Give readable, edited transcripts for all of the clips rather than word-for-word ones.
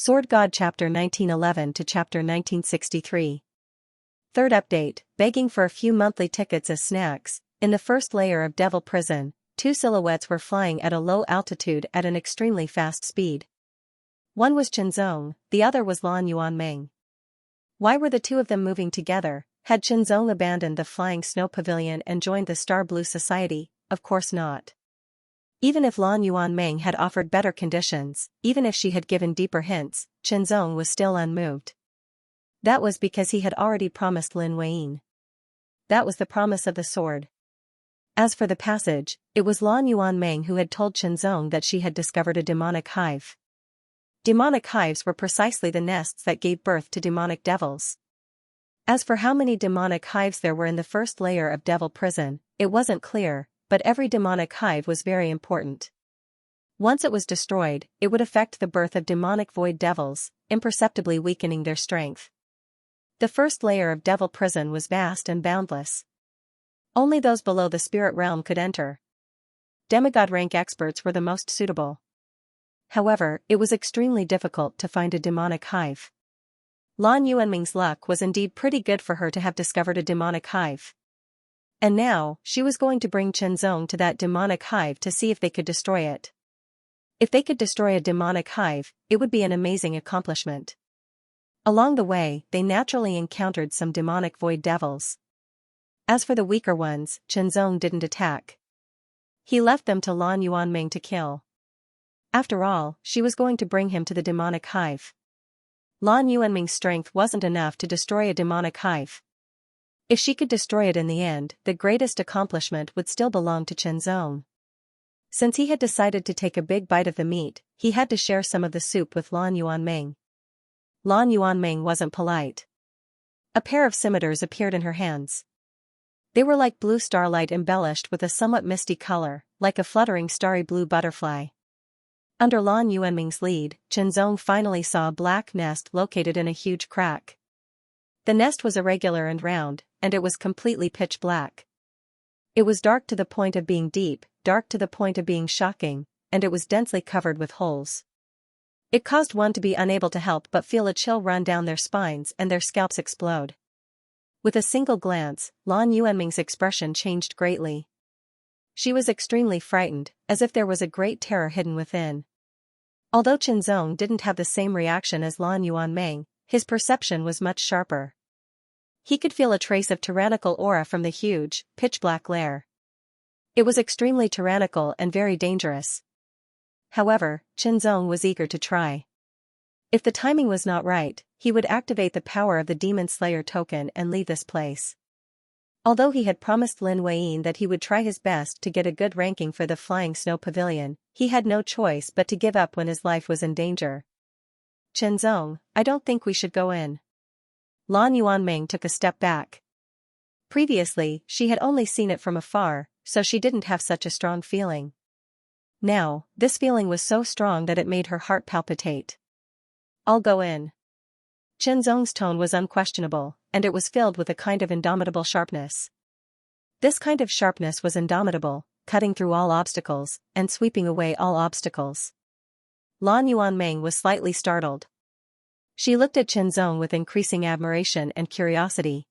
Sword God Chapter 1911 to Chapter 1963. Third update, begging for a few monthly tickets as snacks. In the first layer of Devil Prison, two silhouettes were flying at a low altitude at an extremely fast speed. One was Qinzong, the other was Lan Yuanming. Why were the two of them moving together? Had Qinzong abandoned the flying snow pavilion and joined the Star Blue Society? Of course not. Even if Lan Yuanming had offered better conditions, even if she had given deeper hints, Qinzong was still unmoved. That was because he had already promised Lin Weiyin. That was the promise of the sword. As for the passage, it was Lan Yuanming who had told Qinzong that she had discovered a demonic hive. Demonic hives were precisely the nests that gave birth to demonic devils. As for how many demonic hives there were in the first layer of Devil Prison, it wasn't clear, but every demonic hive was very important. Once it was destroyed, it would affect the birth of demonic void devils, imperceptibly weakening their strength. The first layer of Devil Prison was vast and boundless. Only those below the spirit realm could enter. Demigod rank experts were the most suitable. However, it was extremely difficult to find a demonic hive. Lan Yuanming's luck was indeed pretty good for her to have discovered a demonic hive. And now, she was going to bring Qinzong to that demonic hive to see if they could destroy it. If they could destroy a demonic hive, it would be an amazing accomplishment. Along the way, they naturally encountered some demonic void devils. As for the weaker ones, Qinzong didn't attack. He left them to Lan Yuanming to kill. After all, she was going to bring him to the demonic hive. Lan Yuanming's strength wasn't enough to destroy a demonic hive. If she could destroy it in the end, the greatest accomplishment would still belong to Qinzong. Since he had decided to take a big bite of the meat, he had to share some of the soup with Lan Yuanming. Lan Yuanming wasn't polite. A pair of scimitars appeared in her hands. They were like blue starlight embellished with a somewhat misty color, like a fluttering starry blue butterfly. Under Lan Yuanming's lead, Qinzong finally saw a black nest located in a huge crack. The nest was irregular and round, and it was completely pitch black. It was dark to the point of being deep, dark to the point of being shocking, and it was densely covered with holes. It caused one to be unable to help but feel a chill run down their spines and their scalps explode. With a single glance, Lan Yuanming's expression changed greatly. She was extremely frightened, as if there was a great terror hidden within. Although Qinzong didn't have the same reaction as Lan Yuanming, his perception was much sharper. He could feel a trace of tyrannical aura from the huge, pitch-black lair. It was extremely tyrannical and very dangerous. However, Qinzong was eager to try. If the timing was not right, he would activate the power of the Demon Slayer token and leave this place. Although he had promised Lin Weiyin that he would try his best to get a good ranking for the Flying Snow Pavilion, he had no choice but to give up when his life was in danger. Qinzong, I don't think we should go in. Lan Yuanming took a step back. Previously, she had only seen it from afar, so she didn't have such a strong feeling. Now, this feeling was so strong that it made her heart palpitate. I'll go in. Qinzong's tone was unquestionable, and it was filled with a kind of indomitable sharpness. This kind of sharpness was indomitable, cutting through all obstacles, and sweeping away all obstacles. Lan Yuanming was slightly startled. She looked at Qinzong with increasing admiration and curiosity.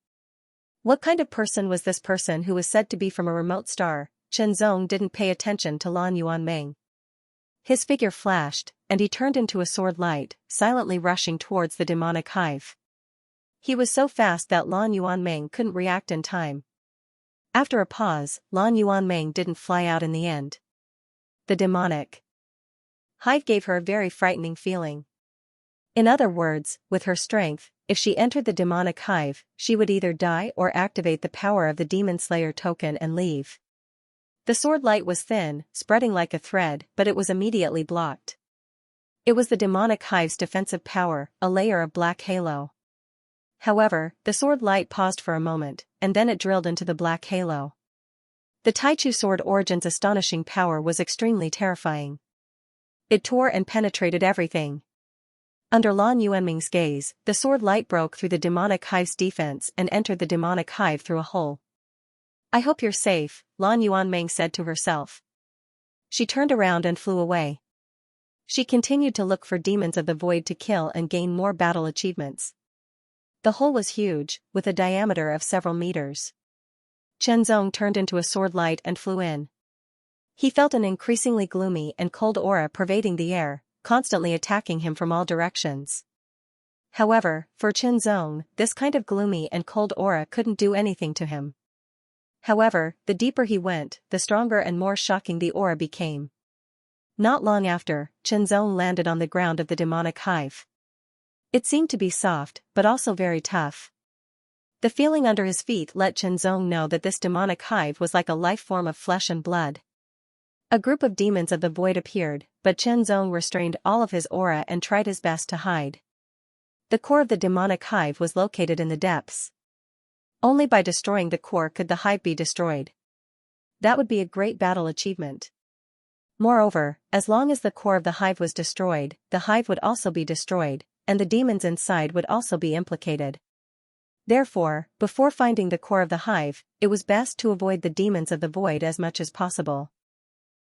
What kind of person was this person who was said to be from a remote star? Qinzong didn't pay attention to Lan Yuanming. His figure flashed, and he turned into a sword light, silently rushing towards the demonic hive. He was so fast that Lan Yuanming couldn't react in time. After a pause, Lan Yuanming didn't fly out in the end. The demonic hive gave her a very frightening feeling. In other words, with her strength, if she entered the demonic hive, she would either die or activate the power of the Demon Slayer token and leave. The sword light was thin, spreading like a thread, but it was immediately blocked. It was the demonic hive's defensive power, a layer of black halo. However, the sword light paused for a moment, and then it drilled into the black halo. The Taichu sword origin's astonishing power was extremely terrifying. It tore and penetrated everything. Under Lan Yuanming's gaze, the sword light broke through the demonic hive's defense and entered the demonic hive through a hole. I hope you're safe, Lan Yuanming said to herself. She turned around and flew away. She continued to look for demons of the void to kill and gain more battle achievements. The hole was huge, with a diameter of several meters. Chenzong turned into a sword light and flew in. He felt an increasingly gloomy and cold aura pervading the air, constantly attacking him from all directions. However, for Chenzong, this kind of gloomy and cold aura couldn't do anything to him. However, the deeper he went, the stronger and more shocking the aura became. Not long after, Chenzong landed on the ground of the demonic hive. It seemed to be soft, but also very tough. The feeling under his feet let Chenzong know that this demonic hive was like a life form of flesh and blood. A group of demons of the void appeared, but Chenzong restrained all of his aura and tried his best to hide. The core of the demonic hive was located in the depths. Only by destroying the core could the hive be destroyed. That would be a great battle achievement. Moreover, as long as the core of the hive was destroyed, the hive would also be destroyed, and the demons inside would also be implicated. Therefore, before finding the core of the hive, it was best to avoid the demons of the void as much as possible.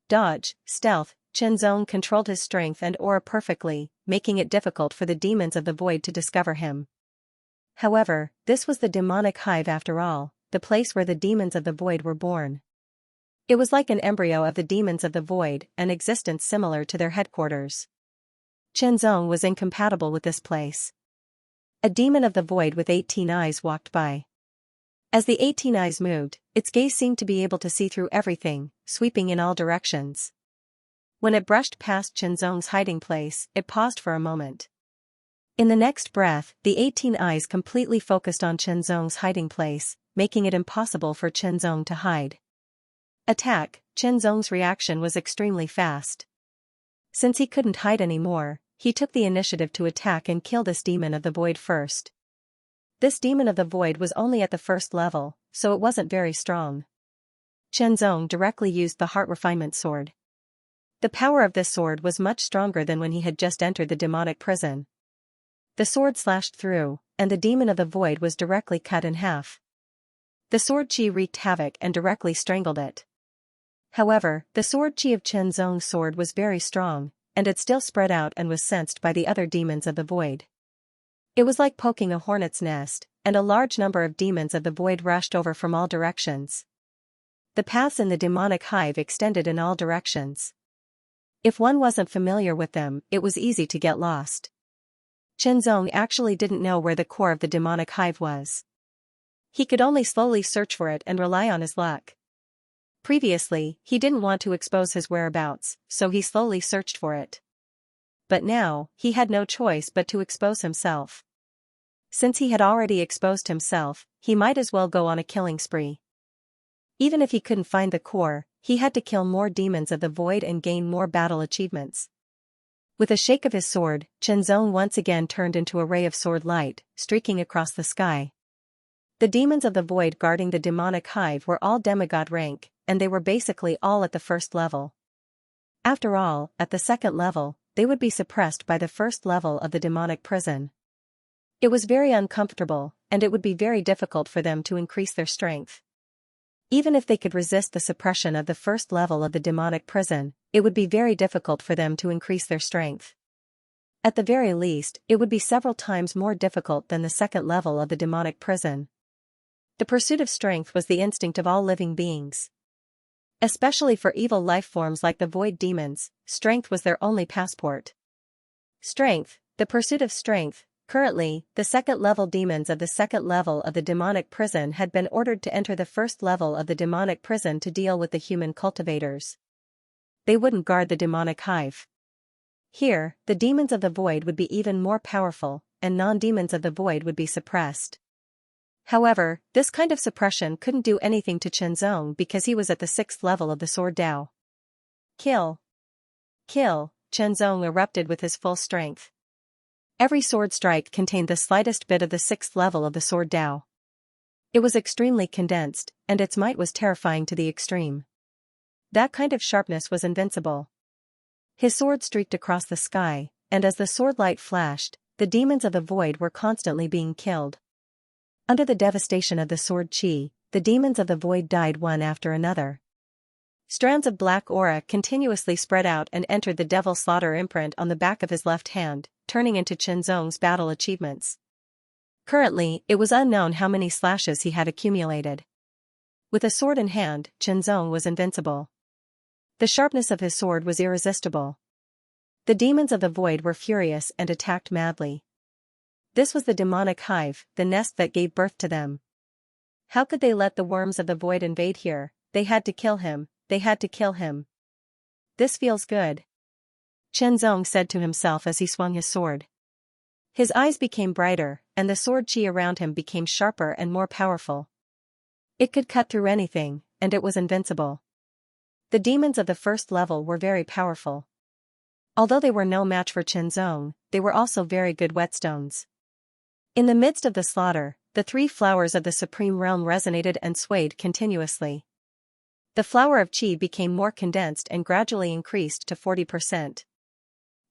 Dodge, stealth, Chenzong controlled his strength and aura perfectly, making it difficult for the demons of the void to discover him. However, this was the demonic hive after all, the place where the demons of the void were born. It was like an embryo of the demons of the void, an existence similar to their headquarters. Chenzong was incompatible with this place. A demon of the void with 18 eyes walked by. As the 18 eyes moved, its gaze seemed to be able to see through everything, sweeping in all directions. When it brushed past Chenzong's hiding place, it paused for a moment. In the next breath, the 18 eyes completely focused on Chenzong's hiding place, making it impossible for Chenzong to hide. Attack, Chenzong's reaction was extremely fast. Since he couldn't hide anymore, he took the initiative to attack and kill this demon of the void first. This demon of the void was only at the first level, so it wasn't very strong. Chenzong directly used the heart refinement sword. The power of this sword was much stronger than when he had just entered the demonic prison. The sword slashed through, and the demon of the void was directly cut in half. The sword chi wreaked havoc and directly strangled it. However, the sword chi of Chenzong's sword was very strong, and it still spread out and was sensed by the other demons of the void. It was like poking a hornet's nest, and a large number of demons of the void rushed over from all directions. The paths in the demonic hive extended in all directions. If one wasn't familiar with them, it was easy to get lost. Chenzong actually didn't know where the core of the demonic hive was. He could only slowly search for it and rely on his luck. Previously, he didn't want to expose his whereabouts, so he slowly searched for it. But now, he had no choice but to expose himself. Since he had already exposed himself, he might as well go on a killing spree. Even if he couldn't find the core, he had to kill more demons of the void and gain more battle achievements. With a shake of his sword, Chenzong once again turned into a ray of sword light, streaking across the sky. The demons of the void guarding the demonic hive were all demigod rank, and they were basically all at the first level. After all, at the second level, they would be suppressed by the first level of the demonic prison. It was very uncomfortable, and it would be very difficult for them to increase their strength. Even if they could resist the suppression of the first level of the demonic prison, it would be very difficult for them to increase their strength. At the very least, it would be several times more difficult than the second level of the demonic prison. The pursuit of strength was the instinct of all living beings. Especially for evil life forms like the void demons, strength was their only passport. Strength, the pursuit of strength. Currently, the second-level demons of the second level of the demonic prison had been ordered to enter the first level of the demonic prison to deal with the human cultivators. They wouldn't guard the demonic hive. Here, the demons of the void would be even more powerful, and non-demons of the void would be suppressed. However, this kind of suppression couldn't do anything to Chenzong because he was at the 6th level of the sword Dao. Kill! Kill! Chenzong erupted with his full strength. Every sword strike contained the slightest bit of the 6th level of the sword Dao. It was extremely condensed, and its might was terrifying to the extreme. That kind of sharpness was invincible. His sword streaked across the sky, and as the sword light flashed, the demons of the void were constantly being killed. Under the devastation of the sword chi, the demons of the void died one after another. Strands of black aura continuously spread out and entered the Devil Slaughter imprint on the back of his left hand, turning into Qianzong's battle achievements. Currently, it was unknown how many slashes he had accumulated. With a sword in hand, Qianzong was invincible. The sharpness of his sword was irresistible. The demons of the void were furious and attacked madly. This was the demonic hive, the nest that gave birth to them. How could they let the worms of the void invade here? They had to kill him, they had to kill him. This feels good, Qianzong said to himself as he swung his sword. His eyes became brighter, and the sword chi around him became sharper and more powerful. It could cut through anything, and it was invincible. The demons of the first level were very powerful. Although they were no match for Qianzong, they were also very good whetstones. In the midst of the slaughter, the three flowers of the Supreme Realm resonated and swayed continuously. The flower of Qi became more condensed and gradually increased to 40%.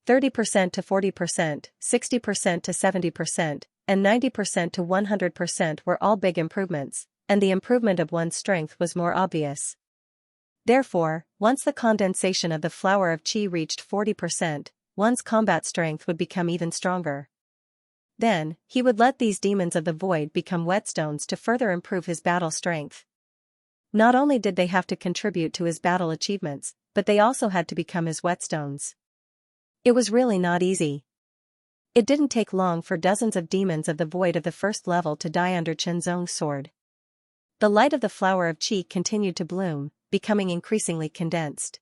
30% to 40%, 60% to 70%, and 90% to 100% were all big improvements, and the improvement of one's strength was more obvious. Therefore, once the condensation of the flower of Qi reached 40%, one's combat strength would become even stronger. Then, he would let these demons of the void become whetstones to further improve his battle strength. Not only did they have to contribute to his battle achievements, but they also had to become his whetstones. It was really not easy. It didn't take long for dozens of demons of the void of the first level to die under Qianzong's sword. The light of the flower of Qi continued to bloom, becoming increasingly condensed.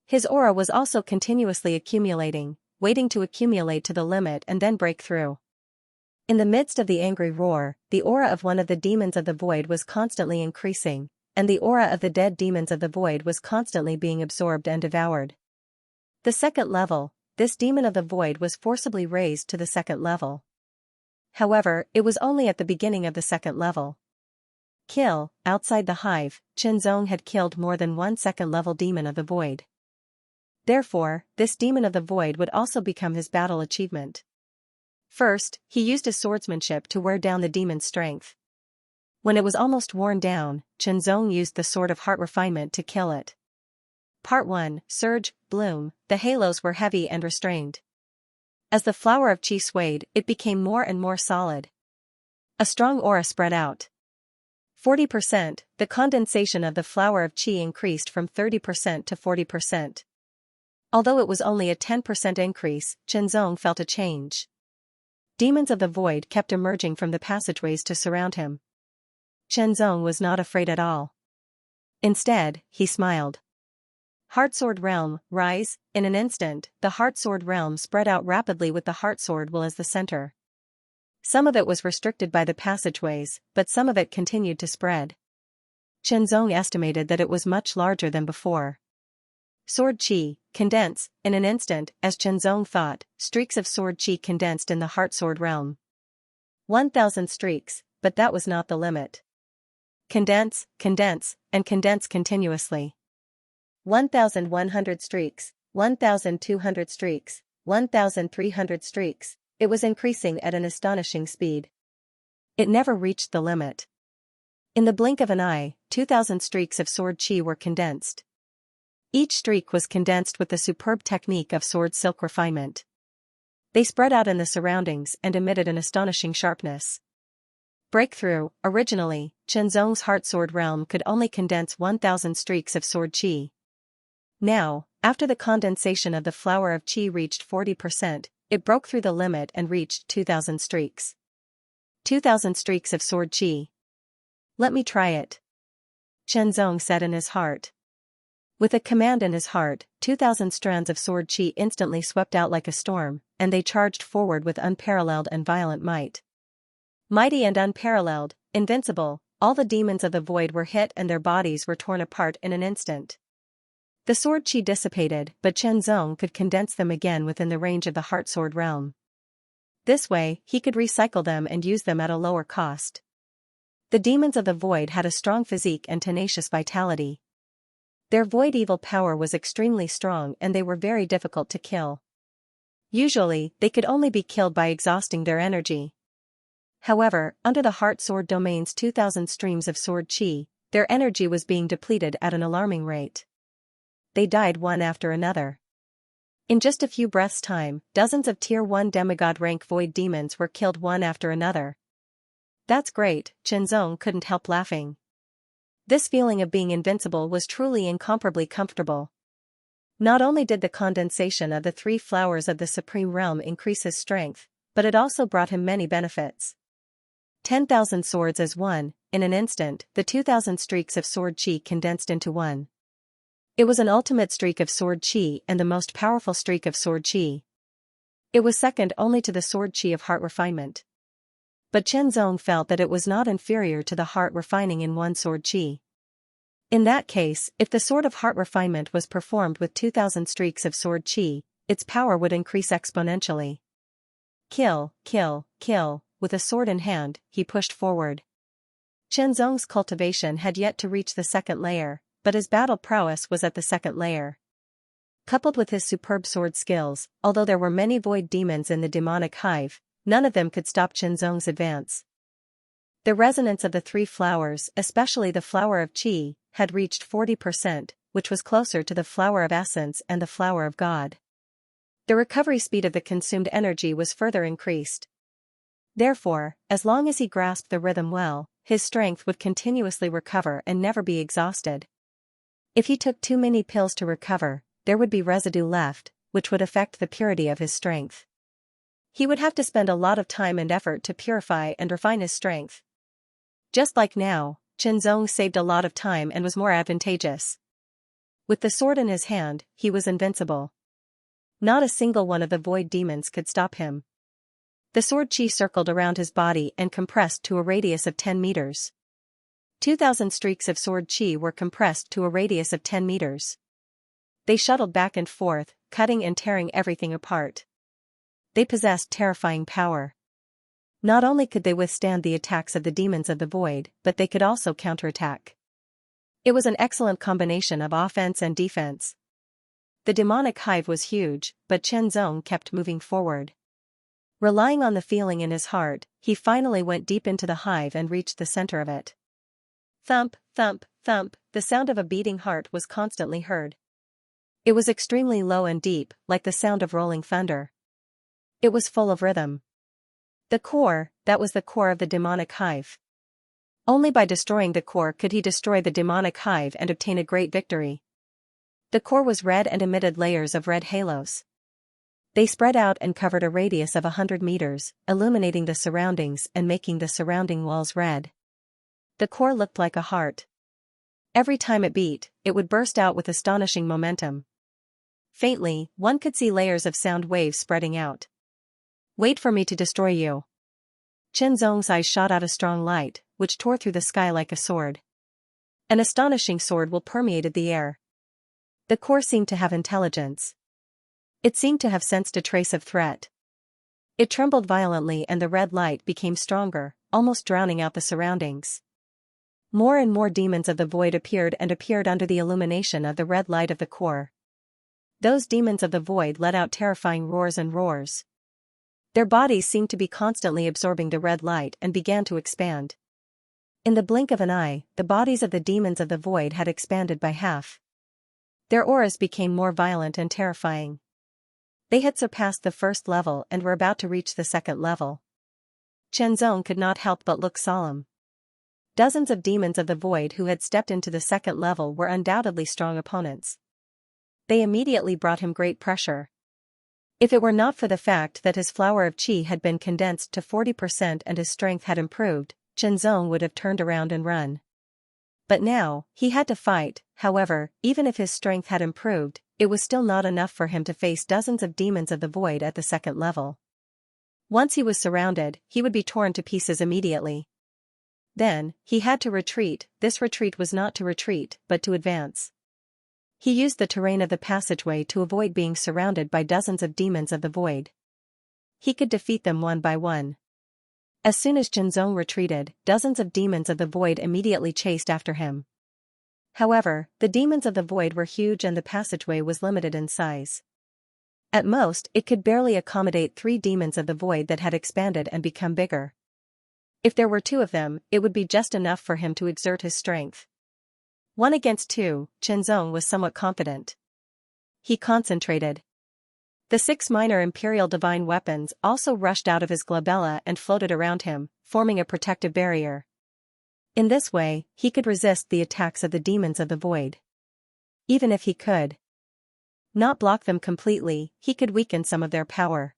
His aura was also continuously accumulating, waiting to accumulate to the limit and then break through. In the midst of the angry roar, the aura of one of the demons of the void was constantly increasing, and the aura of the dead demons of the void was constantly being absorbed and devoured. The second level, this demon of the void was forcibly raised to the second level. However, it was only at the beginning of the second level. Kill, outside the hive, Qianzong had killed more than one second-level demon of the void. Therefore, this demon of the void would also become his battle achievement. First, he used his swordsmanship to wear down the demon's strength. When it was almost worn down, Qianzong used the Sword of Heart Refinement to kill it. Part 1, Surge, Bloom. The halos were heavy and restrained. As the flower of Qi swayed, it became more and more solid. A strong aura spread out. 40%, the condensation of the flower of Qi increased from 30% to 40%. Although it was only a 10% increase, Qianzong felt a change. Demons of the void kept emerging from the passageways to surround him. Qianzong was not afraid at all. Instead, he smiled. Heartsword Realm, rise. In an instant, the Heartsword Realm spread out rapidly with the Heartsword Will as the center. Some of it was restricted by the passageways, but some of it continued to spread. Qianzong estimated that it was much larger than before. Sword Qi, condense. In an instant, as Qianzong thought, streaks of Sword Qi condensed in the Heartsword Realm. 1,000 streaks, but that was not the limit. Condense, and condense continuously. 1,100 streaks, 1,200 streaks, 1,300 streaks, it was increasing at an astonishing speed. It never reached the limit. In the blink of an eye, 2,000 streaks of Sword Qi were condensed. Each streak was condensed with the superb technique of sword silk refinement. They spread out in the surroundings and emitted an astonishing sharpness. Breakthrough. Originally, Qianzong's Heartsword Realm could only condense 1,000 streaks of Sword Qi. Now, after the condensation of the flower of Qi reached 40%, it broke through the limit and reached 2,000 streaks. 2,000 streaks of Sword Qi. Let me try it, Qianzong said in his heart. With a command in his heart, 2,000 strands of Sword Qi instantly swept out like a storm, and they charged forward with unparalleled and violent might. Mighty and unparalleled, invincible, all the demons of the void were hit and their bodies were torn apart in an instant. The Sword Qi dissipated, but Qianzong could condense them again within the range of the Heartsword Realm. This way, he could recycle them and use them at a lower cost. The demons of the void had a strong physique and tenacious vitality. Their void evil power was extremely strong and they were very difficult to kill. Usually, they could only be killed by exhausting their energy. However, under the Heart Sword Domain's 2,000 streams of Sword Qi, Their energy was being depleted at an alarming rate. They died one after another. In just a few breaths' time, dozens of Tier 1 demigod-rank void demons were killed one after another. That's great, Qianzong couldn't help laughing. This feeling of being invincible was truly incomparably comfortable. Not only did the condensation of the 3 flowers of the Supreme Realm increase his strength, but it also brought him many benefits. 10,000 swords as one, in an instant, the 2,000 streaks of sword chi condensed into one. It was an ultimate streak of sword chi and the most powerful streak of sword chi. It was second only to the sword chi of heart refinement. But Qianzong felt that it was not inferior to the heart refining in one sword chi. In that case, if the sword of heart refinement was performed with 2,000 streaks of sword chi, its power would increase exponentially. Kill, kill, kill, with a sword in hand, he pushed forward. Qianzong's cultivation had yet to reach the second layer, but his battle prowess was at the second layer. Coupled with his superb sword skills, although there were many void demons in the demonic hive, none of them could stop Qianzong's advance. The resonance of the 3 flowers, especially the flower of Qi, had reached 40%, which was closer to the flower of essence and the flower of God. The recovery speed of the consumed energy was further increased. Therefore, as long as he grasped the rhythm well, his strength would continuously recover and never be exhausted. If he took too many pills to recover, there would be residue left, which would affect the purity of his strength. He would have to spend a lot of time and effort to purify and refine his strength. Just like now, Qianzong saved a lot of time and was more advantageous. With the sword in his hand, he was invincible. Not a single one of the void demons could stop him. The sword chi circled around his body and compressed to a radius of 10 meters. 2,000 streaks of sword chi were compressed to a radius of 10 meters. They shuttled back and forth, cutting and tearing everything apart. They possessed terrifying power. Not only could they withstand the attacks of the demons of the void, but they could also counterattack. It was an excellent combination of offense and defense. The demonic hive was huge, but Qianzong kept moving forward. Relying on the feeling in his heart, he finally went deep into the hive and reached the center of it. Thump, thump, thump, the sound of a beating heart was constantly heard. It was extremely low and deep, like the sound of rolling thunder. It was full of rhythm. The core, that was the core of the demonic hive. Only by destroying the core could he destroy the demonic hive and obtain a great victory. The core was red and emitted layers of red halos. They spread out and covered a radius of 100 meters, illuminating the surroundings and making the surrounding walls red. The core looked like a heart. Every time it beat, it would burst out with astonishing momentum. Faintly, one could see layers of sound waves spreading out. Wait for me to destroy you. Qianzong's eyes shot out a strong light, which tore through the sky like a sword. An astonishing sword will permeated the air. The core seemed to have intelligence. It seemed to have sensed a trace of threat. It trembled violently and the red light became stronger, almost drowning out the surroundings. More and more demons of the void appeared under the illumination of the red light of the core. Those demons of the void let out terrifying roars and roars. Their bodies seemed to be constantly absorbing the red light and began to expand. In the blink of an eye, the bodies of the demons of the void had expanded by half. Their auras became more violent and terrifying. They had surpassed the first level and were about to reach the second level. Qianzong could not help but look solemn. Dozens of demons of the void who had stepped into the second level were undoubtedly strong opponents. They immediately brought him great pressure. If it were not for the fact that his flower of qi had been condensed to 40% and his strength had improved, Qianzong would have turned around and run. But now, he had to fight. However, even if his strength had improved, it was still not enough for him to face dozens of demons of the void at the second level. Once he was surrounded, he would be torn to pieces immediately. Then, he had to retreat. This retreat was not to retreat, but to advance. He used the terrain of the passageway to avoid being surrounded by dozens of demons of the void. He could defeat them one by one. As soon as Qianzong retreated, dozens of demons of the void immediately chased after him. However, the demons of the void were huge and the passageway was limited in size. At most, it could barely accommodate 3 demons of the void that had expanded and become bigger. If there were 2 of them, it would be just enough for him to exert his strength. 1 against 2, Qianzong was somewhat confident. He concentrated. The 6 minor imperial divine weapons also rushed out of his glabella and floated around him, forming a protective barrier. In this way, he could resist the attacks of the demons of the void. Even if he could not block them completely, he could weaken some of their power.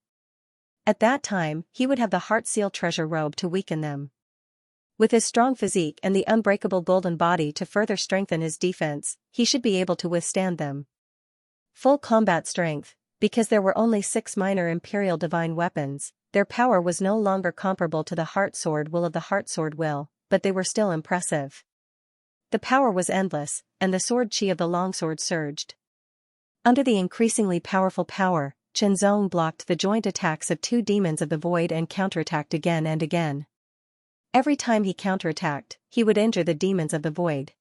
At that time, he would have the Heart Seal treasure robe to weaken them. With his strong physique and the unbreakable golden body to further strengthen his defense, he should be able to withstand them. Full combat strength. Because there were only 6 minor imperial divine weapons, their power was no longer comparable to the Heart Sword will of the Heart Sword will, but they were still impressive. The power was endless, and the sword chi of the longsword surged. Under the increasingly powerful power, Qianzong blocked the joint attacks of 2 demons of the void and counterattacked again and again. Every time he counterattacked, he would injure the demons of the void.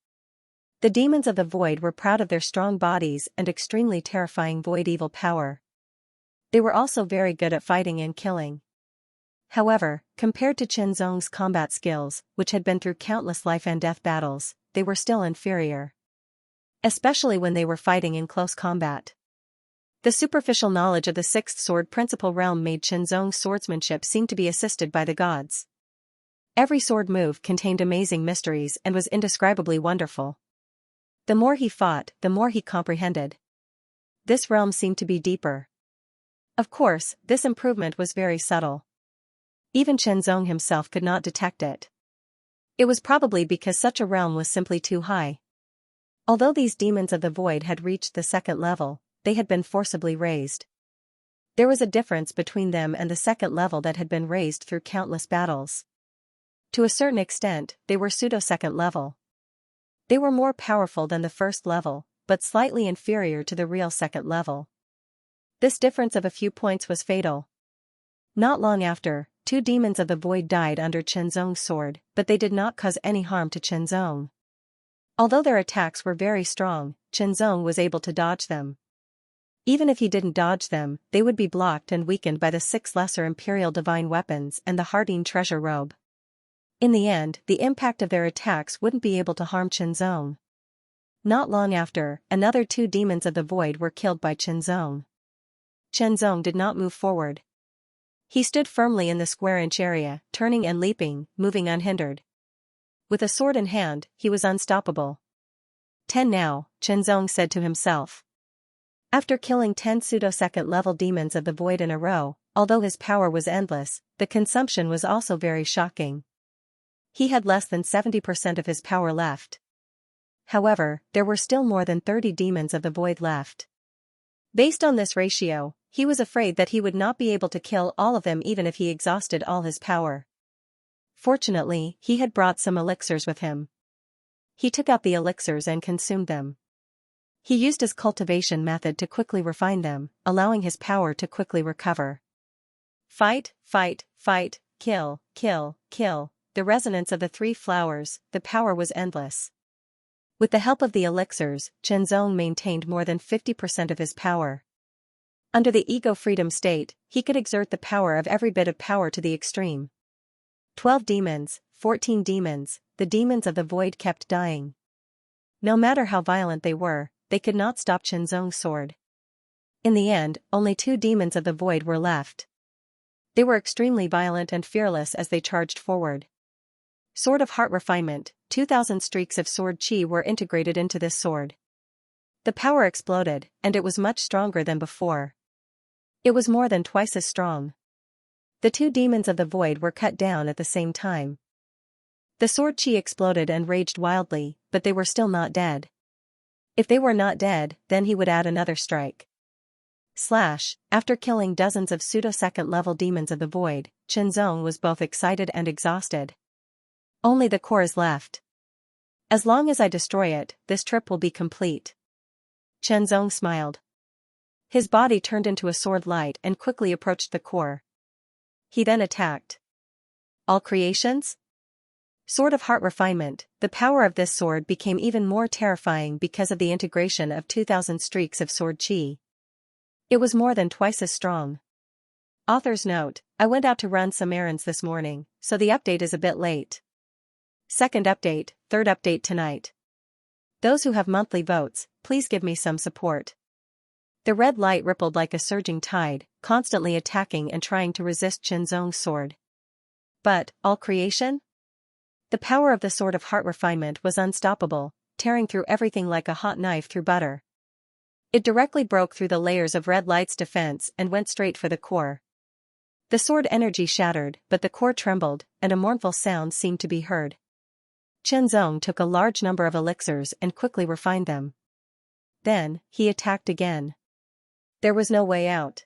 The demons of the void were proud of their strong bodies and extremely terrifying void evil power. They were also very good at fighting and killing. However, compared to Qianzong's combat skills, which had been through countless life and death battles, they were still inferior. Especially when they were fighting in close combat. The superficial knowledge of the 6th sword principal realm made Qianzong's swordsmanship seem to be assisted by the gods. Every sword move contained amazing mysteries and was indescribably wonderful. The more he fought, the more he comprehended. This realm seemed to be deeper. Of course, this improvement was very subtle. Even Qianzong himself could not detect it. It was probably because such a realm was simply too high. Although these demons of the void had reached the 2nd level, they had been forcibly raised. There was a difference between them and the 2nd level that had been raised through countless battles. To a certain extent, they were pseudo-2nd level. They were more powerful than the 1st level, but slightly inferior to the real 2nd level. This difference of a few points was fatal. Not long after, 2 demons of the void died under Qianzong's sword, but they did not cause any harm to Qianzong. Although their attacks were very strong, Qianzong was able to dodge them. Even if he didn't dodge them, they would be blocked and weakened by the 6 lesser imperial divine weapons and the Hearting treasure robe. In the end, the impact of their attacks wouldn't be able to harm Qianzong. Not long after, another 2 demons of the void were killed by Qianzong. Qianzong did not move forward. He stood firmly in the square-inch area, turning and leaping, moving unhindered. With a sword in hand, he was unstoppable. 10 now, Qianzong said to himself. After killing 10 pseudo-2nd level demons of the void in a row, although his power was endless, the consumption was also very shocking. He had less than 70% of his power left. However, there were still more than 30 demons of the void left. Based on this ratio, he was afraid that he would not be able to kill all of them even if he exhausted all his power. Fortunately, he had brought some elixirs with him. He took out the elixirs and consumed them. He used his cultivation method to quickly refine them, allowing his power to quickly recover. Fight, fight, fight, kill, kill, kill. The resonance of the 3 flowers, the power was endless. With the help of the elixirs, Qianzong maintained more than 50% of his power. Under the ego-freedom state, he could exert the power of every bit of power to the extreme. 12 demons, 14 demons, the demons of the void kept dying. No matter how violent they could not stop Qianzong's sword. In the end, only 2 demons of the void were left. They were extremely violent and fearless as they charged forward. Sword of Heart Refinement, 2,000 streaks of sword chi were integrated into this sword. The power exploded, and it was much stronger than before. It was more than twice as strong. The 2 demons of the void were cut down at the same time. The sword chi exploded and raged wildly, but they were still not dead. If they were not dead, then he would add another strike. After killing dozens of pseudo-2nd level demons of the void, Qianzong was both excited and exhausted. Only the core is left. As long as I destroy it, this trip will be complete. Qianzong smiled. His body turned into a sword light and quickly approached the core. He then attacked. All creations? Sword of Heart Refinement, the power of this sword became even more terrifying because of the integration of 2,000 streaks of sword chi. It was more than twice as strong. Author's note: I went out to run some errands this morning, so the update is a bit late. Second update, third update tonight. Those who have monthly votes, please give me some support. The red light rippled like a surging tide, constantly attacking and trying to resist Qianzong's sword. But, all creation? The power of the Sword of Heart Refinement was unstoppable, tearing through everything like a hot knife through butter. It directly broke through the layers of red light's defense and went straight for the core. The sword energy shattered, but the core trembled, and a mournful sound seemed to be heard. Qianzong took a large number of elixirs and quickly refined them. Then, he attacked again. There was no way out.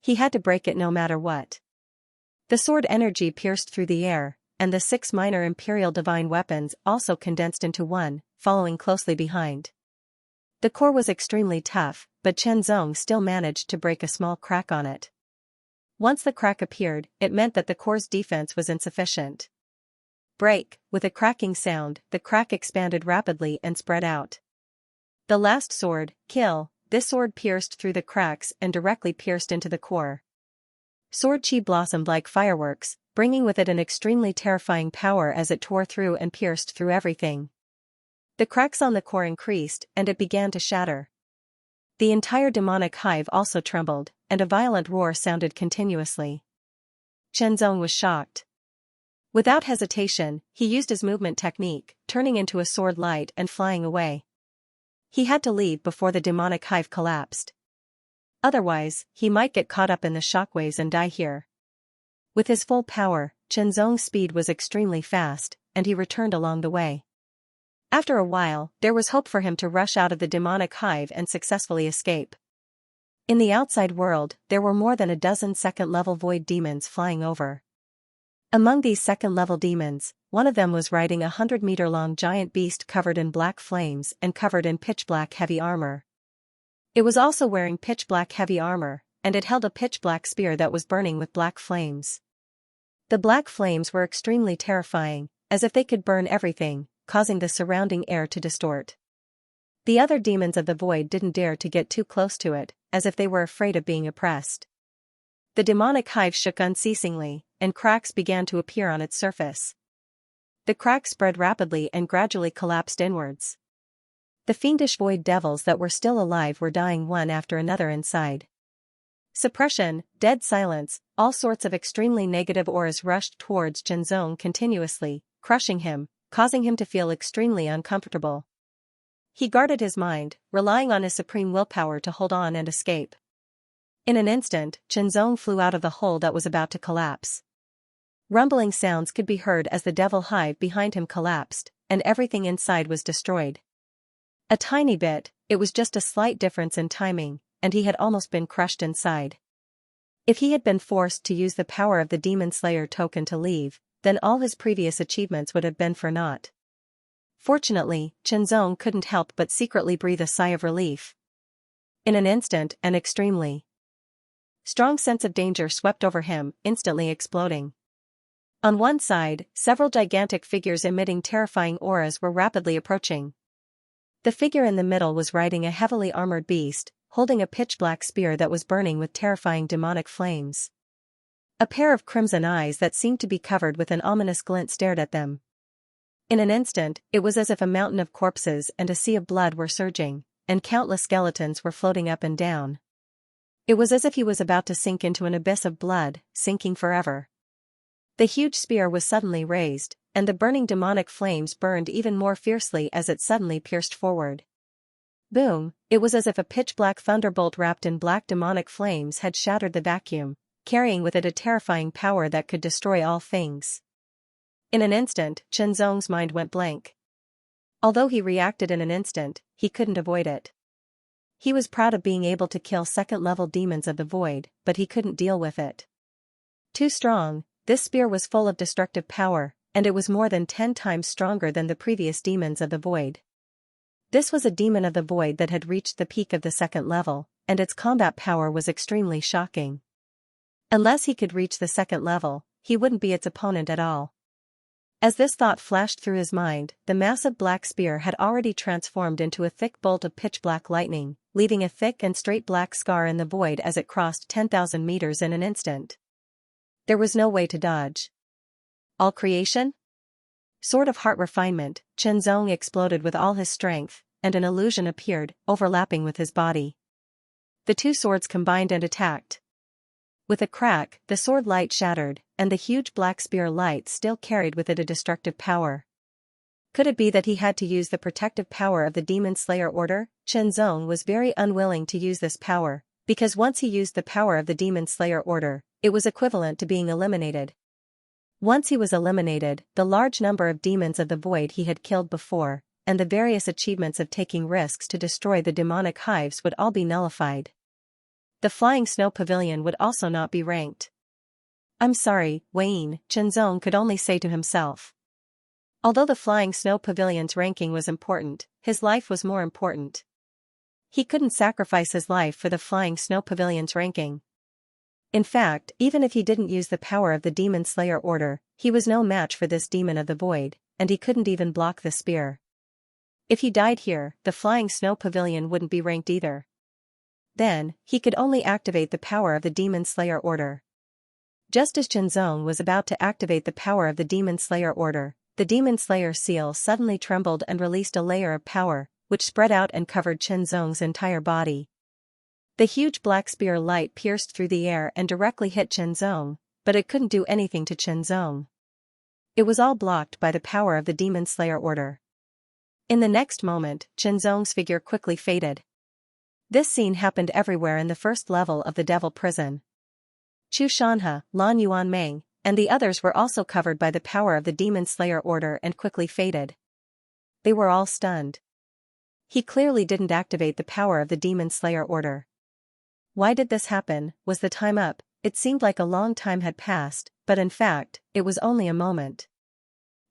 He had to break it no matter what. The sword energy pierced through the air, and the 6 minor imperial divine weapons also condensed into one, following closely behind. The core was extremely tough, but Qianzong still managed to break a small crack on it. Once the crack appeared, it meant that the core's defense was insufficient. Break, with a cracking sound, the crack expanded rapidly and spread out. The last sword, kill, this sword pierced through the cracks and directly pierced into the core. Sword chi blossomed like fireworks, bringing with it an extremely terrifying power as it tore through and pierced through everything. The cracks on the core increased, and it began to shatter. The entire demonic hive also trembled, and a violent roar sounded continuously. Qianzong was shocked. Without hesitation, he used his movement technique, turning into a sword light and flying away. He had to leave before the demonic hive collapsed. Otherwise, he might get caught up in the shockwaves and die here. With his full power, Qianzong's speed was extremely fast, and he returned along the way. After a while, there was hope for him to rush out of the demonic hive and successfully escape. In the outside world, there were more than a dozen second-level void demons flying over. Among these second-level demons, one of them was riding a 100-meter-long giant beast covered in black flames and covered in pitch-black heavy armor. It was also wearing pitch-black heavy armor, and it held a pitch-black spear that was burning with black flames. The black flames were extremely terrifying, as if they could burn everything, causing the surrounding air to distort. The other demons of the void didn't dare to get too close to it, as if they were afraid of being oppressed. The demonic hive shook unceasingly, and cracks began to appear on its surface. The cracks spread rapidly and gradually collapsed inwards. The fiendish void devils that were still alive were dying one after another inside. Suppression, dead silence, all sorts of extremely negative auras rushed towards Qianzong continuously, crushing him, causing him to feel extremely uncomfortable. He guarded his mind, relying on his supreme willpower to hold on and escape. In an instant, Qianzong flew out of the hole that was about to collapse. Rumbling sounds could be heard as the devil hive behind him collapsed, and everything inside was destroyed. A tiny bit, it was just a slight difference in timing, and he had almost been crushed inside. If he had been forced to use the power of the Demon Slayer token to leave, then all his previous achievements would have been for naught. Fortunately, Qianzong couldn't help but secretly breathe a sigh of relief. In an instant, an extremely strong sense of danger swept over him, instantly exploding. On one side, several gigantic figures emitting terrifying auras were rapidly approaching. The figure in the middle was riding a heavily armored beast, holding a pitch-black spear that was burning with terrifying demonic flames. A pair of crimson eyes that seemed to be covered with an ominous glint stared at them. In an instant, it was as if a mountain of corpses and a sea of blood were surging, and countless skeletons were floating up and down. It was as if he was about to sink into an abyss of blood, sinking forever. The huge spear was suddenly raised, and the burning demonic flames burned even more fiercely as it suddenly pierced forward. Boom! It was as if a pitch-black thunderbolt wrapped in black demonic flames had shattered the vacuum, carrying with it a terrifying power that could destroy all things. In an instant, Qianzong's mind went blank. Although he reacted in an instant, he couldn't avoid it. He was proud of being able to kill second-level demons of the void, but he couldn't deal with it. Too strong, this spear was full of destructive power, and it was more than 10 times stronger than the previous demons of the void. This was a demon of the void that had reached the peak of the second level, and its combat power was extremely shocking. Unless he could reach the second level, he wouldn't be its opponent at all. As this thought flashed through his mind, the massive black spear had already transformed into a thick bolt of pitch-black lightning, leaving a thick and straight black scar in the void as it crossed 10,000 meters in an instant. There was no way to dodge. All creation? Sword of Heart Refinement, Chen Zong exploded with all his strength, and an illusion appeared, overlapping with his body. The two swords combined and attacked. With a crack, the sword light shattered, and the huge black spear light still carried with it a destructive power. Could it be that he had to use the protective power of the Demon Slayer Order? Chen Zong was very unwilling to use this power, because once he used the power of the Demon Slayer Order, it was equivalent to being eliminated. Once he was eliminated, the large number of demons of the void he had killed before, and the various achievements of taking risks to destroy the demonic hives would all be nullified. The Flying Snow Pavilion would also not be ranked. I'm sorry, Wayne, Chen Zong could only say to himself. Although the Flying Snow Pavilion's ranking was important, his life was more important. He couldn't sacrifice his life for the Flying Snow Pavilion's ranking. In fact, even if he didn't use the power of the Demon Slayer Order, he was no match for this demon of the void, and he couldn't even block the spear. If he died here, the Flying Snow Pavilion wouldn't be ranked either. Then, he could only activate the power of the Demon Slayer Order. Just as Chen Zong was about to activate the power of the Demon Slayer Order, the Demon Slayer seal suddenly trembled and released a layer of power, which spread out and covered Chen Zong's entire body. The huge black spear light pierced through the air and directly hit Chen Zong, but it couldn't do anything to Chen Zong. It was all blocked by the power of the Demon Slayer Order. In the next moment, Chen Zong's figure quickly faded. This scene happened everywhere in the first level of the Devil Prison. Chu Shanhe, Lan Yuanmeng, and the others were also covered by the power of the Demon Slayer Order and quickly faded. They were all stunned. He clearly didn't activate the power of the Demon Slayer Order. Why did this happen? Was the time up? It seemed like a long time had passed, but in fact, it was only a moment.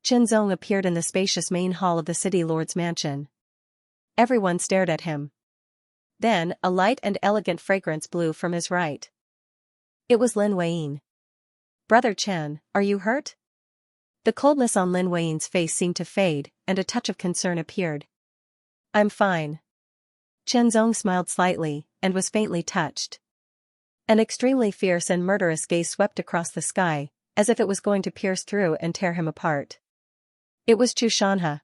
Chen Zong appeared in the spacious main hall of the city lord's mansion. Everyone stared at him. Then, a light and elegant fragrance blew from his right. It was Lin Weiyin. Brother Chen, are you hurt? The coldness on Lin Weiyin's face seemed to fade, and a touch of concern appeared. I'm fine. Chen Zong smiled slightly, and was faintly touched. An extremely fierce and murderous gaze swept across the sky, as if it was going to pierce through and tear him apart. It was Chu Shanhe.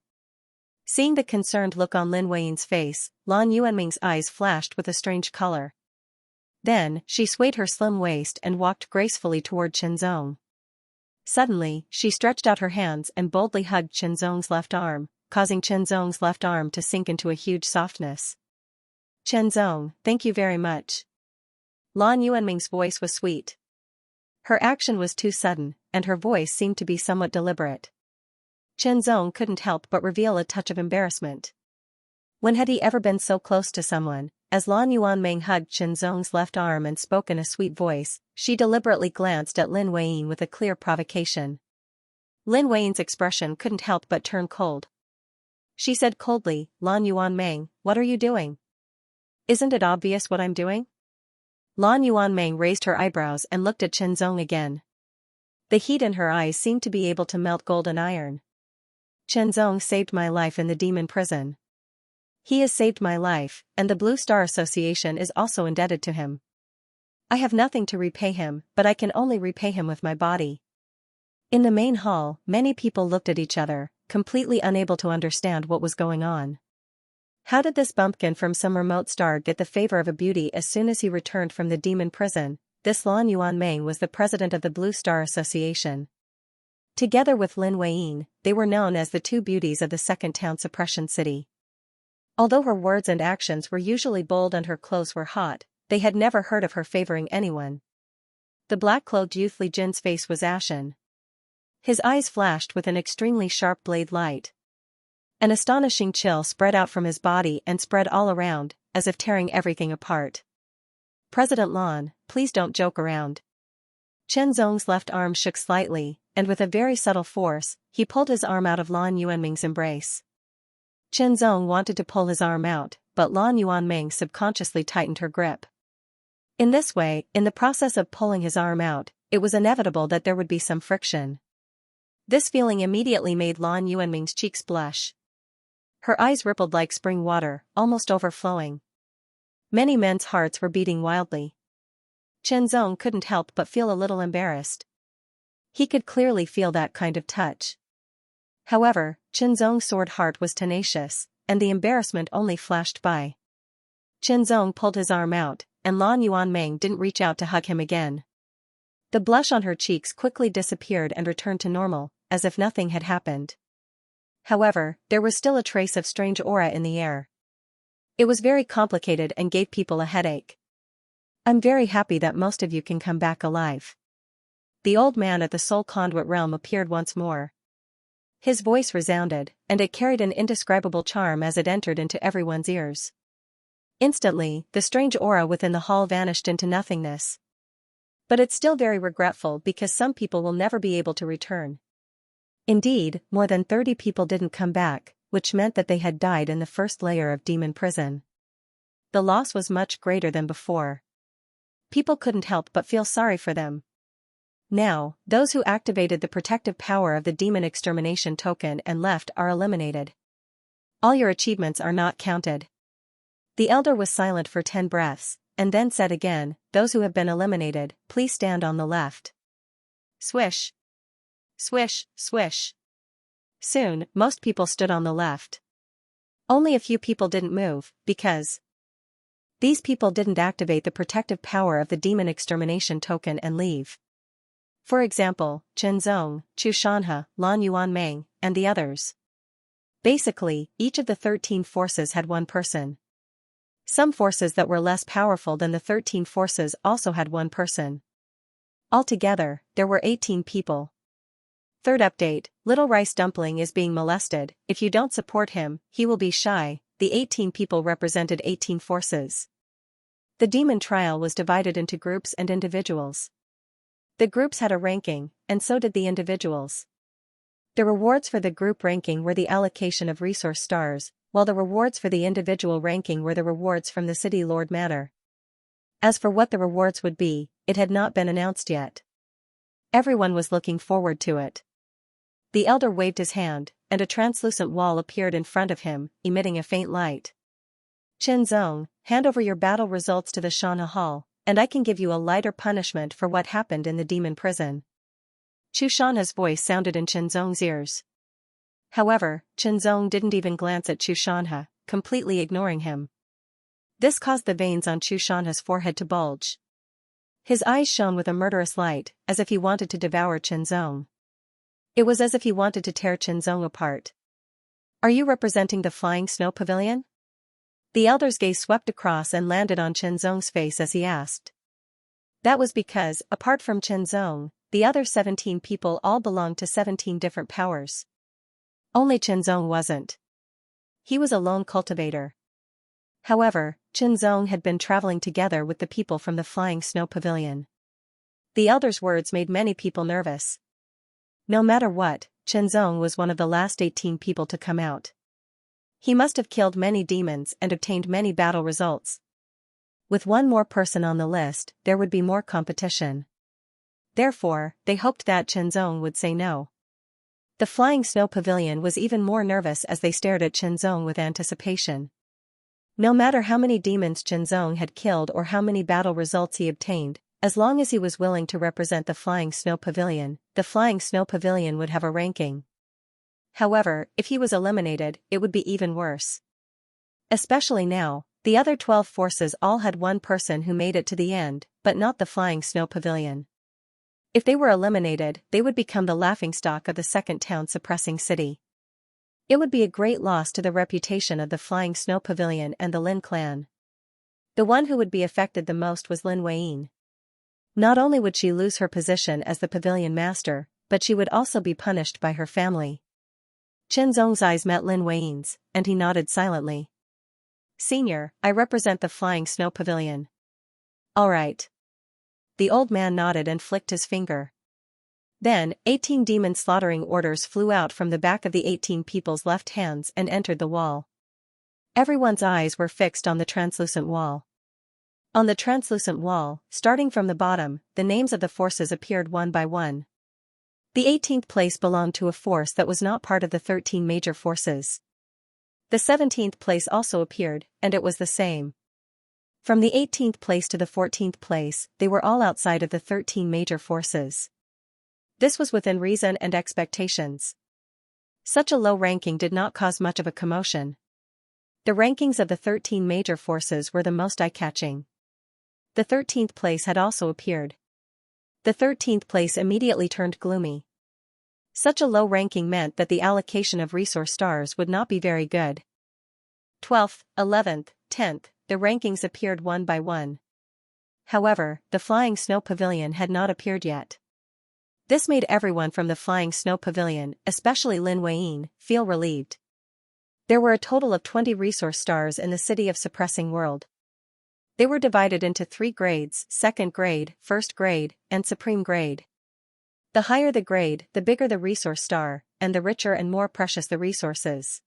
Seeing the concerned look on Lin Weiyin's face, Lan Yuanming's eyes flashed with a strange color. Then, she swayed her slim waist and walked gracefully toward Chen Zong. Suddenly, she stretched out her hands and boldly hugged Chen Zong's left arm, causing Chen Zong's left arm to sink into a huge softness. Chen Zong, thank you very much. Lan Yuanming's voice was sweet. Her action was too sudden, and her voice seemed to be somewhat deliberate. Chen Zong couldn't help but reveal a touch of embarrassment. When had he ever been so close to someone? As Lan Yuanming hugged Chen Zong's left arm and spoke in a sweet voice, she deliberately glanced at Lin Weiyin with a clear provocation. Lin Weiyin's expression couldn't help but turn cold. She said coldly, Lan Yuanming, what are you doing? Isn't it obvious what I'm doing? Lan Yuanming raised her eyebrows and looked at Chen Zong again. The heat in her eyes seemed to be able to melt gold and iron. Chen Zong saved my life in the demon prison. He has saved my life, and the Blue Star Association is also indebted to him. I have nothing to repay him, but I can only repay him with my body. In the main hall, many people looked at each other, completely unable to understand what was going on. How did this bumpkin from some remote star get the favor of a beauty as soon as he returned from the demon prison? This Lan Yuanming was the president of the Blue Star Association. Together with Lin Weiyin, they were known as the two beauties of the Second Town Suppression City. Although her words and actions were usually bold and her clothes were hot, they had never heard of her favoring anyone. The black-clothed youth Li Jin's face was ashen. His eyes flashed with an extremely sharp blade light. An astonishing chill spread out from his body and spread all around, as if tearing everything apart. President Lan, please don't joke around. Chen Zong's left arm shook slightly, and with a very subtle force, he pulled his arm out of Lan Yuanming's embrace. Chen Zong wanted to pull his arm out, but Lan Yuanming subconsciously tightened her grip. In this way, in the process of pulling his arm out, it was inevitable that there would be some friction. This feeling immediately made Lan Yuanming's cheeks blush. Her eyes rippled like spring water, almost overflowing. Many men's hearts were beating wildly. Chen Zong couldn't help but feel a little embarrassed. He could clearly feel that kind of touch. However, Qinzong's sword heart was tenacious, and the embarrassment only flashed by. Qinzong pulled his arm out, and Lan Yuanmeng didn't reach out to hug him again. The blush on her cheeks quickly disappeared and returned to normal, as if nothing had happened. However, there was still a trace of strange aura in the air. It was very complicated and gave people a headache. I'm very happy that most of you can come back alive. The old man at the Soul Conduit realm appeared once more. His voice resounded, and it carried an indescribable charm as it entered into everyone's ears. Instantly, the strange aura within the hall vanished into nothingness. But it's still very regretful because some people will never be able to return. Indeed, more than 30 people didn't come back, which meant that they had died in the first layer of demon prison. The loss was much greater than before. People couldn't help but feel sorry for them. Now, those who activated the protective power of the demon extermination token and left are eliminated. All your achievements are not counted. The elder was silent for 10 breaths, and then said again, those who have been eliminated, please stand on the left. Swish. Swish, swish. Soon, most people stood on the left. Only a few people didn't move, because these people didn't activate the protective power of the demon extermination token and leave. For example, Qinzong, Xianxia, Lan Yuanmeng, and the others. Basically, each of the 13 forces had one person. Some forces that were less powerful than the 13 forces also had one person. Altogether, there were 18 people. Third update, Little Rice Dumpling is being molested. If you don't support him, he will be shy. The 18 people represented 18 forces. The demon trial was divided into groups and individuals. The groups had a ranking, and so did the individuals. The rewards for the group ranking were the allocation of resource stars, while the rewards for the individual ranking were the rewards from the City Lord Manor. As for what the rewards would be, it had not been announced yet. Everyone was looking forward to it. The elder waved his hand, and a translucent wall appeared in front of him, emitting a faint light. Qinzong, hand over your battle results to the Xianxia Hall, and I can give you a lighter punishment for what happened in the demon prison. Xianxia's voice sounded in Qinzong's ears. However, Qinzong didn't even glance at Xianxia, completely ignoring him. This caused the veins on Xianxia's forehead to bulge. His eyes shone with a murderous light, as if he wanted to devour Qinzong. It was as if he wanted to tear Qinzong apart. Are you representing the Flying Snow Pavilion? The elder's gaze swept across and landed on Qinzong's face as he asked. That was because, apart from Qinzong, the other 17 people all belonged to 17 different powers. Only Qinzong wasn't. He was a lone cultivator. However, Qinzong had been traveling together with the people from the Flying Snow Pavilion. The elder's words made many people nervous. No matter what, Qinzong was one of the last 18 people to come out. He must have killed many demons and obtained many battle results. With one more person on the list, there would be more competition. Therefore, they hoped that Qinzong would say no. The Flying Snow Pavilion was even more nervous as they stared at Qinzong with anticipation. No matter how many demons Qinzong had killed or how many battle results he obtained, as long as he was willing to represent the Flying Snow Pavilion, the Flying Snow Pavilion would have a ranking. However, if he was eliminated, it would be even worse. Especially now, the other 12 forces all had one person who made it to the end, but not the Flying Snow Pavilion. If they were eliminated, they would become the laughingstock of the second town-suppressing city. It would be a great loss to the reputation of the Flying Snow Pavilion and the Lin clan. The one who would be affected the most was Lin Weiyin. Not only would she lose her position as the pavilion master, but she would also be punished by her family. Qinzong's eyes met Lin Weiyin's, and he nodded silently. Senior, I represent the Flying Snow Pavilion. All right. The old man nodded and flicked his finger. Then, 18 demon slaughtering orders flew out from the back of the 18 people's left hands and entered the wall. Everyone's eyes were fixed on the translucent wall. On the translucent wall, starting from the bottom, the names of the forces appeared one by one. The 18th place belonged to a force that was not part of the 13 major forces. The 17th place also appeared, and it was the same. From the 18th place to the 14th place, they were all outside of the 13 major forces. This was within reason and expectations. Such a low ranking did not cause much of a commotion. The rankings of the 13 major forces were the most eye-catching. The 13th place had also appeared. The 13th place immediately turned gloomy. Such a low ranking meant that the allocation of resource stars would not be very good. 12th, 11th, 10th, the rankings appeared one by one. However, the Flying Snow Pavilion had not appeared yet. This made everyone from the Flying Snow Pavilion, especially Lin Weiyin, feel relieved. There were a total of 20 resource stars in the City of Suppressing World. They were divided into 3 grades: second grade, first grade, and supreme grade. The higher the grade, the bigger the resource star, and the richer and more precious the resources.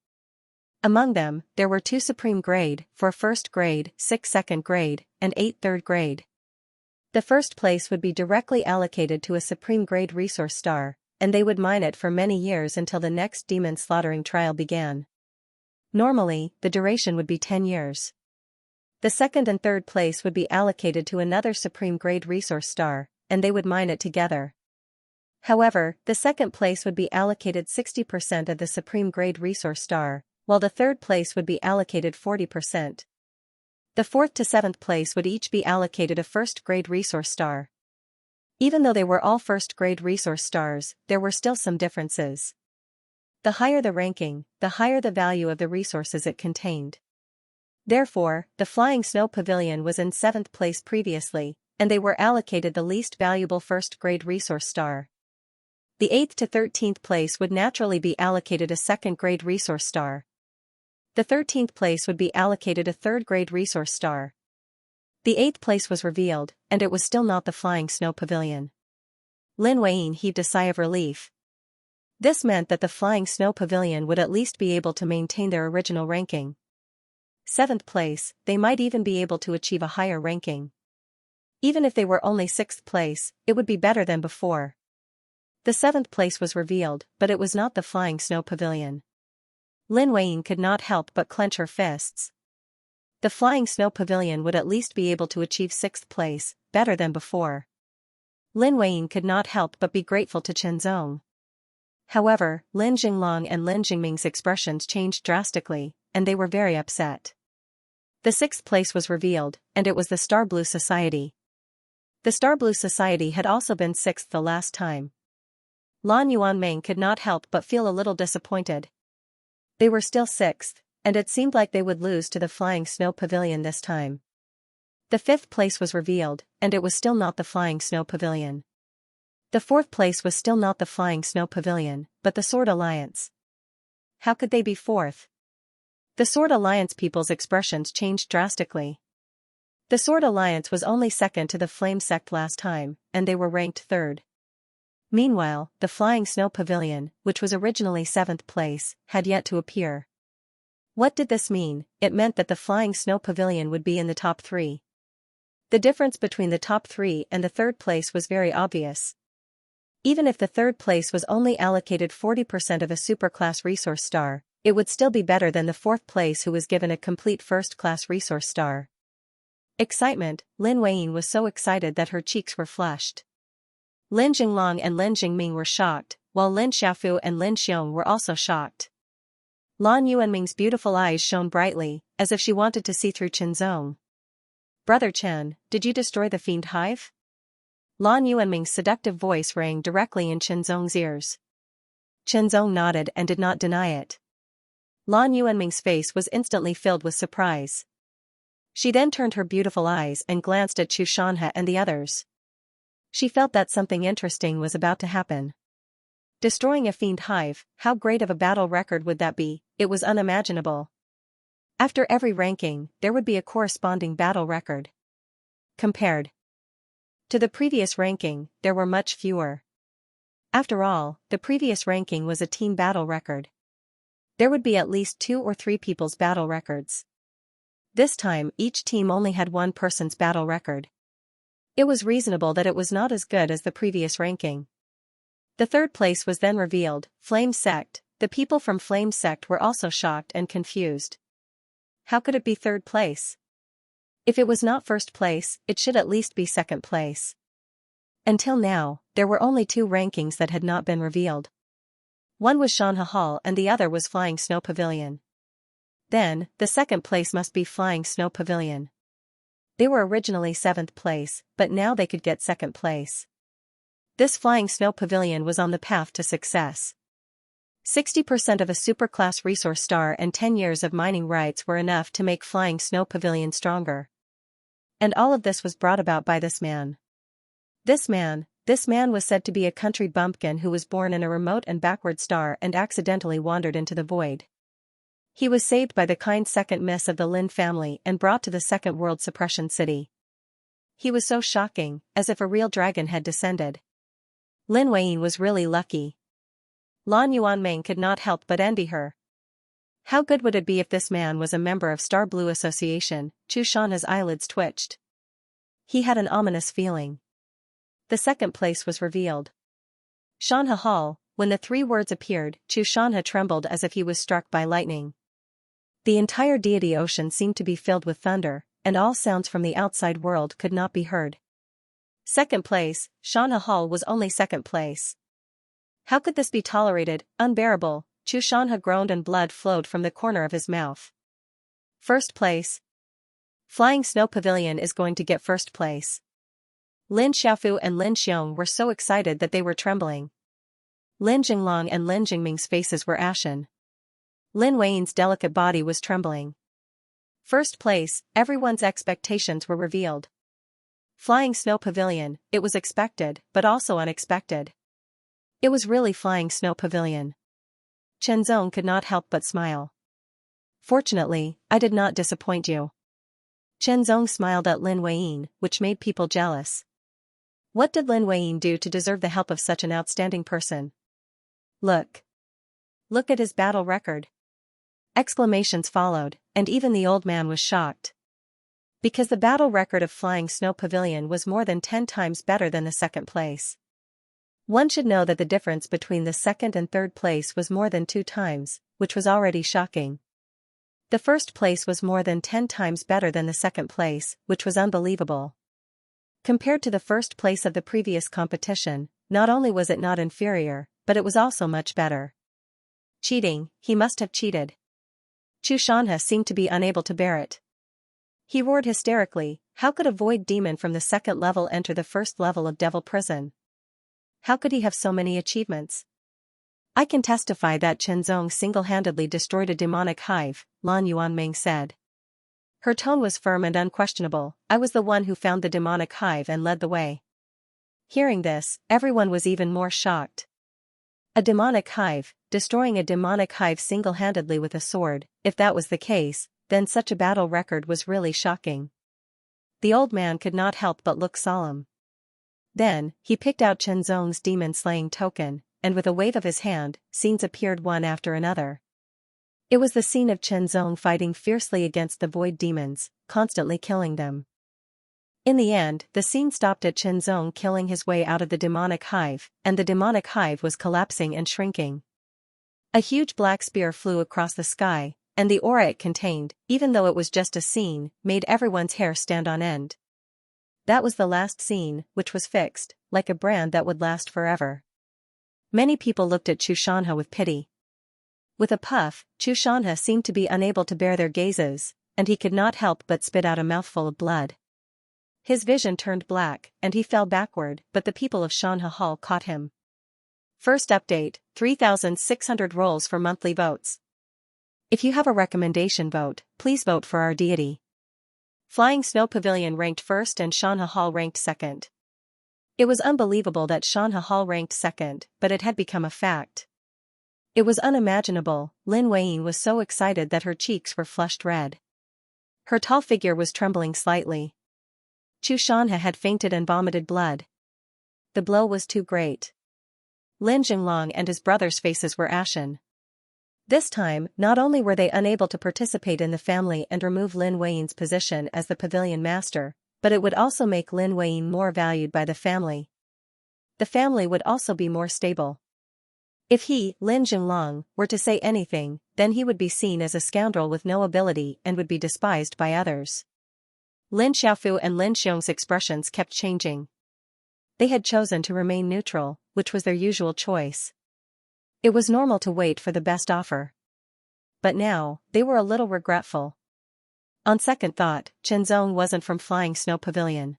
Among them, there were 2 supreme grade, 4 first grade, 6 second grade, and 8 third grade. The first place would be directly allocated to a supreme grade resource star, and they would mine it for many years until the next demon slaughtering trial began. Normally, the duration would be 10 years. The second and third place would be allocated to another supreme grade resource star, and they would mine it together. However, the second place would be allocated 60% of the supreme grade resource star, while the third place would be allocated 40%. The 4th to 7th place would each be allocated a first-grade resource star. Even though they were all first-grade resource stars, there were still some differences. The higher the ranking, the higher the value of the resources it contained. Therefore, the Flying Snow Pavilion was in 7th place previously, and they were allocated the least valuable first-grade resource star. The 8th to 13th place would naturally be allocated a second-grade resource star. The 13th place would be allocated a third-grade resource star. The 8th place was revealed, and it was still not the Flying Snow Pavilion. Lin Weiyin heaved a sigh of relief. This meant that the Flying Snow Pavilion would at least be able to maintain their original ranking. 7th place, they might even be able to achieve a higher ranking. Even if they were only 6th place, it would be better than before. The 7th place was revealed, but it was not the Flying Snow Pavilion. Lin Weiyin could not help but clench her fists. The Flying Snow Pavilion would at least be able to achieve 6th place, better than before. Lin Weiyin could not help but be grateful to Chen Zong. However, Lin Jinglong and Lin Jingming's expressions changed drastically, and they were very upset. The 6th place was revealed, and it was the Star Blue Society. The Star Blue Society had also been 6th the last time. Lan Yuanming could not help but feel a little disappointed. They were still 6th, and it seemed like they would lose to the Flying Snow Pavilion this time. The 5th place was revealed, and it was still not the Flying Snow Pavilion. The 4th place was still not the Flying Snow Pavilion, but the Sword Alliance. How could they be 4th? The Sword Alliance people's expressions changed drastically. The Sword Alliance was only 2nd to the Flame Sect last time, and they were ranked 3rd. Meanwhile, the Flying Snow Pavilion, which was originally 7th place, had yet to appear. What did this mean? It meant that the Flying Snow Pavilion would be in the top 3. The difference between the top 3 and the 3rd place was very obvious. Even if the 3rd place was only allocated 40% of a superclass resource star, it would still be better than the 4th place who was given a complete first-class resource star. Excitement, Lin Weiyin was so excited that her cheeks were flushed. Lin Jinglong and Lin Jingming were shocked, while Lin Xiaofu and Lin Xiong were also shocked. Lan Yuanming's beautiful eyes shone brightly, as if she wanted to see through Chen Zong. "Brother Chen, did you destroy the Fiend Hive?" Lan Yuanming's seductive voice rang directly in Chen Zong's ears. Chen Zong nodded and did not deny it. Lan Yuanming's face was instantly filled with surprise. She then turned her beautiful eyes and glanced at Chu Shanhe and the others. She felt that something interesting was about to happen. Destroying a Fiend Hive, how great of a battle record would that be? It was unimaginable. After every ranking, there would be a corresponding battle record. Compared to the previous ranking, there were much fewer. After all, the previous ranking was a team battle record. There would be at least 2 or 3 people's battle records. This time, each team only had one person's battle record. It was reasonable that it was not as good as the previous ranking. The 3rd place was then revealed, Flame Sect. The people from Flame Sect were also shocked and confused. How could it be 3rd place? If it was not 1st place, it should at least be 2nd place. Until now, there were only 2 rankings that had not been revealed. One was Xianxia Hall and the other was Flying Snow Pavilion. Then, the second place must be Flying Snow Pavilion. They were originally 7th place, but now they could get 2nd place. This Flying Snow Pavilion was on the path to success. 60% of a superclass resource star and 10 years of mining rights were enough to make Flying Snow Pavilion stronger. And all of this was brought about by this man. This man was said to be a country bumpkin who was born in a remote and backward star and accidentally wandered into the void. He was saved by the kind second miss of the Lin family and brought to the Second World Suppression City. He was so shocking, as if a real dragon had descended. Lin Weiyin was really lucky. Lan Yuanming could not help but envy her. How good would it be if this man was a member of Star Blue Association? Chu Shanha's eyelids twitched. He had an ominous feeling. The second place was revealed. Xianxia Hall. When the 3 words appeared, Chu Shanha trembled as if he was struck by lightning. The entire deity ocean seemed to be filled with thunder, and all sounds from the outside world could not be heard. Second place, Xianxia Hall was only 2nd place. How could this be tolerated? Unbearable, Chu Shanha groaned and blood flowed from the corner of his mouth. First place. Flying Snow Pavilion is going to get 1st place. Lin Xiaofu and Lin Xiong were so excited that they were trembling. Lin Jinglong and Lin Jingming's faces were ashen. Lin Wei's delicate body was trembling. 1st place, everyone's expectations were revealed. Flying Snow Pavilion, it was expected, but also unexpected. It was really Flying Snow Pavilion. Chen Zong could not help but smile. Fortunately, I did not disappoint you. Chen Zong smiled at Lin Weiyin, which made people jealous. What did Lin Weiyin do to deserve the help of such an outstanding person? Look. Look at his battle record. Exclamations followed, and even the old man was shocked. Because the battle record of Flying Snow Pavilion was more than 10 times better than the 2nd place. One should know that the difference between the 2nd and 3rd place was more than 2 times, which was already shocking. The 1st place was more than 10 times better than the 2nd place, which was unbelievable. Compared to the 1st place of the previous competition, not only was it not inferior, but it was also much better. Cheating, he must have cheated. Chu Shanha seemed to be unable to bear it. He roared hysterically, how could a void demon from the 2nd level enter the 1st level of Devil Prison? How could he have so many achievements? I can testify that Chen Zong single-handedly destroyed a demonic hive, Lan Yuanming said. Her tone was firm and unquestionable. I was the one who found the demonic hive and led the way. Hearing this, everyone was even more shocked. A demonic hive, destroying a demonic hive single-handedly with a sword, if that was the case, then such a battle record was really shocking. The old man could not help but look solemn. Then, he picked out Chen Zong's demon-slaying token, and with a wave of his hand, scenes appeared one after another. It was the scene of Chen Zong fighting fiercely against the void demons, constantly killing them. In the end, the scene stopped at Chen Zong killing his way out of the demonic hive, and the demonic hive was collapsing and shrinking. A huge black spear flew across the sky, and the aura it contained, even though it was just a scene, made everyone's hair stand on end. That was the last scene, which was fixed, like a brand that would last forever. Many people looked at Chu Shanha with pity. With a puff, Chu Shanha seemed to be unable to bear their gazes, and he could not help but spit out a mouthful of blood. His vision turned black, and he fell backward, but the people of Xianxia Hall caught him. First update, 3,600 rolls for monthly votes. If you have a recommendation vote, please vote for our deity. Flying Snow Pavilion ranked 1st and Xianxia Hall ranked 2nd. It was unbelievable that Xianxia Hall ranked 2nd, but it had become a fact. It was unimaginable. Lin Weiyin was so excited that her cheeks were flushed red. Her tall figure was trembling slightly. Chu Shanha had fainted and vomited blood. The blow was too great. Lin Jinglong and his brothers' faces were ashen. This time, not only were they unable to participate in the family and remove Lin Weiyin's position as the pavilion master, but it would also make Lin Weiyin more valued by the family. The family would also be more stable. If he, Lin Jinglong, were to say anything, then he would be seen as a scoundrel with no ability and would be despised by others. Lin Xiaofu and Lin Xiong's expressions kept changing. They had chosen to remain neutral, which was their usual choice. It was normal to wait for the best offer. But now, they were a little regretful. On second thought, Chenzong wasn't from Flying Snow Pavilion.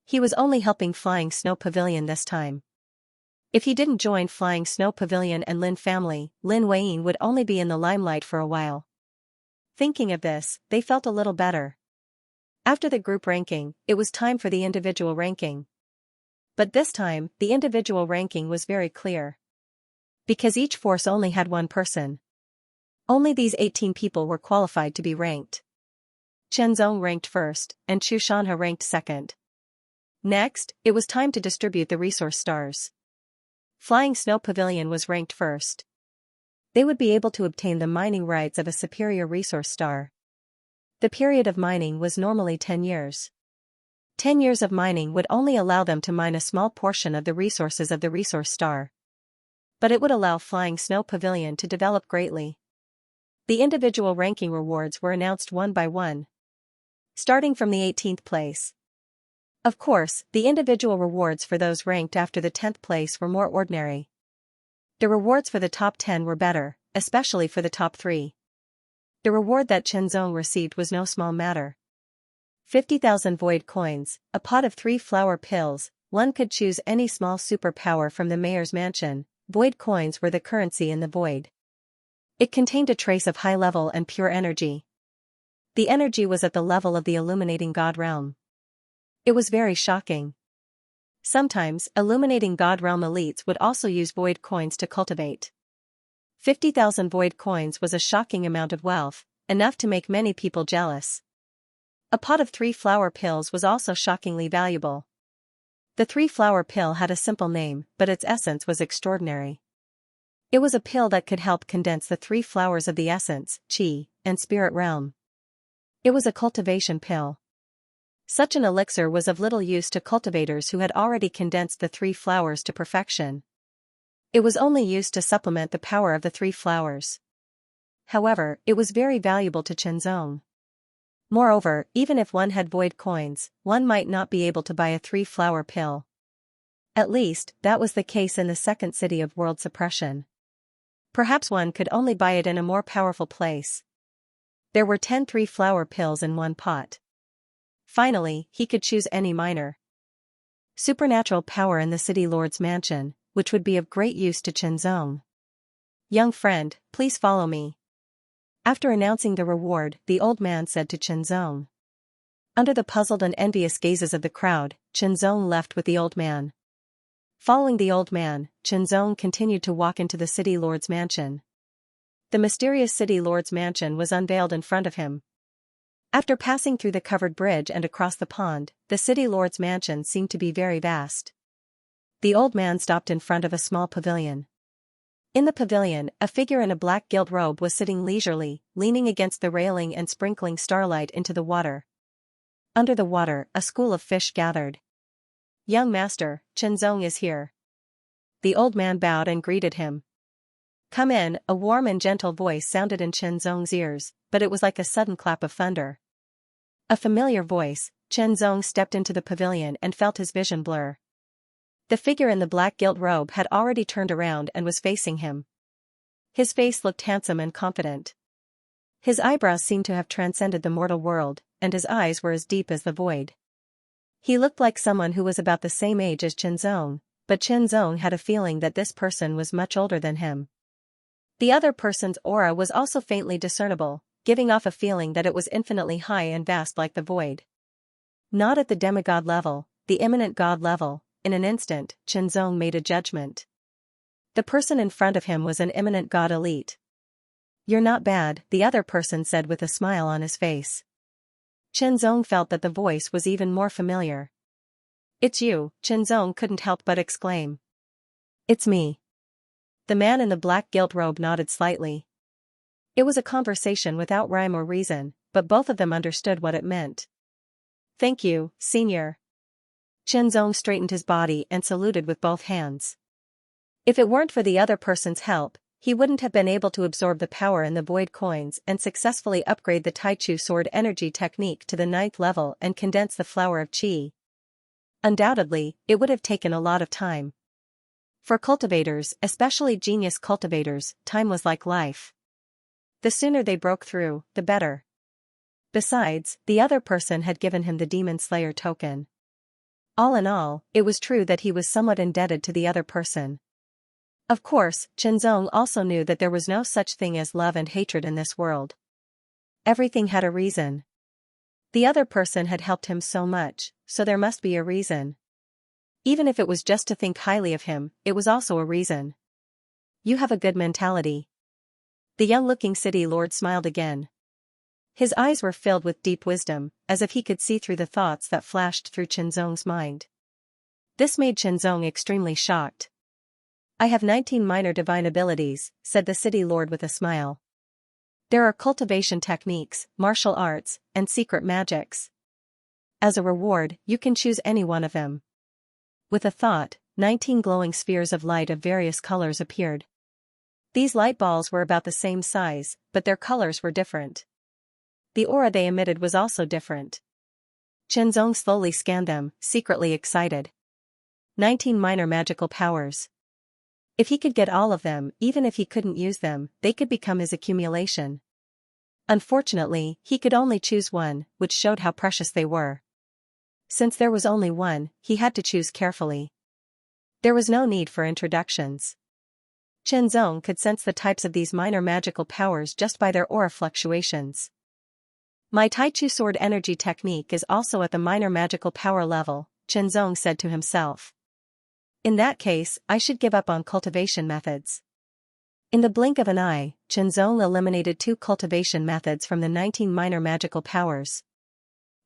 He was only helping Flying Snow Pavilion this time. If he didn't join Flying Snow Pavilion and Lin family, Lin Weiyin would only be in the limelight for a while. Thinking of this, they felt a little better. After the group ranking, it was time for the individual ranking. But this time, the individual ranking was very clear. Because each force only had one person. Only these 18 people were qualified to be ranked. Chenzong ranked first, and Xianxia ranked second. Next, it was time to distribute the resource stars. Flying Snow Pavilion was ranked first. They would be able to obtain the mining rights of a superior resource star. The period of mining was normally 10 years. 10 years of mining would only allow them to mine a small portion of the resources of the resource star. But it would allow Flying Snow Pavilion to develop greatly. The individual ranking rewards were announced one by one. Starting from the 18th place. Of course, the individual rewards for those ranked after the 10th place were more ordinary. The rewards for the top 10 were better, especially for the top 3. The reward that Chenzong received was no small matter. 50,000 void coins, a pot of 3 flower pills. One could choose any small superpower from the mayor's mansion. Void coins were the currency in the void. It contained a trace of high level and pure energy. The energy was at the level of the illuminating God realm. It was very shocking. Sometimes, illuminating God realm elites would also use void coins to cultivate. 50,000 void coins was a shocking amount of wealth, enough to make many people jealous. A pot of 3 flower pills was also shockingly valuable. The 3 flower pill had a simple name, but its essence was extraordinary. It was a pill that could help condense the 3 flowers of the essence, qi, and spirit realm. It was a cultivation pill. Such an elixir was of little use to cultivators who had already condensed the 3 flowers to perfection. It was only used to supplement the power of the 3 flowers. However, it was very valuable to Chenzong. Moreover, even if one had void coins, one might not be able to buy a 3-flower pill. At least, that was the case in the second city of world suppression. Perhaps one could only buy it in a more powerful place. There were 10 3-flower pills in one pot. Finally, he could choose any minor. Supernatural power in the city lord's mansion, which would be of great use to Chenzong. Young friend, please follow me. After announcing the reward, the old man said to Chenzong. Under the puzzled and envious gazes of the crowd, Chenzong left with the old man. Following the old man, Chenzong continued to walk into the city lord's mansion. The mysterious city lord's mansion was unveiled in front of him. After passing through the covered bridge and across the pond, the city lord's mansion seemed to be very vast. The old man stopped in front of a small pavilion. In the pavilion, a figure in a black gilt robe was sitting leisurely, leaning against the railing and sprinkling starlight into the water. Under the water, a school of fish gathered. Young master, Chenzong is here. The old man bowed and greeted him. Come in, a warm and gentle voice sounded in Chenzong's ears, but it was like a sudden clap of thunder. A familiar voice, Chenzong stepped into the pavilion and felt his vision blur. The figure in the black gilt robe had already turned around and was facing him. His face looked handsome and confident. His eyebrows seemed to have transcended the mortal world, and his eyes were as deep as the void. He looked like someone who was about the same age as Chenzong, but Chenzong had a feeling that this person was much older than him. The other person's aura was also faintly discernible, giving off a feeling that it was infinitely high and vast like the void. Not at the demigod level, the immanent god level. In an instant, Chenzong made a judgment. The person in front of him was an immanent god elite. You're not bad, the other person said with a smile on his face. Chenzong felt that the voice was even more familiar. It's you, Chenzong couldn't help but exclaim. It's me. The man in the black gilt robe nodded slightly. It was a conversation without rhyme or reason, but both of them understood what it meant. Thank you, senior. Chenzong straightened his body and saluted with both hands. If it weren't for the other person's help, he wouldn't have been able to absorb the power in the void coins and successfully upgrade the Taichu sword energy technique to the 9th level and condense the flower of qi. Undoubtedly, it would have taken a lot of time. For cultivators, especially genius cultivators, time was like life. The sooner they broke through, the better. Besides, the other person had given him the Demon Slayer token. All in all, it was true that he was somewhat indebted to the other person. Of course, Chenzong also knew that there was no such thing as love and hatred in this world. Everything had a reason. The other person had helped him so much, so there must be a reason. Even if it was just to think highly of him, it was also a reason. You have a good mentality. The young-looking city lord smiled again. His eyes were filled with deep wisdom, as if he could see through the thoughts that flashed through Chenzong's mind. This made Chenzong extremely shocked. I have 19 minor divine abilities, said the city lord with a smile. There are cultivation techniques, martial arts, and secret magics. As a reward, you can choose any one of them. With a thought, 19 glowing spheres of light of various colors appeared. These light balls were about the same size, but their colors were different. The aura they emitted was also different. Chenzong slowly scanned them, secretly excited. 19 minor magical powers. If he could get all of them, even if he couldn't use them, they could become his accumulation. Unfortunately, he could only choose one, which showed how precious they were. Since there was only one, he had to choose carefully. There was no need for introductions. Chenzong could sense the types of these minor magical powers just by their aura fluctuations. My Taichu sword energy technique is also at the minor magical power level, Chenzong said to himself. In that case, I should give up on cultivation methods. In the blink of an eye, Chenzong eliminated 2 cultivation methods from the 19 minor magical powers.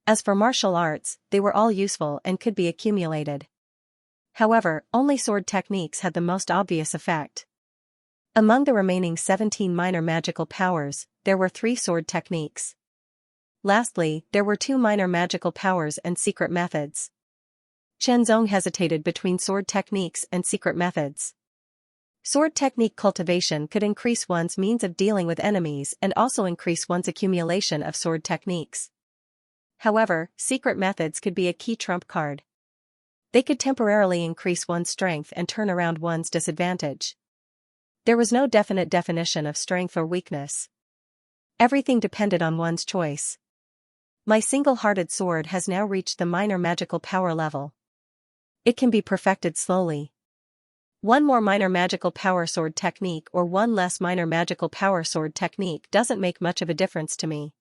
As for martial arts, they were all useful and could be accumulated. However, only sword techniques had the most obvious effect. Among the remaining 17 minor magical powers, there were 3 sword techniques. Lastly, there were 2 minor magical powers and secret methods. Chenzong hesitated between sword techniques and secret methods. Sword technique cultivation could increase one's means of dealing with enemies and also increase one's accumulation of sword techniques. However, secret methods could be a key trump card. They could temporarily increase one's strength and turn around one's disadvantage. There was no definite definition of strength or weakness. Everything depended on one's choice. My single-hearted sword has now reached the minor magical power level. It can be perfected slowly. One more minor magical power sword technique or one less minor magical power sword technique doesn't make much of a difference to me.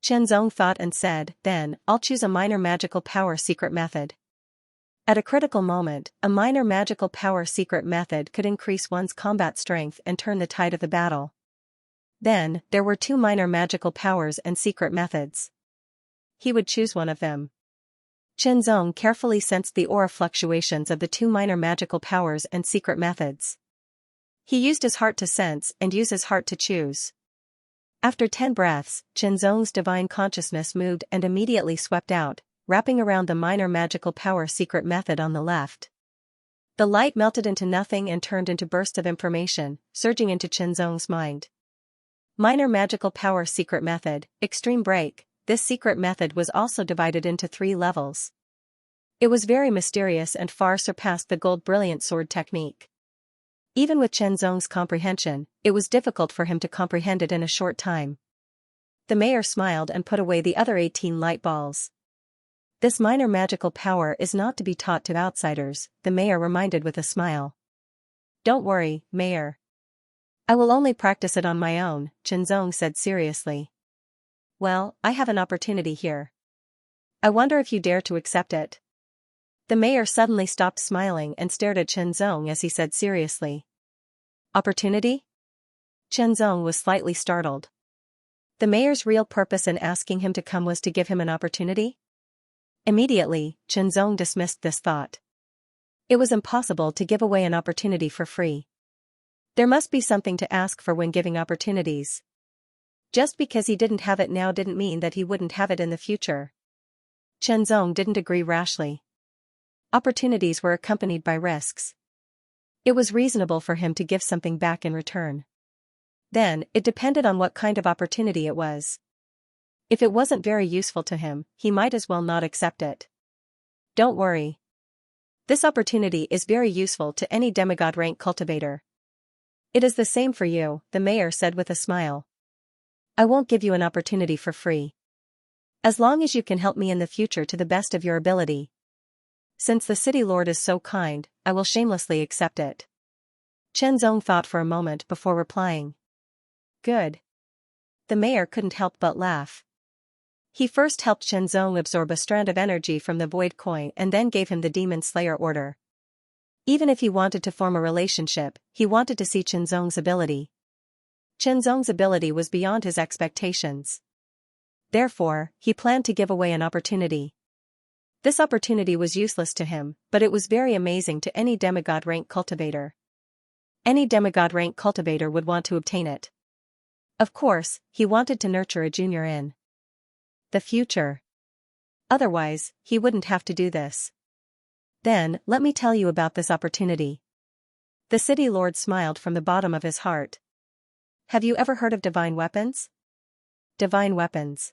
Chenzong thought and said, then, I'll choose a minor magical power secret method. At a critical moment, a minor magical power secret method could increase one's combat strength and turn the tide of the battle. Then, there were 2 minor magical powers and secret methods. He would choose one of them. Chenzong carefully sensed the aura fluctuations of the 2 minor magical powers and secret methods. He used his heart to sense and used his heart to choose. After 10 breaths, Chenzong's divine consciousness moved and immediately swept out, wrapping around the minor magical power secret method on the left. The light melted into nothing and turned into bursts of information, surging into Chenzong's mind. Minor magical power secret method, extreme break. This secret method was also divided into 3 levels. It was very mysterious and far surpassed the gold brilliant sword technique. Even with Chenzong's comprehension, it was difficult for him to comprehend it in a short time. The mayor smiled and put away the other 18 light balls. This minor magical power is not to be taught to outsiders, the mayor reminded with a smile. Don't worry, mayor. I will only practice it on my own, Chenzong said seriously. Well, I have an opportunity here. I wonder if you dare to accept it. The mayor suddenly stopped smiling and stared at Chenzong as he said seriously. Opportunity? Chenzong was slightly startled. The mayor's real purpose in asking him to come was to give him an opportunity? Immediately, Chenzong dismissed this thought. It was impossible to give away an opportunity for free. There must be something to ask for when giving opportunities. Just because he didn't have it now didn't mean that he wouldn't have it in the future. Chenzong didn't agree rashly. Opportunities were accompanied by risks. It was reasonable for him to give something back in return. Then, it depended on what kind of opportunity it was. If it wasn't very useful to him, he might as well not accept it. Don't worry. This opportunity is very useful to any demigod rank cultivator. It is the same for you, the mayor said with a smile. I won't give you an opportunity for free. As long as you can help me in the future to the best of your ability. Since the city lord is so kind, I will shamelessly accept it. Chen Zong thought for a moment before replying. Good. The mayor couldn't help but laugh. He first helped Chen Zong absorb a strand of energy from the void coin and then gave him the Demon Slayer order. Even if he wanted to form a relationship, he wanted to see Chen Zong's ability. Chen Zong's ability was beyond his expectations. Therefore, he planned to give away an opportunity. This opportunity was useless to him, but it was very amazing to any demigod rank cultivator. Any demigod rank cultivator would want to obtain it. Of course, he wanted to nurture a junior in the future. Otherwise, he wouldn't have to do this. Then, let me tell you about this opportunity. The city lord smiled from the bottom of his heart. Have you ever heard of divine weapons? Divine weapons.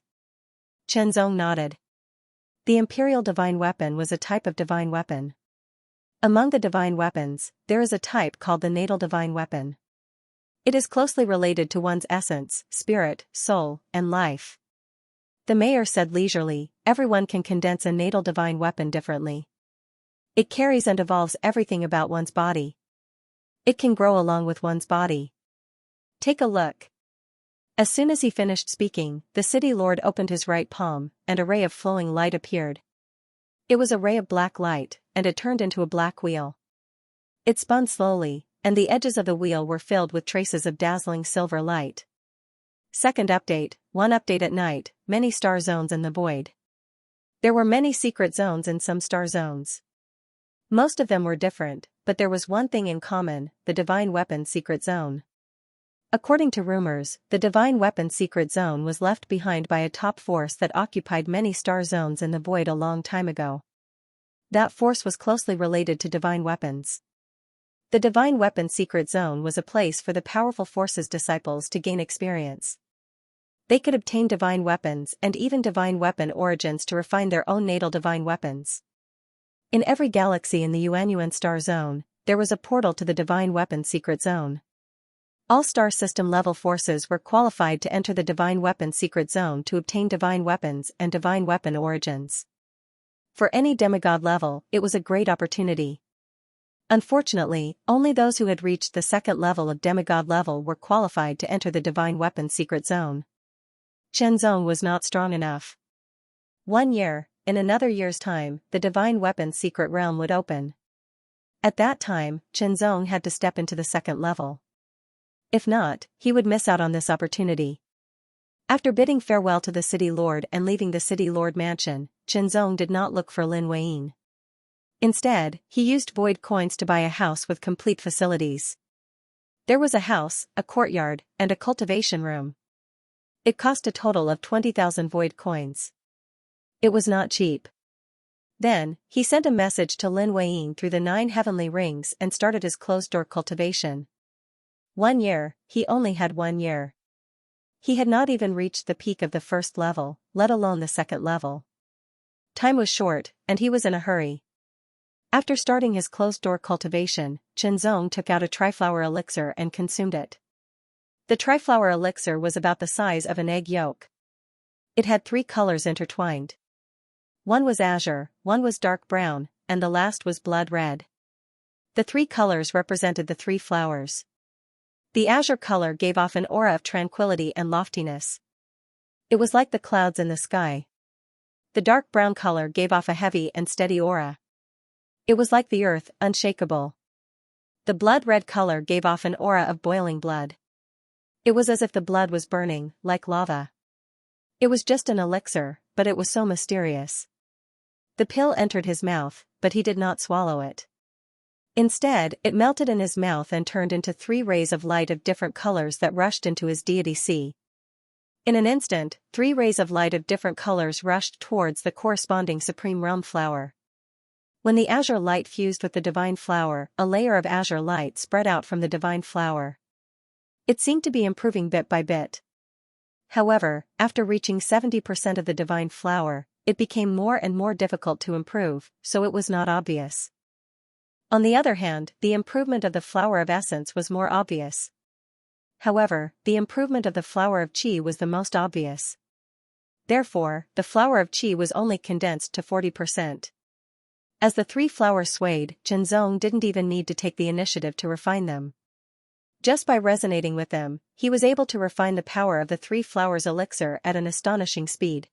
Chen Zong nodded. The imperial divine weapon was a type of divine weapon. Among the divine weapons, there is a type called the natal divine weapon. It is closely related to one's essence, spirit, soul, and life. The mayor said leisurely, everyone can condense a natal divine weapon differently. It carries and evolves everything about one's body. It can grow along with one's body. Take a look. As soon as he finished speaking, the city lord opened his right palm, and a ray of flowing light appeared. It was a ray of black light, and it turned into a black wheel. It spun slowly, and the edges of the wheel were filled with traces of dazzling silver light. Second update, one update at night, many star zones in the void. There were many secret zones in some star zones. Most of them were different, but there was one thing in common, the Divine Weapon Secret Zone. According to rumors, the Divine Weapon Secret Zone was left behind by a top force that occupied many star zones in the void a long time ago. That force was closely related to divine weapons. The Divine Weapon Secret Zone was a place for the powerful force's disciples to gain experience. They could obtain divine weapons and even divine weapon origins to refine their own natal divine weapons. In every galaxy in the Yuanyuan Star Zone, there was a portal to the Divine Weapon Secret Zone. All star system level forces were qualified to enter the Divine Weapon Secret Zone to obtain divine weapons and divine weapon origins. For any demigod level, it was a great opportunity. Unfortunately, only those who had reached the second level of demigod level were qualified to enter the Divine Weapon Secret Zone. Chen Zong was not strong enough. 1 year, in another year's time, the Divine Weapon Secret Realm would open. At that time, Chen Zong had to step into the second level. If not, he would miss out on this opportunity. After bidding farewell to the city lord and leaving the city lord mansion, Chen Zong did not look for Lin Weiyin. Instead, he used void coins to buy a house with complete facilities. There was a house, a courtyard, and a cultivation room. It cost a total of 20,000 void coins. It was not cheap. Then, he sent a message to Lin Weiyin through the 9 heavenly rings and started his closed-door cultivation. 1 year, he only had 1 year. He had not even reached the peak of the first level, let alone the second level. Time was short, and he was in a hurry. After starting his closed-door cultivation, Chen Zong took out a triflower elixir and consumed it. The triflower elixir was about the size of an egg yolk. It had 3 colors intertwined. One was azure, one was dark brown, and the last was blood red. The 3 colors represented the 3 flowers. The azure color gave off an aura of tranquility and loftiness. It was like the clouds in the sky. The dark brown color gave off a heavy and steady aura. It was like the earth, unshakable. The blood red color gave off an aura of boiling blood. It was as if the blood was burning, like lava. It was just an elixir, but it was so mysterious. The pill entered his mouth, but he did not swallow it. Instead, it melted in his mouth and turned into 3 rays of light of different colors that rushed into his deity sea. In an instant, 3 rays of light of different colors rushed towards the corresponding Supreme Realm flower. When the azure light fused with the divine flower, a layer of azure light spread out from the divine flower. It seemed to be improving bit by bit. However, after reaching 70% of the divine flower, it became more and more difficult to improve, so it was not obvious. On the other hand, the improvement of the flower of essence was more obvious. However, the improvement of the flower of qi was the most obvious. Therefore, the flower of qi was only condensed to 40%. As the three flowers swayed, Zhenzong didn't even need to take the initiative to refine them. Just by resonating with them, he was able to refine the power of the three flowers elixir at an astonishing speed.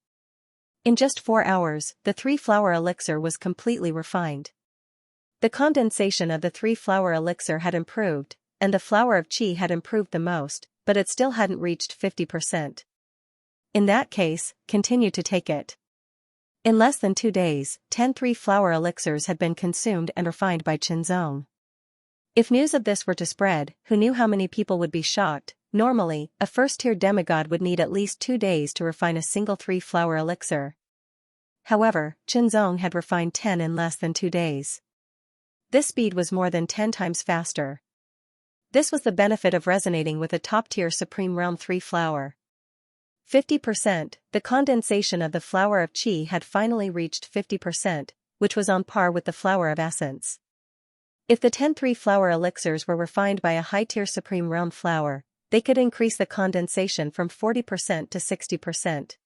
In just 4 hours, the three-flower elixir was completely refined. The condensation of the three-flower elixir had improved, and the flower of qi had improved the most, but it still hadn't reached 50%. In that case, continue to take it. In less than 2 days, 10 three-flower elixirs had been consumed and refined by Zhenzong. If news of this were to spread, who knew how many people would be shocked? Normally, a first-tier demigod would need at least 2 days to refine a single three-flower elixir. However, Zhenzong had refined 10 in less than 2 days. This speed was more than 10 times faster. This was the benefit of resonating with a top-tier Supreme Realm 3-flower. 50%, the condensation of the flower of qi had finally reached 50%, which was on par with the flower of essence. If the 10 three-flower elixirs were refined by a high-tier Supreme Realm flower, they could increase the condensation from 40% to 60%.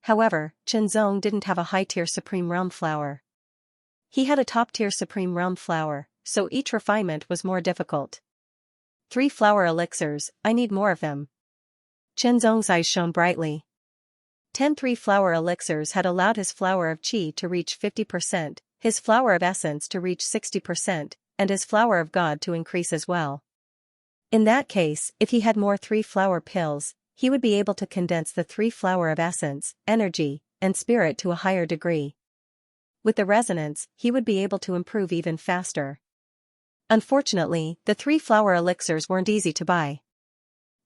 However, Zhenzong didn't have a high-tier Supreme Realm flower. He had a top-tier Supreme Realm flower, so each refinement was more difficult. 3-flower elixirs, I need more of them. Zhenzong's eyes shone brightly. 10 three-flower elixirs had allowed his flower of qi to reach 50%, his flower of essence to reach 60%, and his flower of God to increase as well. In that case, if he had more 3-flower pills, he would be able to condense the 3-flower of essence, energy, and spirit to a higher degree. With the resonance, he would be able to improve even faster. Unfortunately, the 3-flower elixirs weren't easy to buy.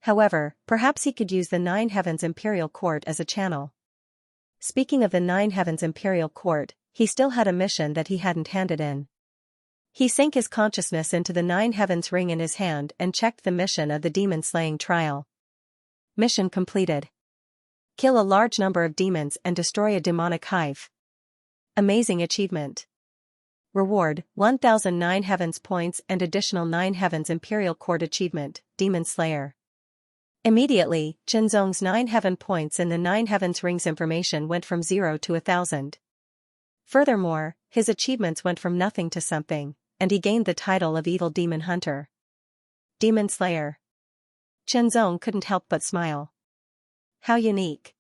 However, perhaps he could use the 9 Heavens Imperial Court as a channel. Speaking of the 9 Heavens Imperial Court, he still had a mission that he hadn't handed in. He sank his consciousness into the 9 Heavens ring in his hand and checked the mission of the demon-slaying trial. Mission completed. Kill a large number of demons and destroy a demonic hive. Amazing achievement. Reward, 1009 Heavens points and additional 9 Heavens Imperial Court achievement, Demon Slayer. Immediately, Zhenzong's 9 Heaven points in the 9 Heavens rings information went from 0 to 1000. Furthermore, his achievements went from nothing to something, and he gained the title of Evil Demon Hunter. Demon Slayer. Zhenzong couldn't help but smile. How unique.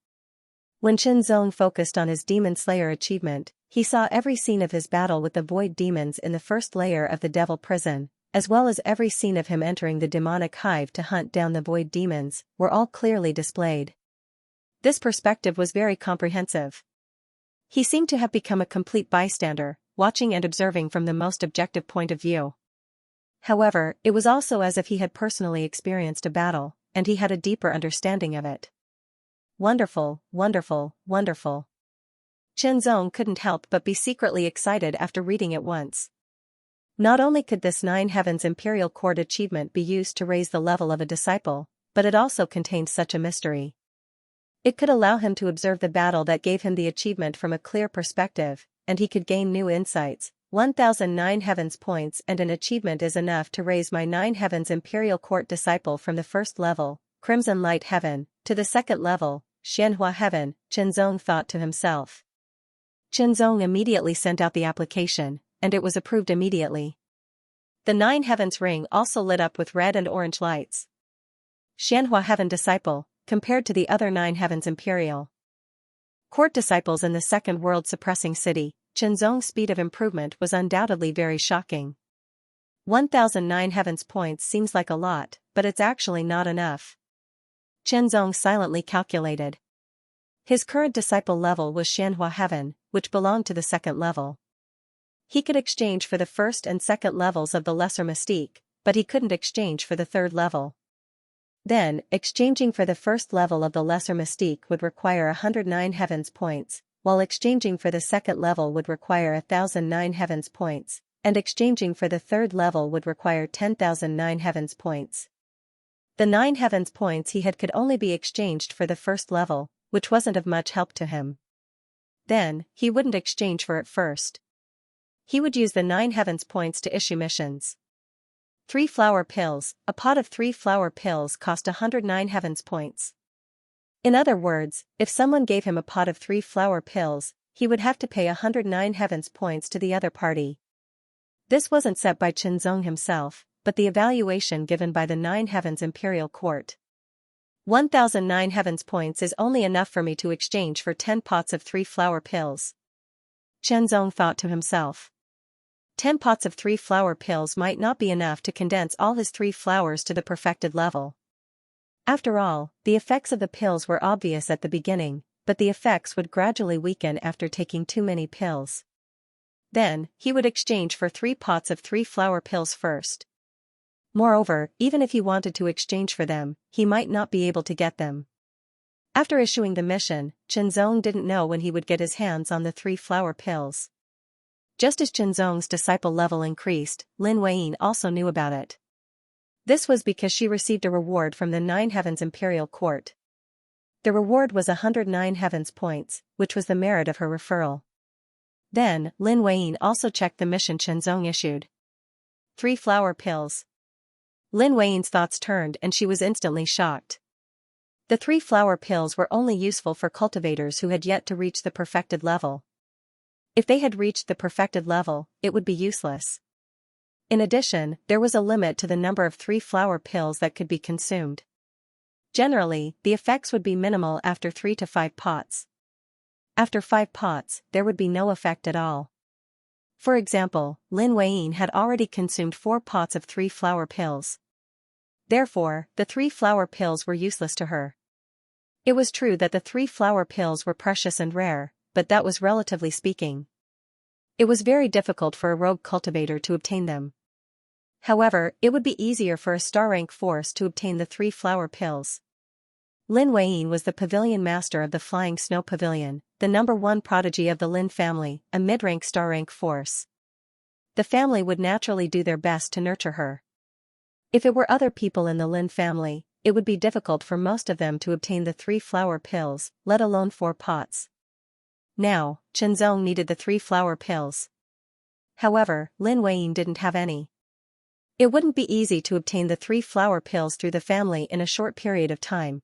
When Zhenzong focused on his Demon Slayer achievement, he saw every scene of his battle with the void demons in the first layer of the Devil Prison, as well as every scene of him entering the demonic hive to hunt down the void demons, were all clearly displayed. This perspective was very comprehensive. He seemed to have become a complete bystander, watching and observing from the most objective point of view. However, it was also as if he had personally experienced a battle, and he had a deeper understanding of it. Wonderful, wonderful, wonderful. Zhenzong couldn't help but be secretly excited after reading it once. Not only could this 9 Heavens Imperial Court achievement be used to raise the level of a disciple, but it also contained such a mystery. It could allow him to observe the battle that gave him the achievement from a clear perspective, and he could gain new insights. 1009 Heavens points and an achievement is enough to raise my 9 Heavens Imperial Court disciple from the first level, Crimson Light Heaven, to the second level, Xianxia Heaven, Zhenzong thought to himself. Zhenzong immediately sent out the application, and it was approved immediately. The 9 Heavens ring also lit up with red and orange lights. Xianxia Heaven disciple, compared to the other 9 Heavens Imperial Court disciples in the Second World suppressing city, Zhenzong's speed of improvement was undoubtedly very shocking. 1009 Heavens points seems like a lot, but it's actually not enough. Zhenzong silently calculated. His current disciple level was Xianxia Heaven, which belonged to the second level. He could exchange for the first and second levels of the Lesser Mystique, but he couldn't exchange for the third level. Then, exchanging for the first level of the Lesser Mystique would require 109 Heavens points, while exchanging for the second level would require 1009 Heavens points, and exchanging for the third level would require 10,009 Heavens points. The 9 Heavens points he had could only be exchanged for the first level, which wasn't of much help to him. Then, he wouldn't exchange for it first. he would use the 9 heavens points to issue missions. 3 flower pills, a pot of 3 flower pills cost 109 heavens points. In other words, if someone gave him a pot of 3 flower pills, he would have to pay 109 heavens points to the other party. This wasn't set by Qianzong himself, but the evaluation given by the 9 heavens imperial court. 1009 heavens points is only enough for me to exchange for 10 pots of 3 flower pills. Qianzong thought to himself. 10 pots of 3 flower pills might not be enough to condense all his 3 flowers to the perfected level. After all, the effects of the pills were obvious at the beginning, but the effects would gradually weaken after taking too many pills. Then, he would exchange for 3 pots of 3 flower pills first. Moreover, even if he wanted to exchange for them, he might not be able to get them. After issuing the mission, Qianzong didn't know when he would get his hands on the 3 flower pills. Just as Qianzong's disciple level increased, Lin Weiyin also knew about it. This was because she received a reward from the 9 heavens imperial court. The reward was 109 heavens points, which was the merit of her referral. Then, Lin Weiyin also checked the mission Qianzong issued. 3 flower pills. Lin Weiyin's thoughts turned and she was instantly shocked. The 3 flower pills were only useful for cultivators who had yet to reach the perfected level. If they had reached the perfected level, it would be useless. In addition, there was a limit to the number of 3 flower pills that could be consumed. Generally, the effects would be minimal after 3 to 5 pots. After 5 pots, there would be no effect at all. For example, Lin Weiyin had already consumed 4 pots of 3 flower pills. Therefore, the 3 flower pills were useless to her. It was true that the 3 flower pills were precious and rare, but that was relatively speaking. It was very difficult for a rogue cultivator to obtain them. However, it would be easier for a star rank force to obtain the 3 flower pills. Lin Weiyin was the pavilion master of the Flying Snow Pavilion, the number 1 prodigy of the Lin family, a mid-rank star rank force. The family would naturally do their best to nurture her. If it were other people in the Lin family, it would be difficult for most of them to obtain the 3 flower pills, let alone 4 pots. Now, Qianzong needed the 3 flower pills. However, Lin Weiyin didn't have any. It wouldn't be easy to obtain the 3 flower pills through the family in a short period of time.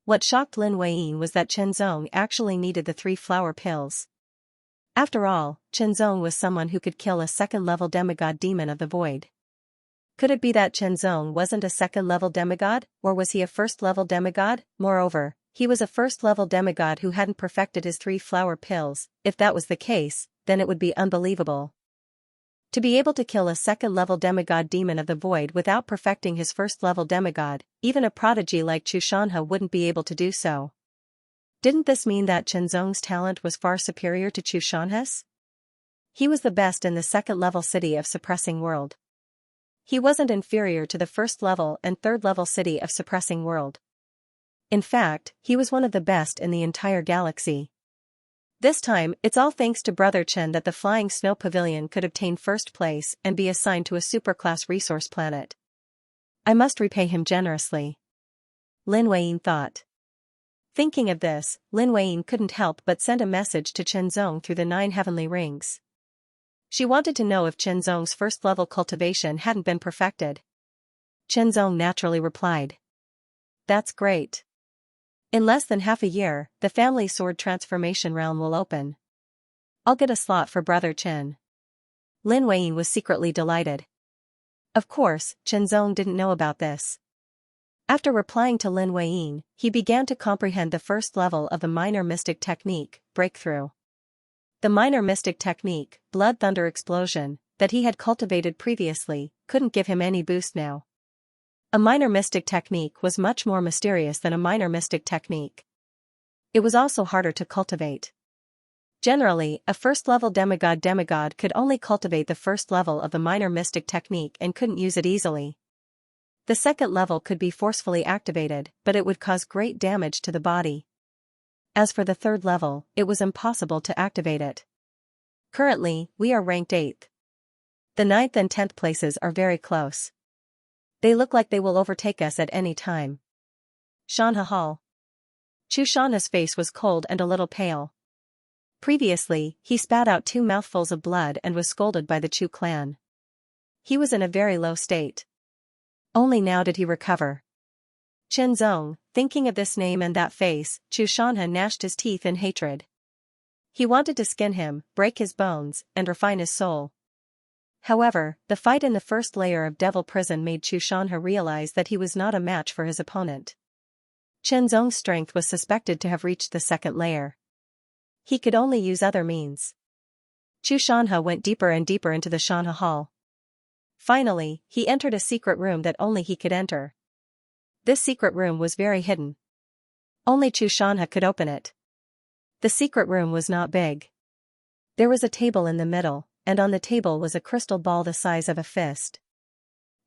What shocked Lin Weiyin was that Qianzong actually needed the 3 flower pills. After all, Qianzong was someone who could kill a second-level demigod demon of the void. Could it be that Qianzong wasn't a second-level demigod, or was he a first-level demigod? Moreover, he was a first-level demigod who hadn't perfected his 3 flower pills. If that was the case, then it would be unbelievable. To be able to kill a second-level demigod demon of the void without perfecting his first-level demigod, even a prodigy like Xianxia wouldn't be able to do so. Didn't this mean that Qianzong's talent was far superior to Xianxia's? He was the best in the second-level city of Suppressing World. He wasn't inferior to the first-level and third-level city of Suppressing World. In fact, he was one of the best in the entire galaxy. This time, it's all thanks to Brother Chen that the Flying Snow Pavilion could obtain first place and be assigned to a superclass resource planet. I must repay him generously. Lin Weiyin thought. Thinking of this, Lin Weiyin couldn't help but send a message to Qianzong through the 9 heavenly rings. She wanted to know if Qianzong's first-level cultivation hadn't been perfected. Qianzong naturally replied. That's great. In less than half a year, the family sword transformation realm will open. I'll get a slot for Brother Chen. Lin Weiyin was secretly delighted. Of course, Qianzong didn't know about this. After replying to Lin Weiyin, he began to comprehend the first level of the minor mystic technique, Breakthrough. The minor mystic technique, Blood Thunder Explosion, that he had cultivated previously, couldn't give him any boost now. A minor mystic technique was much more mysterious than a minor mystic technique. It was also harder to cultivate. Generally, a first-level demigod could only cultivate the first level of the minor mystic technique and couldn't use it easily. The second level could be forcefully activated, but it would cause great damage to the body. As for the third level, it was impossible to activate it. Currently, we are ranked 8th. The 9th and 10th places are very close. They look like they will overtake us at any time. Xianxia Hall. Xianxia's face was cold and a little pale. Previously, he spat out 2 mouthfuls of blood and was scolded by the Chu clan. He was in a very low state. Only now did he recover. Qianzong, thinking of this name and that face, Chu Shanha gnashed his teeth in hatred. He wanted to skin him, break his bones, and refine his soul. However, the fight in the first layer of Devil Prison made Chu Shanha realize that he was not a match for his opponent. Qianzong's strength was suspected to have reached the second layer. He could only use other means. Chu Shanha went deeper and deeper into the Shanha Hall. Finally, he entered a secret room that only he could enter. This secret room was very hidden. Only Chu Shanha could open it. The secret room was not big. There was a table in the middle, and on the table was a crystal ball the size of a fist.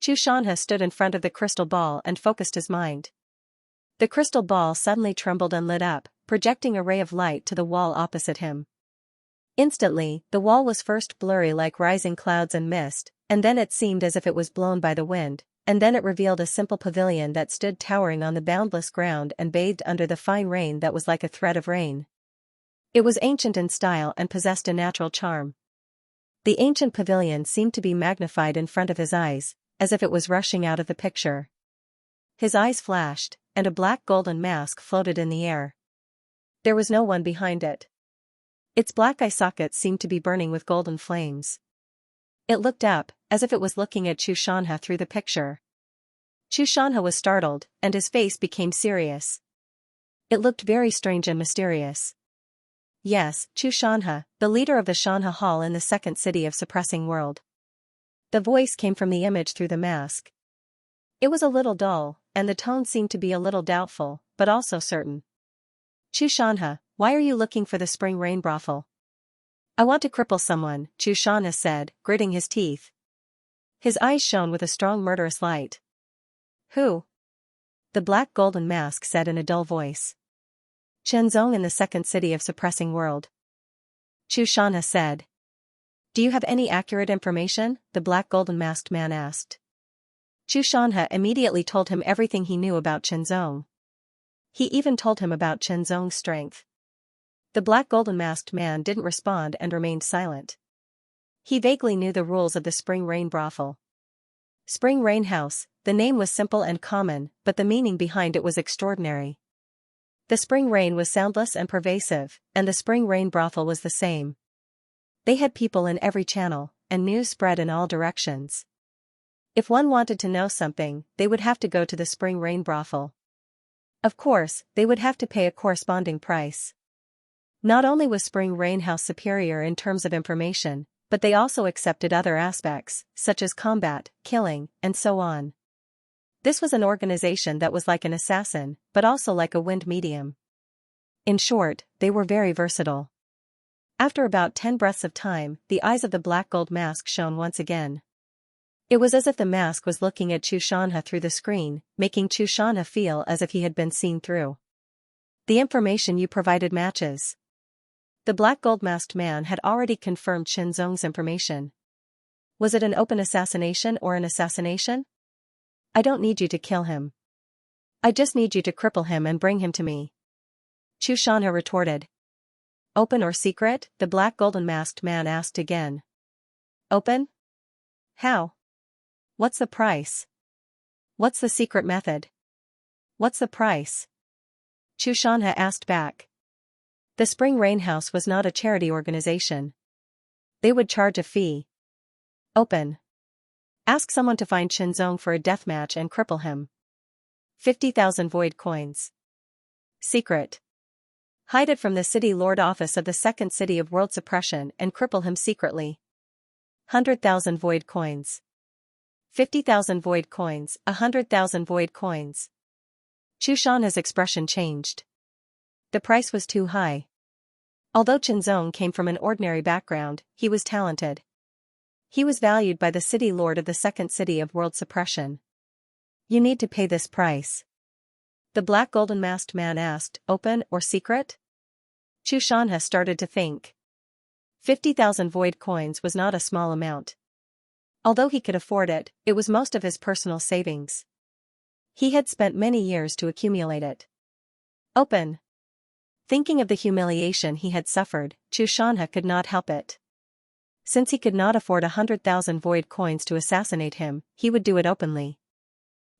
Chu Shanha stood in front of the crystal ball and focused his mind. The crystal ball suddenly trembled and lit up, projecting a ray of light to the wall opposite him. Instantly, the wall was first blurry like rising clouds and mist, and then it seemed as if it was blown by the wind, and then it revealed a simple pavilion that stood towering on the boundless ground and bathed under the fine rain that was like a thread of rain. It was ancient in style and possessed a natural charm. The ancient pavilion seemed to be magnified in front of his eyes, as if it was rushing out of the picture. His eyes flashed, and a black golden mask floated in the air. There was no one behind it. Its black eye sockets seemed to be burning with golden flames. It looked up, as if it was looking at Chu Shanha through the picture. Chu Shanha was startled, and his face became serious. It looked very strange and mysterious. Yes, Chu Shanha, the leader of the Shanha Hall in the second city of Suppressing World. The voice came from the image through the mask. It was a little dull, and the tone seemed to be a little doubtful, but also certain. Chu Shanha, why are you looking for the spring rain brothel? I want to cripple someone, Chu Shanha said, gritting his teeth. His eyes shone with a strong murderous light. Who? The black golden mask said in a dull voice. Qianzong in the second city of Suppressing World. Chu Shanha said. Do you have any accurate information? The black golden masked man asked. Chu Shanha immediately told him everything he knew about Qianzong. He even told him about Qianzong's strength. The black golden masked man didn't respond and remained silent. He vaguely knew the rules of the Spring Rain brothel. Spring Rain House, the name was simple and common, but the meaning behind it was extraordinary. The spring rain was soundless and pervasive, and the Spring Rain brothel was the same. They had people in every channel, and news spread in all directions. If one wanted to know something, they would have to go to the Spring Rain brothel. Of course, they would have to pay a corresponding price. Not only was Spring Rain House superior in terms of information, but they also accepted other aspects, such as combat, killing, and so on. This was an organization that was like an assassin, but also like a wind medium. In short, they were very versatile. After about 10 breaths of time, the eyes of the black gold mask shone once again. It was as if the mask was looking at Chu Shanha through the screen, making Chu Shanha feel as if he had been seen through. The information you provided matches. The black gold masked man had already confirmed Qianzong's information. Was it an open assassination or an assassination? I don't need you to kill him. I just need you to cripple him and bring him to me. Chu Shanha retorted. Open or secret? The black golden masked man asked again. Open? How? What's the price? What's the secret method? What's the price? Chu Shanha asked back. The Spring Rain House was not a charity organization. They would charge a fee. Open. Ask someone to find Qianzong for a deathmatch and cripple him. 50,000 void coins. Secret. Hide it from the city lord office of the second city of world suppression and cripple him secretly. 100,000 void coins. 50,000 void coins, 100,000 void coins. Chu Shanha's expression changed. The price was too high. Although Qianzong came from an ordinary background, he was talented. He was valued by the city lord of the second city of world suppression. You need to pay this price. The black golden masked man asked, open or secret? Chu Shanha started to think. 50,000 void coins was not a small amount. Although he could afford it, it was most of his personal savings. He had spent many years to accumulate it. Open. Thinking of the humiliation he had suffered, Xianxia could not help it. Since he could not afford 100,000 void coins to assassinate him, he would do it openly.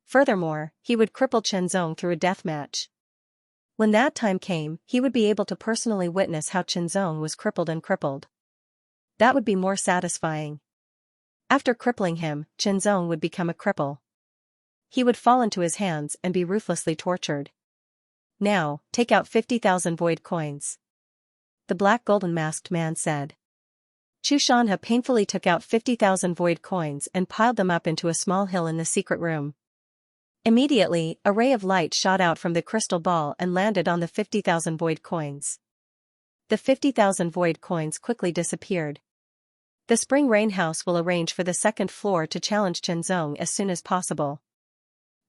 Furthermore, he would cripple Chenzong through a death match. When that time came, he would be able to personally witness how Chenzong was crippled and crippled. That would be more satisfying. After crippling him, Chenzong would become a cripple. He would fall into his hands and be ruthlessly tortured. Now, take out 50,000 void coins. The black golden masked man said. Xianxia painfully took out 50,000 void coins and piled them up into a small hill in the secret room. Immediately, a ray of light shot out from the crystal ball and landed on the 50,000 void coins. The 50,000 void coins quickly disappeared. The spring rain house will arrange for the second floor to challenge Chenzong as soon as possible.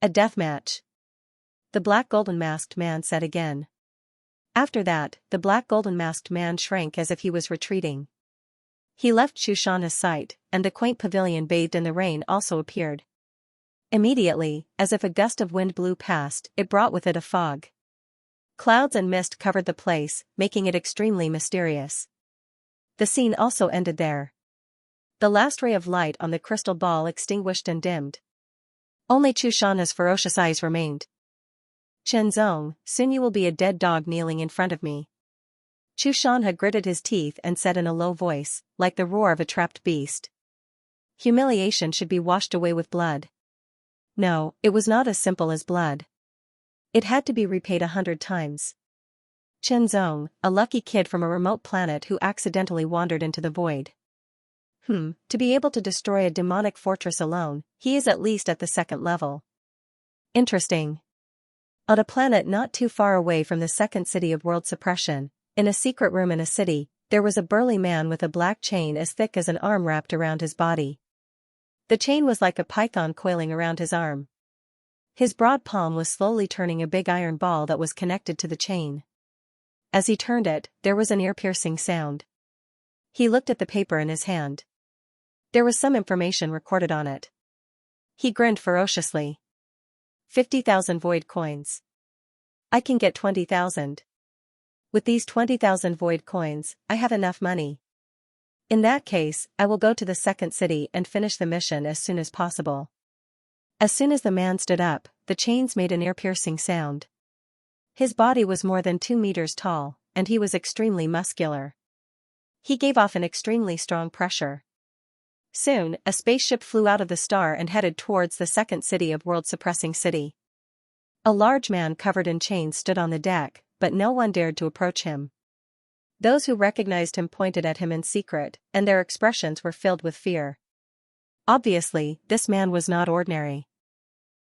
A death match. The black golden masked man said again. After that, the black golden masked man shrank as if he was retreating. He left Xianxia's sight, and the quaint pavilion bathed in the rain also appeared. Immediately, as if a gust of wind blew past, it brought with it a fog. Clouds and mist covered the place, making it extremely mysterious. The scene also ended there. The last ray of light on the crystal ball extinguished and dimmed. Only Xianxia's ferocious eyes remained. Chenzong, soon you will be a dead dog kneeling in front of me. Xianxia gritted his teeth and said in a low voice, like the roar of a trapped beast. Humiliation should be washed away with blood. No, it was not as simple as blood. It had to be repaid 100 times. Chenzong, a lucky kid from a remote planet who accidentally wandered into the void. To be able to destroy a demonic fortress alone, he is at least at the second level. Interesting. On a planet not too far away from the second city of world suppression, in a secret room in a city, there was a burly man with a black chain as thick as an arm wrapped around his body. The chain was like a python coiling around his arm. His broad palm was slowly turning a big iron ball that was connected to the chain. As he turned it, there was an ear-piercing sound. He looked at the paper in his hand. There was some information recorded on it. He grinned ferociously. 50,000 void coins. I can get 20,000. With these 20,000 void coins, I have enough money. In that case, I will go to the second city and finish the mission as soon as possible. As soon as the man stood up, the chains made an ear-piercing sound. His body was more than 2 meters tall, and he was extremely muscular. He gave off an extremely strong pressure. Soon, a spaceship flew out of the star and headed towards the second city of world-suppressing city. A large man covered in chains stood on the deck, but no one dared to approach him. Those who recognized him pointed at him in secret, and their expressions were filled with fear. Obviously, this man was not ordinary.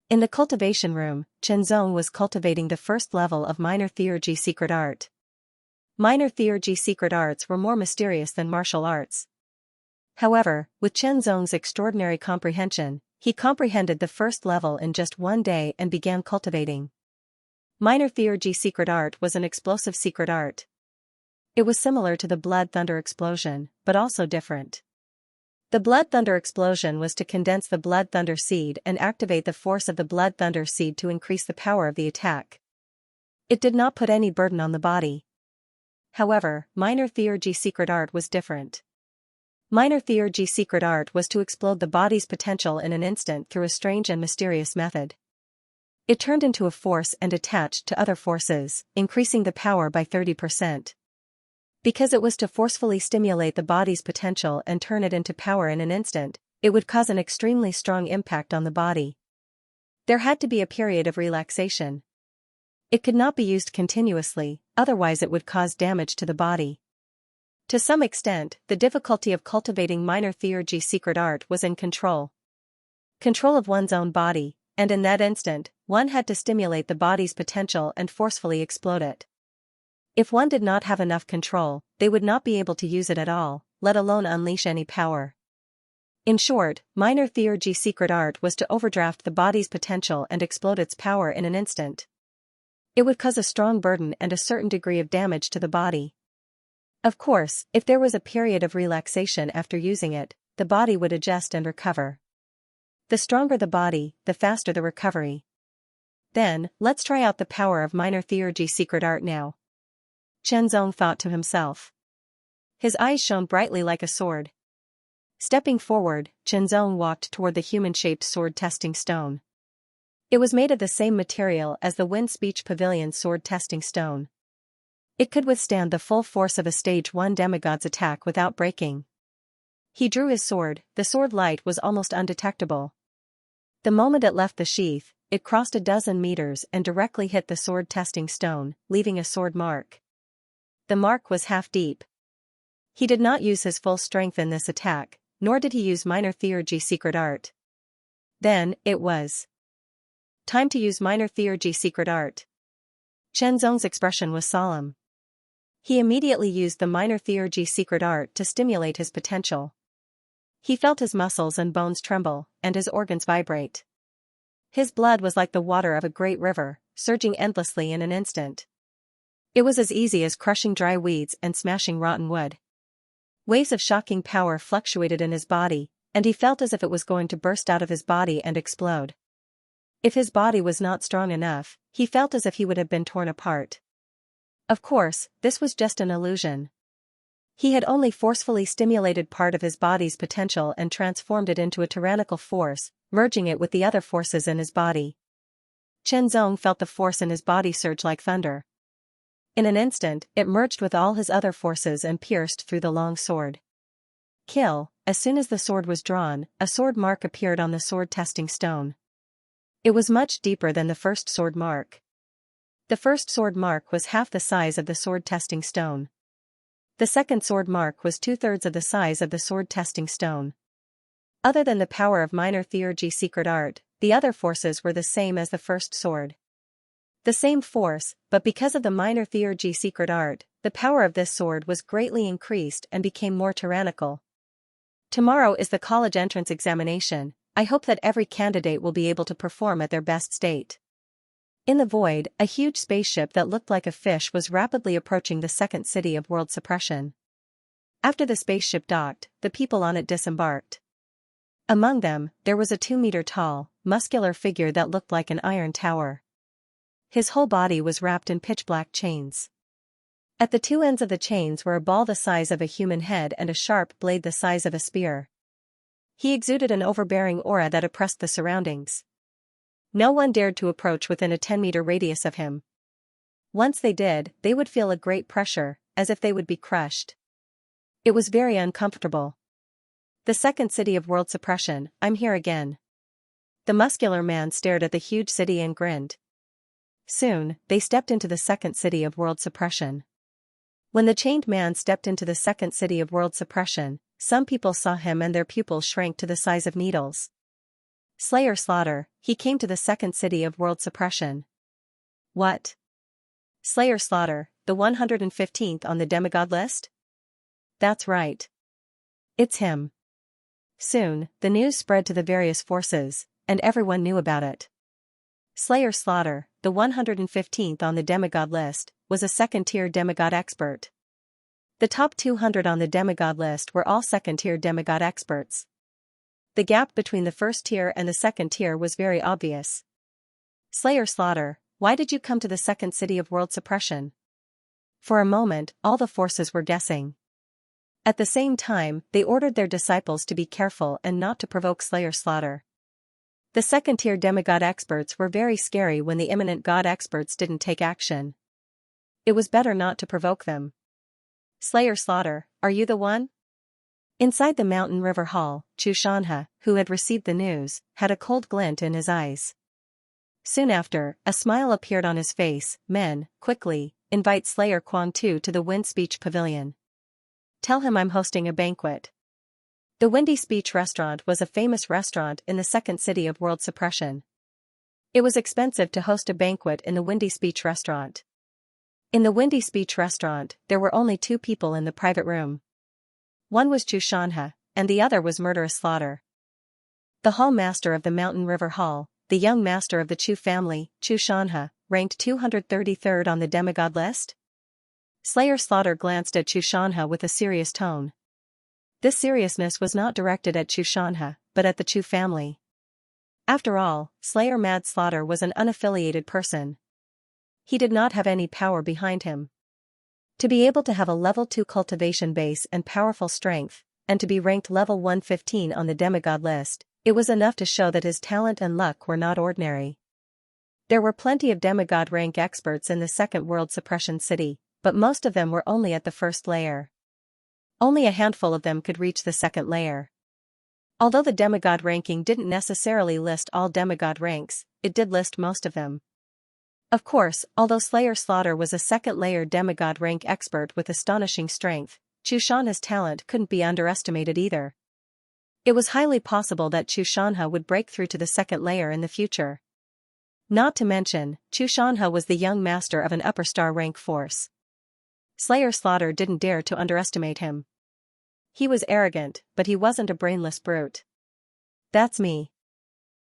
In the cultivation room, Chenzong was cultivating the first level of minor theurgy secret art. Minor theurgy secret arts were more mysterious than martial arts. However, with Chenzong's extraordinary comprehension, he comprehended the first level in just one day and began cultivating. Minor theurgy secret art was an explosive secret art. It was similar to the blood thunder explosion, but also different. The blood thunder explosion was to condense the blood thunder seed and activate the force of the blood thunder seed to increase the power of the attack. It did not put any burden on the body. However, minor theurgy secret art was different. Minor theurgy secret art was to explode the body's potential in an instant through a strange and mysterious method. It turned into a force and attached to other forces, increasing the power by 30%. Because it was to forcefully stimulate the body's potential and turn it into power in an instant, it would cause an extremely strong impact on the body. There had to be a period of relaxation. It could not be used continuously, otherwise it would cause damage to the body. To some extent, the difficulty of cultivating minor theurgy secret art was in control. Control of one's own body, and in that instant, one had to stimulate the body's potential and forcefully explode it. If one did not have enough control, they would not be able to use it at all, let alone unleash any power. In short, minor theurgy secret art was to overdraft the body's potential and explode its power in an instant. It would cause a strong burden and a certain degree of damage to the body. Of course, if there was a period of relaxation after using it, the body would adjust and recover. The stronger the body, the faster the recovery. Then, let's try out the power of minor theurgy secret art now. Chen Zong thought to himself. His eyes shone brightly like a sword. Stepping forward, Chen Zong walked toward the human-shaped sword-testing stone. It was made of the same material as the Wind Speech Pavilion's sword-testing stone. It could withstand the full force of a Stage 1 demigod's attack without breaking. He drew his sword, the sword light was almost undetectable. The moment it left the sheath, it crossed a dozen meters and directly hit the sword-testing stone, leaving a sword mark. The mark was half deep. He did not use his full strength in this attack, nor did he use minor theurgy secret art. Then, it was time to use minor theurgy secret art. Chen Zong's expression was solemn. He immediately used the minor theurgy secret art to stimulate his potential. He felt his muscles and bones tremble, and his organs vibrate. His blood was like the water of a great river, surging endlessly in an instant. It was as easy as crushing dry weeds and smashing rotten wood. Waves of shocking power fluctuated in his body, and he felt as if it was going to burst out of his body and explode. If his body was not strong enough, he felt as if he would have been torn apart. Of course, this was just an illusion. He had only forcefully stimulated part of his body's potential and transformed it into a tyrannical force, merging it with the other forces in his body. Chen Zong felt the force in his body surge like thunder. In an instant, it merged with all his other forces and pierced through the long sword. Kill. As soon as the sword was drawn, a sword mark appeared on the sword-testing stone. It was much deeper than the first sword mark. The first sword mark was half the size of the sword-testing stone. The second sword mark was 2/3 of the size of the sword-testing stone. Other than the power of minor theurgy secret art, the other forces were the same as the first sword. The same force, but because of the minor theurgy secret art, the power of this sword was greatly increased and became more tyrannical. Tomorrow is the college entrance examination. I hope that every candidate will be able to perform at their best state. In the void, a huge spaceship that looked like a fish was rapidly approaching the second city of world suppression. After the spaceship docked, the people on it disembarked. Among them, there was a 2-meter-tall, muscular figure that looked like an iron tower. His whole body was wrapped in pitch-black chains. At the two ends of the chains were a ball the size of a human head and a sharp blade the size of a spear. He exuded an overbearing aura that oppressed the surroundings. No one dared to approach within a 10-meter radius of him. Once they did, they would feel a great pressure, as if they would be crushed. It was very uncomfortable. The second city of world suppression, I'm here again. The muscular man stared at the huge city and grinned. Soon, they stepped into the second city of world suppression. When the chained man stepped into the second city of world suppression, some people saw him and their pupils shrank to the size of needles. Slayer Slaughter, he came to the second city of world suppression. What? Slayer Slaughter, the 115th on the demigod list? That's right. It's him. Soon, the news spread to the various forces, and everyone knew about it. Slayer Slaughter, the 115th on the demigod list, was a second-tier demigod expert. The top 200 on the demigod list were all second-tier demigod experts. The gap between the first tier and the second tier was very obvious. Slayer Slaughter, why did you come to the second city of world suppression? For a moment, all the forces were guessing. At the same time, they ordered their disciples to be careful and not to provoke Slayer Slaughter. The second-tier demigod experts were very scary when the imminent god experts didn't take action. It was better not to provoke them. Slayer Slaughter, are you the one? Inside the Mountain River Hall, Xianxia, who had received the news, had a cold glint in his eyes. Soon after, a smile appeared on his face. Men, quickly, invite Slayer Kuang Tu to the Wind Speech Pavilion. Tell him I'm hosting a banquet. The Windy Speech Restaurant was a famous restaurant in the second city of world suppression. It was expensive to host a banquet in the Windy Speech Restaurant. In the Windy Speech Restaurant, there were only 2 people in the private room. One was Xianxia, and the other was Murderous Slaughter. The hall master of the Mountain River Hall, the young master of the Chu family, Xianxia, ranked 233rd on the demigod list. Slayer Slaughter glanced at Xianxia with a serious tone. This seriousness was not directed at Xianxia, but at the Chu family. After all, Slayer Mad Slaughter was an unaffiliated person. He did not have any power behind him. To be able to have a level 2 cultivation base and powerful strength, and to be ranked level 115 on the demigod list, it was enough to show that his talent and luck were not ordinary. There were plenty of demigod rank experts in the Second World Suppression City, but most of them were only at the first layer. Only a handful of them could reach the second layer. Although the demigod ranking didn't necessarily list all demigod ranks, it did list most of them. Of course, although Slayer Slaughter was a second-layer demigod rank expert with astonishing strength, Xianxia's talent couldn't be underestimated either. It was highly possible that Xianxia would break through to the second layer in the future. Not to mention, Xianxia was the young master of an upper star rank force. Slayer Slaughter didn't dare to underestimate him. He was arrogant, but he wasn't a brainless brute. That's me.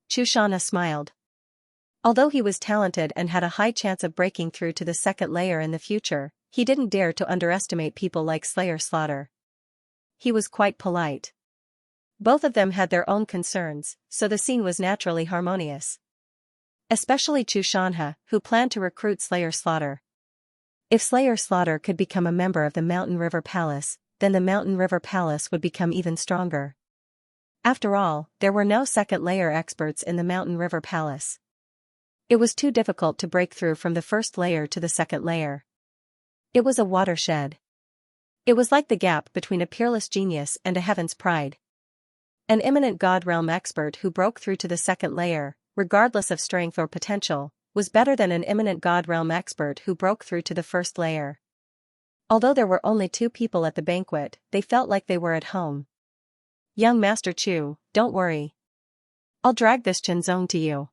Xianxia smiled. Although he was talented and had a high chance of breaking through to the second layer in the future, he didn't dare to underestimate people like Slayer Slaughter. He was quite polite. Both of them had their own concerns, so the scene was naturally harmonious. Especially Xianxia, who planned to recruit Slayer Slaughter. If Slayer Slaughter could become a member of the Mountain River Palace, then the Mountain River Palace would become even stronger. After all, there were no second-layer experts in the Mountain River Palace. It was too difficult to break through from the first layer to the second layer. It was a watershed. It was like the gap between a peerless genius and a heaven's pride. An eminent God realm expert who broke through to the second layer, regardless of strength or potential, was better than an eminent God realm expert who broke through to the first layer. Although there were only 2 people at the banquet, they felt like they were at home. Young Master Chu, don't worry. I'll drag this Qianzong to you.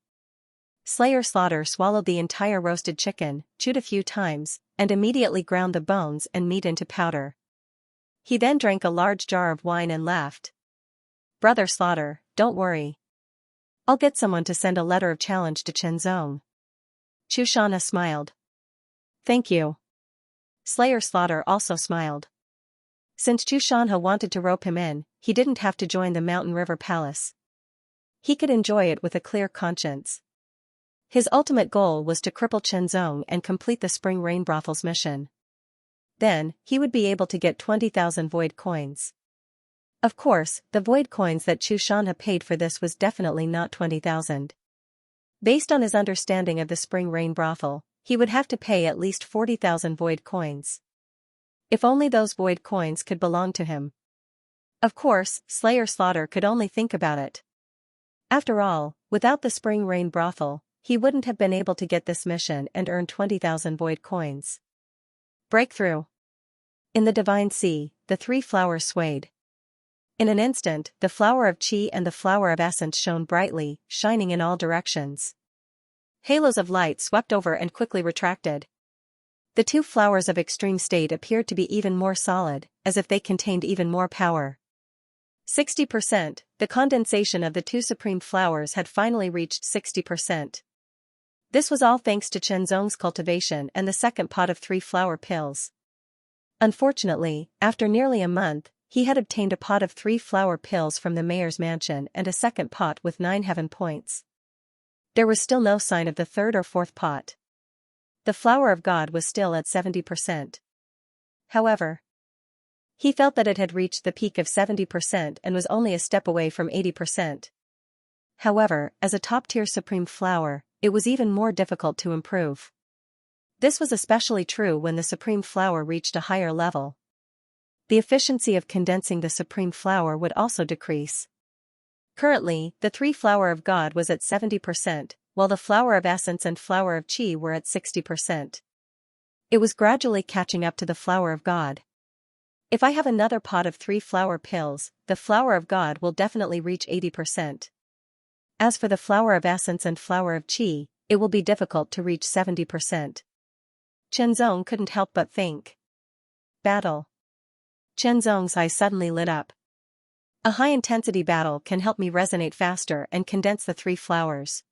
Slayer Slaughter swallowed the entire roasted chicken, chewed a few times, and immediately ground the bones and meat into powder. He then drank a large jar of wine and laughed. Brother Slaughter, don't worry. I'll get someone to send a letter of challenge to Qianzong. Xianxia smiled. Thank you. Slayer Slaughter also smiled. Since Xianxia wanted to rope him in, he didn't have to join the Mountain River Palace. He could enjoy it with a clear conscience. His ultimate goal was to cripple Qianzong and complete the Spring Rain Brothel's mission. Then, he would be able to get 20,000 void coins. Of course, the void coins that Xianxia paid for this was definitely not 20,000. Based on his understanding of the Spring Rain Brothel, he would have to pay at least 40,000 void coins. If only those void coins could belong to him. Of course, Slayer Slaughter could only think about it. After all, without the Spring Rain Brothel, he wouldn't have been able to get this mission and earn 20,000 void coins. Breakthrough. In the Divine Sea, the 3 flowers swayed. In an instant, the flower of Qi and the flower of Essence shone brightly, shining in all directions. Halos of light swept over and quickly retracted. The 2 flowers of Extreme State appeared to be even more solid, as if they contained even more power. 60%, the condensation of the 2 supreme flowers had finally reached 60%. This was all thanks to Qianzong's cultivation and the second pot of 3 flower pills. Unfortunately, after nearly a month, he had obtained a pot of 3 flower pills from the mayor's mansion and a second pot with 9 heaven points. There was still no sign of the 3rd or 4th pot. The flower of God was still at 70%. However, he felt that it had reached the peak of 70% and was only a step away from 80%. However, as a top-tier supreme flower, it was even more difficult to improve. This was especially true when the supreme flower reached a higher level. The efficiency of condensing the supreme flower would also decrease. Currently, the 3 flower of God was at 70%, while the flower of Essence and flower of Qi were at 60%. It was gradually catching up to the flower of God. If I have another pot of 3 flower pills, the flower of God will definitely reach 80%. As for the flower of Essence and flower of Qi, it will be difficult to reach 70%. Qianzong couldn't help but think. Battle. Qianzong's eyes suddenly lit up. A high-intensity battle can help me resonate faster and condense the 3 flowers.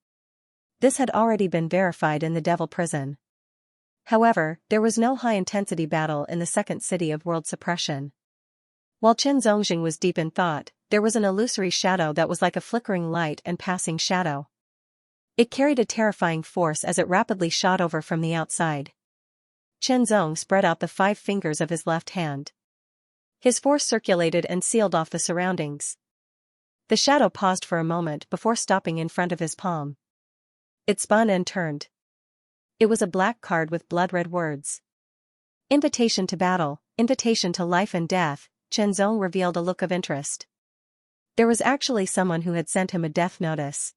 This had already been verified in the Devil Prison. However, there was no high-intensity battle in the second city of world suppression. While Qianzongjing was deep in thought, there was an illusory shadow that was like a flickering light and passing shadow. It carried a terrifying force as it rapidly shot over from the outside. Zong spread out the 5 fingers of his left hand. His force circulated and sealed off the surroundings. The shadow paused for a moment before stopping in front of his palm. It spun and turned. It was a black card with blood-red words. Invitation to battle, invitation to life and death. Zong revealed a look of interest. There was actually someone who had sent him a death notice.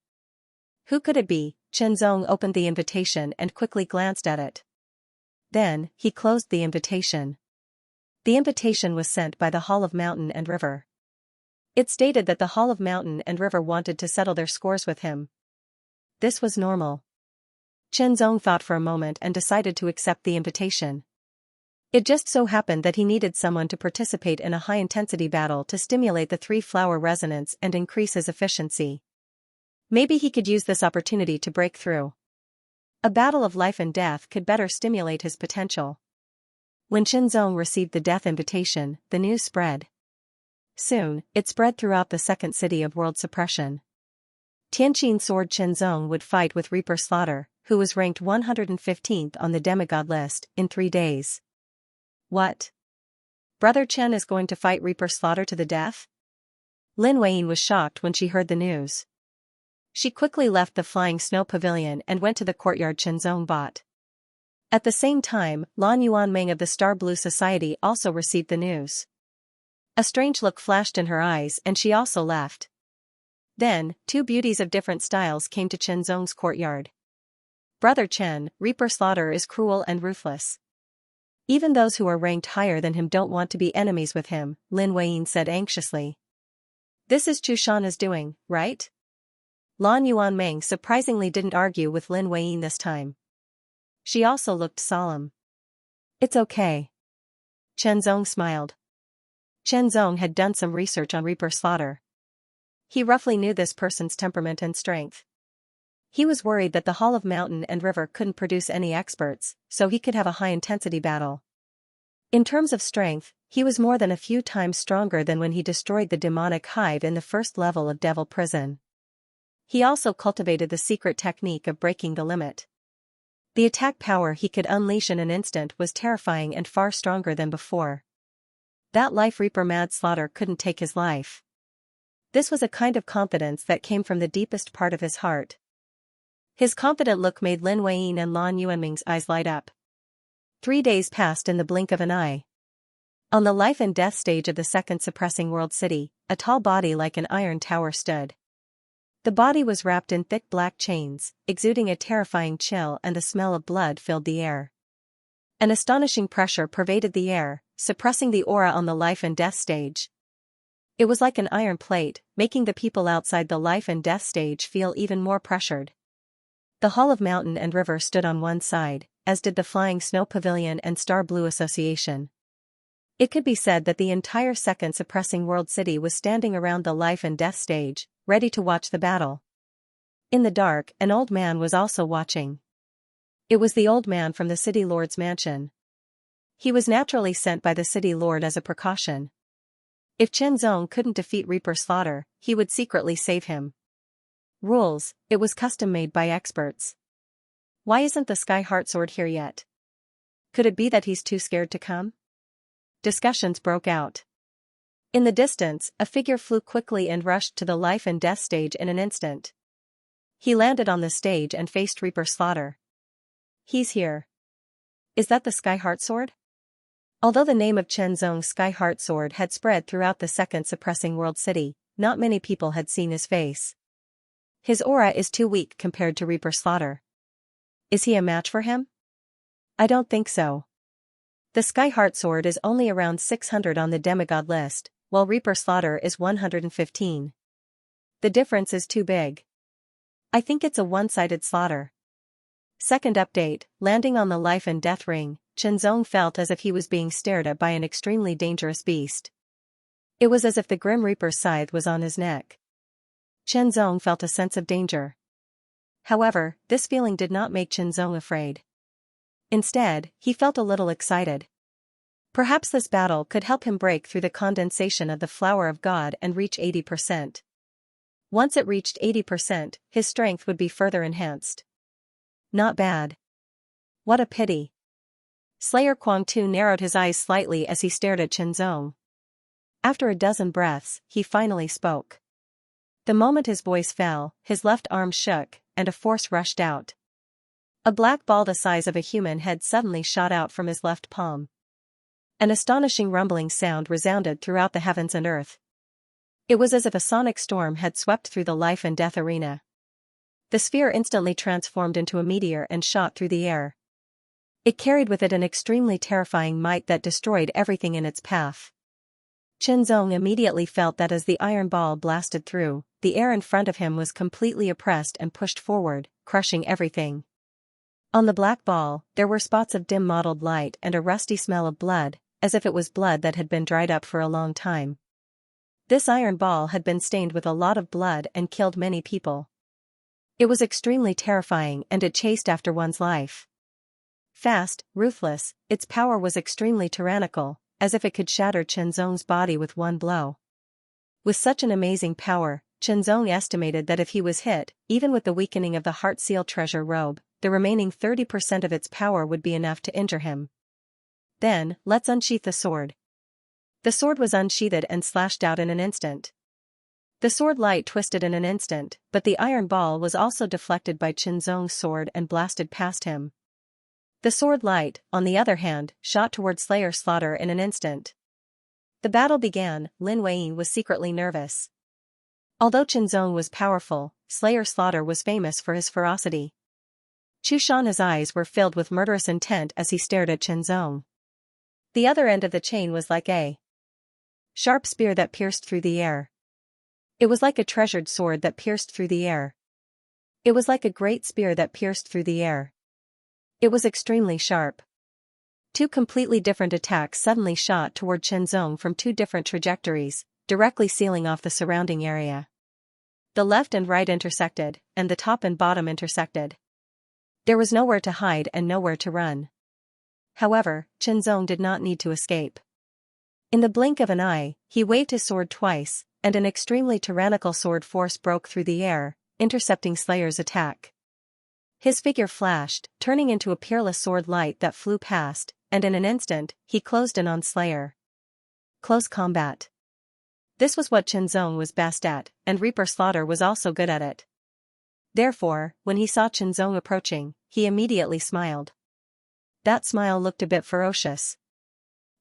Who could it be? Zong opened the invitation and quickly glanced at it. Then, he closed the invitation. The invitation was sent by the Hall of Mountain and River. It stated that the Hall of Mountain and River wanted to settle their scores with him. This was normal. Zong thought for a moment and decided to accept the invitation. It just so happened that he needed someone to participate in a high-intensity battle to stimulate the 3-flower resonance and increase his efficiency. Maybe he could use this opportunity to break through. A battle of life and death could better stimulate his potential. When Zong received the death invitation, the news spread. Soon, it spread throughout the second city of world suppression. Tianqin Sword Zong would fight with Reaper Slaughter, who was ranked 115th on the demigod list, in 3 days. What? Brother Chen is going to fight Reaper Slaughter to the death? Lin Weiyin was shocked when she heard the news. She quickly left the flying snow pavilion and went to the courtyard Zong bought. At the same time, Lan Yuanming of the Star Blue Society also received the news. A strange look flashed in her eyes and she also left. Then, 2 beauties of different styles came to Zong's courtyard. Brother Chen, Reaper Slaughter is cruel and ruthless. Even those who are ranked higher than him don't want to be enemies with him, Lin Weiyin said anxiously. This is Chu Shan's doing, right? Lan Yuanming surprisingly didn't argue with Lin Weiyin this time. She also looked solemn. It's okay. Zong smiled. Zong had done some research on Reaper Slaughter. He roughly knew this person's temperament and strength. He was worried that the Hall of Mountain and River couldn't produce any experts, so he could have a high-intensity battle. In terms of strength, he was more than a few times stronger than when he destroyed the demonic hive in the first level of Devil Prison. He also cultivated the secret technique of breaking the limit. The attack power he could unleash in an instant was terrifying and far stronger than before. That Life Reaper Mad Slaughter couldn't take his life. This was a kind of confidence that came from the deepest part of his heart. His confident look made Lin Weiyin and Lan Yuanming's eyes light up. 3 days passed in the blink of an eye. On the life and death stage of the second suppressing world city, a tall body like an iron tower stood. The body was wrapped in thick black chains, exuding a terrifying chill, and the smell of blood filled the air. An astonishing pressure pervaded the air, suppressing the aura on the life and death stage. It was like an iron plate, making the people outside the life and death stage feel even more pressured. The Hall of Mountain and River stood on one side, as did the Flying Snow Pavilion and Star Blue Association. It could be said that the entire second suppressing world city was standing around the life and death stage, ready to watch the battle. In the dark, an old man was also watching. It was the old man from the city lord's mansion. He was naturally sent by the city lord as a precaution. If Zong couldn't defeat Reaper Slaughter, he would secretly save him. Rules: it was custom made by experts. Why isn't the Sky Heart Sword here yet? Could it be that he's too scared to come? Discussions broke out. In the distance, a figure flew quickly and rushed to the life and death stage in an instant. He landed on the stage and faced Reaper Slaughter. He's here. Is that the Sky Heart Sword? Although the name of Zong's Sky Heart Sword had spread throughout the second suppressing world city, not many people had seen his face. His aura is too weak compared to Reaper Slaughter. Is he a match for him? I don't think so. The Sky Heart Sword is only around 600 on the demigod list, while Reaper Slaughter is 115. The difference is too big. I think it's a one-sided slaughter. Second update: landing on the life and death ring, Zong felt as if he was being stared at by an extremely dangerous beast. It was as if the Grim Reaper's scythe was on his neck. Zong felt a sense of danger. However, this feeling did not make Zong afraid. Instead, he felt a little excited. Perhaps this battle could help him break through the condensation of the Flower of God and reach 80%. Once it reached 80%, his strength would be further enhanced. Not bad. What a pity. Slayer Kuang Tu narrowed his eyes slightly as he stared at Qinzong. After a dozen breaths, he finally spoke. The moment his voice fell, his left arm shook, and a force rushed out. A black ball the size of a human head suddenly shot out from his left palm. An astonishing rumbling sound resounded throughout the heavens and earth. It was as if a sonic storm had swept through the life and death arena. The sphere instantly transformed into a meteor and shot through the air. It carried with it an extremely terrifying might that destroyed everything in its path. Qinzong immediately felt that as the iron ball blasted through, the air in front of him was completely oppressed and pushed forward, crushing everything. On the black ball, there were spots of dim mottled light and a rusty smell of blood, as if it was blood that had been dried up for a long time. This iron ball had been stained with a lot of blood and killed many people. It was extremely terrifying and it chased after one's life. Fast, ruthless, its power was extremely tyrannical, as if it could shatter Qinzong's body with one blow. With such an amazing power, Qinzong estimated that if he was hit, even with the weakening of the Heart Seal treasure robe, the remaining 30% of its power would be enough to injure him. Then, let's unsheath the sword. The sword was unsheathed and slashed out in an instant. The sword light twisted in an instant, but the iron ball was also deflected by Qinzong's sword and blasted past him. The sword light, on the other hand, shot toward Slayer Slaughter in an instant. The battle began. Lin Wei was secretly nervous. Although Qinzong was powerful, Slayer Slaughter was famous for his ferocity. Chu Shan's eyes were filled with murderous intent as he stared at Qinzong. The other end of the chain was like a sharp spear that pierced through the air. It was like a treasured sword that pierced through the air. It was like a great spear that pierced through the air. It was extremely sharp. Two completely different attacks suddenly shot toward Qinzong from two different trajectories, directly sealing off the surrounding area. The left and right intersected, and the top and bottom intersected. There was nowhere to hide and nowhere to run. However, Qinzong did not need to escape. In the blink of an eye, he waved his sword twice, and an extremely tyrannical sword force broke through the air, intercepting Slayer's attack. His figure flashed, turning into a peerless sword light that flew past, and in an instant, he closed in on Slayer. Close combat. This was what Qinzong was best at, and Reaper Slaughter was also good at it. Therefore, when he saw Qinzong approaching, he immediately smiled. That smile looked a bit ferocious.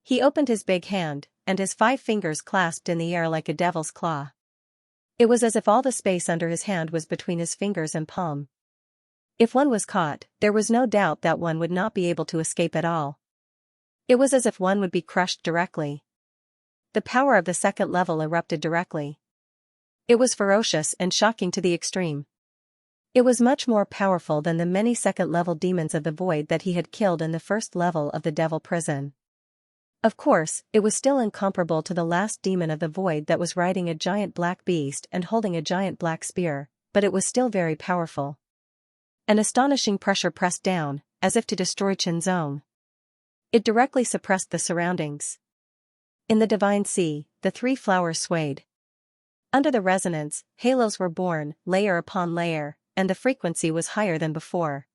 He opened his big hand, and his 5 fingers clasped in the air like a devil's claw. It was as if all the space under his hand was between his fingers and palm. If one was caught, there was no doubt that one would not be able to escape at all. It was as if one would be crushed directly. The power of the second level erupted directly. It was ferocious and shocking to the extreme. It was much more powerful than the many second-level demons of the void that he had killed in the first level of the devil prison. Of course, it was still incomparable to the last demon of the void that was riding a giant black beast and holding a giant black spear, but it was still very powerful. An astonishing pressure pressed down, as if to destroy Qinzong. It directly suppressed the surroundings. In the divine sea, the 3 flowers swayed. Under the resonance, halos were born, layer upon layer, and the frequency was higher than before.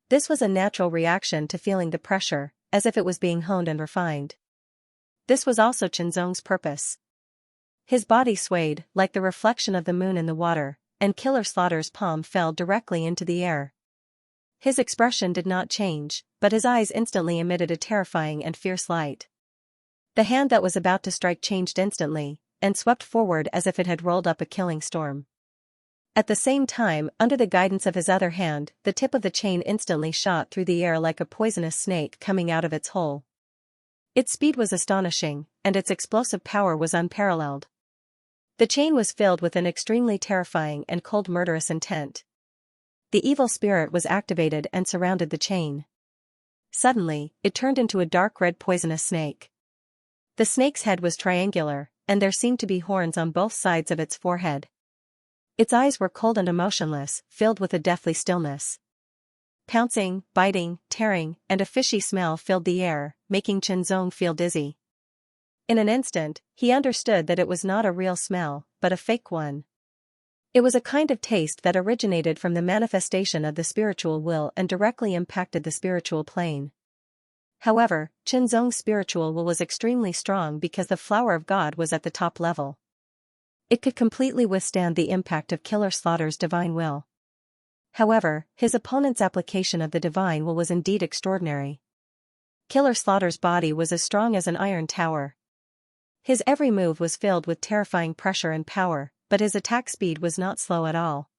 This was a natural reaction to feeling the pressure, as if it was being honed and refined. This was also Qinzong's purpose. His body swayed, like the reflection of the moon in the water, and Killer Slaughter's palm fell directly into the air. His expression did not change, but his eyes instantly emitted a terrifying and fierce light. The hand that was about to strike changed instantly, and swept forward as if it had rolled up a killing storm. At the same time, under the guidance of his other hand, the tip of the chain instantly shot through the air like a poisonous snake coming out of its hole. Its speed was astonishing, and its explosive power was unparalleled. The chain was filled with an extremely terrifying and cold murderous intent. The evil spirit was activated and surrounded the chain. Suddenly, it turned into a dark red poisonous snake. The snake's head was triangular, and there seemed to be horns on both sides of its forehead. Its eyes were cold and emotionless, filled with a deathly stillness. Pouncing, biting, tearing, and a fishy smell filled the air, making Qinzong feel dizzy. In an instant, he understood that it was not a real smell, but a fake one. It was a kind of taste that originated from the manifestation of the spiritual will and directly impacted the spiritual plane. However, Qinzong's spiritual will was extremely strong because the flower of God was at the top level. It could completely withstand the impact of Killer Slaughter's divine will. However, his opponent's application of the divine will was indeed extraordinary. Killer Slaughter's body was as strong as an iron tower. His every move was filled with terrifying pressure and power, but his attack speed was not slow at all.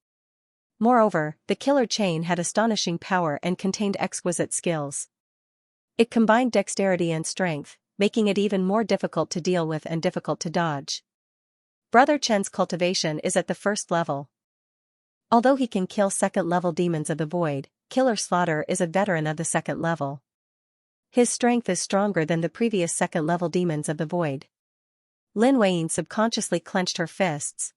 Moreover, the killer chain had astonishing power and contained exquisite skills. It combined dexterity and strength, making it even more difficult to deal with and difficult to dodge. Brother Chen's cultivation is at the first level. Although he can kill second-level demons of the void, Killer Slaughter is a veteran of the second level. His strength is stronger than the previous second-level demons of the void. Lin Weiyin subconsciously clenched her fists.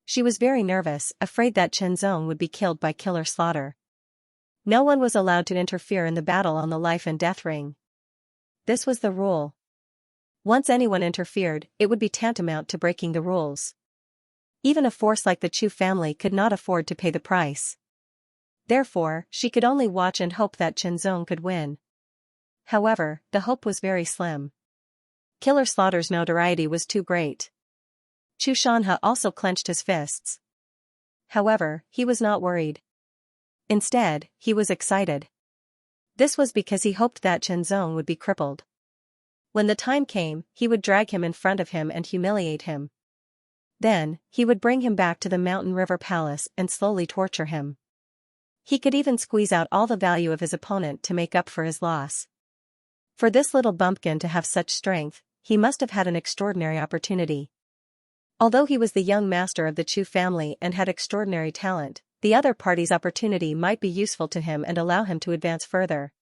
She was very nervous, afraid that Qinzong would be killed by Killer Slaughter. No one was allowed to interfere in the battle on the life and death ring. This was the rule. Once anyone interfered, it would be tantamount to breaking the rules. Even a force like the Chu family could not afford to pay the price. Therefore, she could only watch and hope that Qinzong could win. However, the hope was very slim. Killer Slaughter's notoriety was too great. Chu Shanhe also clenched his fists. However, he was not worried. Instead, he was excited. This was because he hoped that Qinzong would be crippled. When the time came, he would drag him in front of him and humiliate him. Then, he would bring him back to the Mountain River Palace and slowly torture him. He could even squeeze out all the value of his opponent to make up for his loss. For this little bumpkin to have such strength, he must have had an extraordinary opportunity. Although he was the young master of the Chu family and had extraordinary talent, the other party's opportunity might be useful to him and allow him to advance further.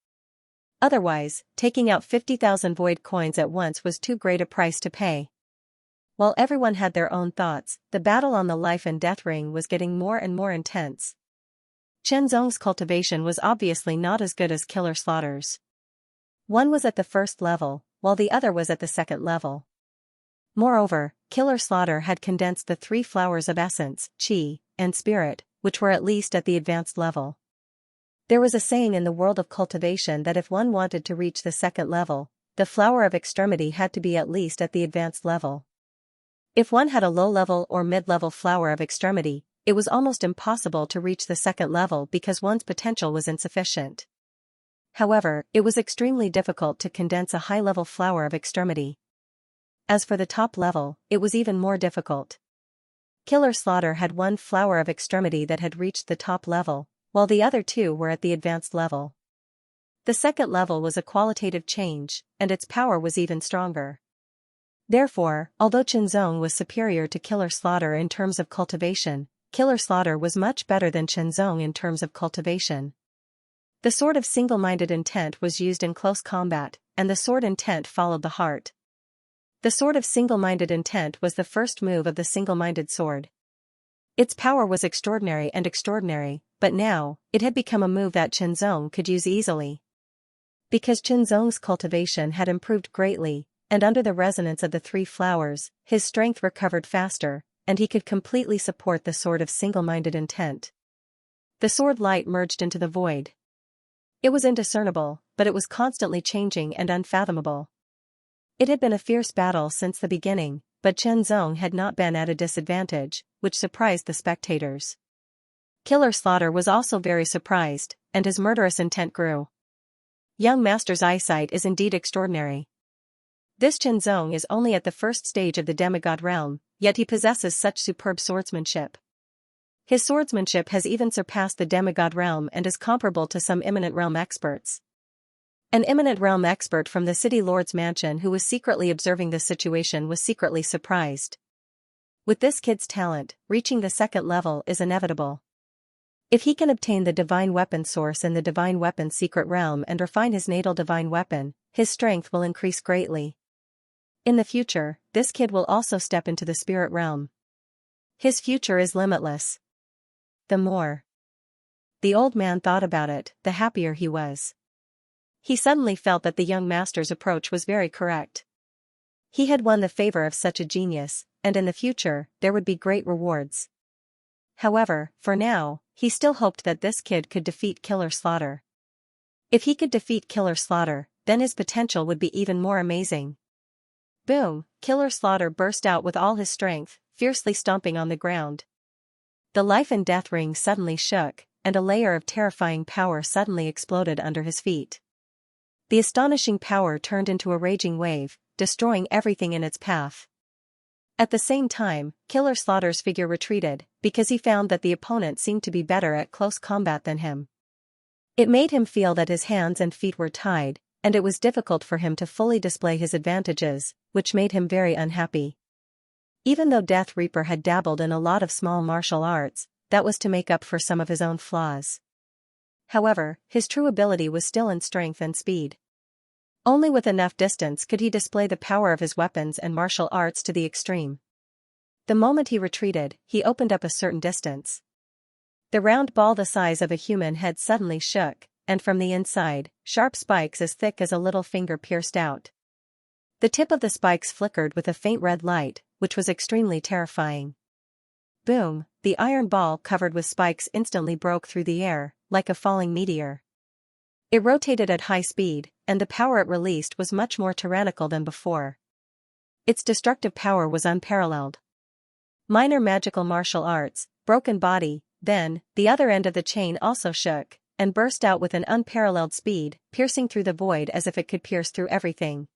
Otherwise, taking out 50,000 void coins at once was too great a price to pay. While everyone had their own thoughts, the battle on the life and death ring was getting more and more intense. Qinzong's cultivation was obviously not as good as Killer Slaughter's. One was at the first level, while the other was at the second level. Moreover, Killer Slaughter had condensed the 3 flowers of essence, qi, and spirit, which were at least at the advanced level. There was a saying in the world of cultivation that if one wanted to reach the second level, the flower of extremity had to be at least at the advanced level. If one had a low-level or mid-level flower of extremity, it was almost impossible to reach the second level because one's potential was insufficient. However, it was extremely difficult to condense a high-level flower of extremity. As for the top level, it was even more difficult. Killer Slaughter had 1 flower of extremity that had reached the top level, while the other 2 were at the advanced level. The second level was a qualitative change, and its power was even stronger. Therefore, although Qinzong was superior to Killer Slaughter in terms of cultivation, Killer Slaughter was much better than Qinzong in terms of cultivation. The sword of single-minded intent was used in close combat, and the sword intent followed the heart. The sword of single-minded intent was the first move of the single-minded sword. Its power was extraordinary, but now, it had become a move that Qinzong could use easily. Because Qinzong's cultivation had improved greatly, and under the resonance of the 3 flowers, his strength recovered faster, and he could completely support the sword of single-minded intent. The sword light merged into the void. It was indiscernible, but it was constantly changing and unfathomable. It had been a fierce battle since the beginning, but Qinzong had not been at a disadvantage, which surprised the spectators. Killer Slaughter was also very surprised, and his murderous intent grew. Young Master's eyesight is indeed extraordinary. This Qinzong is only at the first stage of the demigod realm, yet he possesses such superb swordsmanship. His swordsmanship has even surpassed the demigod realm and is comparable to some eminent realm experts. An eminent realm expert from the city lord's mansion who was secretly observing the situation was secretly surprised. With this kid's talent, reaching the second level is inevitable. If he can obtain the divine weapon source in the divine weapon secret realm and refine his natal divine weapon, his strength will increase greatly. In the future, this kid will also step into the spirit realm. His future is limitless. The more the old man thought about it, the happier he was. He suddenly felt that the young master's approach was very correct. He had won the favor of such a genius, and in the future, there would be great rewards. However, for now, he still hoped that this kid could defeat Killer Slaughter. If he could defeat Killer Slaughter, then his potential would be even more amazing. Boom! Killer Slaughter burst out with all his strength, fiercely stomping on the ground. The life and death ring suddenly shook, and a layer of terrifying power suddenly exploded under his feet. The astonishing power turned into a raging wave, destroying everything in its path. At the same time, Killer Slaughter's figure retreated, because he found that the opponent seemed to be better at close combat than him. It made him feel that his hands and feet were tied, and it was difficult for him to fully display his advantages, which made him very unhappy. Even though Death Reaper had dabbled in a lot of small martial arts, that was to make up for some of his own flaws. However, his true ability was still in strength and speed. Only with enough distance could he display the power of his weapons and martial arts to the extreme. The moment he retreated, he opened up a certain distance. The round ball the size of a human head suddenly shook, and from the inside, sharp spikes as thick as a little finger pierced out. The tip of the spikes flickered with a faint red light, which was extremely terrifying. Boom! The iron ball covered with spikes instantly broke through the air, like a falling meteor. It rotated at high speed, and the power it released was much more tyrannical than before. Its destructive power was unparalleled. Minor magical martial arts, broken body, then, the other end of the chain also shook, and burst out with an unparalleled speed, piercing through the void as if it could pierce through everything.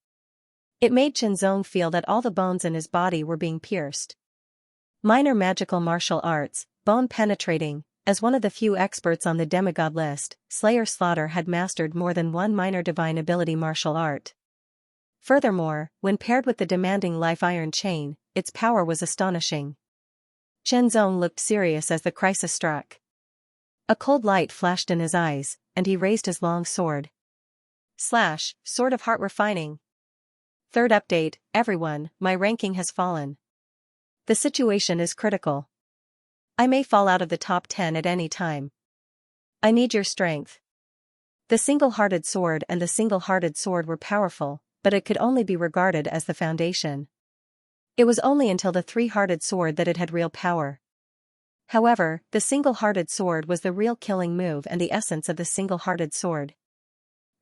It made Xianxia feel that all the bones in his body were being pierced. Minor magical martial arts, bone penetrating. As one of the few experts on the demigod list, Slayer Slaughter had mastered more than one minor divine ability martial art. Furthermore, when paired with the demanding life iron chain, its power was astonishing. Xianxia looked serious as the crisis struck. A cold light flashed in his eyes, and he raised his long sword. Slash, Sword of Heart Refining. Third update, everyone, my ranking has fallen. The situation is critical. I may fall out of the top 10 at any time. I need your strength. The single-hearted sword and the single-hearted sword were powerful, but it could only be regarded as the foundation. It was only until the three-hearted sword that it had real power. However, the single-hearted sword was the real killing move and the essence of the single-hearted sword.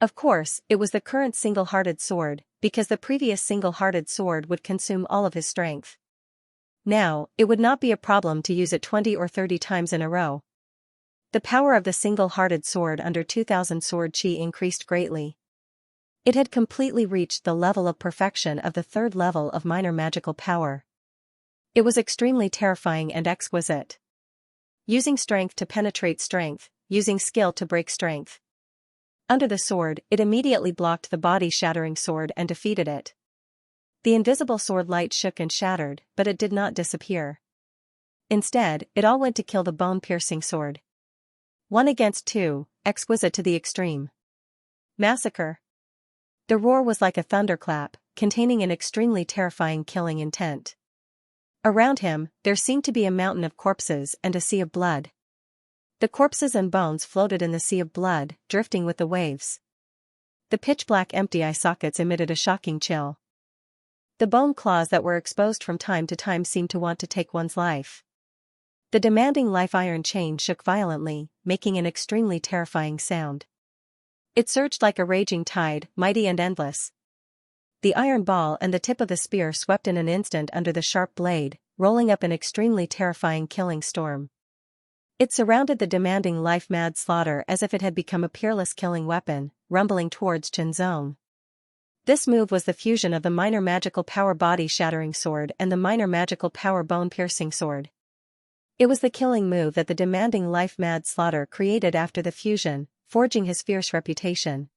Of course, it was the current single-hearted sword, because the previous single-hearted sword would consume all of his strength. Now, it would not be a problem to use it 20 or 30 times in a row. The power of the single-hearted sword under 2000 sword chi increased greatly. It had completely reached the level of perfection of the third level of minor magical power. It was extremely terrifying and exquisite. Using strength to penetrate strength, using skill to break strength. Under the sword, it immediately blocked the body-shattering sword and defeated it. The invisible sword light shook and shattered, but it did not disappear. Instead, it all went to kill the bone-piercing sword. 1 against 2, exquisite to the extreme. Massacre. The roar was like a thunderclap, containing an extremely terrifying killing intent. Around him, there seemed to be a mountain of corpses and a sea of blood. The corpses and bones floated in the sea of blood, drifting with the waves. The pitch-black empty eye sockets emitted a shocking chill. The bone claws that were exposed from time to time seemed to want to take one's life. The demanding life iron chain shook violently, making an extremely terrifying sound. It surged like a raging tide, mighty and endless. The iron ball and the tip of the spear swept in an instant under the sharp blade, rolling up an extremely terrifying killing storm. It surrounded the demanding life-mad Slaughter as if it had become a peerless killing weapon, rumbling towards Xianxia. This move was the fusion of the minor magical power body-shattering sword and the minor magical power bone-piercing sword. It was the killing move that the demanding life-mad Slaughter created after the fusion, forging his fierce reputation.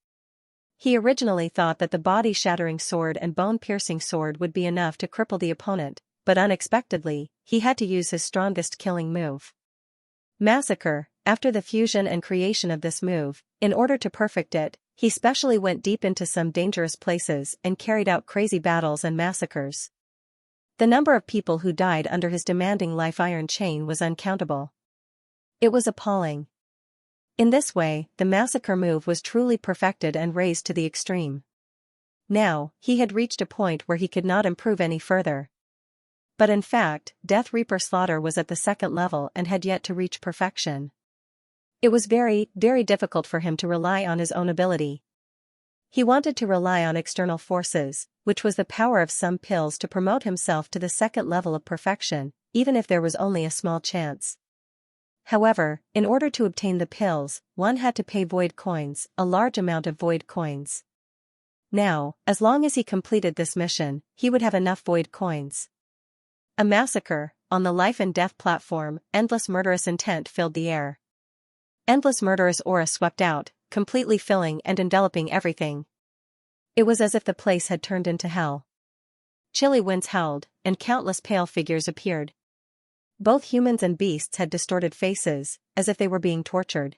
He originally thought that the body-shattering sword and bone-piercing sword would be enough to cripple the opponent, but unexpectedly, he had to use his strongest killing move. Massacre. After the fusion and creation of this move, in order to perfect it, he specially went deep into some dangerous places and carried out crazy battles and massacres. The number of people who died under his demanding life iron chain was uncountable. It was appalling. In this way, the massacre move was truly perfected and raised to the extreme. Now, he had reached a point where he could not improve any further. But in fact, Death Reaper Slaughter was at the second level and had yet to reach perfection. It was very, very difficult for him to rely on his own ability. He wanted to rely on external forces, which was the power of some pills to promote himself to the second level of perfection, even if there was only a small chance. However, in order to obtain the pills, one had to pay void coins, a large amount of void coins. Now, as long as he completed this mission, he would have enough void coins. A massacre, on the life and death platform, endless murderous intent filled the air. Endless murderous aura swept out, completely filling and enveloping everything. It was as if the place had turned into hell. Chilly winds howled, and countless pale figures appeared. Both humans and beasts had distorted faces, as if they were being tortured.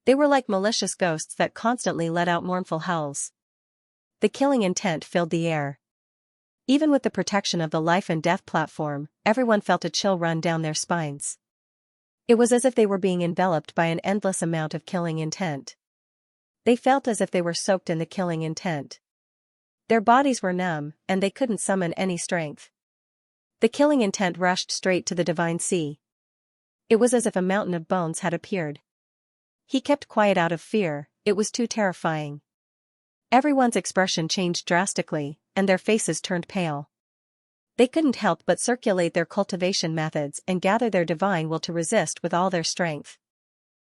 They were like malicious ghosts that constantly let out mournful howls. The killing intent filled the air. Even with the protection of the life and death platform, everyone felt a chill run down their spines. It was as if they were being enveloped by an endless amount of killing intent. They felt as if they were soaked in the killing intent. Their bodies were numb, and they couldn't summon any strength. The killing intent rushed straight to the divine sea. It was as if a mountain of bones had appeared. He kept quiet out of fear, it was too terrifying. Everyone's expression changed drastically, and their faces turned pale. They couldn't help but circulate their cultivation methods and gather their divine will to resist with all their strength.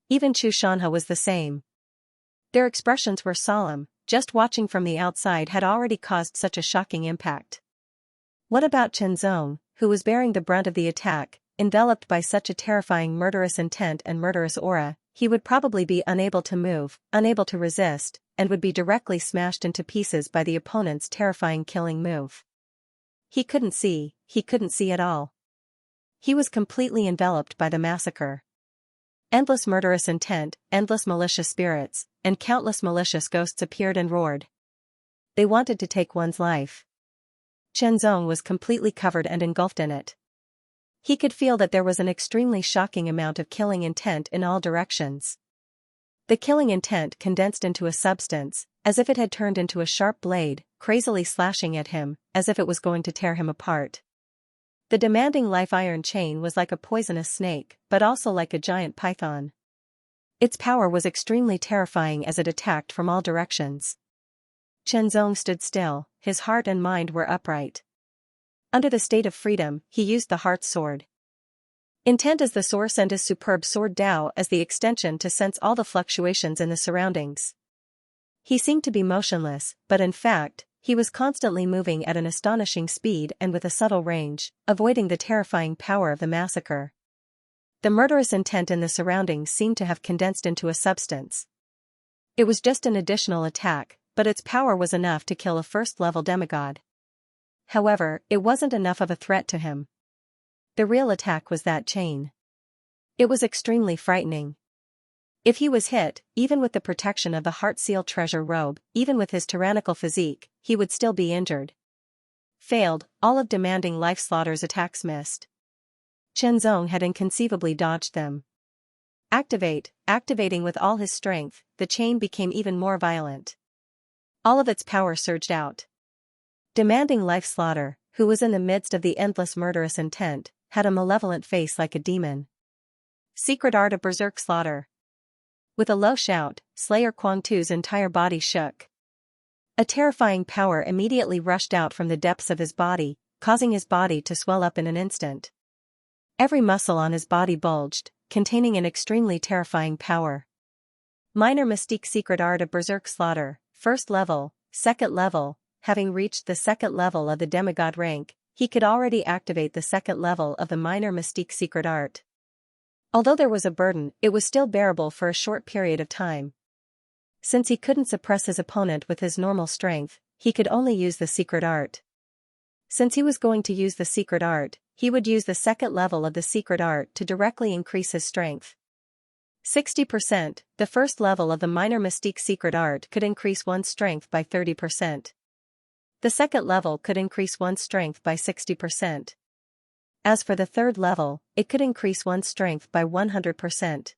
Even Xianxia was the same. Their expressions were solemn, just watching from the outside had already caused such a shocking impact. What about Xianxia, who was bearing the brunt of the attack, enveloped by such a terrifying murderous intent and murderous aura? He would probably be unable to move, unable to resist, and would be directly smashed into pieces by the opponent's terrifying killing move. He couldn't see at all. He was completely enveloped by the massacre. Endless murderous intent, endless malicious spirits, and countless malicious ghosts appeared and roared. They wanted to take one's life. Xianxia was completely covered and engulfed in it. He could feel that there was an extremely shocking amount of killing intent in all directions. The killing intent condensed into a substance, as if it had turned into a sharp blade, crazily slashing at him, as if it was going to tear him apart. The demanding life iron chain was like a poisonous snake, but also like a giant python. Its power was extremely terrifying as it attacked from all directions. Xianxia stood still, his heart and mind were upright. Under the state of freedom, he used the heart sword. Intent as the source and his superb sword Tao as the extension to sense all the fluctuations in the surroundings. He seemed to be motionless, but in fact, he was constantly moving at an astonishing speed and with a subtle range, avoiding the terrifying power of the massacre. The murderous intent in the surroundings seemed to have condensed into a substance. It was just an additional attack, but its power was enough to kill a first-level demigod. However, it wasn't enough of a threat to him. The real attack was that chain. It was extremely frightening. If he was hit, even with the protection of the Heart Seal treasure robe, even with his tyrannical physique, he would still be injured. Failed, all of demanding life slaughter's attacks missed. Xianxia had inconceivably dodged them. Activating with all his strength, the chain became even more violent. All of its power surged out. Demanding life slaughter, who was in the midst of the endless murderous intent, had a malevolent face like a demon. Secret art of berserk slaughter. With a low shout, Slayer Quangtu's entire body shook. A terrifying power immediately rushed out from the depths of his body, causing his body to swell up in an instant. Every muscle on his body bulged, containing an extremely terrifying power. Minor Mystique Secret Art of Berserk Slaughter, first level, second level. Having reached the second level of the demigod rank, he could already activate the second level of the Minor Mystique Secret Art. Although there was a burden, it was still bearable for a short period of time. Since he couldn't suppress his opponent with his normal strength, he could only use the secret art. Since he was going to use the secret art, he would use the second level of the secret art to directly increase his strength. 60%, the first level of the Minor Mystique Secret Art could increase one's strength by 30%. The second level could increase one's strength by 60%. As for the third level, it could increase one's strength by 100%.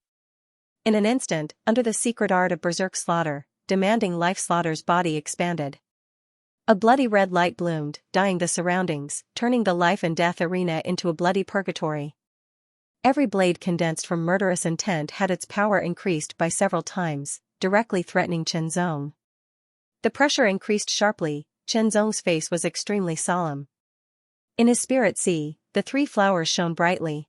In an instant, under the secret art of berserk slaughter, demanding life slaughter's body expanded. A bloody red light bloomed, dyeing the surroundings, turning the life and death arena into a bloody purgatory. Every blade condensed from murderous intent had its power increased by several times, directly threatening Xianxia. The pressure increased sharply. Chenzong's face was extremely solemn. In his spirit sea, the three flowers shone brightly.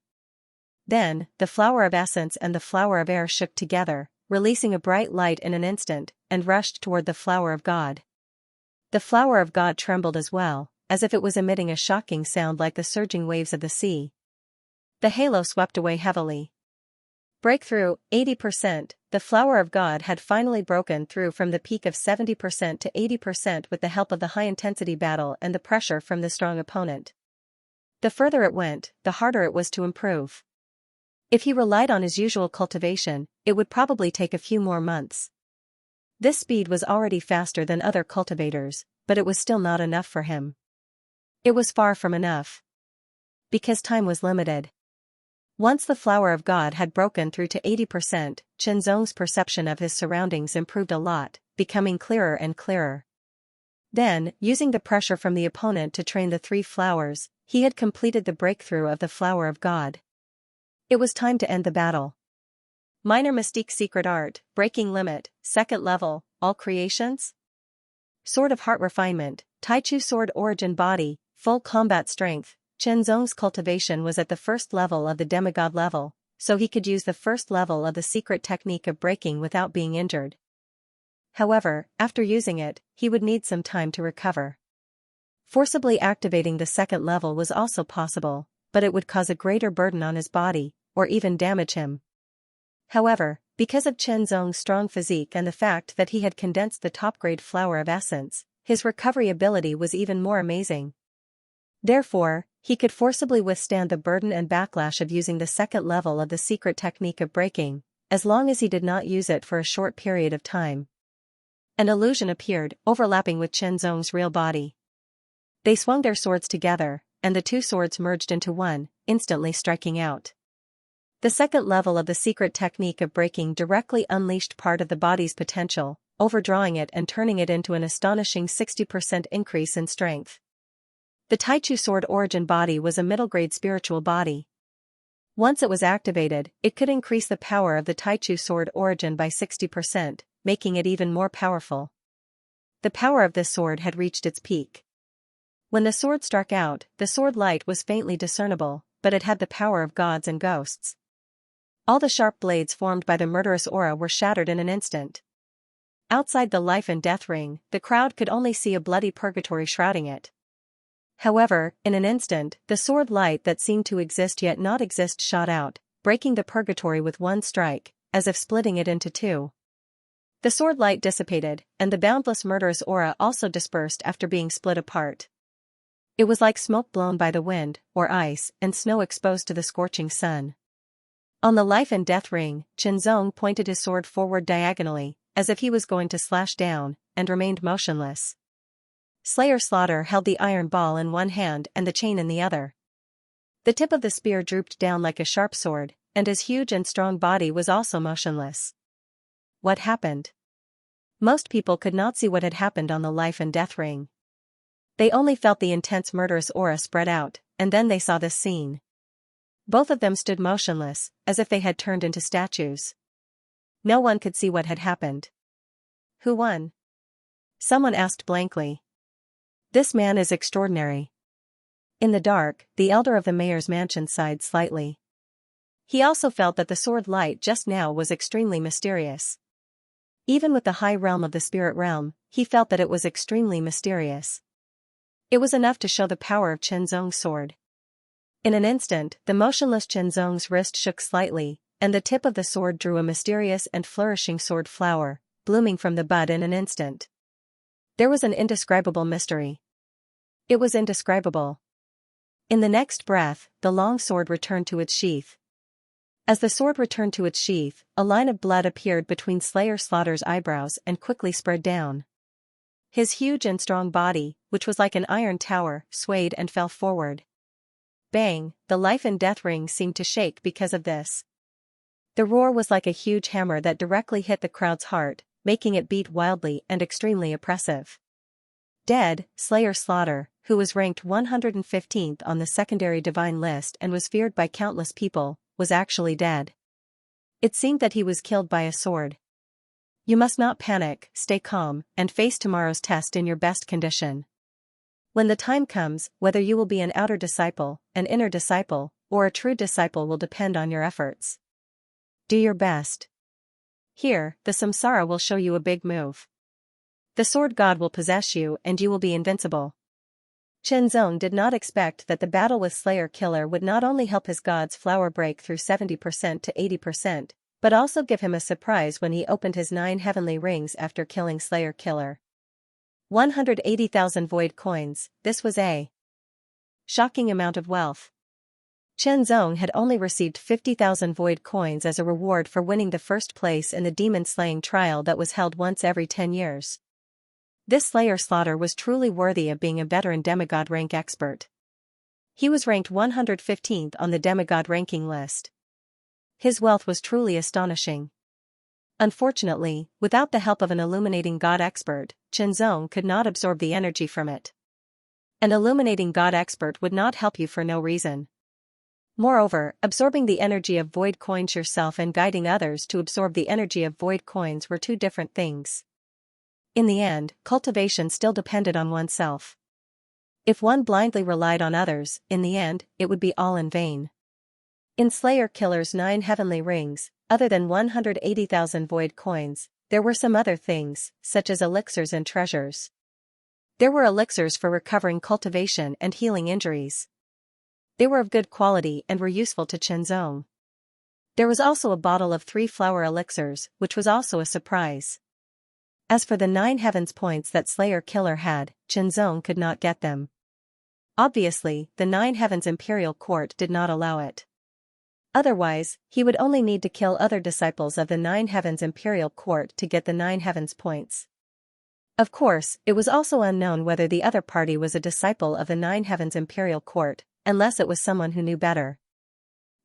Then, the flower of essence and the flower of air shook together, releasing a bright light in an instant, and rushed toward the flower of God. The flower of God trembled as well, as if it was emitting a shocking sound like the surging waves of the sea. The halo swept away heavily. Breakthrough, 80%. The flower of God had finally broken through from the peak of 70% to 80% with the help of the high-intensity battle and the pressure from the strong opponent. The further it went, the harder it was to improve. If he relied on his usual cultivation, it would probably take a few more months. This speed was already faster than other cultivators, but it was still not enough for him. It was far from enough. Because time was limited. Once the flower of God had broken through to 80%, Chenzong's perception of his surroundings improved a lot, becoming clearer and clearer. Then, using the pressure from the opponent to train the three flowers, he had completed the breakthrough of the flower of God. It was time to end the battle. Minor Mystique Secret Art, Breaking Limit, Second Level, All Creations? Sword of Heart Refinement, Taichu Sword Origin Body, Full Combat Strength. Chenzong's cultivation was at the first level of the demigod level, so he could use the first level of the secret technique of breaking without being injured. However, after using it, he would need some time to recover. Forcibly activating the second level was also possible, but it would cause a greater burden on his body, or even damage him. However, because of Chenzong's strong physique and the fact that he had condensed the top-grade flower of essence, his recovery ability was even more amazing. Therefore, he could forcibly withstand the burden and backlash of using the second level of the secret technique of breaking, as long as he did not use it for a short period of time. An illusion appeared, overlapping with Chenzong's real body. They swung their swords together, and the two swords merged into one, instantly striking out. The second level of the secret technique of breaking directly unleashed part of the body's potential, overdrawing it and turning it into an astonishing 60% increase in strength. The Taichu Sword Origin Body was a middle-grade spiritual body. Once it was activated, it could increase the power of the Taichu Sword Origin by 60%, making it even more powerful. The power of this sword had reached its peak. When the sword struck out, the sword light was faintly discernible, but it had the power of gods and ghosts. All the sharp blades formed by the murderous aura were shattered in an instant. Outside the life and death ring, the crowd could only see a bloody purgatory shrouding it. However, in an instant, the sword light that seemed to exist yet not exist shot out, breaking the purgatory with one strike, as if splitting it into two. The sword light dissipated, and the boundless murderous aura also dispersed after being split apart. It was like smoke blown by the wind, or ice and snow exposed to the scorching sun. On the life and death ring, Chenzong pointed his sword forward diagonally, as if he was going to slash down, and remained motionless. Slayer Slaughter held the iron ball in one hand and the chain in the other. The tip of the spear drooped down like a sharp sword, and his huge and strong body was also motionless. What happened? Most people could not see what had happened on the life and death ring. They only felt the intense murderous aura spread out, and then they saw this scene. Both of them stood motionless, as if they had turned into statues. No one could see what had happened. Who won? Someone asked blankly. This man is extraordinary. In the dark, the elder of the mayor's mansion sighed slightly. He also felt that the sword light just now was extremely mysterious. Even with the high realm of the spirit realm, he felt that it was extremely mysterious. It was enough to show the power of Chenzong's sword. In an instant, the motionless Chenzong's wrist shook slightly, and the tip of the sword drew a mysterious and flourishing sword flower, blooming from the bud in an instant. There was an indescribable mystery. It was indescribable. In the next breath, the long sword returned to its sheath. As the sword returned to its sheath, a line of blood appeared between Slayer Slaughter's eyebrows and quickly spread down. His huge and strong body, which was like an iron tower, swayed and fell forward. Bang, the life and death ring seemed to shake because of this. The roar was like a huge hammer that directly hit the crowd's heart, making it beat wildly and extremely oppressive. Dead, Slayer Slaughter, who was ranked 115th on the secondary divine list and was feared by countless people, was actually dead. It seemed that he was killed by a sword. You must not panic, stay calm, and face tomorrow's test in your best condition. When the time comes, whether you will be an outer disciple, an inner disciple, or a true disciple will depend on your efforts. Do your best. Here, the samsara will show you a big move. The sword god will possess you and you will be invincible. Shenzong did not expect that the battle with Slayer Killer would not only help his god's flower break through 70% to 80%, but also give him a surprise when he opened his 9 heavenly rings after killing Slayer Killer. 180,000 void coins, this was a shocking amount of wealth. Shenzong had only received 50,000 void coins as a reward for winning the first place in the demon-slaying trial that was held once every 10 years. This Slayer slaughter was truly worthy of being a veteran demigod rank expert. He was ranked 115th on the demigod ranking list. His wealth was truly astonishing. Unfortunately, without the help of an illuminating god expert, Shenzong could not absorb the energy from it. An illuminating god expert would not help you for no reason. Moreover, absorbing the energy of void coins yourself and guiding others to absorb the energy of void coins were two different things. In the end, cultivation still depended on oneself. If one blindly relied on others, in the end, it would be all in vain. In Slayer Killer's 9 heavenly rings, other than 180,000 void coins, there were some other things, such as elixirs and treasures. There were elixirs for recovering cultivation and healing injuries. They were of good quality and were useful to Shenzong. There was also a bottle of 3 flower elixirs, which was also a surprise. As for the 9 heavens points that Slayer Killer had, Shenzong could not get them. Obviously, the 9 heavens imperial court did not allow it. Otherwise, he would only need to kill other disciples of the 9 heavens imperial court to get the 9 heavens points. Of course, it was also unknown whether the other party was a disciple of the 9 heavens imperial court, unless it was someone who knew better.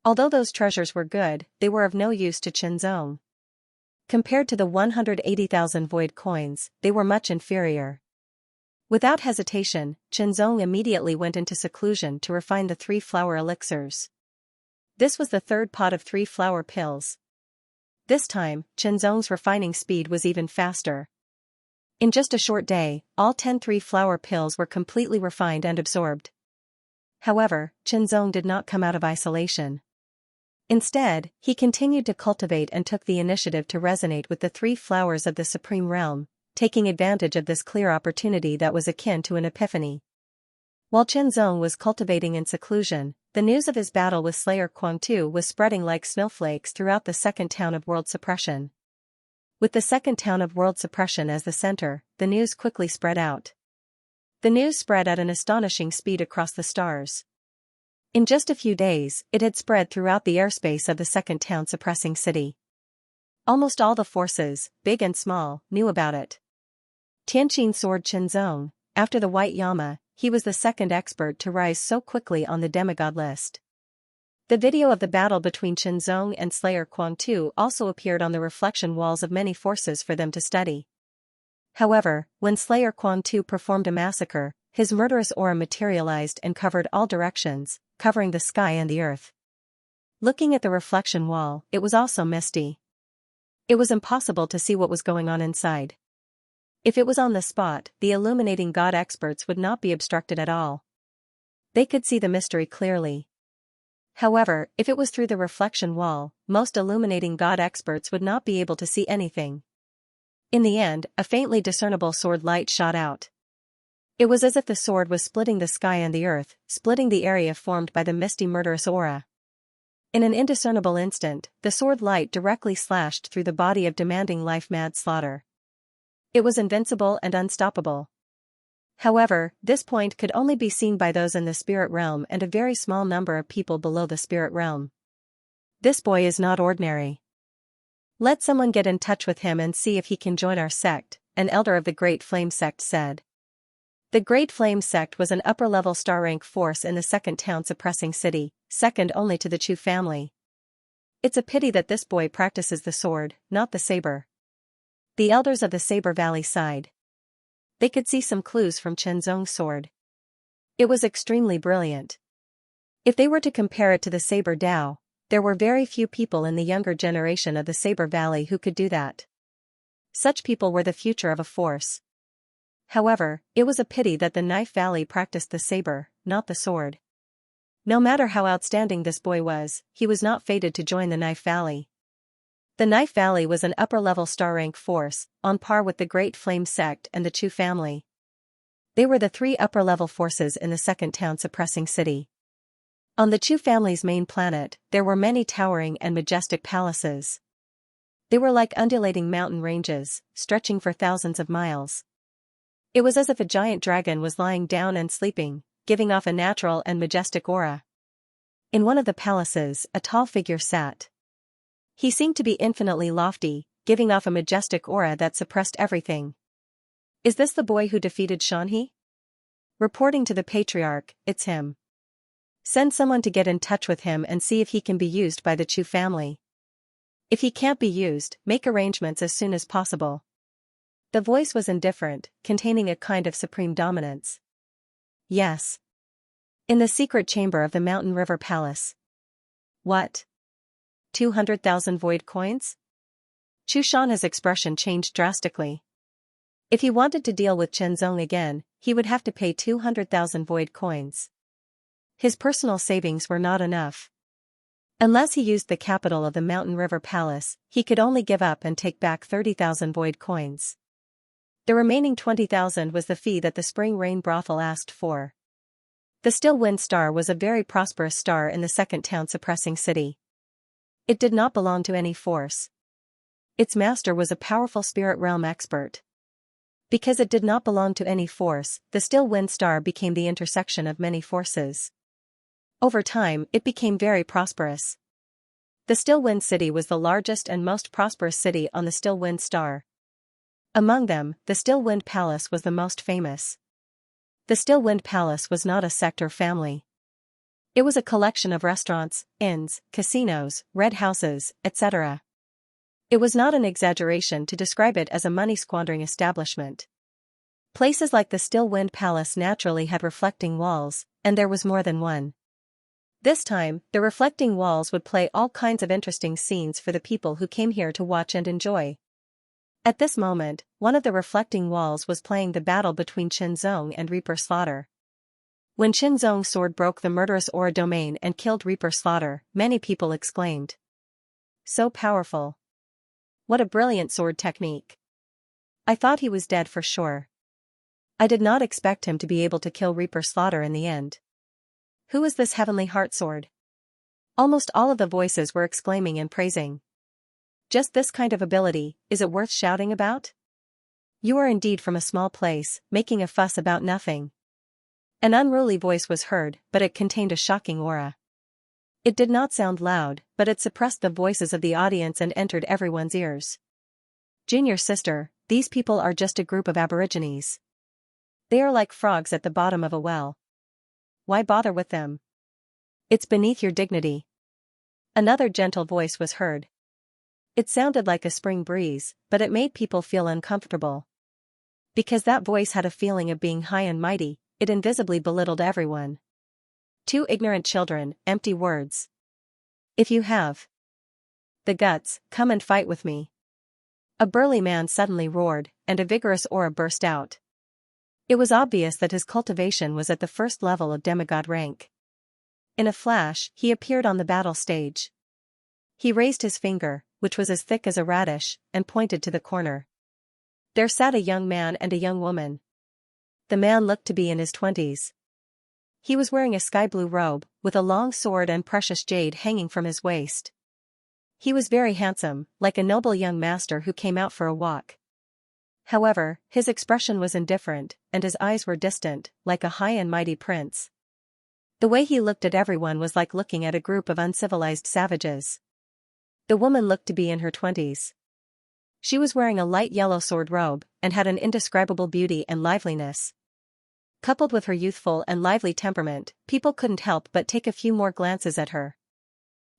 Although those treasures were good, they were of no use to Shenzong. Compared to the 180,000 void coins, they were much inferior. Without hesitation, Shenzong immediately went into seclusion to refine the 3 flower elixirs. This was the 3rd pot of 3 flower pills. This time, Shenzong's refining speed was even faster. In just a short day, all 10 3-flower pills were completely refined and absorbed. However, Shenzong did not come out of isolation. Instead, he continued to cultivate and took the initiative to resonate with the 3 flowers of the Supreme Realm, taking advantage of this clear opportunity that was akin to an epiphany. While Shenzong was cultivating in seclusion, the news of his battle with Slayer Kuang-tu was spreading like snowflakes throughout the second town of World Suppression. With the second town of World Suppression as the center, the news quickly spread out. The news spread at an astonishing speed across the stars. In just a few days, it had spread throughout the airspace of the second town suppressing city. Almost all the forces, big and small, knew about it. Tianqin soared Shenzong. After the White Yama, he was the second expert to rise so quickly on the demigod list. The video of the battle between Shenzong and Slayer Kuang-tu also appeared on the reflection walls of many forces for them to study. However, when Slayer Kuang-tu performed a massacre, his murderous aura materialized and covered all directions, covering the sky and the earth. Looking at the reflection wall, it was also misty. It was impossible to see what was going on inside. If it was on the spot, the illuminating god experts would not be obstructed at all. They could see the mystery clearly. However, if it was through the reflection wall, most illuminating god experts would not be able to see anything. In the end, a faintly discernible sword light shot out. It was as if the sword was splitting the sky and the earth, splitting the area formed by the misty murderous aura. In an indiscernible instant, the sword light directly slashed through the body of demanding life-mad slaughter. It was invincible and unstoppable. However, this point could only be seen by those in the spirit realm and a very small number of people below the spirit realm. This boy is not ordinary. Let someone get in touch with him and see if he can join our sect, an elder of the Great Flame sect said. The Great Flame sect was an upper-level star-rank force in the second town suppressing city, second only to the Chu family. It's a pity that this boy practices the sword, not the saber. The elders of the Saber Valley sighed. They could see some clues from Shenzong's sword. It was extremely brilliant. If they were to compare it to the Saber Dao, there were very few people in the younger generation of the Saber Valley who could do that. Such people were the future of a force. However, it was a pity that the Knife Valley practiced the saber, not the sword. No matter how outstanding this boy was, he was not fated to join the Knife Valley. The Knife Valley was an upper-level star-rank force, on par with the Great Flame Sect and the Chu family. They were the three upper-level forces in the second town-suppressing city. On the Chu family's main planet, there were many towering and majestic palaces. They were like undulating mountain ranges, stretching for thousands of miles. It was as if a giant dragon was lying down and sleeping, giving off a natural and majestic aura. In one of the palaces, a tall figure sat. He seemed to be infinitely lofty, giving off a majestic aura that suppressed everything. Is this the boy who defeated Xianxia? Reporting to the patriarch, it's him. Send someone to get in touch with him and see if he can be used by the Chu family. If he can't be used, make arrangements as soon as possible. The voice was indifferent, containing a kind of supreme dominance. Yes. In the secret chamber of the Mountain River Palace. What? 200,000 void coins? Chu Shanha's expression changed drastically. If he wanted to deal with Chen Zong again, he would have to pay 200,000 void coins. His personal savings were not enough. Unless he used the capital of the Mountain River Palace, he could only give up and take back 30,000 void coins. The remaining 20,000 was the fee that the Spring Rain brothel asked for. The Still Wind Star was a very prosperous star in the second town-suppressing city. It did not belong to any force. Its master was a powerful spirit realm expert. Because it did not belong to any force, the Still Wind Star became the intersection of many forces. Over time, it became very prosperous. The Still Wind City was the largest and most prosperous city on the Still Wind Star. Among them, the Still Wind Palace was the most famous. The Still Wind Palace was not a sect or family. It was a collection of restaurants, inns, casinos, red houses, etc. It was not an exaggeration to describe it as a money-squandering establishment. Places like the Still Wind Palace naturally had reflecting walls, and there was more than one. This time, the reflecting walls would play all kinds of interesting scenes for the people who came here to watch and enjoy. At this moment, one of the reflecting walls was playing the battle between Chen Zong and Reaper Slaughter. When Chen Zong's sword broke the murderous aura domain and killed Reaper Slaughter, many people exclaimed. So powerful. What a brilliant sword technique. I thought he was dead for sure. I did not expect him to be able to kill Reaper Slaughter in the end. Who is this heavenly heart sword? Almost all of the voices were exclaiming and praising. Just this kind of ability, is it worth shouting about? You are indeed from a small place, making a fuss about nothing. An unruly voice was heard, but it contained a shocking aura. It did not sound loud, but it suppressed the voices of the audience and entered everyone's ears. Junior sister, these people are just a group of aborigines. They are like frogs at the bottom of a well. Why bother with them? It's beneath your dignity. Another gentle voice was heard. It sounded like a spring breeze, but it made people feel uncomfortable. Because that voice had a feeling of being high and mighty, it invisibly belittled everyone. Two ignorant children, empty words. If you have the guts, come and fight with me. A burly man suddenly roared, and a vigorous aura burst out. It was obvious that his cultivation was at the first level of demigod rank. In a flash, he appeared on the battle stage. He raised his finger, which was as thick as a radish, and pointed to the corner. There sat a young man and a young woman. The man looked to be in his 20s. He was wearing a sky-blue robe, with a long sword and precious jade hanging from his waist. He was very handsome, like a noble young master who came out for a walk. However, his expression was indifferent, and his eyes were distant, like a high and mighty prince. The way he looked at everyone was like looking at a group of uncivilized savages. The woman looked to be in her 20s. She was wearing a light yellow sword robe, and had an indescribable beauty and liveliness. Coupled with her youthful and lively temperament, people couldn't help but take a few more glances at her.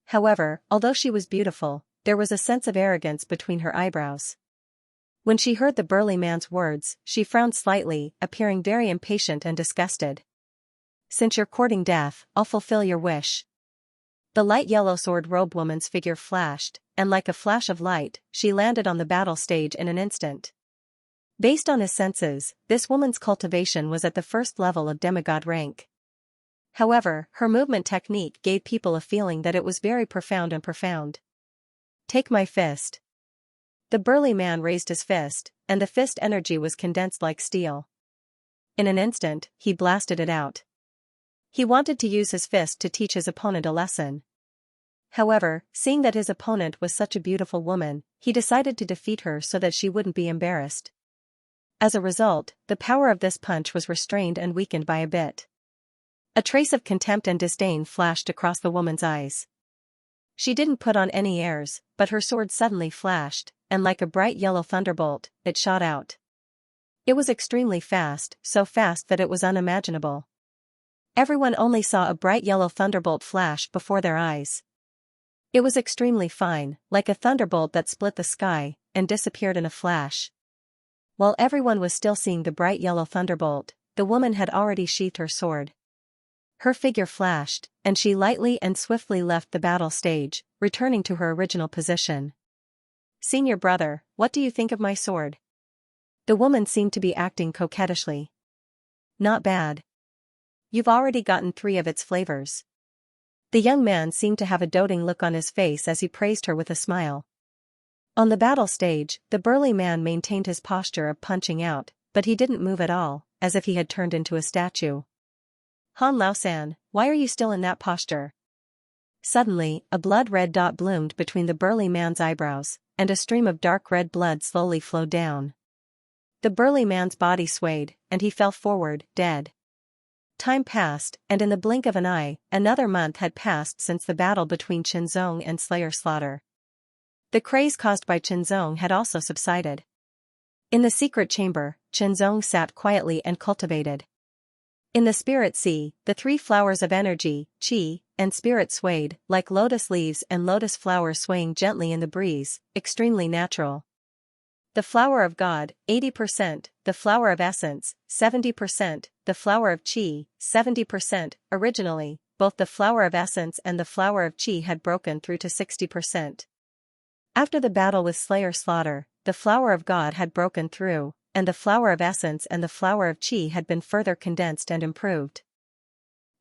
However, although she was beautiful, there was a sense of arrogance between her eyebrows. When she heard the burly man's words, she frowned slightly, appearing very impatient and disgusted. Since you're courting death, I'll fulfill your wish. The light yellow sword-robed woman's figure flashed, and like a flash of light, she landed on the battle stage in an instant. Based on his senses, this woman's cultivation was at the first level of demigod rank. However, her movement technique gave people a feeling that it was very profound. Take my fist. The burly man raised his fist, and the fist energy was condensed like steel. In an instant, he blasted it out. He wanted to use his fist to teach his opponent a lesson. However, seeing that his opponent was such a beautiful woman, he decided to defeat her so that she wouldn't be embarrassed. As a result, the power of this punch was restrained and weakened by a bit. A trace of contempt and disdain flashed across the woman's eyes. She didn't put on any airs, but her sword suddenly flashed, and like a bright yellow thunderbolt, it shot out. It was extremely fast, so fast that it was unimaginable. Everyone only saw a bright yellow thunderbolt flash before their eyes. It was extremely fine, like a thunderbolt that split the sky, and disappeared in a flash. While everyone was still seeing the bright yellow thunderbolt, the woman had already sheathed her sword. Her figure flashed, and she lightly and swiftly left the battle stage, returning to her original position. "Senior brother, what do you think of my sword?" The woman seemed to be acting coquettishly. "Not bad. You've already gotten 3 of its flavors." The young man seemed to have a doting look on his face as he praised her with a smile. On the battle stage, the burly man maintained his posture of punching out, but he didn't move at all, as if he had turned into a statue. "Han Lao-san, why are you still in that posture?" Suddenly, a blood-red dot bloomed between the burly man's eyebrows, and a stream of dark red blood slowly flowed down. The burly man's body swayed, and he fell forward, dead. Time passed, and in the blink of an eye, another month had passed since the battle between Qinzong and Slayer Slaughter. The craze caused by Qinzong had also subsided. In the secret chamber, Qinzong sat quietly and cultivated. In the spirit sea, the 3 flowers of energy, qi, and spirit swayed, like lotus leaves and lotus flowers swaying gently in the breeze, extremely natural. The flower of God, 80%, the flower of essence, 70%, the flower of qi, 70%, originally, both the flower of essence and the flower of qi had broken through to 60%. After the battle with Slayer Slaughter, the flower of God had broken through, and the flower of essence and the flower of qi had been further condensed and improved.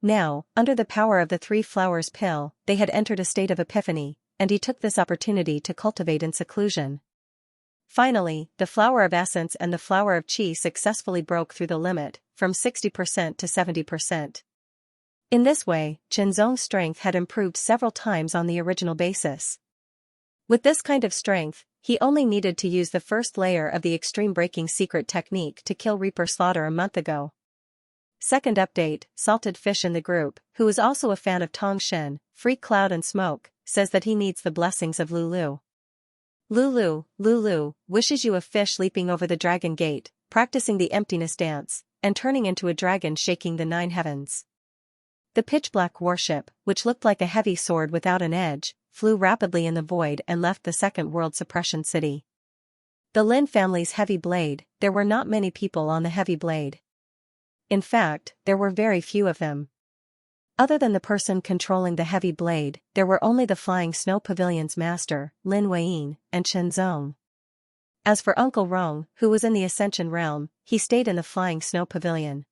Now, under the power of the 3 flowers pill, they had entered a state of epiphany, and he took this opportunity to cultivate in seclusion. Finally, the flower of essence and the flower of qi successfully broke through the limit, from 60% to 70%. In this way, Qinzong's strength had improved several times on the original basis. With this kind of strength, he only needed to use the first layer of the extreme breaking secret technique to kill Reaper Slaughter a month ago. Second update, Salted Fish in the group, who is also a fan of Tong Shen, Freak Cloud and Smoke, says that he needs the blessings of Lulu. Lulu wishes you a fish leaping over the dragon gate, practicing the emptiness dance, and turning into a dragon shaking the 9 heavens. The pitch-black warship, which looked like a heavy sword without an edge, flew rapidly in the void and left the Second World Suppression City. The Lin family's heavy blade, there were not many people on the heavy blade. In fact, there were very few of them. Other than the person controlling the heavy blade, there were only the Flying Snow Pavilion's master, Lin Weiyin, and Qinzong. As for Uncle Rong, who was in the Ascension Realm, he stayed in the Flying Snow Pavilion.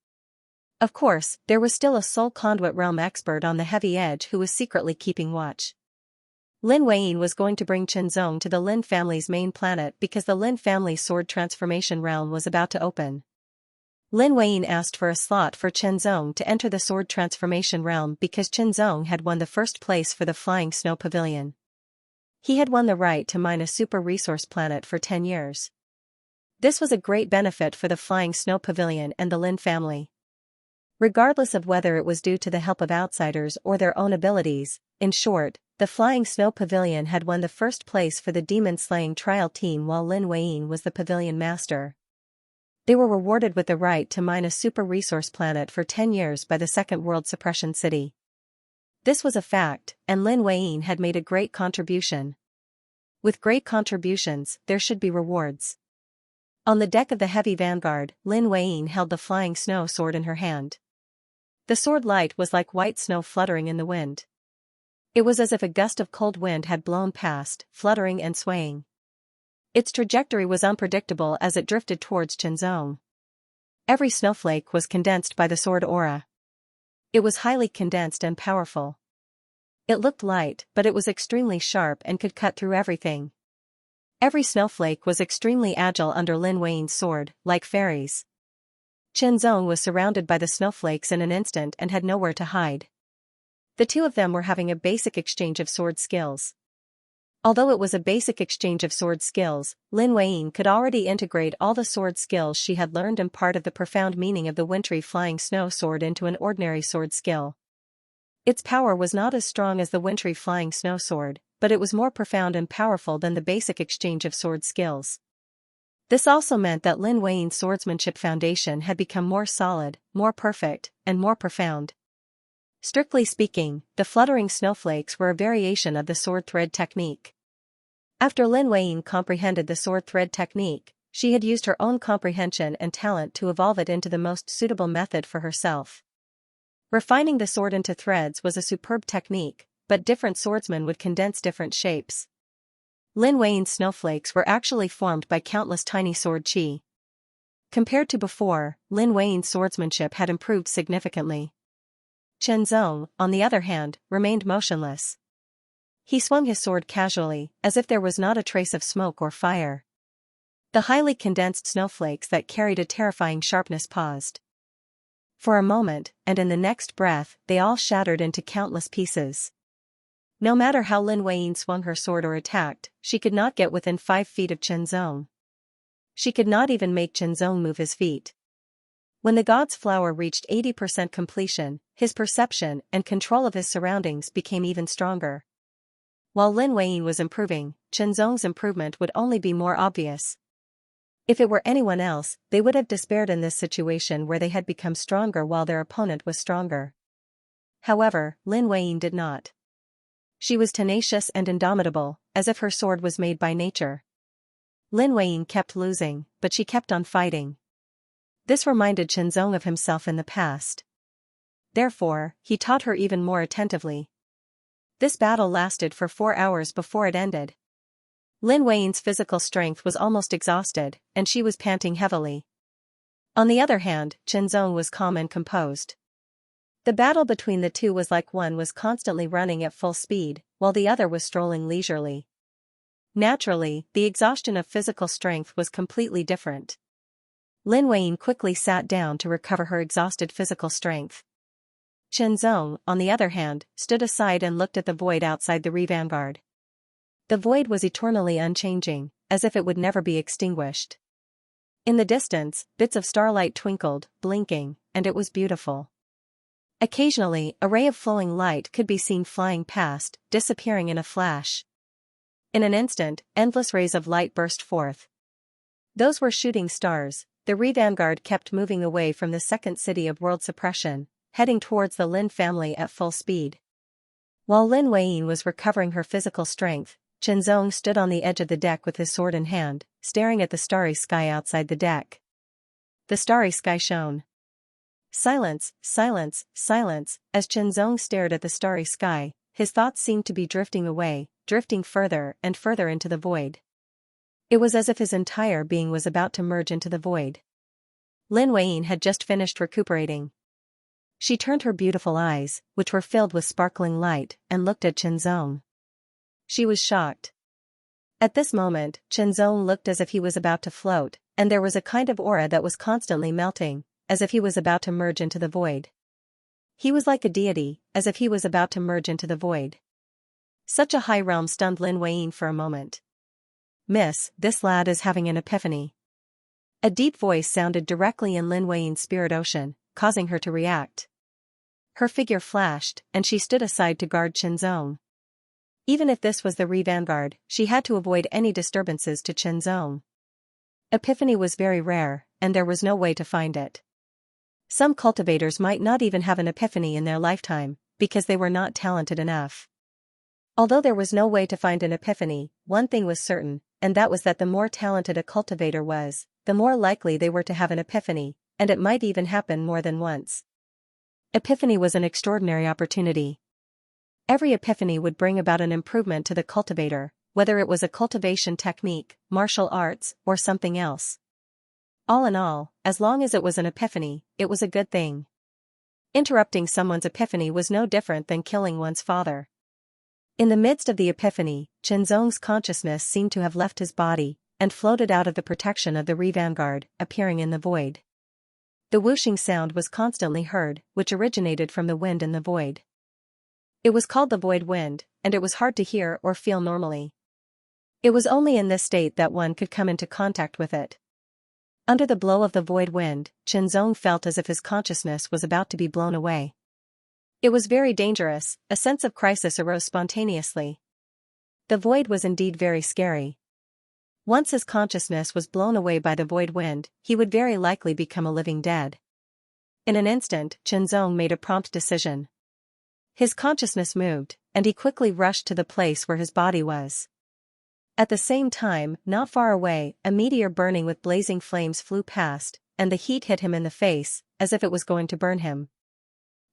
Of course, there was still a Soul Conduit Realm expert on the heavy edge who was secretly keeping watch. Lin Weiyin was going to bring Qinzong to the Lin family's main planet because the Lin family's sword transformation realm was about to open. Lin Weiyin asked for a slot for Qinzong to enter the sword transformation realm because Qinzong had won the first place for the Flying Snow Pavilion. He had won the right to mine a super resource planet for 10 years. This was a great benefit for the Flying Snow Pavilion and the Lin family. Regardless of whether it was due to the help of outsiders or their own abilities, in short, the Flying Snow Pavilion had won the first place for the demon-slaying trial team while Lin Weiyin was the pavilion master. They were rewarded with the right to mine a super resource planet for 10 years by the Second World Suppression City. This was a fact, and Lin Weiyin had made a great contribution. With great contributions, there should be rewards. On the deck of the Heavy Vanguard, Lin Weiyin held the flying snow sword in her hand. The sword light was like white snow fluttering in the wind. It was as if a gust of cold wind had blown past, fluttering and swaying. Its trajectory was unpredictable as it drifted towards Qianzong. Every snowflake was condensed by the sword aura. It was highly condensed and powerful. It looked light, but it was extremely sharp and could cut through everything. Every snowflake was extremely agile under Lin Wei's sword, like fairies. Qianzong was surrounded by the snowflakes in an instant and had nowhere to hide. The two of them were having a basic exchange of sword skills. Although it was a basic exchange of sword skills, Lin Wei could already integrate all the sword skills she had learned and part of the profound meaning of the wintry flying snow sword into an ordinary sword skill. Its power was not as strong as the wintry flying snow sword, but it was more profound and powerful than the basic exchange of sword skills. This also meant that Lin Wei's swordsmanship foundation had become more solid, more perfect, and more profound. Strictly speaking, the fluttering snowflakes were a variation of the sword thread technique. After Lin Wei comprehended the sword thread technique, she had used her own comprehension and talent to evolve it into the most suitable method for herself. Refining the sword into threads was a superb technique, but different swordsmen would condense different shapes. Lin Wei's snowflakes were actually formed by countless tiny sword chi. Compared to before, Lin Wei's swordsmanship had improved significantly. Qianzong, on the other hand, remained motionless. He swung his sword casually, as if there was not a trace of smoke or fire. The highly condensed snowflakes that carried a terrifying sharpness paused. For a moment, and in the next breath, they all shattered into countless pieces. No matter how Lin Wei swung her sword or attacked, she could not get within 5 feet of Qianzong. She could not even make Qianzong move his feet. When the god's flower reached 80% completion, his perception and control of his surroundings became even stronger. While Lin Wei was improving, Qianzong's improvement would only be more obvious. If it were anyone else, they would have despaired in this situation where they had become stronger while their opponent was stronger. However, Lin Wei did not. She was tenacious and indomitable, as if her sword was made by nature. Lin Wei kept losing, but she kept on fighting. This reminded Qianzong of himself in the past. Therefore, he taught her even more attentively. This battle lasted for 4 hours before it ended. Lin Wei's physical strength was almost exhausted, and she was panting heavily. On the other hand, Qianzong was calm and composed. The battle between the two was like one was constantly running at full speed, while the other was strolling leisurely. Naturally, the exhaustion of physical strength was completely different. Lin Wei quickly sat down to recover her exhausted physical strength. Qianzong, on the other hand, stood aside and looked at the void outside the vanguard. The void was eternally unchanging, as if it would never be extinguished. In the distance, bits of starlight twinkled, blinking, and it was beautiful. Occasionally, a ray of flowing light could be seen flying past, disappearing in a flash. In an instant, endless rays of light burst forth. Those were shooting stars. The vanguard kept moving away from the second city of world suppression, heading towards the Lin family at full speed. While Lin Wei was recovering her physical strength, Qianzong stood on the edge of the deck with his sword in hand, staring at the starry sky outside the deck. The starry sky shone. Silence, silence, silence. As Qianzong stared at the starry sky, his thoughts seemed to be drifting away, drifting further and further into the void. It was as if his entire being was about to merge into the void. Lin Wei had just finished recuperating. She turned her beautiful eyes, which were filled with sparkling light, and looked at Qianzong. She was shocked. At this moment, Qianzong looked as if he was about to float, and there was a kind of aura that was constantly melting, as if he was about to merge into the void. He was like a deity, as if he was about to merge into the void. Such a high realm stunned Lin Wei for a moment. "Miss, this lad is having an epiphany." A deep voice sounded directly in Lin Wei's spirit ocean, causing her to react. Her figure flashed, and she stood aside to guard Qianzong. Even if this was the vanguard, she had to avoid any disturbances to Qianzong. Epiphany was very rare, and there was no way to find it. Some cultivators might not even have an epiphany in their lifetime, because they were not talented enough. Although there was no way to find an epiphany, one thing was certain, and that was that the more talented a cultivator was, the more likely they were to have an epiphany, and it might even happen more than once. Epiphany was an extraordinary opportunity. Every epiphany would bring about an improvement to the cultivator, whether it was a cultivation technique, martial arts, or something else. All in all, as long as it was an epiphany, it was a good thing. Interrupting someone's epiphany was no different than killing one's father. In the midst of the epiphany, Qianzong's consciousness seemed to have left his body, and floated out of the protection of the vanguard, appearing in the void. The whooshing sound was constantly heard, which originated from the wind in the void. It was called the void wind, and it was hard to hear or feel normally. It was only in this state that one could come into contact with it. Under the blow of the void wind, Qianzong felt as if his consciousness was about to be blown away. It was very dangerous, a sense of crisis arose spontaneously. The void was indeed very scary. Once his consciousness was blown away by the void wind, he would very likely become a living dead. In an instant, Qianzong made a prompt decision. His consciousness moved, and he quickly rushed to the place where his body was. At the same time, not far away, a meteor burning with blazing flames flew past, and the heat hit him in the face, as if it was going to burn him.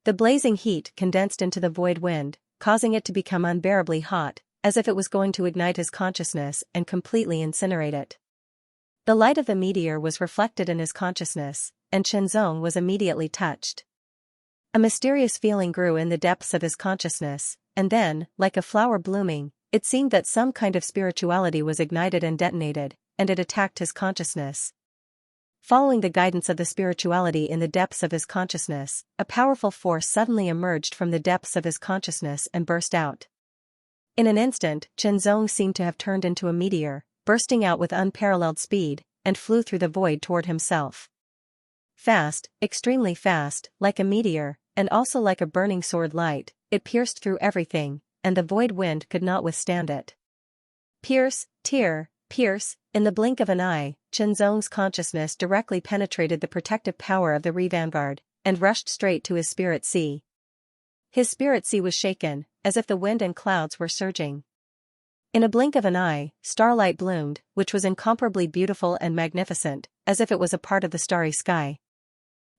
The blazing heat condensed into the void wind, causing it to become unbearably hot, as if it was going to ignite his consciousness and completely incinerate it. The light of the meteor was reflected in his consciousness, and Qianzong was immediately touched. A mysterious feeling grew in the depths of his consciousness, and then, like a flower blooming, it seemed that some kind of spirituality was ignited and detonated, and it attacked his consciousness. Following the guidance of the spirituality in the depths of his consciousness, a powerful force suddenly emerged from the depths of his consciousness and burst out. In an instant, Qianzong seemed to have turned into a meteor, bursting out with unparalleled speed, and flew through the void toward himself. Fast, extremely fast, like a meteor, and also like a burning sword light, it pierced through everything, and the void wind could not withstand it. Pierce, tear, pierce, in the blink of an eye, Qianzong's consciousness directly penetrated the protective power of the vanguard, and rushed straight to his spirit sea. His spirit sea was shaken, as if the wind and clouds were surging. In a blink of an eye, starlight bloomed, which was incomparably beautiful and magnificent, as if it was a part of the starry sky.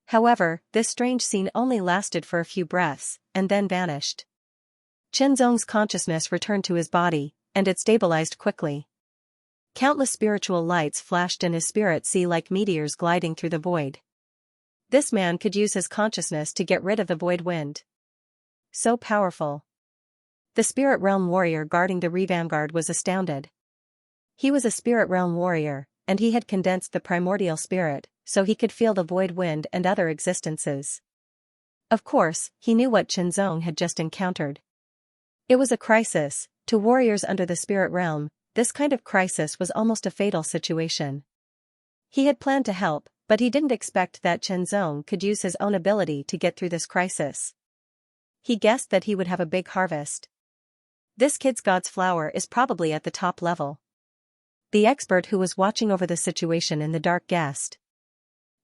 However, this strange scene only lasted for a few breaths, and then vanished. Qianzong's consciousness returned to his body, and it stabilized quickly. Countless spiritual lights flashed in his spirit sea like meteors gliding through the void. This man could use his consciousness to get rid of the void wind. So powerful. The spirit realm warrior guarding the vanguard was astounded. He was a spirit realm warrior, and he had condensed the primordial spirit, so he could feel the void wind and other existences. Of course, he knew what Qianzong had just encountered. It was a crisis. To warriors under the spirit realm, this kind of crisis was almost a fatal situation. He had planned to help, but he didn't expect that Qianzong could use his own ability to get through this crisis. He guessed that he would have a big harvest. This kid's God's flower is probably at the top level. The expert who was watching over the situation in the dark guessed.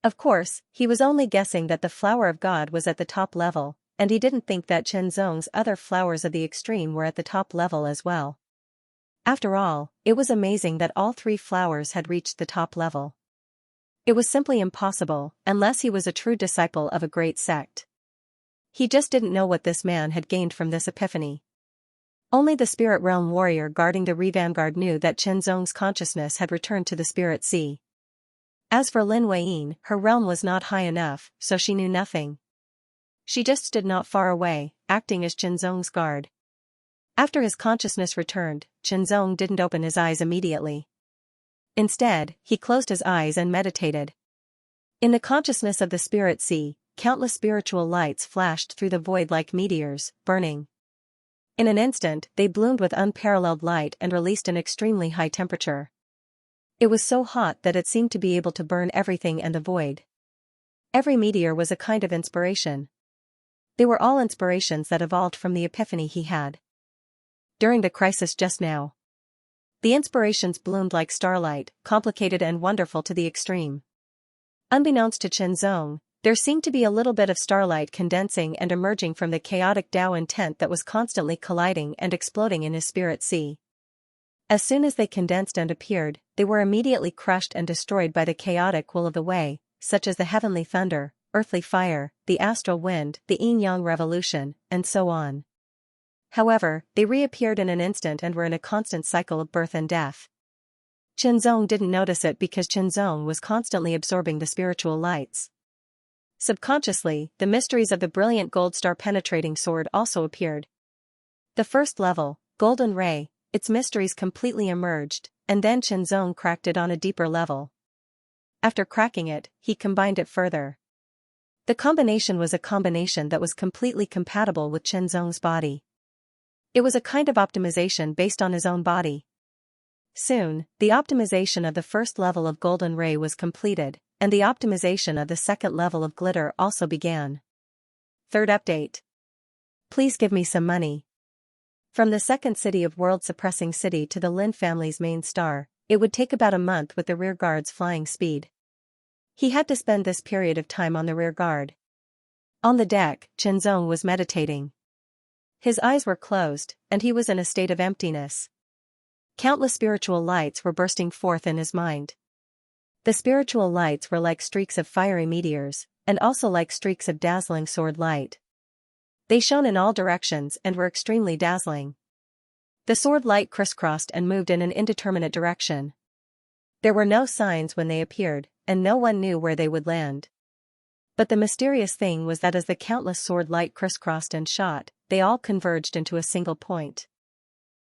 Of course, he was only guessing that the flower of God was at the top level, and he didn't think that Qianzong's other flowers of the extreme were at the top level as well. After all, it was amazing that all three flowers had reached the top level. It was simply impossible, unless he was a true disciple of a great sect. He just didn't know what this man had gained from this epiphany. Only the spirit realm warrior guarding the vanguard knew that Qianzong's consciousness had returned to the spirit sea. As for Lin Weiyin, her realm was not high enough, so she knew nothing. She just stood not far away, acting as Qianzong's guard. After his consciousness returned, Qianzong didn't open his eyes immediately. Instead, he closed his eyes and meditated. In the consciousness of the spirit sea, countless spiritual lights flashed through the void like meteors, burning. In an instant, they bloomed with unparalleled light and released an extremely high temperature. It was so hot that it seemed to be able to burn everything and the void. Every meteor was a kind of inspiration. They were all inspirations that evolved from the epiphany he had during the crisis just now. The inspirations bloomed like starlight, complicated and wonderful to the extreme. Unbeknownst to Qianzong, there seemed to be a little bit of starlight condensing and emerging from the chaotic Tao intent that was constantly colliding and exploding in his spirit sea. As soon as they condensed and appeared, they were immediately crushed and destroyed by the chaotic will of the way, such as the heavenly thunder, earthly fire, the astral wind, the yin-yang revolution, and so on. However, they reappeared in an instant and were in a constant cycle of birth and death. Qinzong didn't notice it because Qinzong was constantly absorbing the spiritual lights. Subconsciously, the mysteries of the brilliant gold star penetrating sword also appeared. The first level, Golden Ray, its mysteries completely emerged, and then Qinzong cracked it on a deeper level. After cracking it, he combined it further. The combination was a combination that was completely compatible with Qinzong's body. It was a kind of optimization based on his own body. Soon, the optimization of the first level of Golden Ray was completed, and the optimization of the second level of Glitter also began. Third update. Please give me some money. From the second city of world-suppressing city to the Lin family's main star, it would take about a month with the rear guard's flying speed. He had to spend this period of time on the rear guard. On the deck, Qinzong was meditating. His eyes were closed, and he was in a state of emptiness. Countless spiritual lights were bursting forth in his mind. The spiritual lights were like streaks of fiery meteors, and also like streaks of dazzling sword light. They shone in all directions and were extremely dazzling. The sword light crisscrossed and moved in an indeterminate direction. There were no signs when they appeared, and no one knew where they would land. But the mysterious thing was that as the countless sword light crisscrossed and shot, they all converged into a single point.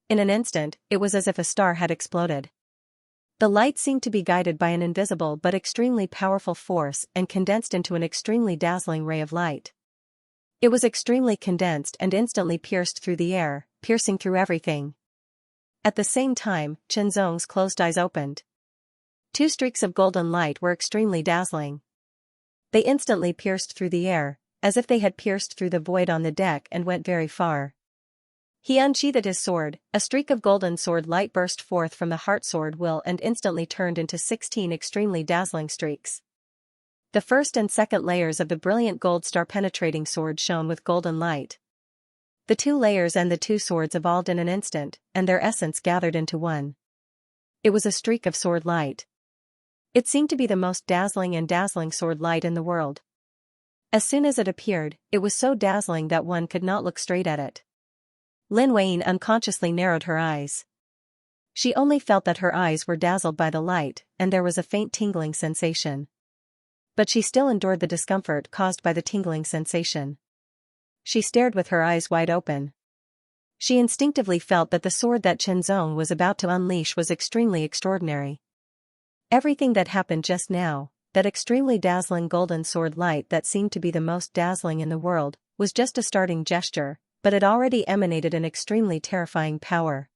In an instant, it was as if a star had exploded. The light seemed to be guided by an invisible but extremely powerful force and condensed into an extremely dazzling ray of light. It was extremely condensed and instantly pierced through the air, piercing through everything. At the same time, Qinzong's closed eyes opened. Two streaks of golden light were extremely dazzling. They instantly pierced through the air, as if they had pierced through the void on the deck and went very far. He unsheathed his sword, a streak of golden sword light burst forth from the heart sword will and instantly turned into 16 extremely dazzling streaks. The first and second layers of the brilliant gold star penetrating sword shone with golden light. The two layers and the two swords evolved in an instant, and their essence gathered into one. It was a streak of sword light. It seemed to be the most dazzling sword light in the world. As soon as it appeared, it was so dazzling that one could not look straight at it. Lin Weiyin unconsciously narrowed her eyes. She only felt that her eyes were dazzled by the light, and there was a faint tingling sensation. But she still endured the discomfort caused by the tingling sensation. She stared with her eyes wide open. She instinctively felt that the sword that Qinzong was about to unleash was extremely extraordinary. Everything that happened just now, that extremely dazzling golden sword light that seemed to be the most dazzling in the world, was just a starting gesture, but it already emanated an extremely terrifying power.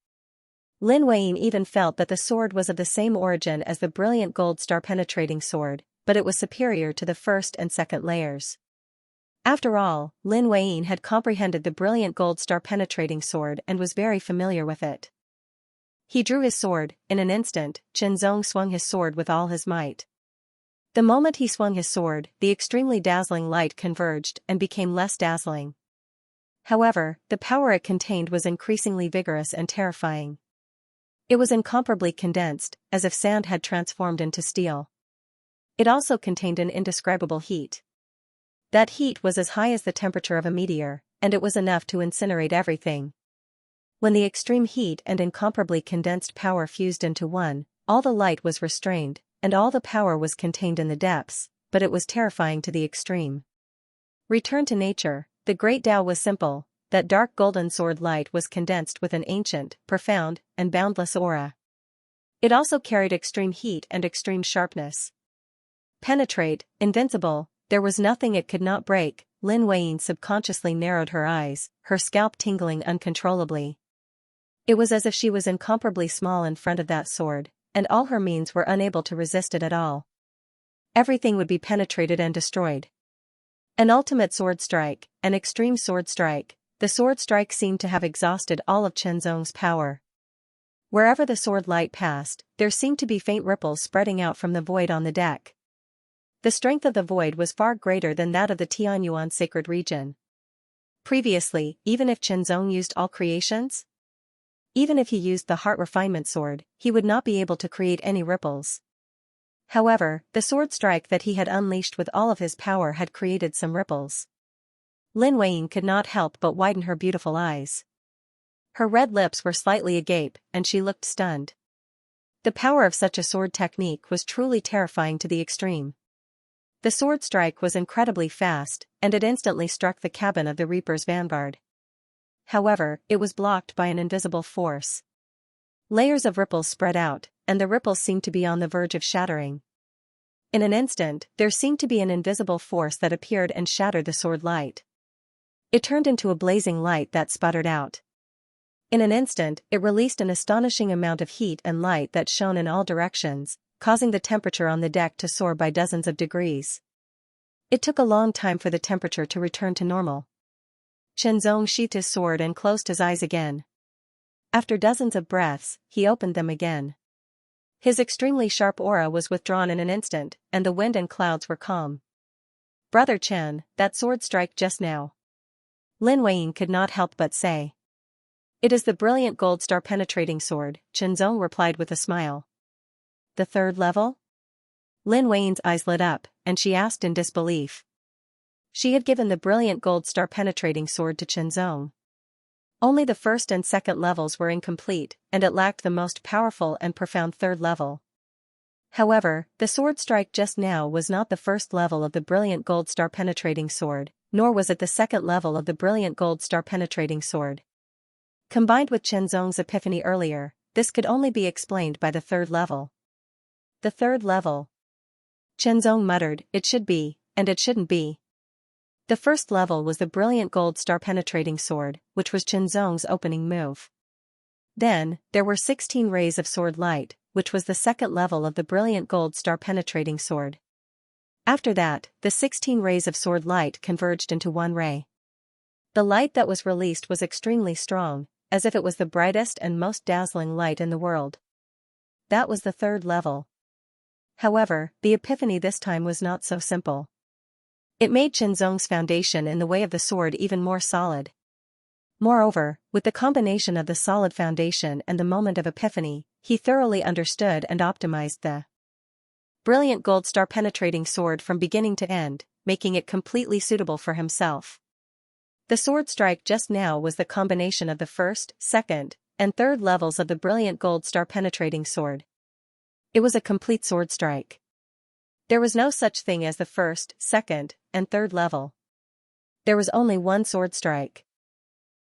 Lin Weiyin even felt that the sword was of the same origin as the brilliant gold star penetrating sword, but it was superior to the first and second layers. After all, Lin Weiyin had comprehended the brilliant gold star penetrating sword and was very familiar with it. He drew his sword. In an instant, Qinzong swung his sword with all his might. The moment he swung his sword, the extremely dazzling light converged and became less dazzling. However, the power it contained was increasingly vigorous and terrifying. It was incomparably condensed, as if sand had transformed into steel. It also contained an indescribable heat. That heat was as high as the temperature of a meteor, and it was enough to incinerate everything. When the extreme heat and incomparably condensed power fused into one, all the light was restrained, and all the power was contained in the depths, but it was terrifying to the extreme. Returned to nature, the great Tao was simple. That dark golden sword light was condensed with an ancient, profound, and boundless aura. It also carried extreme heat and extreme sharpness. Penetrate, invincible, there was nothing it could not break. Lin Weiyin subconsciously narrowed her eyes, her scalp tingling uncontrollably. It was as if she was incomparably small in front of that sword, and all her means were unable to resist it at all. Everything would be penetrated and destroyed. An ultimate sword strike, an extreme sword strike. The sword strike seemed to have exhausted all of Qinzong's power. Wherever the sword light passed, there seemed to be faint ripples spreading out from the void on the deck. The strength of the void was far greater than that of the Tianyuan sacred region. Previously, even if Qinzong used all creations? Even if he used the heart refinement sword, he would not be able to create any ripples. However, the sword strike that he had unleashed with all of his power had created some ripples. Lin Weiyin could not help but widen her beautiful eyes. Her red lips were slightly agape, and she looked stunned. The power of such a sword technique was truly terrifying to the extreme. The sword strike was incredibly fast, and it instantly struck the cabin of the Reaper's vanguard. However, it was blocked by an invisible force. Layers of ripples spread out, and the ripples seemed to be on the verge of shattering. In an instant, there seemed to be an invisible force that appeared and shattered the sword light. It turned into a blazing light that sputtered out. In an instant, it released an astonishing amount of heat and light that shone in all directions, causing the temperature on the deck to soar by dozens of degrees. It took a long time for the temperature to return to normal. Shenzong sheathed his sword and closed his eyes again. After dozens of breaths, he opened them again. His extremely sharp aura was withdrawn in an instant, and the wind and clouds were calm. "Brother Chen, that sword strike just now." Lin Weiyin could not help but say. "It is the brilliant gold star penetrating sword," Shenzong replied with a smile. "The third level?" Lin Weiyin's eyes lit up, and she asked in disbelief. She had given the brilliant gold star penetrating sword to Shenzong. Only the first and second levels were incomplete, and it lacked the most powerful and profound third level. However, the sword strike just now was not the first level of the brilliant gold star penetrating sword, nor was it the second level of the brilliant gold star penetrating sword. Combined with Shenzong's epiphany earlier, this could only be explained by the third level. The third level. Shenzong muttered, "It should be, and it shouldn't be." The first level was the brilliant gold star penetrating sword, which was Shenzong's opening move. Then, there were 16 rays of sword light, which was the second level of the brilliant gold star penetrating sword. After that, the 16 rays of sword light converged into one ray. The light that was released was extremely strong, as if it was the brightest and most dazzling light in the world. That was the third level. However, the epiphany this time was not so simple. It made Shenzong's foundation in the way of the sword even more solid. Moreover, with the combination of the solid foundation and the moment of epiphany, he thoroughly understood and optimized the brilliant gold star penetrating sword from beginning to end, making it completely suitable for himself. The sword strike just now was the combination of the first, second, and third levels of the brilliant gold star penetrating sword. It was a complete sword strike. There was no such thing as the first, second, and third level. There was only one sword strike.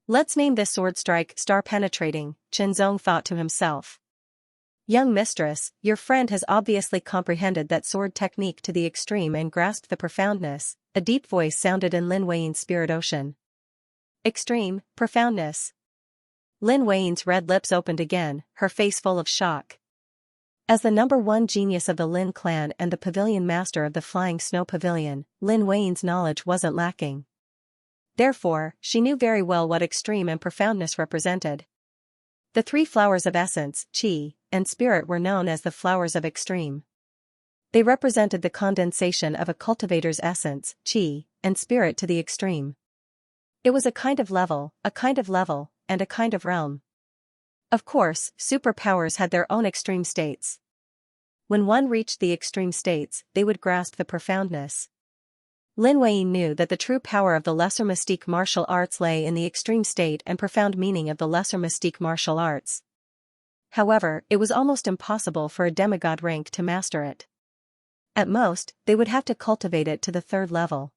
"Let's name this sword strike star penetrating," Shenzong thought to himself. "Young mistress, your friend has obviously comprehended that sword technique to the extreme and grasped the profoundness," a deep voice sounded in Lin Weiyin's spirit ocean. "Extreme, profoundness." Lin Weiyin's red lips opened again, her face full of shock. As the number one genius of the Lin clan and the pavilion master of the Flying Snow Pavilion, Lin Weiyin's knowledge wasn't lacking. Therefore, she knew very well what extreme and profoundness represented. The three flowers of essence, qi, and spirit were known as the flowers of extreme. They represented the condensation of a cultivator's essence, qi, and spirit to the extreme. It was a kind of level, and a kind of realm. Of course, superpowers had their own extreme states. When one reached the extreme states, they would grasp the profoundness. Lin Weiyin knew that the true power of the lesser mystique martial arts lay in the extreme state and profound meaning of the lesser mystique martial arts. However, it was almost impossible for a demigod rank to master it. At most, they would have to cultivate it to the third level.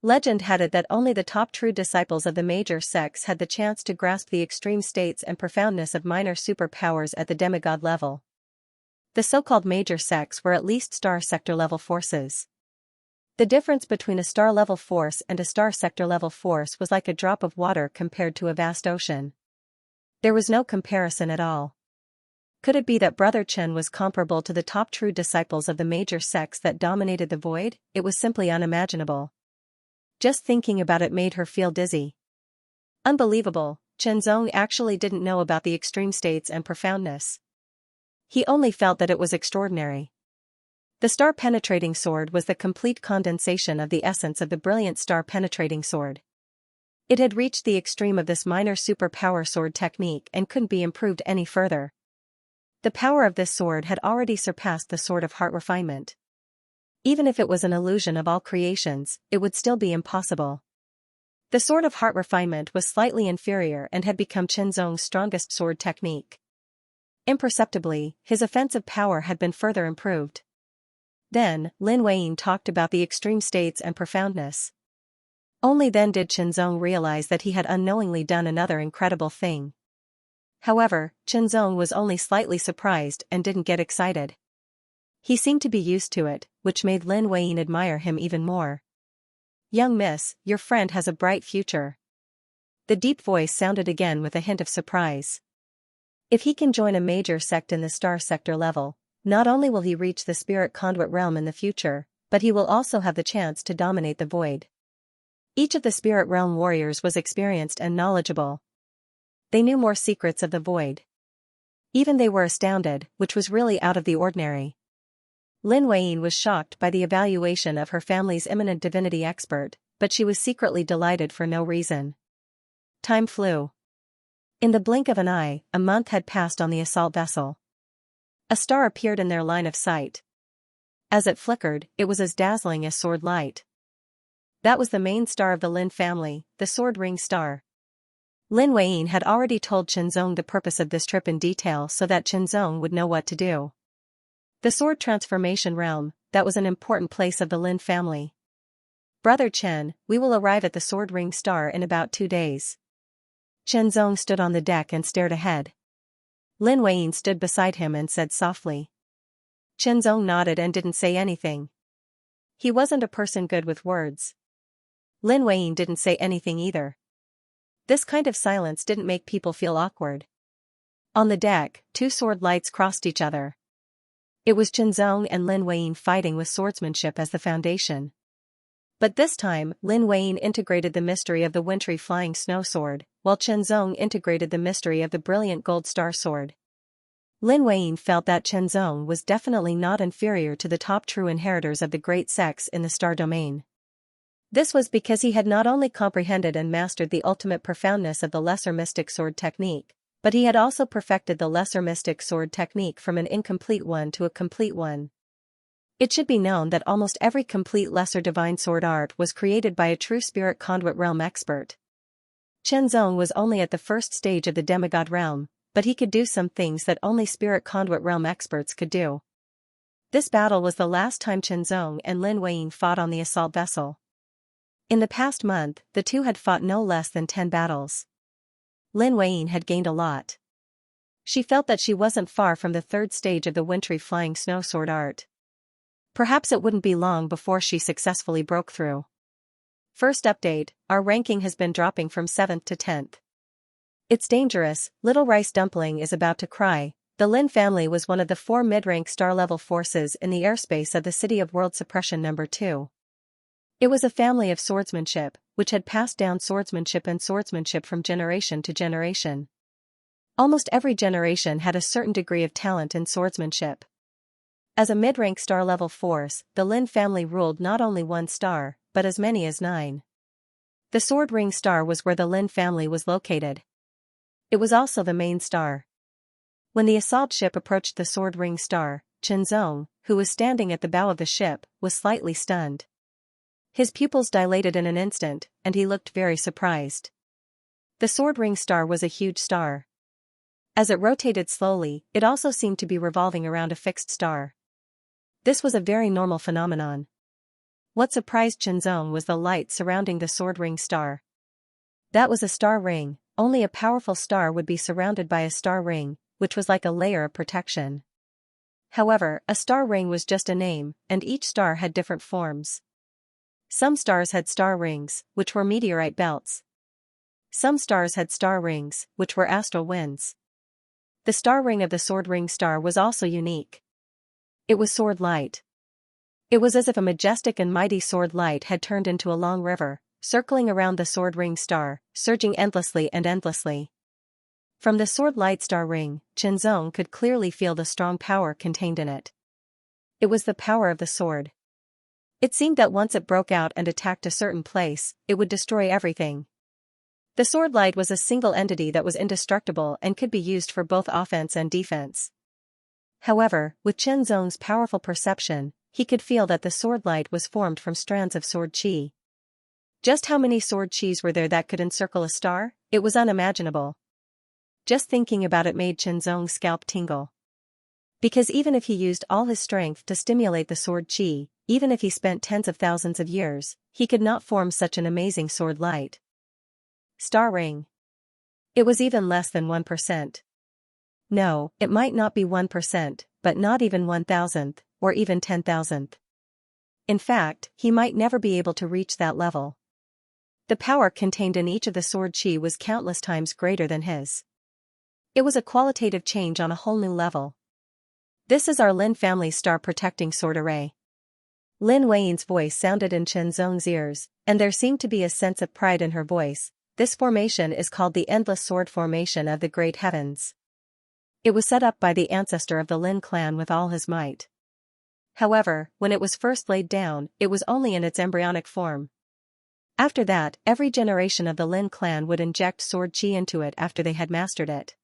Legend had it that only the top true disciples of the major sects had the chance to grasp the extreme states and profoundness of minor superpowers at the demigod level. The so-called major sects were at least star sector level forces. The difference between a star level force and a star sector level force was like a drop of water compared to a vast ocean. There was no comparison at all. Could it be that Brother Chen was comparable to the top true disciples of the major sects that dominated the void? It was simply unimaginable. Just thinking about it made her feel dizzy. Unbelievable, Shenzong actually didn't know about the extreme states and profoundness. He only felt that it was extraordinary. The star-penetrating sword was the complete condensation of the essence of the brilliant star-penetrating sword. It had reached the extreme of this minor superpower sword technique and couldn't be improved any further. The power of this sword had already surpassed the sword of heart refinement. Even if it was an illusion of all creations, it would still be impossible. The Sword of Heart Refinement was slightly inferior and had become Qinzong's strongest sword technique. Imperceptibly, his offensive power had been further improved. Then, Lin Weiyin talked about the extreme states and profoundness. Only then did Qinzong realize that he had unknowingly done another incredible thing. However, Qinzong was only slightly surprised and didn't get excited. He seemed to be used to it, which made Lin Weiyin admire him even more. "Young miss, your friend has a bright future." The deep voice sounded again with a hint of surprise. If he can join a major sect in the star sector level, not only will he reach the spirit conduit realm in the future, but he will also have the chance to dominate the void. Each of the spirit realm warriors was experienced and knowledgeable. They knew more secrets of the void. Even they were astounded, which was really out of the ordinary. Lin Weiyin was shocked by the evaluation of her family's eminent divinity expert, but she was secretly delighted for no reason. Time flew. In the blink of an eye, a month had passed on the assault vessel. A star appeared in their line of sight. As it flickered, it was as dazzling as sword light. That was the main star of the Lin family, the Sword Ring Star. Lin Weiyin had already told Qinzong the purpose of this trip in detail so that Qinzong would know what to do. The sword transformation realm, that was an important place of the Lin family. "Brother Chen, we will arrive at the Sword Ring Star in about 2 days. Qinzong stood on the deck and stared ahead. Lin Weiyin stood beside him and said softly. Qinzong nodded and didn't say anything. He wasn't a person good with words. Lin Weiyin didn't say anything either. This kind of silence didn't make people feel awkward. On the deck, 2 sword lights crossed each other. It was Qinzong and Lin Weiyin fighting with swordsmanship as the foundation. But this time, Lin Weiyin integrated the mystery of the wintry flying snow sword, while Qinzong integrated the mystery of the brilliant gold star sword. Lin Weiyin felt that Qinzong was definitely not inferior to the top true inheritors of the great sects in the star domain. This was because he had not only comprehended and mastered the ultimate profoundness of the lesser mystic sword technique, but he had also perfected the lesser mystic sword technique from an incomplete one to a complete one. It should be known that almost every complete lesser divine sword art was created by a true spirit conduit realm expert. Qinzong was only at the first stage of the demigod realm, but he could do some things that only spirit conduit realm experts could do. This battle was the last time Qinzong and Lin Weiyin fought on the assault vessel. In the past month, the two had fought no less than 10 battles. Lin Weiyin had gained a lot. She felt that she wasn't far from the 3rd stage of the wintry flying snow sword art. Perhaps it wouldn't be long before she successfully broke through. First update, our ranking has been dropping from 7th to 10th. It's dangerous, Little Rice Dumpling is about to cry. The Lin family was one of the 4 mid-rank star-level forces in the airspace of the City of World Suppression No. 2. It was a family of swordsmanship, which had passed down swordsmanship and swordsmanship from generation to generation. Almost every generation had a certain degree of talent in swordsmanship. As a mid-rank star-level force, the Lin family ruled not only 1 star, but as many as 9. The Sword Ring Star was where the Lin family was located. It was also the main star. When the assault ship approached the Sword Ring Star, Qinzong, who was standing at the bow of the ship, was slightly stunned. His pupils dilated in an instant, and he looked very surprised. The Sword Ring Star was a huge star. As it rotated slowly, it also seemed to be revolving around a fixed star. This was a very normal phenomenon. What surprised Qinzong was the light surrounding the Sword Ring Star. That was a star ring. Only a powerful star would be surrounded by a star ring, which was like a layer of protection. However, a star ring was just a name, and each star had different forms. Some stars had star rings, which were meteorite belts. Some stars had star rings, which were astral winds. The star ring of the Sword Ring Star was also unique. It was sword light. It was as if a majestic and mighty sword light had turned into a long river, circling around the Sword Ring Star, surging endlessly and endlessly. From the sword light star ring, Qinzong could clearly feel the strong power contained in it. It was the power of the sword. It seemed that once it broke out and attacked a certain place, it would destroy everything. The sword light was a single entity that was indestructible and could be used for both offense and defense. However, with Qinzong's powerful perception, he could feel that the sword light was formed from strands of sword qi. Just how many sword chis were there that could encircle a star? It was unimaginable. Just thinking about it made Chenzong's scalp tingle. Because even if he used all his strength to stimulate the sword chi, even if he spent tens of thousands of years, he could not form such an amazing sword light. Star ring. It was even less than 1%. No, it might not be 1%, but not even 1,000th, or even 10,000th. In fact, he might never be able to reach that level. The power contained in each of the sword chi was countless times greater than his. It was a qualitative change on a whole new level. This is our Lin family's star protecting sword array. Lin Weiyin's voice sounded in Chenzong's ears, and there seemed to be a sense of pride in her voice. This formation is called the Endless Sword Formation of the Great Heavens. It was set up by the ancestor of the Lin clan with all his might. However, when it was first laid down, it was only in its embryonic form. After that, every generation of the Lin clan would inject sword chi into it after they had mastered it.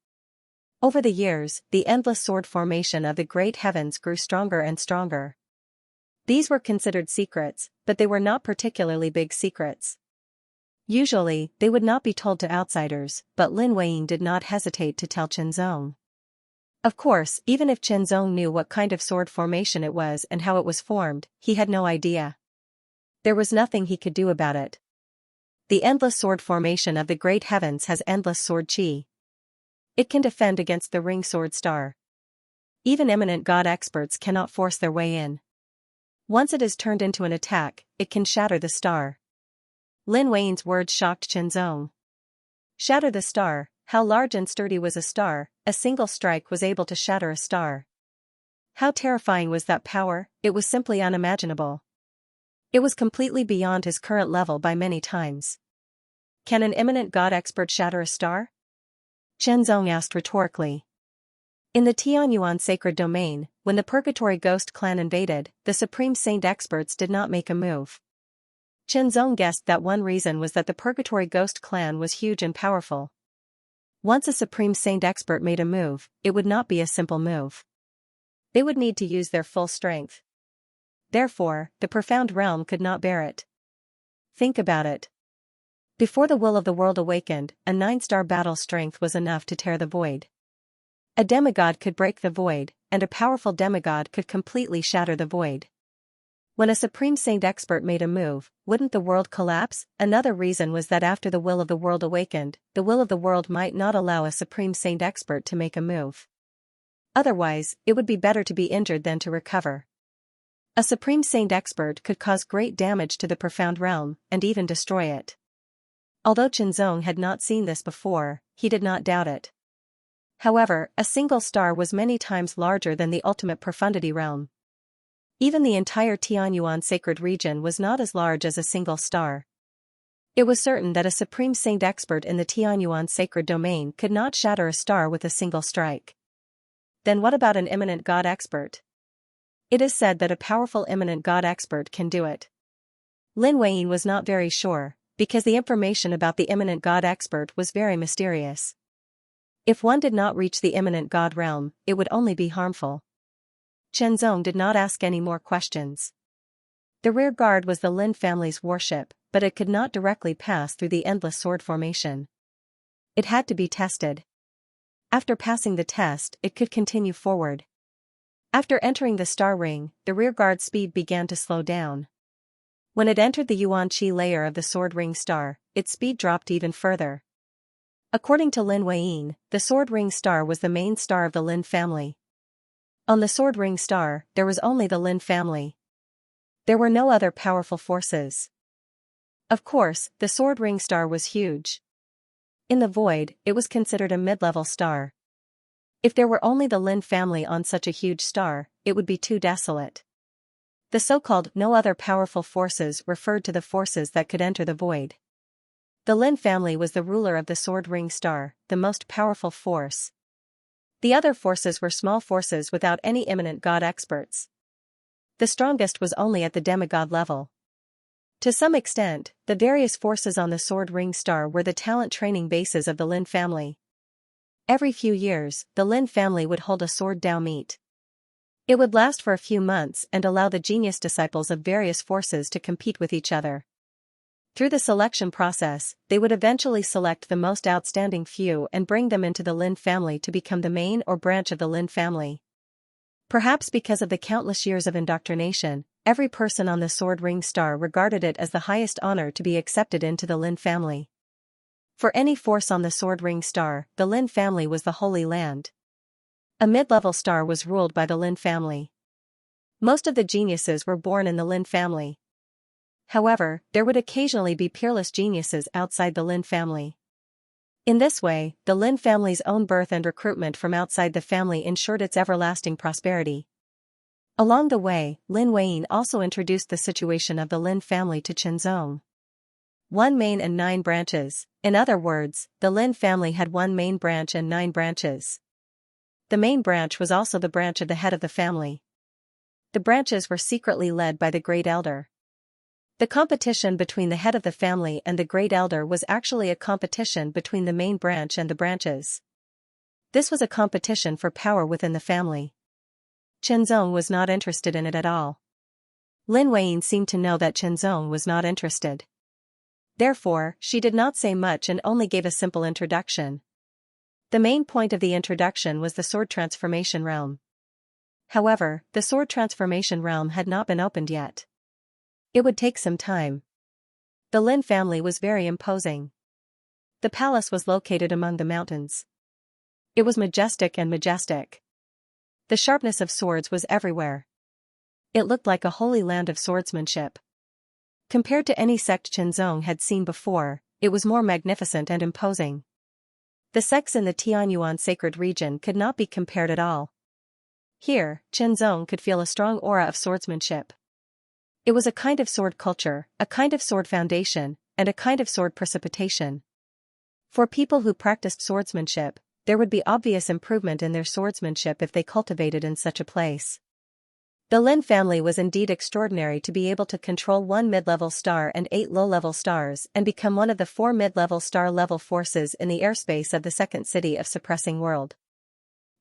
Over the years, the endless sword formation of the great heavens grew stronger and stronger. These were considered secrets, but they were not particularly big secrets. Usually, they would not be told to outsiders, but Lin Weiyin did not hesitate to tell Chenzong. Of course, even if Chenzong knew what kind of sword formation it was and how it was formed, he had no idea. There was nothing he could do about it. The endless sword formation of the great heavens has endless sword chi. It can defend against the ring sword star. Even eminent god experts cannot force their way in. Once it is turned into an attack, it can shatter the star. Lin Weiyin's words shocked Chenzong. Shatter the star. How large and sturdy was a star? A single strike was able to shatter a star. How terrifying was that power? It was simply unimaginable. It was completely beyond his current level by many times. Can an eminent god expert shatter a star? Chenzong asked rhetorically. In the Tianyuan sacred domain, when the Purgatory Ghost clan invaded, the Supreme Saint experts did not make a move. Chenzong guessed that one reason was that the Purgatory Ghost clan was huge and powerful. Once a Supreme Saint expert made a move, it would not be a simple move. They would need to use their full strength. Therefore, the profound realm could not bear it. Think about it. Before the will of the world awakened, a 9-star battle strength was enough to tear the void. A demigod could break the void, and a powerful demigod could completely shatter the void. When a Supreme Saint expert made a move, wouldn't the world collapse? Another reason was that after the will of the world awakened, the will of the world might not allow a Supreme Saint expert to make a move. Otherwise, it would be better to be injured than to recover. A Supreme Saint expert could cause great damage to the profound realm, and even destroy it. Although Chenzong had not seen this before, he did not doubt it. However, a single star was many times larger than the ultimate profundity realm. Even the entire Tianyuan sacred region was not as large as a single star. It was certain that a Supreme Saint expert in the Tianyuan sacred domain could not shatter a star with a single strike. Then what about an eminent god expert? It is said that a powerful eminent god expert can do it. Lin Weiyin was not very sure, because the information about the eminent god expert was very mysterious. If one did not reach the eminent god realm, it would only be harmful. Chenzong did not ask any more questions. The rear guard was the Lin family's warship, but it could not directly pass through the endless sword formation. It had to be tested. After passing the test, it could continue forward. After entering the star ring, the rear guard's speed began to slow down. When it entered the Yuan Qi layer of the sword ring star, its speed dropped even further. According to Lin Weiyin, the sword ring star was the main star of the Lin family. On the sword ring star, there was only the Lin family. There were no other powerful forces. Of course, the sword ring star was huge. In the void, it was considered a mid-level star. If there were only the Lin family on such a huge star, it would be too desolate. The so-called no other powerful forces referred to the forces that could enter the void. The Lin family was the ruler of the sword ring star, the most powerful force. The other forces were small forces without any eminent god experts. The strongest was only at the demigod level. To some extent, the various forces on the sword ring star were the talent training bases of the Lin family. Every few years, the Lin family would hold a sword Dao meet. It would last for a few months and allow the genius disciples of various forces to compete with each other. Through the selection process, they would eventually select the most outstanding few and bring them into the Lin family to become the main or branch of the Lin family. Perhaps because of the countless years of indoctrination, every person on the sword ring star regarded it as the highest honor to be accepted into the Lin family. For any force on the sword ring star, the Lin family was the Holy Land. A mid-level star was ruled by the Lin family. Most of the geniuses were born in the Lin family. However, there would occasionally be peerless geniuses outside the Lin family. In this way, the Lin family's own birth and recruitment from outside the family ensured its everlasting prosperity. Along the way, Lin Weiyin also introduced the situation of the Lin family to Qinzong. 1 main and 9 branches. In other words, the Lin family had 1 main branch and 9 branches. The main branch was also the branch of the head of the family. The branches were secretly led by the Great Elder. The competition between the head of the family and the Great Elder was actually a competition between the main branch and the branches. This was a competition for power within the family. Qinzong was not interested in it at all. Lin Weiyin seemed to know that Qinzong was not interested. Therefore, she did not say much and only gave a simple introduction. The main point of the introduction was the sword transformation realm. However, the sword transformation realm had not been opened yet. It would take some time. The Lin family was very imposing. The palace was located among the mountains. It was majestic and majestic. The sharpness of swords was everywhere. It looked like a holy land of swordsmanship. Compared to any sect Qinzong had seen before, it was more magnificent and imposing. The sects in the Tianyuan sacred region could not be compared at all. Here, Qinzong could feel a strong aura of swordsmanship. It was a kind of sword culture, a kind of sword foundation, and a kind of sword precipitation. For people who practiced swordsmanship, there would be obvious improvement in their swordsmanship if they cultivated in such a place. The Lin family was indeed extraordinary to be able to control 1 mid-level star and 8 low-level stars and become one of the 4 mid-level star-level forces in the airspace of the second city of suppressing world.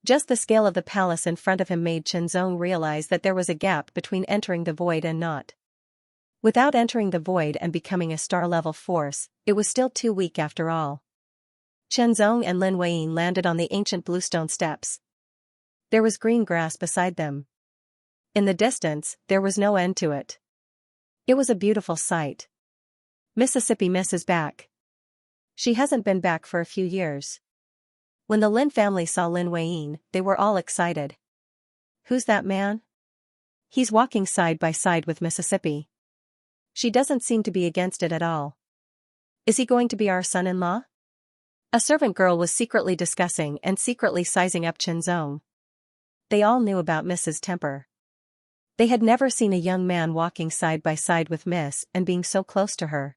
Just the scale of the palace in front of him made Qinzong realize that there was a gap between entering the void and not. Without entering the void and becoming a star-level force, it was still too weak after all. Qinzong and Lin Weiyin landed on the ancient bluestone steps. There was green grass beside them. In the distance, there was no end to it. It was a beautiful sight. Mississippi Miss is back. She hasn't been back for a few years. When the Lin family saw Lin Weiyin, they were all excited. Who's that man? He's walking side by side with Mississippi. She doesn't seem to be against it at all. Is he going to be our son-in-law? A servant girl was secretly discussing and secretly sizing up Qinzong. They all knew about Miss's temper. They had never seen a young man walking side by side with Miss and being so close to her.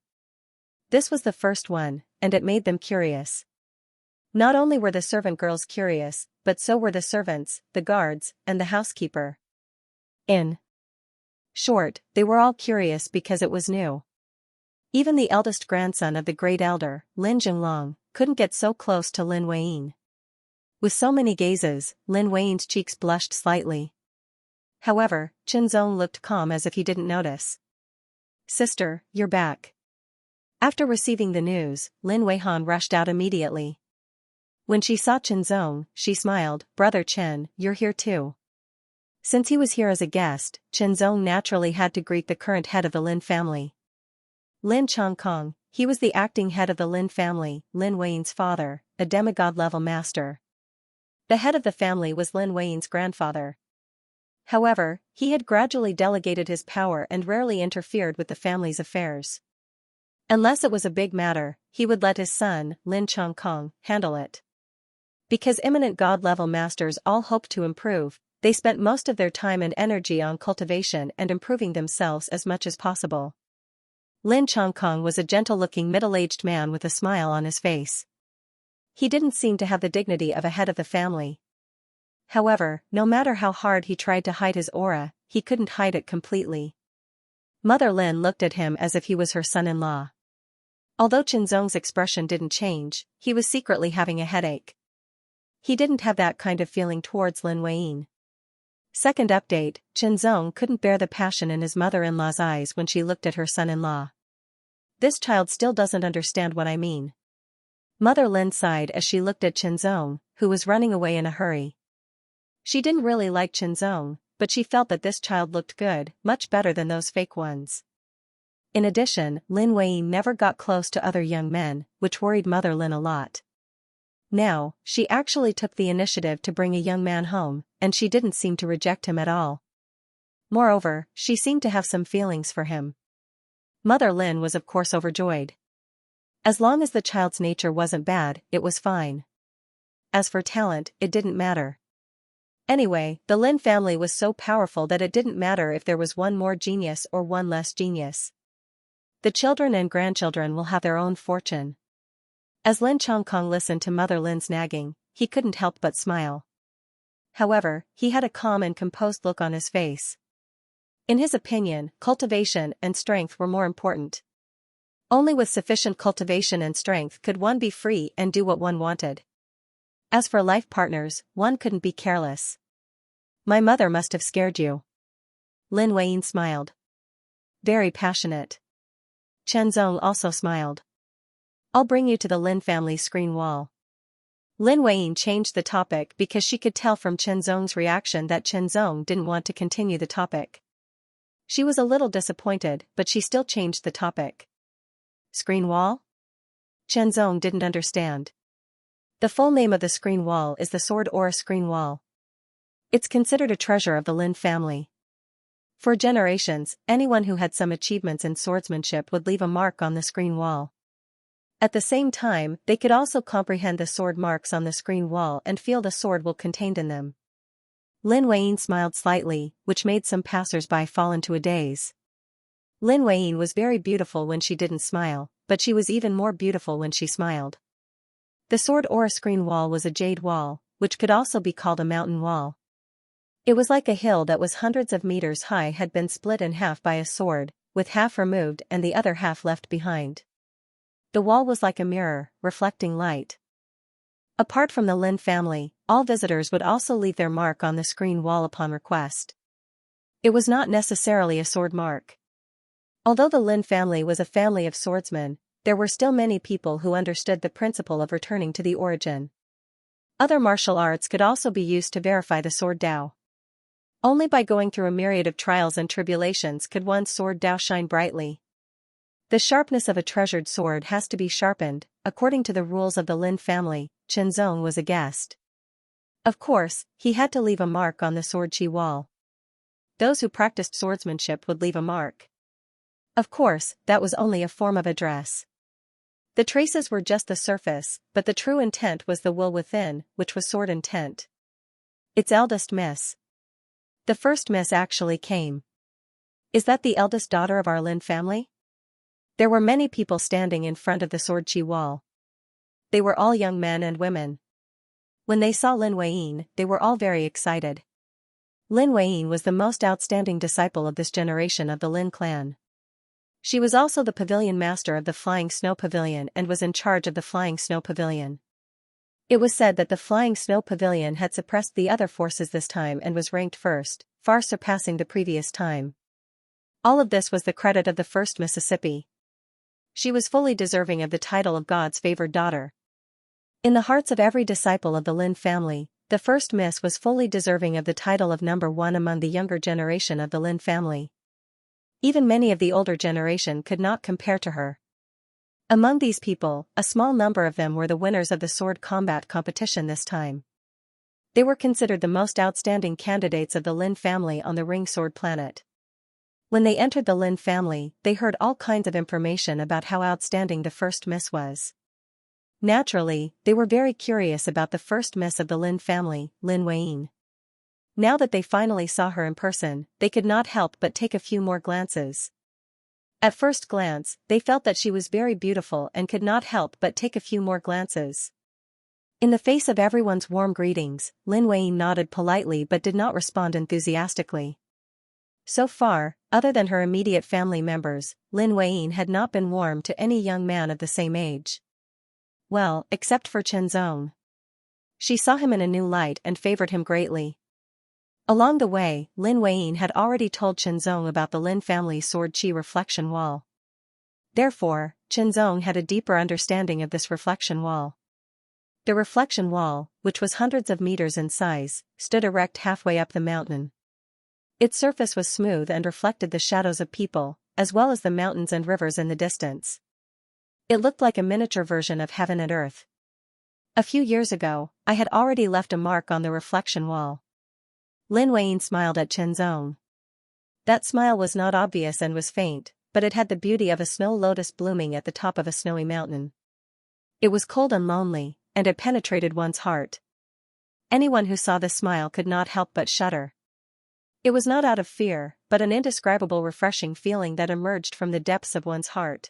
This was the first one, and it made them curious. Not only were the servant girls curious, but so were the servants, the guards, and the housekeeper. In short, they were all curious because it was new. Even the eldest grandson of the Great Elder, Lin Jinglong, couldn't get so close to Lin Weiyin. With so many gazes, Lin Weiyin's cheeks blushed slightly. However, Qinzong looked calm as if he didn't notice. Sister, you're back. After receiving the news, Lin Weihan rushed out immediately. When she saw Qinzong, she smiled. Brother Chen, you're here too. Since he was here as a guest, Qinzong naturally had to greet the current head of the Lin family. Lin Chongkong, he was the acting head of the Lin family, Lin Weiyin's father, a demigod-level master. The head of the family was Lin Weiyin's grandfather. However, he had gradually delegated his power and rarely interfered with the family's affairs. Unless it was a big matter, he would let his son, Lin Chongkong, handle it. Because eminent god-level masters all hoped to improve, they spent most of their time and energy on cultivation and improving themselves as much as possible. Lin Chongkong was a gentle-looking middle-aged man with a smile on his face. He didn't seem to have the dignity of a head of the family. However, no matter how hard he tried to hide his aura, he couldn't hide it completely. Mother Lin looked at him as if he was her son-in-law. Although Qinzong's expression didn't change, he was secretly having a headache. He didn't have that kind of feeling towards Lin Weiyin. Second update, Qinzong couldn't bear the passion in his mother-in-law's eyes when she looked at her son-in-law. this child still doesn't understand what I mean. Mother Lin sighed as she looked at Qinzong, who was running away in a hurry. She didn't really like Qinzong, but she felt that this child looked good, much better than those fake ones. In addition, Lin Wei never got close to other young men, which worried Mother Lin a lot. Now, she actually took the initiative to bring a young man home, and she didn't seem to reject him at all. Moreover, she seemed to have some feelings for him. Mother Lin was of course overjoyed. As long as the child's nature wasn't bad, it was fine. As for talent, it didn't matter. Anyway, the Lin family was so powerful that it didn't matter if there was one more genius or one less genius. The children and grandchildren will have their own fortune. As Lin Chongkong listened to Mother Lin's nagging, he couldn't help but smile. However, he had a calm and composed look on his face. In his opinion, cultivation and strength were more important. Only with sufficient cultivation and strength could one be free and do what one wanted. As for life partners, one couldn't be careless. My mother must have scared you. Lin Weiyin smiled. Very passionate. Qinzong also smiled. I'll bring you to the Lin family screen wall. Lin Weiyin changed the topic because she could tell from Qinzong's reaction that Qinzong didn't want to continue the topic. She was a little disappointed, but she still changed the topic. Screen wall? Qinzong didn't understand. The full name of the screen wall is the Sword Aura Screen Wall. It's considered a treasure of the Lin family. For generations, anyone who had some achievements in swordsmanship would leave a mark on the screen wall. At the same time, they could also comprehend the sword marks on the screen wall and feel the sword will contained in them. Lin Weiyin smiled slightly, which made some passers-by fall into a daze. Lin Weiyin was very beautiful when she didn't smile, but she was even more beautiful when she smiled. The Sword Aura Screen Wall was a jade wall, which could also be called a mountain wall. It was like a hill that was hundreds of meters high had been split in half by a sword, with half removed and the other half left behind. The wall was like a mirror, reflecting light. Apart from the Lin family, all visitors would also leave their mark on the screen wall upon request. It was not necessarily a sword mark. Although the Lin family was a family of swordsmen, there were still many people who understood the principle of returning to the origin. Other martial arts could also be used to verify the sword Dao. Only by going through a myriad of trials and tribulations could one's sword Dao shine brightly. The sharpness of a treasured sword has to be sharpened, according to the rules of the Lin family. Qinzong was a guest. Of course, he had to leave a mark on the sword chi wall. Those who practiced swordsmanship would leave a mark. Of course, that was only a form of address. The traces were just the surface, but the true intent was the will within, which was sword intent. Its eldest miss. The first miss actually came. Is that the eldest daughter of our Lin family? There were many people standing in front of the sword chi wall. They were all young men and women. When they saw Lin Weiyin, they were all very excited. Lin Weiyin was the most outstanding disciple of this generation of the Lin clan. She was also the pavilion master of the Flying Snow Pavilion and was in charge of the Flying Snow Pavilion. It was said that the Flying Snow Pavilion had suppressed the other forces this time and was ranked first, far surpassing the previous time. All of this was the credit of the first Mississippi. She was fully deserving of the title of God's favored daughter. In the hearts of every disciple of the Lin family, the first Miss was fully deserving of the title of number one among the younger generation of the Lin family. Even many of the older generation could not compare to her. Among these people, a small number of them were the winners of the sword combat competition this time. They were considered the most outstanding candidates of the Lin family on the ring sword planet. When they entered the Lin family, they heard all kinds of information about how outstanding the first Miss was. Naturally, they were very curious about the first Miss of the Lin family, Lin Weiyin. Now that they finally saw her in person, they could not help but take a few more glances. At first glance, they felt that she was very beautiful and could not help but take a few more glances. In the face of everyone's warm greetings, Lin Weiyin nodded politely but did not respond enthusiastically. So far, other than her immediate family members, Lin Weiyin had not been warm to any young man of the same age. Well, except for Qinzong. She saw him in a new light and favored him greatly. Along the way, Lin Weiyin had already told Qinzong about the Lin family sword chi reflection wall. Therefore, Qinzong had a deeper understanding of this reflection wall. The reflection wall, which was hundreds of meters in size, stood erect halfway up the mountain. Its surface was smooth and reflected the shadows of people, as well as the mountains and rivers in the distance. It looked like a miniature version of heaven and earth. A few years ago, I had already left a mark on the reflection wall. Lin Weiyin smiled at Qinzong. That smile was not obvious and was faint, but it had the beauty of a snow lotus blooming at the top of a snowy mountain. It was cold and lonely, and it penetrated one's heart. Anyone who saw the smile could not help but shudder. It was not out of fear, but an indescribable refreshing feeling that emerged from the depths of one's heart.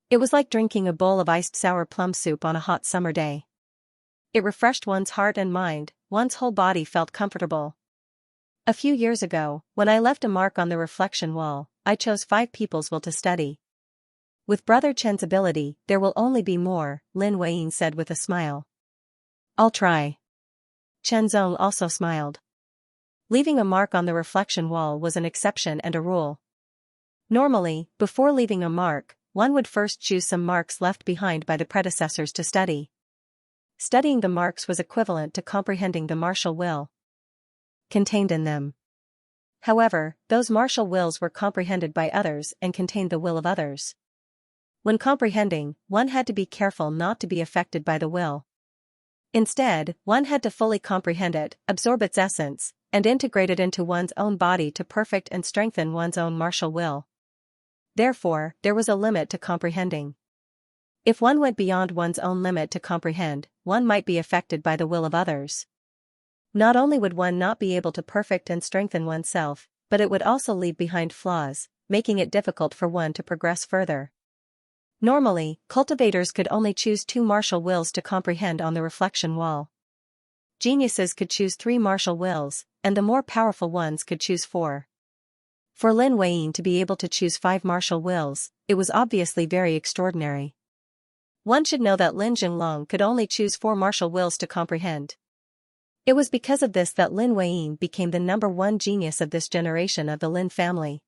It was like drinking a bowl of iced sour plum soup on a hot summer day. It refreshed one's heart and mind, one's whole body felt comfortable. A few years ago, when I left a mark on the reflection wall, I chose 5 people's will to study. With Brother Chen's ability, there will only be more, Lin Weiyin said with a smile. I'll try. Qinzong also smiled. Leaving a mark on the reflection wall was an exception and a rule. Normally, before leaving a mark, one would first choose some marks left behind by the predecessors to study. Studying the marks was equivalent to comprehending the martial will contained in them. However, those martial wills were comprehended by others and contained the will of others. When comprehending, one had to be careful not to be affected by the will. Instead, one had to fully comprehend it, absorb its essence, and integrate it into one's own body to perfect and strengthen one's own martial will. Therefore, there was a limit to comprehending. If one went beyond one's own limit to comprehend, one might be affected by the will of others. Not only would one not be able to perfect and strengthen oneself, but it would also leave behind flaws, making it difficult for one to progress further. Normally, cultivators could only choose 2 martial wills to comprehend on the reflection wall. Geniuses could choose 3 martial wills, and the more powerful ones could choose 4. For Lin Weiyin to be able to choose 5 martial wills, it was obviously very extraordinary. One should know that Lin Jinglong could only choose 4 martial wills to comprehend. It was because of this that Lin Weiyin became the number 1 genius of this generation of the Lin family.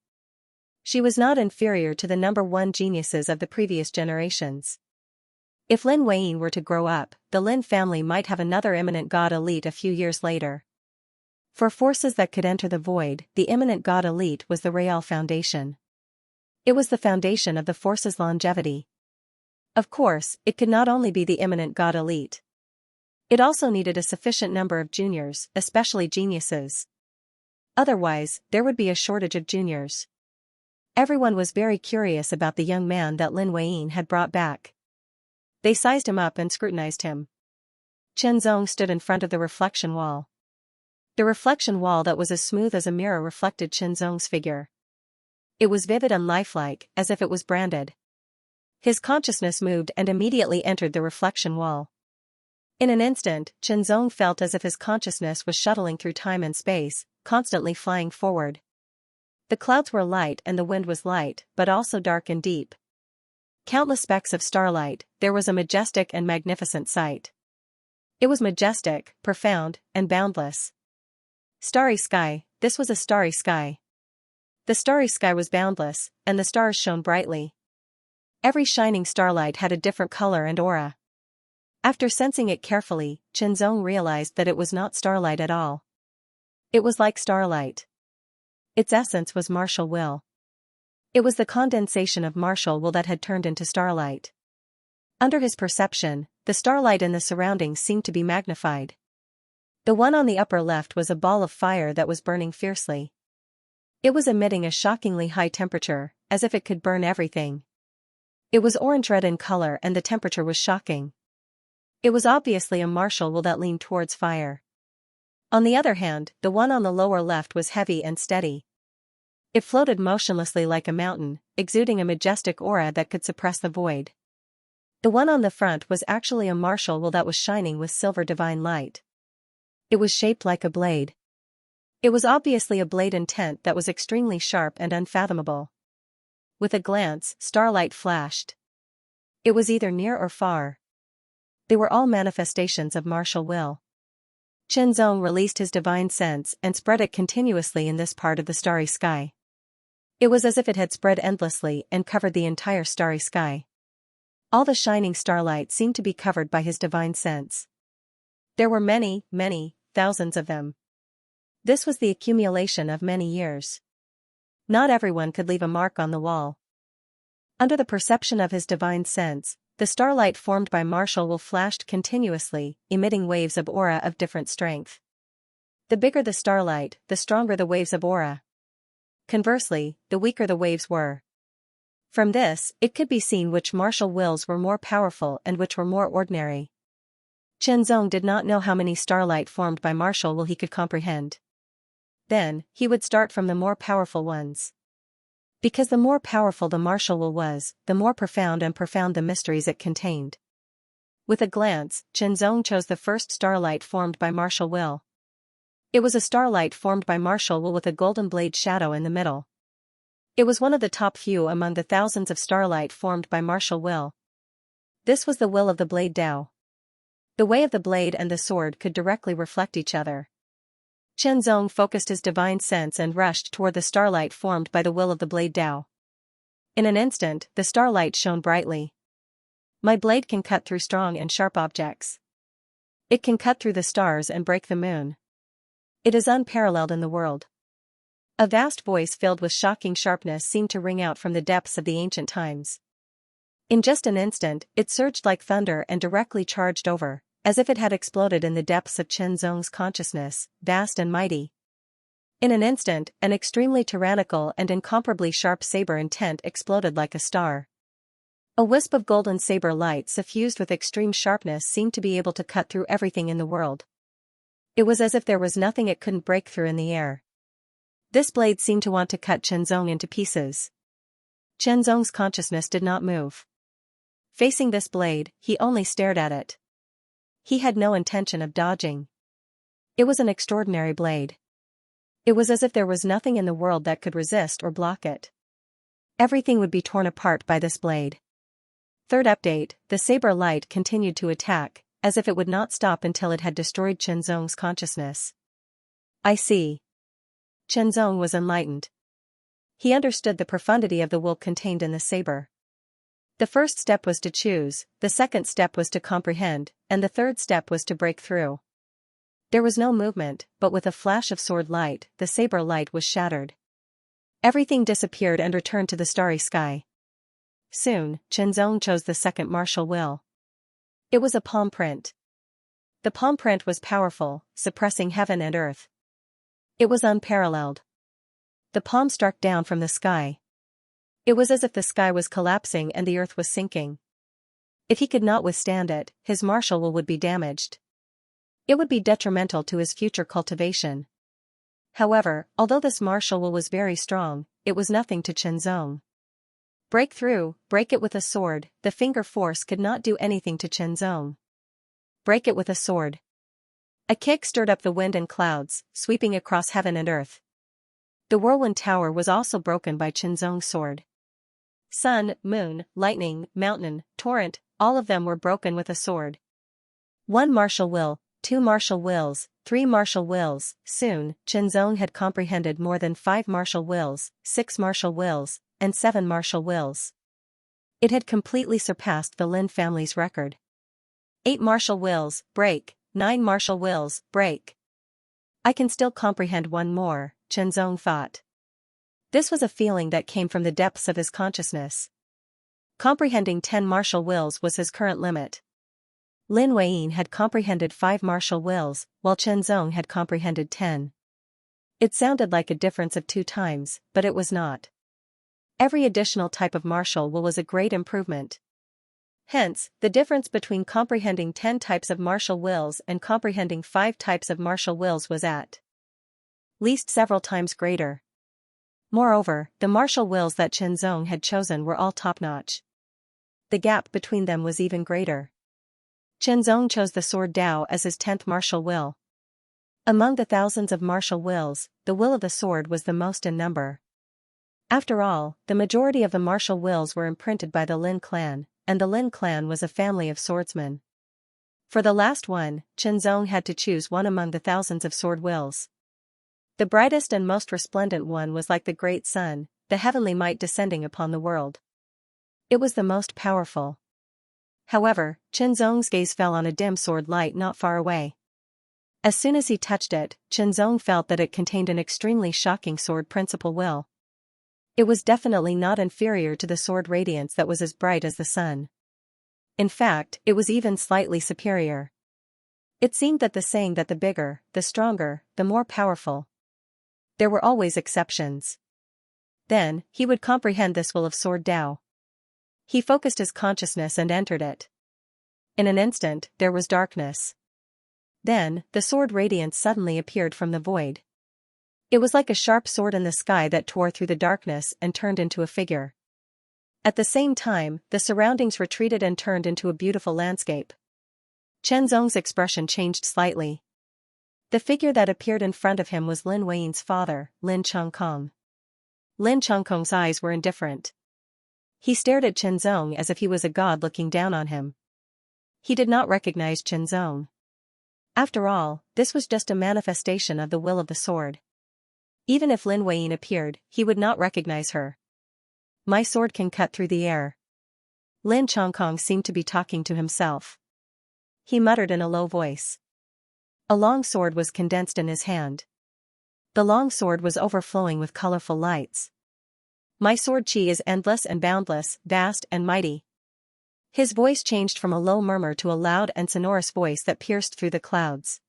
She was not inferior to the number 1 geniuses of the previous generations. If Lin Weiyin were to grow up, the Lin family might have another imminent god elite a few years later. For forces that could enter the void, the imminent god elite was the Real Foundation. It was the foundation of the force's longevity. Of course, it could not only be the imminent god elite. It also needed a sufficient number of juniors, especially geniuses. Otherwise, there would be a shortage of juniors. Everyone was very curious about the young man that Lin Weiyin had brought back. They sized him up and scrutinized him. Qinzong stood in front of the reflection wall. The reflection wall that was as smooth as a mirror reflected Qinzong's figure. It was vivid and lifelike, as if it was branded. His consciousness moved and immediately entered the reflection wall. In an instant, Qinzong felt as if his consciousness was shuttling through time and space, constantly flying forward. The clouds were light and the wind was light, but also dark and deep. Countless specks of starlight, there was a majestic and magnificent sight. It was majestic, profound, and boundless. Starry sky, this was a starry sky. The starry sky was boundless, and the stars shone brightly. Every shining starlight had a different color and aura. After sensing it carefully, Qinzong realized that it was not starlight at all. It was like starlight. Its essence was martial will. It was the condensation of martial will that had turned into starlight. Under his perception, the starlight in the surroundings seemed to be magnified. The one on the upper left was a ball of fire that was burning fiercely. It was emitting a shockingly high temperature, as if it could burn everything. It was orange-red in color and the temperature was shocking. It was obviously a martial will that leaned towards fire. On the other hand, the one on the lower left was heavy and steady. It floated motionlessly like a mountain, exuding a majestic aura that could suppress the void. The one on the front was actually a martial will that was shining with silver divine light. It was shaped like a blade. It was obviously a blade intent that was extremely sharp and unfathomable. With a glance, starlight flashed. It was either near or far. They were all manifestations of martial will. Qinzong released his divine sense and spread it continuously in this part of the starry sky. It was as if it had spread endlessly and covered the entire starry sky. All the shining starlight seemed to be covered by his divine sense. There were many, many, thousands of them. This was the accumulation of many years. Not everyone could leave a mark on the wall. Under the perception of his divine sense, the starlight formed by Martial will flashed continuously, emitting waves of aura of different strength. The bigger the starlight, the stronger the waves of aura. Conversely, the weaker the waves were. From this, it could be seen which martial wills were more powerful and which were more ordinary. Qianzong did not know how many starlight formed by martial will he could comprehend. Then, he would start from the more powerful ones. Because the more powerful the martial will was, the more profound the mysteries it contained. With a glance, Qianzong chose the first starlight formed by martial will. It was a starlight formed by martial will with a golden blade shadow in the middle. It was one of the top few among the thousands of starlight formed by martial will. This was the will of the blade Dao. The way of the blade and the sword could directly reflect each other. Qianzong focused his divine sense and rushed toward the starlight formed by the will of the blade Dao. In an instant, the starlight shone brightly. My blade can cut through strong and sharp objects. It can cut through the stars and break the moon. It is unparalleled in the world. A vast voice filled with shocking sharpness seemed to ring out from the depths of the ancient times. In just an instant, it surged like thunder and directly charged over, as if it had exploded in the depths of Qianzong's consciousness, vast and mighty. In an instant, an extremely tyrannical and incomparably sharp saber intent exploded like a star. A wisp of golden saber light suffused with extreme sharpness seemed to be able to cut through everything in the world. It was as if there was nothing it couldn't break through in the air. This blade seemed to want to cut Qianzong into pieces. Qianzong's consciousness did not move. Facing this blade, he only stared at it. He had no intention of dodging. It was an extraordinary blade. It was as if there was nothing in the world that could resist or block it. Everything would be torn apart by this blade. Third update, the saber light continued to attack, as if it would not stop until it had destroyed Qianzong's consciousness. I see. Qianzong was enlightened. He understood the profundity of the will contained in the saber. The first step was to choose, the second step was to comprehend, and the third step was to break through. There was no movement, but with a flash of sword light, the saber light was shattered. Everything disappeared and returned to the starry sky. Soon, Qianzong chose the second martial will. It was a palm print. The palm print was powerful, suppressing heaven and earth. It was unparalleled. The palm struck down from the sky. It was as if the sky was collapsing and the earth was sinking. If he could not withstand it, his martial will would be damaged. It would be detrimental to his future cultivation. However, although this martial will was very strong, it was nothing to Qianzong. Break through, break it with a sword, the finger force could not do anything to Qianzong. Break it with a sword. A kick stirred up the wind and clouds, sweeping across heaven and earth. The whirlwind tower was also broken by Qianzong's sword. Sun, moon, lightning, mountain, torrent, all of them were broken with a sword. One martial will, two martial wills, three martial wills. Soon, Qianzong had comprehended more than 5 martial wills, 6 martial wills, and 7 martial wills. It had completely surpassed the Lin family's record. 8 martial wills, break, 9 martial wills, break. I can still comprehend one more, Qianzong thought. This was a feeling that came from the depths of his consciousness. Comprehending 10 martial wills was his current limit. Lin Weiyin had comprehended 5 martial wills, while Qianzong had comprehended 10. It sounded like a difference of 2 times, but it was not. Every additional type of martial will was a great improvement. Hence, the difference between comprehending 10 types of martial wills and comprehending 5 types of martial wills was at least several times greater. Moreover, the martial wills that Qianzong had chosen were all top-notch. The gap between them was even greater. Qianzong chose the sword Dao as his 10th martial will. Among the thousands of martial wills, the will of the sword was the most in number. After all, the majority of the martial wills were imprinted by the Lin clan, and the Lin clan was a family of swordsmen. For the last one, Qianzong had to choose one among the thousands of sword wills. The brightest and most resplendent one was like the great sun, the heavenly might descending upon the world. It was the most powerful. However, Qinzong's gaze fell on a dim sword light not far away. As soon as he touched it, Qinzong felt that it contained an extremely shocking sword principle will. It was definitely not inferior to the sword radiance that was as bright as the sun. In fact, it was even slightly superior. It seemed that the saying that the bigger, the stronger, the more powerful. There were always exceptions. Then, he would comprehend this will of sword Tao. He focused his consciousness and entered it. In an instant, there was darkness. Then, the sword radiance suddenly appeared from the void. It was like a sharp sword in the sky that tore through the darkness and turned into a figure. At the same time, the surroundings retreated and turned into a beautiful landscape. Qinzong's expression changed slightly. The figure that appeared in front of him was Lin Wei's father, Lin Chongkong. Lin Chongkong's eyes were indifferent. He stared at Qinzong as if he was a god looking down on him. He did not recognize Qinzong. After all, this was just a manifestation of the will of the sword. Even if Lin Wei appeared, he would not recognize her. My sword can cut through the air. Lin Chongkong seemed to be talking to himself. He muttered in a low voice. A long sword was condensed in his hand. The long sword was overflowing with colorful lights. My sword qi is endless and boundless, vast and mighty. His voice changed from a low murmur to a loud and sonorous voice that pierced through the clouds.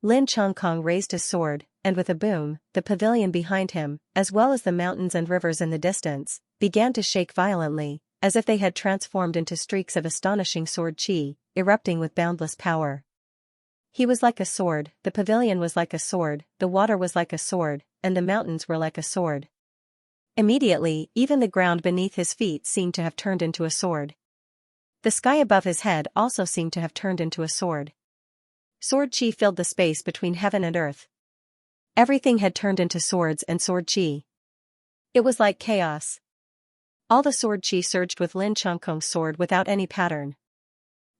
Lin Chongkong raised his sword, and with a boom, the pavilion behind him, as well as the mountains and rivers in the distance, began to shake violently, as if they had transformed into streaks of astonishing sword qi, erupting with boundless power. He was like a sword, the pavilion was like a sword, the water was like a sword, and the mountains were like a sword. Immediately, even the ground beneath his feet seemed to have turned into a sword. The sky above his head also seemed to have turned into a sword. Sword qi filled the space between heaven and earth. Everything had turned into swords and sword qi. It was like chaos. All the sword qi surged with Lin Chongkong's sword without any pattern.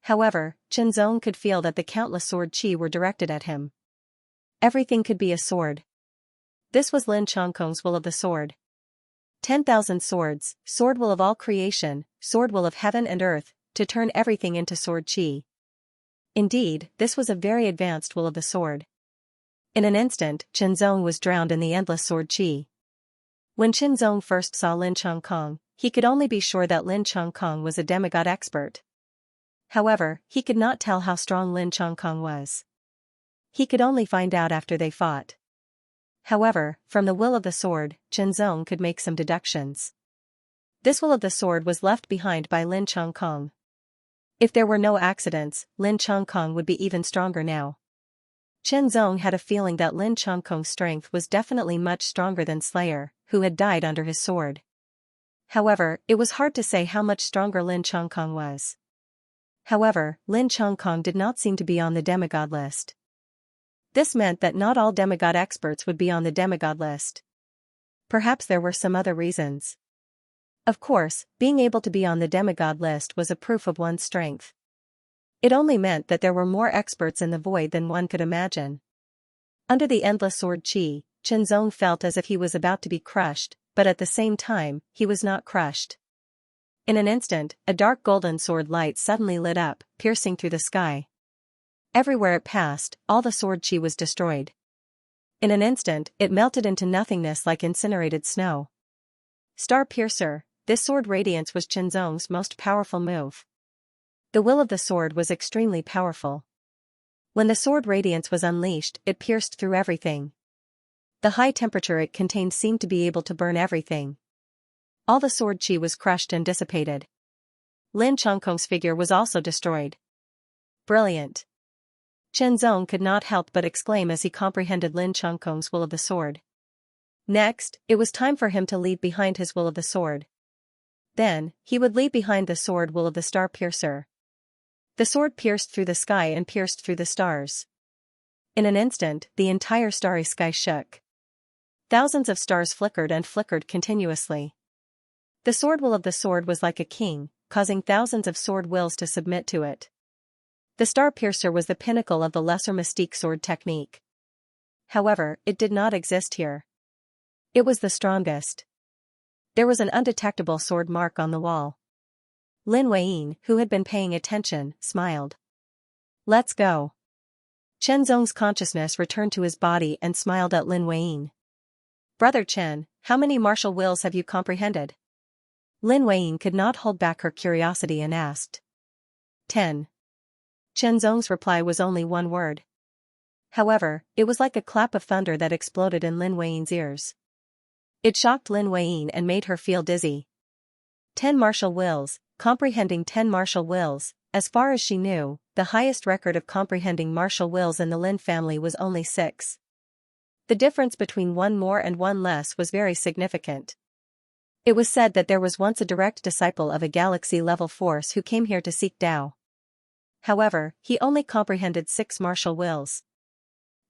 However, Qinzong could feel that the countless sword qi were directed at him. Everything could be a sword. This was Lin Chongkong's will of the sword. 10,000 swords, sword will of all creation, sword will of heaven and earth, to turn everything into sword qi. Indeed, this was a very advanced will of the sword. In an instant, Qinzong was drowned in the endless sword qi. When Qinzong first saw Lin Chongkong, he could only be sure that Lin Chongkong was a demigod expert. However, he could not tell how strong Lin Chongkong was. He could only find out after they fought. However, from the will of the sword, Qinzong could make some deductions. This will of the sword was left behind by Lin Chongkong. If there were no accidents, Lin Chongkong would be even stronger now. Qinzong had a feeling that Lin Chongkong's strength was definitely much stronger than Slayer, who had died under his sword. However, it was hard to say how much stronger Lin Chongkong was. However, Lin Chongkong did not seem to be on the demigod list. This meant that not all demigod experts would be on the demigod list. Perhaps there were some other reasons. Of course, being able to be on the demigod list was a proof of one's strength. It only meant that there were more experts in the void than one could imagine. Under the endless sword qi, Qinzong felt as if he was about to be crushed, but at the same time, he was not crushed. In an instant, a dark golden sword light suddenly lit up, piercing through the sky. Everywhere it passed, all the sword qi was destroyed. In an instant, it melted into nothingness like incinerated snow. Star Piercer, this sword radiance was Qinzong's most powerful move. The will of the sword was extremely powerful. When the sword radiance was unleashed, it pierced through everything. The high temperature it contained seemed to be able to burn everything. All the sword qi was crushed and dissipated. Lin Chongkong's figure was also destroyed. Brilliant! Qinzong could not help but exclaim as he comprehended Lin Chongkong's will of the sword. Next, it was time for him to leave behind his will of the sword. Then, he would leave behind the sword will of the Star Piercer. The sword pierced through the sky and pierced through the stars. In an instant, the entire starry sky shook. Thousands of stars flickered and flickered continuously. The sword will of the sword was like a king, causing thousands of sword wills to submit to it. The Star Piercer was the pinnacle of the lesser mystique sword technique. However, it did not exist here. It was the strongest. There was an undetectable sword mark on the wall. Lin Weiyin, who had been paying attention, smiled. Let's go. Chen Zong's consciousness returned to his body and smiled at Lin Weiyin. Brother Chen, how many martial wills have you comprehended? Lin Weiyin could not hold back her curiosity and asked. 10. Chen Zong's reply was only one word. However, it was like a clap of thunder that exploded in Lin Weiyin's ears. It shocked Lin Weiyin and made her feel dizzy. 10 martial wills, comprehending 10 martial wills. As far as she knew, the highest record of comprehending martial wills in the Lin family was only 6. The difference between one more and one less was very significant. It was said that there was once a direct disciple of a galaxy-level force who came here to seek Tao. However, he only comprehended 6 martial wills.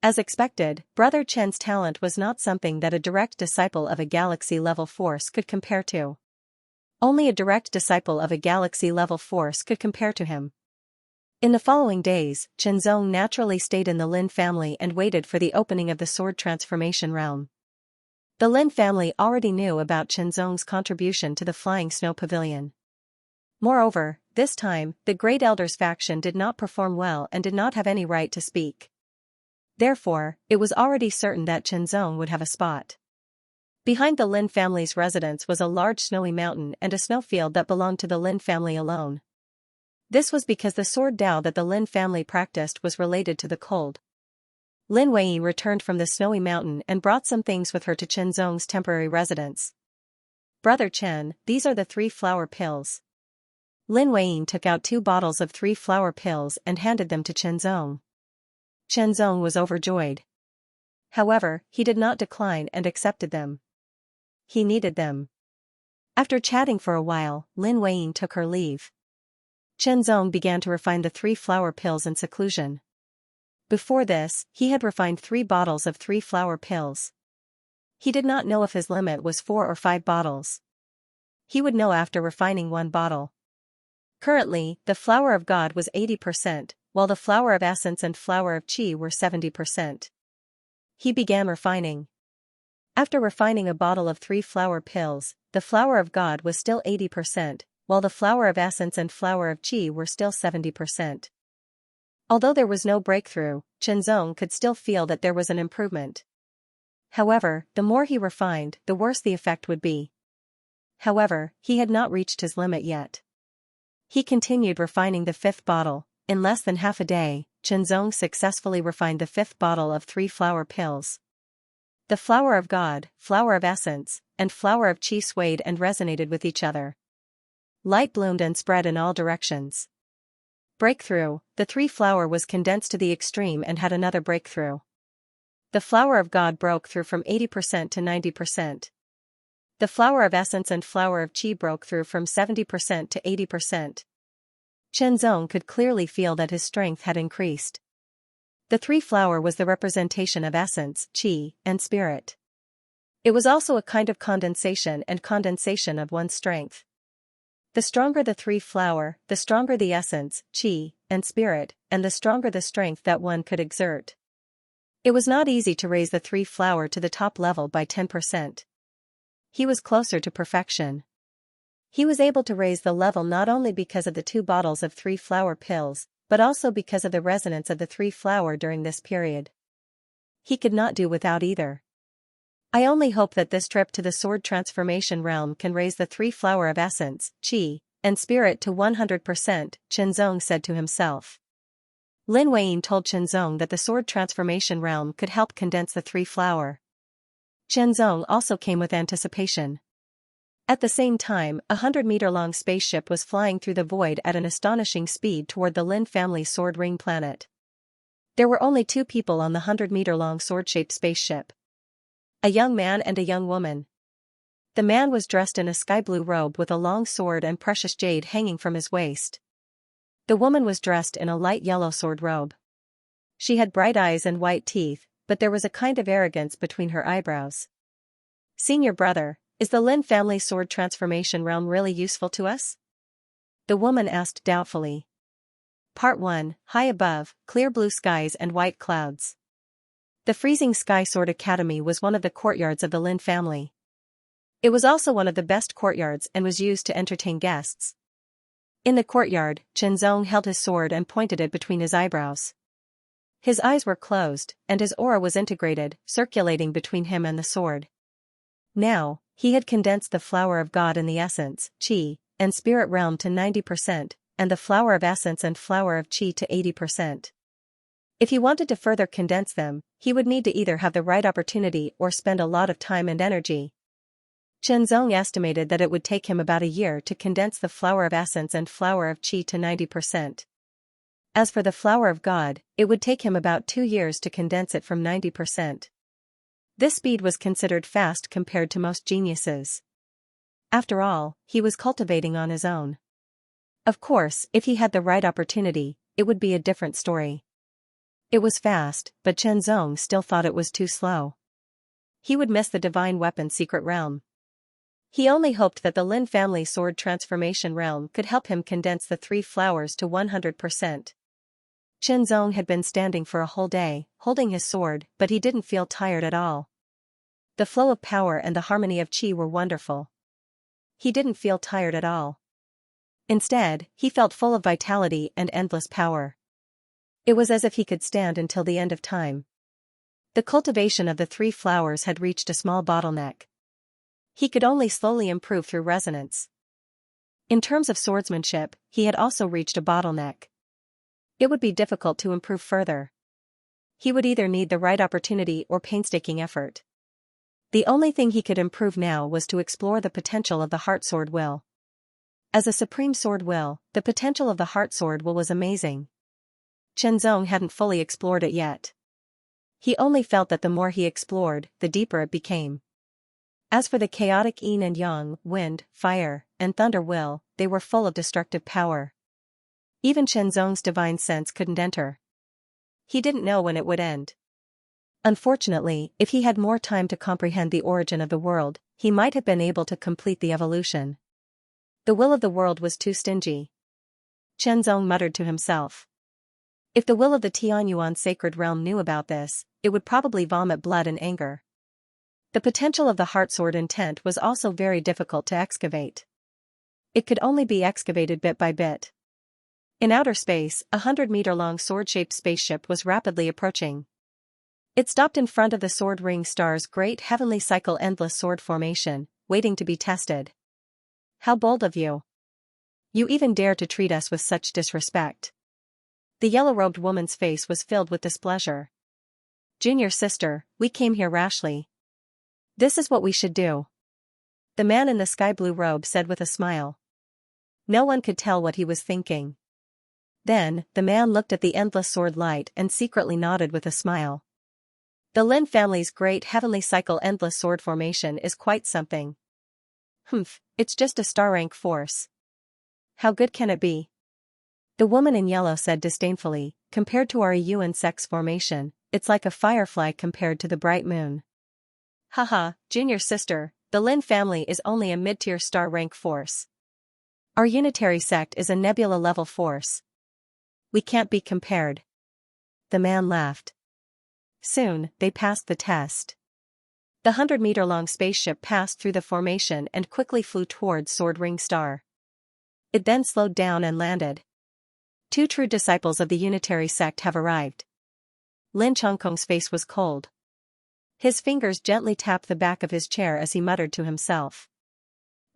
As expected, Brother Chen's talent was not something that a direct disciple of a galaxy-level force could compare to. Only a direct disciple of a galaxy-level force could compare to him. In the following days, Chen Zong naturally stayed in the Lin family and waited for the opening of the sword transformation realm. The Lin family already knew about Chen Zong's contribution to the Flying Snow Pavilion. Moreover, this time, the Great Elders faction did not perform well and did not have any right to speak. Therefore, it was already certain that Chen Zong would have a spot. Behind the Lin family's residence was a large snowy mountain and a snowfield that belonged to the Lin family alone. This was because the sword Dao that the Lin family practiced was related to the cold. Lin Weiyin returned from the snowy mountain and brought some things with her to Chen Zong's temporary residence. Brother Chen, these are the 3 flower pills. Lin Weiyin took out 2 bottles of 3 flower pills and handed them to Chen Zong. Chen Zong was overjoyed. However, he did not decline and accepted them. He needed them. After chatting for a while, Lin Weiyin took her leave. Chen Zong began to refine the 3 flower pills in seclusion. Before this, he had refined 3 bottles of 3 flower pills. He did not know if his limit was 4 or 5 bottles. He would know after refining 1 bottle. Currently, the flower of God was 80%, while the flower of essence and flower of qi were 70%. He began refining. After refining a bottle of 3 flower pills, the flower of God was still 80%, while the flower of essence and flower of qi were still 70%. Although there was no breakthrough, Chen Zong could still feel that there was an improvement. However, the more he refined, the worse the effect would be. However, he had not reached his limit yet. He continued refining the 5th bottle. In less than half a day, Chen Zong successfully refined the 5th bottle of 3 flower pills. The flower of God, flower of essence, and flower of qi swayed and resonated with each other. Light bloomed and spread in all directions. Breakthrough, the 3 flower was condensed to the extreme and had another breakthrough. The flower of God broke through from 80% to 90%. The flower of essence and flower of qi broke through from 70% to 80%. Chen Zong could clearly feel that his strength had increased. The 3 flower was the representation of essence, qi, and spirit. It was also a kind of condensation of one's strength. The stronger the 3 flower, the stronger the essence, qi, and spirit, and the stronger the strength that one could exert. It was not easy to raise the 3 flower to the top level by 10%. He was closer to perfection. He was able to raise the level not only because of the 2 bottles of 3 flower pills, but also because of the resonance of the 3 flower during this period. He could not do without either. I only hope that this trip to the sword transformation realm can raise the 3 flower of essence, qi, and spirit to 100%, Chen Zong said to himself. Lin Weiyin told Chen Zong that the sword transformation realm could help condense the 3 flower. Chen Zong also came with anticipation. At the same time, a 100-meter-long spaceship was flying through the void at an astonishing speed toward the Lin family sword ring planet. There were only 2 people on the 100-meter-long sword-shaped spaceship. A young man and a young woman. The man was dressed in a sky-blue robe with a long sword and precious jade hanging from his waist. The woman was dressed in a light yellow sword robe. She had bright eyes and white teeth, but there was a kind of arrogance between her eyebrows. Senior brother, is the Lin family sword transformation realm really useful to us? The woman asked doubtfully. Part 1, High above, clear blue skies and white clouds. The Freezing Sky Sword Academy was one of the courtyards of the Lin family. It was also one of the best courtyards and was used to entertain guests. In the courtyard, Chenzong held his sword and pointed it between his eyebrows. His eyes were closed, and his aura was integrated, circulating between him and the sword. Now, he had condensed the flower of God in the essence, Qi, and spirit realm to 90%, and the flower of essence and flower of Qi to 80%. If he wanted to further condense them, he would need to either have the right opportunity or spend a lot of time and energy. Chenzong estimated that it would take him about a year to condense the flower of essence and flower of Qi to 90%. As for the flower of God, it would take him about 2 years to condense it from 90%. This speed was considered fast compared to most geniuses. After all, he was cultivating on his own. Of course, if he had the right opportunity, it would be a different story. It was fast, but Chenzong still thought it was too slow. He would miss the divine weapon secret realm. He only hoped that the Lin family sword transformation realm could help him condense the 3 flowers to 100%. Chenzong had been standing for a whole day, holding his sword, but he didn't feel tired at all. The flow of power and the harmony of Qi were wonderful. He didn't feel tired at all. Instead, he felt full of vitality and endless power. It was as if he could stand until the end of time. The cultivation of the 3 flowers had reached a small bottleneck. He could only slowly improve through resonance. In terms of swordsmanship, he had also reached a bottleneck. It would be difficult to improve further. He would either need the right opportunity or painstaking effort. The only thing he could improve now was to explore the potential of the heart sword will. As a supreme sword will, the potential of the heart sword will was amazing. Chenzong hadn't fully explored it yet. He only felt that the more he explored, the deeper it became. As for the chaotic yin and yang, wind, fire, and thunder will, they were full of destructive power. Even Chenzong's divine sense couldn't enter. He didn't know when it would end. Unfortunately, if he had more time to comprehend the origin of the world, he might have been able to complete the evolution. The will of the world was too stingy. Chenzong muttered to himself. If the will of the Tianyuan sacred realm knew about this, it would probably vomit blood and anger. The potential of the heart sword intent was also very difficult to excavate. It could only be excavated bit by bit. In outer space, a 100-meter-long sword-shaped spaceship was rapidly approaching. It stopped in front of the Sword Ring Star's great heavenly cycle endless sword formation, waiting to be tested. How bold of you! You even dare to treat us with such disrespect. The yellow-robed woman's face was filled with displeasure. Junior sister, we came here rashly. This is what we should do. The man in the sky-blue robe said with a smile. No one could tell what he was thinking. Then, the man looked at the endless sword light and secretly nodded with a smile. The Lin family's great heavenly cycle endless sword formation is quite something. It's just a star-rank force. How good can it be? The woman in yellow said disdainfully, compared to our Yuan sex formation, it's like a firefly compared to the bright moon. Haha, junior sister, the Lin family is only a mid-tier star-rank force. Our unitary sect is a nebula-level force. We can't be compared. The man laughed. Soon, they passed the test. The 100-meter-long spaceship passed through the formation and quickly flew towards Sword Ring Star. It then slowed down and landed. 2 true disciples of the unitary sect have arrived. Lin Chongkong's face was cold. His fingers gently tapped the back of his chair as he muttered to himself.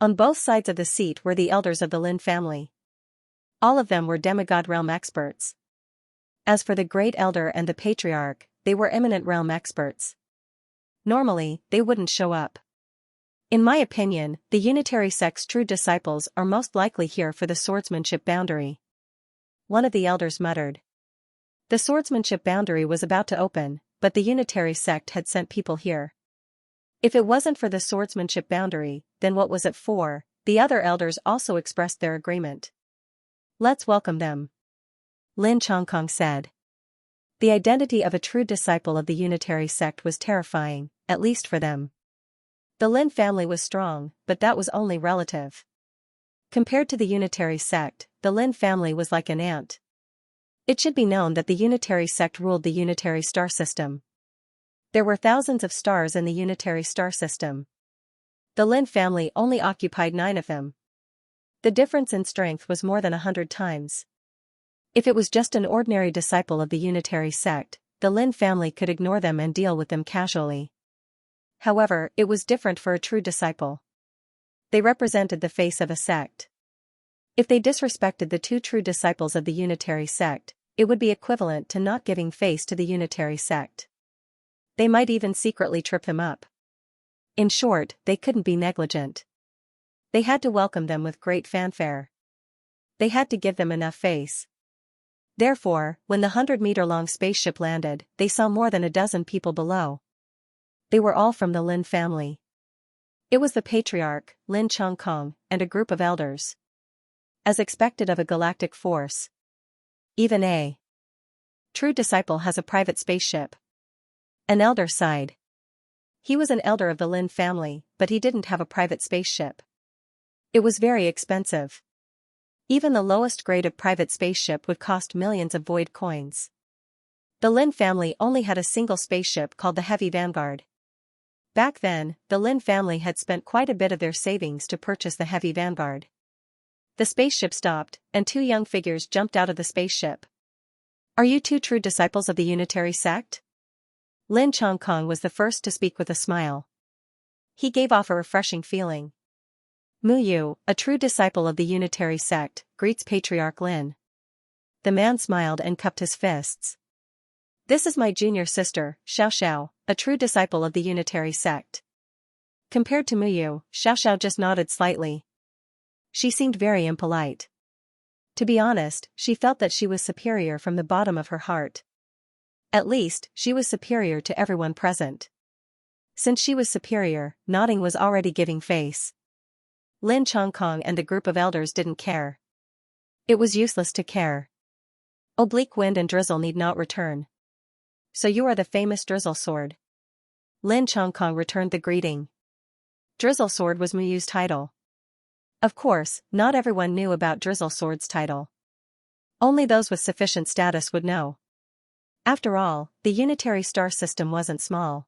On both sides of the seat were the elders of the Lin family. All of them were demigod realm experts. As for the great elder and the patriarch, they were eminent realm experts. Normally, they wouldn't show up. In my opinion, the unitary sect's true disciples are most likely here for the swordsmanship boundary. One of the elders muttered. The swordsmanship boundary was about to open, but the unitary sect had sent people here. If it wasn't for the swordsmanship boundary, then what was it for? The other elders also expressed their agreement. Let's welcome them. Lin Chongkong said. The identity of a true disciple of the unitary sect was terrifying, at least for them. The Lin family was strong, but that was only relative. Compared to the unitary sect, the Lin family was like an ant. It should be known that the unitary sect ruled the unitary star system. There were thousands of stars in the unitary star system. The Lin family only occupied 9 of them. The difference in strength was more than 100 times. If it was just an ordinary disciple of the unitary sect, the Lin family could ignore them and deal with them casually. However, it was different for a true disciple. They represented the face of a sect. If they disrespected the 2 true disciples of the unitary sect, it would be equivalent to not giving face to the unitary sect. They might even secretly trip them up. In short, they couldn't be negligent. They had to welcome them with great fanfare. They had to give them enough face. Therefore, when the 100-meter-long spaceship landed, they saw more than a dozen people below. They were all from the Lin family. It was the patriarch, Lin Chongkong, and a group of elders. As expected of a galactic force. Even a true disciple has a private spaceship. An elder sighed. He was an elder of the Lin family, but he didn't have a private spaceship. It was very expensive. Even the lowest grade of private spaceship would cost millions of void coins. The Lin family only had a single spaceship called the Heavy Vanguard. Back then, the Lin family had spent quite a bit of their savings to purchase the Heavy Vanguard. The spaceship stopped, and 2 young figures jumped out of the spaceship. Are you 2 true disciples of the unitary sect? Lin Chongkong was the first to speak with a smile. He gave off a refreshing feeling. Muyu, a true disciple of the unitary sect, greets Patriarch Lin. The man smiled and cupped his fists. This is my junior sister, Xiaoxiao, a true disciple of the unitary sect. Compared to Muyu, Xiaoxiao just nodded slightly. She seemed very impolite. To be honest, she felt that she was superior from the bottom of her heart. At least, she was superior to everyone present. Since she was superior, nodding was already giving face. Lin Chongkong and the group of elders didn't care. It was useless to care. Oblique wind and drizzle need not return. So you are the famous Drizzle Sword. Lin Chongkong returned the greeting. Drizzle Sword was Muyu's title. Of course, not everyone knew about Drizzle Sword's title. Only those with sufficient status would know. After all, the unitary star system wasn't small.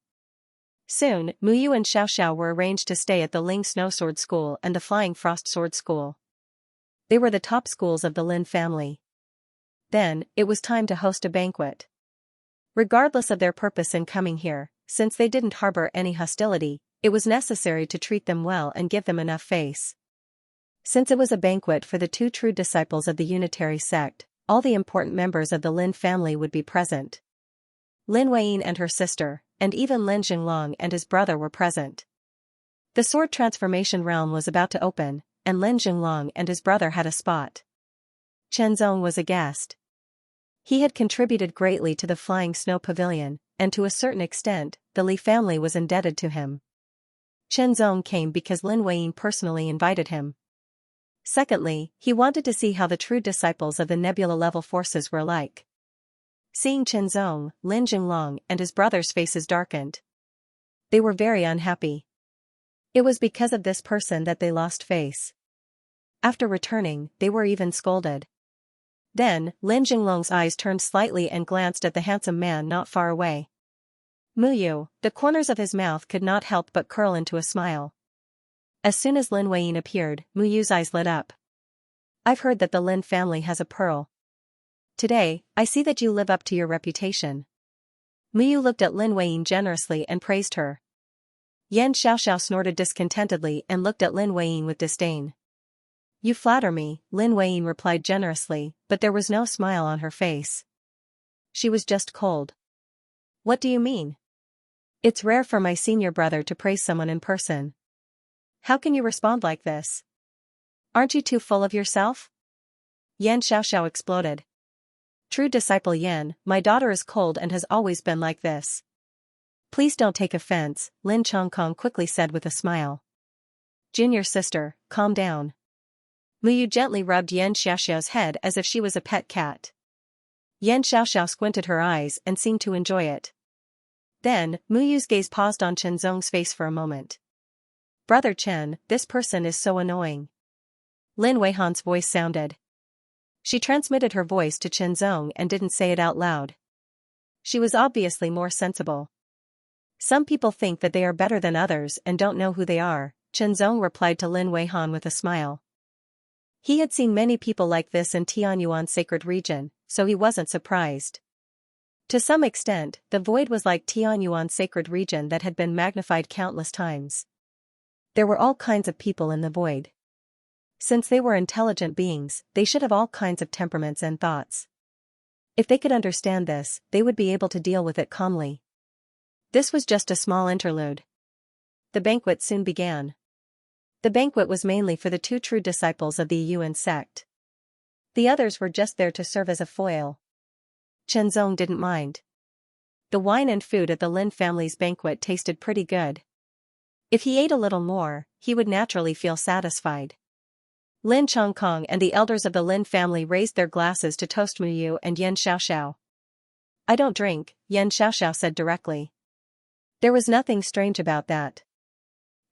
Soon, Muyu and Xiaoxiao were arranged to stay at the Ling Snowsword School and the Flying Frost Sword School. They were the top schools of the Lin family. Then, it was time to host a banquet. Regardless of their purpose in coming here, since they didn't harbor any hostility, it was necessary to treat them well and give them enough face. Since it was a banquet for the 2 true disciples of the unitary sect, all the important members of the Lin family would be present. Lin Weiyin and her sister, and even Lin Jinglong and his brother were present. The sword transformation realm was about to open, and Lin Jinglong and his brother had a spot. Chen Zong was a guest. He had contributed greatly to the Flying Snow Pavilion, and to a certain extent, the Li family was indebted to him. Chen Zong came because Lin Weiyin personally invited him. Secondly, he wanted to see how the true disciples of the Nebula-level forces were like. Seeing Chen Zong, Lin Jinglong and his brother's faces darkened. They were very unhappy. It was because of this person that they lost face. After returning, they were even scolded. Then, Lin Jinglong's eyes turned slightly and glanced at the handsome man not far away. Muyu, the corners of his mouth could not help but curl into a smile. As soon as Lin Weiyin appeared, Muyu's eyes lit up. I've heard that the Lin family has a pearl. Today, I see that you live up to your reputation. Muyu looked at Lin Weiyin generously and praised her. Yan Xiaoxiao snorted discontentedly and looked at Lin Weiyin with disdain. You flatter me, Lin Weiyin replied generously, but there was no smile on her face. She was just cold. What do you mean? It's rare for my senior brother to praise someone in person. How can you respond like this? Aren't you too full of yourself? Yan Xiaoxiao exploded. True disciple Yan, my daughter is cold and has always been like this. Please don't take offense, Lin Chongkong quickly said with a smile. Junior sister, calm down. Muyu gently rubbed Yan Xiaoxiao's head as if she was a pet cat. Yan Xiaoxiao squinted her eyes and seemed to enjoy it. Then, Muyu's gaze paused on Chen Zong's face for a moment. Brother Chen, this person is so annoying. Lin Weihan's voice sounded. She transmitted her voice to Chen Zong and didn't say it out loud. She was obviously more sensible. Some people think that they are better than others and don't know who they are, Chen Zong replied to Lin Weihan with a smile. He had seen many people like this in Tianyuan's sacred region, so he wasn't surprised. To some extent, the void was like Tianyuan's sacred region that had been magnified countless times. There were all kinds of people in the void. Since they were intelligent beings, they should have all kinds of temperaments and thoughts. If they could understand this, they would be able to deal with it calmly. This was just a small interlude. The banquet soon began. The banquet was mainly for the 2 true disciples of the Yuan sect. The others were just there to serve as a foil. Chen Zong didn't mind. The wine and food at the Lin family's banquet tasted pretty good. If he ate a little more, he would naturally feel satisfied. Lin Chongkong and the elders of the Lin family raised their glasses to toast Muyu and Yan Xiaoxiao. I don't drink, Yan Xiaoxiao said directly. There was nothing strange about that.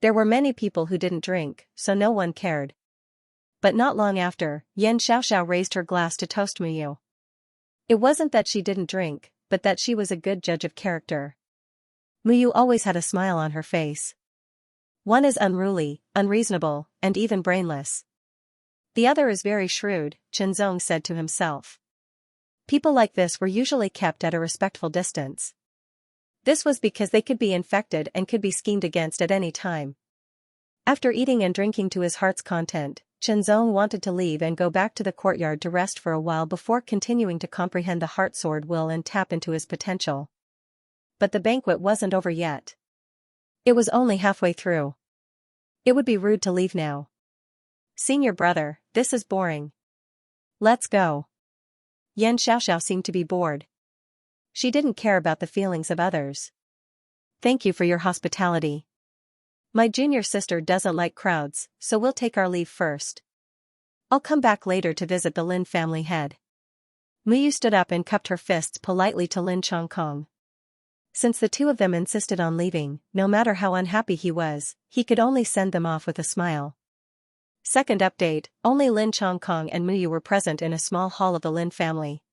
There were many people who didn't drink, so no one cared. But not long after, Yan Xiaoxiao raised her glass to toast Muyu. It wasn't that she didn't drink, but that she was a good judge of character. Muyu always had a smile on her face. One is unruly, unreasonable, and even brainless. The other is very shrewd, Chen Zong said to himself. People like this were usually kept at a respectful distance. This was because they could be infected and could be schemed against at any time. After eating and drinking to his heart's content, Chen Zong wanted to leave and go back to the courtyard to rest for a while before continuing to comprehend the heart sword will and tap into his potential. But the banquet wasn't over yet. It was only halfway through. It would be rude to leave now. Senior brother, this is boring. Let's go. Yan Xiaoxiao seemed to be bored. She didn't care about the feelings of others. Thank you for your hospitality. My junior sister doesn't like crowds, so we'll take our leave first. I'll come back later to visit the Lin family head. Muyu stood up and cupped her fists politely to Lin Chongkong. Since the 2 of them insisted on leaving, no matter how unhappy he was, he could only send them off with a smile. Second update, only Lin Chongkong and Muyu were present in a small hall of the Lin family.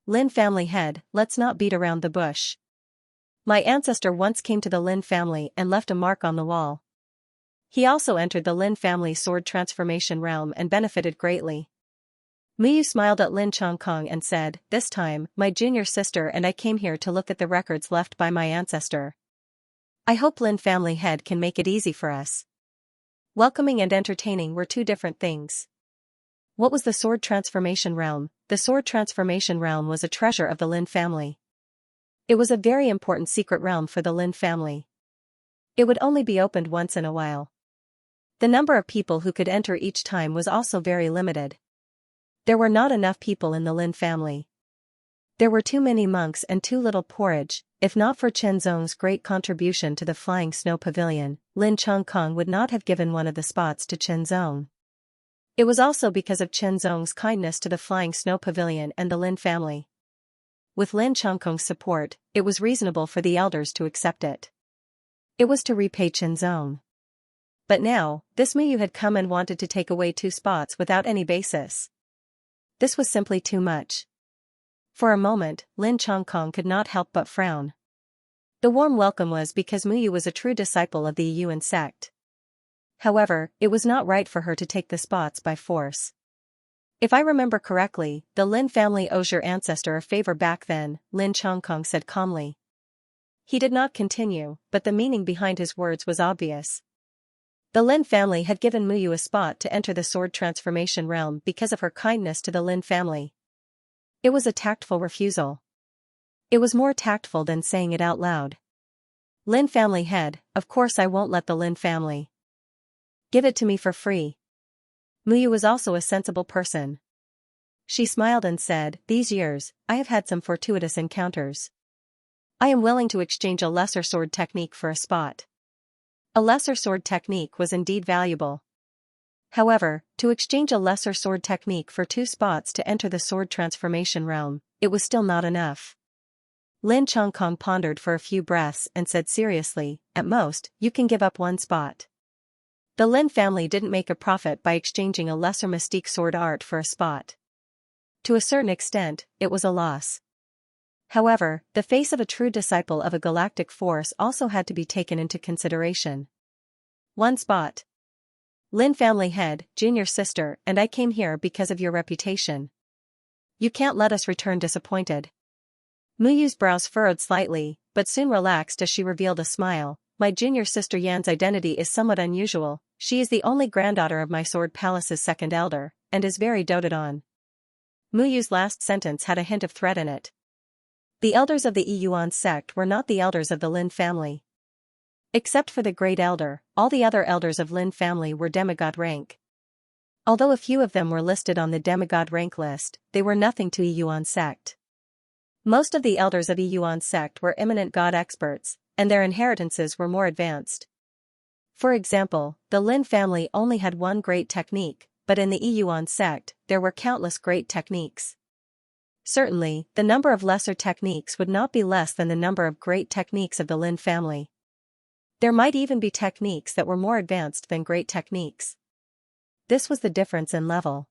Lin family head, let's not beat around the bush. My ancestor once came to the Lin family and left a mark on the wall. He also entered the Lin family sword transformation realm and benefited greatly. Muyu smiled at Lin Chongkong and said, this time, my junior sister and I came here to look at the records left by my ancestor. I hope Lin family head can make it easy for us. Welcoming and entertaining were 2 different things. What was the sword transformation realm? The sword transformation realm was a treasure of the Lin family. It was a very important secret realm for the Lin family. It would only be opened once in a while. The number of people who could enter each time was also very limited. There were not enough people in the Lin family. There were too many monks and too little porridge. If not for Chen Zong's great contribution to the Flying Snow Pavilion, Lin Chongkong would not have given one of the spots to Chen Zong. It was also because of Chen Zong's kindness to the Flying Snow Pavilion and the Lin family. With Lin Chongkong's support, it was reasonable for the elders to accept it. It was to repay Chen Zong. But now, this Muyu had come and wanted to take away 2 spots without any basis. This was simply too much. For a moment, Lin Chongkong could not help but frown. The warm welcome was because Muyu was a true disciple of the Yuan sect. However, it was not right for her to take the spots by force. If I remember correctly, the Lin family owes your ancestor a favor back then, Lin Chongkong said calmly. He did not continue, but the meaning behind his words was obvious. The Lin family had given Muyu a spot to enter the sword transformation realm because of her kindness to the Lin family. It was a tactful refusal. It was more tactful than saying it out loud. Lin family head, of course I won't let the Lin family. Give it to me for free. Muyu was also a sensible person. She smiled and said, these years, I have had some fortuitous encounters. I am willing to exchange a lesser sword technique for a spot. A lesser sword technique was indeed valuable. However, to exchange a lesser sword technique for 2 spots to enter the sword transformation realm, it was still not enough. Lin Chongkong pondered for a few breaths and said seriously, at most, you can give up 1 spot. The Lin family didn't make a profit by exchanging a lesser mystique sword art for a spot. To a certain extent, it was a loss. However, the face of a true disciple of a galactic force also had to be taken into consideration. One spot. Lin family head, junior sister, and I came here because of your reputation. You can't let us return disappointed. Muyu's brows furrowed slightly, but soon relaxed as she revealed a smile. My junior sister Yan's identity is somewhat unusual. She is the only granddaughter of my Sword Palace's second elder, and is very doted on. Muyu's last sentence had a hint of threat in it. The elders of the Yuan sect were not the elders of the Lin family. Except for the great elder, all the other elders of Lin family were demigod rank. Although a few of them were listed on the demigod rank list, they were nothing to Yuan sect. Most of the elders of Yuan sect were eminent god experts, and their inheritances were more advanced. For example, the Lin family only had one great technique, but in the Yuan sect, there were countless great techniques. Certainly, the number of lesser techniques would not be less than the number of great techniques of the Lin family. There might even be techniques that were more advanced than great techniques. This was the difference in level.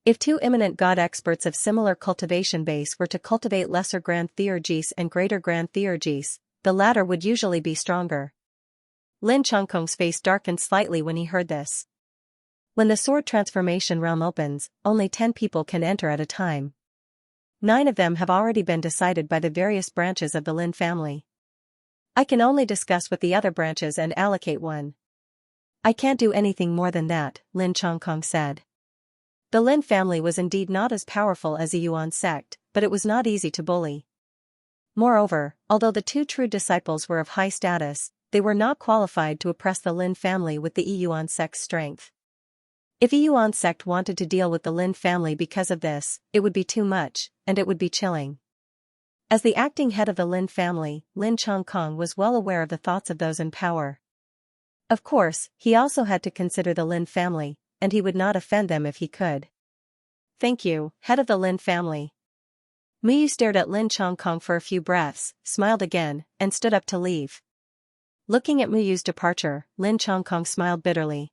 If two eminent god experts of similar cultivation base were to cultivate lesser grand theurgies and greater grand theurgies, the latter would usually be stronger. Lin Chongkong's face darkened slightly when he heard this. When the sword transformation realm opens, only 10 people can enter at a time. 9 of them have already been decided by the various branches of the Lin family. I can only discuss with the other branches and allocate one. I can't do anything more than that, Lin Chongkong said. The Lin family was indeed not as powerful as the Yuan sect, but it was not easy to bully. Moreover, although the 2 true disciples were of high status, they were not qualified to oppress the Lin family with the Yuan sect's strength. If Yuan sect wanted to deal with the Lin family because of this, it would be too much, and it would be chilling. As the acting head of the Lin family, Lin Chongkong was well aware of the thoughts of those in power. Of course, he also had to consider the Lin family, and he would not offend them if he could. Thank you, head of the Lin family. Muyu stared at Lin Chongkong for a few breaths, smiled again, and stood up to leave. Looking at Muyu's departure, Lin Chongkong smiled bitterly.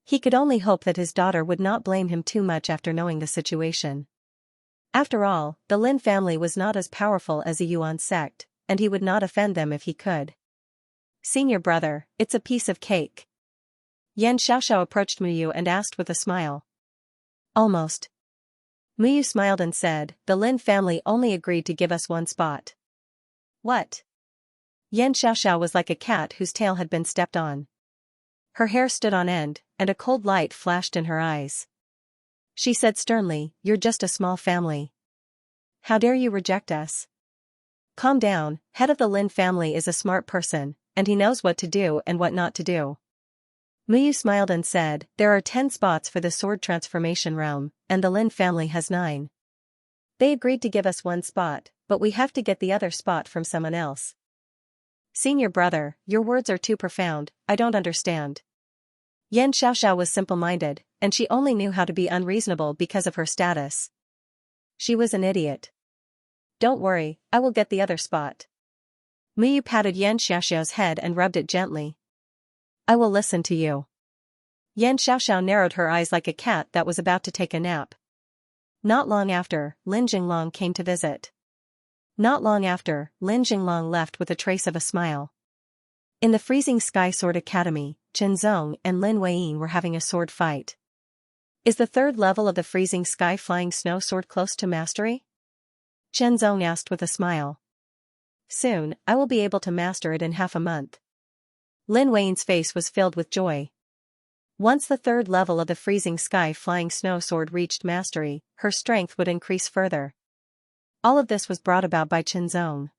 He could only hope that his daughter would not blame him too much after knowing the situation. After all, the Lin family was not as powerful as the Yuan sect, and he would not offend them if he could. Senior brother, it's a piece of cake. Yan Xiaoxiao approached Muyu and asked with a smile. Almost. Muyu smiled and said, the Lin family only agreed to give us one spot. What? Yan Xiaoxiao was like a cat whose tail had been stepped on. Her hair stood on end, and a cold light flashed in her eyes. She said sternly, you're just a small family. How dare you reject us? Calm down, head of the Lin family is a smart person, and he knows what to do and what not to do. Muyu smiled and said, there are 10 spots for the sword transformation realm, and the Lin family has 9. They agreed to give us one spot, but we have to get the other spot from someone else. Senior brother, your words are too profound, I don't understand. Yan Xiaoxiao was simple-minded, and she only knew how to be unreasonable because of her status. She was an idiot. Don't worry, I will get the other spot. Muyu patted Yan Xiaoxiao's head and rubbed it gently. I will listen to you. Yan Xiaoxiao narrowed her eyes like a cat that was about to take a nap. Not long after, Lin Jinglong came to visit. Not long after, Lin Jinglong left with a trace of a smile. In the Freezing Sky Sword Academy, Chen Zong and Lin Weiyin were having a sword fight. Is the 3rd level of the Freezing Sky Flying Snow Sword close to mastery? Chen Zong asked with a smile. Soon, I will be able to master it in half a month. Lin Weiyan's face was filled with joy. Once the 3rd level of the Freezing Sky Flying Snow Sword reached mastery, her strength would increase further. All of this was brought about by Chen Zong.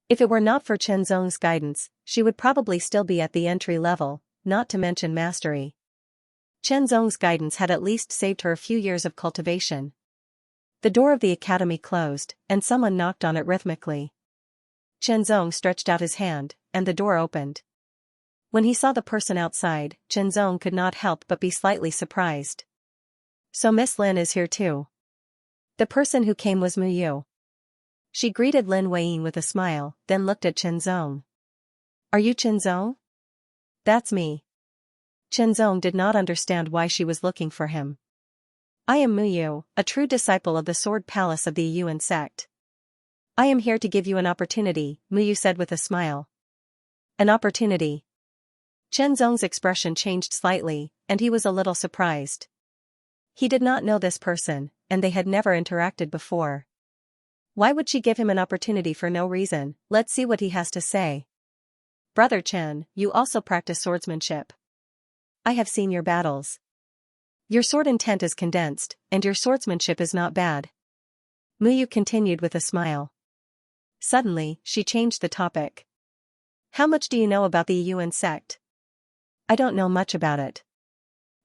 If it were not for Chen Zong's guidance, she would probably still be at the entry level, not to mention mastery. Chen Zong's guidance had at least saved her a few years of cultivation. The door of the academy closed, and someone knocked on it rhythmically. Chen Zong stretched out his hand, and the door opened. When he saw the person outside, Chen Zong could not help but be slightly surprised. So Miss Lin is here too. The person who came was Muyu. She greeted Lin Weiyin with a smile, then looked at Chen Zong. Are you Chen Zong? That's me. Chen Zong did not understand why she was looking for him. I am Muyu, a true disciple of the Sword Palace of the Yuan sect. I am here to give you an opportunity, Muyu said with a smile. An opportunity. Chen Zong's expression changed slightly, and he was a little surprised. He did not know this person, and they had never interacted before. Why would she give him an opportunity for no reason? Let's see what he has to say. Brother Chen, you also practice swordsmanship. I have seen your battles. Your sword intent is condensed, and your swordsmanship is not bad. Muyu continued with a smile. Suddenly, she changed the topic. How much do you know about the Yuan sect? I don't know much about it.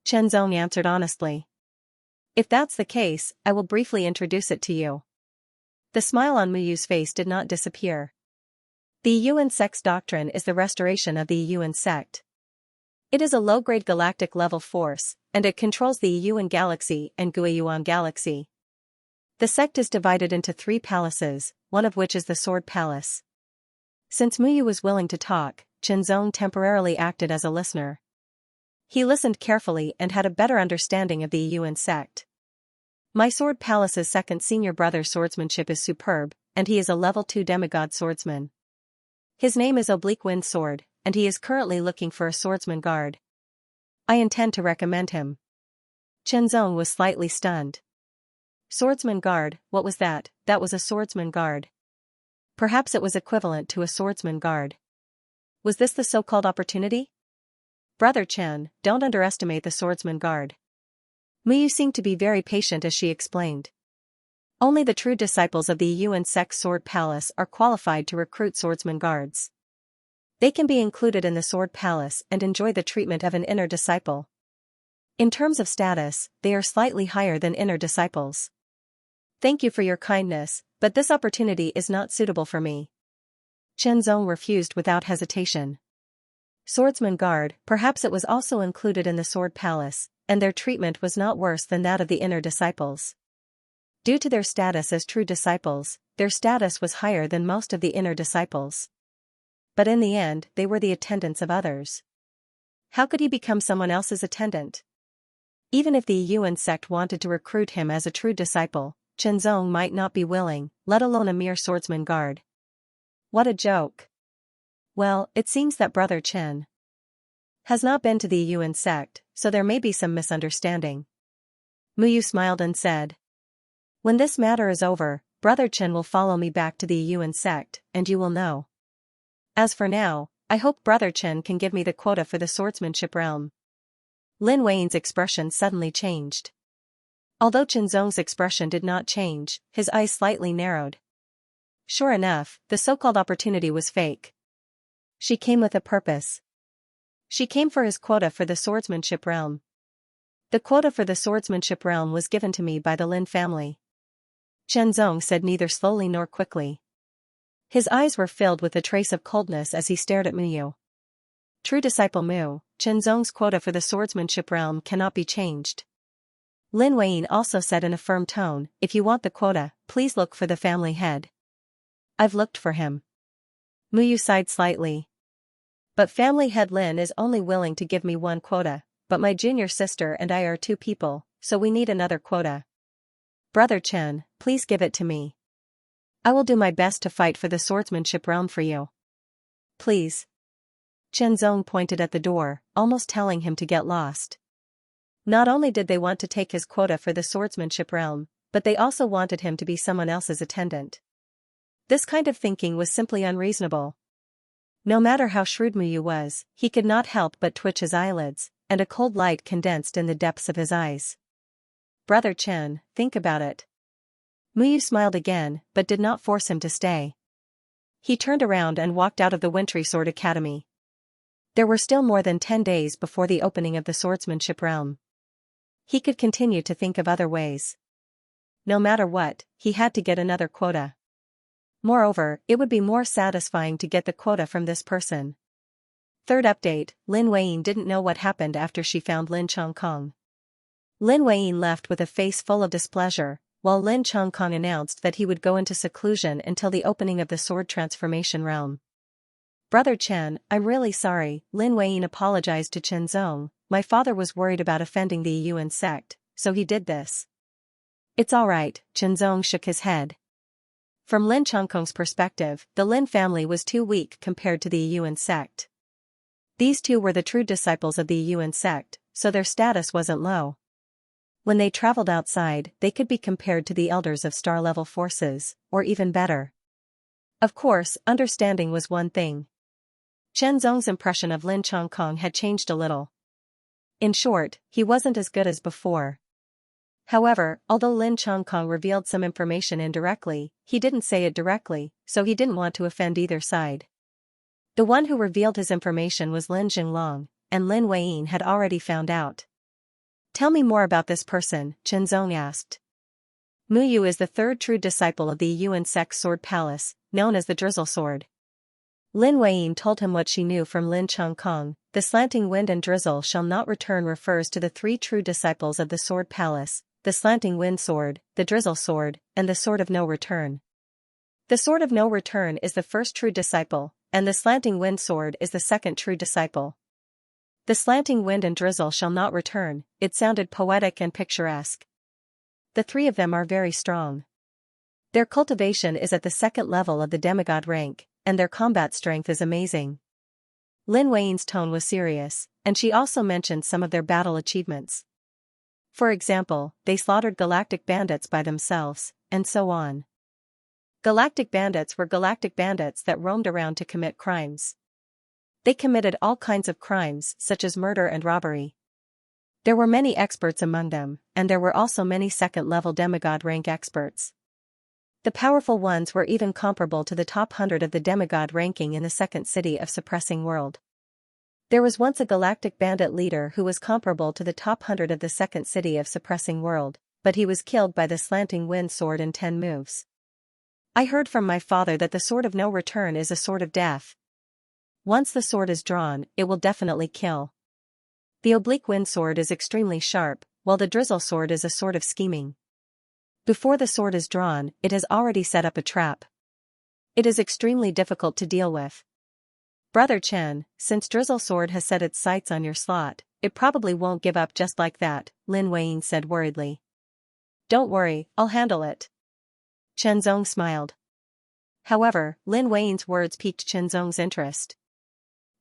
Chen Zong answered honestly. If that's the case, I will briefly introduce it to you. The smile on Muyu's face did not disappear. The Yuan sect's doctrine is the restoration of the Yuan sect. It is a low-grade galactic-level force, and it controls the Yuan galaxy and Guiyuan galaxy. The sect is divided into 3 palaces, one of which is the Sword Palace. Since Muyu was willing to talk, Chen Zong temporarily acted as a listener. He listened carefully and had a better understanding of the Yuan sect. My Sword Palace's second senior brother's swordsmanship is superb, and he is a level 2 demigod swordsman. His name is Oblique Wind Sword, and he is currently looking for a swordsman guard. I intend to recommend him. Chen Zong was slightly stunned. Swordsman guard, what was that? That was a swordsman guard. Perhaps it was equivalent to a swordsman guard. Was this the so-called opportunity? Brother Chen, don't underestimate the swordsman guard. Muyu seemed to be very patient as she explained. Only the true disciples of the Yuan sect Sword Palace are qualified to recruit swordsman guards. They can be included in the Sword Palace and enjoy the treatment of an inner disciple. In terms of status, they are slightly higher than inner disciples. Thank you for your kindness, but this opportunity is not suitable for me. Chen Zong refused without hesitation. Swordsman guard, perhaps it was also included in the Sword Palace, and their treatment was not worse than that of the inner disciples. Due to their status as true disciples, their status was higher than most of the inner disciples. But in the end, they were the attendants of others. How could he become someone else's attendant? Even if the Yuan sect wanted to recruit him as a true disciple, Chen Zong might not be willing, let alone a mere swordsman guard. What a joke. Well, it seems that Brother Chen has not been to the Yuan sect, so there may be some misunderstanding. Muyu smiled and said, when this matter is over, Brother Chen will follow me back to the Yuan sect, and you will know. As for now, I hope Brother Chen can give me the quota for the swordsmanship realm. Lin Wei's expression suddenly changed. Although Chen Zong's expression did not change, his eyes slightly narrowed. Sure enough, the so-called opportunity was fake. She came with a purpose. She came for his quota for the swordsmanship realm. The quota for the swordsmanship realm was given to me by the Lin family. Chen Zong said neither slowly nor quickly. His eyes were filled with a trace of coldness as he stared at Muyu. True disciple Mu, Chen Zong's quota for the swordsmanship realm cannot be changed. Lin Wei also said in a firm tone, if you want the quota, please look for the family head. I've looked for him. Muyu sighed slightly. But family head Lin is only willing to give me 1 quota, but my junior sister and I are 2 people, so we need another quota. Brother Chen, please give it to me. I will do my best to fight for the swordsmanship realm for you. Please. Chen Zong pointed at the door, almost telling him to get lost. Not only did they want to take his quota for the swordsmanship realm, but they also wanted him to be someone else's attendant. This kind of thinking was simply unreasonable. No matter how shrewd Muyu was, he could not help but twitch his eyelids, and a cold light condensed in the depths of his eyes. Brother Chen, think about it. Muyu smiled again, but did not force him to stay. He turned around and walked out of the Wintry Sword Academy. There were still more than 10 days before the opening of the swordsmanship realm. He could continue to think of other ways. No matter what, he had to get another quota. Moreover, it would be more satisfying to get the quota from this person. Third update, Lin Weiyin didn't know what happened after she found Lin Chongkong. Lin Weiyin left with a face full of displeasure, while Lin Chongkong announced that he would go into seclusion until the opening of the sword transformation realm. Brother Chen, I'm really sorry, Lin Weiyin apologized to Chen Zong. My father was worried about offending the Yuan sect, so he did this. It's alright, Chen Zong shook his head. From Lin Chongkong's perspective, the Lin family was too weak compared to the Yuan sect. These two were the true disciples of the Yuan sect, so their status wasn't low. When they traveled outside, they could be compared to the elders of star-level forces, or even better. Of course, understanding was one thing. Chen Zong's impression of Lin Chongkong had changed a little. In short, he wasn't as good as before. However, although Lin Chongkong revealed some information indirectly, he didn't say it directly, so he didn't want to offend either side. The one who revealed his information was Lin Jinglong, and Lin Weiyin had already found out. Tell me more about this person, Chen Zong asked. Mu Yu is the third true disciple of the Yuan sect sword palace, known as the Drizzle Sword. Lin Weiyin told him what she knew from Lin Chongkong. The slanting wind and drizzle shall not return refers to the three true disciples of the sword palace, the slanting wind sword, the drizzle sword, and the sword of no return. The sword of no return is the first true disciple, and the slanting wind sword is the second true disciple. The slanting wind and drizzle shall not return, it sounded poetic and picturesque. The three of them are very strong. Their cultivation is at the second level of the demigod rank, and their combat strength is amazing. Lin Wei's tone was serious, and she also mentioned some of their battle achievements. For example, they slaughtered galactic bandits by themselves, and so on. Galactic bandits were galactic bandits that roamed around to commit crimes. They committed all kinds of crimes such as murder and robbery. There were many experts among them, and there were also many second-level demigod rank experts. The powerful ones were even comparable to the top 100 of the demigod ranking in the second city of Suppressing World. There was once a galactic bandit leader who was comparable to the top 100 of the second city of Suppressing World, but he was killed by the slanting wind sword in 10 moves. I heard from my father that the sword of no return is a sword of death. Once the sword is drawn, it will definitely kill. The oblique wind sword is extremely sharp, while the drizzle sword is a sword of scheming. Before the sword is drawn, it has already set up a trap. It is extremely difficult to deal with. Brother Chen, since Drizzle Sword has set its sights on your slot, it probably won't give up just like that, Lin Weiyin said worriedly. Don't worry, I'll handle it. Chen Zong smiled. However, Lin Wei's words piqued Chen Zong's interest.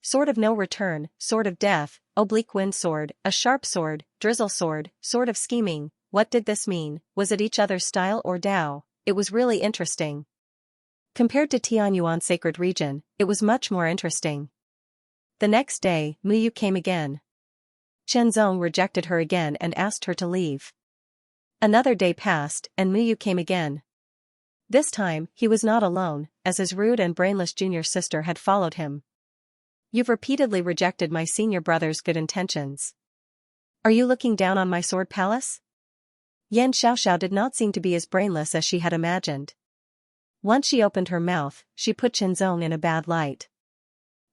Sword of no return, sword of death, oblique wind sword, a sharp sword, drizzle sword, sword of scheming. What did this mean? Was it each other's style or Dao? It was really interesting. Compared to Tianyuan Sacred Region, it was much more interesting. The next day, Mu Yu came again. Chen Zong rejected her again and asked her to leave. Another day passed, and Mu Yu came again. This time, he was not alone, as his rude and brainless junior sister had followed him. You've repeatedly rejected my senior brother's good intentions. Are you looking down on my sword palace? Yan Xiaoxiao did not seem to be as brainless as she had imagined. Once she opened her mouth, she put Chen Zong in a bad light.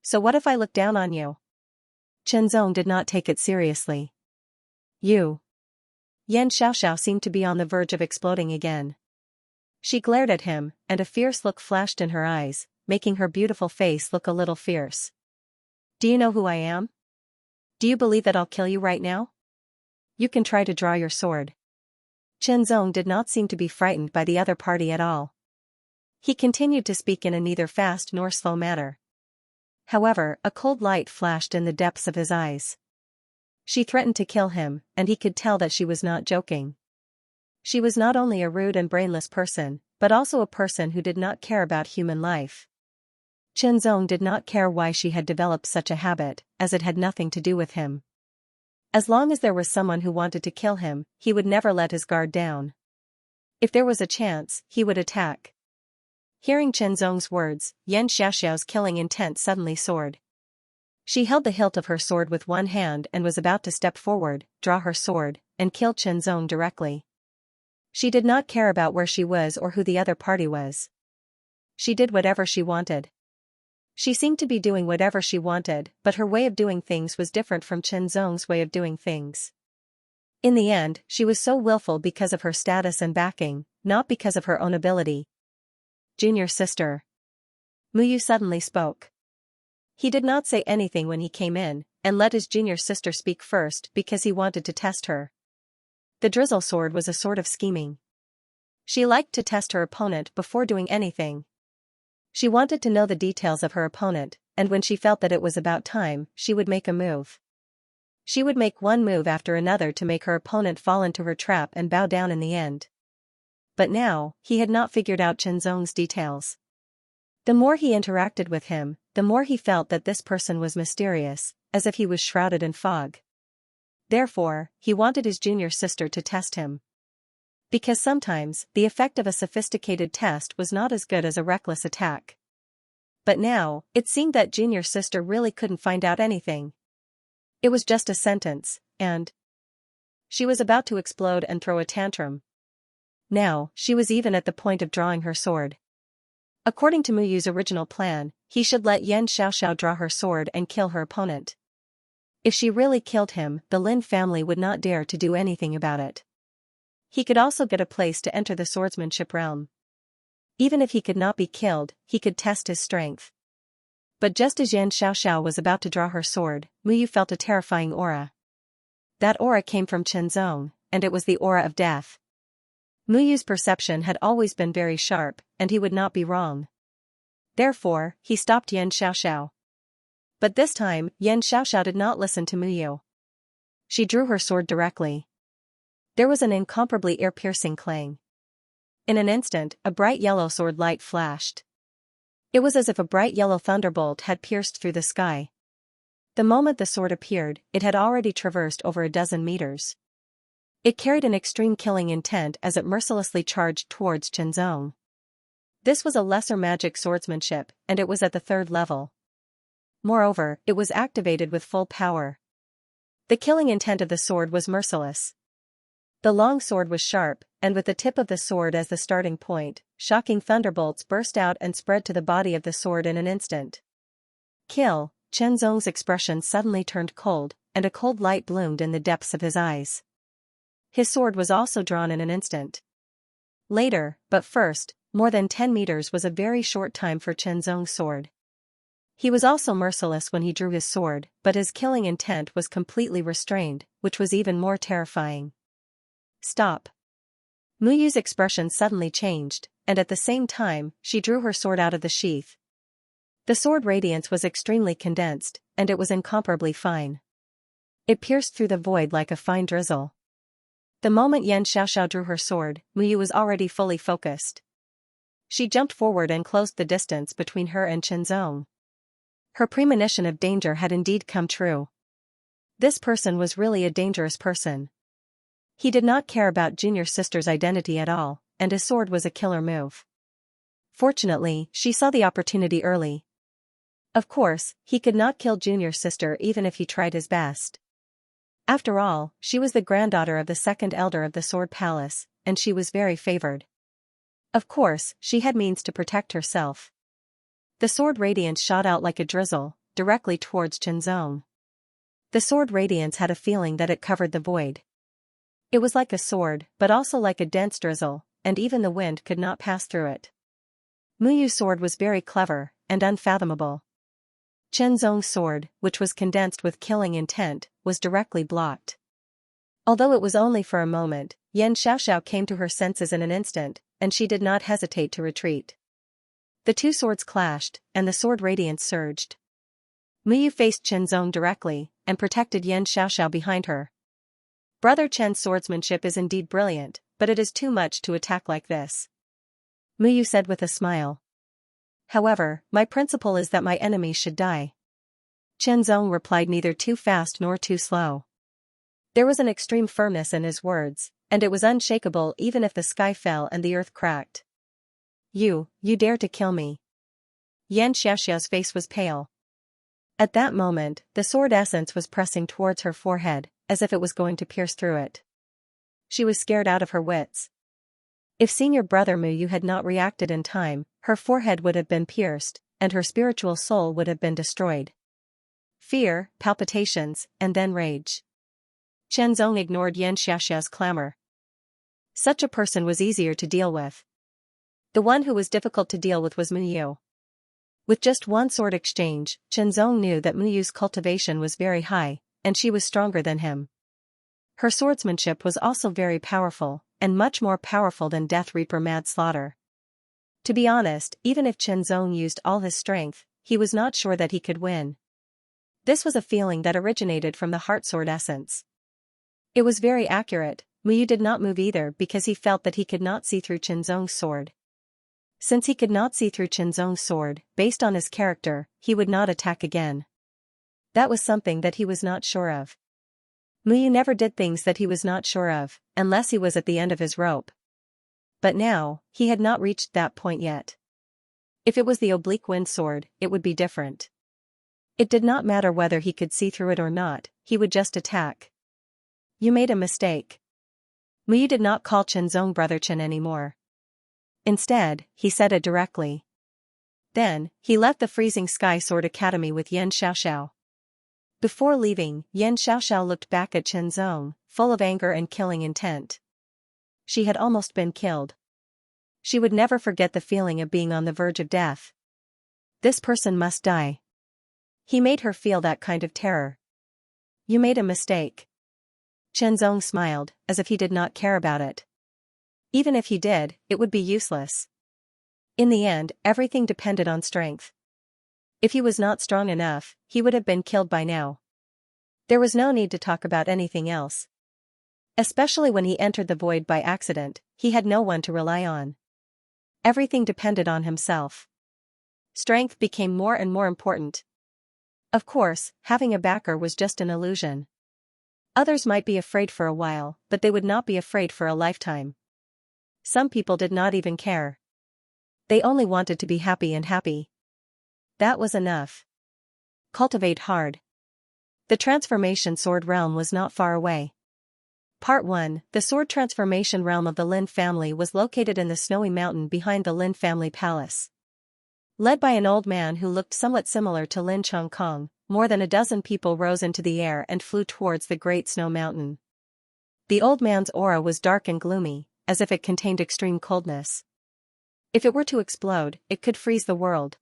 So what if I look down on you? Chen Zong did not take it seriously. You. Yan Xiaoxiao seemed to be on the verge of exploding again. She glared at him, and a fierce look flashed in her eyes, making her beautiful face look a little fierce. Do you know who I am? Do you believe that I'll kill you right now? You can try to draw your sword. Chen Zong did not seem to be frightened by the other party at all. He continued to speak in a neither fast nor slow manner. However, a cold light flashed in the depths of his eyes. She threatened to kill him, and he could tell that she was not joking. She was not only a rude and brainless person, but also a person who did not care about human life. Chen Zong did not care why she had developed such a habit, as it had nothing to do with him. As long as there was someone who wanted to kill him, he would never let his guard down. If there was a chance, he would attack. Hearing Chen Zong's words, Yan Xiaoxiao's killing intent suddenly soared. She held the hilt of her sword with one hand and was about to step forward, draw her sword, and kill Chen Zong directly. She did not care about where she was or who the other party was. She did whatever she wanted. She seemed to be doing whatever she wanted, but her way of doing things was different from Chen Zong's way of doing things. In the end, she was so willful because of her status and backing, not because of her own ability. Junior sister. Mu Yu suddenly spoke. He did not say anything when he came in, and let his junior sister speak first because he wanted to test her. The drizzle sword was a sort of scheming. She liked to test her opponent before doing anything. She wanted to know the details of her opponent, and when she felt that it was about time, she would make a move. She would make one move after another to make her opponent fall into her trap and bow down in the end. But now, he had not figured out Chenzong's details. The more he interacted with him, the more he felt that this person was mysterious, as if he was shrouded in fog. Therefore, he wanted his junior sister to test him. Because sometimes, the effect of a sophisticated test was not as good as a reckless attack. But now, it seemed that junior sister really couldn't find out anything. It was just a sentence, and she was about to explode and throw a tantrum. Now, she was even at the point of drawing her sword. According to Muyu's original plan, he should let Xianxia draw her sword and kill her opponent. If she really killed him, the Lin family would not dare to do anything about it. He could also get a place to enter the swordsmanship realm. Even if he could not be killed, he could test his strength. But just as Xianxia was about to draw her sword, Muyu felt a terrifying aura. That aura came from Chenzong, and it was the aura of death. Muyu's perception had always been very sharp, and he would not be wrong. Therefore, he stopped Xianxia. But this time, Xianxia did not listen to Muyu. She drew her sword directly. There was an incomparably ear-piercing clang. In an instant, a bright yellow sword light flashed. It was as if a bright yellow thunderbolt had pierced through the sky. The moment the sword appeared, it had already traversed over a dozen meters. It carried an extreme killing intent as it mercilessly charged towards Chenzong. This was a lesser magic swordsmanship, and it was at the 3rd level. Moreover, it was activated with full power. The killing intent of the sword was merciless. The long sword was sharp, and with the tip of the sword as the starting point, shocking thunderbolts burst out and spread to the body of the sword in an instant. Kill! Chenzong's expression suddenly turned cold, and a cold light bloomed in the depths of his eyes. His sword was also drawn in an instant. Later, but first, more than 10 meters was a very short time for Chenzong's sword. He was also merciless when he drew his sword, but his killing intent was completely restrained, which was even more terrifying. Stop! Muyu's expression suddenly changed, and at the same time, she drew her sword out of the sheath. The sword radiance was extremely condensed, and it was incomparably fine. It pierced through the void like a fine drizzle. The moment Xianxia drew her sword, Muyu was already fully focused. She jumped forward and closed the distance between her and Chenzong. Her premonition of danger had indeed come true. This person was really a dangerous person. He did not care about junior sister's identity at all, and his sword was a killer move. Fortunately, she saw the opportunity early. Of course, he could not kill junior sister even if he tried his best. After all, she was the granddaughter of the 2nd elder of the Sword Palace, and she was very favored. Of course, she had means to protect herself. The sword radiance shot out like a drizzle, directly towards Chenzong. The sword radiance had a feeling that it covered the void. It was like a sword, but also like a dense drizzle, and even the wind could not pass through it. Muyu's sword was very clever, and unfathomable. Chenzong's sword, which was condensed with killing intent, was directly blocked. Although it was only for a moment, Xianxia came to her senses in an instant, and she did not hesitate to retreat. The two swords clashed, and the sword radiance surged. Muyu faced Chenzong directly, and protected Xianxia behind her. Brother Chen's swordsmanship is indeed brilliant, but it is too much to attack like this, Muyu said with a smile. However, my principle is that my enemies should die. Chenzong replied, neither too fast nor too slow. There was an extreme firmness in his words, and it was unshakable even if the sky fell and the earth cracked. You dare to kill me. Xianxia's face was pale. At that moment, the sword essence was pressing towards her forehead, as if it was going to pierce through it. She was scared out of her wits. If senior brother Muyu had not reacted in time, her forehead would have been pierced, and her spiritual soul would have been destroyed. Fear, palpitations, and then rage. Chenzong ignored Xianxia's clamor. Such a person was easier to deal with. The one who was difficult to deal with was Muyu. With just one sword exchange, Chenzong knew that Muyu's cultivation was very high, and she was stronger than him. Her swordsmanship was also very powerful, and much more powerful than Death Reaper Mad Slaughter. To be honest, even if Chenzong used all his strength, he was not sure that he could win. This was a feeling that originated from the heart sword essence. It was very accurate. Muyu did not move either because he felt that he could not see through Qinzong's sword. Since he could not see through Qinzong's sword, based on his character, he would not attack again. That was something that he was not sure of. Muyu never did things that he was not sure of, unless he was at the end of his rope. But now, he had not reached that point yet. If it was the oblique wind sword, it would be different. It did not matter whether he could see through it or not, he would just attack. You made a mistake. Muyu did not call Qinzong Brother Chen anymore. Instead, he said it directly. Then, he left the Freezing Sky Sword Academy with Yan Xiaoxiao. Before leaving, Yan Xiaoxiao looked back at Qinzong, full of anger and killing intent. She had almost been killed. She would never forget the feeling of being on the verge of death. This person must die. He made her feel that kind of terror. You made a mistake. Qinzong smiled, as if he did not care about it. Even if he did, it would be useless. In the end, everything depended on strength. If he was not strong enough, he would have been killed by now. There was no need to talk about anything else. Especially when he entered the void by accident, he had no one to rely on. Everything depended on himself. Strength became more and more important. Of course, having a backer was just an illusion. Others might be afraid for a while, but they would not be afraid for a lifetime. Some people did not even care. They only wanted to be happy and happy. That was enough. Cultivate hard. The transformation sword realm was not far away. Part 1. The sword transformation realm of the Lin family was located in the snowy mountain behind the Lin family palace. Led by an old man who looked somewhat similar to Lin Chongkong, more than a dozen people rose into the air and flew towards the great snow mountain. The old man's aura was dark and gloomy, as if it contained extreme coldness. If it were to explode, it could freeze the world.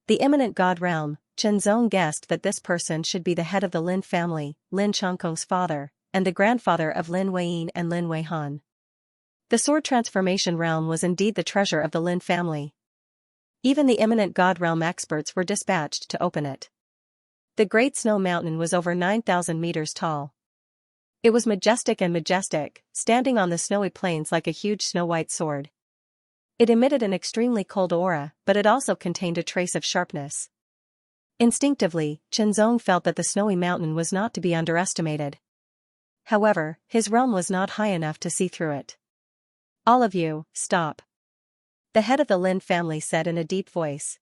The imminent god realm, Qinzong guessed that this person should be the head of the Lin family, Lin Chongkong's father, and the grandfather of Lin Weiyin and Lin Weihan. The sword transformation realm was indeed the treasure of the Lin family. Even the imminent god realm experts were dispatched to open it. The great snow mountain was over 9,000 meters tall. It was majestic, standing on the snowy plains like a huge snow-white sword. It emitted an extremely cold aura, but it also contained a trace of sharpness. Instinctively, Qinzong felt that the snowy mountain was not to be underestimated. However, his realm was not high enough to see through it. All of you, stop. The head of the Lin family said in a deep voice.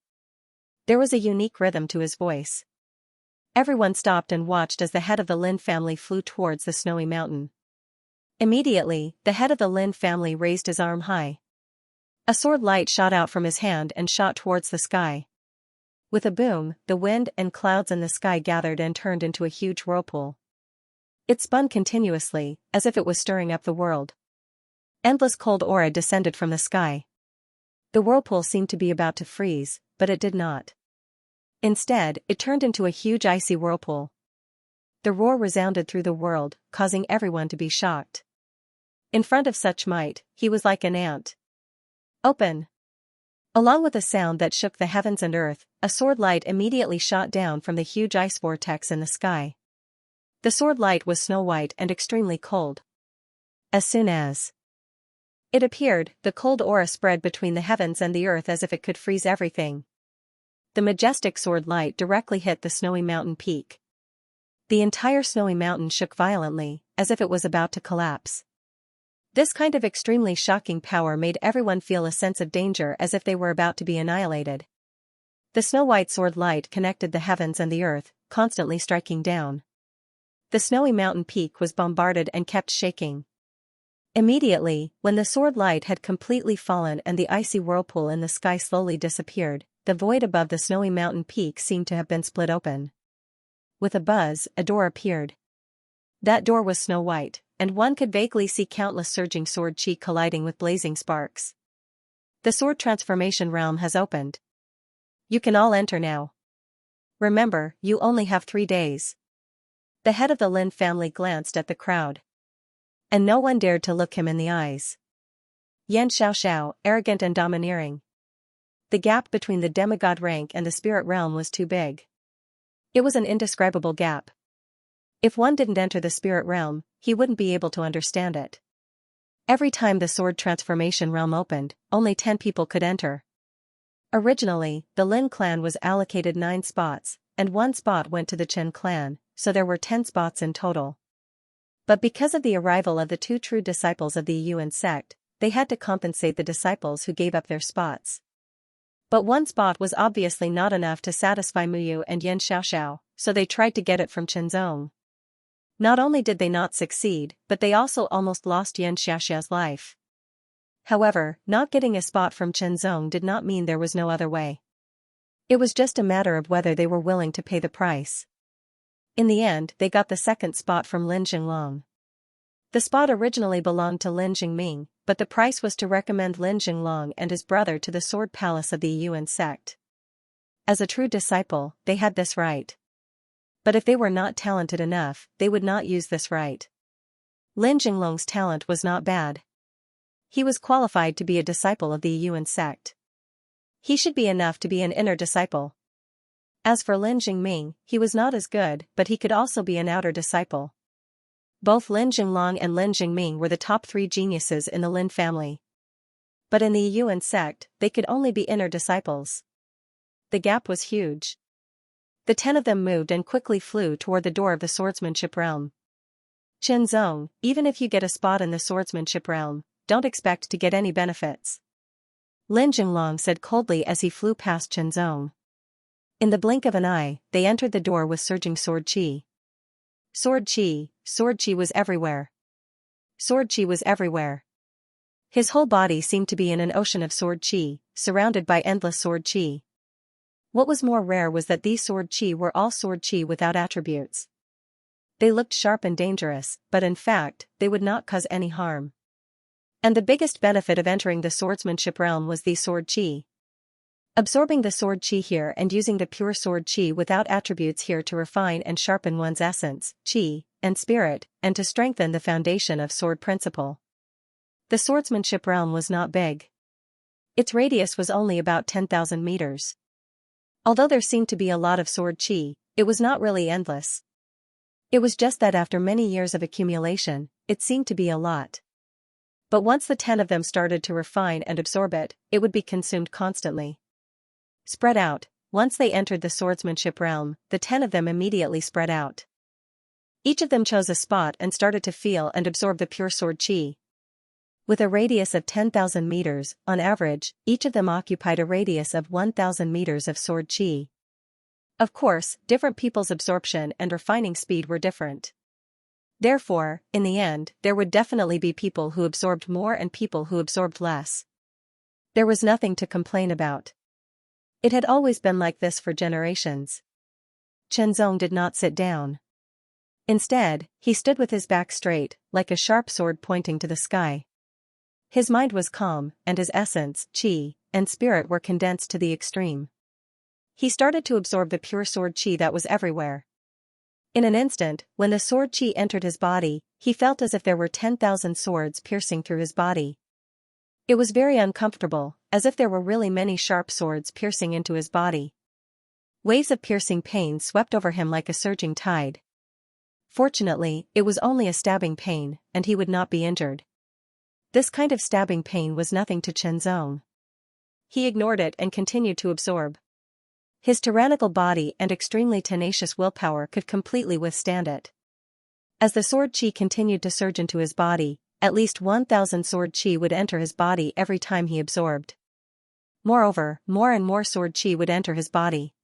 There was a unique rhythm to his voice. Everyone stopped and watched as the head of the Lin family flew towards the snowy mountain. Immediately, the head of the Lin family raised his arm high. A sword light shot out from his hand and shot towards the sky. With a boom, the wind and clouds in the sky gathered and turned into a huge whirlpool. It spun continuously, as if it was stirring up the world. Endless cold aura descended from the sky. The whirlpool seemed to be about to freeze, but it did not. Instead, it turned into a huge icy whirlpool. The roar resounded through the world, causing everyone to be shocked. In front of such might, he was like an ant. Open! Along with a sound that shook the heavens and earth, a sword light immediately shot down from the huge ice vortex in the sky. The sword light was snow-white and extremely cold. As soon as it appeared, the cold aura spread between the heavens and the earth as if it could freeze everything. The majestic sword light directly hit the snowy mountain peak. The entire snowy mountain shook violently, as if it was about to collapse. This kind of extremely shocking power made everyone feel a sense of danger, as if they were about to be annihilated. The snow-white sword light connected the heavens and the earth, constantly striking down. The snowy mountain peak was bombarded and kept shaking. Immediately, when the sword light had completely fallen and the icy whirlpool in the sky slowly disappeared, the void above the snowy mountain peak seemed to have been split open. With a buzz, a door appeared. That door was snow-white, and one could vaguely see countless surging sword chi colliding with blazing sparks. The sword transformation realm has opened. You can all enter now. Remember, you only have 3 days. The head of the Lin family glanced at the crowd. And no one dared to look him in the eyes. Yan Xiaoxiao, arrogant and domineering. the gap between the demigod rank and the spirit realm was too big. It was an indescribable gap. If one didn't enter the spirit realm, he wouldn't be able to understand it. Every time the sword transformation realm opened, only 10 people could enter. Originally, the Lin clan was allocated 9 spots, and 1 spot went to the Chen clan, so there were 10 spots in total. But because of the arrival of the 2 true disciples of the Yuan sect, they had to compensate the disciples who gave up their spots. But 1 spot was obviously not enough to satisfy Muyu and Yan Xiaoxiao, so they tried to get it from Chenzong. Not only did they not succeed, but they also almost lost Yan Xiaoxiao's life. However, not getting a spot from Chenzong did not mean there was no other way. It was just a matter of whether they were willing to pay the price. In the end, they got the 2nd spot from Lin Jinglong. The spot originally belonged to Lin Jingming, but the price was to recommend Lin Jinglong and his brother to the Sword Palace of the Yuan sect. As a true disciple, they had this right. But if they were not talented enough, they would not use this right. Lin Jinglong's talent was not bad. He was qualified to be a disciple of the Yuan sect. He should be enough to be an inner disciple. As for Lin Jingming, he was not as good, but he could also be an outer disciple. Both Lin Jinglong and Lin Jingming were the top 3 geniuses in the Lin family. But in the Yuan sect, they could only be inner disciples. The gap was huge. The 10 of them moved and quickly flew toward the door of the swordsmanship realm. Chenzong, even if you get a spot in the swordsmanship realm, don't expect to get any benefits. Lin Jinglong said coldly as he flew past Chenzong. In the blink of an eye, they entered the door with surging sword chi. Sword chi was everywhere. Sword chi was everywhere. His whole body seemed to be in an ocean of sword chi, surrounded by endless sword chi. What was more rare was that these sword chi were all sword chi without attributes. They looked sharp and dangerous, but in fact, they would not cause any harm. And the biggest benefit of entering the swordsmanship realm was the sword chi. Absorbing the sword chi here and using the pure sword chi without attributes here to refine and sharpen one's essence, chi, and spirit, and to strengthen the foundation of sword principle. The swordsmanship realm was not big. Its radius was only about 10,000 meters. Although there seemed to be a lot of sword chi, it was not really endless. It was just that after many years of accumulation, it seemed to be a lot. But once the 10 of them started to refine and absorb it, it would be consumed constantly. Spread out. Once they entered the swordsmanship realm, the 10 of them immediately spread out. Each of them chose a spot and started to feel and absorb the pure sword chi. With a radius of 10,000 meters, on average, each of them occupied a radius of 1,000 meters of sword chi. Of course, different people's absorption and refining speed were different. Therefore, in the end, there would definitely be people who absorbed more and people who absorbed less. There was nothing to complain about. It had always been like this for generations. Chenzong did not sit down. Instead, he stood with his back straight, like a sharp sword pointing to the sky. His mind was calm, and his essence, chi, and spirit were condensed to the extreme. He started to absorb the pure sword chi that was everywhere. In an instant, when the sword chi entered his body, he felt as if there were 10,000 swords piercing through his body. It was very uncomfortable, as if there were really many sharp swords piercing into his body. Waves of piercing pain swept over him like a surging tide. Fortunately, it was only a stabbing pain, and he would not be injured. This kind of stabbing pain was nothing to Chenzong. He ignored it and continued to absorb. His tyrannical body and extremely tenacious willpower could completely withstand it. As the sword chi continued to surge into his body, at least 1,000 sword chi would enter his body every time he absorbed. Moreover, more and more sword chi would enter his body.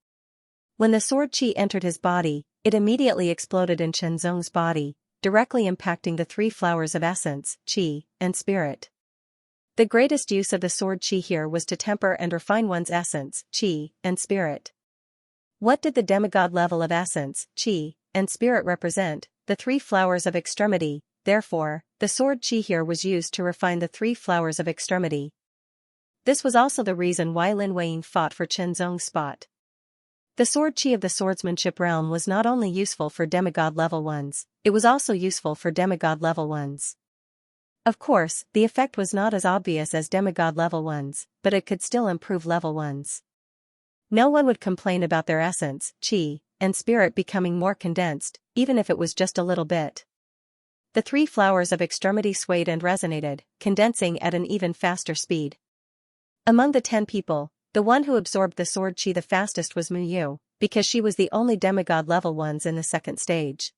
When the sword chi entered his body, it immediately exploded in Chenzong's body, directly impacting the 3 flowers of essence, chi, and spirit. The greatest use of the sword chi here was to temper and refine one's essence, chi, and spirit. What did the demigod level of essence, chi, and spirit represent? The 3 flowers of extremity. Therefore, the sword chi here was used to refine the 3 flowers of extremity. This was also the reason why Lin Weiyin fought for Chenzong's spot. The sword chi of the swordsmanship realm was not only useful for demigod level ones, it was also useful for demigod level ones. Of course, the effect was not as obvious as demigod level ones, but it could still improve level ones. No one would complain about their essence, chi, and spirit becoming more condensed, even if it was just a little bit. The three flowers of extremity swayed and resonated, condensing at an even faster speed. Among the 10 people, the one who absorbed the sword chi the fastest was Muyu, because she was the only demigod level ones in the second stage.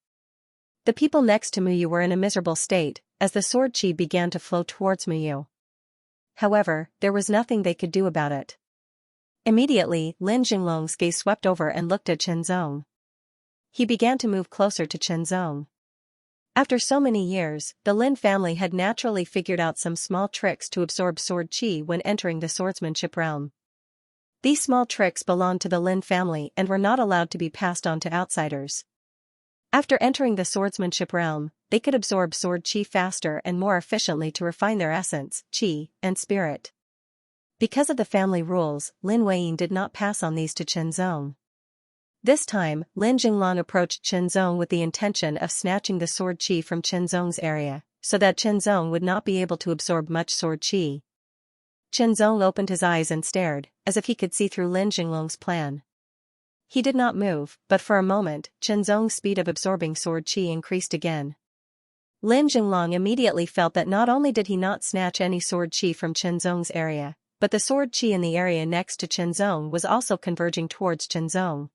The people next to Muyu were in a miserable state, as the sword chi began to flow towards Muyu. However, there was nothing they could do about it. Immediately, Lin Jinglong's gaze swept over and looked at Chenzong. He began to move closer to Chenzong. After so many years, the Lin family had naturally figured out some small tricks to absorb sword chi when entering the swordsmanship realm. These small tricks belonged to the Lin family and were not allowed to be passed on to outsiders. After entering the swordsmanship realm, they could absorb sword chi faster and more efficiently to refine their essence, chi, and spirit. Because of the family rules, Lin Weiyin did not pass on these to Chenzong. This time, Lin Jinglong approached Chenzong with the intention of snatching the sword chi from Chenzong's area, so that Chenzong would not be able to absorb much sword chi. Chenzong opened his eyes and stared, as if he could see through Lin Jinglong's plan. He did not move, but for a moment, Chenzong's speed of absorbing sword chi increased again. Lin Jinglong immediately felt that not only did he not snatch any sword chi from Chenzong's area, but the sword chi in the area next to Chenzong was also converging towards Chenzong.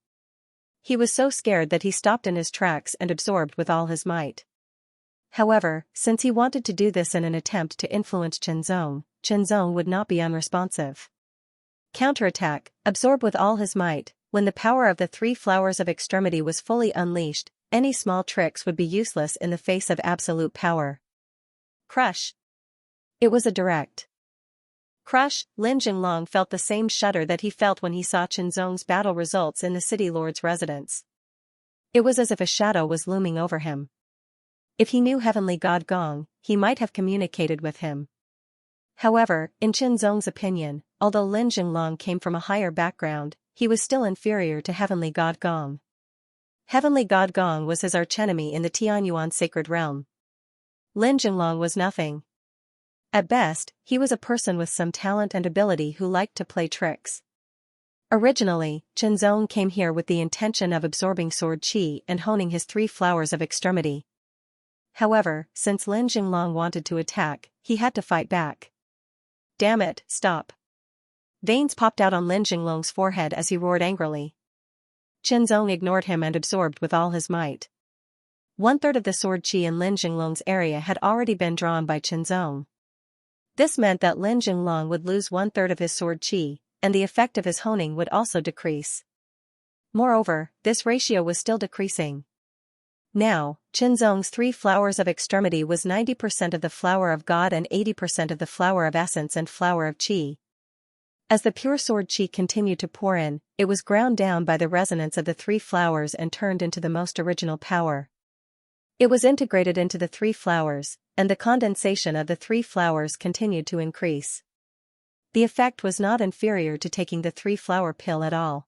He was so scared that he stopped in his tracks and absorbed with all his might. However, since he wanted to do this in an attempt to influence Chenzong, Chenzong would not be unresponsive. Counterattack, absorb with all his might. When the power of the three flowers of extremity was fully unleashed, any small tricks would be useless in the face of absolute power. Crush. It was a direct crush. Lin Jinglong felt the same shudder that he felt when he saw Chenzong's battle results in the city lord's residence. It was as if a shadow was looming over him. If he knew Heavenly God Gong, he might have communicated with him. However, in Chenzong's opinion, although Lin Jinglong came from a higher background, he was still inferior to Heavenly God Gong. Heavenly God Gong was his archenemy in the Tianyuan sacred realm. Lin Jinglong was nothing. At best, he was a person with some talent and ability who liked to play tricks. Originally, Chenzong came here with the intention of absorbing sword chi and honing his three flowers of extremity. However, since Lin Jinglong wanted to attack, he had to fight back. Damn it, stop. Veins popped out on Lin Jinglong's forehead as he roared angrily. Chenzong ignored him and absorbed with all his might. 1/3 of the sword chi in Lin Jinglong's area had already been drawn by Chenzong. This meant that Lin Jinglong would lose 1/3 of his sword chi, and the effect of his honing would also decrease. Moreover, this ratio was still decreasing. Now, Chenzong's three flowers of extremity was 90% of the flower of God and 80% of the flower of essence and flower of chi. As the pure sword chi continued to pour in, it was ground down by the resonance of the three flowers and turned into the most original power. It was integrated into the three flowers, and the condensation of the three flowers continued to increase. The effect was not inferior to taking the three-flower pill at all.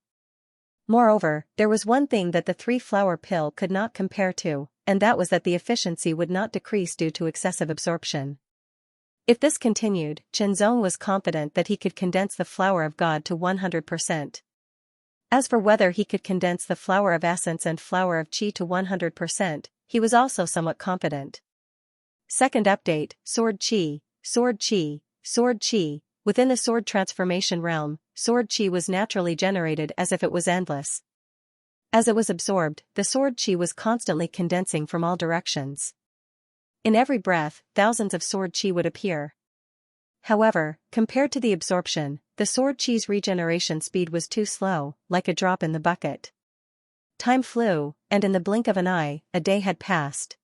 Moreover, there was one thing that the three-flower pill could not compare to, and that was that the efficiency would not decrease due to excessive absorption. If this continued, Chenzong was confident that he could condense the flower of God to 100%. As for whether he could condense the flower of essence and flower of chi to 100%, he was also somewhat confident. Second update, Sword Chi, Sword Chi, Sword Chi. Within the sword transformation realm, sword chi was naturally generated as if it was endless. As it was absorbed, the sword chi was constantly condensing from all directions. In every breath, thousands of sword chi would appear. However, compared to the absorption, the sword chi's regeneration speed was too slow, like a drop in the bucket. Time flew, and in the blink of an eye, a day had passed.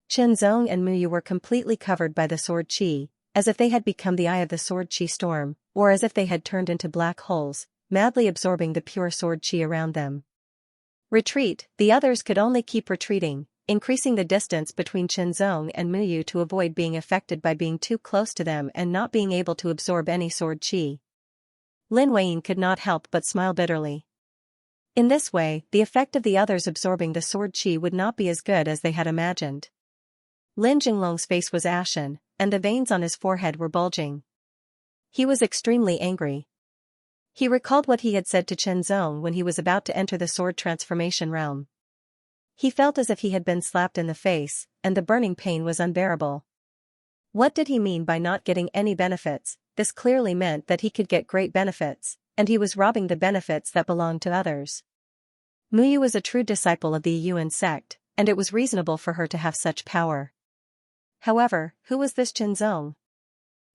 Chenzong and Muyu were completely covered by the sword chi, as if they had become the eye of the sword chi storm, or as if they had turned into black holes, madly absorbing the pure sword chi around them. Retreat, the others could only keep retreating, increasing the distance between Chenzong and Muyu to avoid being affected by being too close to them and not being able to absorb any sword chi. Lin Weiyin could not help but smile bitterly. In this way, the effect of the others absorbing the sword chi would not be as good as they had imagined. Lin Jinglong's face was ashen, and the veins on his forehead were bulging. He was extremely angry. He recalled what he had said to Chen Zong when he was about to enter the sword transformation realm. He felt as if he had been slapped in the face, and the burning pain was unbearable. What did he mean by not getting any benefits? This clearly meant that he could get great benefits, and he was robbing the benefits that belonged to others. Muyu was a true disciple of the Yuan sect, and it was reasonable for her to have such power. However, who was this Chen Zong?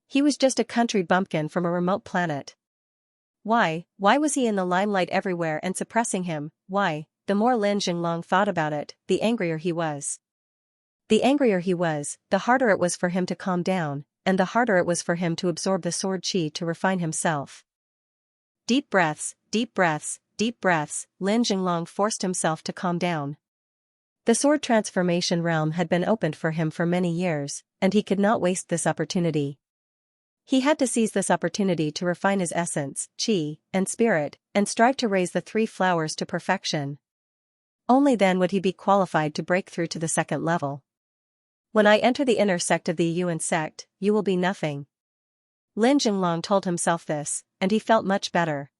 He was just a country bumpkin from a remote planet. Why was he in the limelight everywhere and suppressing him? Why? The more Lin Jinglong thought about it, the angrier he was. The angrier he was, the harder it was for him to calm down, and the harder it was for him to absorb the sword qi to refine himself. Deep breaths, deep breaths, deep breaths, Lin Jinglong forced himself to calm down. The sword transformation realm had been opened for him for many years, and he could not waste this opportunity. He had to seize this opportunity to refine his essence, qi, and spirit, and strive to raise the three flowers to perfection. Only then would he be qualified to break through to the second level. When I enter the inner sect of the Yuan sect, you will be nothing. Lin Jinglong told himself this, and he felt much better.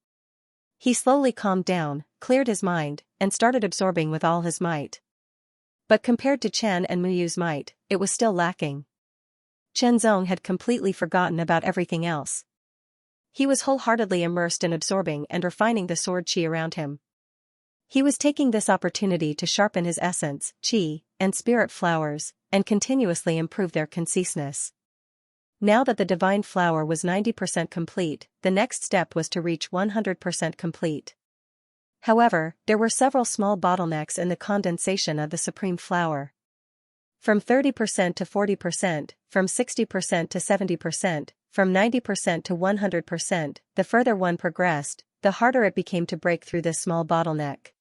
He slowly calmed down, cleared his mind, and started absorbing with all his might. But compared to Chen and Muyu's might, it was still lacking. Chen Zong had completely forgotten about everything else. He was wholeheartedly immersed in absorbing and refining the sword qi around him. He was taking this opportunity to sharpen his essence, qi, and spirit flowers, and continuously improve their conciseness. Now that the divine flower was 90% complete, the next step was to reach 100% complete. However, there were several small bottlenecks in the condensation of the supreme flower. From 30% to 40%, from 60% to 70%, from 90% to 100%, the further one progressed, the harder it became to break through this small bottleneck.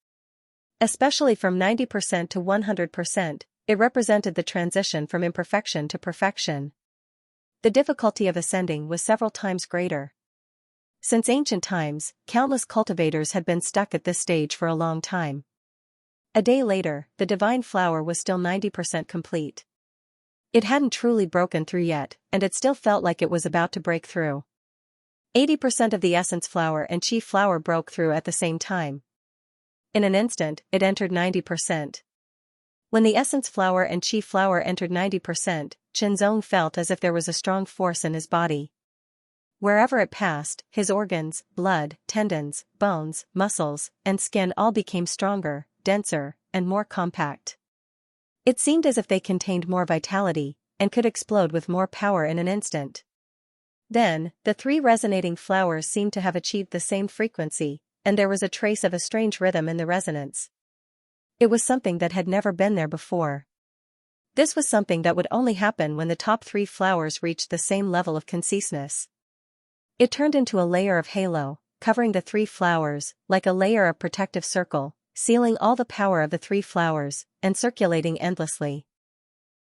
Especially from 90% to 100%, it represented the transition from imperfection to perfection. The difficulty of ascending was several times greater. Since ancient times, countless cultivators had been stuck at this stage for a long time. A day later, the divine flower was still 90% complete. It hadn't truly broken through yet, and it still felt like it was about to break through. 80% of the essence flower and qi flower broke through at the same time. In an instant, it entered 90%. When the essence flower and qi flower entered 90%, Chen Zong felt as if there was a strong force in his body. Wherever it passed, his organs, blood, tendons, bones, muscles, and skin all became stronger, denser, and more compact. It seemed as if they contained more vitality, and could explode with more power in an instant. Then, the three resonating flowers seemed to have achieved the same frequency, and there was a trace of a strange rhythm in the resonance. It was something that had never been there before. This was something that would only happen when the top three flowers reached the same level of conciseness. It turned into a layer of halo, covering the three flowers, like a layer of protective circle, sealing all the power of the three flowers, and circulating endlessly.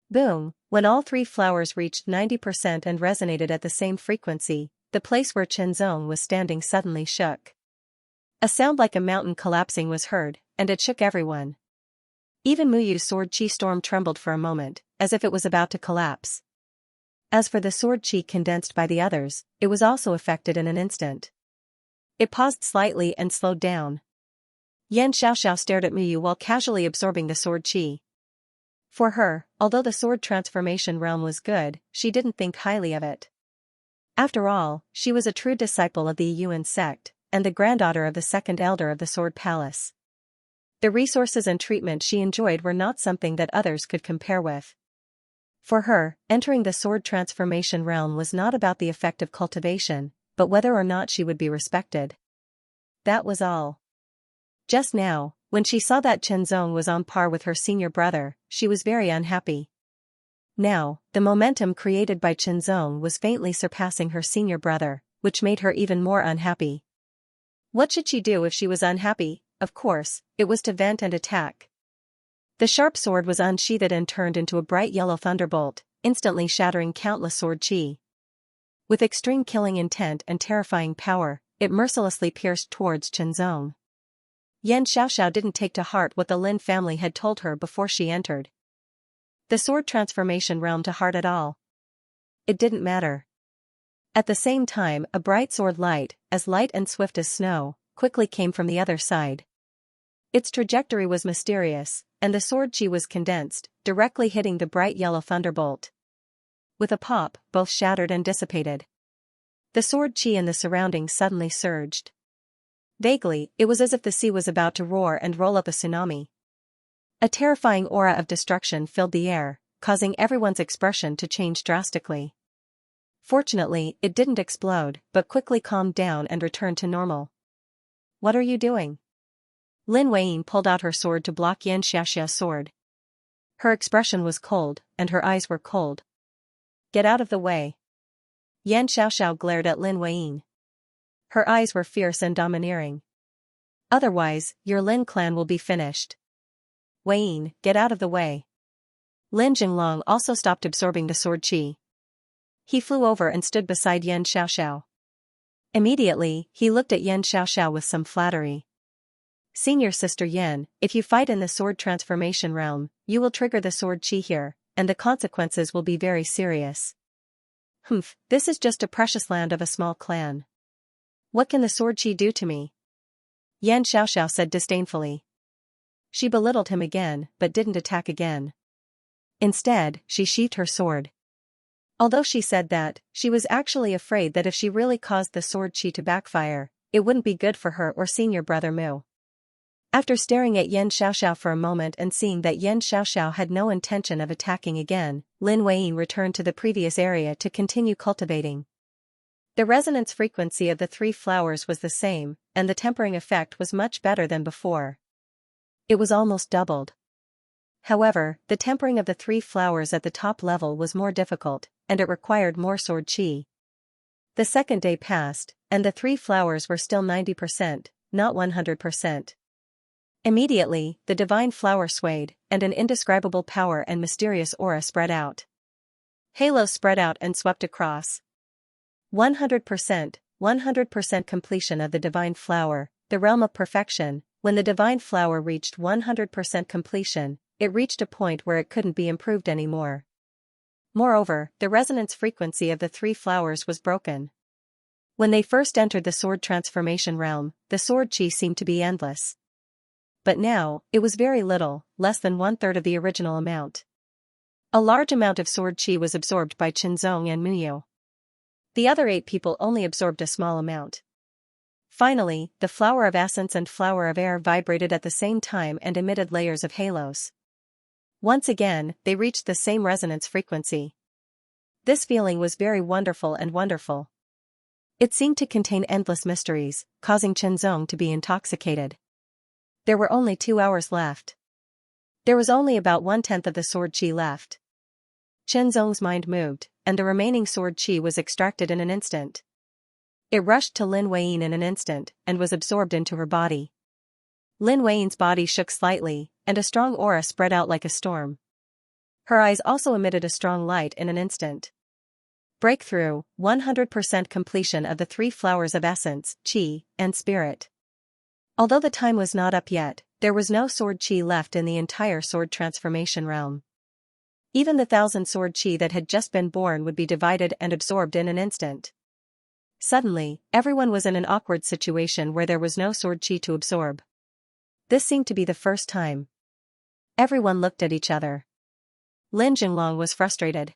Boom! When all three flowers reached 90% and resonated at the same frequency, the place where Chen Zong was standing suddenly shook. A sound like a mountain collapsing was heard, and it shook everyone. Even Muyu's sword qi storm trembled for a moment, as if it was about to collapse. As for the sword qi condensed by the others, it was also affected in an instant. It paused slightly and slowed down. Xianxia stared at Muyu while casually absorbing the sword qi. For her, although the sword transformation realm was good, she didn't think highly of it. After all, she was a true disciple of the Yuan sect, and the granddaughter of the second elder of the Sword Palace. The resources and treatment she enjoyed were not something that others could compare with. For her, entering the sword transformation realm was not about the effect of cultivation, but whether or not she would be respected. That was all. Just now, when she saw that Chen Zong was on par with her senior brother, she was very unhappy. Now, the momentum created by Chen Zong was faintly surpassing her senior brother, which made her even more unhappy. What should she do if she was unhappy? Of course, it was to vent and attack. The sharp sword was unsheathed and turned into a bright yellow thunderbolt, instantly shattering countless sword qi. With extreme killing intent and terrifying power, it mercilessly pierced towards Chen Zong. Xianxia didn't take to heart what the Lin family had told her before she entered the sword transformation realm to heart at all. it didn't matter. At the same time, a bright sword light and swift as snow, quickly came from the other side. Its trajectory was mysterious, and the sword chi was condensed, directly hitting the bright yellow thunderbolt. With a pop, both shattered and dissipated. The sword chi and the surroundings suddenly surged. Vaguely, it was as if the sea was about to roar and roll up a tsunami. A terrifying aura of destruction filled the air, causing everyone's expression to change drastically. Fortunately, it didn't explode, but quickly calmed down and returned to normal. "What are you doing?" Lin Weiyin pulled out her sword to block Xianxia's sword. Her expression was cold, and her eyes were cold. "Get out of the way." Yan Xiaoxiao glared at Lin Weiyin. Her eyes were fierce and domineering. "Otherwise, your Lin clan will be finished. Weiyin, get out of the way." Lin Jinglong also stopped absorbing the sword chi. He flew over and stood beside Yan Xiaoxiao. Immediately, he looked at Yan Xiaoxiao with some flattery. "Senior Sister Yan, if you fight in the sword transformation realm, you will trigger the sword chi here, and the consequences will be very serious." "Humph, this is just a precious land of a small clan. What can the sword chi do to me?" Yan Xiaoxiao said disdainfully. She belittled him again, but didn't attack again. Instead, she sheathed her sword. Although she said that, she was actually afraid that if she really caused the sword chi to backfire, it wouldn't be good for her or senior brother Mu. After staring at Yan Xiaoxiao for a moment and seeing that Yan Xiaoxiao had no intention of attacking again, Lin Weiyin returned to the previous area to continue cultivating. The resonance frequency of the three flowers was the same, and the tempering effect was much better than before. It was almost doubled. However, the tempering of the three flowers at the top level was more difficult, and it required more sword chi. The second day passed, and the three flowers were still 90%, not 100%. Immediately, the divine flower swayed, and an indescribable power and mysterious aura spread out. Halos spread out and swept across. 100% completion of the divine flower, the realm of perfection. When the divine flower reached 100% completion, it reached a point where it couldn't be improved anymore. Moreover, the resonance frequency of the three flowers was broken. When they first entered the sword transformation realm, the sword chi seemed to be endless. But now, it was very little, less than 1/3 of the original amount. A large amount of sword chi was absorbed by Qinzong and Muyo. The other 8 people only absorbed a small amount. Finally, the flower of essence and flower of air vibrated at the same time and emitted layers of halos. Once again, they reached the same resonance frequency. This feeling was very wonderful and wonderful. It seemed to contain endless mysteries, causing Qinzong to be intoxicated. There were only 2 hours left. There was only about 1/10 of the sword chi left. Qinzong's mind moved, and the remaining sword chi was extracted in an instant. It rushed to Lin Weiyin in an instant, and was absorbed into her body. Lin Weiyin's body shook slightly, and a strong aura spread out like a storm. Her eyes also emitted a strong light in an instant. Breakthrough, 100% completion of the 3 flowers of essence, chi, and spirit. Although the time was not up yet, there was no sword chi left in the entire sword transformation realm. Even the 1,000 sword chi that had just been born would be divided and absorbed in an instant. Suddenly, everyone was in an awkward situation where there was no sword chi to absorb. This seemed to be the first time. Everyone looked at each other. Lin Jinglong was frustrated.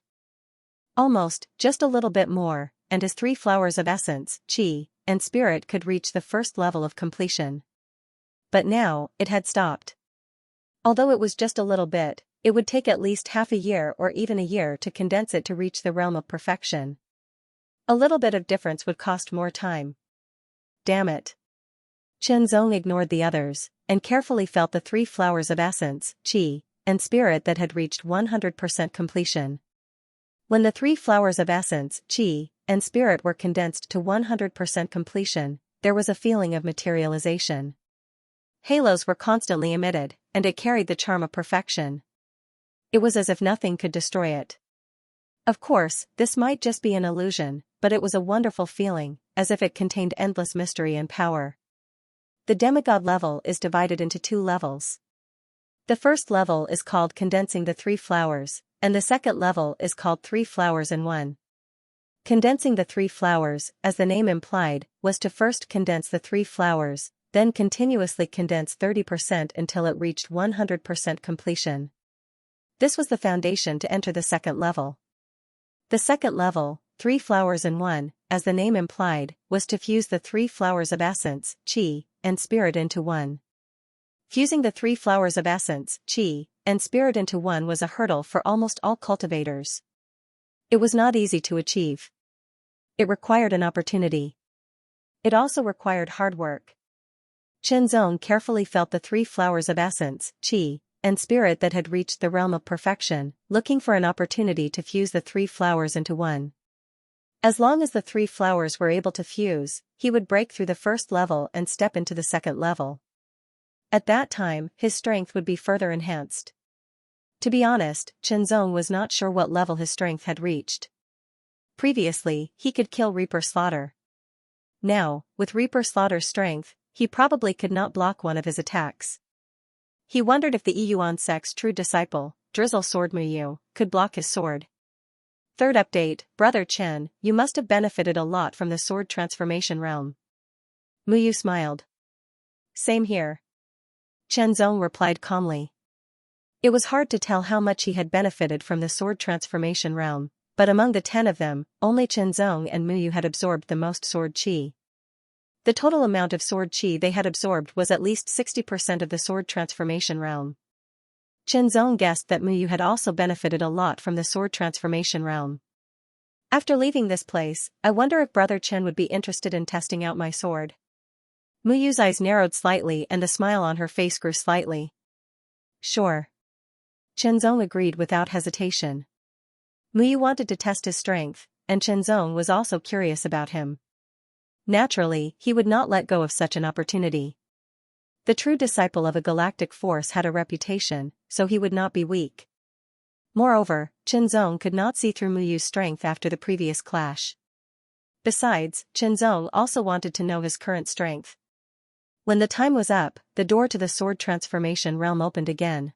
Almost, just a little bit more, and his 3 flowers of essence, chi, and spirit could reach the first level of completion. But now, it had stopped. Although it was just a little bit, it would take at least half a year or even a year to condense it to reach the realm of perfection. A little bit of difference would cost more time. Damn it. Qinzong ignored the others, and carefully felt the 3 flowers of essence, chi, and spirit that had reached 100% completion. When the 3 flowers of essence, chi, and spirit were condensed to 100% completion, there was a feeling of materialization. Halos were constantly emitted, and it carried the charm of perfection. It was as if nothing could destroy it. Of course, this might just be an illusion, but it was a wonderful feeling, as if it contained endless mystery and power. The demigod level is divided into 2 levels. The first level is called condensing the 3 flowers, and the second level is called 3 flowers in 1. Condensing the three flowers, as the name implied, was to first condense the three flowers, then continuously condense 30% until it reached 100% completion. This was the foundation to enter the second level. The second level, 3 flowers in one, as the name implied, was to fuse the 3 flowers of essence, qi, and spirit into one. Fusing the 3 flowers of essence, qi, and spirit into one was a hurdle for almost all cultivators. It was not easy to achieve. It required an opportunity. It also required hard work. Qianzong carefully felt the 3 flowers of essence, qi, and spirit that had reached the realm of perfection, looking for an opportunity to fuse the 3 flowers into one. As long as the 3 flowers were able to fuse, he would break through the first level and step into the second level. At that time, his strength would be further enhanced. To be honest, Qianzong was not sure what level his strength had reached. Previously, he could kill Reaper Slaughter. Now, with Reaper Slaughter's strength, he probably could not block one of his attacks. He wondered if the Yuan sect's true disciple, Drizzle Sword Muyu, could block his sword. Third update, Brother Chen, you must have benefited a lot from the sword transformation realm. Muyu smiled. Same here. Qianzong replied calmly. It was hard to tell how much he had benefited from the sword transformation realm, but among the 10 of them, only Qianzong and Muyu had absorbed the most sword qi. The total amount of sword qi they had absorbed was at least 60% of the sword transformation realm. Qianzong guessed that Muyu had also benefited a lot from the sword transformation realm. After leaving this place, I wonder if Brother Chen would be interested in testing out my sword. Muyu's eyes narrowed slightly and the smile on her face grew slightly. Sure. Qianzong agreed without hesitation. Muyu wanted to test his strength, and Qianzong was also curious about him. Naturally, he would not let go of such an opportunity. The true disciple of a galactic force had a reputation, so he would not be weak. Moreover, Qianzong could not see through Muyu's strength after the previous clash. Besides, Qianzong also wanted to know his current strength. When the time was up, the door to the sword transformation realm opened again.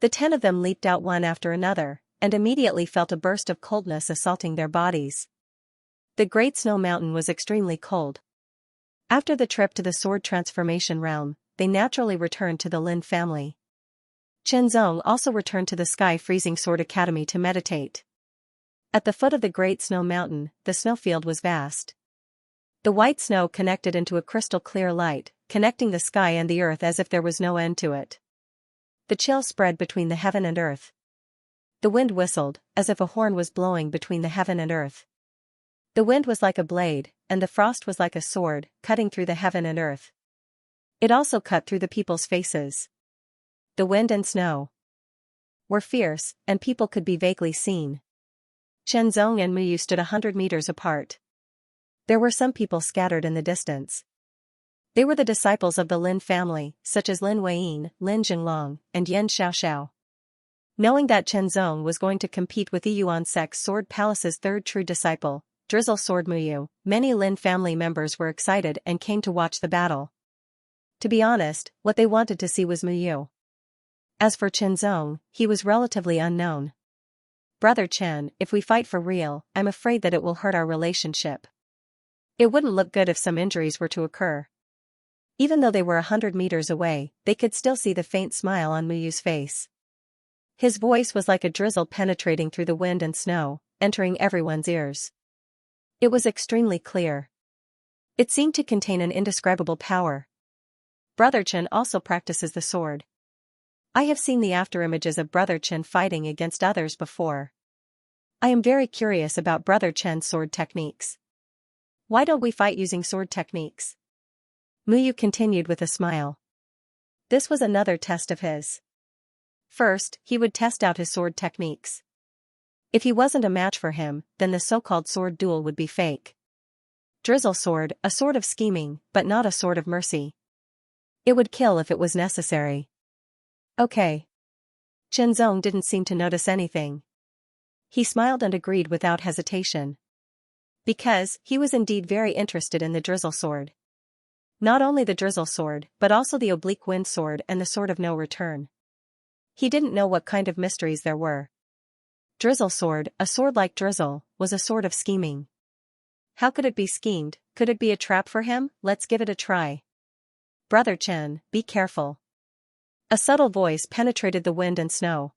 The 10 of them leaped out one after another, and immediately felt a burst of coldness assaulting their bodies. The Great Snow Mountain was extremely cold. After the trip to the sword transformation realm, they naturally returned to the Lin family. Qianzong also returned to the Sky Freezing Sword Academy to meditate. At the foot of the Great Snow Mountain, the snowfield was vast. The white snow connected into a crystal clear light, connecting the sky and the earth as if there was no end to it. The chill spread between the heaven and earth. The wind whistled, as if a horn was blowing between the heaven and earth. The wind was like a blade, and the frost was like a sword, cutting through the heaven and earth. It also cut through the people's faces. The wind and snow were fierce, and people could be vaguely seen. Qianzong and Muyu stood 100 meters apart. There were some people scattered in the distance. They were the disciples of the Lin family, such as Lin Weiyin, Lin Jinglong, and Yan Xiaoxiao. Knowing that Qianzong was going to compete with the Yuan sect's Sword Palace's third true disciple, Drizzle Sword Muyu, many Lin family members were excited and came to watch the battle. To be honest, what they wanted to see was Muyu. As for Qianzong, he was relatively unknown. Brother Chen, if we fight for real, I'm afraid that it will hurt our relationship. It wouldn't look good if some injuries were to occur. Even though they were 100 meters away, they could still see the faint smile on Muyu's face. His voice was like a drizzle penetrating through the wind and snow, entering everyone's ears. It was extremely clear. It seemed to contain an indescribable power. Brother Chen also practices the sword. I have seen the afterimages of Brother Chen fighting against others before. I am very curious about Brother Chen's sword techniques. Why don't we fight using sword techniques? Muyu continued with a smile. This was another test of his. First, he would test out his sword techniques. If he wasn't a match for him, then the so-called sword duel would be fake. Drizzle sword, a sword of scheming, but not a sword of mercy. It would kill if it was necessary. Okay. Qianzong didn't seem to notice anything. He smiled and agreed without hesitation. Because, he was indeed very interested in the drizzle sword. Not only the drizzle sword, but also the oblique wind sword and the sword of no return. He didn't know what kind of mysteries there were. Drizzle sword, a sword like drizzle, was a sword of scheming. How could it be schemed? Could it be a trap for him? Let's give it a try. Brother Chen, be careful. A subtle voice penetrated the wind and snow.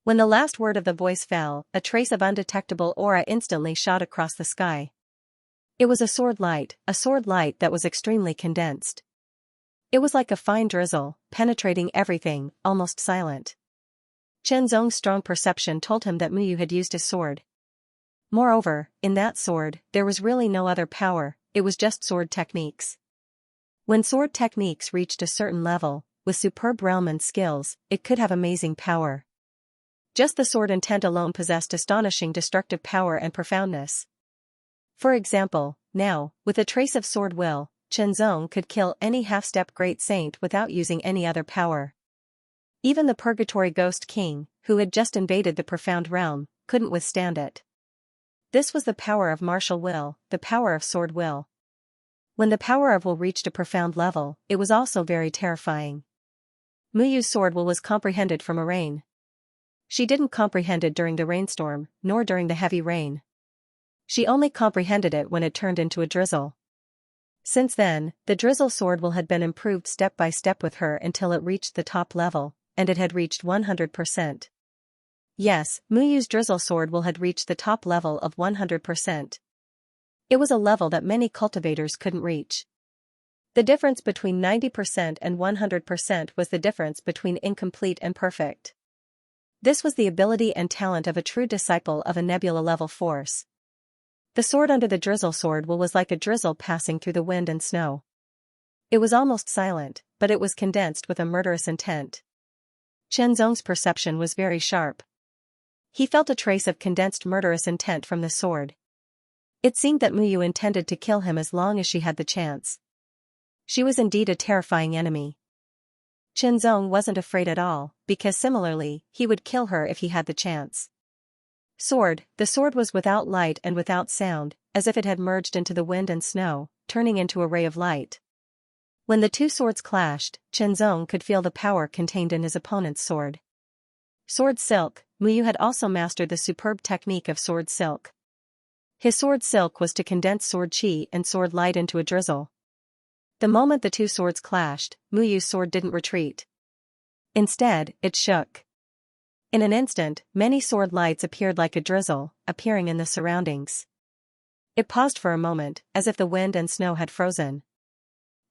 When the last word of the voice fell, a trace of undetectable aura instantly shot across the sky. It was a sword light that was extremely condensed. It was like a fine drizzle, penetrating everything, almost silent. Chen Zong's strong perception told him that Muyu had used his sword. Moreover, in that sword, there was really no other power, it was just sword techniques. When sword techniques reached a certain level, with superb realm and skills, it could have amazing power. Just the sword intent alone possessed astonishing destructive power and profoundness. For example, now, with a trace of sword will, Chen Zong could kill any half-step great saint without using any other power. Even the Purgatory Ghost King, who had just invaded the profound realm, couldn't withstand it. This was the power of martial will, the power of sword will. When the power of will reached a profound level, it was also very terrifying. Muyu's sword will was comprehended from a rain. She didn't comprehend it during the rainstorm, nor during the heavy rain. She only comprehended it when it turned into a drizzle. Since then, the drizzle sword will had been improved step by step with her until it reached the top level, and it had reached 100%. Yes, Muyu's drizzle sword will had reached the top level of 100%. It was a level that many cultivators couldn't reach. The difference between 90% and 100% was the difference between incomplete and perfect. This was the ability and talent of a true disciple of a nebula-level force. The sword under the drizzle sword will was like a drizzle passing through the wind and snow. It was almost silent, but it was condensed with a murderous intent. Chen Zong's perception was very sharp. He felt a trace of condensed murderous intent from the sword. It seemed that Muyu intended to kill him as long as she had the chance. She was indeed a terrifying enemy. Chen Zong wasn't afraid at all, because similarly, he would kill her if he had the chance. The sword was without light and without sound, as if it had merged into the wind and snow, turning into a ray of light. When the two swords clashed, Chen Zong could feel the power contained in his opponent's sword. Sword silk, Muyu had also mastered the superb technique of sword silk. His sword silk was to condense sword chi and sword light into a drizzle. The moment the two swords clashed, Muyu's sword didn't retreat. Instead, it shook. In an instant, many sword lights appeared like a drizzle, appearing in the surroundings. It paused for a moment, as if the wind and snow had frozen.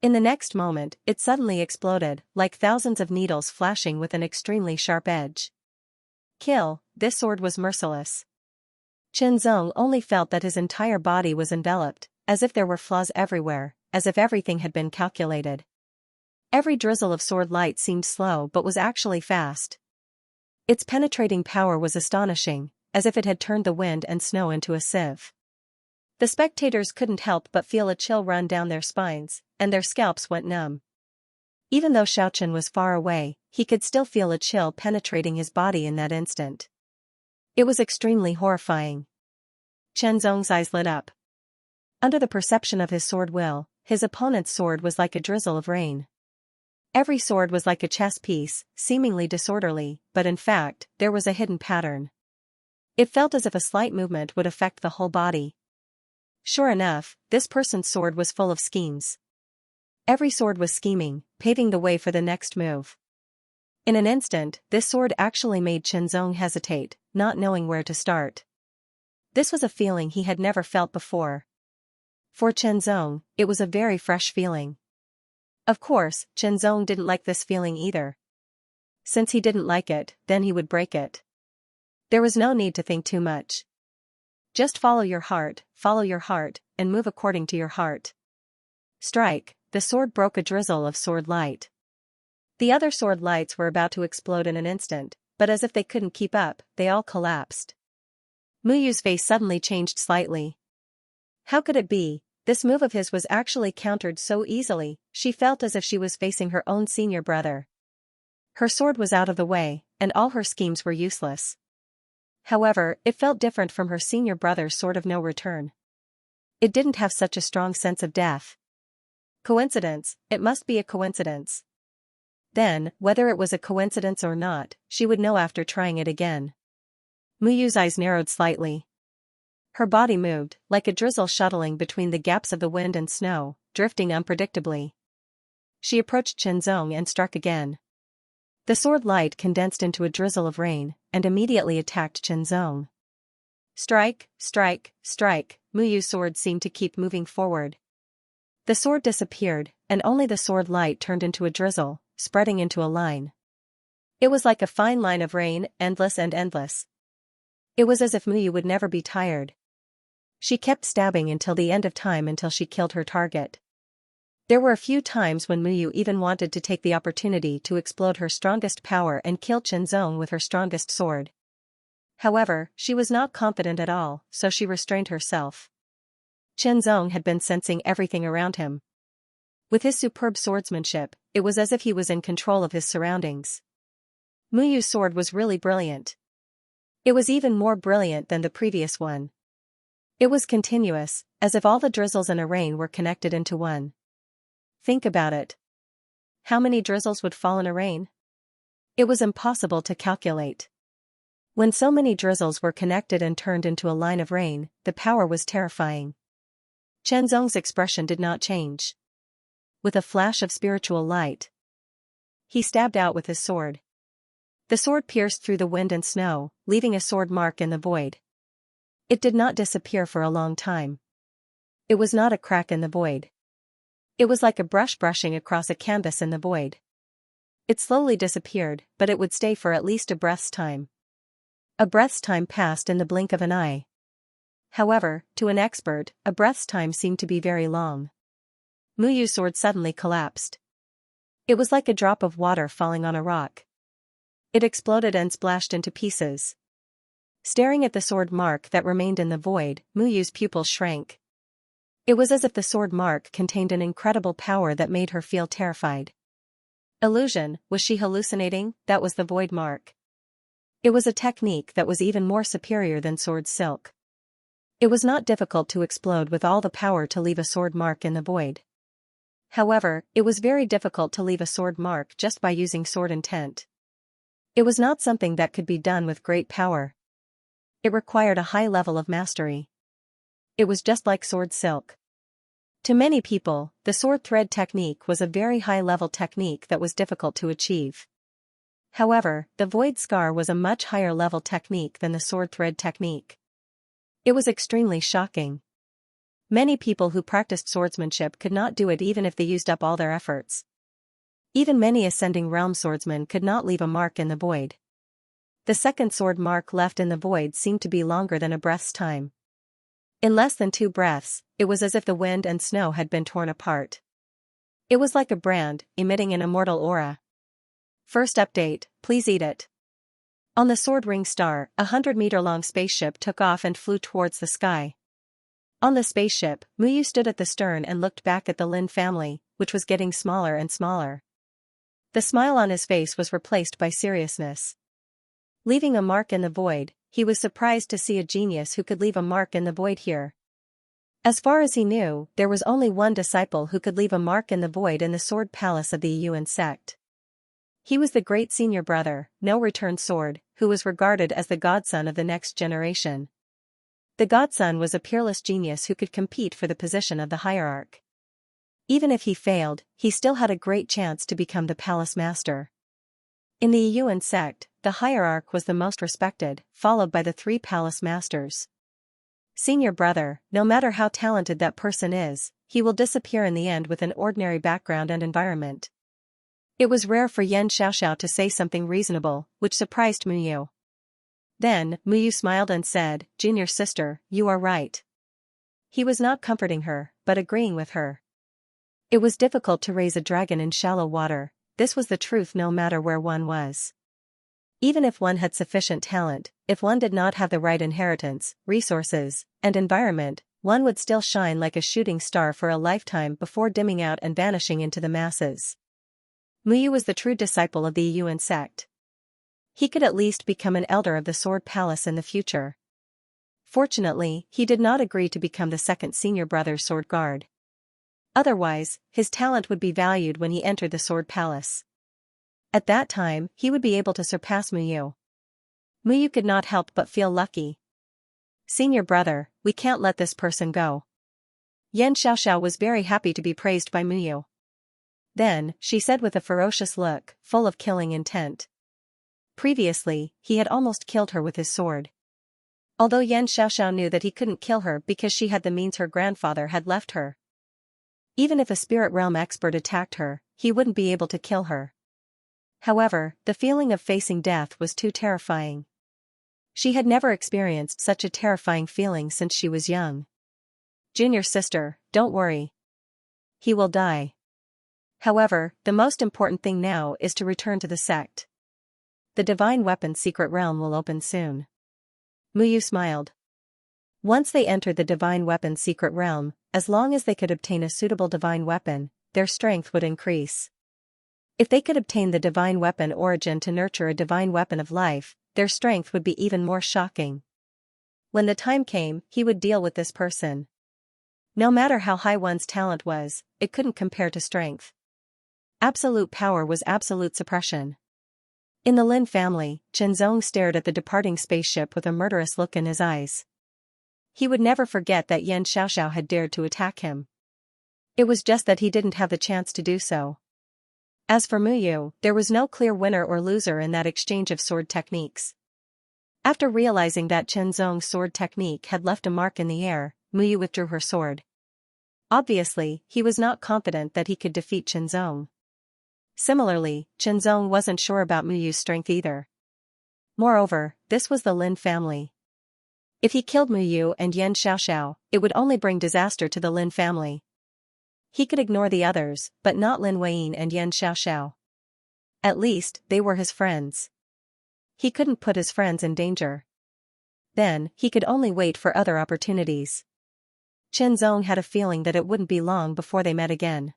In the next moment, it suddenly exploded, like thousands of needles flashing with an extremely sharp edge. Kill, this sword was merciless. Chen Zong only felt that his entire body was enveloped, as if there were flaws everywhere, as if everything had been calculated. Every drizzle of sword light seemed slow but was actually fast. Its penetrating power was astonishing, as if it had turned the wind and snow into a sieve. The spectators couldn't help but feel a chill run down their spines, and their scalps went numb. Even though Xiaochen was far away, he could still feel a chill penetrating his body in that instant. It was extremely horrifying. Chen Zong's eyes lit up. Under the perception of his sword will, his opponent's sword was like a drizzle of rain. Every sword was like a chess piece, seemingly disorderly, but in fact, there was a hidden pattern. It felt as if a slight movement would affect the whole body. Sure enough, this person's sword was full of schemes. Every sword was scheming, paving the way for the next move. In an instant, this sword actually made Chen Zong hesitate, not knowing where to start. This was a feeling he had never felt before. For Chen Zong, it was a very fresh feeling. Of course, Chen Zong didn't like this feeling either. Since he didn't like it, then he would break it. There was no need to think too much. Just follow your heart, and move according to your heart. Strike, the sword broke a drizzle of sword light. The other sword lights were about to explode in an instant, but as if they couldn't keep up, they all collapsed. Muyu's face suddenly changed slightly. How could it be? This move of his was actually countered so easily, she felt as if she was facing her own senior brother. Her sword was out of the way, and all her schemes were useless. However, it felt different from her senior brother's sword of no return. It didn't have such a strong sense of death. Coincidence, it must be a coincidence. Then, whether it was a coincidence or not, she would know after trying it again. Muyu's eyes narrowed slightly. Her body moved, like a drizzle shuttling between the gaps of the wind and snow, drifting unpredictably. She approached Shenzong and struck again. The sword light condensed into a drizzle of rain, and immediately attacked Shenzong. Strike, strike, strike, Muyu's sword seemed to keep moving forward. The sword disappeared, and only the sword light turned into a drizzle, spreading into a line. It was like a fine line of rain, endless and endless. It was as if Muyu would never be tired. She kept stabbing until the end of time until she killed her target. There were a few times when Muyu even wanted to take the opportunity to explode her strongest power and kill Shenzong with her strongest sword. However, she was not confident at all, so she restrained herself. Shenzong had been sensing everything around him. With his superb swordsmanship, it was as if he was in control of his surroundings. Muyu's sword was really brilliant. It was even more brilliant than the previous one. It was continuous, as if all the drizzles in a rain were connected into one. Think about it. How many drizzles would fall in a rain? It was impossible to calculate. When so many drizzles were connected and turned into a line of rain, the power was terrifying. Shenzong's expression did not change. With a flash of spiritual light, he stabbed out with his sword. The sword pierced through the wind and snow, leaving a sword mark in the void. It did not disappear for a long time. It was not a crack in the void. It was like a brush brushing across a canvas in the void. It slowly disappeared, but it would stay for at least a breath's time. A breath's time passed in the blink of an eye. However, to an expert, a breath's time seemed to be very long. Muyu's sword suddenly collapsed. It was like a drop of water falling on a rock. It exploded and splashed into pieces. Staring at the sword mark that remained in the void, Muyu's pupils shrank. It was as if the sword mark contained an incredible power that made her feel terrified. Illusion, was she hallucinating? That was the void mark. It was a technique that was even more superior than sword silk. It was not difficult to explode with all the power to leave a sword mark in the void. However, it was very difficult to leave a sword mark just by using sword intent. It was not something that could be done with great power. It required a high level of mastery. It was just like sword silk. To many people, the sword thread technique was a very high-level technique that was difficult to achieve. However, the void scar was a much higher-level technique than the sword thread technique. It was extremely shocking. Many people who practiced swordsmanship could not do it even if they used up all their efforts. Even many ascending realm swordsmen could not leave a mark in the void. The second sword mark left in the void seemed to be longer than a breath's time. In less than 2 breaths, it was as if the wind and snow had been torn apart. It was like a brand, emitting an immortal aura. First update, please eat it. On the Sword Ring star, a 100-meter-long spaceship took off and flew towards the sky. On the spaceship, Muyu stood at the stern and looked back at the Lin family, which was getting smaller and smaller. The smile on his face was replaced by seriousness. Leaving a mark in the void, he was surprised to see a genius who could leave a mark in the void here. As far as he knew, there was only one disciple who could leave a mark in the void in the Sword Palace of the Yuan sect. He was the great senior brother, No Return Sword, who was regarded as the godson of the next generation. The godson was a peerless genius who could compete for the position of the hierarch. Even if he failed, he still had a great chance to become the palace master. In the Yuan sect, the hierarch was the most respected, followed by the 3 palace masters. Senior brother, no matter how talented that person is, he will disappear in the end with an ordinary background and environment. It was rare for Xianxia to say something reasonable, which surprised Muyu. Then, Muyu smiled and said, "Junior sister, you are right." He was not comforting her, but agreeing with her. It was difficult to raise a dragon in shallow water, this was the truth no matter where one was. Even if one had sufficient talent, if one did not have the right inheritance, resources, and environment, one would still shine like a shooting star for a lifetime before dimming out and vanishing into the masses. Muyu was the true disciple of the Yuan sect. He could at least become an elder of the Sword Palace in the future. Fortunately, he did not agree to become the second senior brother's sword guard. Otherwise, his talent would be valued when he entered the Sword Palace. At that time, he would be able to surpass Muyu. Muyu could not help but feel lucky. Senior brother, we can't let this person go. Xianxia was very happy to be praised by Muyu. Then, she said with a ferocious look, full of killing intent. Previously, he had almost killed her with his sword. Although Xianxia knew that he couldn't kill her because she had the means her grandfather had left her. Even if a spirit realm expert attacked her, he wouldn't be able to kill her. However, the feeling of facing death was too terrifying. She had never experienced such a terrifying feeling since she was young. Junior sister, don't worry. He will die. However, the most important thing now is to return to the sect. The divine weapon secret realm will open soon. Muyu smiled. Once they entered the divine weapon secret realm, as long as they could obtain a suitable divine weapon, their strength would increase. If they could obtain the divine weapon origin to nurture a divine weapon of life, their strength would be even more shocking. When the time came, he would deal with this person. No matter how high one's talent was, it couldn't compare to strength. Absolute power was absolute suppression. In the Lin family, Qianzong stared at the departing spaceship with a murderous look in his eyes. He would never forget that Yan Xiaoxiao had dared to attack him. It was just that he didn't have the chance to do so. As for Muyu, there was no clear winner or loser in that exchange of sword techniques. After realizing that Qianzong's sword technique had left a mark in the air, Muyu withdrew her sword. Obviously, he was not confident that he could defeat Qianzong. Similarly, Qianzong wasn't sure about Muyu's strength either. Moreover, this was the Lin family. If he killed Muyu and Yan Xiaoxiao, it would only bring disaster to the Lin family. He could ignore the others, but not Lin Weiyin and Yan Xiaoxiao. At least, they were his friends. He couldn't put his friends in danger. Then, he could only wait for other opportunities. Qianzong had a feeling that it wouldn't be long before they met again.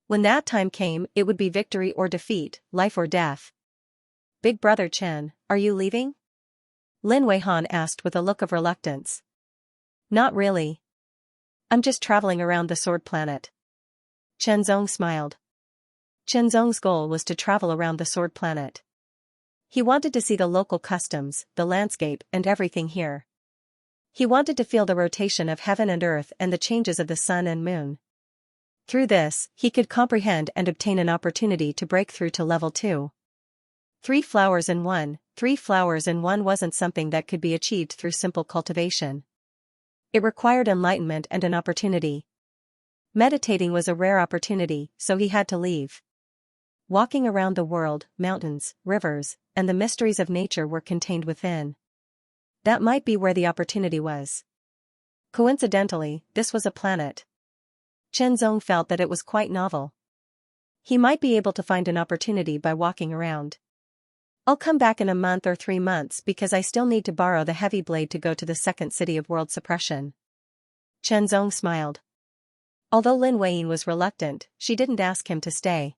When that time came, it would be victory or defeat, life or death. Big brother Chen, are you leaving? Lin Weihan asked with a look of reluctance. Not really. I'm just traveling around the sword planet. Qianzong smiled. Qianzong's goal was to travel around the sword planet. He wanted to see the local customs, the landscape, and everything here. He wanted to feel the rotation of heaven and earth and the changes of the sun and moon. Through this, he could comprehend and obtain an opportunity to break through to level 2. 3 flowers in 1 wasn't something that could be achieved through simple cultivation. It required enlightenment and an opportunity. Meditating was a rare opportunity, so he had to leave. Walking around the world, mountains, rivers, and the mysteries of nature were contained within. That might be where the opportunity was. Coincidentally, this was a planet. Qianzong felt that it was quite novel. He might be able to find an opportunity by walking around. I'll come back in a month or 3 months because I still need to borrow the heavy blade to go to the second city of world suppression. Qianzong smiled. Although Lin Weiyin was reluctant, she didn't ask him to stay.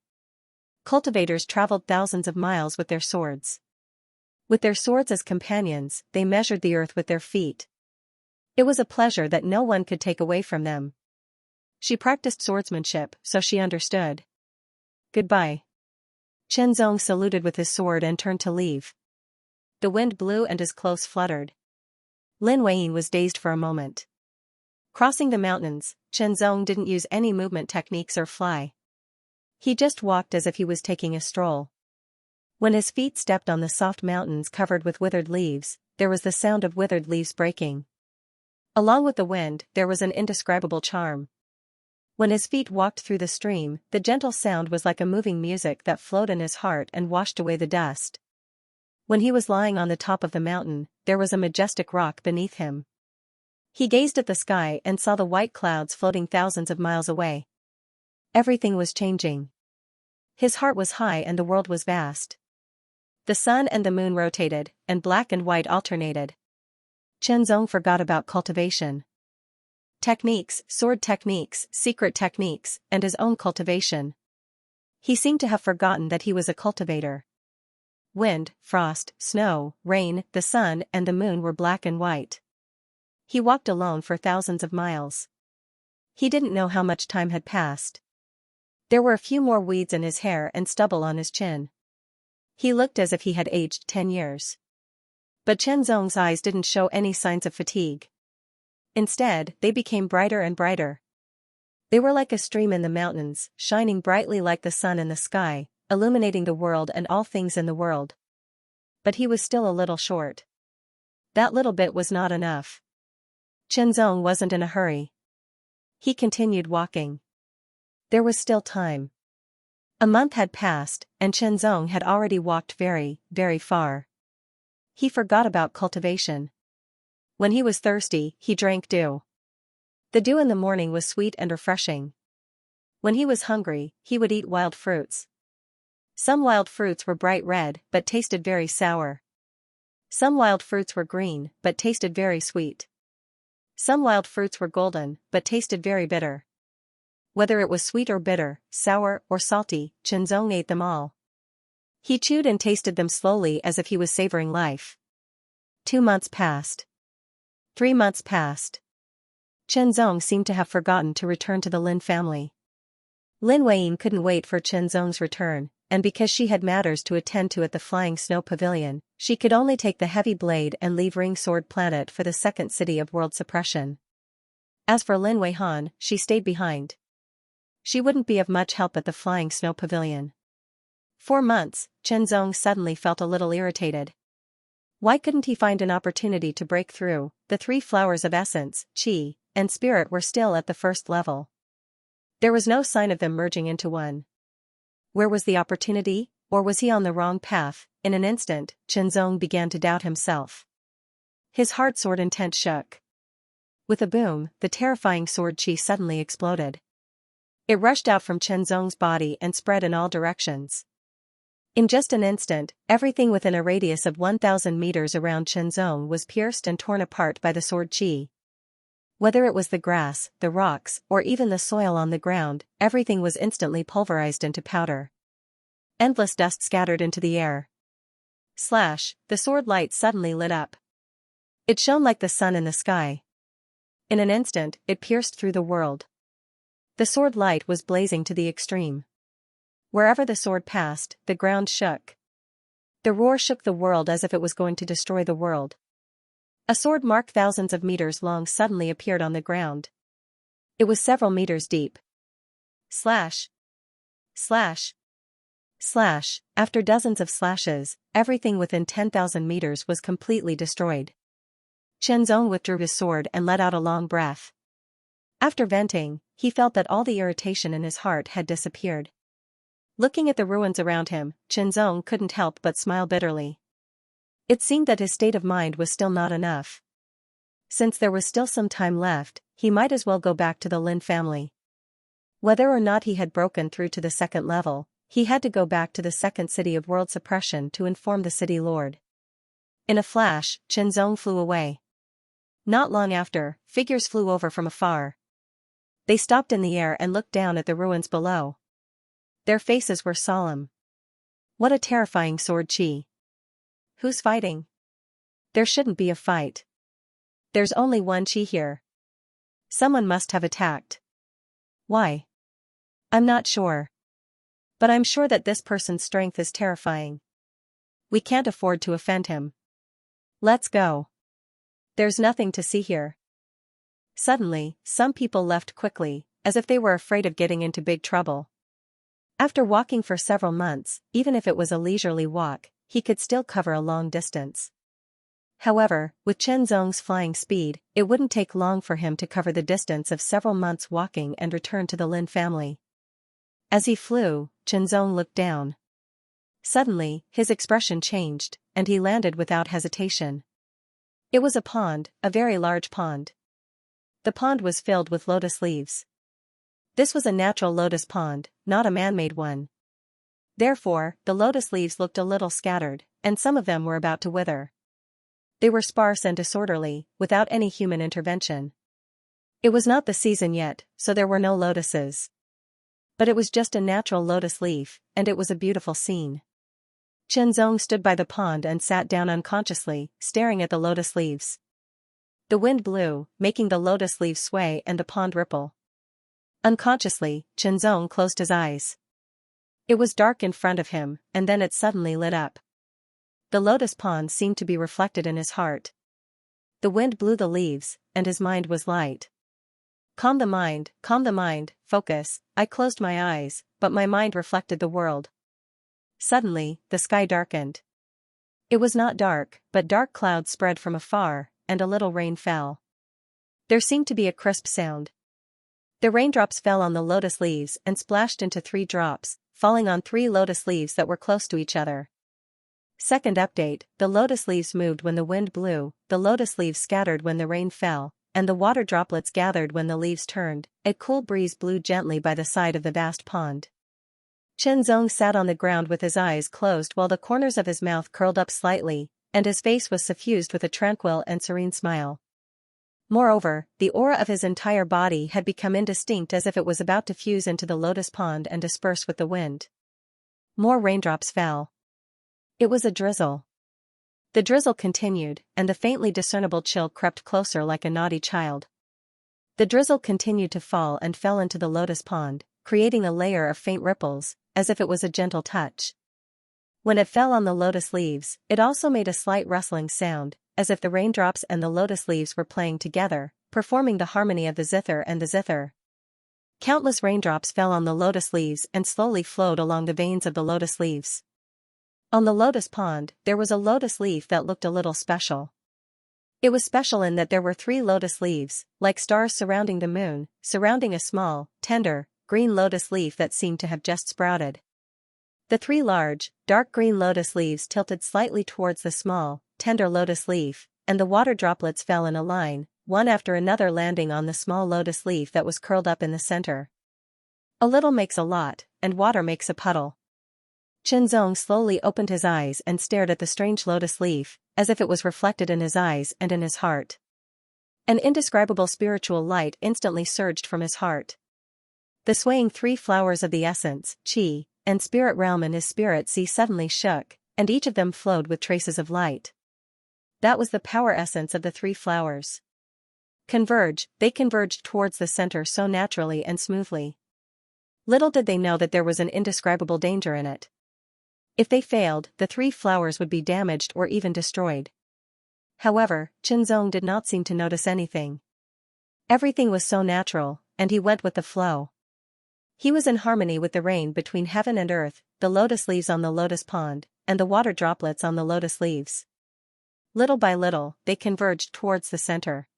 Cultivators traveled thousands of miles with their swords. With their swords as companions, they measured the earth with their feet. It was a pleasure that no one could take away from them. She practiced swordsmanship, so she understood. Goodbye. Qianzong saluted with his sword and turned to leave. The wind blew and his clothes fluttered. Lin Weiyin was dazed for a moment. Crossing the mountains, Qianzong didn't use any movement techniques or fly. He just walked as if he was taking a stroll. When his feet stepped on the soft mountains covered with withered leaves, there was the sound of withered leaves breaking. Along with the wind, there was an indescribable charm. When his feet walked through the stream, the gentle sound was like a moving music that flowed in his heart and washed away the dust. When he was lying on the top of the mountain, there was a majestic rock beneath him. He gazed at the sky and saw the white clouds floating thousands of miles away. Everything was changing. His heart was high and the world was vast. The sun and the moon rotated, and black and white alternated. Qianzong forgot about cultivation. Techniques, sword techniques, secret techniques, and his own cultivation. He seemed to have forgotten that he was a cultivator. Wind, frost, snow, rain, the sun and the moon were black and white. He walked alone for thousands of miles. He didn't know how much time had passed. There were a few more weeds in his hair and stubble on his chin. He looked as if he had aged 10 years. But Chen Zong's eyes didn't show any signs of fatigue. Instead, they became brighter and brighter. They were like a stream in the mountains, shining brightly like the sun in the sky, illuminating the world and all things in the world. But he was still a little short. That little bit was not enough. Chen Zong wasn't in a hurry. He continued walking. There was still time. A month had passed, and Chen Zong had already walked very, very far. He forgot about cultivation. When he was thirsty, he drank dew. The dew in the morning was sweet and refreshing. When he was hungry, he would eat wild fruits. Some wild fruits were bright red, but tasted very sour. Some wild fruits were green, but tasted very sweet. Some wild fruits were golden, but tasted very bitter. Whether it was sweet or bitter, sour or salty, Chen Zong ate them all. He chewed and tasted them slowly as if he was savoring life. 2 months passed. 3 months passed. Chen Zong seemed to have forgotten to return to the Lin family. Lin Weiyin couldn't wait for Chen Zong's return, and because she had matters to attend to at the Flying Snow Pavilion, she could only take the heavy blade and leave Ring Sword Planet for the second city of world suppression. As for Lin Weihan, she stayed behind. She wouldn't be of much help at the Flying Snow Pavilion. 4 months, Chen Zong suddenly felt a little irritated. Why couldn't he find an opportunity to break through? The 3 flowers of essence, qi, and spirit were still at the first level. There was no sign of them merging into one. Where was the opportunity, or was he on the wrong path? In an instant, Chen Zong began to doubt himself. His hard sword intent shook. With a boom, the terrifying sword qi suddenly exploded. It rushed out from Chen Zong's body and spread in all directions. In just an instant, everything within a radius of 1,000 meters around Chen Zong was pierced and torn apart by the sword qi. Whether it was the grass, the rocks, or even the soil on the ground, everything was instantly pulverized into powder. Endless dust scattered into the air. Slash, the sword light suddenly lit up. It shone like the sun in the sky. In an instant, it pierced through the world. The sword light was blazing to the extreme. Wherever the sword passed, the ground shook. The roar shook the world as if it was going to destroy the world. A sword marked thousands of meters long suddenly appeared on the ground. It was several meters deep. Slash. Slash. Slash. After dozens of slashes, everything within 10,000 meters was completely destroyed. Chen Zong withdrew his sword and let out a long breath. After venting, he felt that all the irritation in his heart had disappeared. Looking at the ruins around him, Chen Zong couldn't help but smile bitterly. It seemed that his state of mind was still not enough. Since there was still some time left, he might as well go back to the Lin family. Whether or not he had broken through to the second level, he had to go back to the second city of world suppression to inform the city lord. In a flash, Chen Zong flew away. Not long after, figures flew over from afar. They stopped in the air and looked down at the ruins below. Their faces were solemn. What a terrifying sword qi. Who's fighting? There shouldn't be a fight. There's only one qi here. Someone must have attacked. Why? I'm not sure. But I'm sure that this person's strength is terrifying. We can't afford to offend him. Let's go. There's nothing to see here. Suddenly, some people left quickly, as if they were afraid of getting into big trouble. After walking for several months, even if it was a leisurely walk, he could still cover a long distance. However, with Chen Zong's flying speed, it wouldn't take long for him to cover the distance of several months walking and return to the Lin family. As he flew, Chen Zong looked down. Suddenly, his expression changed, and he landed without hesitation. It was a pond, a very large pond. The pond was filled with lotus leaves. This was a natural lotus pond, not a man-made one. Therefore, the lotus leaves looked a little scattered, and some of them were about to wither. They were sparse and disorderly, without any human intervention. It was not the season yet, so there were no lotuses. But it was just a natural lotus leaf, and it was a beautiful scene. Chen Zong stood by the pond and sat down unconsciously, staring at the lotus leaves. The wind blew, making the lotus leaves sway and the pond ripple. Unconsciously, Chen Zong closed his eyes. It was dark in front of him, and then it suddenly lit up. the lotus pond seemed to be reflected in his heart. The wind blew the leaves, and his mind was light. Calm the mind, focus. I closed my eyes, but my mind reflected the world. Suddenly, the sky darkened. It was not dark, but dark clouds spread from afar, and a little rain fell. There seemed to be a crisp sound. The raindrops fell on the lotus leaves and splashed into 3 drops, falling on 3 lotus leaves that were close to each other. Second update, the lotus leaves moved when the wind blew, the lotus leaves scattered when the rain fell, and the water droplets gathered when the leaves turned. A cool breeze blew gently by the side of the vast pond. Qianzong sat on the ground with his eyes closed while the corners of his mouth curled up slightly, and his face was suffused with a tranquil and serene smile. Moreover, the aura of his entire body had become indistinct as if it was about to fuse into the lotus pond and disperse with the wind. More raindrops fell. It was a drizzle. The drizzle continued, and the faintly discernible chill crept closer like a naughty child. The drizzle continued to fall and fell into the lotus pond, creating a layer of faint ripples, as if it was a gentle touch. When it fell on the lotus leaves, it also made a slight rustling sound, as if the raindrops and the lotus leaves were playing together, performing the harmony of the zither and the zither. Countless raindrops fell on the lotus leaves and slowly flowed along the veins of the lotus leaves. On the lotus pond, there was a lotus leaf that looked a little special. It was special in that there were 3 lotus leaves, like stars surrounding the moon, surrounding a small, tender, green lotus leaf that seemed to have just sprouted. The 3 large, dark green lotus leaves tilted slightly towards the small, tender lotus leaf, and the water droplets fell in a line, one after another landing on the small lotus leaf that was curled up in the center. A little makes a lot, and water makes a puddle. Qianzong slowly opened his eyes and stared at the strange lotus leaf, as if it was reflected in his eyes and in his heart. An indescribable spiritual light instantly surged from his heart. The swaying 3 flowers of the essence, qi, and spirit realm in his spirit sea suddenly shook, and each of them flowed with traces of light. That was the power essence of the 3 flowers. They converged towards the center so naturally and smoothly. Little did they know that there was an indescribable danger in it. If they failed, the 3 flowers would be damaged or even destroyed. However, Qianzong did not seem to notice anything. Everything was so natural, and he went with the flow. He was in harmony with the rain between heaven and earth, the lotus leaves on the lotus pond, and the water droplets on the lotus leaves. Little by little, they converged towards the center.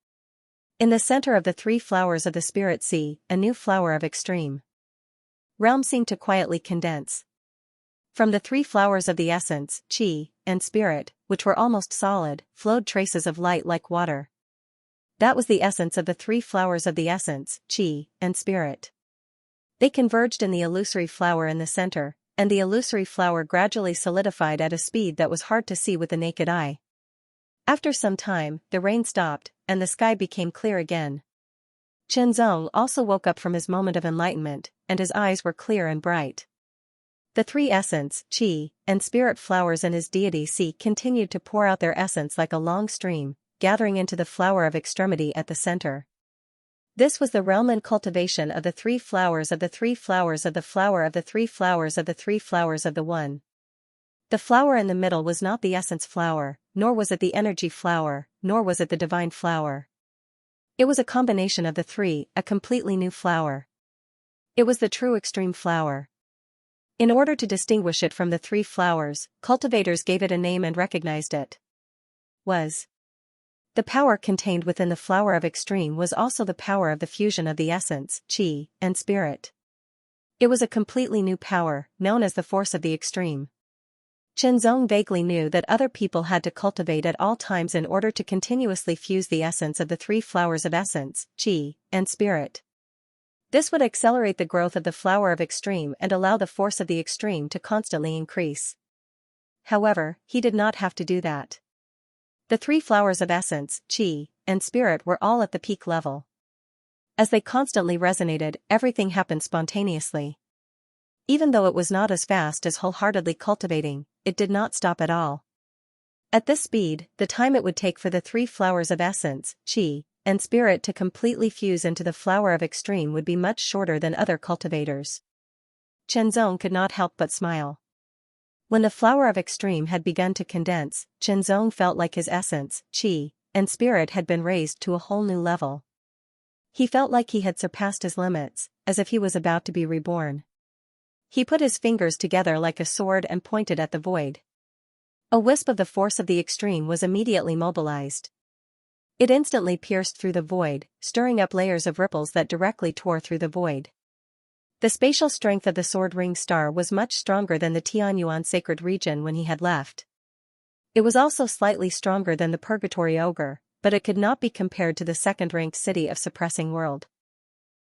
In the center of the 3 flowers of the spirit sea, a new flower of extreme realm seemed to quietly condense. From the 3 flowers of the essence, qi, and spirit, which were almost solid, flowed traces of light like water. That was the essence of the 3 flowers of the essence, qi, and spirit. They converged in the illusory flower in the center, and the illusory flower gradually solidified at a speed that was hard to see with the naked eye. After some time, the rain stopped, and the sky became clear again. Qianzong also woke up from his moment of enlightenment, and his eyes were clear and bright. The 3 essence, qi, and spirit flowers in his deity sea continued to pour out their essence like a long stream, gathering into the flower of extremity at the center. This was the realm and cultivation of the 3 flowers of the 3 flowers of the flower of the 3 flowers of the 3 flowers of the one. The flower in the middle was not the essence flower, nor was it the energy flower, nor was it the divine flower. It was a combination of the 3, a completely new flower. It was the true extreme flower. In order to distinguish it from the 3 flowers, cultivators gave it a name and recognized it. The power contained within the flower of extreme was also the power of the fusion of the essence, qi, and spirit. It was a completely new power, known as the force of the extreme. Qianzong vaguely knew that other people had to cultivate at all times in order to continuously fuse the essence of the 3 flowers of essence, qi, and spirit. This would accelerate the growth of the flower of extreme and allow the force of the extreme to constantly increase. However, he did not have to do that. The 3 flowers of essence, qi, and spirit were all at the peak level. As they constantly resonated, everything happened spontaneously. Even though it was not as fast as wholeheartedly cultivating, it did not stop at all. At this speed, the time it would take for the 3 flowers of essence, qi, and spirit to completely fuse into the flower of extreme would be much shorter than other cultivators. Qianzong could not help but smile. When the flower of extreme had begun to condense, Qianzong felt like his essence, qi, and spirit had been raised to a whole new level. He felt like he had surpassed his limits, as if he was about to be reborn. He put his fingers together like a sword and pointed at the void. A wisp of the force of the extreme was immediately mobilized. It instantly pierced through the void, stirring up layers of ripples that directly tore through the void. The spatial strength of the sword ring star was much stronger than the Tianyuan sacred region when he had left. It was also slightly stronger than the Purgatory Ogre, but it could not be compared to the second-ranked city of Suppressing World.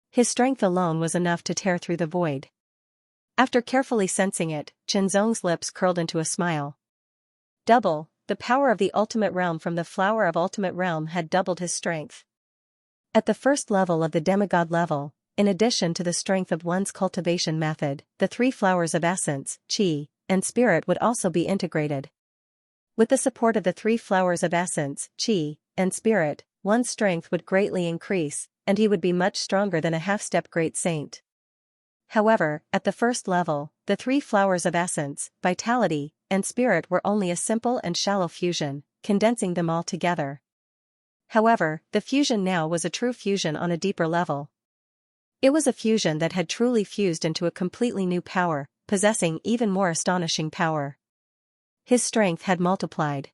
His strength alone was enough to tear through the void. After carefully sensing it, Qianzong's lips curled into a smile. Double, the power of the ultimate realm from the flower of ultimate realm had doubled his strength. At the first level of the demigod level, in addition to the strength of one's cultivation method, the three flowers of essence, qi, and spirit would also be integrated. With the support of the three flowers of essence, qi, and spirit, one's strength would greatly increase, and he would be much stronger than a half-step great saint. However, at the first level, the three flowers of essence, vitality, and spirit were only a simple and shallow fusion, condensing them all together. However, the fusion now was a true fusion on a deeper level. It was a fusion that had truly fused into a completely new power, possessing even more astonishing power. His strength had multiplied.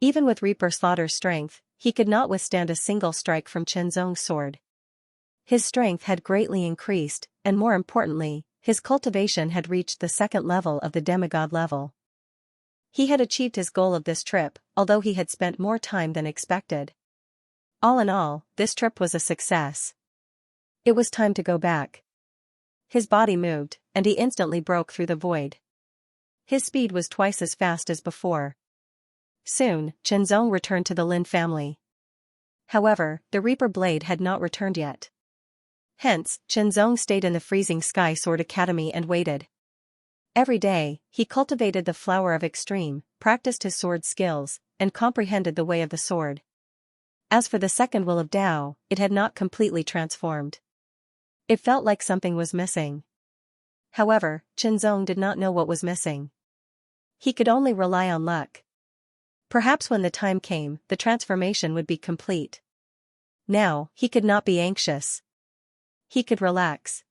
Even with Reaper Slaughter's strength, he could not withstand a single strike from Qianzong's sword. His strength had greatly increased, and more importantly, his cultivation had reached the second level of the demigod level. He had achieved his goal of this trip, although he had spent more time than expected. All in all, this trip was a success. It was time to go back. His body moved, and he instantly broke through the void. His speed was twice as fast as before. Soon, Qianzong returned to the Lin family. However, the Reaper Blade had not returned yet. Hence, Qianzong stayed in the freezing Sky Sword Academy and waited. Every day, he cultivated the flower of extreme, practiced his sword skills, and comprehended the way of the sword. As for the second will of Tao, it had not completely transformed. It felt like something was missing. However, Qianzong did not know what was missing. He could only rely on luck. Perhaps when the time came, the transformation would be complete. Now, he could not be anxious. He could relax.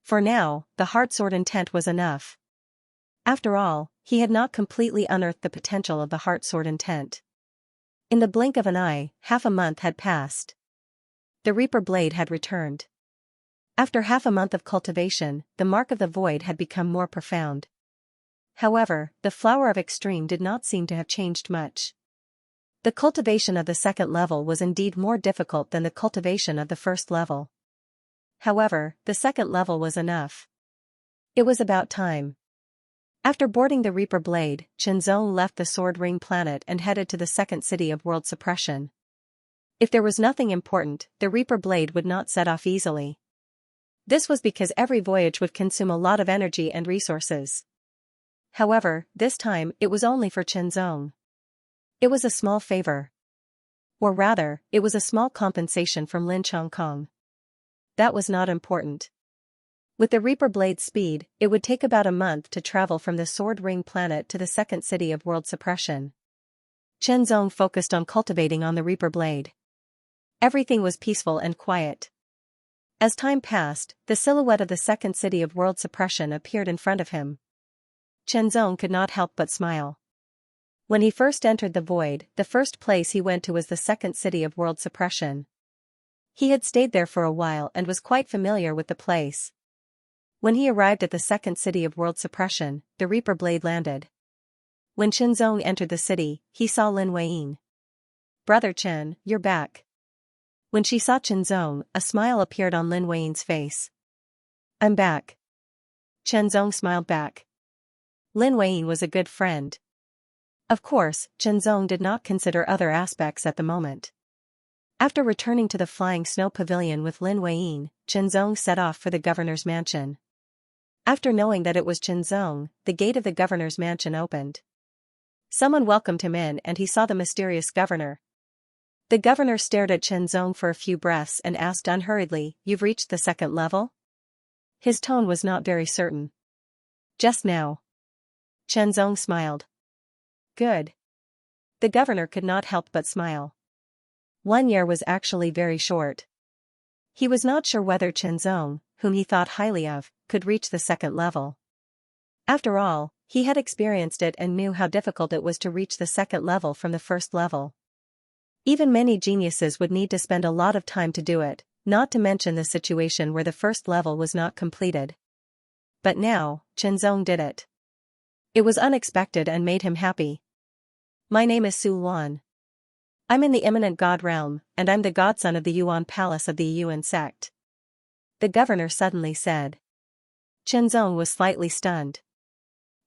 For now, the heart sword intent was enough. After all, he had not completely unearthed the potential of the heart sword intent. In the blink of an eye, half a month had passed. The Reaper Blade had returned. After half a month of cultivation, the mark of the void had become more profound. However, the flower of extreme did not seem to have changed much. The cultivation of the second level was indeed more difficult than the cultivation of the first level. However, the second level was enough. It was about time. After boarding the Reaper Blade, Qianzong left the Sword Ring planet and headed to the second city of world suppression. If there was nothing important, the Reaper Blade would not set off easily. This was because every voyage would consume a lot of energy and resources. However, this time, it was only for Qianzong. It was a small favor. Or rather, it was a small compensation from Lin Chongkong. That was not important. With the Reaper Blade's speed, it would take about a month to travel from the Sword Ring planet to the second city of world suppression. Qianzong focused on cultivating on the Reaper Blade. Everything was peaceful and quiet. As time passed, the silhouette of the second city of world suppression appeared in front of him. Qianzong could not help but smile. When he first entered the void, the first place he went to was the second city of world suppression. He had stayed there for a while and was quite familiar with the place. When he arrived at the second city of world suppression, the Reaper Blade landed. When Qianzong entered the city, he saw Lin Weiyin. "Brother Chen, you're back." When she saw Qianzong, a smile appeared on Lin Weiyin's face. "I'm back." Qianzong smiled back. Lin Weiyin was a good friend. Of course, Qianzong did not consider other aspects at the moment. After returning to the Flying Snow Pavilion with Lin Weiyin, Qianzong set off for the governor's mansion. After knowing that it was Qianzong, the gate of the governor's mansion opened. Someone welcomed him in and he saw the mysterious governor. The governor stared at Qianzong for a few breaths and asked unhurriedly, "You've reached the second level?" His tone was not very certain. "Just now." Chenzong smiled. Good. The governor could not help but smile. 1 year was actually very short. He was not sure whether Chenzong, whom he thought highly of, could reach the second level. After all, he had experienced it and knew how difficult it was to reach the second level from the first level. Even many geniuses would need to spend a lot of time to do it, not to mention the situation where the first level was not completed. But now, Chenzong did it. It was unexpected and made him happy. My name is Su Luan. I'm in the imminent god realm, and I'm the godson of the Yuan palace of the Yuan sect. The governor suddenly said. Chenzong was slightly stunned.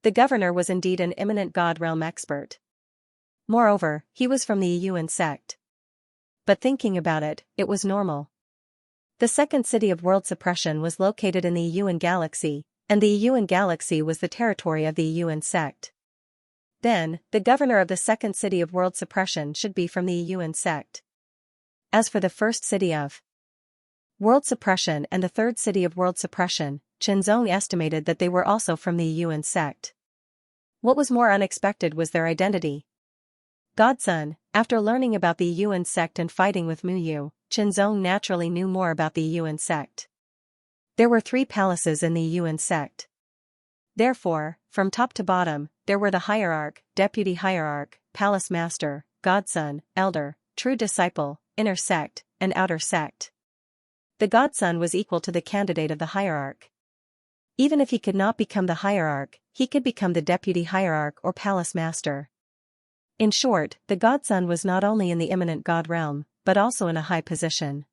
The governor was indeed an imminent god realm expert. Moreover, he was from the Yuan sect. But thinking about it, it was normal. The second city of world suppression was located in the Yuan galaxy, and the Yuan galaxy was the territory of the Yuan sect. Then, the governor of the second city of world suppression should be from the Yuan sect. As for the first city of world suppression and the third city of world suppression, Chenzong estimated that they were also from the Yuan sect. What was more unexpected was their identity. Godson, after learning about the Yuan sect and fighting with Mu Yu, Chenzong naturally knew more about the Yuan sect. There were 3 palaces in the Yuan sect. Therefore, from top to bottom, there were the hierarch, deputy hierarch, palace master, godson, elder, true disciple, inner sect, and outer sect. The godson was equal to the candidate of the hierarch. Even if he could not become the hierarch, he could become the deputy hierarch or palace master. In short, the godson was not only in the imminent god realm, but also in a high position.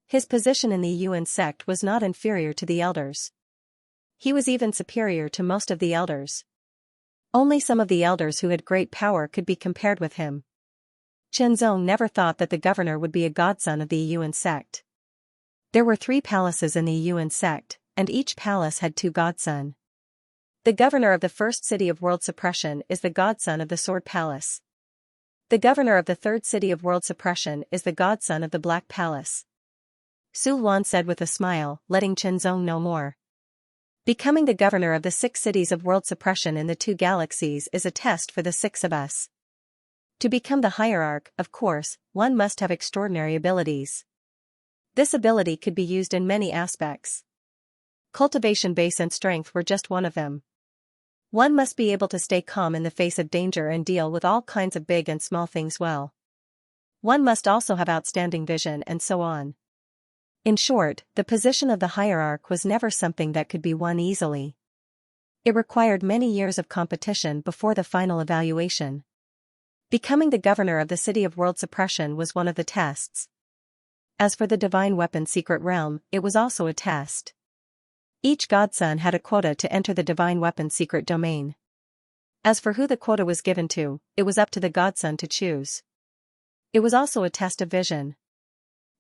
His position in the Yuan sect was not inferior to the elders. He was even superior to most of the elders. Only some of the elders who had great power could be compared with him. Chenzong never thought that the governor would be a godson of the Yuan sect. There were 3 palaces in the Yuan sect, and each palace had 2 godson. The governor of the first city of world suppression is the godson of the Sword Palace. The governor of the third city of world suppression is the godson of the Black Palace. Su Luan said with a smile, letting Chenzong know more. Becoming the governor of the 6 cities of world suppression in the 2 galaxies is a test for the 6 of us. To become the hierarch, of course, one must have extraordinary abilities. This ability could be used in many aspects. Cultivation base and strength were just one of them. One must be able to stay calm in the face of danger and deal with all kinds of big and small things well. One must also have outstanding vision and so on. In short, the position of the hierarch was never something that could be won easily. It required many years of competition before the final evaluation. Becoming the governor of the city of world suppression was one of the tests. As for the divine weapon secret realm, it was also a test. Each godson had a quota to enter the divine weapon secret domain. As for who the quota was given to, it was up to the godson to choose. It was also a test of vision.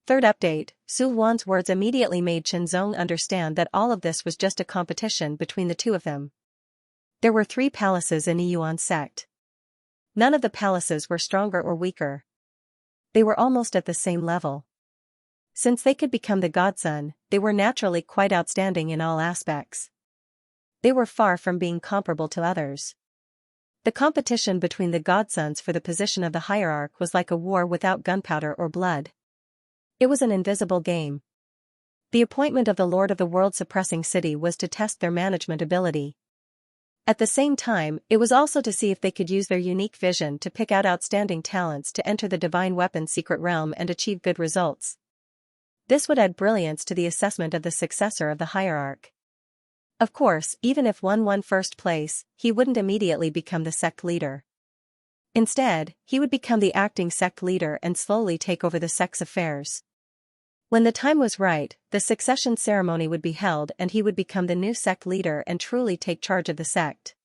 Third update, Su Luan's words immediately made Chenzong understand that all of this was just a competition between the 2 of them. There were 3 palaces in the Yuan sect. None of the palaces were stronger or weaker. They were almost at the same level. Since they could become the godson, they were naturally quite outstanding in all aspects. They were far from being comparable to others. The competition between the godsons for the position of the hierarch was like a war without gunpowder or blood. It was an invisible game. The appointment of the Lord of the World Suppressing City was to test their management ability. At the same time, it was also to see if they could use their unique vision to pick out outstanding talents to enter the divine weapon secret realm and achieve good results. This would add brilliance to the assessment of the successor of the hierarch. Of course, even if one won first place, he wouldn't immediately become the sect leader. Instead, he would become the acting sect leader and slowly take over the sect's affairs. When the time was right, the succession ceremony would be held and he would become the new sect leader and truly take charge of the sect.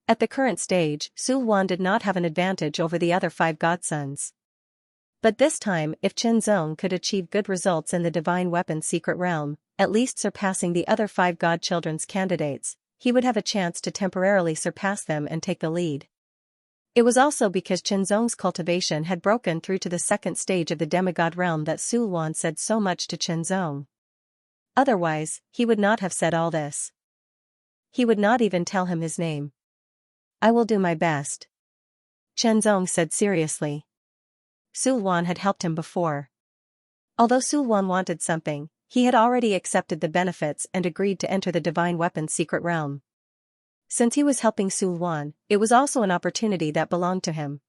At the current stage, Su Luan did not have an advantage over the other 5 godsons. But this time, if Chenzong could achieve good results in the divine weapon secret realm, at least surpassing the other 5 godchildren's candidates, he would have a chance to temporarily surpass them and take the lead. It was also because Chenzong's cultivation had broken through to the second stage of the demigod realm that Su Luan said so much to Chenzong. Otherwise, he would not have said all this. He would not even tell him his name. I will do my best, Chen Zong said seriously. Su Luan had helped him before. Although Su Luan wanted something, he had already accepted the benefits and agreed to enter the Divine Weapon's secret realm. Since he was helping Su Luan, it was also an opportunity that belonged to him.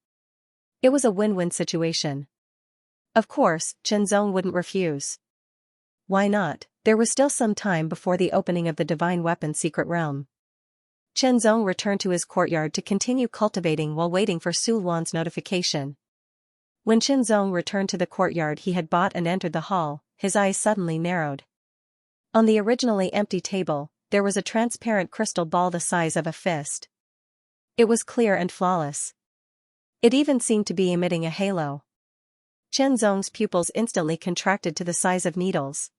It was a win-win situation. Of course, Chen Zong wouldn't refuse. Why not? There was still some time before the opening of the Divine Weapon's secret realm. Chen Zong returned to his courtyard to continue cultivating while waiting for Su Luan's notification. When Chen Zong returned to the courtyard he had bought and entered the hall, his eyes suddenly narrowed. On the originally empty table, there was a transparent crystal ball the size of a fist. It was clear and flawless. It even seemed to be emitting a halo. Chen Zong's pupils instantly contracted to the size of needles.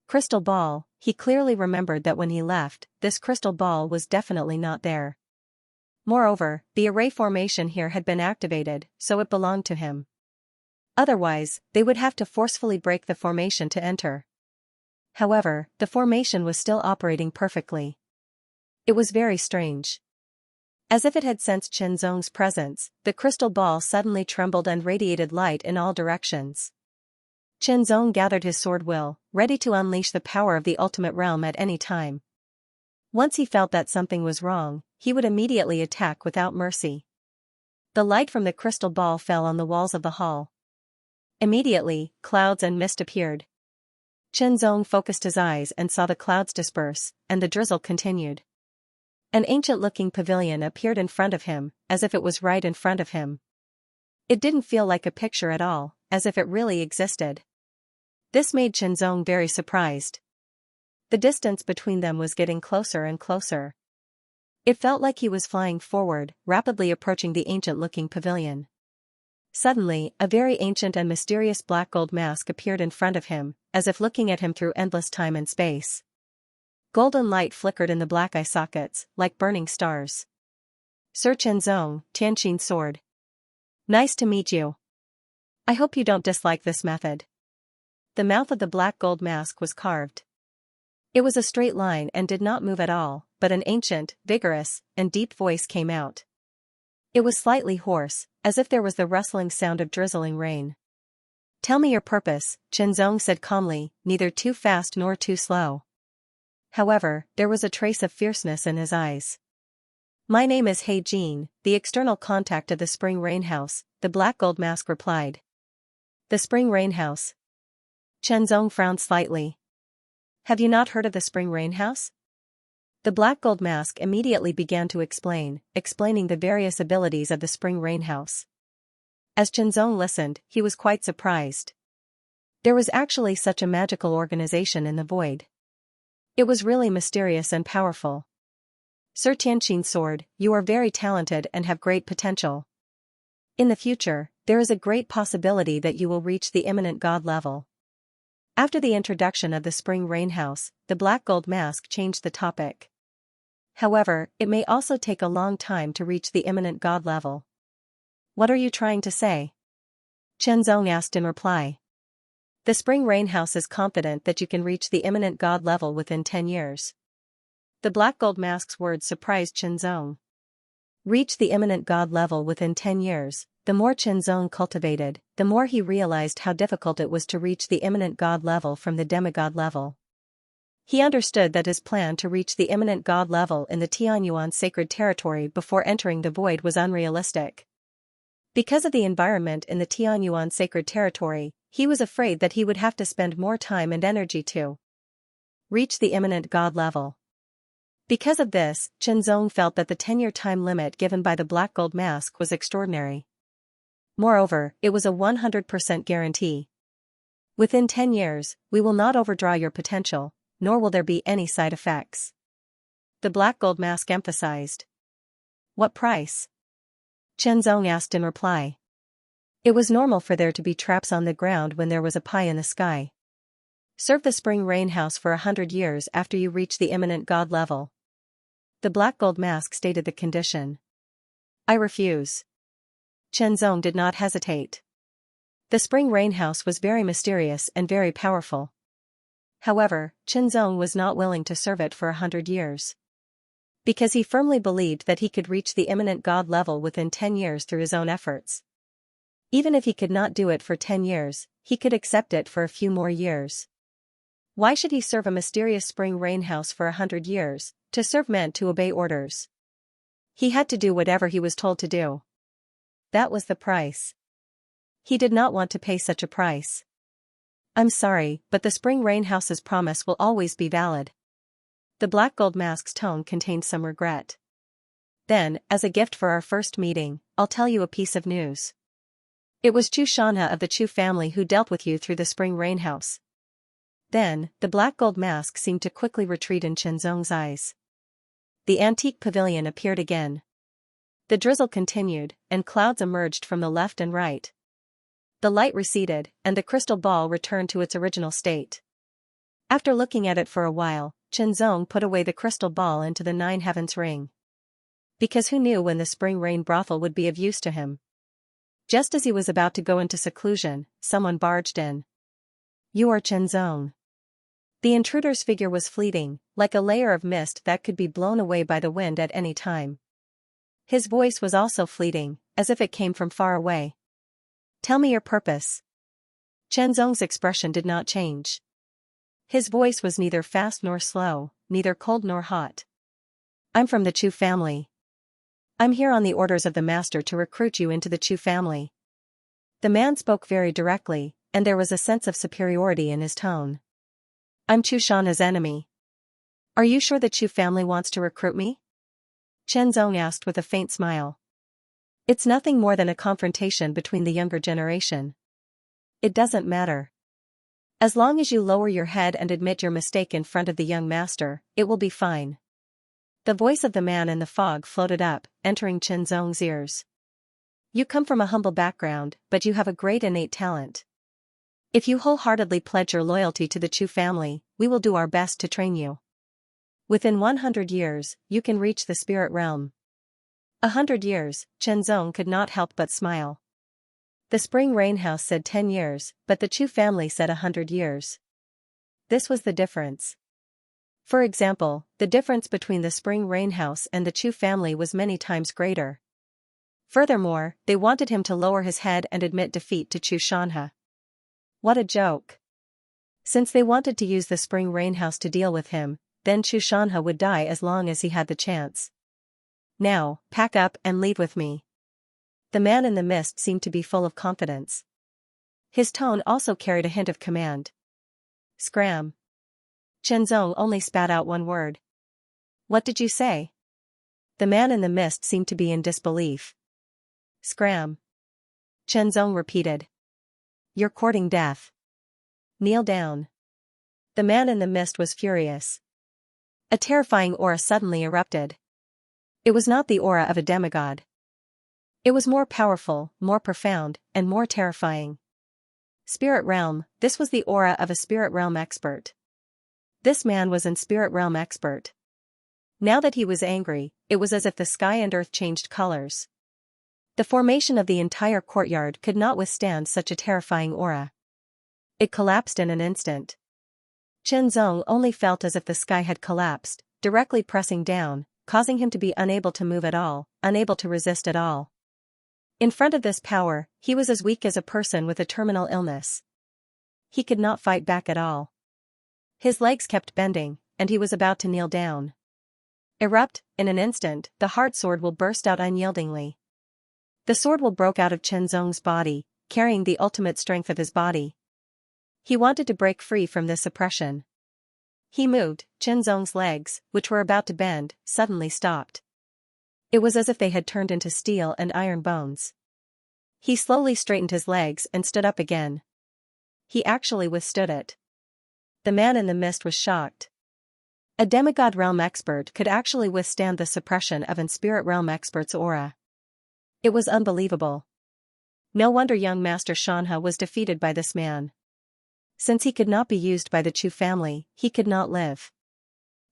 Crystal ball, he clearly remembered that when he left, this crystal ball was definitely not there. Moreover, the array formation here had been activated, so it belonged to him. Otherwise, they would have to forcefully break the formation to enter. However, the formation was still operating perfectly. It was very strange. As if it had sensed Chen Zong's presence, the crystal ball suddenly trembled and radiated light in all directions. Chen Zong gathered his sword will, ready to unleash the power of the ultimate realm at any time. Once he felt that something was wrong, he would immediately attack without mercy. The light from the crystal ball fell on the walls of the hall. Immediately, clouds and mist appeared. Chen Zong focused his eyes and saw the clouds disperse, and the drizzle continued. An ancient-looking pavilion appeared in front of him, as if it was right in front of him. It didn't feel like a picture at all, as if it really existed. This made Chen Zong very surprised. The distance between them was getting closer and closer. It felt like he was flying forward, rapidly approaching the ancient-looking pavilion. Suddenly, a very ancient and mysterious black gold mask appeared in front of him, as if looking at him through endless time and space. Golden light flickered in the black eye sockets, like burning stars. Sir Chen Zong, Tianqin sword. Nice to meet you. I hope you don't dislike this method. The mouth of the black gold mask was carved. It was a straight line and did not move at all, but an ancient, vigorous, and deep voice came out. It was slightly hoarse, as if there was the rustling sound of drizzling rain. Tell me your purpose, Chen Zong said calmly, neither too fast nor too slow. However, there was a trace of fierceness in his eyes. My name is He Jin, the external contact of the Spring Rain House, the black gold mask replied. The Spring Rain House. Chen Zong frowned slightly. Have you not heard of the Spring Rain House? The black gold mask immediately began to explaining the various abilities of the Spring Rain House. As Chen Zong listened, he was quite surprised. There was actually such a magical organization in the void. It was really mysterious and powerful. Sir Tianqin sword, you are very talented and have great potential. In the future, there is a great possibility that you will reach the imminent god level. After the introduction of the Spring Rain House, the black gold mask changed the topic. However, it may also take a long time to reach the imminent god level. What are you trying to say? Chen Zong asked in reply. The Spring Rain House is confident that you can reach the imminent god level within 10 years. The black gold mask's words surprised Chen Zong. Reach the imminent god level within 10 years. The more Chen Zong cultivated, the more he realized how difficult it was to reach the imminent god level from the demigod level. He understood that his plan to reach the imminent god level in the Tianyuan sacred territory before entering the void was unrealistic. Because of the environment in the Tianyuan sacred territory, he was afraid that he would have to spend more time and energy to reach the imminent god level. Because of this, Chen Zong felt that the 10-year time limit given by the black gold mask was extraordinary. Moreover, it was a 100% guarantee. Within 10 years, we will not overdraw your potential, nor will there be any side effects. The black gold mask emphasized. What price? Chen Zong asked in reply. It was normal for there to be traps on the ground when there was a pie in the sky. Serve the Spring Rain House for 100 years after you reach the imminent god level. The black gold mask stated the condition. I refuse. Chen Zong did not hesitate. The Spring Rain House was very mysterious and very powerful. However, Chen Zong was not willing to serve it for 100 years. Because he firmly believed that he could reach the imminent god level within 10 years through his own efforts. Even if he could not do it for 10 years, he could accept it for a few more years. Why should he serve a mysterious spring rain house for 100 years? To serve meant to obey orders. He had to do whatever he was told to do. That was the price. He did not want to pay such a price. I'm sorry, but the spring rain house's promise will always be valid. The black gold mask's tone contained some regret. Then, as a gift for our first meeting, I'll tell you a piece of news. It was Xianxia of the Chu family who dealt with you through the spring rain house. Then, the black gold mask seemed to quickly retreat in Chenzong's eyes. The antique pavilion appeared again. The drizzle continued, and clouds emerged from the left and right. The light receded, and the crystal ball returned to its original state. After looking at it for a while, Chenzong put away the crystal ball into the nine heavens ring. Because who knew when the spring rain brothel would be of use to him? Just as he was about to go into seclusion, someone barged in. You are Chenzong. The intruder's figure was fleeting, like a layer of mist that could be blown away by the wind at any time. His voice was also fleeting, as if it came from far away. Tell me your purpose. Chenzong's expression did not change. His voice was neither fast nor slow, neither cold nor hot. I'm from the Chu family. I'm here on the orders of the master to recruit you into the Chu family. The man spoke very directly, and there was a sense of superiority in his tone. I'm Chu Shanna's enemy. Are you sure the Chu family wants to recruit me? Chenzong asked with a faint smile. It's nothing more than a confrontation between the younger generation. It doesn't matter. As long as you lower your head and admit your mistake in front of the young master, it will be fine. The voice of the man in the fog floated up, entering Chenzong's ears. You come from a humble background, but you have a great innate talent. If you wholeheartedly pledge your loyalty to the Chu family, we will do our best to train you. Within 100 years, you can reach the spirit realm. 100 years, Chenzong could not help but smile. The spring rain house said 10 years, but the Chu family said 100 years. This was the difference. For example, the difference between the spring rain house and the Chu family was many times greater. Furthermore, they wanted him to lower his head and admit defeat to Chu Shanha. What a joke. Since they wanted to use the spring rain house to deal with him, then Chu Shanha would die as long as he had the chance. Now, pack up and leave with me. The man in the mist seemed to be full of confidence. His tone also carried a hint of command. Scram. Chenzong only spat out one word. What did you say? The man in the mist seemed to be in disbelief. Scram. Chenzong repeated. You're courting death. Kneel down. The man in the mist was furious. A terrifying aura suddenly erupted. It was not the aura of a demigod. It was more powerful, more profound, and more terrifying. Spirit realm, this was the aura of a spirit realm expert. This man was an spirit realm expert. Now that he was angry, it was as if the sky and earth changed colors. The formation of the entire courtyard could not withstand such a terrifying aura. It collapsed in an instant. Chenzong only felt as if the sky had collapsed, directly pressing down, causing him to be unable to move at all, unable to resist at all. In front of this power, he was as weak as a person with a terminal illness. He could not fight back at all. His legs kept bending, and he was about to kneel down. Erupt, in an instant, the hard sword will burst out unyieldingly. The sword will broke out of Chenzong's body, carrying the ultimate strength of his body. He wanted to break free from this oppression. He moved, Chenzong's legs, which were about to bend, suddenly stopped. It was as if they had turned into steel and iron bones. He slowly straightened his legs and stood up again. He actually withstood it. The man in the mist was shocked. A demigod realm expert could actually withstand the suppression of an spirit realm expert's aura. It was unbelievable. No wonder young Master Shanha was defeated by this man. Since he could not be used by the Chu family, he could not live.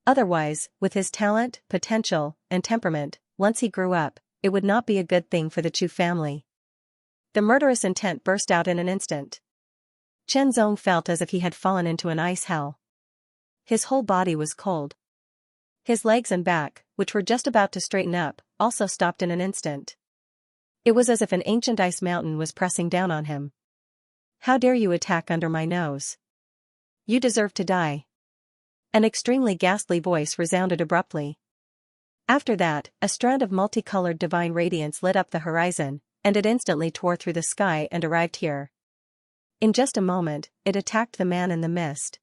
Otherwise, with his talent, potential, and temperament, once he grew up, it would not be a good thing for the Chu family. The murderous intent burst out in an instant. Chenzong felt as if he had fallen into an ice hell. His whole body was cold. His legs and back, which were just about to straighten up, also stopped in an instant. It was as if an ancient ice mountain was pressing down on him. "How dare you attack under my nose? You deserve to die." An extremely ghastly voice resounded abruptly. After that, a strand of multicolored divine radiance lit up the horizon, and it instantly tore through the sky and arrived here. In just a moment, it attacked the man in the mist.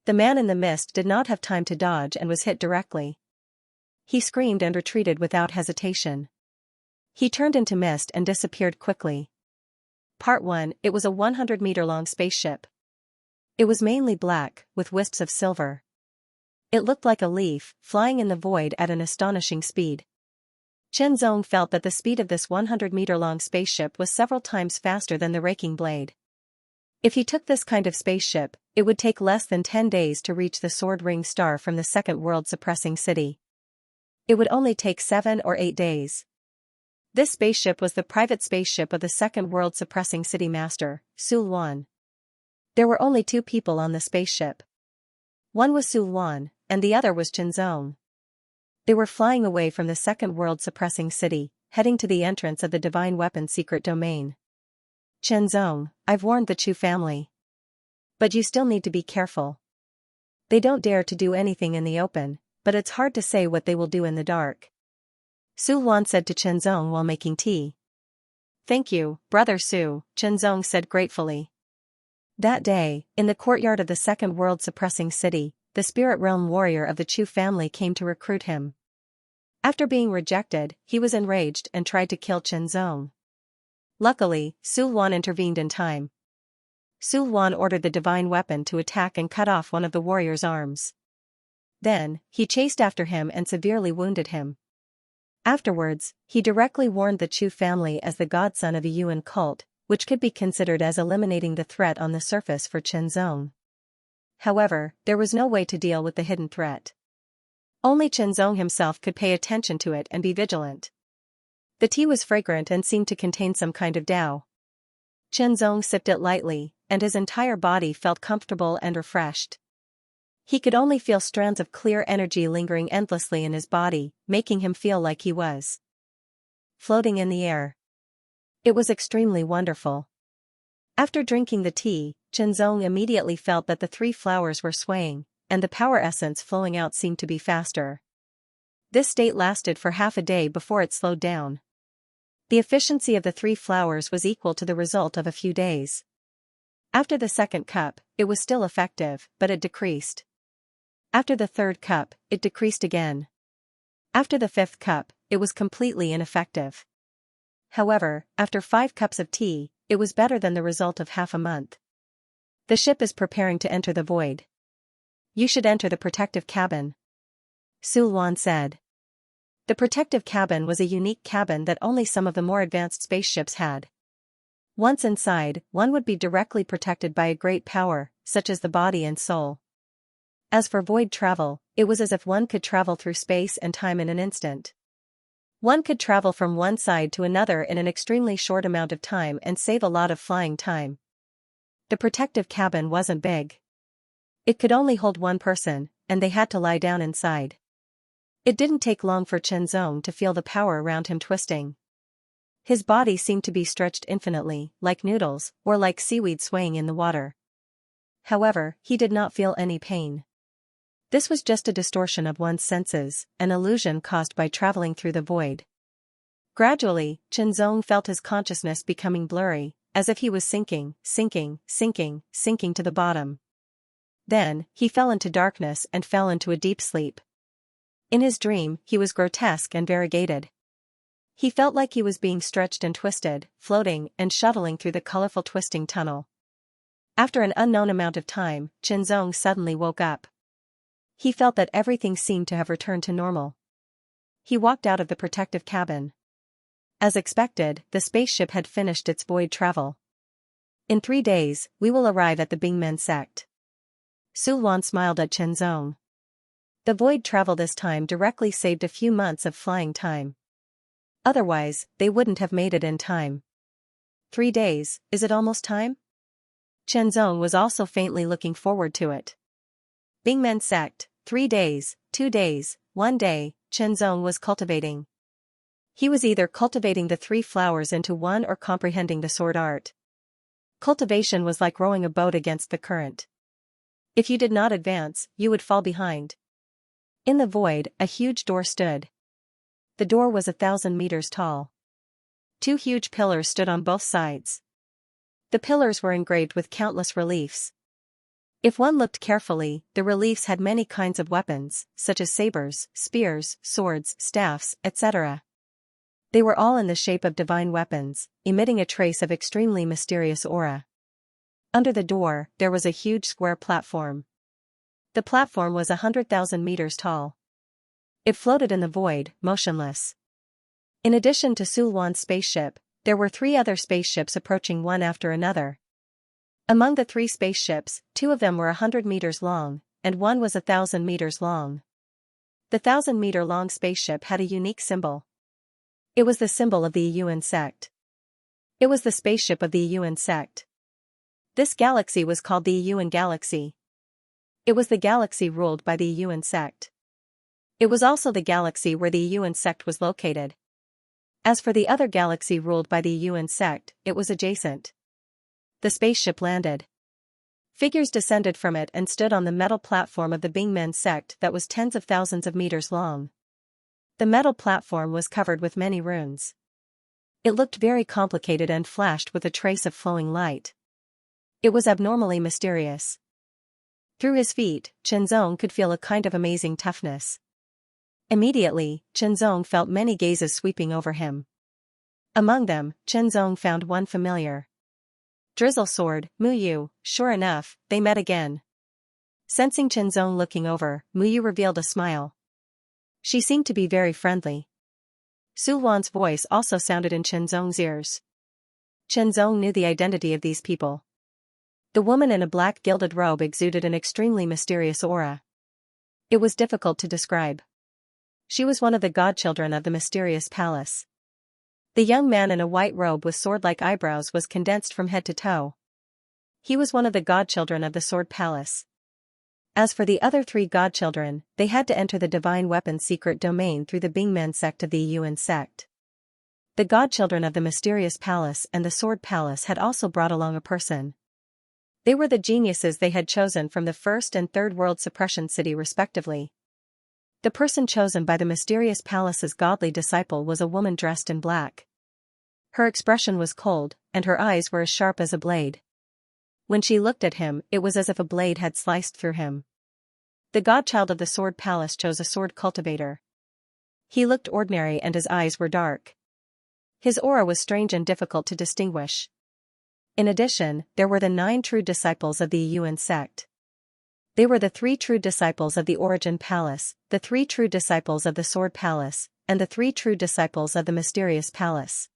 The man in the mist did not have time to dodge and was hit directly. He screamed and retreated without hesitation. He turned into mist and disappeared quickly. Part 1. It was a 100-meter-long spaceship. It was mainly black, with wisps of silver. It looked like a leaf, flying in the void at an astonishing speed. Chen Zong felt that the speed of this 100-meter-long spaceship was several times faster than the raking blade. If he took this kind of spaceship, it would take less than 10 days to reach the Sword Ring star from the second world-suppressing city. It would only take 7 or 8 days. This spaceship was the private spaceship of the second world-suppressing city master, Su Luan. There were only 2 people on the spaceship. One was Su Luan, and the other was Chen Zong. They were flying away from the second world-suppressing city, heading to the entrance of the Divine Weapon secret domain. "Chen Zong, I've warned the Chu family. But you still need to be careful. They don't dare to do anything in the open, but it's hard to say what they will do in the dark," Su Luan said to Chen Zong while making tea. "Thank you, Brother Su," Chen Zong said gratefully. That day, in the courtyard of the second world-suppressing city, the spirit realm warrior of the Chu family came to recruit him. After being rejected, he was enraged and tried to kill Chen Zong. Luckily, Su Luan intervened in time. Su Luan ordered the divine weapon to attack and cut off one of the warrior's arms. Then, he chased after him and severely wounded him. Afterwards, he directly warned the Chu family as the godson of a Yuan cult, which could be considered as eliminating the threat on the surface for Chen Zong. However, there was no way to deal with the hidden threat. Only Chen Zong himself could pay attention to it and be vigilant. The tea was fragrant and seemed to contain some kind of Tao. Chen Zong sipped it lightly, and his entire body felt comfortable and refreshed. He could only feel strands of clear energy lingering endlessly in his body, making him feel like he was floating in the air. It was extremely wonderful. After drinking the tea, Chen Zong immediately felt that the 3 flowers were swaying, and the power essence flowing out seemed to be faster. This state lasted for half a day before it slowed down. The efficiency of the 3 flowers was equal to the result of a few days. After the second cup, it was still effective, but it decreased. After the third cup, it decreased again. After the 5th cup, it was completely ineffective. However, after 5 cups of tea, it was better than the result of half a month. "The ship is preparing to enter the void. You should enter the protective cabin," Su Luan said. The protective cabin was a unique cabin that only some of the more advanced spaceships had. Once inside, one would be directly protected by a great power, such as the body and soul. As for void travel, it was as if one could travel through space and time in an instant. One could travel from one side to another in an extremely short amount of time and save a lot of flying time. The protective cabin wasn't big. It could only hold 1 person, and they had to lie down inside. It didn't take long for Chen Zong to feel the power around him twisting. His body seemed to be stretched infinitely, like noodles, or like seaweed swaying in the water. However, he did not feel any pain. This was just a distortion of one's senses, an illusion caused by traveling through the void. Gradually, Chen Zong felt his consciousness becoming blurry, as if he was sinking to the bottom. Then, he fell into darkness and fell into a deep sleep. In his dream, he was grotesque and variegated. He felt like he was being stretched and twisted, floating and shuttling through the colorful twisting tunnel. After an unknown amount of time, Chen Zong suddenly woke up. He felt that everything seemed to have returned to normal. He walked out of the protective cabin. As expected, the spaceship had finished its void travel. "In 3 days, we will arrive at the Bingmen sect." Su Luan smiled at Chen Zong. The void travel this time directly saved a few months of flying time. Otherwise, they wouldn't have made it in time. 3 days, is it almost time? Chen Zong was also faintly looking forward to it. Bingmen sect, 3 days, 2 days, one day, Chenzong was cultivating. He was either cultivating the 3 flowers into one or comprehending the sword art. Cultivation was like rowing a boat against the current. If you did not advance, you would fall behind. In the void, a huge door stood. The door was 1,000 meters tall. 2 huge pillars stood on both sides. The pillars were engraved with countless reliefs. If one looked carefully, the reliefs had many kinds of weapons, such as sabers, spears, swords, staffs, etc. They were all in the shape of divine weapons, emitting a trace of extremely mysterious aura. Under the door, there was a huge square platform. The platform was 100,000 meters tall. It floated in the void, motionless. In addition to Sulwan's spaceship, there were 3 other spaceships approaching one after another. Among the 3 spaceships, 2 of them were 100 meters long, and one was 1,000 meters long. The 1,000-meter-long spaceship had a unique symbol. It was the symbol of the Yuan sect. It was the spaceship of the Yuan sect. This galaxy was called the Yuan Galaxy. It was the galaxy ruled by the Yuan sect. It was also the galaxy where the Yuan sect was located. As for the other galaxy ruled by the Yuan sect, it was adjacent. The spaceship landed. Figures descended from it and stood on the metal platform of the Bingmen sect that was tens of thousands of meters long. The metal platform was covered with many runes. It looked very complicated and flashed with a trace of flowing light. It was abnormally mysterious. Through his feet, Chenzong could feel a kind of amazing toughness. Immediately, Chenzong felt many gazes sweeping over him. Among them, Chenzong found one familiar. Drizzle Sword, Muyu. Sure enough, they met again. Sensing Chenzong looking over, Muyu revealed a smile. She seemed to be very friendly. Sulwan's voice also sounded in Chenzong's ears. Chenzong knew the identity of these people. The woman in a black gilded robe exuded an extremely mysterious aura. It was difficult to describe. She was one of the godchildren of the mysterious palace. The young man in a white robe with sword-like eyebrows was condensed from head to toe. He was one of the godchildren of the Sword Palace. As for the other 3 godchildren, they had to enter the divine weapon secret domain through the Bingmen sect of the Yuan sect. The godchildren of the mysterious palace and the Sword Palace had also brought along a person. They were the geniuses they had chosen from the First and Third World Suppression City respectively. The person chosen by the mysterious palace's godly disciple was a woman dressed in black. Her expression was cold, and her eyes were as sharp as a blade. When she looked at him, it was as if a blade had sliced through him. The godchild of the Sword Palace chose a sword cultivator. He looked ordinary and his eyes were dark. His aura was strange and difficult to distinguish. In addition, there were the 9 true disciples of the Yuan sect. They were the 3 true disciples of the Origin Palace, the 3 true disciples of the Sword Palace, and the 3 true disciples of the Mysterious Palace.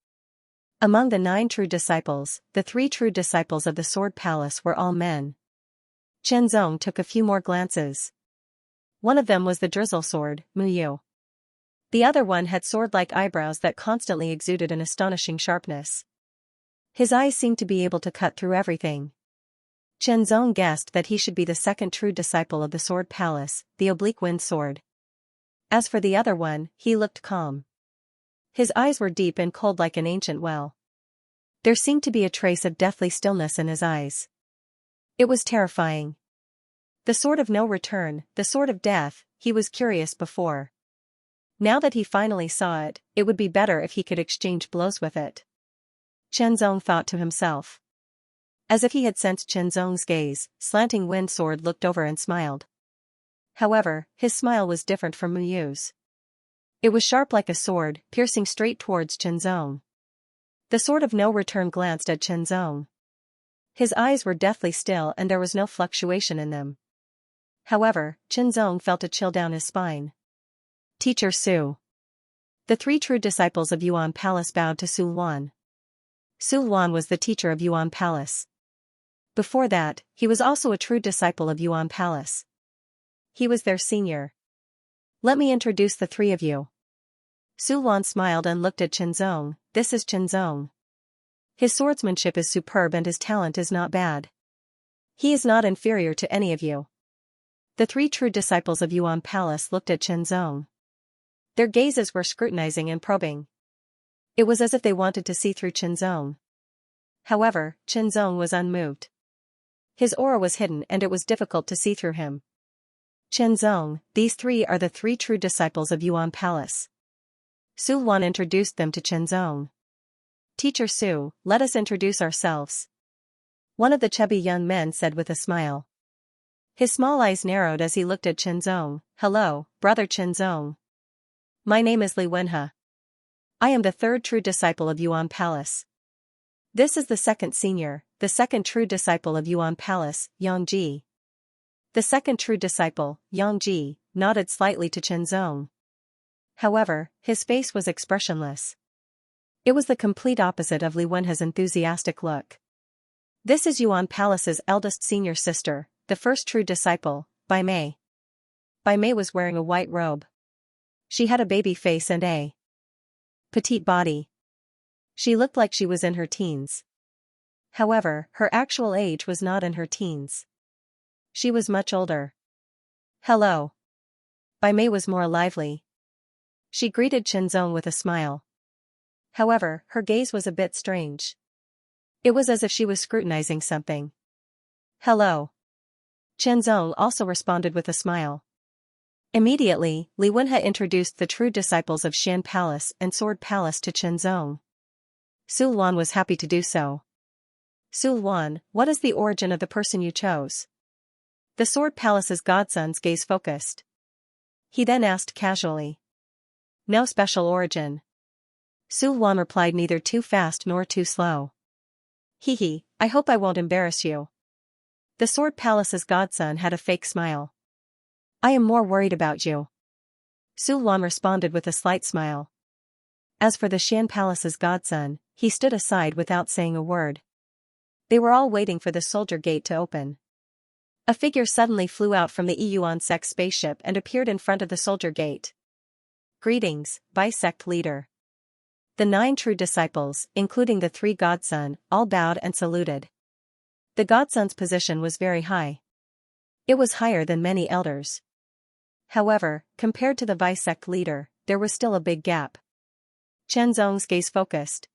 Among the 9 true disciples, the 3 true disciples of the Sword Palace were all men. Chenzong took a few more glances. One of them was the Drizzle Sword, Muyu. The other one had sword-like eyebrows that constantly exuded an astonishing sharpness. His eyes seemed to be able to cut through everything. Chenzong guessed that he should be the 2nd true disciple of the Sword Palace, the Oblique Wind Sword. As for the other one, he looked calm. His eyes were deep and cold like an ancient well. There seemed to be a trace of deathly stillness in his eyes. It was terrifying. The sword of no return, the sword of death, he was curious before. Now that he finally saw it, it would be better if he could exchange blows with it. Chenzong thought to himself. As if he had sensed Chenzong's gaze, Slanting Wind Sword looked over and smiled. However, his smile was different from Muyu's. It was sharp like a sword, piercing straight towards Chenzong. The sword of no return glanced at Chenzong. His eyes were deathly still and there was no fluctuation in them. However, Chenzong felt a chill down his spine. Teacher Su. The 3 true disciples of Yuan Palace bowed to Su Luan. Su Luan was the teacher of Yuan Palace. Before that, he was also a true disciple of Yuan Palace. He was their senior. Let me introduce the 3 of you. Su Luan smiled and looked at Chenzong. This is Chenzong. His swordsmanship is superb and his talent is not bad. He is not inferior to any of you. The three true disciples of Yuan Palace looked at Chen Zong. Their gazes were scrutinizing and probing. It was as if they wanted to see through Chen Zong. However, Chen Zong was unmoved. His aura was hidden and it was difficult to see through him. Chen Zong, these three are the three true disciples of Yuan Palace. Su Luan introduced them to Chen Zong. Teacher Su, let us introduce ourselves. One of the chubby young men said with a smile. His small eyes narrowed as he looked at Chen Zong. Hello, brother Chen Zong. My name is Li Wenhe. I am the third true disciple of Yuan Palace. This is the second senior, the second true disciple of Yuan Palace, Yang Ji. The second true disciple, Yang Ji, nodded slightly to Chen Zong. However, his face was expressionless. It was the complete opposite of Li Wenhe's enthusiastic look. This is Yuan Palace's eldest senior sister, the first true disciple, Bai Mei. Bai Mei was wearing a white robe. She had a baby face and a petite body. She looked like she was in her teens. However, her actual age was not in her teens. She was much older. Hello. Bai Mei was more lively. She greeted Chen Zong with a smile. However, her gaze was a bit strange. It was as if she was scrutinizing something. Hello. Chen Zong also responded with a smile. Immediately, Li Wenhe introduced the true disciples of Xian Palace and Sword Palace to Chen Zong. Su Luan was happy to do so. Su Luan, what is the origin of the person you chose? The Sword Palace's godson's gaze focused. He then asked casually. No special origin. Su Luan replied, neither too fast nor too slow. Hee, I hope I won't embarrass you. The Sword Palace's godson had a fake smile. I am more worried about you. Su Luan responded with a slight smile. As for the Xian Palace's godson, he stood aside without saying a word. They were all waiting for the soldier gate to open. A figure suddenly flew out from the Yuan sect spaceship and appeared in front of the soldier gate. Greetings, Bisect leader. The 9 true disciples, including the 3 godson, all bowed and saluted. The godson's position was very high. It was higher than many elders. However, compared to the Bisect leader, there was still a big gap. Chen Zong's gaze focused.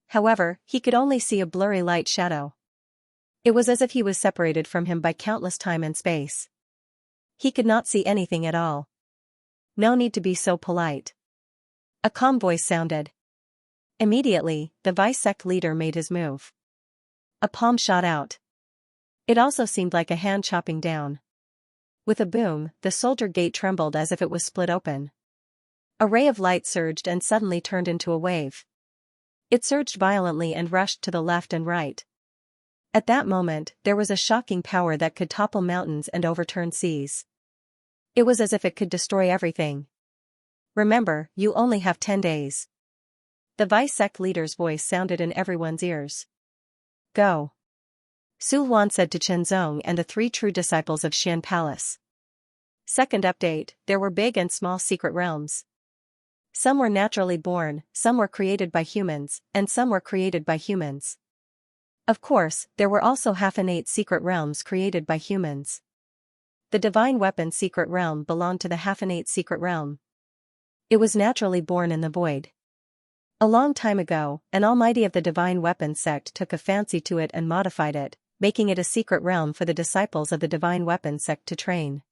However, he could only see a blurry light shadow. It was as if he was separated from him by countless time and space. He could not see anything at all. No need to be so polite. A calm voice sounded. Immediately, the Bisect leader made his move. A palm shot out. It also seemed like a hand chopping down. With a boom, the soldier gate trembled as if it was split open. A ray of light surged and suddenly turned into a wave. It surged violently and rushed to the left and right. At that moment, there was a shocking power that could topple mountains and overturn seas. It was as if it could destroy everything. Remember, you only have 10 days. The Bisect leader's voice sounded in everyone's ears. Go. Su Luan said to Chen Zong and the 3 true disciples of Xian Palace. Second update, there were big and small secret realms. Some were naturally born, some were created by humans, and some were created by humans. Of course, there were also half-innate secret realms created by humans. The divine weapon secret realm belonged to the half-innate secret realm. It was naturally born in the void. A long time ago, an almighty of the divine weapon sect took a fancy to it and modified it, making it a secret realm for the disciples of the divine weapon sect to train.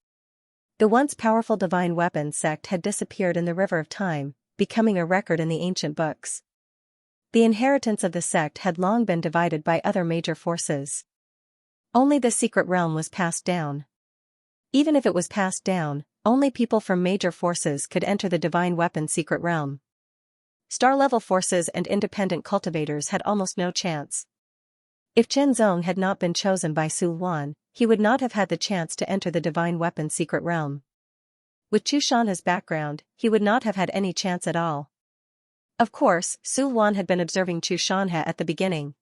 The once powerful divine weapon sect had disappeared in the river of time, becoming a record in the ancient books. The inheritance of the sect had long been divided by other major forces. Only the secret realm was passed down. Even if it was passed down, only people from major forces could enter the divine weapon secret realm. Star-level forces and independent cultivators had almost no chance. If Chen Zong had not been chosen by Su Luan, he would not have had the chance to enter the divine weapon secret realm. With Chu Shanha's background, he would not have had any chance at all. Of course, Su Luan had been observing Chu Shanha at the beginning.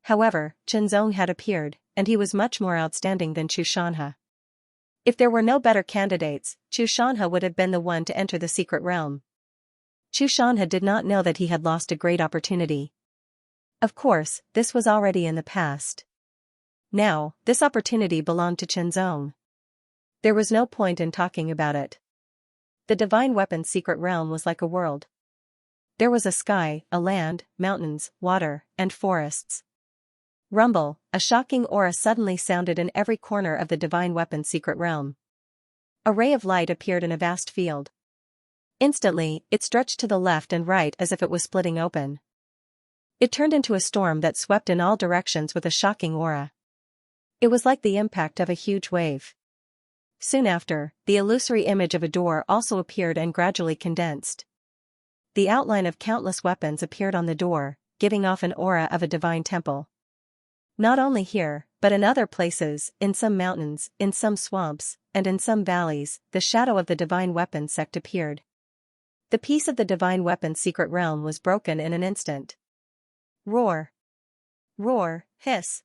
However, Chen Zong had appeared, and he was much more outstanding than Chu Shanha. If there were no better candidates, Chu Shanha would have been the one to enter the secret realm. Chu Shanha did not know that he had lost a great opportunity. Of course, this was already in the past. Now, this opportunity belonged to Chen Zong. There was no point in talking about it. The divine weapon's secret realm was like a world. There was a sky, a land, mountains, water, and forests. Rumble, a shocking aura suddenly sounded in every corner of the divine weapon's secret realm. A ray of light appeared in a vast field. Instantly, it stretched to the left and right as if it was splitting open. It turned into a storm that swept in all directions with a shocking aura. It was like the impact of a huge wave. Soon after, the illusory image of a door also appeared and gradually condensed. The outline of countless weapons appeared on the door, giving off an aura of a divine temple. Not only here, but in other places, in some mountains, in some swamps, and in some valleys, the shadow of the divine weapon sect appeared. The peace of the divine weapon's secret realm was broken in an instant. Roar. Roar, hiss.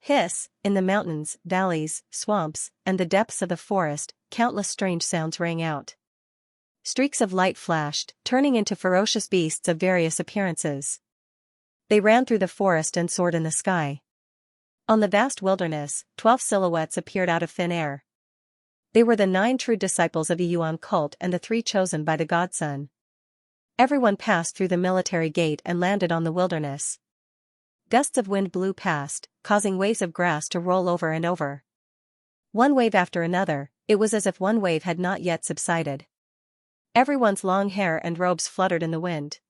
Hiss, in the mountains, valleys, swamps, and the depths of the forest, countless strange sounds rang out. Streaks of light flashed, turning into ferocious beasts of various appearances. They ran through the forest and soared in the sky. On the vast wilderness, 12 silhouettes appeared out of thin air. They were the 9 true disciples of the Yuan cult and the 3 chosen by the Godson. Everyone passed through the military gate and landed on the wilderness. Gusts of wind blew past, causing waves of grass to roll over and over. One wave after another, it was as if one wave had not yet subsided. Everyone's long hair and robes fluttered in the wind.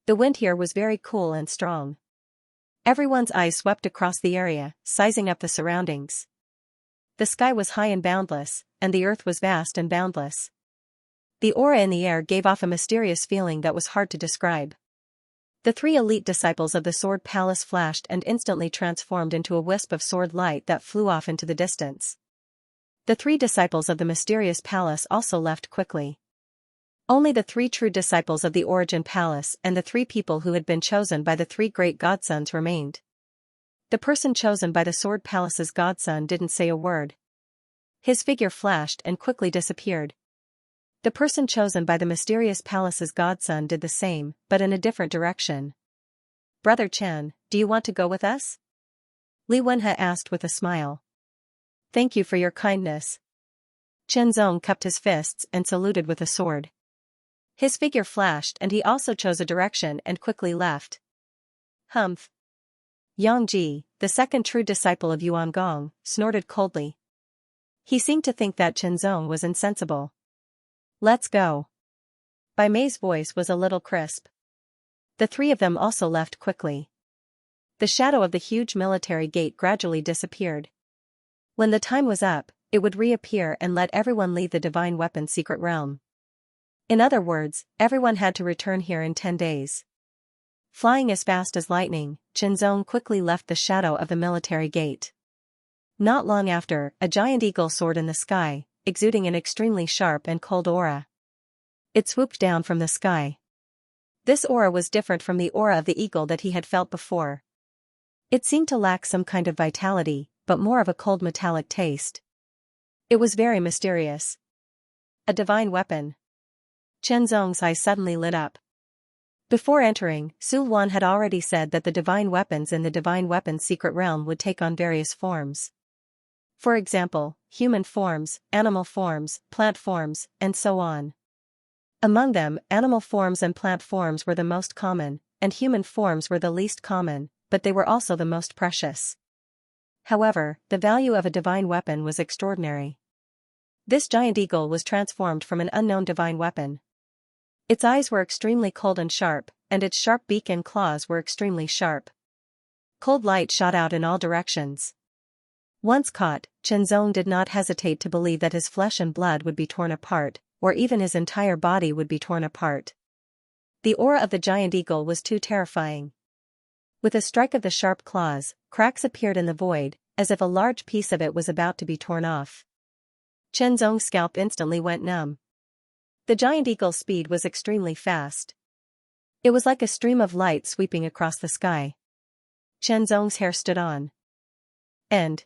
The wind here was very cool and strong. Everyone's eyes swept across the area, sizing up the surroundings. The sky was high and boundless, and the earth was vast and boundless. The aura in the air gave off a mysterious feeling that was hard to describe. The 3 elite disciples of the Sword Palace flashed and instantly transformed into a wisp of sword light that flew off into the distance. The 3 disciples of the mysterious palace also left quickly. Only the 3 true disciples of the Origin Palace and the 3 people who had been chosen by the 3 great godsons remained. The person chosen by the Sword Palace's godson didn't say a word. His figure flashed and quickly disappeared. The person chosen by the mysterious palace's godson did the same, but in a different direction. "Brother Chen, do you want to go with us?" Li Wenhe asked with a smile. "Thank you for your kindness." Chen Zong cupped his fists and saluted with a sword. His figure flashed and he also chose a direction and quickly left. Humph. Yang Ji, the second true disciple of Yuan Gong, snorted coldly. He seemed to think that Chen Zong was insensible. "Let's go." Bai Mei's voice was a little crisp. The 3 of them also left quickly. The shadow of the huge military gate gradually disappeared. When the time was up, it would reappear and let everyone leave the divine weapon's secret realm. In other words, everyone had to return here in 10 days. Flying as fast as lightning, Chen Zong quickly left the shadow of the military gate. Not long after, a giant eagle soared in the sky, exuding an extremely sharp and cold aura. It swooped down from the sky. This aura was different from the aura of the eagle that he had felt before. It seemed to lack some kind of vitality, but more of a cold metallic taste. It was very mysterious. A divine weapon. Chen Zong's eyes suddenly lit up. Before entering, Su Luan had already said that the divine weapons in the divine weapons secret realm would take on various forms. For example, human forms, animal forms, plant forms, and so on. Among them, animal forms and plant forms were the most common, and human forms were the least common, but they were also the most precious. However, the value of a divine weapon was extraordinary. This giant eagle was transformed from an unknown divine weapon. Its eyes were extremely cold and sharp, and its sharp beak and claws were extremely sharp. Cold light shot out in all directions. Once caught, Chen Zong did not hesitate to believe that his flesh and blood would be torn apart, or even his entire body would be torn apart. The aura of the giant eagle was too terrifying. With a strike of the sharp claws, cracks appeared in the void, as if a large piece of it was about to be torn off. Chen Zong's scalp instantly went numb. The giant eagle's speed was extremely fast. It was like a stream of light sweeping across the sky. Chen Zong's hair stood on end.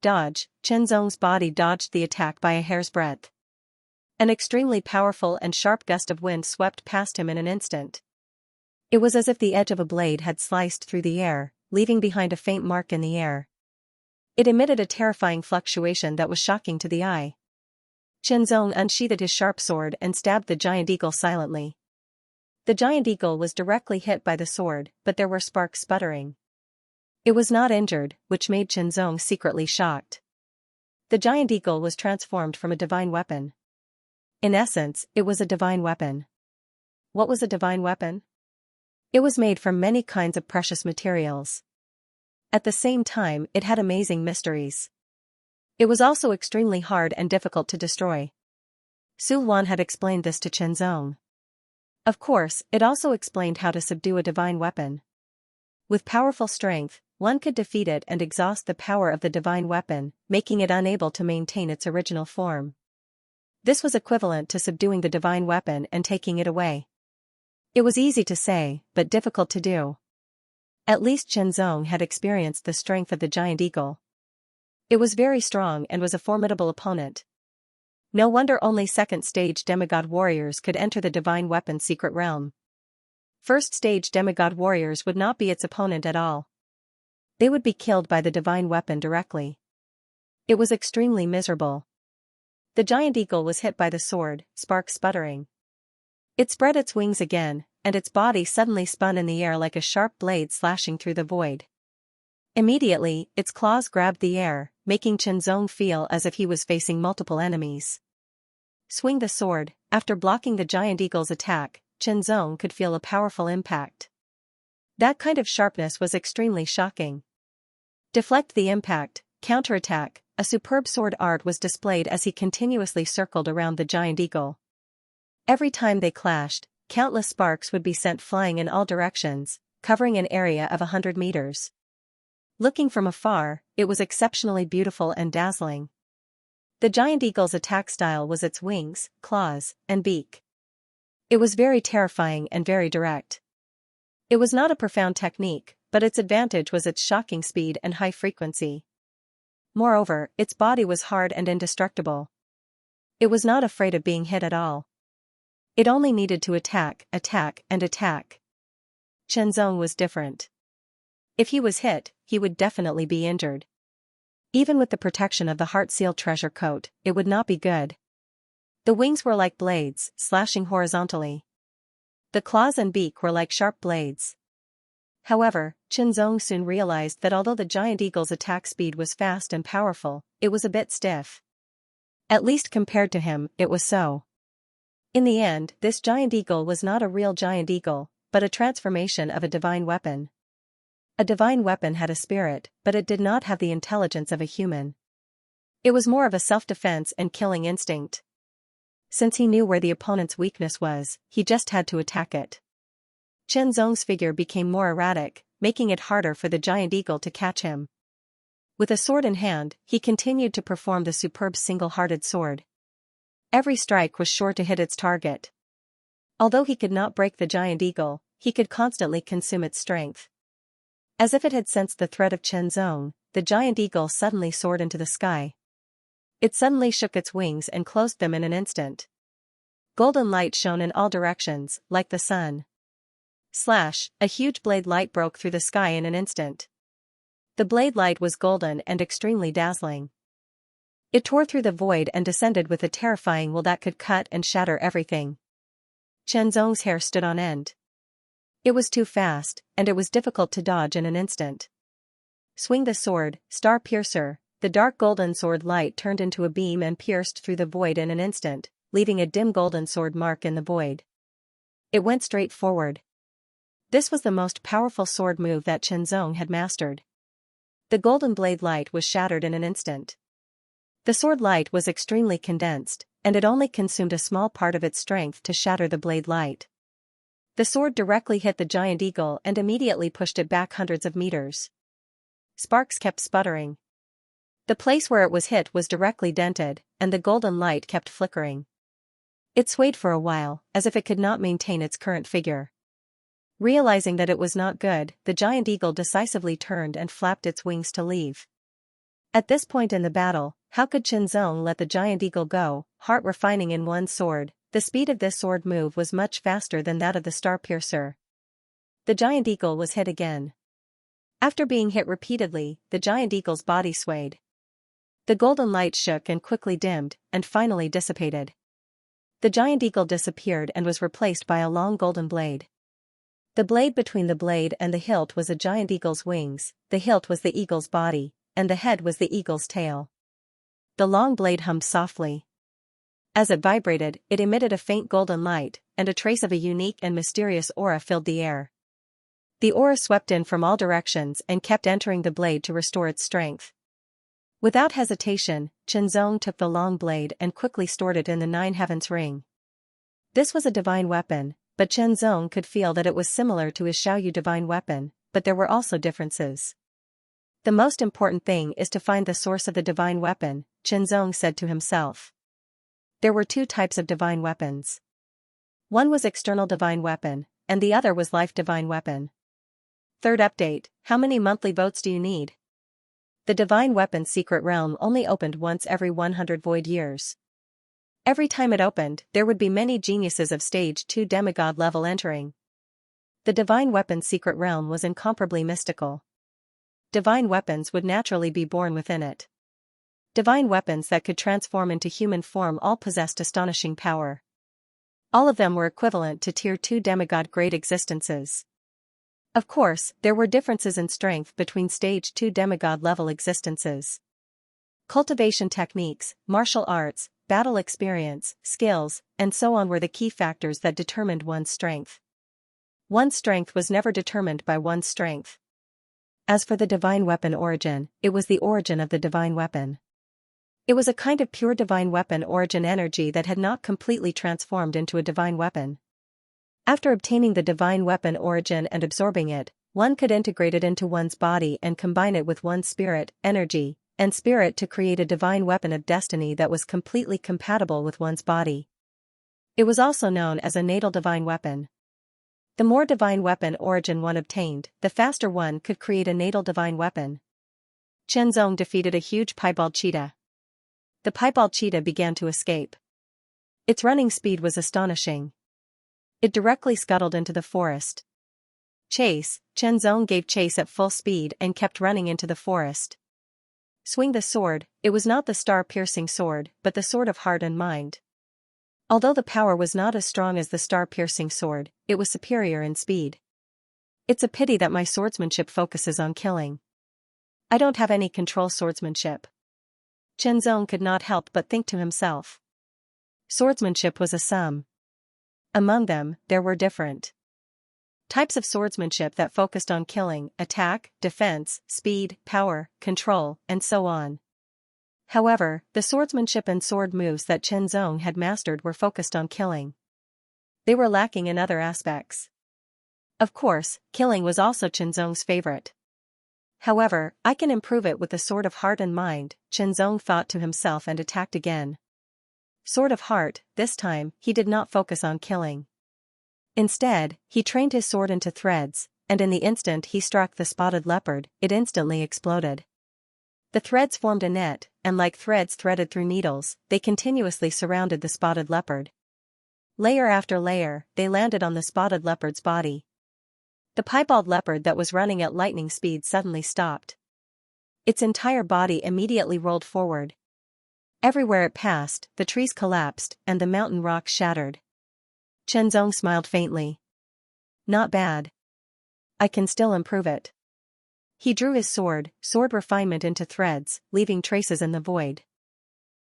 Dodge, Chen Zong's body dodged the attack by a hair's breadth. An extremely powerful and sharp gust of wind swept past him in an instant. It was as if the edge of a blade had sliced through the air, leaving behind a faint mark in the air. It emitted a terrifying fluctuation that was shocking to the eye. Qianzong unsheathed his sharp sword and stabbed the giant eagle silently. The giant eagle was directly hit by the sword, but there were sparks sputtering. It was not injured, which made Qianzong secretly shocked. The giant eagle was transformed from a divine weapon. In essence, it was a divine weapon. What was a divine weapon? It was made from many kinds of precious materials. At the same time, it had amazing mysteries. It was also extremely hard and difficult to destroy. Su Luan had explained this to Qianzong. Of course, it also explained how to subdue a divine weapon. With powerful strength, one could defeat it and exhaust the power of the divine weapon, making it unable to maintain its original form. This was equivalent to subduing the divine weapon and taking it away. It was easy to say, but difficult to do. At least Qianzong had experienced the strength of the giant eagle. It was very strong and was a formidable opponent. No wonder only second-stage demigod warriors could enter the divine weapon secret realm. First-stage demigod warriors would not be its opponent at all. They would be killed by the divine weapon directly. It was extremely miserable. The giant eagle was hit by the sword, sparks sputtering. It spread its wings again, and its body suddenly spun in the air like a sharp blade slashing through the void. Immediately, its claws grabbed the air, making Qianzong feel as if he was facing multiple enemies. Swing the sword. After blocking the giant eagle's attack, Qianzong could feel a powerful impact. That kind of sharpness was extremely shocking. Deflect the impact, counterattack. A superb sword art was displayed as he continuously circled around the giant eagle. Every time they clashed, countless sparks would be sent flying in all directions, covering an area of 100 meters. Looking from afar, it was exceptionally beautiful and dazzling. The giant eagle's attack style was its wings, claws, and beak. It was very terrifying and very direct. It was not a profound technique, but its advantage was its shocking speed and high frequency. Moreover, its body was hard and indestructible. It was not afraid of being hit at all. It only needed to attack, and attack. Qianzong was different. If he was hit, he would definitely be injured. Even with the protection of the heart seal treasure coat, it would not be good. The wings were like blades, slashing horizontally. The claws and beak were like sharp blades. However, Qianzong soon realized that although the giant eagle's attack speed was fast and powerful, it was a bit stiff. At least compared to him, it was so. In the end, this giant eagle was not a real giant eagle, but a transformation of a divine weapon. A divine weapon had a spirit, but it did not have the intelligence of a human. It was more of a self-defense and killing instinct. Since he knew where the opponent's weakness was, he just had to attack it. Qianzong's figure became more erratic, making it harder for the giant eagle to catch him. With a sword in hand, he continued to perform the superb single-hearted sword. Every strike was sure to hit its target. Although he could not break the giant eagle, he could constantly consume its strength. As if it had sensed the threat of Qianzong, the giant eagle suddenly soared into the sky. It suddenly shook its wings and closed them in an instant. Golden light shone in all directions, like the sun. Slash, a huge blade light broke through the sky in an instant. The blade light was golden and extremely dazzling. It tore through the void and descended with a terrifying will that could cut and shatter everything. Qianzong's hair stood on end. It was too fast, and it was difficult to dodge in an instant. Swing the sword, star piercer. The dark golden sword light turned into a beam and pierced through the void in an instant, leaving a dim golden sword mark in the void. It went straight forward. This was the most powerful sword move that Qianzong had mastered. The golden blade light was shattered in an instant. The sword light was extremely condensed, and it only consumed a small part of its strength to shatter the blade light. The sword directly hit the giant eagle and immediately pushed it back hundreds of meters. Sparks kept sputtering. The place where it was hit was directly dented, and the golden light kept flickering. It swayed for a while, as if it could not maintain its current figure. Realizing that it was not good, the giant eagle decisively turned and flapped its wings to leave. At this point in the battle, how could Qianzong let the giant eagle go, heart refining in one sword? The speed of this sword move was much faster than that of the star piercer. The giant eagle was hit again. After being hit repeatedly, the giant eagle's body swayed. The golden light shook and quickly dimmed, and finally dissipated. The giant eagle disappeared and was replaced by a long golden blade. The blade between the blade and the hilt was a giant eagle's wings, the hilt was the eagle's body, and the head was the eagle's tail. The long blade hummed softly. As it vibrated, it emitted a faint golden light, and a trace of a unique and mysterious aura filled the air. The aura swept in from all directions and kept entering the blade to restore its strength. Without hesitation, Qianzong took the long blade and quickly stored it in the Nine Heavens ring. This was a divine weapon, but Qianzong could feel that it was similar to his Xiaoyu divine weapon, but there were also differences. The most important thing is to find the source of the divine weapon, Qianzong said to himself. There were two types of divine weapons. One was external divine weapon, and the other was life divine weapon. Third update, how many monthly votes do you need? The divine weapon's secret realm only opened once every 100 void years. Every time it opened, there would be many geniuses of stage 2 demigod level entering. The divine weapon's secret realm was incomparably mystical. Divine weapons would naturally be born within it. Divine weapons that could transform into human form all possessed astonishing power. All of them were equivalent to tier 2 demigod grade existences. Of course, there were differences in strength between stage 2 demigod level existences. Cultivation techniques, martial arts, battle experience, skills, and so on were the key factors that determined one's strength. One's strength was never determined by one's strength. As for the divine weapon origin, it was the origin of the divine weapon. It was a kind of pure divine weapon origin energy that had not completely transformed into a divine weapon. After obtaining the divine weapon origin and absorbing it, one could integrate it into one's body and combine it with one's spirit, energy, and spirit to create a divine weapon of destiny that was completely compatible with one's body. It was also known as a natal divine weapon. The more divine weapon origin one obtained, the faster one could create a natal divine weapon. Qianzong defeated a huge piebald cheetah. The piebald cheetah began to escape. Its running speed was astonishing. It directly scuttled into the forest. Chase, Qianzong gave chase at full speed and kept running into the forest. Swing the sword, it was not the star-piercing sword, but the sword of heart and mind. Although the power was not as strong as the star-piercing sword, it was superior in speed. It's a pity that my swordsmanship focuses on killing. I don't have any control swordsmanship. Qianzong could not help but think to himself. Swordsmanship was a sum. Among them, there were different types of swordsmanship that focused on killing, attack, defense, speed, power, control, and so on. However, the swordsmanship and sword moves that Qianzong had mastered were focused on killing. They were lacking in other aspects. Of course, killing was also Qianzong's favorite. However, I can improve it with the sword of heart and mind, Qianzong thought to himself and attacked again. Sword of heart, this time, he did not focus on killing. Instead, he trained his sword into threads, and in the instant he struck the spotted leopard, it instantly exploded. The threads formed a net, and like threads threaded through needles, they continuously surrounded the spotted leopard. Layer after layer, they landed on the spotted leopard's body. The piebald leopard that was running at lightning speed suddenly stopped. Its entire body immediately rolled forward. Everywhere it passed, the trees collapsed, and the mountain rocks shattered. Qianzong smiled faintly. Not bad. I can still improve it. He drew his sword refinement into threads, leaving traces in the void.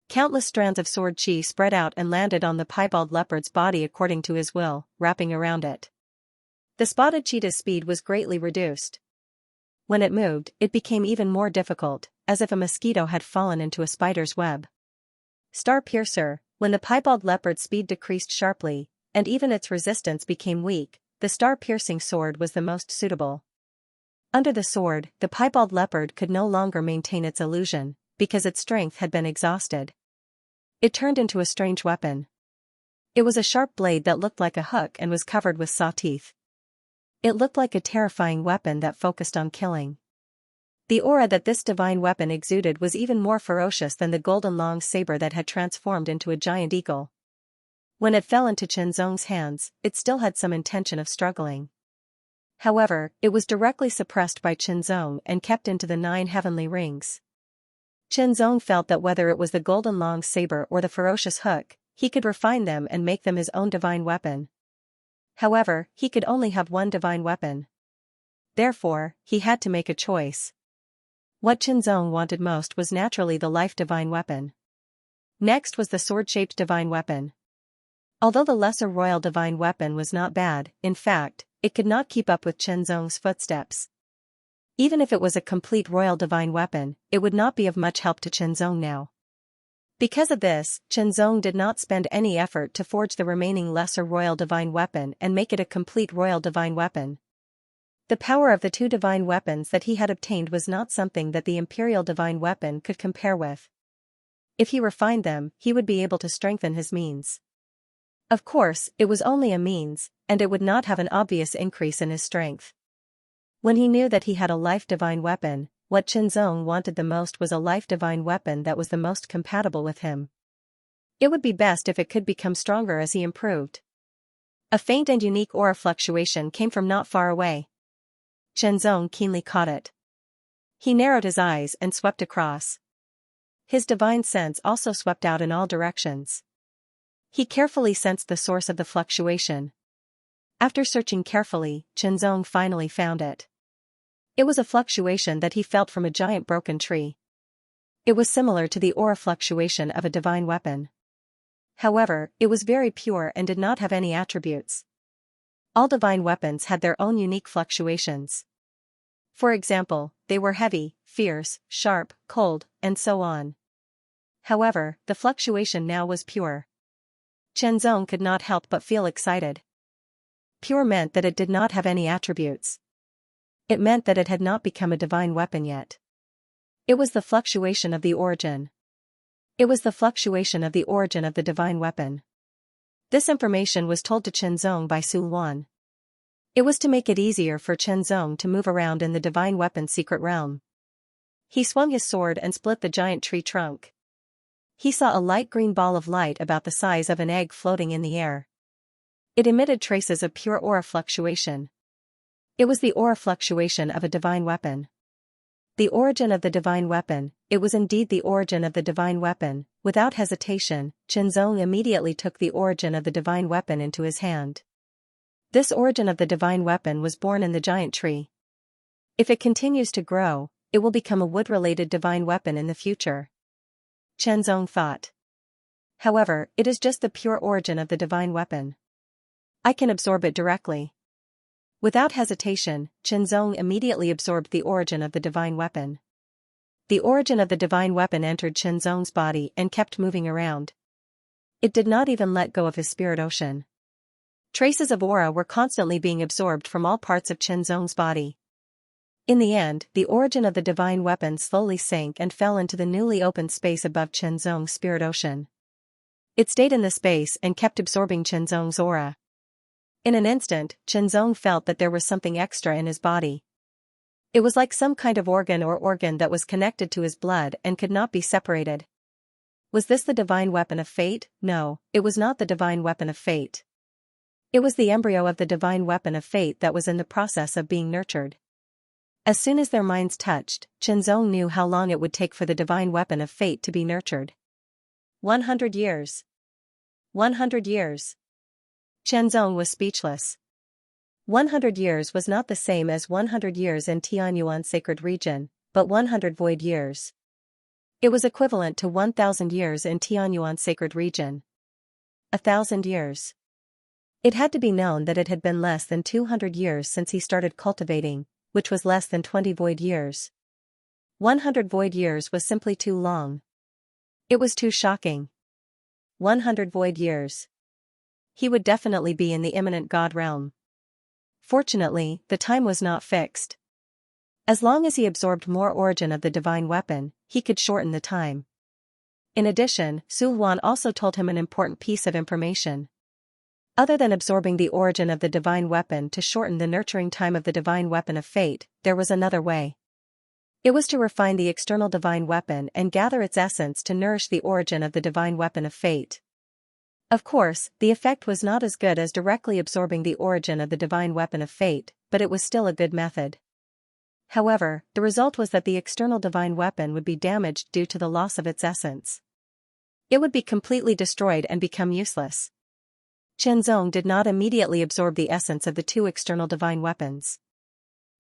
Countless strands of sword chi spread out and landed on the piebald leopard's body according to his will, wrapping around it. The spotted cheetah's speed was greatly reduced. When it moved, it became even more difficult, as if a mosquito had fallen into a spider's web. Star Piercer, when the piebald leopard's speed decreased sharply, and even its resistance became weak, the star-piercing sword was the most suitable. Under the sword, the piebald leopard could no longer maintain its illusion, because its strength had been exhausted. It turned into a strange weapon. It was a sharp blade that looked like a hook and was covered with saw teeth. It looked like a terrifying weapon that focused on killing. The aura that this divine weapon exuded was even more ferocious than the golden long saber that had transformed into a giant eagle. When it fell into Qianzong's hands, it still had some intention of struggling. However, it was directly suppressed by Qinzong and kept into the 9 heavenly rings. Qinzong felt that whether it was the golden long saber or the ferocious hook, he could refine them and make them his own divine weapon. However, he could only have one divine weapon. Therefore, he had to make a choice. What Qinzong wanted most was naturally the life divine weapon. Next was the sword-shaped divine weapon. Although the lesser royal divine weapon was not bad, in fact, it could not keep up with Qinzong's footsteps. Even if it was a complete royal divine weapon, it would not be of much help to Qinzong now. Because of this, Qinzong did not spend any effort to forge the remaining lesser royal divine weapon and make it a complete royal divine weapon. The power of the 2 divine weapons that he had obtained was not something that the imperial divine weapon could compare with. If he refined them, he would be able to strengthen his means. Of course, it was only a means, and it would not have an obvious increase in his strength. When he knew that he had a life divine weapon, what Qinzong wanted the most was a life divine weapon that was the most compatible with him. It would be best if it could become stronger as he improved. A faint and unique aura fluctuation came from not far away. Qinzong keenly caught it. He narrowed his eyes and swept across. His divine sense also swept out in all directions. He carefully sensed the source of the fluctuation. After searching carefully, Qinzong finally found it. It was a fluctuation that he felt from a giant broken tree. It was similar to the aura fluctuation of a divine weapon. However, it was very pure and did not have any attributes. All divine weapons had their own unique fluctuations. For example, they were heavy, fierce, sharp, cold, and so on. However, the fluctuation now was pure. Qinzong could not help but feel excited. Pure meant that it did not have any attributes. It meant that it had not become a divine weapon yet. It was the fluctuation of the origin. It was the fluctuation of the origin of the divine weapon. This information was told to Qinzong by Su Luan. It was to make it easier for Qinzong to move around in the divine weapon secret realm. He swung his sword and split the giant tree trunk. He saw a light green ball of light about the size of an egg floating in the air. It emitted traces of pure aura fluctuation. It was the aura fluctuation of a divine weapon. The origin of the divine weapon, it was indeed the origin of the divine weapon. Without hesitation, Qinzong immediately took the origin of the divine weapon into his hand. This origin of the divine weapon was born in the giant tree. If it continues to grow, it will become a wood-related divine weapon in the future. Qinzong thought. However, it is just the pure origin of the divine weapon. I can absorb it directly. Without hesitation, Qinzong immediately absorbed the origin of the divine weapon. The origin of the divine weapon entered Qinzong's body and kept moving around. It did not even let go of his spirit ocean. Traces of aura were constantly being absorbed from all parts of Qinzong's body. In the end, the origin of the divine weapon slowly sank and fell into the newly opened space above Qinzong's spirit ocean. It stayed in the space and kept absorbing Qinzong's aura. In an instant, Qinzong felt that there was something extra in his body. It was like some kind of organ that was connected to his blood and could not be separated. Was this the divine weapon of fate? No, it was not the divine weapon of fate. It was the embryo of the divine weapon of fate that was in the process of being nurtured. As soon as their minds touched, Qinzong knew how long it would take for the divine weapon of fate to be nurtured. 100 years. 100 years. Qinzong was speechless. 100 years was not the same as 100 years in Tianyuan sacred region, but 100 void years. It was equivalent to 1,000 years in Tianyuan sacred region. 1,000 years. It had to be known that it had been less than 200 years since he started cultivating, which was less than 20 void years. 100 void years was simply too long. It was too shocking. 100 void years. He would definitely be in the imminent God realm. Fortunately, the time was not fixed. As long as he absorbed more origin of the divine weapon, he could shorten the time. In addition, Su Luan also told him an important piece of information. Other than absorbing the origin of the divine weapon to shorten the nurturing time of the divine weapon of fate, there was another way. It was to refine the external divine weapon and gather its essence to nourish the origin of the divine weapon of fate. Of course, the effect was not as good as directly absorbing the origin of the divine weapon of fate, but it was still a good method. However, the result was that the external divine weapon would be damaged due to the loss of its essence. It would be completely destroyed and become useless. Chenzong did not immediately absorb the essence of the two external divine weapons.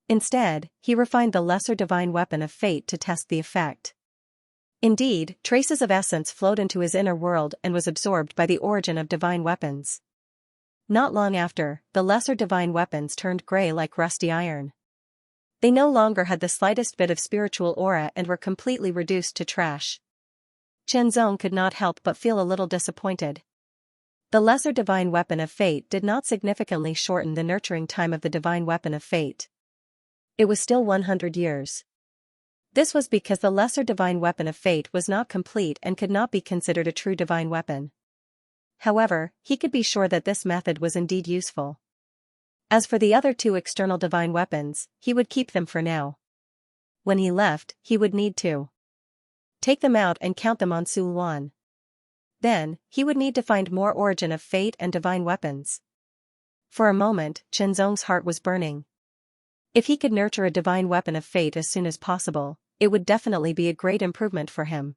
Instead, he refined the lesser divine weapon of fate to test the effect. Indeed, traces of essence flowed into his inner world and was absorbed by the origin of divine weapons. Not long after, the lesser divine weapons turned gray like rusty iron. They no longer had the slightest bit of spiritual aura and were completely reduced to trash. Chenzong could not help but feel a little disappointed. The lesser divine weapon of fate did not significantly shorten the nurturing time of the divine weapon of fate. It was still 100 years. This was because the lesser divine weapon of fate was not complete and could not be considered a true divine weapon. However, he could be sure that this method was indeed useful. As for the other two external divine weapons, he would keep them for now. When he left, he would need to take them out and count them on Su Luan. Then, he would need to find more origin of fate and divine weapons. For a moment, Chenzong's heart was burning. If he could nurture a divine weapon of fate as soon as possible, it would definitely be a great improvement for him.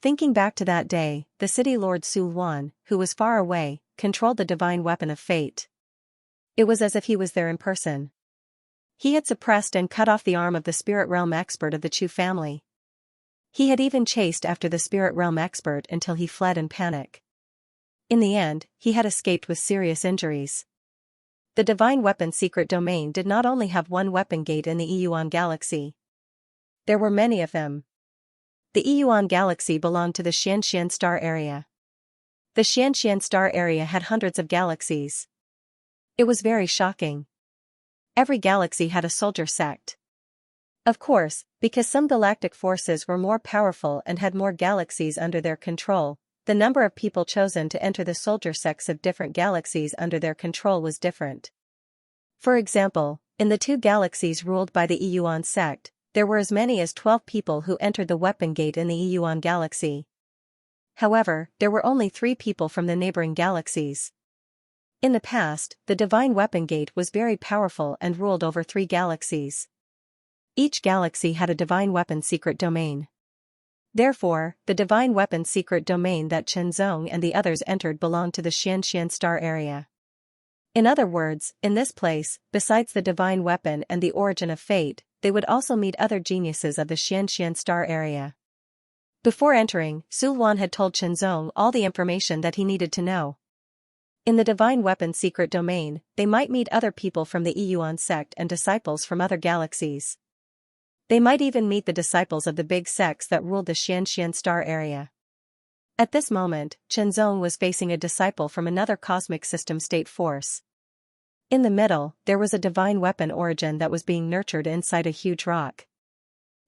Thinking back to that day, the city lord Su Luan, who was far away, controlled the divine weapon of fate. It was as if he was there in person. He had suppressed and cut off the arm of the spirit realm expert of the Chu family. He had even chased after the spirit realm expert until he fled in panic. In the end, he had escaped with serious injuries. The divine weapon secret domain did not only have one weapon gate in the Yuan galaxy. There were many of them. The Yuan galaxy belonged to the Xianxia star area. The Xianxia star area had hundreds of galaxies. It was very shocking. Every galaxy had a soldier sect. Of course, because some galactic forces were more powerful and had more galaxies under their control, the number of people chosen to enter the soldier sects of different galaxies under their control was different. For example, in the two galaxies ruled by the Yuan sect, there were as many as 12 people who entered the weapon gate in the Yuan galaxy. However, there were only 3 people from the neighboring galaxies. In the past, the divine weapon gate was very powerful and ruled over 3 galaxies. Each galaxy had a divine weapon secret domain. Therefore, the divine weapon secret domain that Chenzong and the others entered belonged to the Xianxia star area. In other words, in this place, besides the divine weapon and the origin of fate, they would also meet other geniuses of the Xianxia star area. Before entering, Su Luan had told Chenzong all the information that he needed to know. In the divine weapon secret domain, they might meet other people from the Yuan sect and disciples from other galaxies. They might even meet the disciples of the big sects that ruled the Xianxia star area. At this moment, Chenzong was facing a disciple from another cosmic system state force. In the middle, there was a divine weapon origin that was being nurtured inside a huge rock.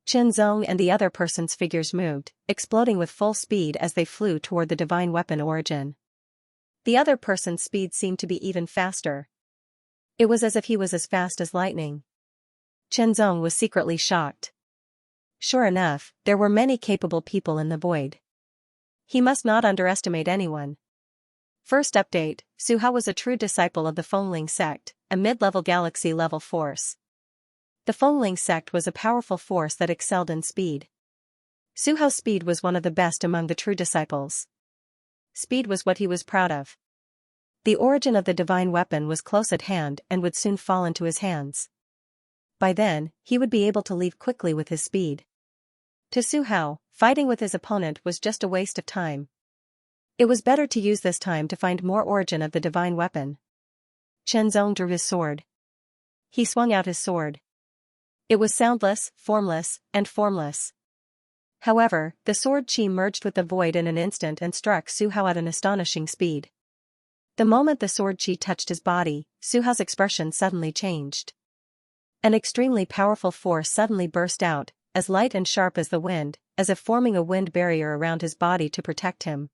Chenzong and the other person's figures moved, exploding with full speed as they flew toward the divine weapon origin. The other person's speed seemed to be even faster. It was as if he was as fast as lightning. Chenzong was secretly shocked. Sure enough, there were many capable people in the void. He must not underestimate anyone. First update, Su Hao was a true disciple of the Fengling sect, a mid-level galaxy-level force. The Fengling sect was a powerful force that excelled in speed. Su Hao's speed was one of the best among the true disciples. Speed was what he was proud of. The origin of the divine weapon was close at hand and would soon fall into his hands. By then, he would be able to leave quickly with his speed. To Su Hao, fighting with his opponent was just a waste of time. It was better to use this time to find more origin of the divine weapon. Chenzong drew his sword. He swung out his sword. It was soundless, formless, and formless. However, the sword chi merged with the void in an instant and struck Su Hao at an astonishing speed. The moment the sword chi touched his body, Su Hao's expression suddenly changed. An extremely powerful force suddenly burst out, as light and sharp as the wind, as if forming a wind barrier around his body to protect him.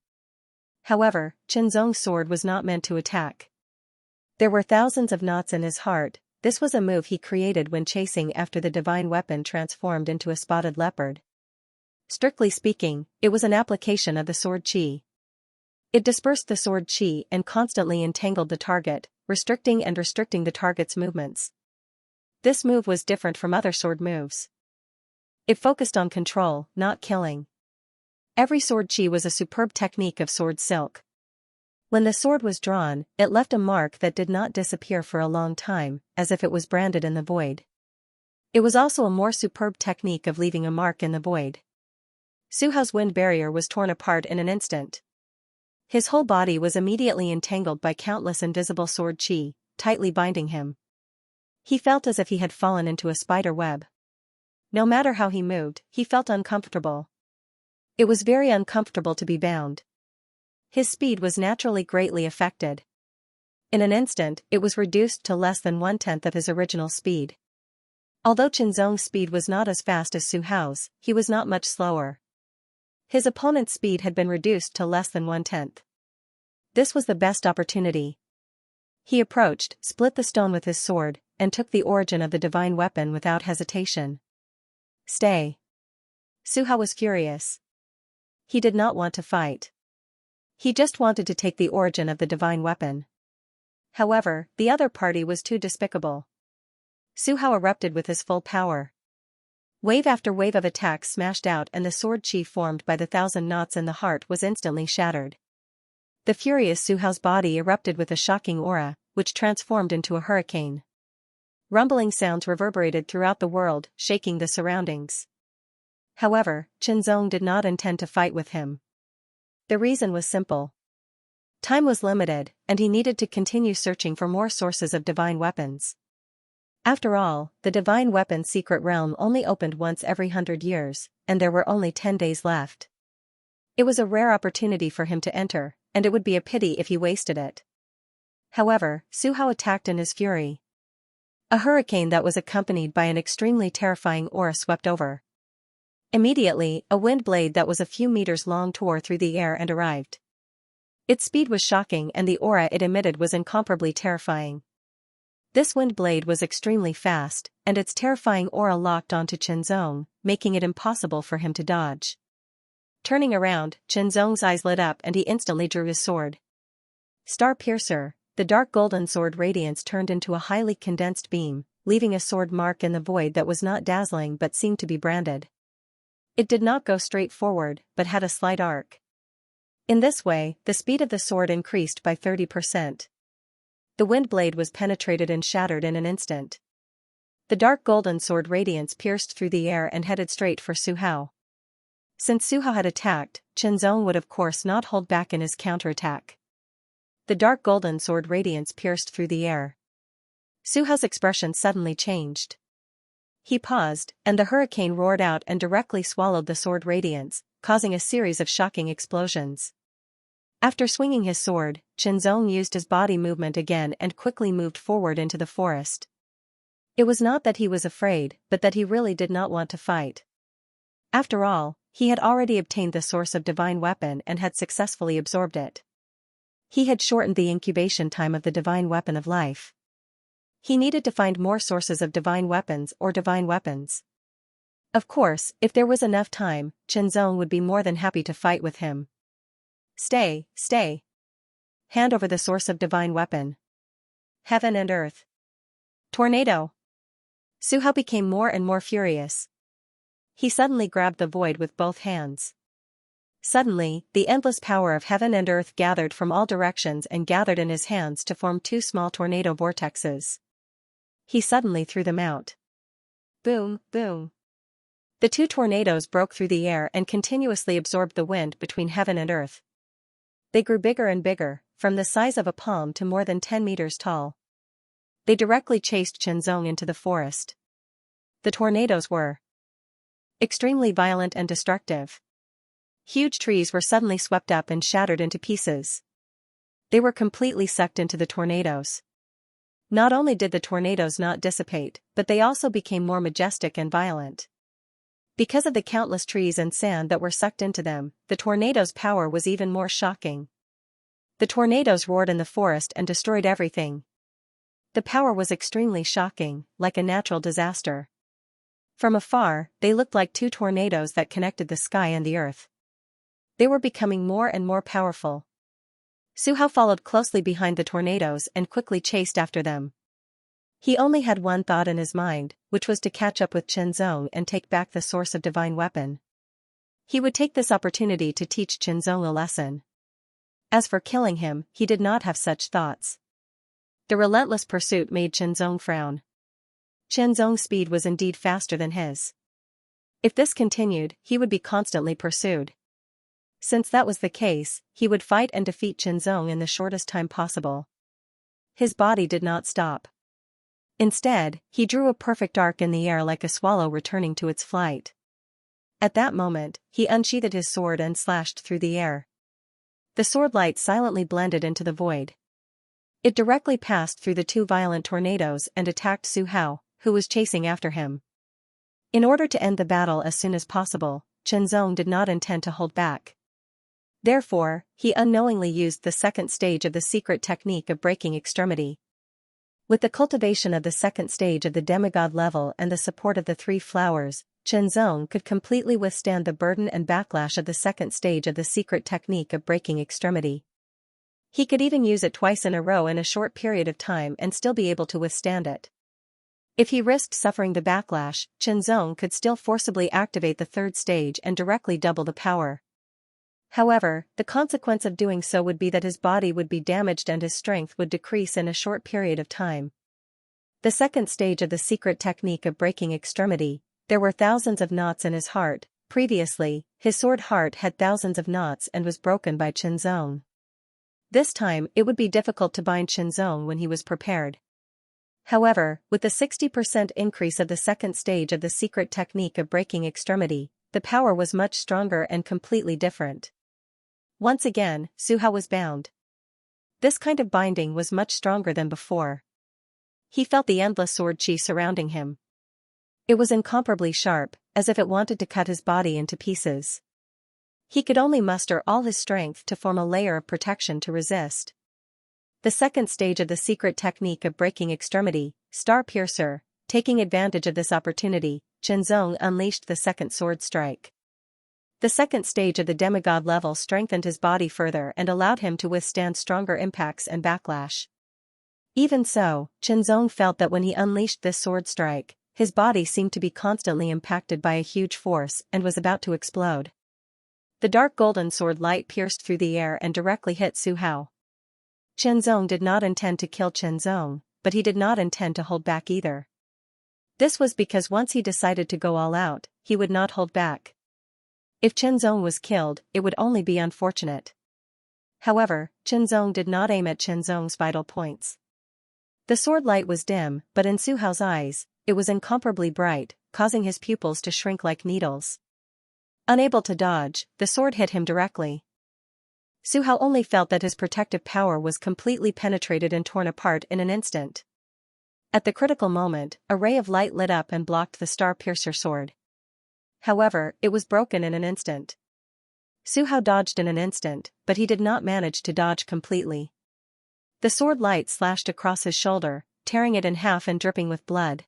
However, Chenzong's sword was not meant to attack. There were thousands of knots in his heart. This was a move he created when chasing after the divine weapon transformed into a spotted leopard. Strictly speaking, it was an application of the sword chi. It dispersed the sword chi and constantly entangled the target, restricting the target's movements. This move was different from other sword moves. It focused on control, not killing. Every sword chi was a superb technique of sword silk. When the sword was drawn, it left a mark that did not disappear for a long time, as if it was branded in the void. It was also a more superb technique of leaving a mark in the void. Su Hao's wind barrier was torn apart in an instant. His whole body was immediately entangled by countless invisible sword chi, tightly binding him. He felt as if he had fallen into a spider web. No matter how he moved, he felt uncomfortable. It was very uncomfortable to be bound. His speed was naturally greatly affected. In an instant, it was reduced to less than 1/10 of his original speed. Although Qianzong's speed was not as fast as Su Hao's, he was not much slower. His opponent's speed had been reduced to less than 1/10. This was the best opportunity. He approached, split the stone with his sword, and took the origin of the divine weapon without hesitation. Stay. Su Hao was furious. He did not want to fight. He just wanted to take the origin of the divine weapon. However, the other party was too despicable. Su Hao erupted with his full power. Wave after wave of attacks smashed out and the sword chi formed by the 1,000 knots in the heart was instantly shattered. The furious Su Hao's body erupted with a shocking aura, which transformed into a hurricane. Rumbling sounds reverberated throughout the world, shaking the surroundings. However, Qianzong did not intend to fight with him. The reason was simple. Time was limited, and he needed to continue searching for more sources of divine weapons. After all, the divine weapon's secret realm only opened once every 100 years, and there were only 10 days left. It was a rare opportunity for him to enter, and it would be a pity if he wasted it. However, Su Hao attacked in his fury. A hurricane that was accompanied by an extremely terrifying aura swept over. Immediately, a wind blade that was a few meters long tore through the air and arrived. Its speed was shocking and the aura it emitted was incomparably terrifying. This wind blade was extremely fast, and its terrifying aura locked onto Qianzong, making it impossible for him to dodge. Turning around, Qianzong's eyes lit up and he instantly drew his sword. Star Piercer, the dark golden sword radiance turned into a highly condensed beam, leaving a sword mark in the void that was not dazzling but seemed to be branded. It did not go straight forward, but had a slight arc. In this way, the speed of the sword increased by 30%. The wind blade was penetrated and shattered in an instant. The dark golden sword radiance pierced through the air and headed straight for Su Hao. Since Su Hao had attacked, Qianzong would of course not hold back in his counterattack. The dark golden sword radiance pierced through the air. Su Hao's expression suddenly changed. He paused, and the hurricane roared out and directly swallowed the sword radiance, causing a series of shocking explosions. After swinging his sword, Qianzong used his body movement again and quickly moved forward into the forest. It was not that he was afraid, but that he really did not want to fight. After all, he had already obtained the source of divine weapon and had successfully absorbed it. He had shortened the incubation time of the divine weapon of life. He needed to find more sources of divine weapons or divine weapons. Of course, if there was enough time, Qianzong would be more than happy to fight with him. Stay. Hand over the source of divine weapon. Heaven and earth. Tornado. Su Hao became more and more furious. He suddenly grabbed the void with both hands. Suddenly, the endless power of heaven and earth gathered from all directions and gathered in his hands to form two small tornado vortexes. He suddenly threw them out. Boom, boom. The two tornadoes broke through the air and continuously absorbed the wind between heaven and earth. They grew bigger and bigger, from the size of a palm to more than 10 meters tall. They directly chased Qianzong into the forest. The tornadoes were extremely violent and destructive. Huge trees were suddenly swept up and shattered into pieces. They were completely sucked into the tornadoes. Not only did the tornadoes not dissipate, but they also became more majestic and violent. Because of the countless trees and sand that were sucked into them, the tornado's power was even more shocking. The tornadoes roared in the forest and destroyed everything. The power was extremely shocking, like a natural disaster. From afar, they looked like two tornadoes that connected the sky and the earth. They were becoming more and more powerful. Su Hao followed closely behind the tornadoes and quickly chased after them. He only had one thought in his mind, which was to catch up with Qianzong and take back the source of divine weapon. He would take this opportunity to teach Qianzong a lesson. As for killing him, he did not have such thoughts. The relentless pursuit made Qianzong frown. Qianzong's speed was indeed faster than his. If this continued, he would be constantly pursued. Since that was the case, he would fight and defeat Qianzong in the shortest time possible. His body did not stop. Instead, he drew a perfect arc in the air like a swallow returning to its flight. At that moment, he unsheathed his sword and slashed through the air. The sword light silently blended into the void. It directly passed through the two violent tornadoes and attacked Su Hao, who was chasing after him. In order to end the battle as soon as possible, Qianzong did not intend to hold back. Therefore, he unknowingly used the second stage of the secret technique of breaking extremity. With the cultivation of the second stage of the demigod level and the support of the three flowers, Qianzong could completely withstand the burden and backlash of the second stage of the secret technique of breaking extremity. He could even use it twice in a row in a short period of time and still be able to withstand it. If he risked suffering the backlash, Qianzong could still forcibly activate the third stage and directly double the power. However, the consequence of doing so would be that his body would be damaged and his strength would decrease in a short period of time. The second stage of the secret technique of breaking extremity, there were thousands of knots in his heart. Previously, his sword heart had thousands of knots and was broken by Qianzong. This time, it would be difficult to bind Qianzong when he was prepared. However, with the 60% increase of the second stage of the secret technique of breaking extremity, the power was much stronger and completely different. Once again, Su Hao was bound. This kind of binding was much stronger than before. He felt the endless sword qi surrounding him. It was incomparably sharp, as if it wanted to cut his body into pieces. He could only muster all his strength to form a layer of protection to resist. The second stage of the secret technique of breaking extremity, Star Piercer, taking advantage of this opportunity, Qianzong unleashed the second sword strike. The second stage of the demigod level strengthened his body further and allowed him to withstand stronger impacts and backlash. Even so, Qianzong felt that when he unleashed this sword strike, his body seemed to be constantly impacted by a huge force and was about to explode. The dark golden sword light pierced through the air and directly hit Su Hao. Qianzong did not intend to kill Qianzong, but he did not intend to hold back either. This was because once he decided to go all out, he would not hold back. If Qianzong was killed, it would only be unfortunate. However, Qianzong did not aim at Qianzong's vital points. The sword light was dim, but in Su Hao's eyes, it was incomparably bright, causing his pupils to shrink like needles. Unable to dodge, the sword hit him directly. Su Hao only felt that his protective power was completely penetrated and torn apart in an instant. At the critical moment, a ray of light lit up and blocked the Star Piercer sword. However, it was broken in an instant. Su Hao dodged in an instant, but he did not manage to dodge completely. The sword light slashed across his shoulder, tearing it in half and dripping with blood.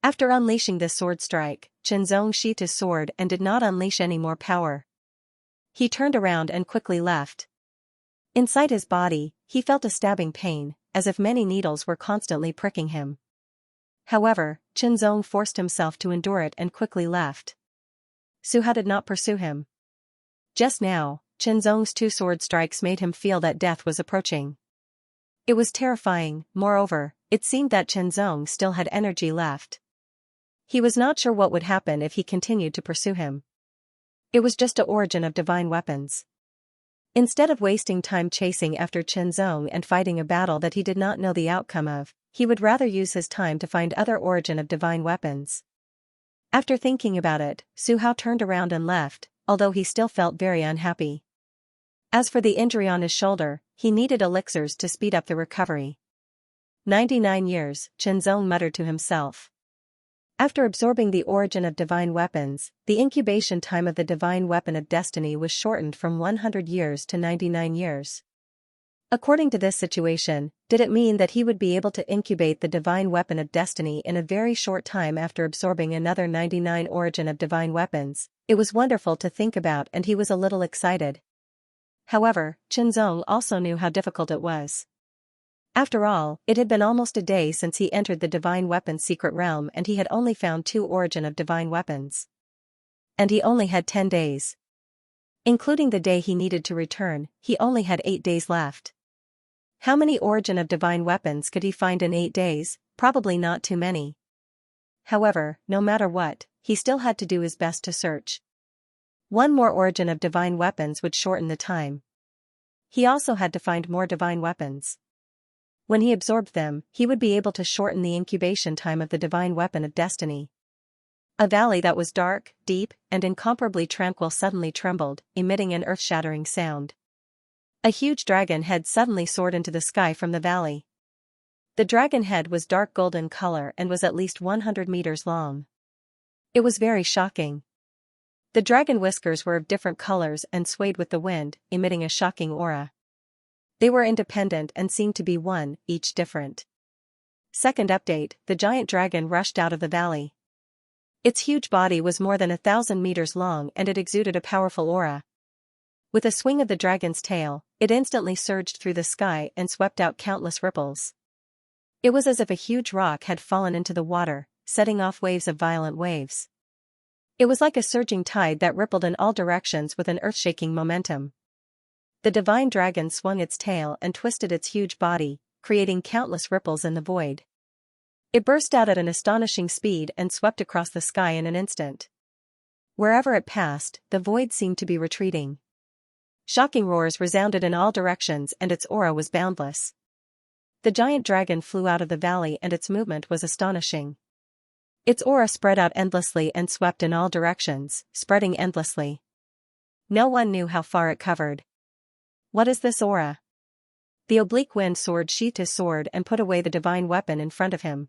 After unleashing this sword strike, Qianzong sheathed his sword and did not unleash any more power. He turned around and quickly left. Inside his body, he felt a stabbing pain, as if many needles were constantly pricking him. However, Qianzong forced himself to endure it and quickly left. Su Hao did not pursue him. Just now, Qianzong's two sword strikes made him feel that death was approaching. It was terrifying. Moreover, it seemed that Qianzong still had energy left. He was not sure what would happen if he continued to pursue him. It was just an origin of divine weapons. Instead of wasting time chasing after Qianzong and fighting a battle that he did not know the outcome of, he would rather use his time to find other origin of divine weapons. After thinking about it, Su Hao turned around and left, although he still felt very unhappy. As for the injury on his shoulder, he needed elixirs to speed up the recovery. 99 years, Qianzong muttered to himself. After absorbing the origin of divine weapons, the incubation time of the divine weapon of destiny was shortened from 100 years to 99 years. According to this situation, did it mean that he would be able to incubate the divine weapon of destiny in a very short time after absorbing another 99 origin of divine weapons? It was wonderful to think about and he was a little excited. However, Qianzong also knew how difficult it was. After all, it had been almost a day since he entered the Divine Weapons secret realm and he had only found 2 origin of divine weapons. And he only had 10 days. Including the day he needed to return, he only had 8 days left. How many origin of divine weapons could he find in 8 days? Probably not too many. However, no matter what, he still had to do his best to search. One more origin of divine weapons would shorten the time. He also had to find more divine weapons. When he absorbed them, he would be able to shorten the incubation time of the divine weapon of destiny. A valley that was dark, deep, and incomparably tranquil suddenly trembled, emitting an earth-shattering sound. A huge dragon head suddenly soared into the sky from the valley. The dragon head was dark golden color and was at least 100 meters long. It was very shocking. The dragon whiskers were of different colors and swayed with the wind, emitting a shocking aura. They were independent and seemed to be one, each different. Second update, the giant dragon rushed out of the valley. Its huge body was more than 1,000 meters long and it exuded a powerful aura. With a swing of the dragon's tail, it instantly surged through the sky and swept out countless ripples. It was as if a huge rock had fallen into the water, setting off waves of violent waves. It was like a surging tide that rippled in all directions with an earth-shaking momentum. The divine dragon swung its tail and twisted its huge body, creating countless ripples in the void. It burst out at an astonishing speed and swept across the sky in an instant. Wherever it passed, the void seemed to be retreating. Shocking roars resounded in all directions and its aura was boundless. The giant dragon flew out of the valley and its movement was astonishing. Its aura spread out endlessly and swept in all directions, spreading endlessly. No one knew how far it covered. What is this aura? The oblique wind sword sheathed his sword and put away the divine weapon in front of him.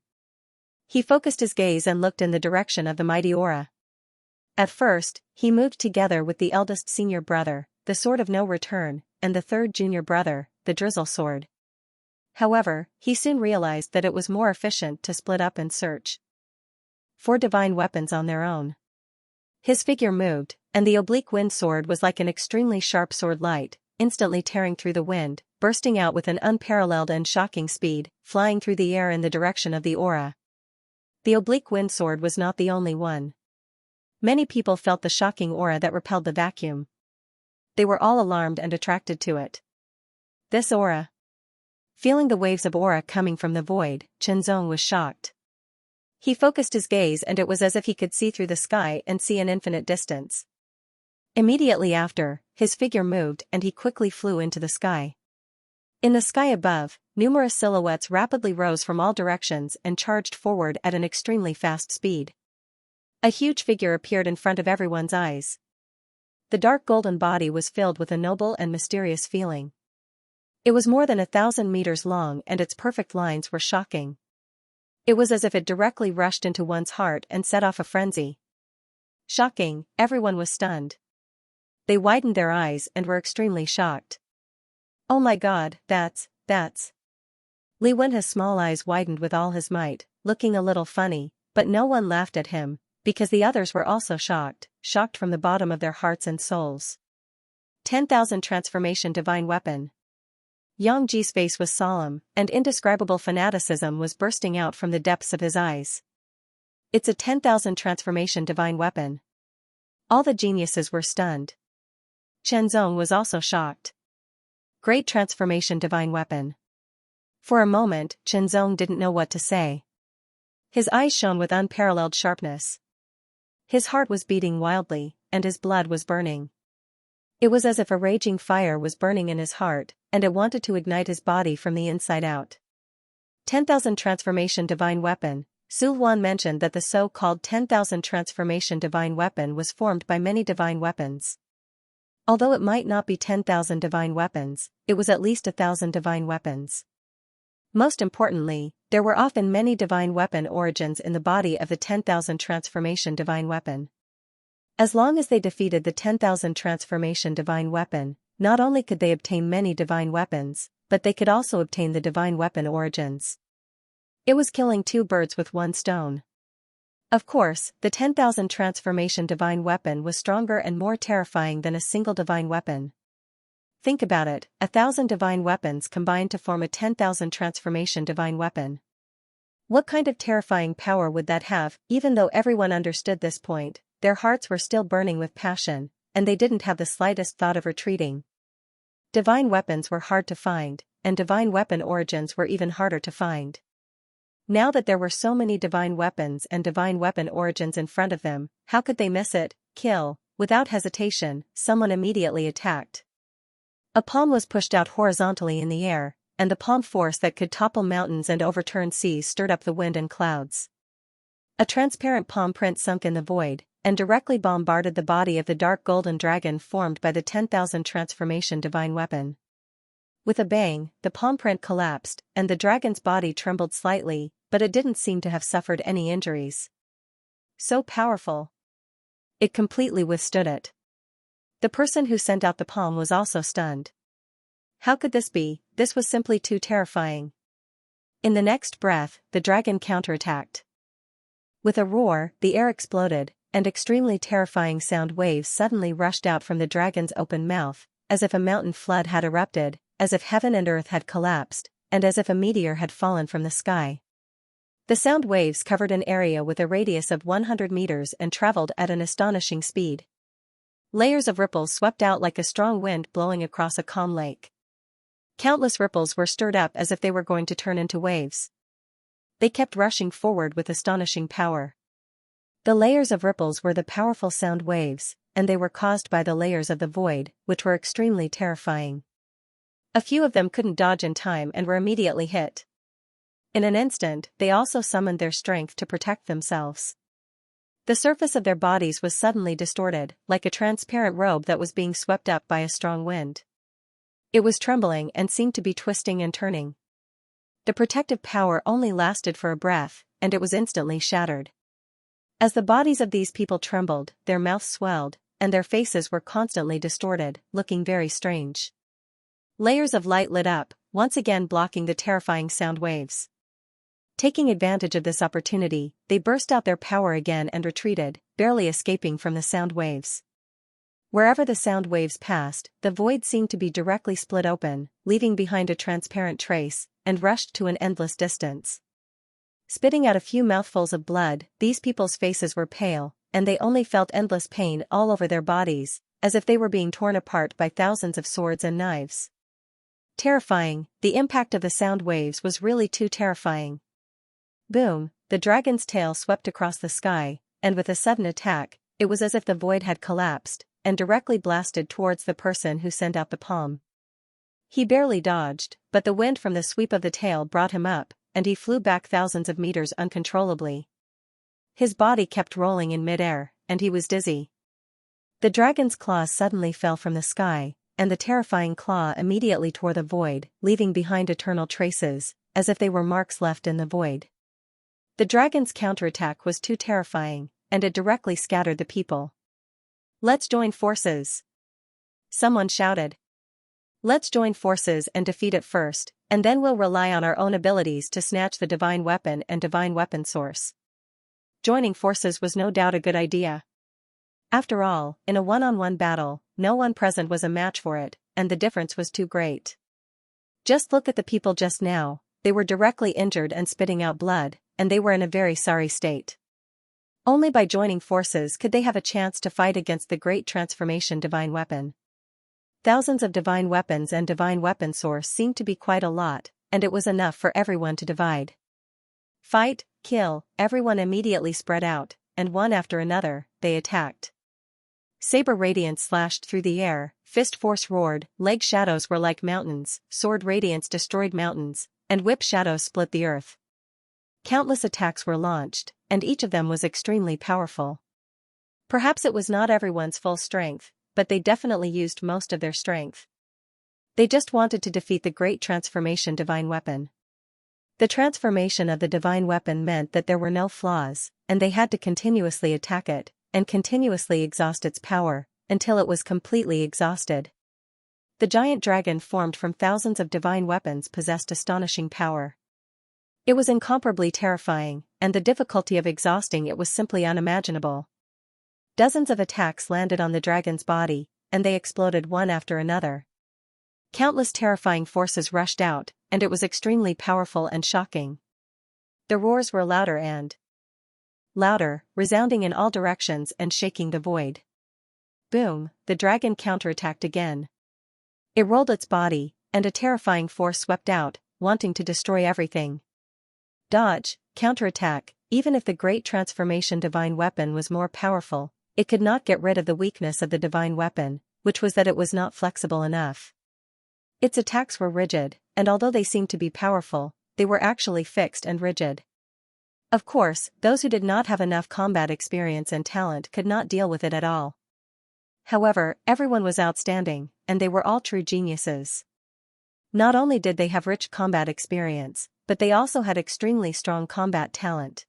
He focused his gaze and looked in the direction of the mighty aura. At first, he moved together with the eldest senior brother, the sword of no return, and the third junior brother, the drizzle sword. However, he soon realized that it was more efficient to split up and search for divine weapons on their own. His figure moved, and the oblique wind sword was like an extremely sharp sword light, instantly tearing through the wind, bursting out with an unparalleled and shocking speed, flying through the air in the direction of the aura. The oblique wind sword was not the only one. Many people felt the shocking aura that repelled the vacuum. They were all alarmed and attracted to it. This aura. Feeling the waves of aura coming from the void, Xianxia was shocked. He focused his gaze and it was as if he could see through the sky and see an infinite distance. Immediately after, his figure moved and he quickly flew into the sky. In the sky above, numerous silhouettes rapidly rose from all directions and charged forward at an extremely fast speed. A huge figure appeared in front of everyone's eyes. The dark golden body was filled with a noble and mysterious feeling. It was more than 1,000 meters long and its perfect lines were shocking. It was as if it directly rushed into one's heart and set off a frenzy. Shocking, everyone was stunned. They widened their eyes and were extremely shocked. Oh my god, that's. Li Wen's small eyes widened with all his might, looking a little funny, but no one laughed at him, because the others were also shocked from the bottom of their hearts and souls. 10,000 transformation divine weapon. Yang Ji's face was solemn, and indescribable fanaticism was bursting out from the depths of his eyes. It's a 10,000 transformation divine weapon. All the geniuses were stunned. Xianxia was also shocked. Great transformation divine weapon. For a moment, Xianxia didn't know what to say. His eyes shone with unparalleled sharpness. His heart was beating wildly, and his blood was burning. It was as if a raging fire was burning in his heart, and it wanted to ignite his body from the inside out. 10,000 transformation divine weapon. Su Luan mentioned that the so-called 10,000 transformation divine weapon was formed by many divine weapons. Although it might not be 10,000 divine weapons, it was at least 1,000 divine weapons. Most importantly, there were often many divine weapon origins in the body of the 10,000 transformation divine weapon. As long as they defeated the 10,000 transformation divine weapon, not only could they obtain many divine weapons, but they could also obtain the divine weapon origins. It was killing 2 birds with 1 stone. Of course, the 10,000 transformation divine weapon was stronger and more terrifying than a single divine weapon. Think about it, 1,000 divine weapons combined to form a 10,000 transformation divine weapon. What kind of terrifying power would that have? Even though everyone understood this point, their hearts were still burning with passion, and they didn't have the slightest thought of retreating. Divine weapons were hard to find, and divine weapon origins were even harder to find. Now that there were so many divine weapons and divine weapon origins in front of them, how could they miss it? Kill. Without hesitation, someone immediately attacked. A palm was pushed out horizontally in the air, and the palm force that could topple mountains and overturn seas stirred up the wind and clouds. A transparent palm print sunk in the void, and directly bombarded the body of the dark golden dragon formed by the 10,000 transformation divine weapon. With a bang, the palm print collapsed, and the dragon's body trembled slightly, but it didn't seem to have suffered any injuries. So powerful. It completely withstood it. The person who sent out the palm was also stunned. How could this be? This was simply too terrifying. In the next breath, the dragon counterattacked. With a roar, the air exploded, and extremely terrifying sound waves suddenly rushed out from the dragon's open mouth, as if a mountain flood had erupted, as if heaven and earth had collapsed, and as if a meteor had fallen from the sky. The sound waves covered an area with a radius of 100 meters and traveled at an astonishing speed. Layers of ripples swept out like a strong wind blowing across a calm lake. Countless ripples were stirred up as if they were going to turn into waves. They kept rushing forward with astonishing power. The layers of ripples were the powerful sound waves, and they were caused by the layers of the void, which were extremely terrifying. A few of them couldn't dodge in time and were immediately hit. In an instant, they also summoned their strength to protect themselves. The surface of their bodies was suddenly distorted, like a transparent robe that was being swept up by a strong wind. It was trembling and seemed to be twisting and turning. The protective power only lasted for a breath, and it was instantly shattered. As the bodies of these people trembled, their mouths swelled, and their faces were constantly distorted, looking very strange. Layers of light lit up, once again blocking the terrifying sound waves. Taking advantage of this opportunity, they burst out their power again and retreated, barely escaping from the sound waves. Wherever the sound waves passed, the void seemed to be directly split open, leaving behind a transparent trace, and rushed to an endless distance. Spitting out a few mouthfuls of blood, these people's faces were pale, and they only felt endless pain all over their bodies, as if they were being torn apart by thousands of swords and knives. Terrifying, the impact of the sound waves was really too terrifying. Boom, the dragon's tail swept across the sky, and with a sudden attack, it was as if the void had collapsed, and directly blasted towards the person who sent out the palm. He barely dodged, but the wind from the sweep of the tail brought him up, and he flew back thousands of meters uncontrollably. His body kept rolling in midair, and he was dizzy. The dragon's claws suddenly fell from the sky, and the terrifying claw immediately tore the void, leaving behind eternal traces, as if they were marks left in the void. The dragon's counterattack was too terrifying, and it directly scattered the people. "Let's join forces!" someone shouted. "Let's join forces and defeat it first, and then we'll rely on our own abilities to snatch the divine weapon and divine weapon source." Joining forces was no doubt a good idea. After all, in a one-on-one battle, no one present was a match for it, and the difference was too great. Just look at the people just now, they were directly injured and spitting out blood, and they were in a very sorry state. Only by joining forces could they have a chance to fight against the great transformation divine weapon. Thousands of divine weapons and divine weapon source seemed to be quite a lot, and it was enough for everyone to divide. Fight, kill, everyone immediately spread out, and one after another, they attacked. Saber radiance slashed through the air, fist force roared, leg shadows were like mountains, sword radiance destroyed mountains, and whip shadows split the earth. Countless attacks were launched, and each of them was extremely powerful. Perhaps it was not everyone's full strength, but they definitely used most of their strength. They just wanted to defeat the great transformation divine weapon. The transformation of the divine weapon meant that there were no flaws, and they had to continuously attack it, and continuously exhaust its power, until it was completely exhausted. The giant dragon formed from thousands of divine weapons possessed astonishing power. It was incomparably terrifying, and the difficulty of exhausting it was simply unimaginable. Dozens of attacks landed on the dragon's body, and they exploded one after another. Countless terrifying forces rushed out, and it was extremely powerful and shocking. The roars were louder and louder, resounding in all directions and shaking the void. Boom, the dragon counterattacked again. It rolled its body, and a terrifying force swept out, wanting to destroy everything. Dodge, counterattack, even if the great transformation divine weapon was more powerful, it could not get rid of the weakness of the divine weapon, which was that it was not flexible enough. Its attacks were rigid, and although they seemed to be powerful, they were actually fixed and rigid. Of course, those who did not have enough combat experience and talent could not deal with it at all. However, everyone was outstanding, and they were all true geniuses. Not only did they have rich combat experience, but they also had extremely strong combat talent.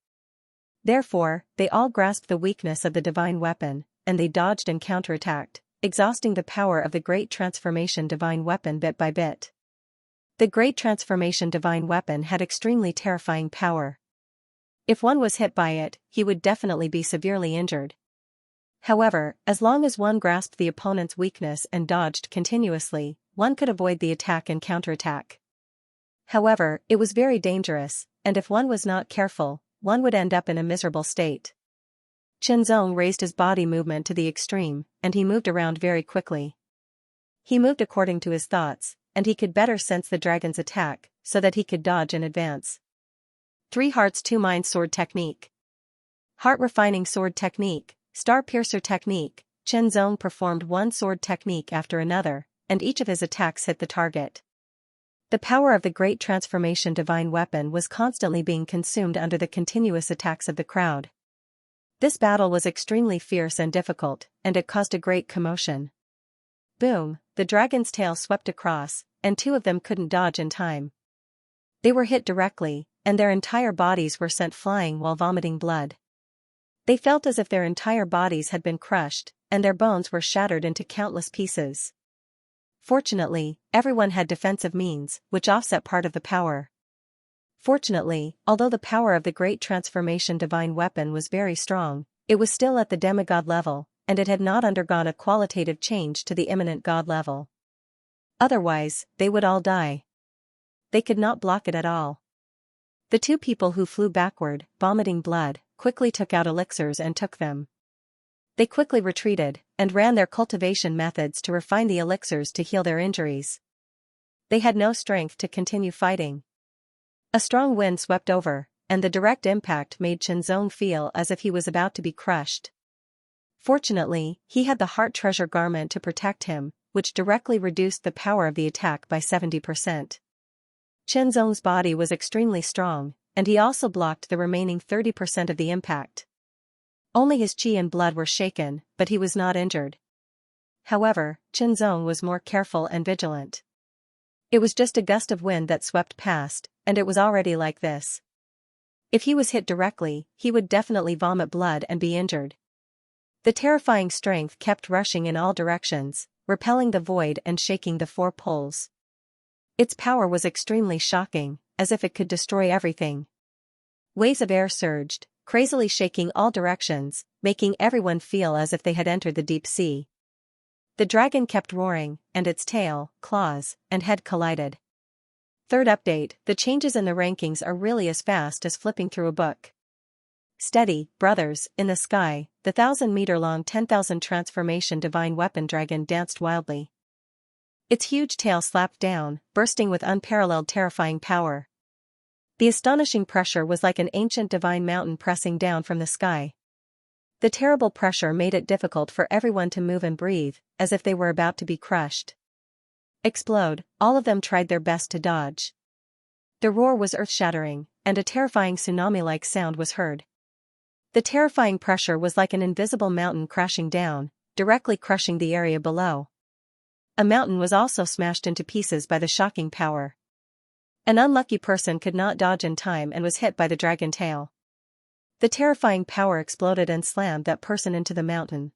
Therefore, they all grasped the weakness of the divine weapon, and they dodged and counterattacked, exhausting the power of the Great Transformation divine weapon bit by bit. The Great Transformation divine weapon had extremely terrifying power. If one was hit by it, he would definitely be severely injured. However, as long as one grasped the opponent's weakness and dodged continuously, one could avoid the attack and counterattack. However, it was very dangerous, and if one was not careful, one would end up in a miserable state. Qianzong raised his body movement to the extreme, and he moved around very quickly. He moved according to his thoughts, and he could better sense the dragon's attack, so that he could dodge in advance. 3 Hearts 2 Minds Sword Technique. Heart Refining Sword Technique, Star Piercer Technique. Qianzong performed one sword technique after another, and each of his attacks hit the target. The power of the Great Transformation divine weapon was constantly being consumed under the continuous attacks of the crowd. This battle was extremely fierce and difficult, and it caused a great commotion. Boom, the dragon's tail swept across, and 2 of them couldn't dodge in time. They were hit directly, and their entire bodies were sent flying while vomiting blood. They felt as if their entire bodies had been crushed, and their bones were shattered into countless pieces. Fortunately, everyone had defensive means, which offset part of the power. Fortunately, although the power of the Great Transformation divine weapon was very strong, it was still at the demigod level, and it had not undergone a qualitative change to the imminent god level. Otherwise, they would all die. They could not block it at all. The 2 people who flew backward, vomiting blood, quickly took out elixirs and took them. They quickly retreated, and ran their cultivation methods to refine the elixirs to heal their injuries. They had no strength to continue fighting. A strong wind swept over, and the direct impact made Qianzong feel as if he was about to be crushed. Fortunately, he had the heart treasure garment to protect him, which directly reduced the power of the attack by 70%. Qianzong's body was extremely strong, and he also blocked the remaining 30% of the impact. Only his qi and blood were shaken, but he was not injured. However, Qianzong was more careful and vigilant. It was just a gust of wind that swept past, and it was already like this. If he was hit directly, he would definitely vomit blood and be injured. The terrifying strength kept rushing in all directions, repelling the void and shaking the 4 poles. Its power was extremely shocking, as if it could destroy everything. Waves of air surged, crazily shaking all directions, making everyone feel as if they had entered the deep sea. The dragon kept roaring, and its tail, claws, and head collided. 3rd update, the changes in the rankings are really as fast as flipping through a book. Steady, brothers, in the sky, the 1,000-meter-long 10,000 transformation divine weapon dragon danced wildly. Its huge tail slapped down, bursting with unparalleled terrifying power. The astonishing pressure was like an ancient divine mountain pressing down from the sky. The terrible pressure made it difficult for everyone to move and breathe, as if they were about to be crushed. Explode, all of them tried their best to dodge. The roar was earth-shattering, and a terrifying tsunami-like sound was heard. The terrifying pressure was like an invisible mountain crashing down, directly crushing the area below. A mountain was also smashed into pieces by the shocking power. An unlucky person could not dodge in time and was hit by the dragon tail. The terrifying power exploded and slammed that person into the mountain.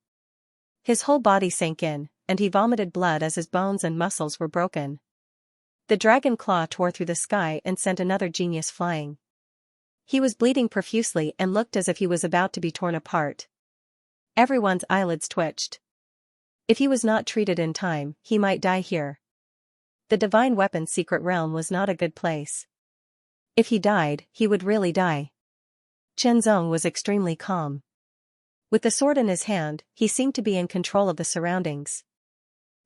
His whole body sank in, and he vomited blood as his bones and muscles were broken. The dragon claw tore through the sky and sent another genius flying. He was bleeding profusely and looked as if he was about to be torn apart. Everyone's eyelids twitched. If he was not treated in time, he might die here. The divine weapon's secret realm was not a good place. If he died, he would really die. Chenzong was extremely calm. With the sword in his hand, he seemed to be in control of the surroundings.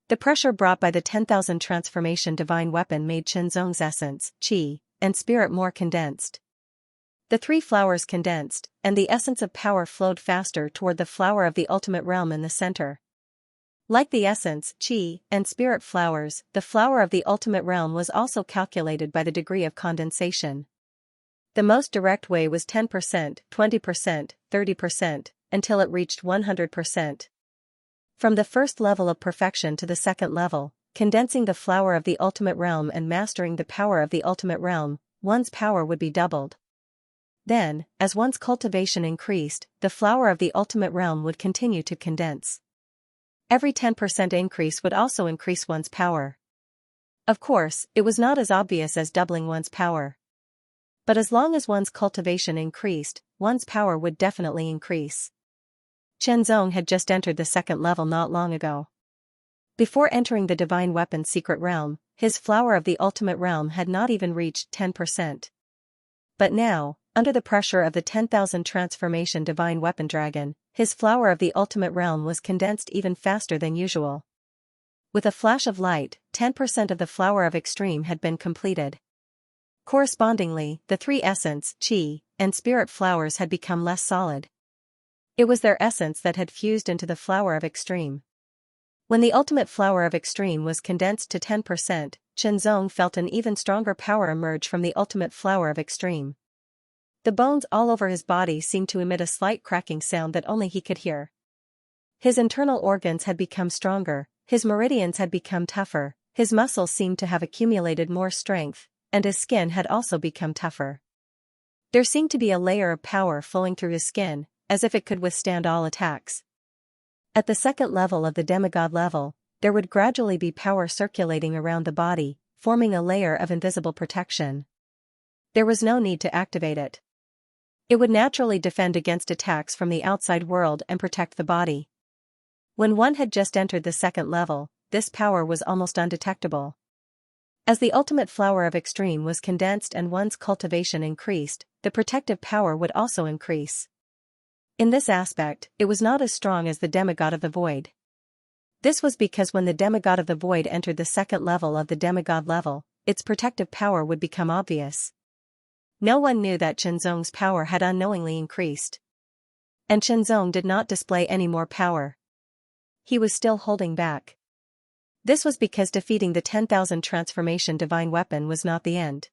The pressure brought by the 10,000 transformation divine weapon made Chenzong's essence, qi, and spirit more condensed. The three flowers condensed, and the essence of power flowed faster toward the flower of the ultimate realm in the center. Like the essence, qi, and spirit flowers, the flower of the ultimate realm was also calculated by the degree of condensation. The most direct way was 10%, 20%, 30%, until it reached 100%. From the first level of perfection to the second level, condensing the flower of the ultimate realm and mastering the power of the ultimate realm, one's power would be doubled. Then, as one's cultivation increased, the flower of the ultimate realm would continue to condense. Every 10% increase would also increase one's power. Of course, it was not as obvious as doubling one's power. But as long as one's cultivation increased, one's power would definitely increase. Chenzong had just entered the second level not long ago. Before entering the divine weapon's secret realm, his flower of the ultimate realm had not even reached 10%. But now, under the pressure of the 10,000 transformation divine weapon dragon, his flower of the ultimate realm was condensed even faster than usual. With a flash of light, 10% of the flower of extreme had been completed. Correspondingly, the three essence, qi, and spirit flowers had become less solid. It was their essence that had fused into the flower of extreme. When the ultimate flower of extreme was condensed to 10%, Chenzong felt an even stronger power emerge from the ultimate flower of extreme. The bones all over his body seemed to emit a slight cracking sound that only he could hear. His internal organs had become stronger, his meridians had become tougher, his muscles seemed to have accumulated more strength, and his skin had also become tougher. There seemed to be a layer of power flowing through his skin, as if it could withstand all attacks. At the second level of the demigod level, there would gradually be power circulating around the body, forming a layer of invisible protection. There was no need to activate it. It would naturally defend against attacks from the outside world and protect the body. When one had just entered the second level, this power was almost undetectable. As the ultimate flower of extreme was condensed and one's cultivation increased, the protective power would also increase. In this aspect, it was not as strong as the demigod of the void. This was because when the demigod of the void entered the second level of the demigod level, its protective power would become obvious. No one knew that Chenzong's power had unknowingly increased. And Chenzong did not display any more power. He was still holding back. This was because defeating the 10,000 transformation divine weapon was not the end.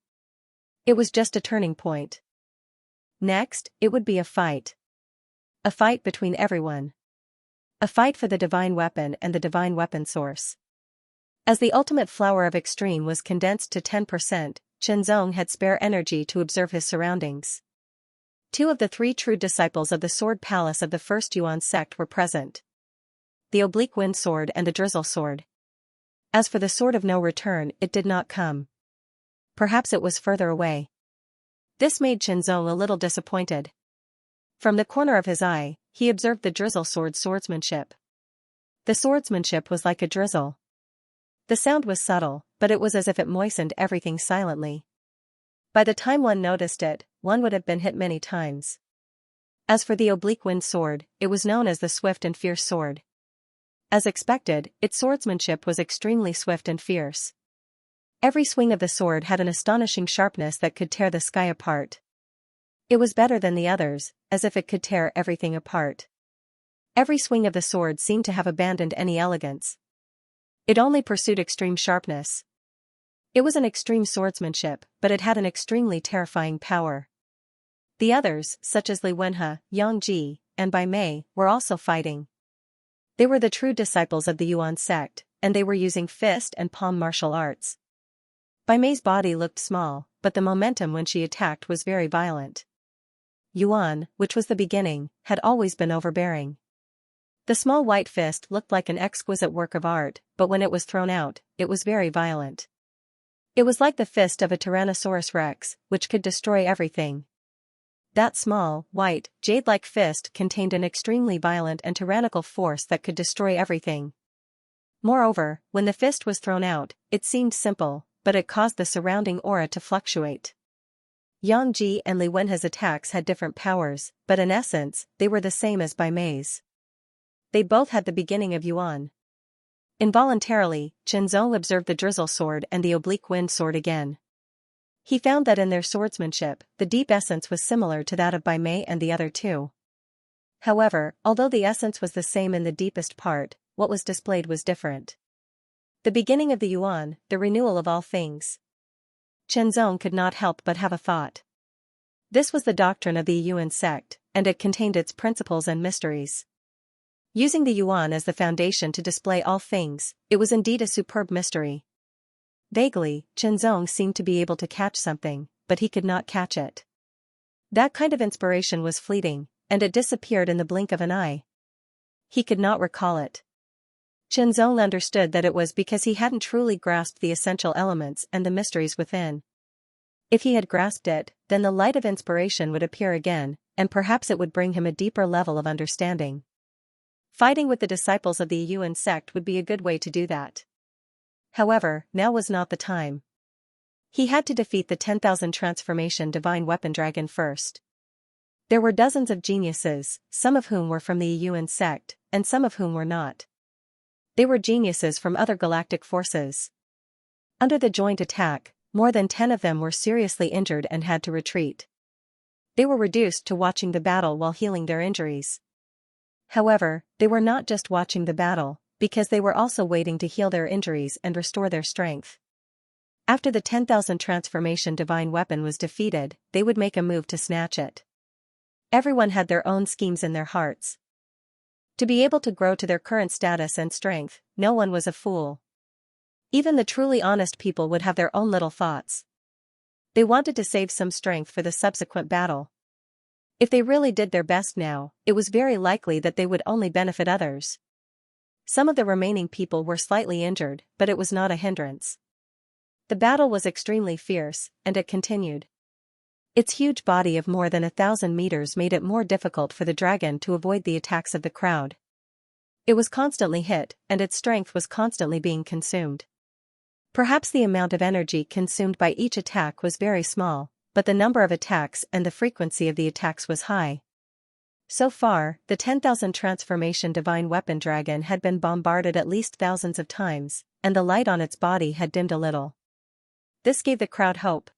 It was just a turning point. Next, it would be a fight. A fight between everyone. A fight for the divine weapon and the divine weapon source. As the ultimate flower of extreme was condensed to 10%, Chenzong had spare energy to observe his surroundings. Two of the three true disciples of the Sword Palace of the First Yuan sect were present. The Oblique Wind Sword and the Drizzle Sword. As for the Sword of No Return, it did not come. Perhaps it was further away. This made Chenzong a little disappointed. From the corner of his eye, he observed the Drizzle Sword's swordsmanship. The swordsmanship was like a drizzle. The sound was subtle, but it was as if it moistened everything silently. By the time one noticed it, one would have been hit many times. As for the Oblique Wind Sword, it was known as the Swift and Fierce Sword. As expected, its swordsmanship was extremely swift and fierce. Every swing of the sword had an astonishing sharpness that could tear the sky apart. It was better than the others, as if it could tear everything apart. Every swing of the sword seemed to have abandoned any elegance. It only pursued extreme sharpness. It was an extreme swordsmanship, but it had an extremely terrifying power. The others, such as Li Wenhe, Yang Ji, and Bai Mei, were also fighting. They were the true disciples of the Yuan sect, and they were using fist and palm martial arts. Bai Mei's body looked small, but the momentum when she attacked was very violent. Yuan, which was the beginning, had always been overbearing. The small white fist looked like an exquisite work of art, but when it was thrown out, it was very violent. It was like the fist of a Tyrannosaurus Rex, which could destroy everything. That small, white, jade-like fist contained an extremely violent and tyrannical force that could destroy everything. Moreover, when the fist was thrown out, it seemed simple, but it caused the surrounding aura to fluctuate. Yang Ji and Li Wenhe's attacks had different powers, but in essence, they were the same as Bai Mei's. They both had the beginning of Yuan. Involuntarily, Chen Zong observed the drizzle sword and the oblique wind sword again. He found that in their swordsmanship, the deep essence was similar to that of Bai Mei and the other two. However, although the essence was the same in the deepest part, what was displayed was different. The beginning of the Yuan, the renewal of all things. Chen Zong could not help but have a thought. This was the doctrine of the Yuan sect, and it contained its principles and mysteries. Using the Yuan as the foundation to display all things, it was indeed a superb mystery. Vaguely, Chen Zong seemed to be able to catch something, but he could not catch it. That kind of inspiration was fleeting, and it disappeared in the blink of an eye. He could not recall it. Chen Zong understood that it was because he hadn't truly grasped the essential elements and the mysteries within. If he had grasped it, then the light of inspiration would appear again, and perhaps it would bring him a deeper level of understanding. Fighting with the disciples of the Yuan sect would be a good way to do that. However, now was not the time. He had to defeat the 10,000 transformation divine weapon dragon first. There were dozens of geniuses, some of whom were from the Yuan sect, and some of whom were not. They were geniuses from other galactic forces. Under the joint attack, more than 10 of them were seriously injured and had to retreat. They were reduced to watching the battle while healing their injuries. However, they were not just watching the battle, because they were also waiting to heal their injuries and restore their strength. After the 10,000 transformation divine weapon was defeated, they would make a move to snatch it. Everyone had their own schemes in their hearts. To be able to grow to their current status and strength, no one was a fool. Even the truly honest people would have their own little thoughts. They wanted to save some strength for the subsequent battle. If they really did their best now, it was very likely that they would only benefit others. Some of the remaining people were slightly injured, but it was not a hindrance. The battle was extremely fierce, and it continued. Its huge body of more than 1,000 meters made it more difficult for the dragon to avoid the attacks of the crowd. It was constantly hit, and its strength was constantly being consumed. Perhaps the amount of energy consumed by each attack was very small, but the number of attacks and the frequency of the attacks was high. So far, the 10,000 transformation divine weapon dragon had been bombarded at least thousands of times, and the light on its body had dimmed a little. This gave the crowd hope.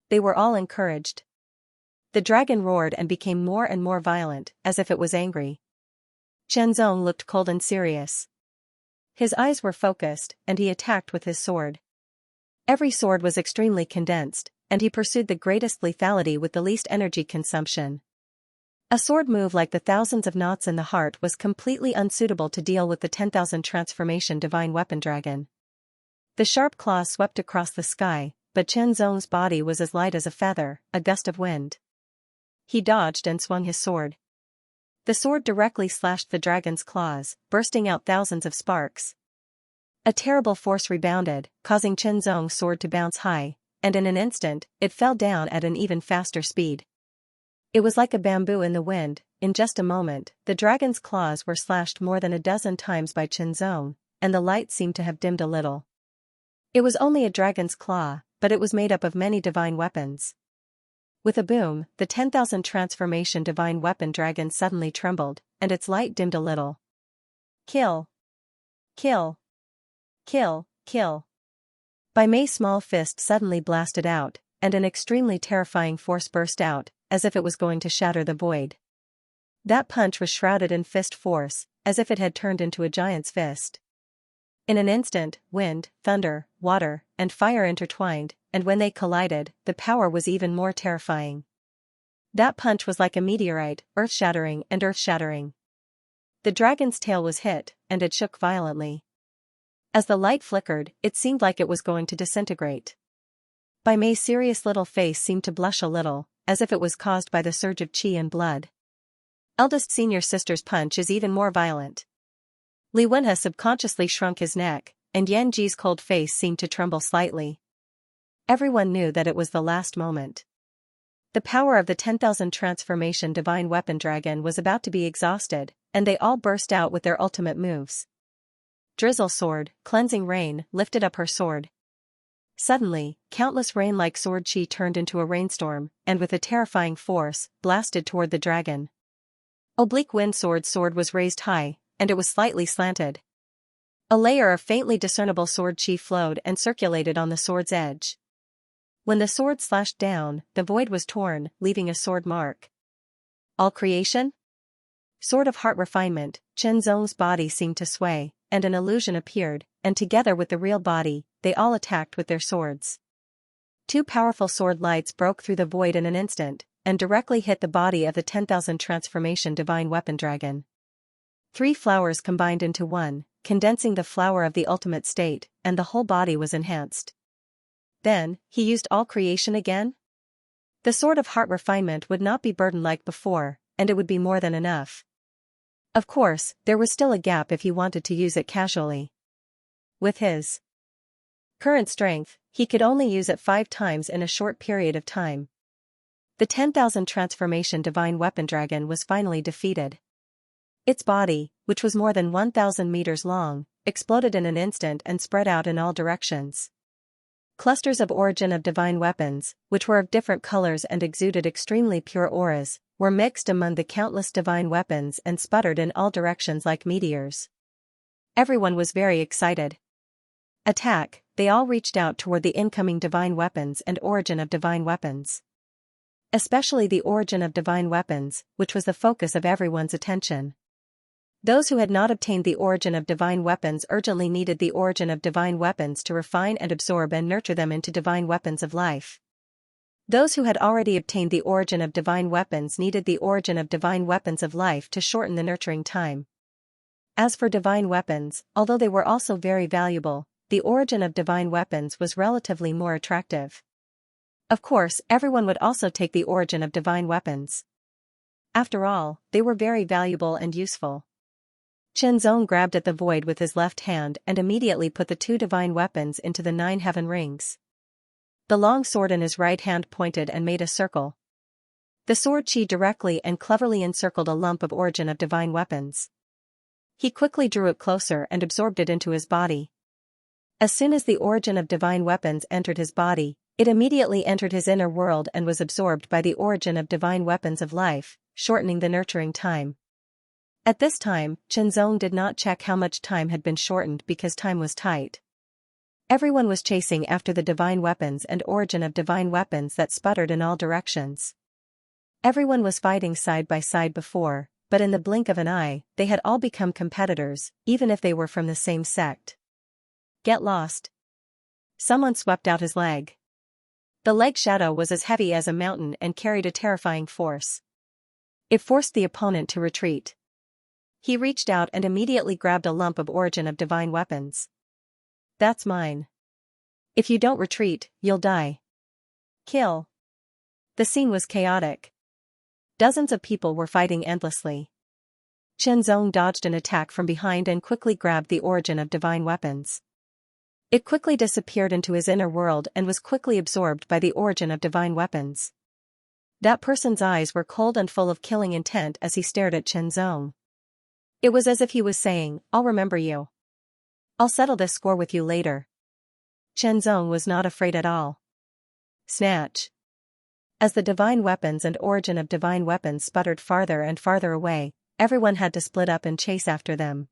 They were all encouraged. The dragon roared and became more and more violent, as if it was angry. Chen Zong looked cold and serious. His eyes were focused, and he attacked with his sword. Every sword was extremely condensed, and he pursued the greatest lethality with the least energy consumption. A sword move like the thousands of knots in the heart was completely unsuitable to deal with the 10,000 transformation divine weapon dragon. The sharp claws swept across the sky, but Chen Zong's body was as light as a feather, a gust of wind. He dodged and swung his sword. The sword directly slashed the dragon's claws, bursting out thousands of sparks. A terrible force rebounded, causing Chen Zong's sword to bounce high, and in an instant, it fell down at an even faster speed. It was like a bamboo in the wind. In just a moment, the dragon's claws were slashed more than a dozen times by Chen Zong, and the light seemed to have dimmed a little. It was only a dragon's claw, but it was made up of many divine weapons. With a boom, the 10,000 transformation divine weapon dragon suddenly trembled, and its light dimmed a little. Kill! Kill! Kill! Kill! Bai Mei's small fist suddenly blasted out, and an extremely terrifying force burst out, as if it was going to shatter the void. That punch was shrouded in fist force, as if it had turned into a giant's fist. In an instant, wind, thunder, water, and fire intertwined, and when they collided, the power was even more terrifying. That punch was like a meteorite, earth-shattering and earth-shattering. The dragon's tail was hit, and it shook violently. As the light flickered, it seemed like it was going to disintegrate. Bai Mei's serious little face seemed to blush a little, as if it was caused by the surge of qi and blood. Eldest senior sister's punch is even more violent. Li Wenhe subconsciously shrunk his neck, and Yan Ji's cold face seemed to tremble slightly. Everyone knew that it was the last moment. The power of the 10,000 transformation divine weapon dragon was about to be exhausted, and they all burst out with their ultimate moves. drizzle sword, cleansing rain, lifted up her sword. Suddenly, countless rain-like sword chi turned into a rainstorm, and with a terrifying force, blasted toward the dragon. Oblique wind sword was raised high, and it was slightly slanted. A layer of faintly discernible sword chi flowed and circulated on the sword's edge. When the sword slashed down, the void was torn, leaving a sword mark. All creation? Sword of heart refinement, Chen Zong's body seemed to sway, and an illusion appeared, and together with the real body, they all attacked with their swords. Two powerful sword lights broke through the void in an instant, and directly hit the body of the 10,000 transformation divine weapon dragon. 3 flowers combined into one, condensing the flower of the ultimate state, and the whole body was enhanced. Then, he used all creation again? The sword of heart refinement would not be burdened like before, and it would be more than enough. Of course, there was still a gap if he wanted to use it casually. With his current strength, he could only use it 5 times in a short period of time. The 10,000 transformation divine weapon dragon was finally defeated. Its body, which was more than 1,000 meters long, exploded in an instant and spread out in all directions. Clusters of origin of divine weapons, which were of different colors and exuded extremely pure auras, were mixed among the countless divine weapons and sputtered in all directions like meteors. Everyone was very excited. Attack! They all reached out toward the incoming divine weapons and origin of divine weapons. Especially the origin of divine weapons, which was the focus of everyone's attention. Those who had not obtained the origin of divine weapons urgently needed the origin of divine weapons to refine and absorb and nurture them into divine weapons of life. Those who had already obtained the origin of divine weapons needed the origin of divine weapons of life to shorten the nurturing time. As for divine weapons, although they were also very valuable, the origin of divine weapons was relatively more attractive. Of course, everyone would also take the origin of divine weapons. After all, they were very valuable and useful. Chen Zong grabbed at the void with his left hand and immediately put the 2 divine weapons into the 9 heaven rings. The long sword in his right hand pointed and made a circle. The sword chi directly and cleverly encircled a lump of origin of divine weapons. He quickly drew it closer and absorbed it into his body. As soon as the origin of divine weapons entered his body, it immediately entered his inner world and was absorbed by the origin of divine weapons of life, shortening the nurturing time. At this time, Chen Zong did not check how much time had been shortened because time was tight. Everyone was chasing after the divine weapons and origin of divine weapons that sputtered in all directions. Everyone was fighting side by side before, but in the blink of an eye, they had all become competitors, even if they were from the same sect. Get lost. Someone swept out his leg. The leg shadow was as heavy as a mountain and carried a terrifying force. It forced the opponent to retreat. He reached out and immediately grabbed a lump of origin of divine weapons. That's mine. If you don't retreat, you'll die. Kill. The scene was chaotic. Dozens of people were fighting endlessly. Chen Zong dodged an attack from behind and quickly grabbed the origin of divine weapons. It quickly disappeared into his inner world and was quickly absorbed by the origin of divine weapons. That person's eyes were cold and full of killing intent as he stared at Chen Zong. It was as if he was saying, "I'll remember you. I'll settle this score with you later." Chen Zong was not afraid at all. Snatch. As the divine weapons and origin of divine weapons sputtered farther and farther away, everyone had to split up and chase after them.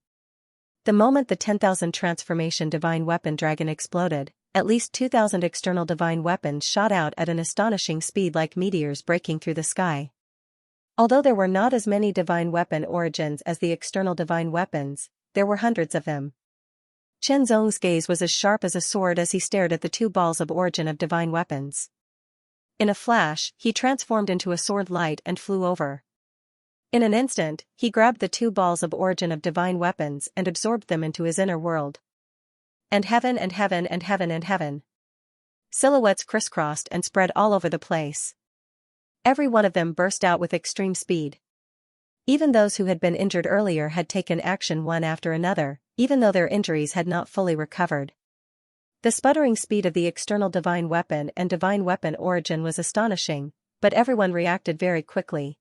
The moment the 10,000 transformation divine weapon dragon exploded, at least 2,000 external divine weapons shot out at an astonishing speed like meteors breaking through the sky. Although there were not as many divine weapon origins as the external divine weapons, there were hundreds of them. Chen Zong's gaze was as sharp as a sword as he stared at the 2 balls of origin of divine weapons. In a flash, he transformed into a sword light and flew over. In an instant, he grabbed the 2 balls of origin of divine weapons and absorbed them into his inner world. And heaven and heaven and heaven and heaven. Silhouettes crisscrossed and spread all over the place. Every one of them burst out with extreme speed. Even those who had been injured earlier had taken action one after another, even though their injuries had not fully recovered. The sputtering speed of the external divine weapon and divine weapon origin was astonishing, but everyone reacted very quickly.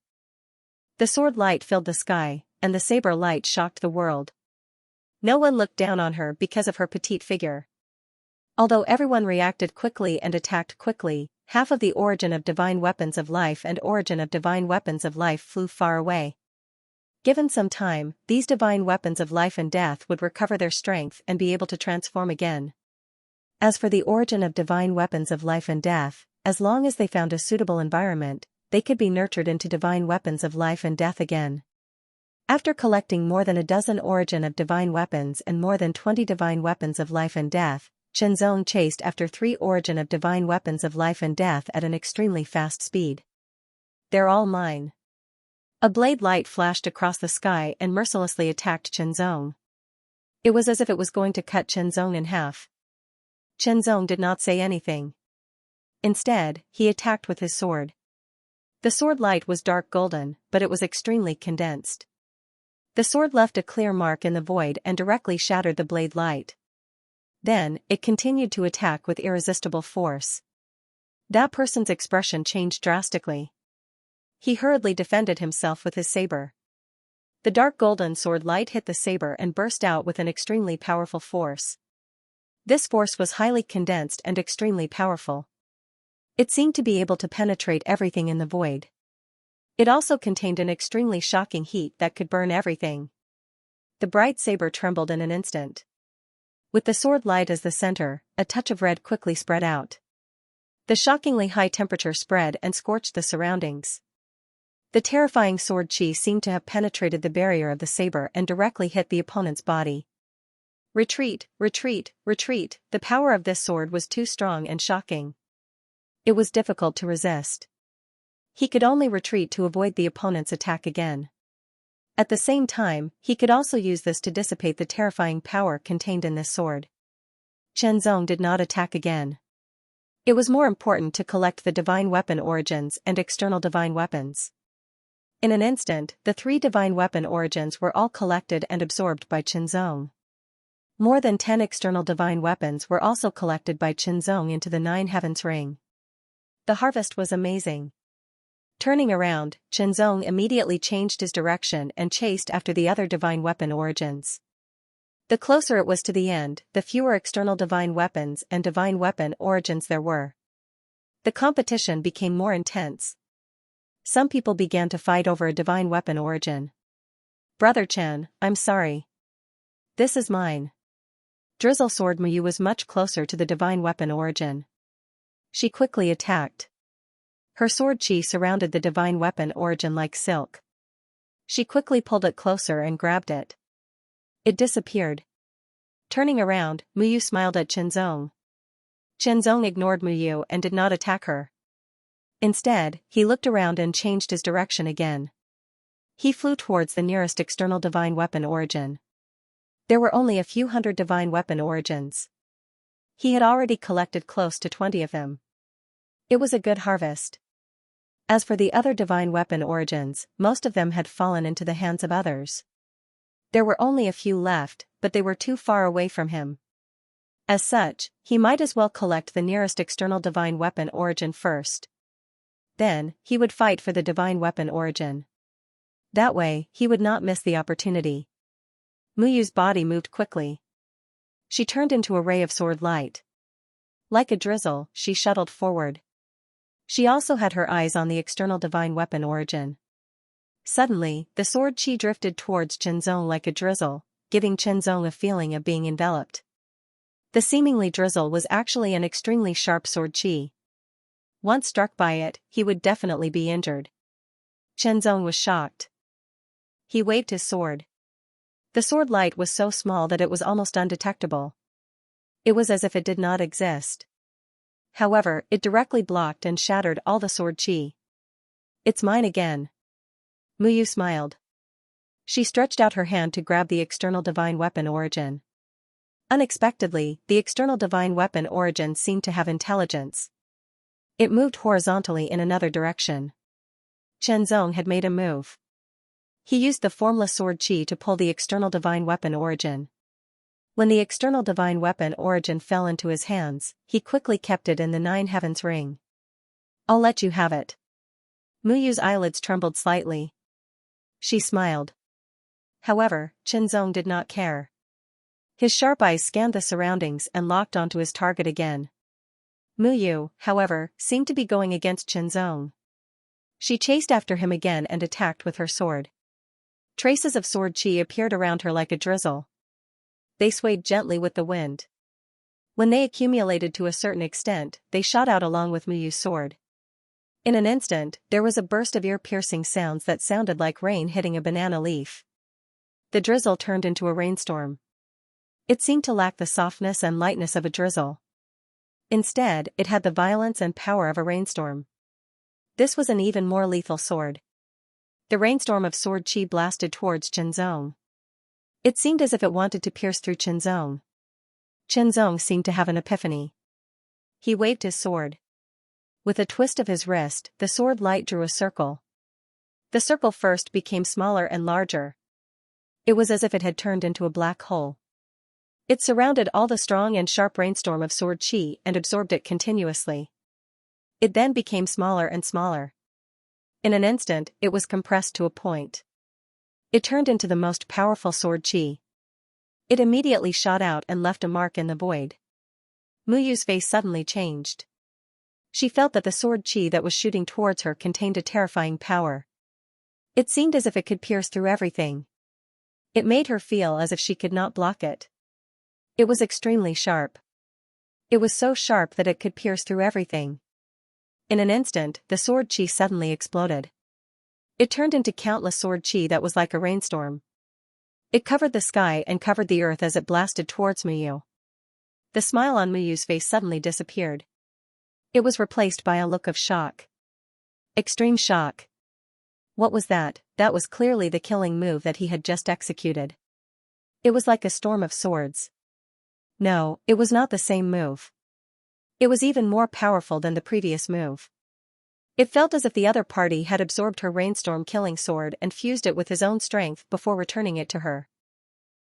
The sword light filled the sky, and the saber light shocked the world. No one looked down on her because of her petite figure. Although everyone reacted quickly and attacked quickly, half of the origin of divine weapons of life and origin of divine weapons of life flew far away. Given some time, these divine weapons of life and death would recover their strength and be able to transform again. As for the origin of divine weapons of life and death, as long as they found a suitable environment, they could be nurtured into divine weapons of life and death again. After collecting more than a dozen origin of divine weapons and more than 20 divine weapons of life and death, Xianxia chased after 3 origin of divine weapons of life and death at an extremely fast speed. They're all mine. A blade light flashed across the sky and mercilessly attacked Xianxia. It was as if it was going to cut Xianxia in half. Xianxia did not say anything. Instead, he attacked with his sword. The sword light was dark golden, but it was extremely condensed. The sword left a clear mark in the void and directly shattered the blade light. Then, it continued to attack with irresistible force. That person's expression changed drastically. He hurriedly defended himself with his saber. The dark golden sword light hit the saber and burst out with an extremely powerful force. This force was highly condensed and extremely powerful. It seemed to be able to penetrate everything in the void. It also contained an extremely shocking heat that could burn everything. The bright saber trembled in an instant. With the sword light as the center, a touch of red quickly spread out. The shockingly high temperature spread and scorched the surroundings. The terrifying sword chi seemed to have penetrated the barrier of the saber and directly hit the opponent's body. Retreat, retreat, retreat, the power of this sword was too strong and shocking. It was difficult to resist. He could only retreat to avoid the opponent's attack again. At the same time, he could also use this to dissipate the terrifying power contained in this sword. Xianxia did not attack again. It was more important to collect the divine weapon origins and external divine weapons. In an instant, the 3 divine weapon origins were all collected and absorbed by Xianxia. More than 10 external divine weapons were also collected by Xianxia into the 9 heavens ring. The harvest was amazing. Turning around, Xianxia immediately changed his direction and chased after the other divine weapon origins. The closer it was to the end, the fewer external divine weapons and divine weapon origins there were. The competition became more intense. Some people began to fight over a divine weapon origin. Brother Chen, I'm sorry. This is mine. Drizzle Sword Muyu was much closer to the divine weapon origin. She quickly attacked. Her sword chi surrounded the divine weapon origin like silk. She quickly pulled it closer and grabbed it. It disappeared. Turning around, Muyu smiled at Xianxia. Xianxia ignored Muyu and did not attack her. Instead, he looked around and changed his direction again. He flew towards the nearest external divine weapon origin. There were only a few hundred divine weapon origins. He had already collected close to 20 of them. It was a good harvest. As for the other divine weapon origins, most of them had fallen into the hands of others. There were only a few left, but they were too far away from him. As such, he might as well collect the nearest external divine weapon origin first. Then, he would fight for the divine weapon origin. That way, he would not miss the opportunity. Muyu's body moved quickly. She turned into a ray of sword light. Like a drizzle, she shuttled forward. She also had her eyes on the external divine weapon origin. Suddenly, the sword chi drifted towards Xianxia like a drizzle, giving Xianxia a feeling of being enveloped. The seemingly drizzle was actually an extremely sharp sword chi. Once struck by it, he would definitely be injured. Xianxia was shocked. He waved his sword. The sword light was so small that it was almost undetectable. It was as if it did not exist. However, it directly blocked and shattered all the sword chi. It's mine again. Muyu smiled. She stretched out her hand to grab the external divine weapon origin. Unexpectedly, the external divine weapon origin seemed to have intelligence. It moved horizontally in another direction. Xianxia had made a move. He used the formless sword chi to pull the external divine weapon origin. When the external divine weapon origin fell into his hands, he quickly kept it in the 9 heavens ring. I'll let you have it. Muyu's eyelids trembled slightly. She smiled. However, Xianxia did not care. His sharp eyes scanned the surroundings and locked onto his target again. Muyu, however, seemed to be going against Qianzong. She chased after him again and attacked with her sword. Traces of sword chi appeared around her like a drizzle. They swayed gently with the wind. When they accumulated to a certain extent, they shot out along with Muyu's sword. In an instant, there was a burst of ear-piercing sounds that sounded like rain hitting a banana leaf. The drizzle turned into a rainstorm. It seemed to lack the softness and lightness of a drizzle. Instead, it had the violence and power of a rainstorm. This was an even more lethal sword. The rainstorm of sword chi blasted towards Qianzong. It seemed as if it wanted to pierce through Qianzong. Qianzong seemed to have an epiphany. He waved his sword. With a twist of his wrist, the sword light drew a circle. The circle first became smaller and larger. It was as if it had turned into a black hole. It surrounded all the strong and sharp rainstorm of sword chi and absorbed it continuously. It then became smaller and smaller. In an instant, it was compressed to a point. It turned into the most powerful sword chi. It immediately shot out and left a mark in the void. Muyu's face suddenly changed. She felt that the sword chi that was shooting towards her contained a terrifying power. It seemed as if it could pierce through everything. It made her feel as if she could not block it. It was extremely sharp. It was so sharp that it could pierce through everything. In an instant, the sword chi suddenly exploded. It turned into countless sword chi that was like a rainstorm. It covered the sky and covered the earth as it blasted towards Muyu. The smile on Muyu's face suddenly disappeared. It was replaced by a look of shock. Extreme shock. What was that? That was clearly the killing move that he had just executed. It was like a storm of swords. No, it was not the same move. It was even more powerful than the previous move. It felt as if the other party had absorbed her rainstorm killing sword and fused it with his own strength before returning it to her.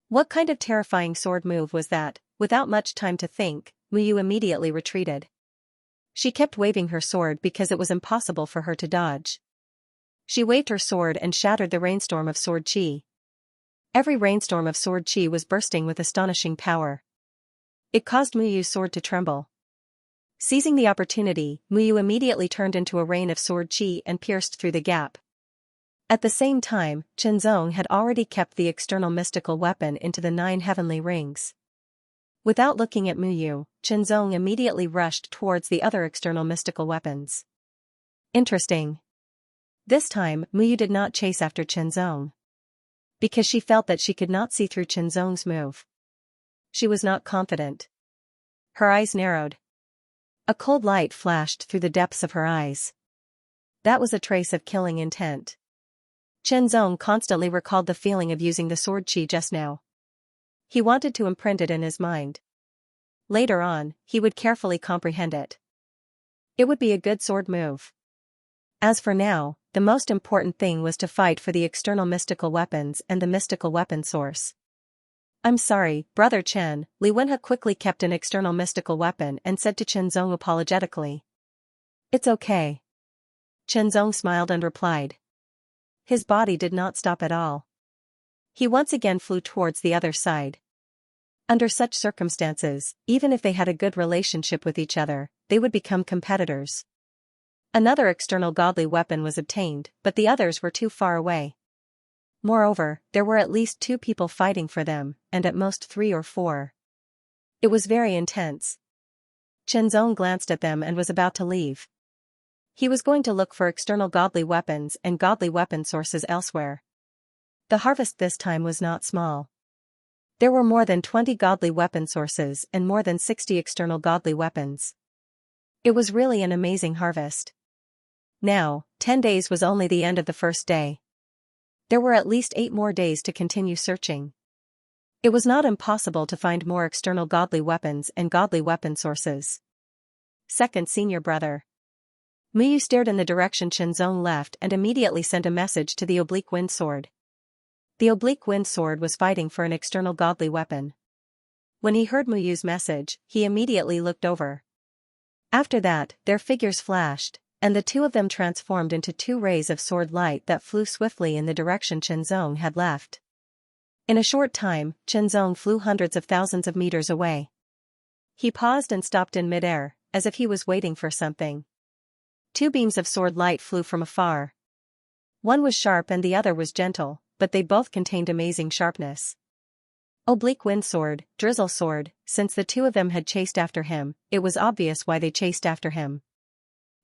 What kind of terrifying sword move was that? Without much time to think, Muyu immediately retreated. She kept waving her sword because it was impossible for her to dodge. She waved her sword and shattered the rainstorm of sword chi. Every rainstorm of sword chi was bursting with astonishing power. It caused Muyu's sword to tremble. Seizing the opportunity, Muyu immediately turned into a rain of sword chi and pierced through the gap. At the same time, Qianzong had already kept the external mystical weapon into the 9 heavenly rings. Without looking at Muyu, Qianzong immediately rushed towards the other external mystical weapons. Interesting. This time, Muyu did not chase after Qianzong. Because she felt that she could not see through Qianzong's move. She was not confident. Her eyes narrowed. A cold light flashed through the depths of her eyes. That was a trace of killing intent. Qianzong constantly recalled the feeling of using the sword chi just now. He wanted to imprint it in his mind. Later on, he would carefully comprehend it. It would be a good sword move. As for now, the most important thing was to fight for the external mystical weapons and the mystical weapon source. I'm sorry, Brother Chen, Li Wenhe quickly kept an external mystical weapon and said to Qianzong apologetically. It's okay. Qianzong smiled and replied. His body did not stop at all. He once again flew towards the other side. Under such circumstances, even if they had a good relationship with each other, they would become competitors. Another external godly weapon was obtained, but the others were too far away. Moreover, there were at least 2 people fighting for them, and at most 3 or 4. It was very intense. Qianzong glanced at them and was about to leave. He was going to look for external godly weapons and godly weapon sources elsewhere. The harvest this time was not small. There were more than 20 godly weapon sources and more than 60 external godly weapons. It was really an amazing harvest. Now, 10 days was only the end of the first day. There were at least 8 more days to continue searching. It was not impossible to find more external godly weapons and godly weapon sources. Second senior brother. Muyu stared in the direction Qianzong left and immediately sent a message to the oblique wind sword. The oblique wind sword was fighting for an external godly weapon. When he heard Muyu's message, he immediately looked over. After that, their figures flashed, and the 2 of them transformed into 2 rays of sword light that flew swiftly in the direction Qianzong had left. In a short time, Chenzong flew hundreds of thousands of meters away. He paused and stopped in midair, as if he was waiting for something. Two beams of sword light flew from afar. One was sharp and the other was gentle, but they both contained amazing sharpness. Oblique wind sword, drizzle sword, since the two of them had chased after him, it was obvious why they chased after him.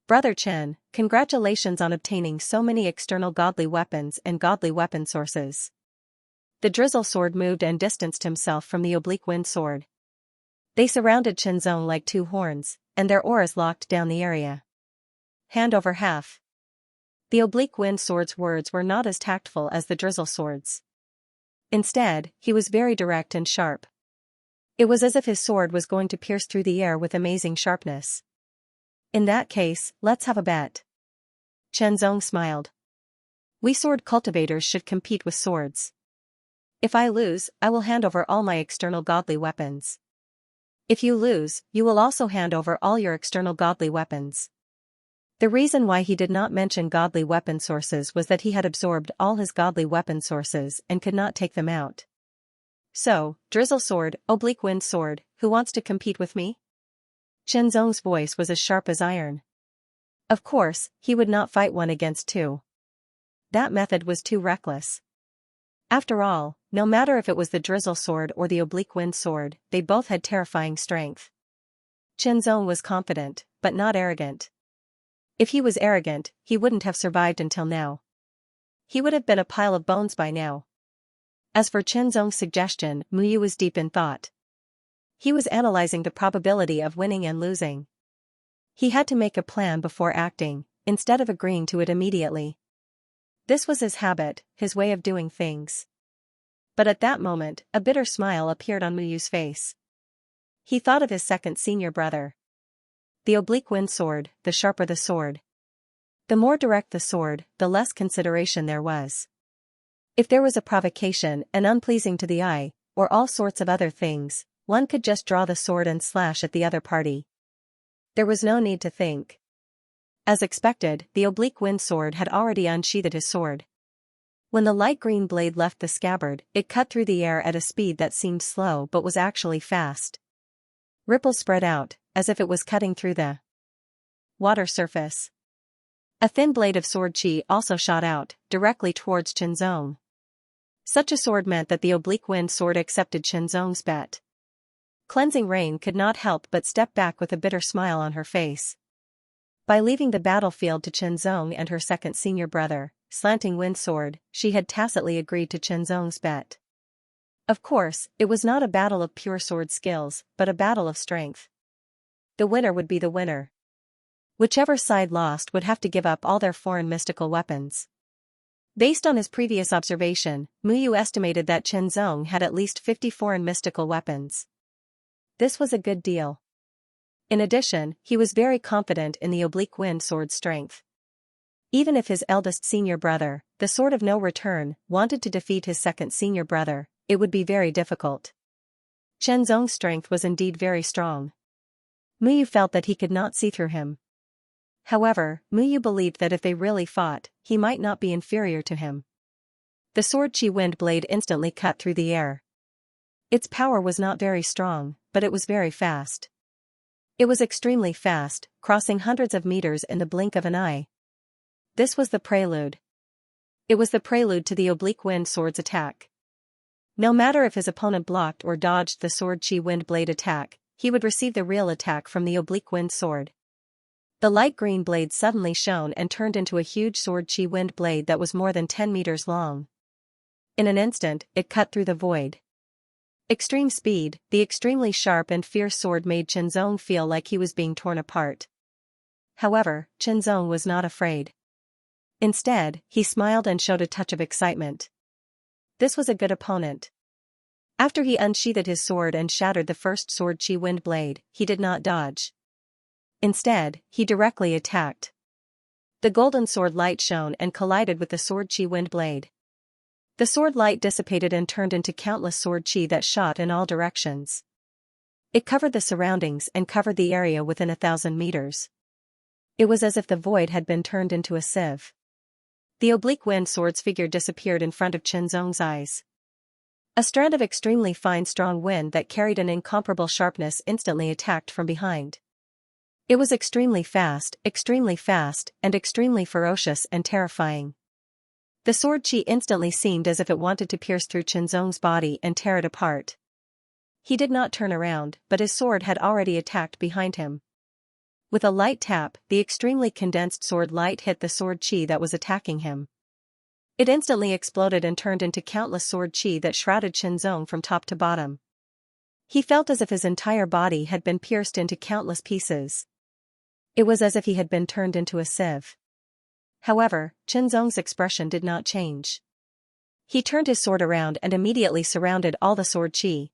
Brother Chen, congratulations on obtaining so many external godly weapons and godly weapon sources. The drizzle sword moved and distanced himself from the oblique wind sword. They surrounded Chenzong like two horns, and their auras locked down the area. Hand over half. The oblique wind sword's words were not as tactful as the drizzle sword's. Instead, he was very direct and sharp. It was as if his sword was going to pierce through the air with amazing sharpness. In that case, let's have a bet. Chenzong smiled. We sword cultivators should compete with swords. If I lose, I will hand over all my external godly weapons. If you lose, you will also hand over all your external godly weapons. The reason why he did not mention godly weapon sources was that he had absorbed all his godly weapon sources and could not take them out. So, drizzle sword, oblique wind sword, who wants to compete with me? Chenzong's voice was as sharp as iron. Of course, he would not fight one against two. That method was too reckless. After all, no matter if it was the drizzle sword or the oblique wind sword, they both had terrifying strength. Chenzong was confident, but not arrogant. If he was arrogant, he wouldn't have survived until now. He would have been a pile of bones by now. As for Chenzong's suggestion, Muyu was deep in thought. He was analyzing the probability of winning and losing. He had to make a plan before acting, instead of agreeing to it immediately. This was his habit, his way of doing things. But at that moment, a bitter smile appeared on Muyu's face. He thought of his second senior brother. The oblique wind sword, the sharper the sword. The more direct the sword, the less consideration there was. If there was a provocation and unpleasing to the eye, or all sorts of other things, one could just draw the sword and slash at the other party. There was no need to think. As expected, the oblique wind sword had already unsheathed his sword. When the light green blade left the scabbard, it cut through the air at a speed that seemed slow but was actually fast. Ripples spread out, as if it was cutting through the water surface. A thin blade of sword chi also shot out, directly towards Chenzong. Such a sword meant that the oblique wind sword accepted Chenzong's bet. Cleansing Rain could not help but step back with a bitter smile on her face. By leaving the battlefield to Chenzong and her second senior brother, Slanting Wind Sword, she had tacitly agreed to Chenzong's bet. Of course, it was not a battle of pure sword skills, but a battle of strength. The winner would be the winner. Whichever side lost would have to give up all their foreign mystical weapons. Based on his previous observation, Muyu estimated that Chenzong had at least 50 foreign mystical weapons. This was a good deal. In addition, he was very confident in the oblique wind sword's strength. Even if his eldest senior brother, the Sword of No Return, wanted to defeat his second senior brother, it would be very difficult. Chenzong's strength was indeed very strong. Muyu felt that he could not see through him. However, Muyu believed that if they really fought, he might not be inferior to him. The sword chi wind blade instantly cut through the air. Its power was not very strong, but it was very fast. It was extremely fast, crossing hundreds of meters in the blink of an eye. This was the prelude. It was the prelude to the oblique wind sword's attack. No matter if his opponent blocked or dodged the sword chi wind blade attack, he would receive the real attack from the oblique wind sword. The light green blade suddenly shone and turned into a huge sword chi wind blade that was more than 10 meters long. In an instant, it cut through the void. Extreme speed, the extremely sharp and fierce sword made Chenzong feel like he was being torn apart. However, Chenzong was not afraid. Instead, he smiled and showed a touch of excitement. This was a good opponent. After he unsheathed his sword and shattered the first sword chi wind blade, he did not dodge. Instead, he directly attacked. The golden sword light shone and collided with the sword chi wind blade. The sword light dissipated and turned into countless sword chi that shot in all directions. It covered the surroundings and covered the area within 1,000 meters. It was as if the void had been turned into a sieve. The oblique wind sword's figure disappeared in front of Chenzong's eyes. A strand of extremely fine strong wind that carried an incomparable sharpness instantly attacked from behind. It was extremely fast, and extremely ferocious and terrifying. The sword qi instantly seemed as if it wanted to pierce through Qianzong's body and tear it apart. He did not turn around, but his sword had already attacked behind him. With a light tap, the extremely condensed sword light hit the sword qi that was attacking him. It instantly exploded and turned into countless sword qi that shrouded Qianzong from top to bottom. He felt as if his entire body had been pierced into countless pieces. It was as if he had been turned into a sieve. However, Qianzong's expression did not change. He turned his sword around and immediately surrounded all the sword qi.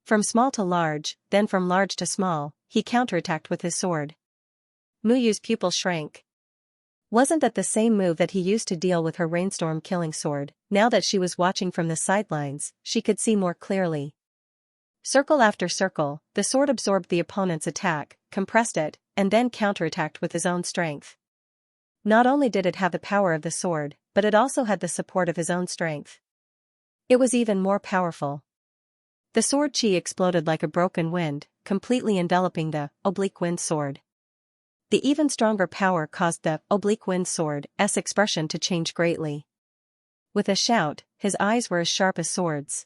From small to large, then from large to small, he counterattacked with his sword. Muyu's pupil shrank. Wasn't that the same move that he used to deal with her rainstorm killing sword? Now that she was watching from the sidelines, she could see more clearly. Circle after circle, the sword absorbed the opponent's attack, compressed it, and then counterattacked with his own strength. Not only did it have the power of the sword, but it also had the support of his own strength. It was even more powerful. The sword qi exploded like a broken wind, completely enveloping the oblique wind sword. The even stronger power caused the oblique wind sword's expression to change greatly. With a shout, his eyes were as sharp as swords.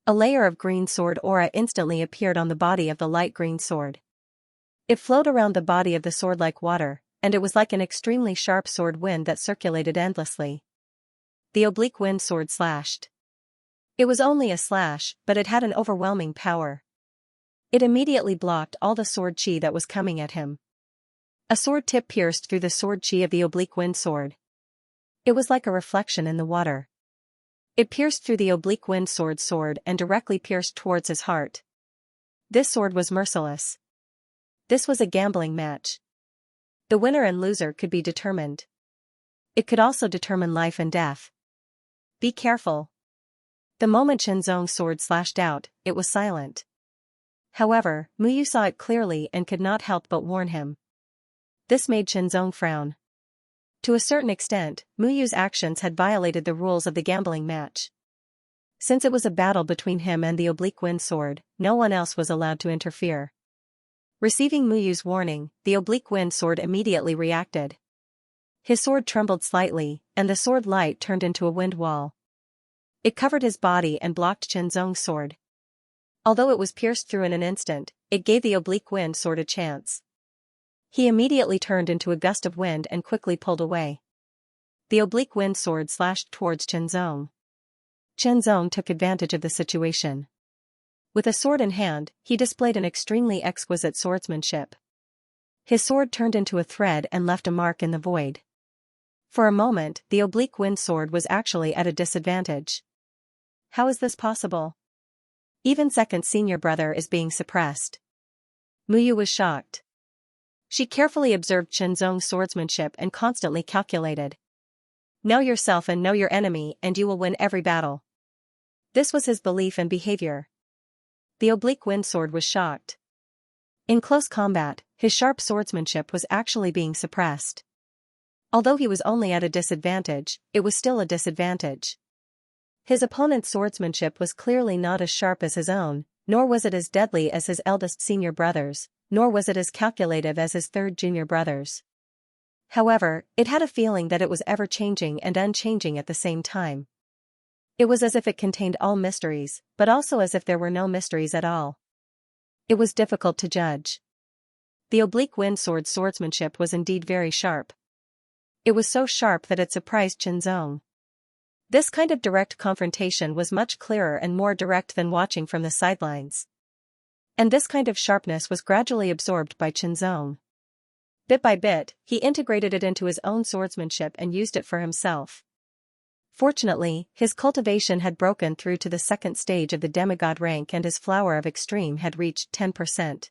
A layer of green sword aura instantly appeared on the body of the light green sword. It flowed around the body of the sword like water, and it was like an extremely sharp sword wind that circulated endlessly. The oblique wind sword slashed. It was only a slash, but it had an overwhelming power. It immediately blocked all the sword qi that was coming at him. A sword tip pierced through the sword qi of the oblique wind sword. It was like a reflection in the water. It pierced through the oblique wind sword and directly pierced towards his heart. This sword was merciless. This was a gambling match. The winner and loser could be determined. It could also determine life and death. Be careful. The moment Qianzong's sword slashed out, it was silent. However, Muyu saw it clearly and could not help but warn him. This made Qianzong frown. To a certain extent, Muyu's actions had violated the rules of the gambling match. Since it was a battle between him and the oblique wind sword, no one else was allowed to interfere. Receiving Muyu's warning, the oblique wind sword immediately reacted. His sword trembled slightly, and the sword light turned into a wind wall. It covered his body and blocked Qianzong's sword. Although it was pierced through in an instant, it gave the oblique wind sword a chance. He immediately turned into a gust of wind and quickly pulled away. The oblique wind sword slashed towards Qianzong. Qianzong took advantage of the situation. With a sword in hand, he displayed an extremely exquisite swordsmanship. His sword turned into a thread and left a mark in the void. For a moment, the oblique wind sword was actually at a disadvantage. How is this possible? Even second senior brother is being suppressed. Muyu was shocked. She carefully observed Qianzong's swordsmanship and constantly calculated. Know yourself and know your enemy and you will win every battle. This was his belief and behavior. The oblique wind sword was shocked. In close combat, his sharp swordsmanship was actually being suppressed. Although he was only at a disadvantage, it was still a disadvantage. His opponent's swordsmanship was clearly not as sharp as his own, nor was it as deadly as his eldest senior brother's, nor was it as calculative as his third junior brother's. However, it had a feeling that it was ever-changing and unchanging at the same time. It was as if it contained all mysteries, but also as if there were no mysteries at all. It was difficult to judge. The oblique wind sword's swordsmanship was indeed very sharp. It was so sharp that it surprised Qianzong. This kind of direct confrontation was much clearer and more direct than watching from the sidelines. And this kind of sharpness was gradually absorbed by Qianzong. Bit by bit, he integrated it into his own swordsmanship and used it for himself. Fortunately, his cultivation had broken through to the second stage of the demigod rank and his flower of extreme had reached 10%.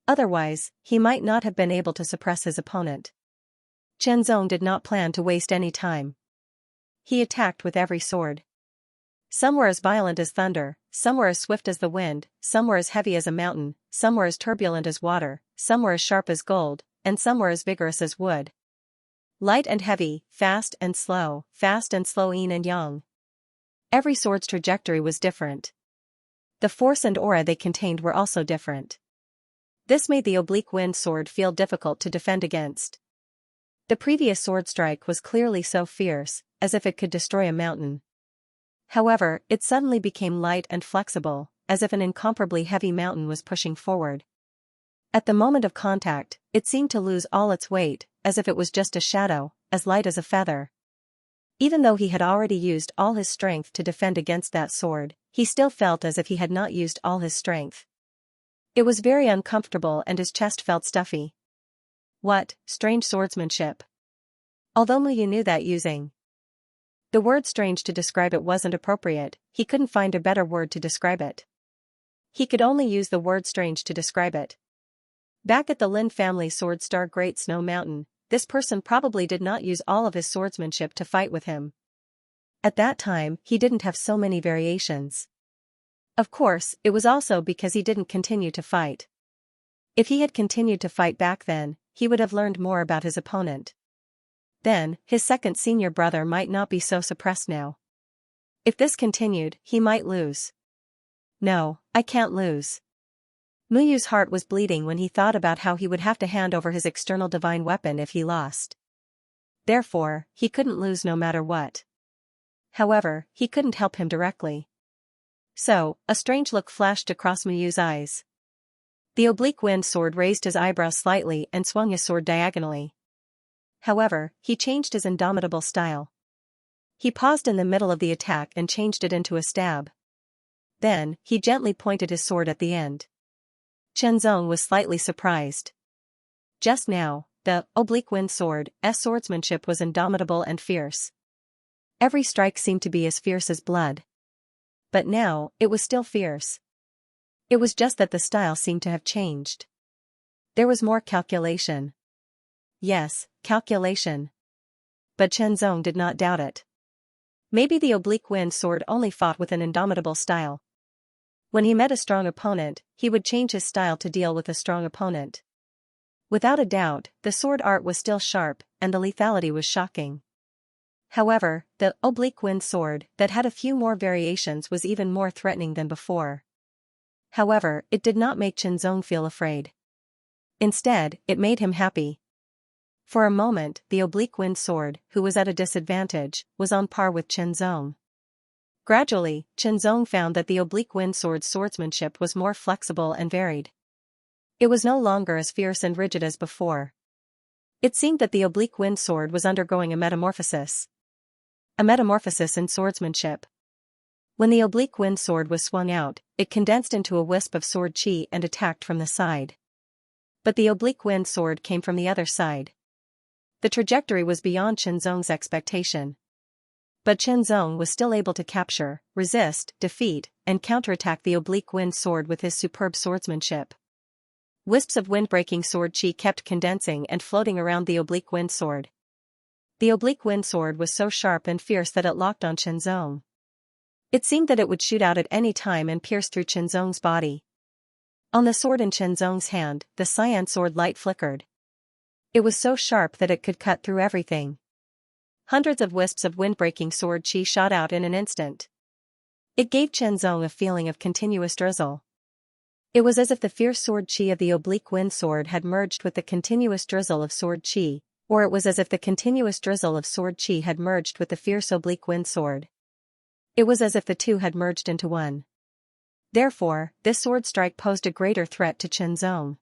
Otherwise, he might not have been able to suppress his opponent. Qianzong did not plan to waste any time. He attacked with every sword. Some were as violent as thunder, some were as swift as the wind, some were as heavy as a mountain, some were as turbulent as water, some were as sharp as gold, and some were as vigorous as wood. Light and heavy, fast and slow, yin and yang. every sword's trajectory was different. The force and aura they contained were also different. This made the oblique wind sword feel difficult to defend against. The previous sword strike was clearly so fierce, as if it could destroy a mountain. However, it suddenly became light and flexible, as if an incomparably heavy mountain was pushing forward. At the moment of contact, it seemed to lose all its weight, as if it was just a shadow, as light as a feather. Even though he had already used all his strength to defend against that sword, he still felt as if he had not used all his strength. It was very uncomfortable and his chest felt stuffy. What strange swordsmanship. Although Muyu knew that using the word strange to describe it wasn't appropriate, he couldn't find a better word to describe it. He could only use the word strange to describe it. Back at the Lin family sword star Great Snow Mountain, this person probably did not use all of his swordsmanship to fight with him. At that time, he didn't have so many variations. Of course, it was also because he didn't continue to fight. If he had continued to fight back then, he would have learned more about his opponent. Then, his second senior brother might not be so suppressed now. If this continued, he might lose. No, I can't lose. Muyu's heart was bleeding when he thought about how he would have to hand over his external divine weapon if he lost. Therefore, he couldn't lose no matter what. However, he couldn't help him directly. So, a strange look flashed across Muyu's eyes. The oblique wind sword raised his eyebrows slightly and swung his sword diagonally. However, he changed his indomitable style. He paused in the middle of the attack and changed it into a stab. Then, he gently pointed his sword at the end. Chenzong was slightly surprised. Just now, the oblique wind sword's swordsmanship was indomitable and fierce. Every strike seemed to be as fierce as blood. But now, it was still fierce. It was just that the style seemed to have changed. There was more calculation. Yes, calculation. But Chenzong did not doubt it. Maybe the oblique wind sword only fought with an indomitable style. When he met a strong opponent, he would change his style to deal with a strong opponent. Without a doubt, the sword art was still sharp, and the lethality was shocking. However, the oblique wind sword that had a few more variations was even more threatening than before. However, it did not make Chenzong feel afraid. Instead, it made him happy. For a moment, the oblique wind sword, who was at a disadvantage, was on par with Chenzong. Gradually, Chenzong found that the oblique wind sword's swordsmanship was more flexible and varied. It was no longer as fierce and rigid as before. It seemed that the oblique wind sword was undergoing a metamorphosis. A metamorphosis in swordsmanship. When the oblique wind sword was swung out, it condensed into a wisp of sword chi and attacked from the side. But the oblique wind sword came from the other side. The trajectory was beyond Chenzong's expectation. But Chenzong was still able to capture, resist, defeat, and counterattack the oblique wind sword with his superb swordsmanship. Wisps of wind-breaking sword chi kept condensing and floating around the oblique wind sword. The oblique wind sword was so sharp and fierce that it locked on Chenzong. It seemed that it would shoot out at any time and pierce through Chenzong's body. On the sword in Chenzong's hand, the cyan sword light flickered. It was so sharp that it could cut through everything. Hundreds of wisps of wind-breaking sword chi shot out in an instant. It gave Chenzong a feeling of continuous drizzle. It was as if the fierce sword chi of the oblique wind sword had merged with the continuous drizzle of sword chi, or it was as if the continuous drizzle of sword chi had merged with the fierce oblique wind sword. It was as if the two had merged into one. Therefore, this sword strike posed a greater threat to Chenzong.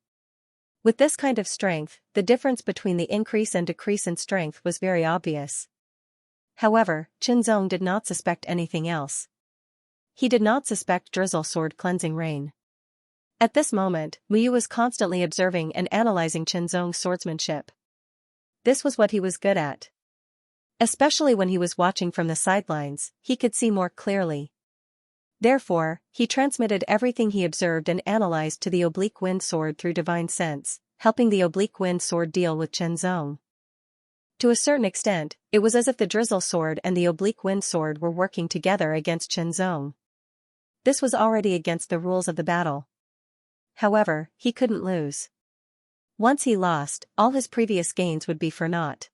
With this kind of strength, the difference between the increase and decrease in strength was very obvious. However, Chenzong did not suspect anything else. He did not suspect drizzle sword cleansing rain. At this moment, Muyu was constantly observing and analyzing Chenzong's swordsmanship. This was what he was good at. Especially when he was watching from the sidelines, he could see more clearly. Therefore, he transmitted everything he observed and analyzed to the oblique wind sword through divine sense, helping the oblique wind sword deal with Chenzong. To a certain extent, it was as if the drizzle sword and the oblique wind sword were working together against Chenzong. This was already against the rules of the battle. However, he couldn't lose. Once he lost, all his previous gains would be for naught.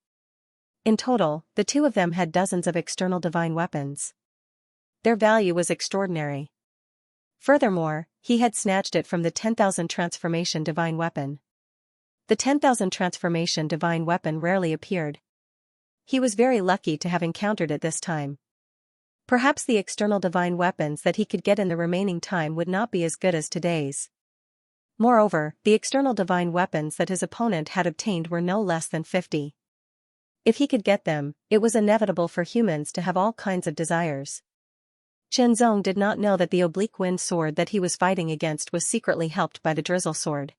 In total, the two of them had dozens of external divine weapons. Their value was extraordinary. Furthermore, he had snatched it from the 10,000 transformation divine weapon. The 10,000 transformation divine weapon rarely appeared. He was very lucky to have encountered it this time. Perhaps the external divine weapons that he could get in the remaining time would not be as good as today's. Moreover, the external divine weapons that his opponent had obtained were no less than 50. If he could get them, it was inevitable for humans to have all kinds of desires. Qianzong did not know that the oblique wind sword that he was fighting against was secretly helped by the drizzle sword.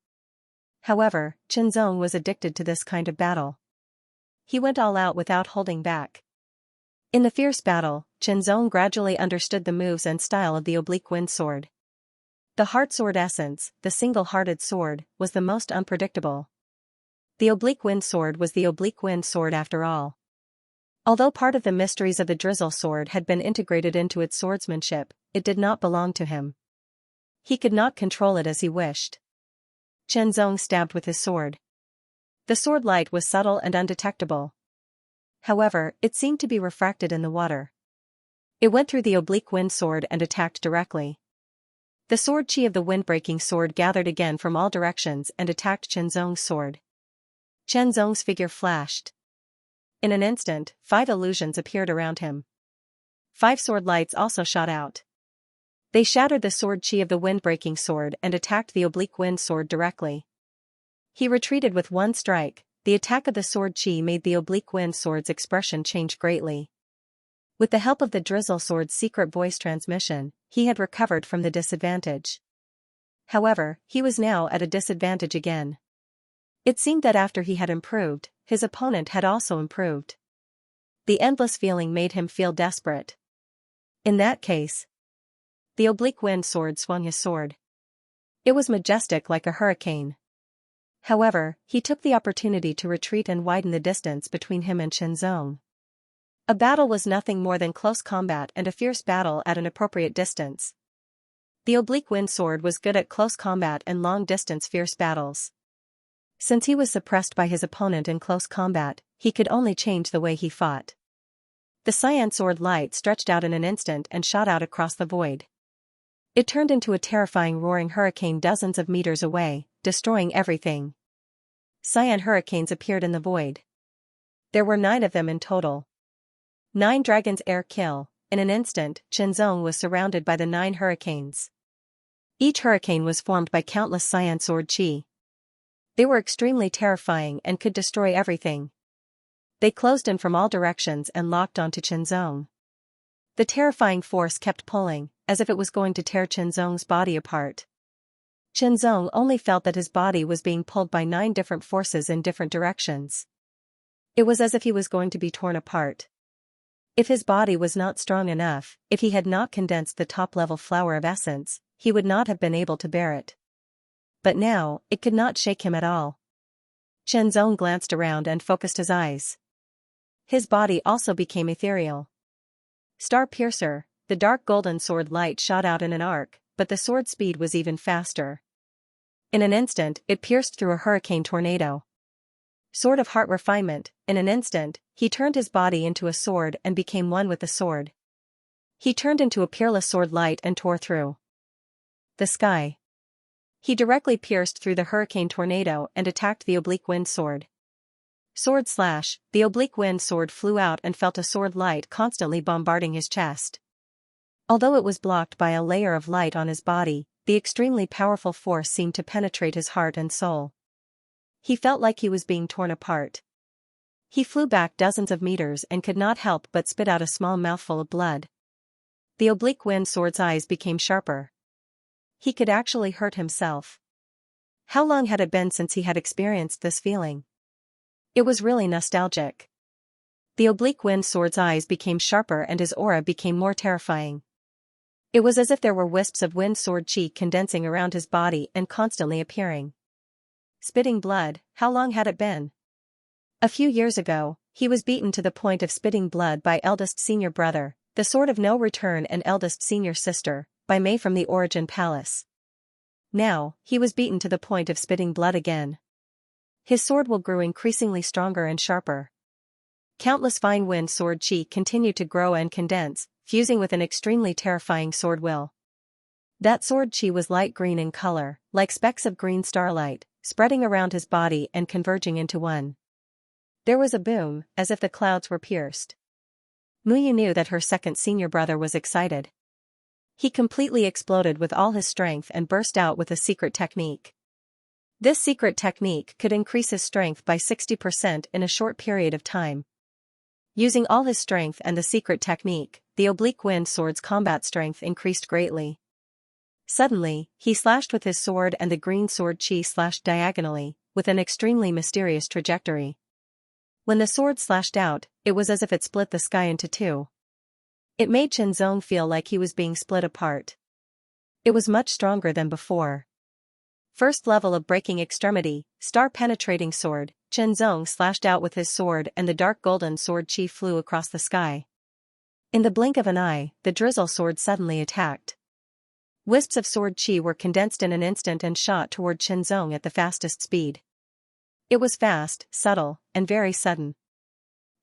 However, Qianzong was addicted to this kind of battle. He went all out without holding back. In the fierce battle, Qianzong gradually understood the moves and style of the oblique wind sword. The heart sword essence, the single-hearted sword, was the most unpredictable. The oblique wind sword was the oblique wind sword after all. Although part of the mysteries of the drizzle sword had been integrated into its swordsmanship, it did not belong to him. He could not control it as he wished. Qianzong stabbed with his sword. The sword light was subtle and undetectable. However, it seemed to be refracted in the water. It went through the oblique wind sword and attacked directly. The sword chi of the wind-breaking sword gathered again from all directions and attacked Qianzong's sword. Qianzong's figure flashed. In an instant, 5 illusions appeared around him. 5 sword lights also shot out. They shattered the sword chi of the wind-breaking sword and attacked the oblique wind sword directly. He retreated with one strike. The attack of the sword chi made the oblique wind sword's expression change greatly. With the help of the drizzle sword's secret voice transmission, he had recovered from the disadvantage. However, he was now at a disadvantage again. It seemed that after he had improved, his opponent had also improved. The endless feeling made him feel desperate. In that case, the oblique wind sword swung his sword. It was majestic like a hurricane. However, he took the opportunity to retreat and widen the distance between him and Qianzong. A battle was nothing more than close combat and a fierce battle at an appropriate distance. The oblique wind sword was good at close combat and long-distance fierce battles. Since he was suppressed by his opponent in close combat, he could only change the way he fought. The cyan sword light stretched out in an instant and shot out across the void. It turned into a terrifying roaring hurricane dozens of meters away, destroying everything. Cyan hurricanes appeared in the void. There were 9 of them in total. 9 dragons air kill. In an instant, Qianzong was surrounded by the 9 hurricanes. Each hurricane was formed by countless cyan sword chi. They were extremely terrifying and could destroy everything. They closed in from all directions and locked onto Qianzong. The terrifying force kept pulling, as if it was going to tear Qianzong's body apart. Qianzong only felt that his body was being pulled by 9 different forces in different directions. It was as if he was going to be torn apart. If his body was not strong enough, if he had not condensed the top-level flower of essence, he would not have been able to bear it. But now, it could not shake him at all. Qianzong glanced around and focused his eyes. His body also became ethereal. Star Piercer, the dark golden sword light shot out in an arc, but the sword speed was even faster. In an instant, it pierced through a hurricane tornado. Sword of Heart Refinement. In an instant, he turned his body into a sword and became one with the sword. He turned into a peerless sword light and tore through the sky. He directly pierced through the hurricane tornado and attacked the oblique wind sword. Sword slash. The oblique wind sword flew out and felt a sword light constantly bombarding his chest. Although it was blocked by a layer of light on his body, the extremely powerful force seemed to penetrate his heart and soul. He felt like he was being torn apart. He flew back dozens of meters and could not help but spit out a small mouthful of blood. The oblique wind sword's eyes became sharper. He could actually hurt himself. How long had it been since he had experienced this feeling? It was really nostalgic. The oblique wind sword's eyes became sharper and his aura became more terrifying. It was as if there were wisps of wind sword chi condensing around his body and constantly appearing. Spitting blood. How long had it been? A few years ago, he was beaten to the point of spitting blood by eldest senior brother, the sword of no return, and eldest senior sister, by Mei from the Origin Palace. Now, he was beaten to the point of spitting blood again. His sword will grew increasingly stronger and sharper. Countless fine wind sword chi continued to grow and condense, fusing with an extremely terrifying sword will. That sword chi was light green in color, like specks of green starlight, spreading around his body and converging into one. There was a boom, as if the clouds were pierced. Muyu knew that her second senior brother was excited. He completely exploded with all his strength and burst out with a secret technique. This secret technique could increase his strength by 60% in a short period of time. Using all his strength and the secret technique, the oblique wind sword's combat strength increased greatly. Suddenly, he slashed with his sword and the green sword chi slashed diagonally, with an extremely mysterious trajectory. When the sword slashed out, it was as if it split the sky into two. It made Qianzong feel like he was being split apart. It was much stronger than before. First level of breaking extremity, star-penetrating sword, Qianzong slashed out with his sword and the dark golden sword chi flew across the sky. In the blink of an eye, the drizzle sword suddenly attacked. Wisps of sword chi were condensed in an instant and shot toward Qianzong at the fastest speed. It was fast, subtle, and very sudden.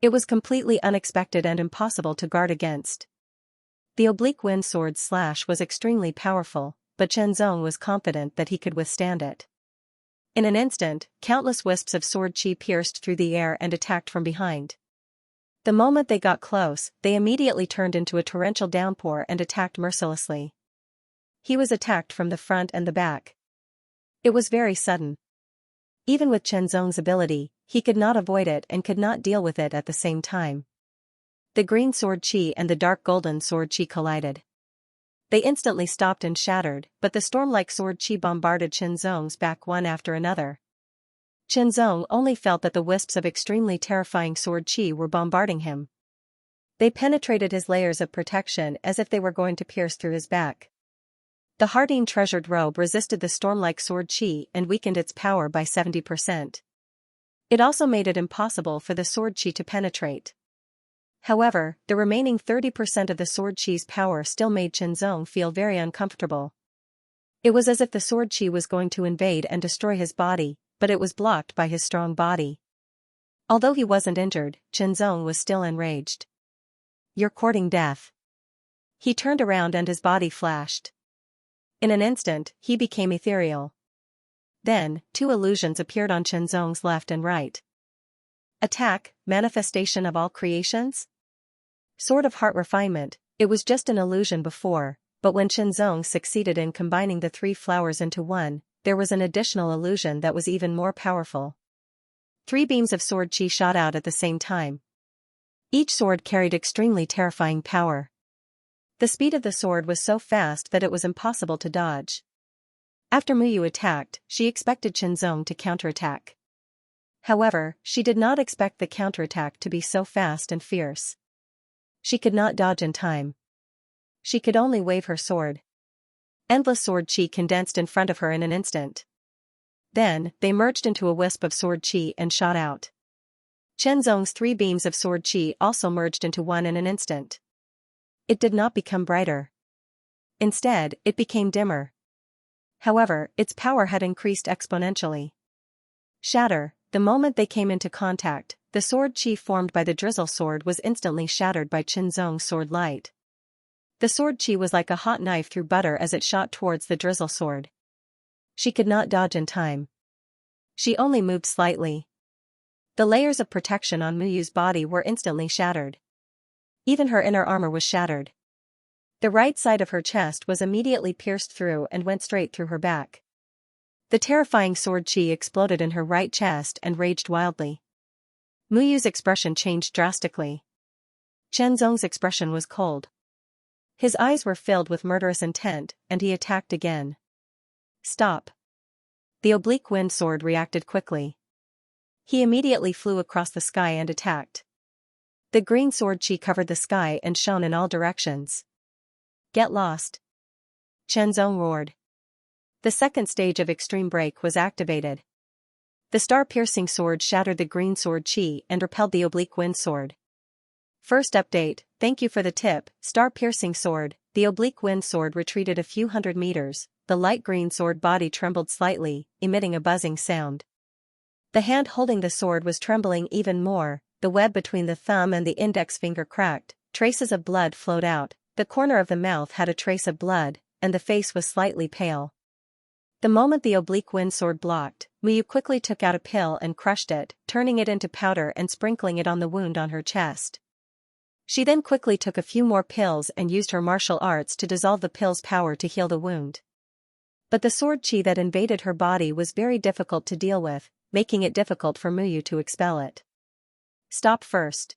It was completely unexpected and impossible to guard against. The oblique wind sword's slash was extremely powerful, but Qianzong was confident that he could withstand it. In an instant, countless wisps of sword chi pierced through the air and attacked from behind. The moment they got close, they immediately turned into a torrential downpour and attacked mercilessly. He was attacked from the front and the back. It was very sudden. Even with Qianzong's ability, he could not avoid it and could not deal with it at the same time. The green sword chi and the dark golden sword chi collided. They instantly stopped and shattered, but the storm-like sword chi bombarded Qianzong's back one after another. Qianzong only felt that the wisps of extremely terrifying sword chi were bombarding him. They penetrated his layers of protection as if they were going to pierce through his back. The Hardin treasured robe resisted the storm-like sword chi and weakened its power by 70%. It also made it impossible for the sword chi to penetrate. However, the remaining 30% of the sword chi's power still made Qianzong feel very uncomfortable. It was as if the sword chi was going to invade and destroy his body, but it was blocked by his strong body. Although he wasn't injured, Qianzong was still enraged. "You're courting death." He turned around and his body flashed. In an instant, he became ethereal. Then, two illusions appeared on Qianzong's left and right. Attack, manifestation of all creations? Sword of heart refinement, it was just an illusion before, but when Qianzong succeeded in combining the three flowers into one, there was an additional illusion that was even more powerful. 3 beams of sword chi shot out at the same time. Each sword carried extremely terrifying power. The speed of the sword was so fast that it was impossible to dodge. After Muyu attacked, she expected Qianzong to counterattack. However, she did not expect the counterattack to be so fast and fierce. She could not dodge in time. She could only wave her sword. Endless sword chi condensed in front of her in an instant. Then, they merged into a wisp of sword chi and shot out. Qianzong's 3 beams of sword chi also merged into one in an instant. It did not become brighter. Instead, it became dimmer. However, its power had increased exponentially. Shatter, the moment they came into contact, the sword chi formed by the drizzle sword was instantly shattered by Qianzong's sword light. The sword chi was like a hot knife through butter as it shot towards the drizzle sword. She could not dodge in time. She only moved slightly. The layers of protection on Muyu's body were instantly shattered. Even her inner armor was shattered. The right side of her chest was immediately pierced through and went straight through her back. The terrifying sword chi exploded in her right chest and raged wildly. Muyu's expression changed drastically. Qianzong's expression was cold. His eyes were filled with murderous intent, and he attacked again. "Stop." The oblique wind sword reacted quickly. He immediately flew across the sky and attacked. The green sword chi covered the sky and shone in all directions. "Get lost." Qianzong roared. The second stage of extreme break was activated. The star-piercing sword shattered the green sword chi and repelled the oblique wind sword. First update, thank you for the tip, star-piercing sword. The oblique wind sword retreated a few hundred meters. The light green sword body trembled slightly, emitting a buzzing sound. The hand holding the sword was trembling even more, the web between the thumb and the index finger cracked, traces of blood flowed out, the corner of the mouth had a trace of blood, and the face was slightly pale. The moment the oblique wind sword blocked, Muyu quickly took out a pill and crushed it, turning it into powder and sprinkling it on the wound on her chest. She then quickly took a few more pills and used her martial arts to dissolve the pill's power to heal the wound. But the sword chi that invaded her body was very difficult to deal with, making it difficult for Muyu to expel it. "Stop first,"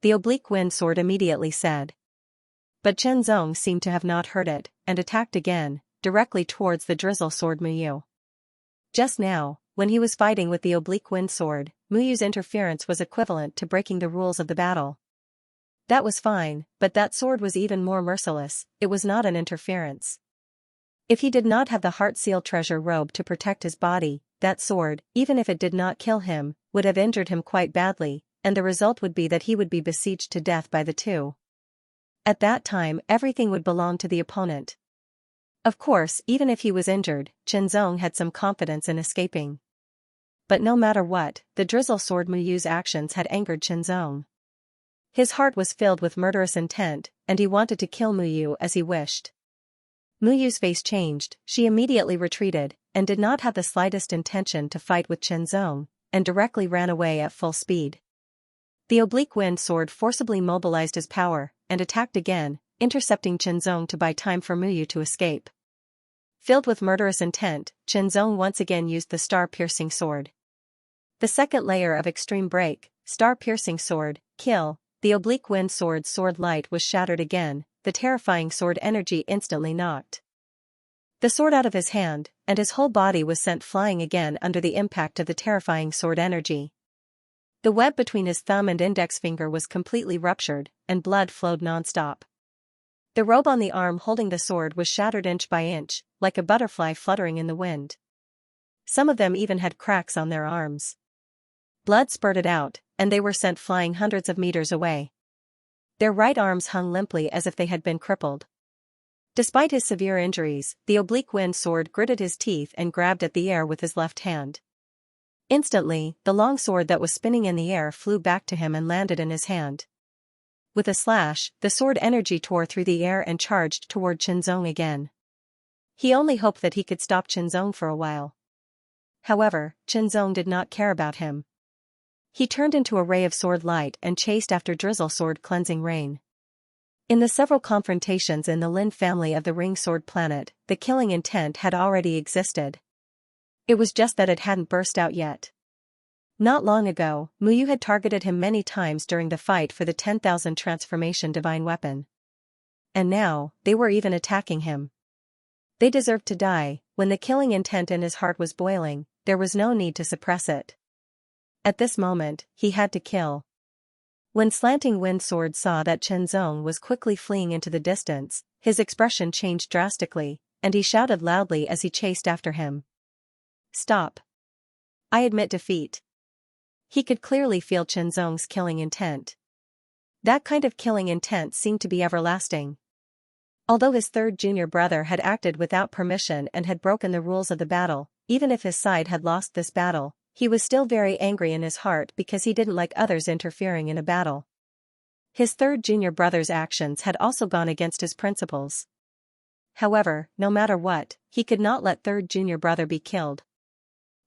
the oblique wind sword immediately said. But Chen Zong seemed to have not heard it, and attacked again, directly towards the drizzle sword Muyu. Just now, when he was fighting with the oblique wind sword, Muyu's interference was equivalent to breaking the rules of the battle. That was fine, but that sword was even more merciless, it was not an interference. If he did not have the heart seal treasure robe to protect his body, that sword, even if it did not kill him, would have injured him quite badly, and the result would be that he would be besieged to death by the two. At that time everything would belong to the opponent. Of course, even if he was injured, Chen Zong had some confidence in escaping. But no matter what, the drizzle sword Muyu's actions had angered Chen Zong. His heart was filled with murderous intent, and he wanted to kill Muyu as he wished. Muyu's face changed, she immediately retreated, and did not have the slightest intention to fight with Chen Zong, and directly ran away at full speed. The oblique wind sword forcibly mobilized his power, and attacked again, intercepting Chen Zong to buy time for Muyu to escape. Filled with murderous intent, Chen Zong once again used the star-piercing sword. The second layer of extreme break, star-piercing sword, kill, the oblique wind sword's sword light was shattered again, the terrifying sword energy instantly knocked the sword out of his hand, and his whole body was sent flying again under the impact of the terrifying sword energy. The web between his thumb and index finger was completely ruptured, and blood flowed non-stop. The robe on the arm holding the sword was shattered inch by inch, like a butterfly fluttering in the wind. Some of them even had cracks on their arms. Blood spurted out, and they were sent flying hundreds of meters away. Their right arms hung limply as if they had been crippled. Despite his severe injuries, the oblique wind sword gritted his teeth and grabbed at the air with his left hand. Instantly, the long sword that was spinning in the air flew back to him and landed in his hand. With a slash, the sword energy tore through the air and charged toward Chen Zong again. He only hoped that he could stop Chen Zong for a while. However, Chen Zong did not care about him. He turned into a ray of sword light and chased after drizzle sword cleansing rain. In the several confrontations in the Lin family of the ring sword planet, the killing intent had already existed. It was just that it hadn't burst out yet. Not long ago, Muyu had targeted him many times during the fight for the 10,000 transformation divine weapon. And now, they were even attacking him. They deserved to die. When the killing intent in his heart was boiling, there was no need to suppress it. At this moment, he had to kill. When Slanting Wind Sword saw that Chen Zong was quickly fleeing into the distance, his expression changed drastically, and he shouted loudly as he chased after him. "Stop. I admit defeat." He could clearly feel Chen Zong's killing intent. That kind of killing intent seemed to be everlasting. Although his third junior brother had acted without permission and had broken the rules of the battle, even if his side had lost this battle, he was still very angry in his heart because he didn't like others interfering in a battle. His third junior brother's actions had also gone against his principles. However, no matter what, he could not let third junior brother be killed.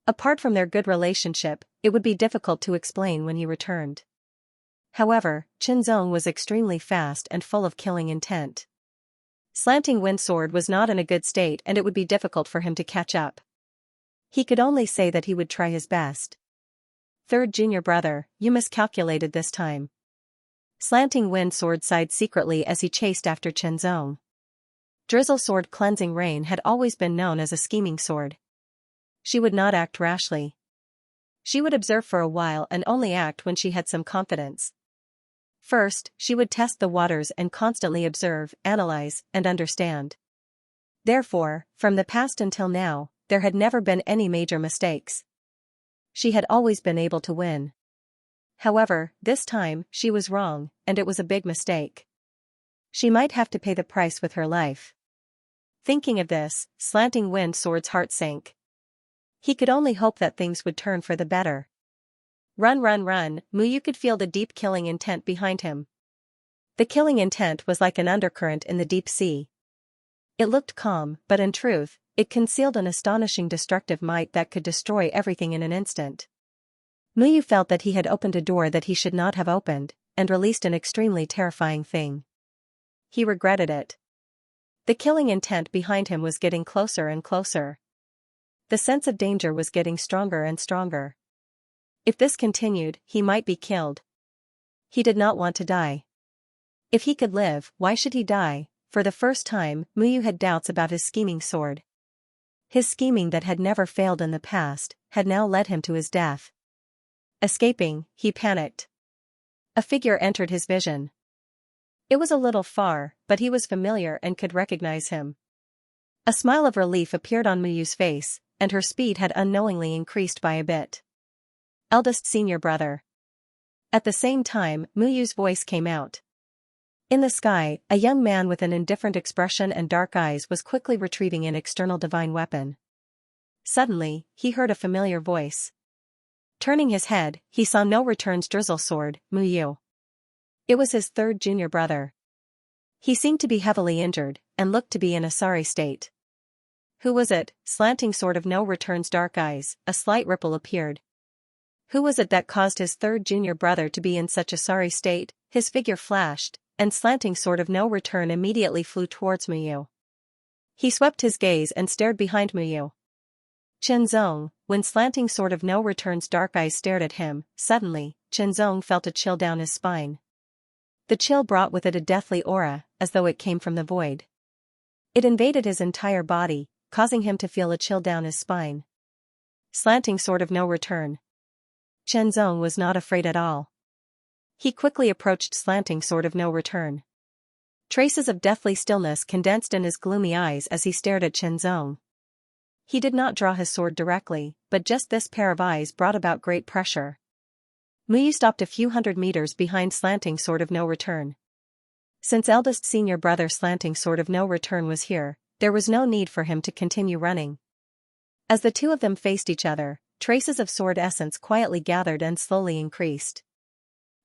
Apart from their good relationship, it would be difficult to explain when he returned. However, Chen Zong was extremely fast and full of killing intent. Slanting Wind Sword was not in a good state and it would be difficult for him to catch up. He could only say that he would try his best. "Third junior brother, you miscalculated this time." Slanting Wind Sword sighed secretly as he chased after Chen Zong. Drizzle Sword Cleansing Rain had always been known as a scheming sword. She would not act rashly. She would observe for a while and only act when she had some confidence. First, she would test the waters and constantly observe, analyze, and understand. Therefore, from the past until now, there had never been any major mistakes. She had always been able to win. However, this time, she was wrong, and it was a big mistake. She might have to pay the price with her life. Thinking of this, Slanting Wind Sword's heart sank. He could only hope that things would turn for the better. Run, run, run, Muyu could feel the deep killing intent behind him. The killing intent was like an undercurrent in the deep sea. It looked calm, but in truth, it concealed an astonishing destructive might that could destroy everything in an instant. Muyu felt that he had opened a door that he should not have opened, and released an extremely terrifying thing. He regretted it. The killing intent behind him was getting closer and closer. The sense of danger was getting stronger and stronger. If this continued, he might be killed. He did not want to die. If he could live, why should he die? For the first time, Muyu had doubts about his scheming sword. His scheming that had never failed in the past, had now led him to his death. Escaping, he panicked. A figure entered his vision. It was a little far, but he was familiar and could recognize him. A smile of relief appeared on Muyu's face, and her speed had unknowingly increased by a bit. Eldest senior brother. At the same time, Muyu's voice came out. In the sky, a young man with an indifferent expression and dark eyes was quickly retrieving an external divine weapon. Suddenly, he heard a familiar voice. Turning his head, he saw No Return's drizzle sword, Muyu. It was his third junior brother. He seemed to be heavily injured, and looked to be in a sorry state. Who was it? Slanting sword of No Return's dark eyes, a slight ripple appeared. Who was it that caused his third junior brother to be in such a sorry state? His figure flashed, and slanting sword of No Return immediately flew towards Muyu. He swept his gaze and stared behind Muyu. Chenzong, when slanting sword of No Return's dark eyes stared at him, suddenly, Chenzong felt a chill down his spine. The chill brought with it a deathly aura, as though it came from the void. It invaded his entire body, causing him to feel a chill down his spine. Slanting sword of No Return. Chenzong was not afraid at all. He quickly approached slanting sword of No Return. Traces of deathly stillness condensed in his gloomy eyes as he stared at Chenzong. He did not draw his sword directly, but just this pair of eyes brought about great pressure. Muyu stopped a few hundred meters behind slanting sword of No Return. Since eldest senior brother slanting sword of No Return was here, there was no need for him to continue running. As the two of them faced each other, traces of sword essence quietly gathered and slowly increased.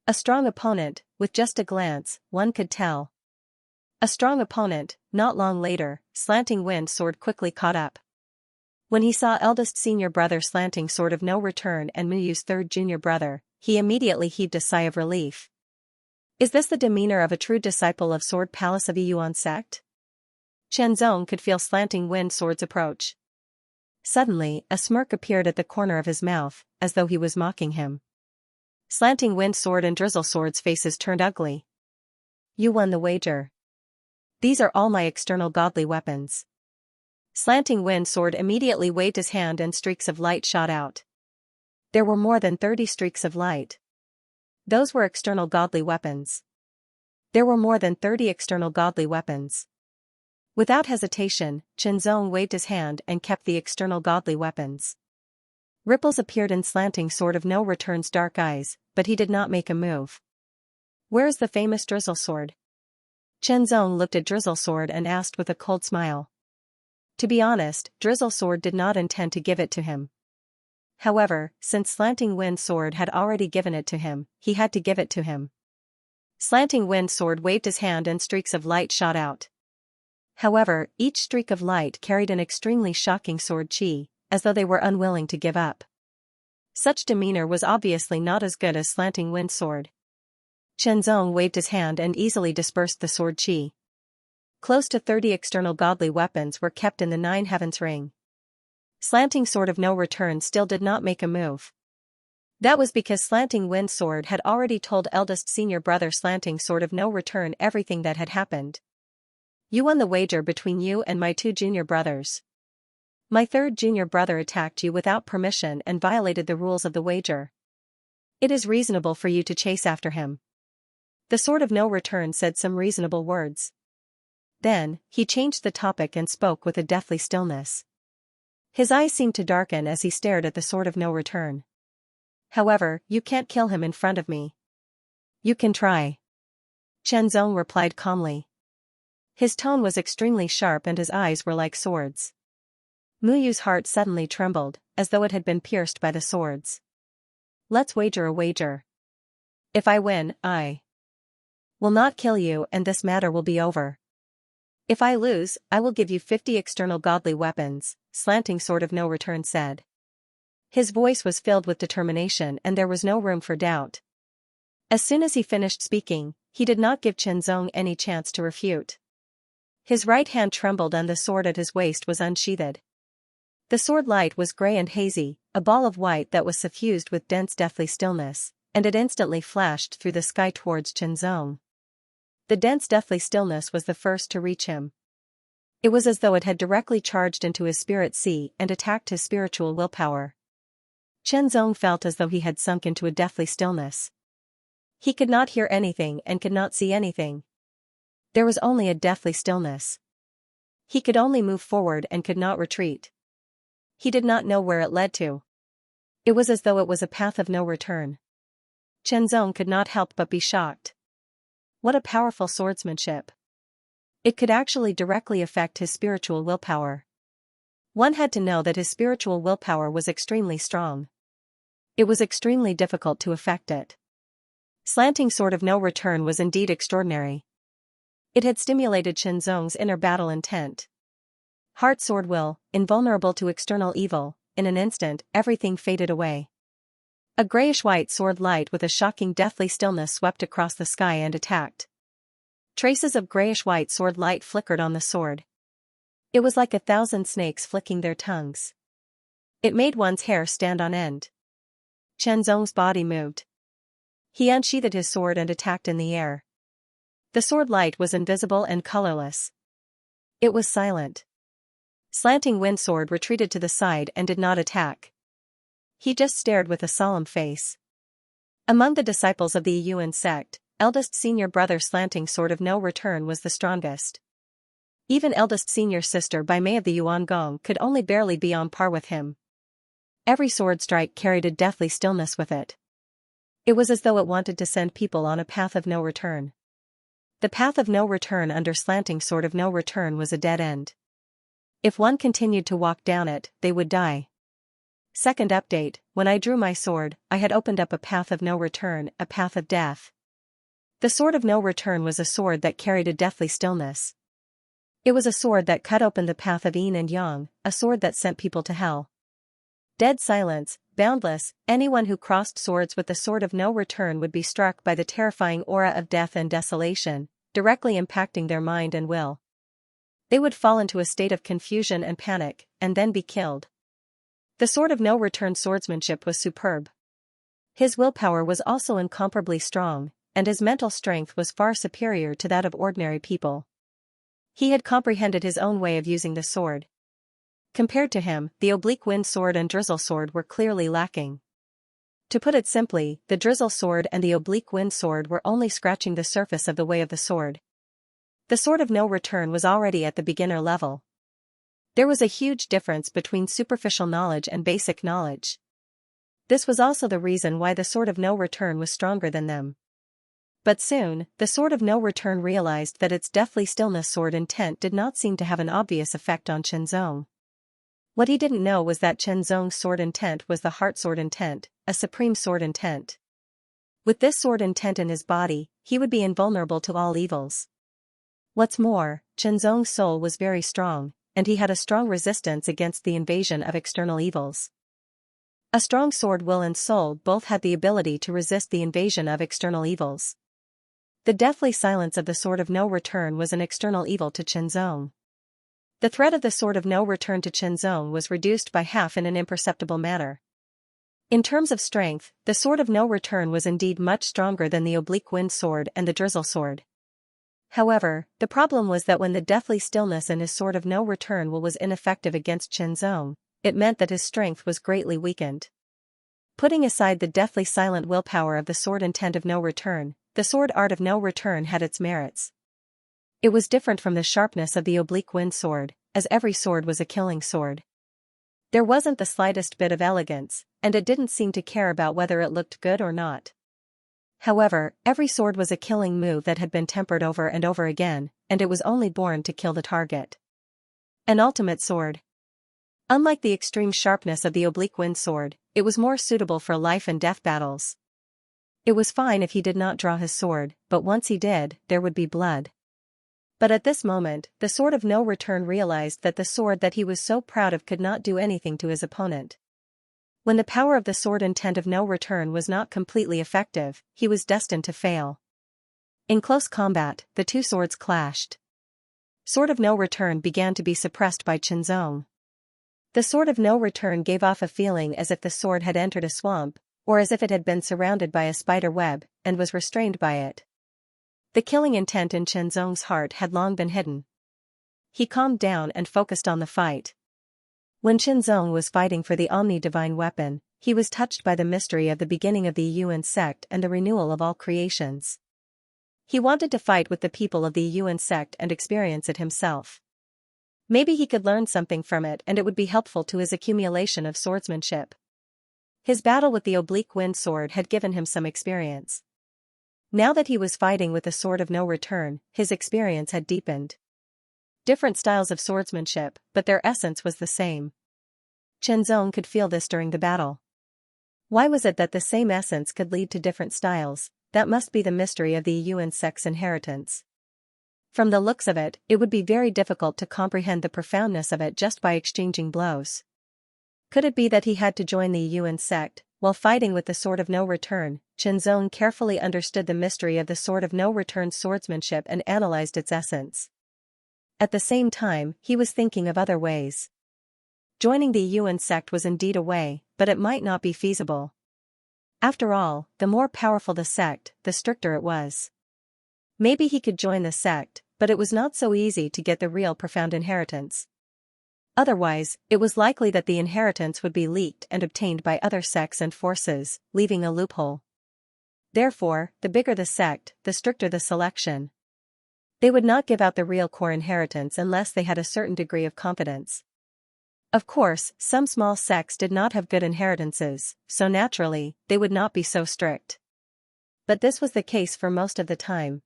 A strong opponent, with just a glance, one could tell. A strong opponent. Not long later, slanting wind sword quickly caught up. When he saw eldest senior brother slanting sword of No Return and Muyu's third junior brother, he immediately heaved a sigh of relief. Is this the demeanor of a true disciple of Sword Palace of Yuan sect? Chenzong could feel slanting wind sword's approach. Suddenly, a smirk appeared at the corner of his mouth, as though he was mocking him. Slanting wind sword and drizzle sword's faces turned ugly. You won the wager. These are all my external godly weapons. Slanting wind sword immediately waved his hand and streaks of light shot out. There were more than 30 streaks of light. Those were external godly weapons. There were more than 30 external godly weapons. Without hesitation, Chenzong waved his hand and kept the external godly weapons. Ripples appeared in slanting sword of No Return's dark eyes, but he did not make a move. Where is the famous drizzle sword? Chenzong looked at drizzle sword and asked with a cold smile. To be honest, drizzle sword did not intend to give it to him. However, since slanting wind sword had already given it to him, he had to give it to him. Slanting wind sword waved his hand and streaks of light shot out. However, each streak of light carried an extremely shocking sword chi, as though they were unwilling to give up. Such demeanor was obviously not as good as slanting wind sword. Chenzong waved his hand and easily dispersed the sword chi. Close to 30 external godly weapons were kept in the 9 heavens ring. Slanting sword of No Return still did not make a move. That was because slanting wind sword had already told eldest senior brother slanting sword of No Return everything that had happened. You won the wager between you and my 2 junior brothers. My third junior brother attacked you without permission and violated the rules of the wager. It is reasonable for you to chase after him. The sword of No Return said some reasonable words. Then, he changed the topic and spoke with a deathly stillness. His eyes seemed to darken as he stared at the sword of No Return. However, you can't kill him in front of me. You can try. Chenzong replied calmly. His tone was extremely sharp and his eyes were like swords. Muyu's heart suddenly trembled, as though it had been pierced by the swords. Let's wager a wager. If I win, I Will not kill you and this matter will be over. If I lose, I will give you 50 external godly weapons, Slanting Sword of No Return said. His voice was filled with determination and there was no room for doubt. As soon as he finished speaking, he did not give Chenzong any chance to refute. His right hand trembled and the sword at his waist was unsheathed. The sword light was grey and hazy, a ball of white that was suffused with dense deathly stillness, and it instantly flashed through the sky towards Chenzong. The dense deathly stillness was the first to reach him. It was as though it had directly charged into his spirit sea and attacked his spiritual willpower. Chenzong felt as though he had sunk into a deathly stillness. He could not hear anything and could not see anything. There was only a deathly stillness. He could only move forward and could not retreat. He did not know where it led to. It was as though it was a path of no return. Chenzong could not help but be shocked. What a powerful swordsmanship. It could actually directly affect his spiritual willpower. One had to know that his spiritual willpower was extremely strong. It was extremely difficult to affect it. Slanting Sword of No Return was indeed extraordinary. It had stimulated Chenzong's inner battle intent. Heart sword will, invulnerable to external evil, in an instant, everything faded away. A grayish-white sword light with a shocking deathly stillness swept across the sky and attacked. Traces of grayish-white sword light flickered on the sword. It was like 1,000 snakes flicking their tongues. It made one's hair stand on end. Chenzong's body moved. He unsheathed his sword and attacked in the air. The sword light was invisible and colorless. It was silent. Slanting Wind Sword retreated to the side and did not attack. He just stared with a solemn face. Among the disciples of the Yuan sect, eldest senior brother Slanting Sword of No Return was the strongest. Even eldest senior sister Bai Mei of the Yuan Gong could only barely be on par with him. Every sword strike carried a deathly stillness with it. It was as though it wanted to send people on a path of no return. The path of no return under Slanting Sword of No Return was a dead end. If one continued to walk down it, they would die. Second update, when I drew my sword, I had opened up a path of no return, a path of death. The Sword of No Return was a sword that carried a deathly stillness. It was a sword that cut open the path of yin and yang, a sword that sent people to hell. Dead silence, boundless, anyone who crossed swords with the Sword of No Return would be struck by the terrifying aura of death and desolation, directly impacting their mind and will. They would fall into a state of confusion and panic, and then be killed. The Sword of No Return swordsmanship was superb. His willpower was also incomparably strong, and his mental strength was far superior to that of ordinary people. He had comprehended his own way of using the sword. Compared to him, the Oblique Wind Sword and Drizzle Sword were clearly lacking. To put it simply, the Drizzle Sword and the Oblique Wind Sword were only scratching the surface of the way of the sword. The Sword of No Return was already at the beginner level. There was a huge difference between superficial knowledge and basic knowledge. This was also the reason why the Sword of No Return was stronger than them. But soon, the Sword of No Return realized that its deathly stillness sword intent did not seem to have an obvious effect on Chenzong. What he didn't know was that Chenzong's sword intent was the heart sword intent, a supreme sword intent. With this sword intent in his body, he would be invulnerable to all evils. What's more, Chenzong's soul was very strong, and he had a strong resistance against the invasion of external evils. A strong sword will and soul both had the ability to resist the invasion of external evils. The deathly silence of the Sword of No Return was an external evil to Chenzong. The threat of the Sword of No Return to Chenzong was reduced by half in an imperceptible manner. In terms of strength, the Sword of No Return was indeed much stronger than the Oblique Wind Sword and the Drizzle Sword. However, the problem was that when the deathly stillness in his Sword of No Return was ineffective against Chenzong, it meant that his strength was greatly weakened. Putting aside the deathly silent willpower of the Sword Intent of No Return, the Sword Art of No Return had its merits. It was different from the sharpness of the Oblique Wind Sword, as every sword was a killing sword. There wasn't the slightest bit of elegance, and it didn't seem to care about whether it looked good or not. However, every sword was a killing move that had been tempered over and over again, and it was only born to kill the target. An ultimate sword. Unlike the extreme sharpness of the Oblique Wind Sword, it was more suitable for life and death battles. It was fine if he did not draw his sword, but once he did, there would be blood. But at this moment, the Sword of No Return realized that the sword that he was so proud of could not do anything to his opponent. When the power of the sword intent of no return was not completely effective, he was destined to fail. In close combat, the two swords clashed. Sword of No Return began to be suppressed by Xianxia. The Sword of No Return gave off a feeling as if the sword had entered a swamp, or as if it had been surrounded by a spider web, and was restrained by it. The killing intent in Xianxia's heart had long been hidden. He calmed down and focused on the fight. When Xianxia was fighting for the omni-divine weapon, he was touched by the mystery of the beginning of the Yuan sect and the renewal of all creations. He wanted to fight with the people of the Yuan sect and experience it himself. Maybe he could learn something from it and it would be helpful to his accumulation of swordsmanship. His battle with the oblique wind sword had given him some experience. Now that he was fighting with the Sword of No Return, his experience had deepened. Different styles of swordsmanship, but their essence was the same. Xianxia could feel this during the battle. Why was it that the same essence could lead to different styles? That must be the mystery of the Yuan sect's inheritance. From the looks of it, it would be very difficult to comprehend the profoundness of it just by exchanging blows. Could it be that he had to join the Yuan sect? While fighting with the Sword of No Return, Xianxia carefully understood the mystery of the Sword of No Return's swordsmanship and analyzed its essence. At the same time, he was thinking of other ways. Joining the Yuan sect was indeed a way, but it might not be feasible. After all, the more powerful the sect, the stricter it was. Maybe he could join the sect, but it was not so easy to get the real profound inheritance. Otherwise, it was likely that the inheritance would be leaked and obtained by other sects and forces, leaving a loophole. Therefore, the bigger the sect, the stricter the selection. They would not give out the real core inheritance unless they had a certain degree of confidence. Of course, some small sects did not have good inheritances, so naturally, they would not be so strict. But this was the case for most of the time.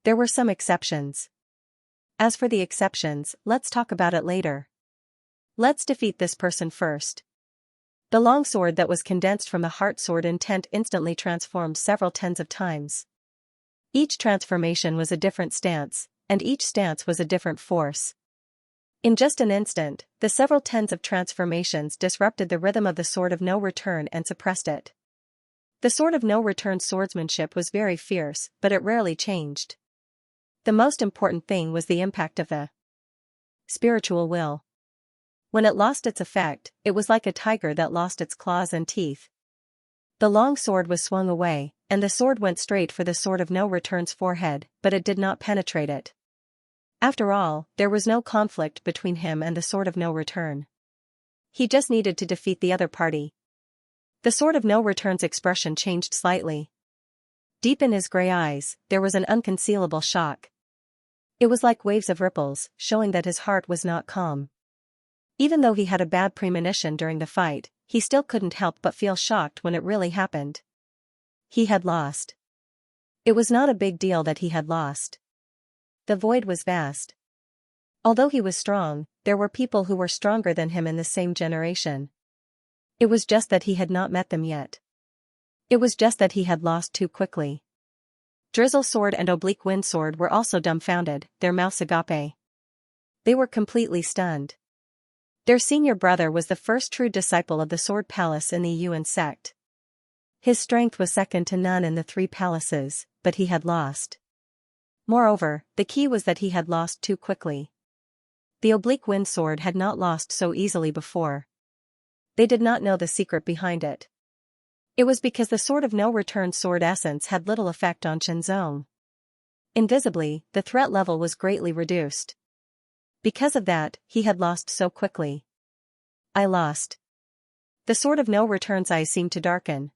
There were some exceptions. As for the exceptions, let's talk about it later. Let's defeat this person first. The longsword that was condensed from the heart sword intent instantly transformed several tens of times. Each transformation was a different stance, and each stance was a different force. In just an instant, the several tens of transformations disrupted the rhythm of the Sword of No Return and suppressed it. The Sword of No Return's swordsmanship was very fierce, but it rarely changed. The most important thing was the impact of the spiritual will. When it lost its effect, it was like a tiger that lost its claws and teeth. The long sword was swung away, and the sword went straight for the Sword of No Return's forehead, but it did not penetrate it. After all, there was no conflict between him and the Sword of No Return. He just needed to defeat the other party. The Sword of No Return's expression changed slightly. Deep in his gray eyes, there was an unconcealable shock. It was like waves of ripples, showing that his heart was not calm. Even though he had a bad premonition during the fight, he still couldn't help but feel shocked when it really happened. He had lost. It was not a big deal that he had lost. The void was vast. Although he was strong, there were people who were stronger than him in the same generation. It was just that he had not met them yet. It was just that he had lost too quickly. Drizzle Sword and Oblique Wind Sword were also dumbfounded, their mouths agape. They were completely stunned. Their senior brother was the first true disciple of the Sword Palace in the Yuan sect. His strength was second to none in the three palaces, but he had lost. Moreover, the key was that he had lost too quickly. The Oblique Wind Sword had not lost so easily before. They did not know the secret behind it. It was because the Sword of No Return sword essence had little effect on Xianxia. Invisibly, the threat level was greatly reduced. Because of that, he had lost so quickly. I lost. The Sword of No Return's eyes seemed to darken.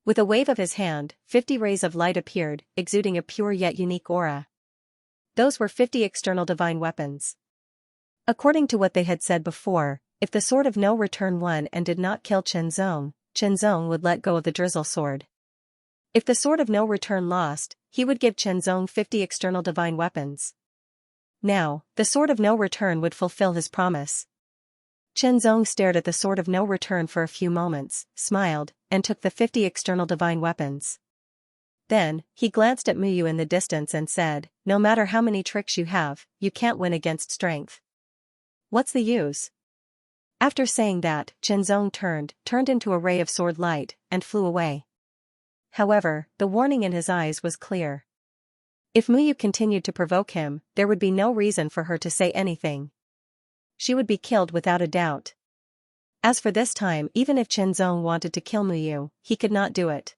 With a wave of his hand, 50 rays of light appeared, exuding a pure yet unique aura. Those were 50 external divine weapons. According to what they had said before, if the Sword of No Return won and did not kill Xianxia, Xianxia would let go of the Drizzle Sword. If the Sword of No Return lost, he would give Xianxia 50 external divine weapons. Now, the Sword of No Return would fulfill his promise. Chen Zong stared at the sword of no return for a few moments, smiled, and took the 50 external divine weapons. Then, he glanced at Muyu in the distance and said, "No matter how many tricks you have, you can't win against strength. What's the use?" After saying that, Chen Zong turned into a ray of sword light, and flew away. However, the warning in his eyes was clear. If Muyu continued to provoke him, there would be no reason for her to say anything. She would be killed without a doubt. As for this time, even if Chen Zong wanted to kill Muyu, he could not do it.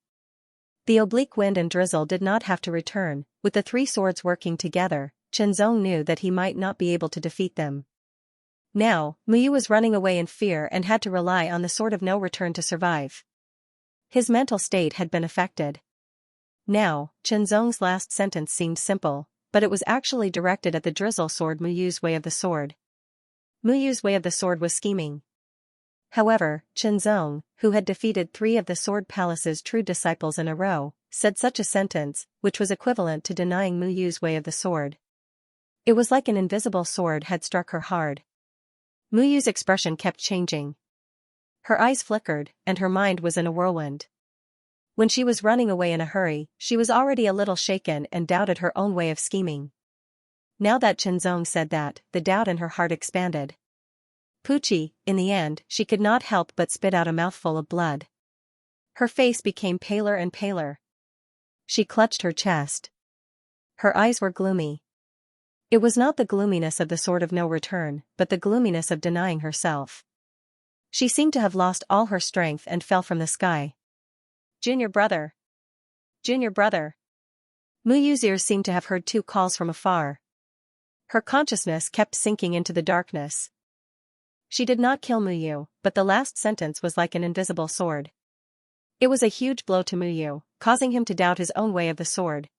The oblique wind and drizzle did not have to return. With the three swords working together, Chen Zong knew that he might not be able to defeat them. Now, Muyu was running away in fear and had to rely on the sword of no return to survive. His mental state had been affected. Now, Chen Zong's last sentence seemed simple, but it was actually directed at the drizzle sword Muyu's way of the sword. Muyu's way of the sword was scheming. However, Chen Zong, who had defeated 3 of the Sword Palace's true disciples in a row, said such a sentence, which was equivalent to denying Muyu's way of the sword. It was like an invisible sword had struck her hard. Muyu's expression kept changing. Her eyes flickered, and her mind was in a whirlwind. When she was running away in a hurry, she was already a little shaken and doubted her own way of scheming. Now that Chen Zong said that, the doubt in her heart expanded. Pucci, in the end, she could not help but spit out a mouthful of blood. Her face became paler and paler. She clutched her chest. Her eyes were gloomy. It was not the gloominess of the sword of no return, but the gloominess of denying herself. She seemed to have lost all her strength and fell from the sky. "Junior brother! Junior brother!" Muyu's ears seemed to have heard 2 calls from afar. Her consciousness kept sinking into the darkness. She did not kill Muyu, but the last sentence was like an invisible sword. It was a huge blow to Muyu, causing him to doubt his own way of the sword.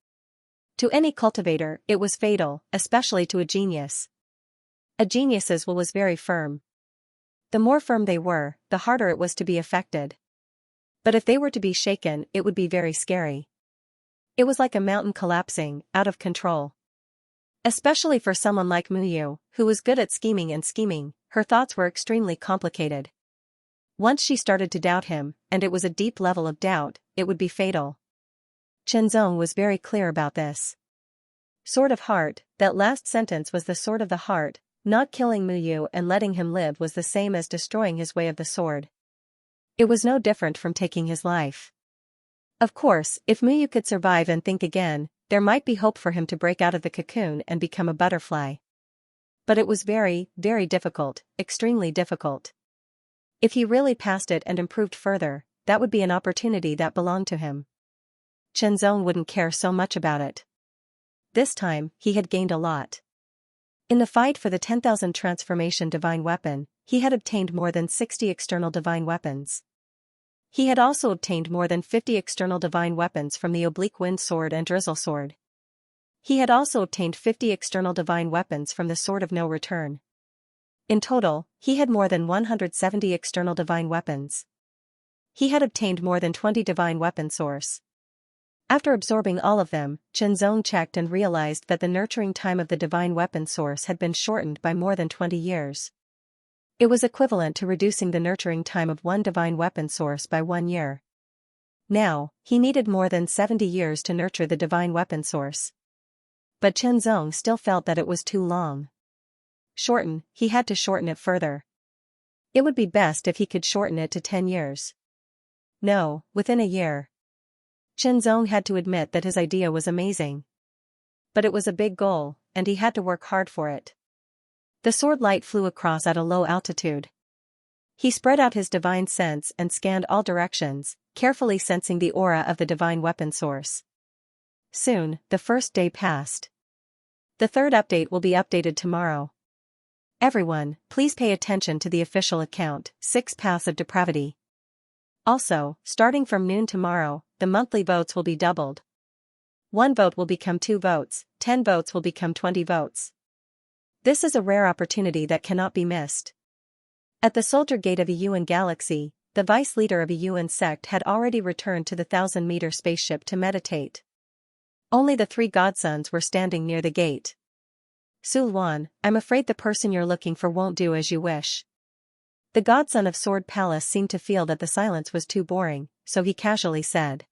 To any cultivator, it was fatal, especially to a genius. A genius's will was very firm. The more firm they were, the harder it was to be affected. But if they were to be shaken, it would be very scary. It was like a mountain collapsing, out of control. Especially for someone like Muyu, who was good at scheming, her thoughts were extremely complicated. Once she started to doubt him, and it was a deep level of doubt, it would be fatal. Chen Zong was very clear about this. Sword of heart, that last sentence was the sword of the heart. Not killing Muyu and letting him live was the same as destroying his way of the sword. It was no different from taking his life. Of course, if Muyu could survive and think again, there might be hope for him to break out of the cocoon and become a butterfly. But it was very, very difficult, extremely difficult. If he really passed it and improved further, that would be an opportunity that belonged to him. Chen Zong wouldn't care so much about it. This time, he had gained a lot. In the fight for the 10,000 transformation divine weapon, he had obtained more than 60 external divine weapons. He had also obtained more than 50 external divine weapons from the oblique wind sword and drizzle sword. He had also obtained 50 external divine weapons from the sword of no return. In total, he had more than 170 external divine weapons. He had obtained more than 20 divine weapon source. After absorbing all of them, Chen Zong checked and realized that the nurturing time of the divine weapon source had been shortened by more than 20 years. It was equivalent to reducing the nurturing time of one divine weapon source by 1 year. Now, he needed more than 70 years to nurture the divine weapon source. But Chen Zong still felt that it was too long. He had to shorten it further. It would be best if he could shorten it to 10 years. No, within a year. Chen Zong had to admit that his idea was amazing. But it was a big goal, and he had to work hard for it. The sword light flew across at a low altitude. He spread out his divine sense and scanned all directions, carefully sensing the aura of the divine weapon source. Soon, the first day passed. The 3rd update will be updated tomorrow. Everyone, please pay attention to the official account, 6 Paths of Depravity. Also, starting from noon tomorrow, the monthly votes will be doubled. 1 vote will become 2 votes, 10 votes will become 20 votes. This is a rare opportunity that cannot be missed. At the Soldier Gate of a Yuan galaxy, the vice leader of a Yuan sect had already returned to the 1,000-meter spaceship to meditate. Only the 3 godsons were standing near the gate. "Su Luan, I'm afraid the person you're looking for won't do as you wish. The godson of Sword Palace seemed to feel that the silence was too boring, so he casually said.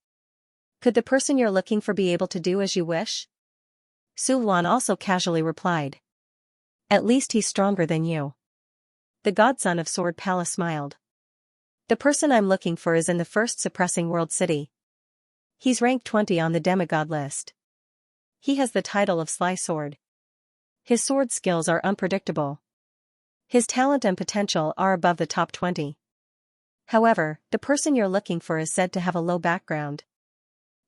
Could the person you're looking for be able to do as you wish? Su Luan also casually replied. At least he's stronger than you. The godson of Sword Palace smiled. The person I'm looking for is in the first suppressing world city. He's ranked 20 on the demigod list. He has the title of Sly Sword. His sword skills are unpredictable. His talent and potential are above the top 20. However, the person you're looking for is said to have a low background.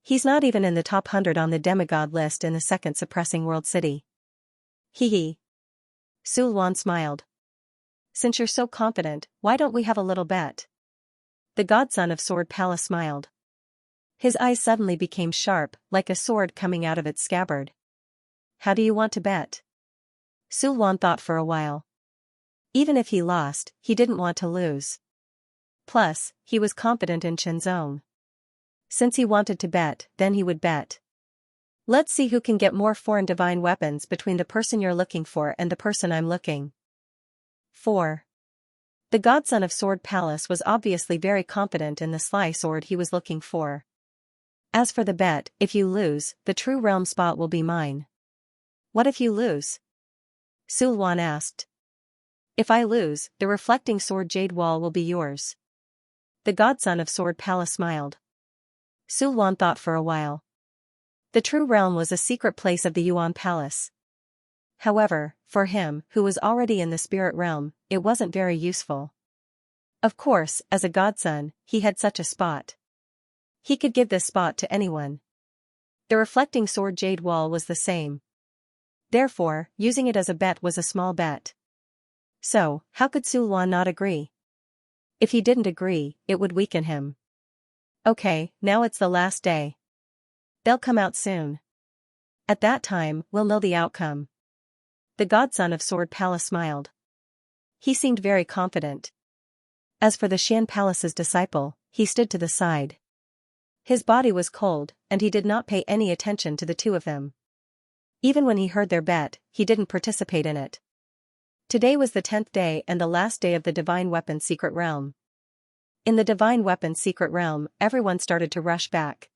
He's not even in the top 100 on the demigod list in the second suppressing world city. Hee. Su Luan smiled. Since you're so confident, why don't we have a little bet? The godson of Sword Palace smiled. His eyes suddenly became sharp, like a sword coming out of its scabbard. How do you want to bet? Su Luan thought for a while. Even if he lost, he didn't want to lose. Plus, he was confident in Chenzong. Since he wanted to bet, then he would bet. Let's see who can get more foreign divine weapons between the person you're looking for and the person I'm looking. 4. The godson of Sword Palace was obviously very confident in the sly sword he was looking for. As for the bet, if you lose, the true realm spot will be mine. What if you lose? Su Luan asked. If I lose, the reflecting sword jade wall will be yours. The godson of Sword Palace smiled. Su Luan thought for a while. The true realm was a secret place of the Yuan Palace. However, for him, who was already in the spirit realm, it wasn't very useful. Of course, as a godson, he had such a spot. He could give this spot to anyone. The reflecting sword jade wall was the same. Therefore, using it as a bet was a small bet. So, how could Su Luan not agree? If he didn't agree, it would weaken him. Okay, now it's the last day. They'll come out soon. At that time, we'll know the outcome. The godson of Sword Palace smiled. He seemed very confident. As for the Xian Palace's disciple, he stood to the side. His body was cold, and he did not pay any attention to the two of them. Even when he heard their bet, he didn't participate in it. Today was the 10th day and the last day of the Divine Weapon Secret Realm. In the Divine Weapon Secret Realm, everyone started to rush back.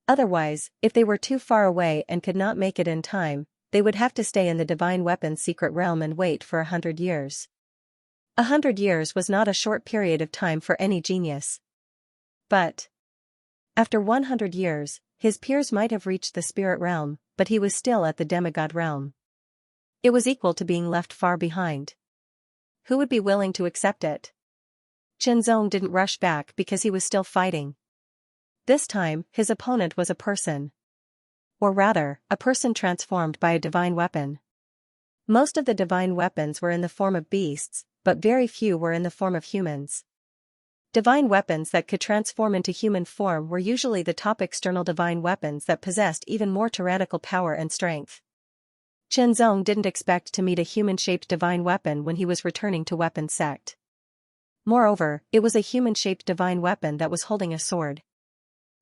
Otherwise, if they were too far away and could not make it in time, they would have to stay in the Divine Weapon Secret Realm and wait for 100 years. 100 years was not a short period of time for any genius. But after 100 years, his peers might have reached the spirit realm, but he was still at the demigod realm. It was equal to being left far behind. Who would be willing to accept it? Chenzong didn't rush back because he was still fighting. This time, his opponent was a person. Or rather, a person transformed by a divine weapon. Most of the divine weapons were in the form of beasts, but very few were in the form of humans. Divine weapons that could transform into human form were usually the top external divine weapons that possessed even more tyrannical power and strength. Chenzong didn't expect to meet a human-shaped divine weapon when he was returning to Weapon Sect. Moreover, it was a human-shaped divine weapon that was holding a sword.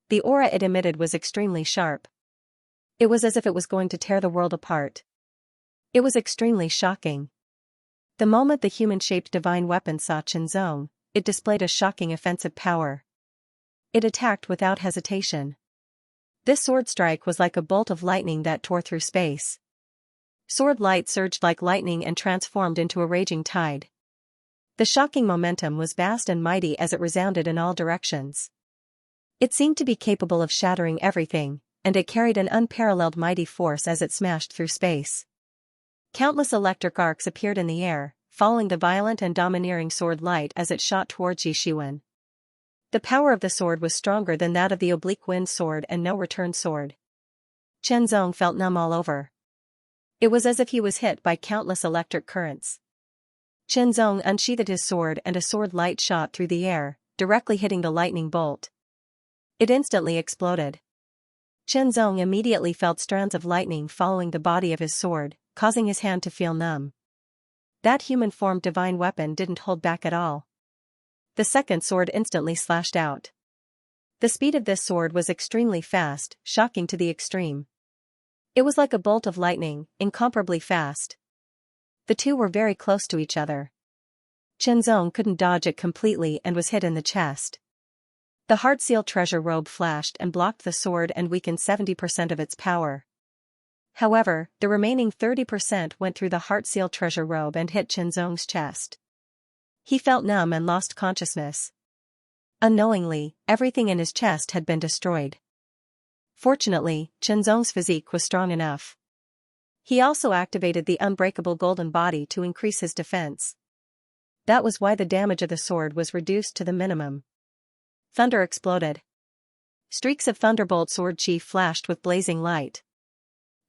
The aura it emitted was extremely sharp. It was as if it was going to tear the world apart. It was extremely shocking. The moment the human-shaped divine weapon saw Chenzong, it displayed a shocking offensive power. It attacked without hesitation. This sword strike was like a bolt of lightning that tore through space. Sword light surged like lightning and transformed into a raging tide. The shocking momentum was vast and mighty as it resounded in all directions. It seemed to be capable of shattering everything, and it carried an unparalleled mighty force as it smashed through space. Countless electric arcs appeared in the air, following the violent and domineering sword light as it shot towards Yishuan. The power of the sword was stronger than that of the oblique wind sword and no-return sword. Chenzong felt numb all over. It was as if he was hit by countless electric currents. Chenzong unsheathed his sword and a sword light shot through the air, directly hitting the lightning bolt. It instantly exploded. Chenzong immediately felt strands of lightning following the body of his sword, causing his hand to feel numb. That human-formed divine weapon didn't hold back at all. The second sword instantly slashed out. The speed of this sword was extremely fast, shocking to the extreme. It was like a bolt of lightning, incomparably fast. The two were very close to each other. Zhenzong couldn't dodge it completely and was hit in the chest. The Heart Seal treasure robe flashed and blocked the sword and weakened 70% of its power. However, the remaining 30% went through the Heart Seal treasure robe and hit Zhenzong's chest. He felt numb and lost consciousness. Unknowingly, everything in his chest had been destroyed. Fortunately, Zhenzong's physique was strong enough. He also activated the unbreakable golden body to increase his defense. That was why the damage of the sword was reduced to the minimum. Thunder exploded. Streaks of thunderbolt sword chi flashed with blazing light.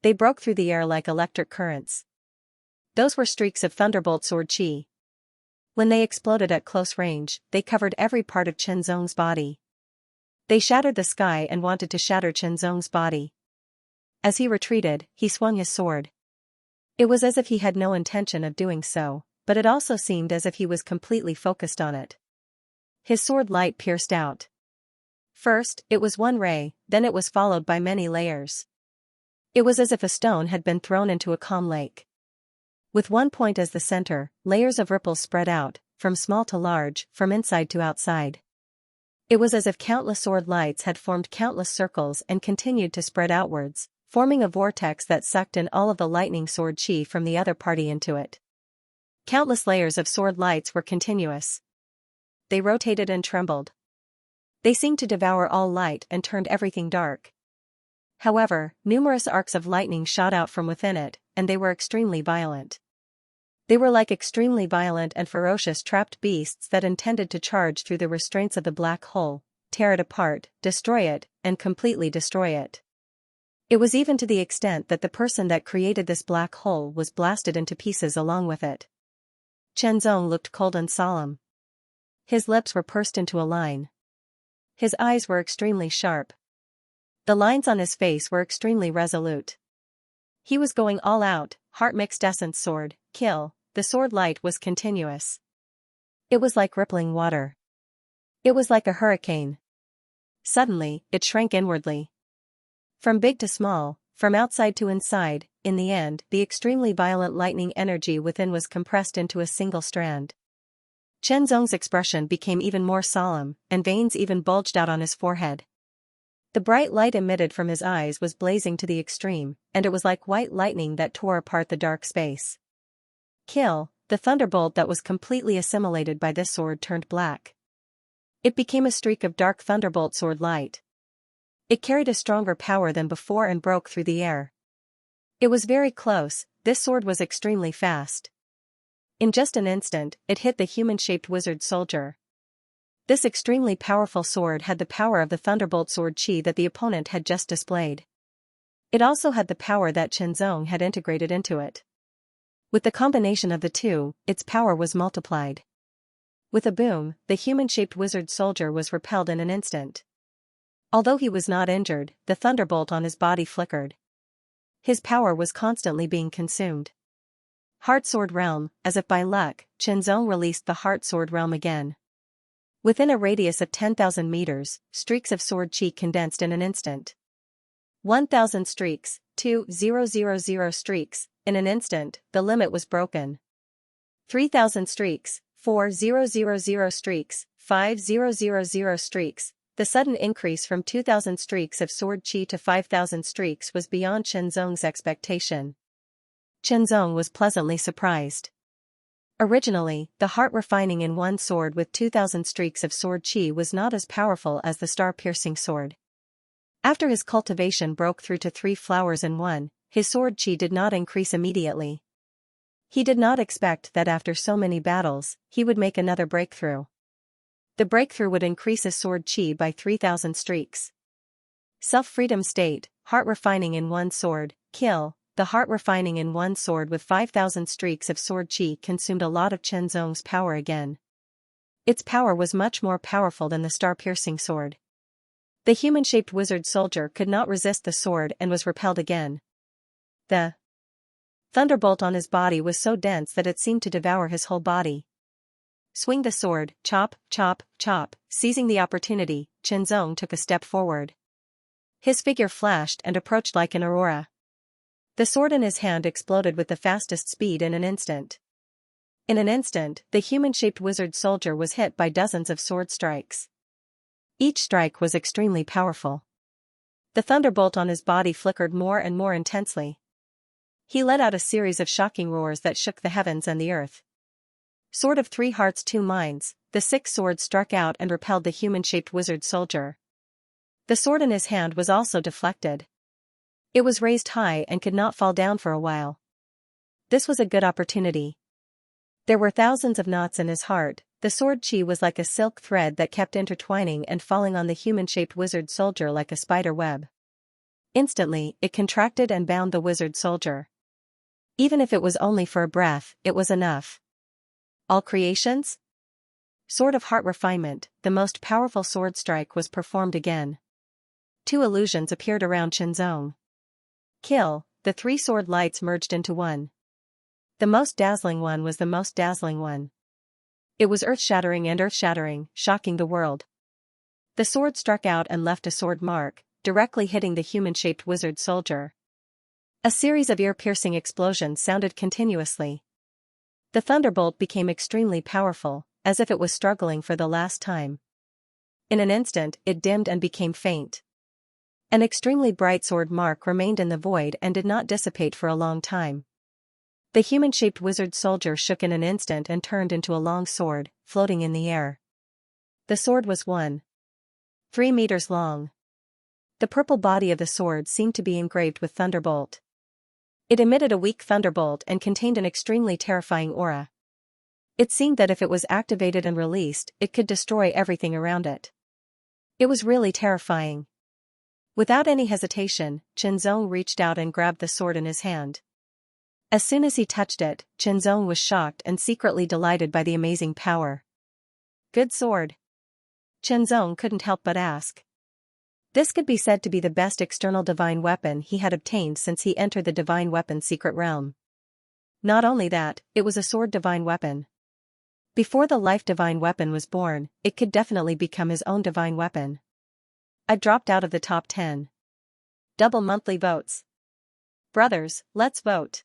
They broke through the air like electric currents. Those were streaks of thunderbolt sword chi. When they exploded at close range, they covered every part of Zhenzong's body. They shattered the sky and wanted to shatter Zhenzong's body. As he retreated, he swung his sword. It was as if he had no intention of doing so, but it also seemed as if he was completely focused on it. His sword light pierced out. First, it was one ray, then it was followed by many layers. It was as if a stone had been thrown into a calm lake. With one point as the center, layers of ripples spread out, from small to large, from inside to outside. It was as if countless sword lights had formed countless circles and continued to spread outwards, forming a vortex that sucked in all of the lightning sword chi from the other party into it. Countless layers of sword lights were continuous. They rotated and trembled. They seemed to devour all light and turned everything dark. However, numerous arcs of lightning shot out from within it, and they were extremely violent. They were like extremely violent and ferocious trapped beasts that intended to charge through the restraints of the black hole, tear it apart, destroy it, and completely destroy it. It was even to the extent that the person that created this black hole was blasted into pieces along with it. Zhenzong looked cold and solemn. His lips were pursed into a line. His eyes were extremely sharp. The lines on his face were extremely resolute. He was going all out, heart mixed essence sword, kill. The sword light was continuous. It was like rippling water. It was like a hurricane. Suddenly, it shrank inwardly. From big to small, from outside to inside, in the end, the extremely violent lightning energy within was compressed into a single strand. Zhenzong's expression became even more solemn, and veins even bulged out on his forehead. The bright light emitted from his eyes was blazing to the extreme, and it was like white lightning that tore apart the dark space. Kill, the thunderbolt that was completely assimilated by this sword turned black. It became a streak of dark thunderbolt sword light. It carried a stronger power than before and broke through the air. It was very close, this sword was extremely fast. In just an instant, it hit the human-shaped wizard soldier. This extremely powerful sword had the power of the thunderbolt sword chi that the opponent had just displayed. It also had the power that Zhenzong had integrated into it. With the combination of the two, its power was multiplied. With a boom, the human-shaped wizard soldier was repelled in an instant. Although he was not injured, the thunderbolt on his body flickered. His power was constantly being consumed. Heart Sword Realm, as if by luck, Zhenzong released the Heart Sword Realm again. Within a radius of 10,000 meters, streaks of sword chi condensed in an instant. 1,000 streaks, 2,000 streaks, in an instant, the limit was broken. 3,000 streaks, 4,000 streaks, 5,000 streaks. The sudden increase from 2,000 streaks of sword chi to 5,000 streaks was beyond Zhenzong's expectation. Zhenzong was pleasantly surprised. Originally, the heart refining in one sword with 2,000 streaks of sword chi was not as powerful as the star-piercing sword. After his cultivation broke through to 3 flowers in one, his sword chi did not increase immediately. He did not expect that after so many battles, he would make another breakthrough. The breakthrough would increase his sword chi by 3,000 streaks. Self-freedom state, heart refining in one sword, kill. The heart refining in one sword with 5,000 streaks of sword chi consumed a lot of Zhenzong's power again. Its power was much more powerful than the star-piercing sword. The human-shaped wizard soldier could not resist the sword and was repelled again. The thunderbolt on his body was so dense that it seemed to devour his whole body. Swing the sword, chop, chop, chop. Seizing the opportunity, Zhenzong took a step forward. His figure flashed and approached like an aurora. The sword in his hand exploded with the fastest speed in an instant. In an instant, the human-shaped wizard soldier was hit by dozens of sword strikes. Each strike was extremely powerful. The thunderbolt on his body flickered more and more intensely. He let out a series of shocking roars that shook the heavens and the earth. Sword of 3 hearts 2 minds, the 6th sword struck out and repelled the human-shaped wizard soldier. The sword in his hand was also deflected. It was raised high and could not fall down for a while. This was a good opportunity. There were thousands of knots in his heart. The sword chi was like a silk thread that kept intertwining and falling on the human-shaped wizard soldier like a spider web. Instantly, it contracted and bound the wizard soldier. Even if it was only for a breath, it was enough. All creations? Sword of Heart Refinement, the most powerful sword strike was performed again. 2 illusions appeared around Xianxia. Kill, the 3 sword lights merged into one. The most dazzling one was the most dazzling one. It was earth-shattering, shocking the world. The sword struck out and left a sword mark, directly hitting the human-shaped wizard soldier. A series of ear-piercing explosions sounded continuously. The thunderbolt became extremely powerful, as if it was struggling for the last time. In an instant, it dimmed and became faint. An extremely bright sword mark remained in the void and did not dissipate for a long time. The human-shaped wizard soldier shook in an instant and turned into a long sword, floating in the air. The sword was 1.3 meters long. The purple body of the sword seemed to be engraved with thunderbolt. It emitted a weak thunderbolt and contained an extremely terrifying aura. It seemed that if it was activated and released, it could destroy everything around it. It was really terrifying. Without any hesitation, Xianxia reached out and grabbed the sword in his hand. As soon as he touched it, Xianxia was shocked and secretly delighted by the amazing power. Good sword. Xianxia couldn't help but ask. This could be said to be the best external divine weapon he had obtained since he entered the divine weapon secret realm. Not only that, it was a sword divine weapon. Before the life divine weapon was born, it could definitely become his own divine weapon. I dropped out of the top 10. Double monthly votes. Brothers, let's vote.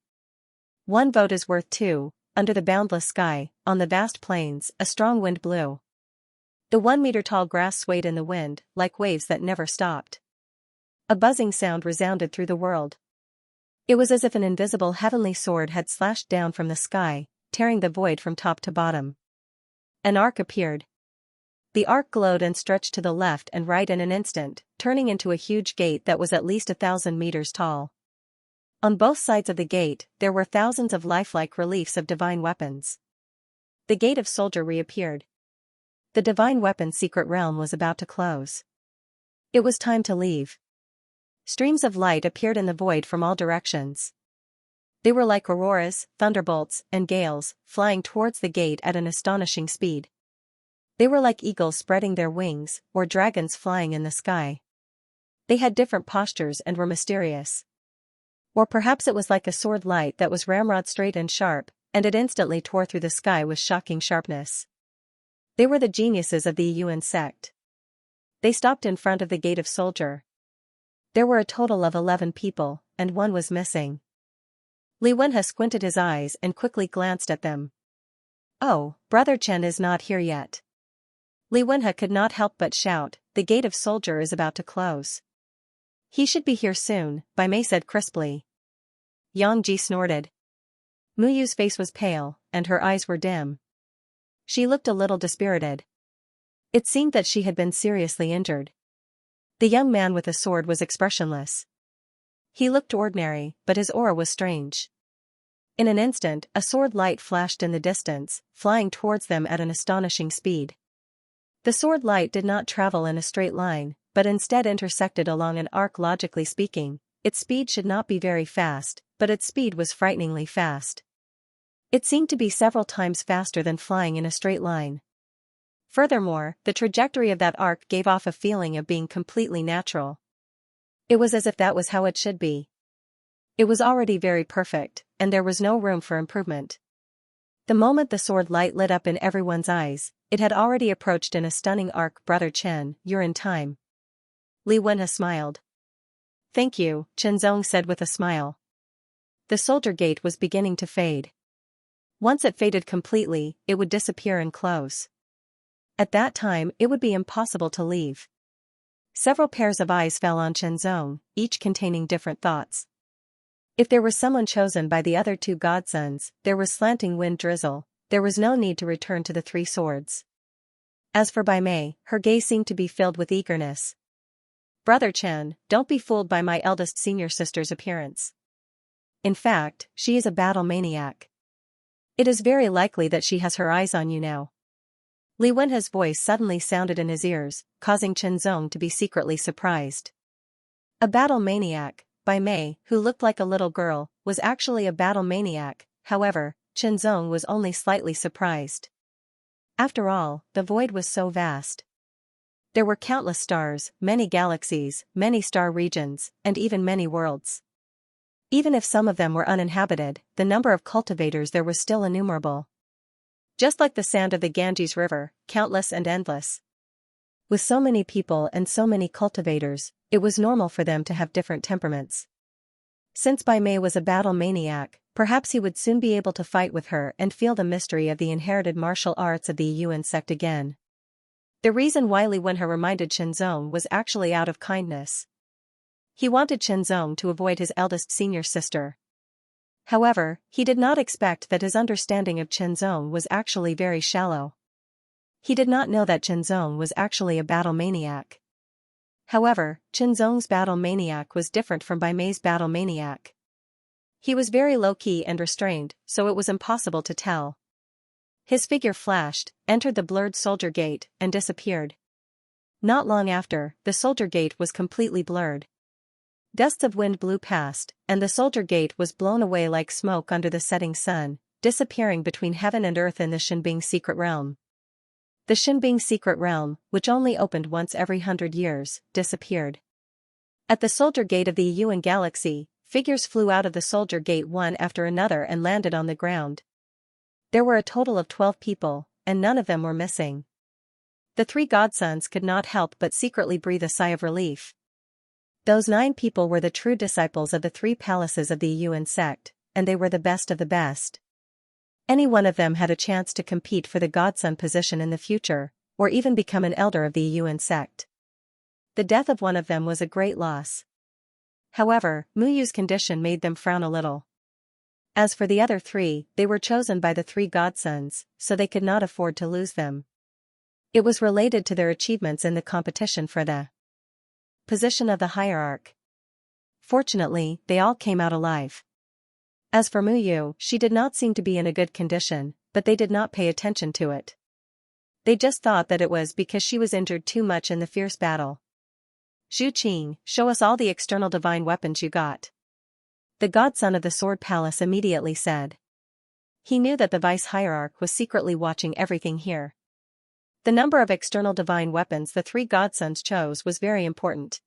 1 vote is worth 2. Under the boundless sky, on the vast plains, a strong wind blew. The 1-meter-tall grass swayed in the wind, like waves that never stopped. A buzzing sound resounded through the world. It was as if an invisible heavenly sword had slashed down from the sky, tearing the void from top to bottom. An arc appeared. The arc glowed and stretched to the left and right in an instant, turning into a huge gate that was at least 1,000 meters tall. On both sides of the gate, there were thousands of lifelike reliefs of divine weapons. The gate of soldier reappeared. The divine weapon secret realm was about to close. It was time to leave. Streams of light appeared in the void from all directions. They were like auroras, thunderbolts, and gales, flying towards the gate at an astonishing speed. They were like eagles spreading their wings, or dragons flying in the sky. They had different postures and were mysterious. Or perhaps it was like a sword light that was ramrod straight and sharp, and it instantly tore through the sky with shocking sharpness. They were the geniuses of the Yuan sect. They stopped in front of the gate of soldier. There were a total of 11 people, and one was missing. Li Wenhe squinted his eyes and quickly glanced at them. Oh, Brother Chen is not here yet. Li Wenhe could not help but shout, the gate of soldier is about to close. He should be here soon, Bai Mei said crisply. Yang Ji snorted. Mu Yu's face was pale, and her eyes were dim. She looked a little dispirited. It seemed that she had been seriously injured. The young man with the sword was expressionless. He looked ordinary, but his aura was strange. In an instant, a sword light flashed in the distance, flying towards them at an astonishing speed. The sword light did not travel in a straight line, but instead intersected along an arc. Logically speaking, its speed should not be very fast, but its speed was frighteningly fast. It seemed to be several times faster than flying in a straight line. Furthermore, the trajectory of that arc gave off a feeling of being completely natural. It was as if that was how it should be. It was already very perfect, and there was no room for improvement. The moment the sword light lit up in everyone's eyes, it had already approached in a stunning arc. Brother Chen, you're in time. Li Wenhe smiled. Thank you, Chen Zong said with a smile. The soldier gate was beginning to fade. Once it faded completely, it would disappear and close. At that time, it would be impossible to leave. Several pairs of eyes fell on Shenzong, each containing different thoughts. If there was someone chosen by the other two godsons, there was slanting wind drizzle, there was no need to return to the three swords. As for Bai Mei, her gaze seemed to be filled with eagerness. Brother Chen, don't be fooled by my eldest senior sister's appearance. In fact, she is a battle maniac. It is very likely that she has her eyes on you now. Li Wenhe's voice suddenly sounded in his ears, causing Shenzong to be secretly surprised. A battle maniac, Bai Mei, who looked like a little girl, was actually a battle maniac. However, Shenzong was only slightly surprised. After all, the void was so vast. There were countless stars, many galaxies, many star regions, and even many worlds. Even if some of them were uninhabited, the number of cultivators there was still innumerable. Just like the sand of the Ganges River, countless and endless. With so many people and so many cultivators, it was normal for them to have different temperaments. Since Bai Mei was a battle maniac, perhaps he would soon be able to fight with her and feel the mystery of the inherited martial arts of the Yuan sect again. The reason why Li Wenhe reminded Shenzong was actually out of kindness. He wanted Shenzong to avoid his eldest senior sister. However, he did not expect that his understanding of Shenzong was actually very shallow. He did not know that Shenzong was actually a battle maniac. However, Shenzong's battle maniac was different from Bai Mei's battle maniac. He was very low-key and restrained, so it was impossible to tell. His figure flashed, entered the blurred soldier gate, and disappeared. Not long after, the soldier gate was completely blurred. Gusts of wind blew past, and the soldier gate was blown away like smoke under the setting sun, disappearing between heaven and earth in the Xinbing secret realm. The Xinbing secret realm, which only opened once every 100 years, disappeared. At the soldier gate of the Yuan galaxy, figures flew out of the soldier gate one after another and landed on the ground. There were a total of 12 people, and none of them were missing. The three godsons could not help but secretly breathe a sigh of relief. Those 9 people were the true disciples of the 3 palaces of the Yuan sect, and they were the best of the best. Any one of them had a chance to compete for the godson position in the future, or even become an elder of the Yuan sect. The death of one of them was a great loss. However, Mu Yu's condition made them frown a little. As for the other 3, they were chosen by the 3 godsons, so they could not afford to lose them. It was related to their achievements in the competition for the position of the hierarch. Fortunately, they all came out alive. As for Mu Yu, she did not seem to be in a good condition, but they did not pay attention to it. They just thought that it was because she was injured too much in the fierce battle. Zhu Qing, show us all the external divine weapons you got. The godson of the Sword Palace immediately said. He knew that the vice-hierarch was secretly watching everything here. The number of external divine weapons the 3 godsons chose was very important.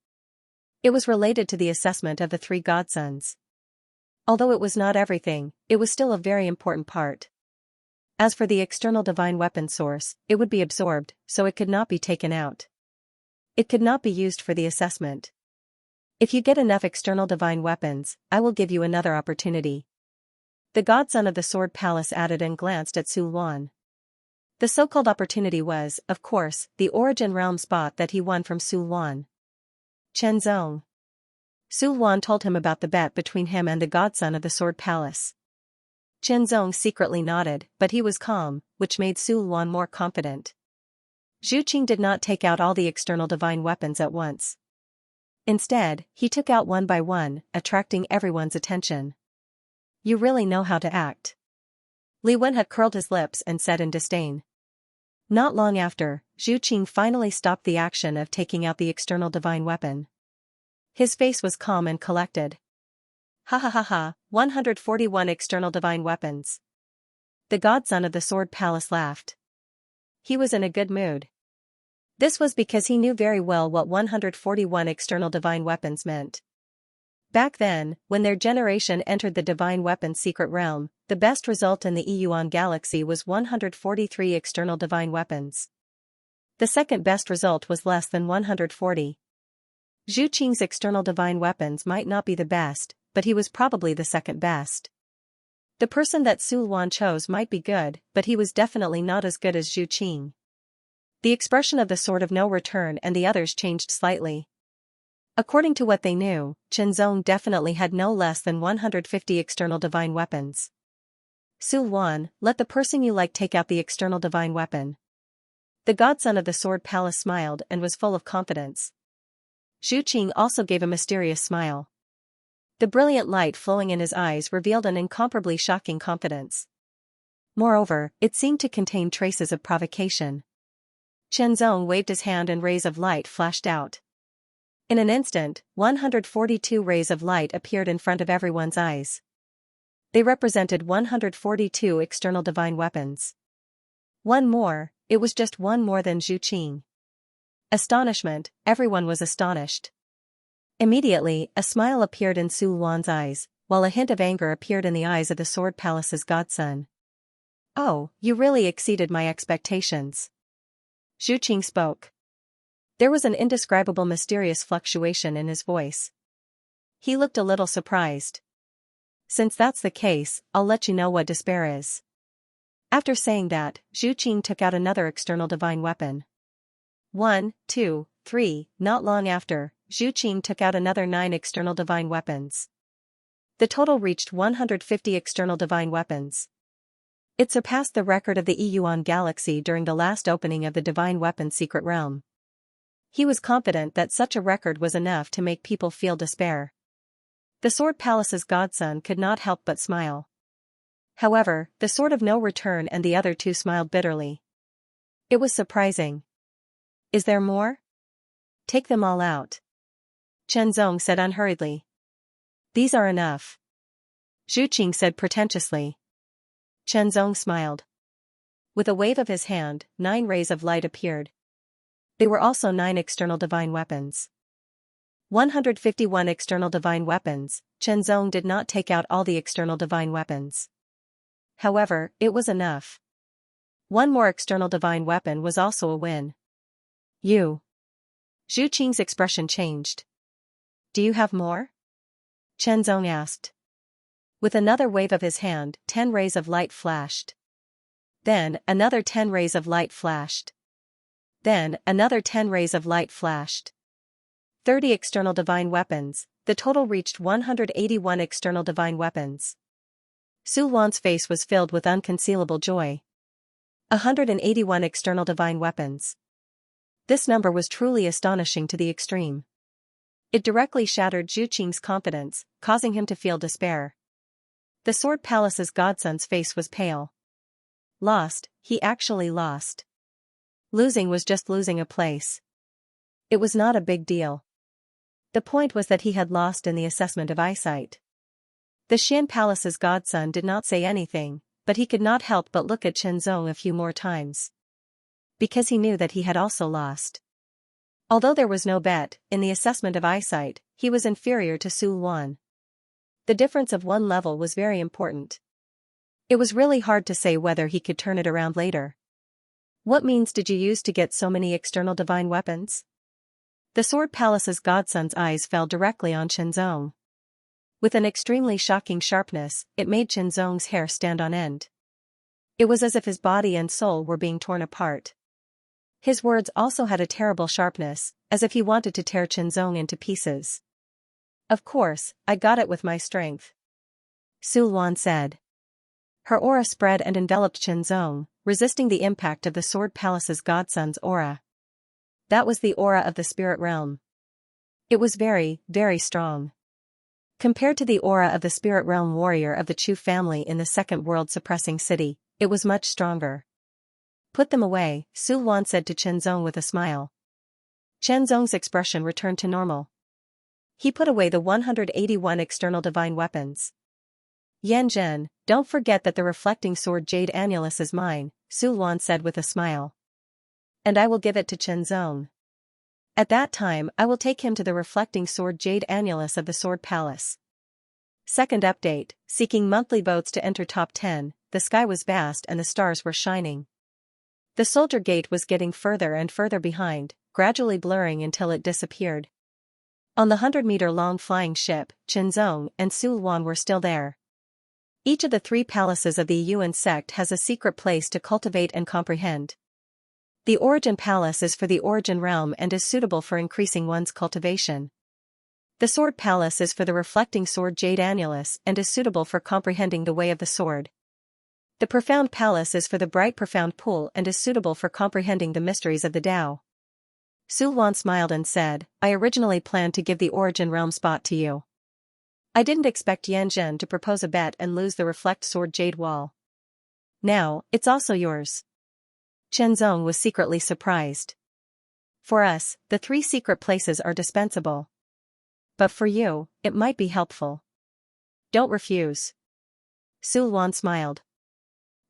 It was related to the assessment of the 3 godsons. Although it was not everything, it was still a very important part. As for the external divine weapon source, it would be absorbed, so it could not be taken out. It could not be used for the assessment. If you get enough external divine weapons, I will give you another opportunity. The godson of the Sword Palace added and glanced at Su Luan. The so-called opportunity was, of course, the origin realm spot that he won from Su Luan. Shenzong. Su Luan told him about the bet between him and the godson of the Sword Palace. Shenzong secretly nodded, but he was calm, which made Su Luan more confident. Zhu Qing did not take out all the external divine weapons at once. Instead, he took out one by one, attracting everyone's attention. You really know how to act. Li Wen had curled his lips and said in disdain. Not long after, Zhu Qing finally stopped the action of taking out the external divine weapon. His face was calm and collected. Ha ha ha ha, 141 external divine weapons. The godson of the Sword Palace laughed. He was in a good mood. This was because he knew very well what 141 external divine weapons meant. Back then, when their generation entered the divine weapons secret realm, the best result in the Yuan galaxy was 143 external divine weapons. The second best result was less than 140. Zhu Qing's external divine weapons might not be the best, but he was probably the second best. The person that Su Luan chose might be good, but he was definitely not as good as Zhu Qing. The expression of the Sword of No Return and the others changed slightly. According to what they knew, Chen Zong definitely had no less than 150 external divine weapons. Su Luan, let the person you like take out the external divine weapon. The godson of the Sword Palace smiled and was full of confidence. Zhu Qing also gave a mysterious smile. The brilliant light flowing in his eyes revealed an incomparably shocking confidence. Moreover, it seemed to contain traces of provocation. Chen Zong waved his hand and rays of light flashed out. In an instant, 142 rays of light appeared in front of everyone's eyes. They represented 142 external divine weapons. One more, it was just one more than Zhu Qing. Astonishment, everyone was astonished. Immediately, a smile appeared in Su Luan's eyes, while a hint of anger appeared in the eyes of the Sword Palace's godson. Oh, you really exceeded my expectations. Zhu Qing spoke. There was an indescribable mysterious fluctuation in his voice. He looked a little surprised. Since that's the case, I'll let you know what despair is. After saying that, Zhu Qing took out another external divine weapon. 1, 2, 3, not long after, Zhu Qing took out another 9 external divine weapons. The total reached 150 external divine weapons. It surpassed the record of the Yuan Galaxy during the last opening of the Divine Weapon Secret Realm. He was confident that such a record was enough to make people feel despair. The Sword Palace's godson could not help but smile. However, the Sword of No Return and the other two smiled bitterly. It was surprising. Is there more? Take them all out. Chen Zong said unhurriedly. These are enough. Zhu Qing said pretentiously. Chen Zong smiled. With a wave of his hand, 9 rays of light appeared. They were also 9 external divine weapons. 151 external divine weapons. Chen Zong did not take out all the external divine weapons. However, it was enough. One more external divine weapon was also a win. You. Zhu Qing's expression changed. Do you have more? Chen Zong asked. With another wave of his hand, 10 rays of light flashed. Then, another 10 rays of light flashed. Then, another 10 rays of light flashed. 30 external divine weapons, the total reached 181 external divine weapons. Su Luan's face was filled with unconcealable joy. 181 external divine weapons. This number was truly astonishing to the extreme. It directly shattered Zhu Qing's confidence, causing him to feel despair. The Sword Palace's godson's face was pale. Lost, he actually lost. Losing was just losing a place. It was not a big deal. The point was that he had lost in the assessment of eyesight. The Xian Palace's godson did not say anything, but he could not help but look at Chen Zong a few more times. Because he knew that he had also lost. Although there was no bet, in the assessment of eyesight, he was inferior to Su Luan. The difference of one level was very important. It was really hard to say whether he could turn it around later. What means did you use to get so many external divine weapons? The Sword Palace's godson's eyes fell directly on Chen Zong. With an extremely shocking sharpness, it made Chen Zong's hair stand on end. It was as if his body and soul were being torn apart. His words also had a terrible sharpness, as if he wanted to tear Chen Zong into pieces. Of course, I got it with my strength. Su Luan said. Her aura spread and enveloped Chen Zong, resisting the impact of the Sword Palace's godson's aura. That was the aura of the spirit realm. It was very, very strong. Compared to the aura of the spirit realm warrior of the Chu family in the Second World Suppressing City, it was much stronger. Put them away, Su Luan said to Chen Zong with a smile. Chen Zong's expression returned to normal. He put away the 181 external divine weapons. Yan Zhen, don't forget that the reflecting sword Jade Annulus is mine, Su Luan said with a smile. And I will give it to Chen Zong. At that time I will take him to the reflecting sword Jade Annulus of the Sword Palace. Second update, seeking monthly votes to enter top 10, the sky was vast and the stars were shining. The soldier gate was getting further and further behind, gradually blurring until it disappeared. On the 100-meter-long flying ship, Chen Zong and Su Luan were still there. Each of the 3 palaces of the Yuan sect has a secret place to cultivate and comprehend. The Origin Palace is for the Origin realm and is suitable for increasing one's cultivation. The Sword Palace is for the Reflecting Sword Jade Annulus and is suitable for comprehending the way of the sword. The Profound Palace is for the Bright Profound Pool and is suitable for comprehending the mysteries of the Tao. Su Luan smiled and said, I originally planned to give the Origin realm spot to you. I didn't expect Yan Zhen to propose a bet and lose the Reflect Sword Jade Wall. Now, it's also yours. Chen Zong was secretly surprised. For us, the 3 secret places are dispensable. But for you, it might be helpful. Don't refuse. Su Luan smiled.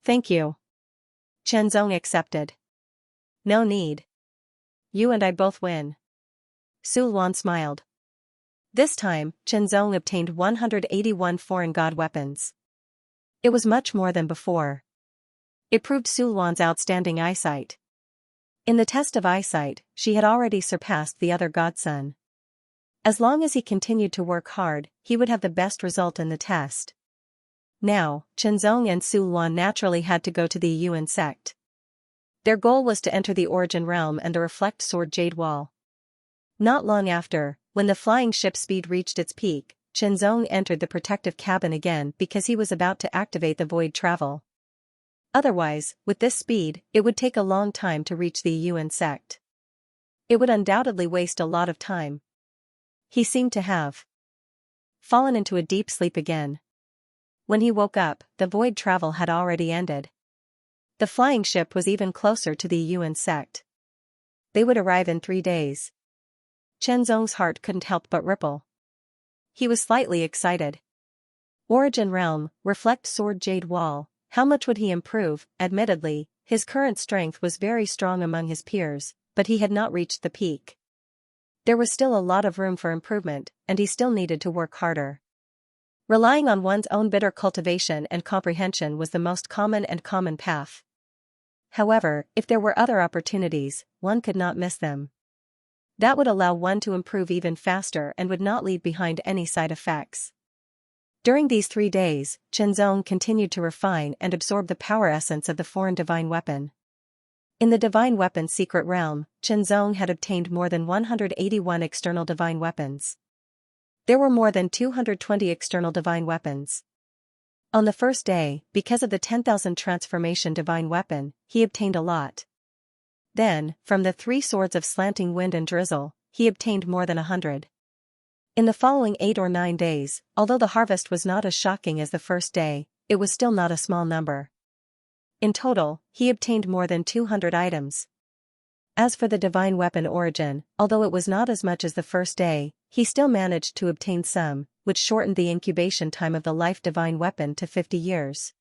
Thank you. Chen Zong accepted. No need. You and I both win. Su Luan smiled. This time, Chen Zong obtained 181 foreign god weapons. It was much more than before. It proved Su Luan's outstanding eyesight. In the test of eyesight, she had already surpassed the other godson. As long as he continued to work hard, he would have the best result in the test. Now, Chen Zong and Su Luan naturally had to go to the Yuan sect. Their goal was to enter the Origin realm and the Reflect Sword Jade Wall. Not long after, when the flying ship speed reached its peak, Chen Zong entered the protective cabin again because he was about to activate the void travel. Otherwise, with this speed, it would take a long time to reach the Yuan sect. It would undoubtedly waste a lot of time. He seemed to have fallen into a deep sleep again. When he woke up, the void travel had already ended. The flying ship was even closer to the Yuan sect. They would arrive in 3 days. Chen Zong's heart couldn't help but ripple. He was slightly excited. Origin Realm, Reflect Sword Jade Wall, how much would he improve? Admittedly, his current strength was very strong among his peers, but he had not reached the peak. There was still a lot of room for improvement, and he still needed to work harder. Relying on one's own bitter cultivation and comprehension was the most common path. However, if there were other opportunities, one could not miss them. That would allow one to improve even faster and would not leave behind any side effects. During these 3 days, Chen Zong continued to refine and absorb the power essence of the foreign divine weapon. In the divine weapon secret realm, Chen Zong had obtained more than 181 external divine weapons. There were more than 220 external divine weapons. On the first day, because of the 10,000 transformation divine weapon, he obtained a lot. Then, from the 3 swords of slanting wind and drizzle, he obtained more than 100. In the following 8 or 9 days, although the harvest was not as shocking as the first day, it was still not a small number. In total, he obtained more than 200 items. As for the divine weapon origin, although it was not as much as the first day, he still managed to obtain some, which shortened the incubation time of the life divine weapon to 50 years.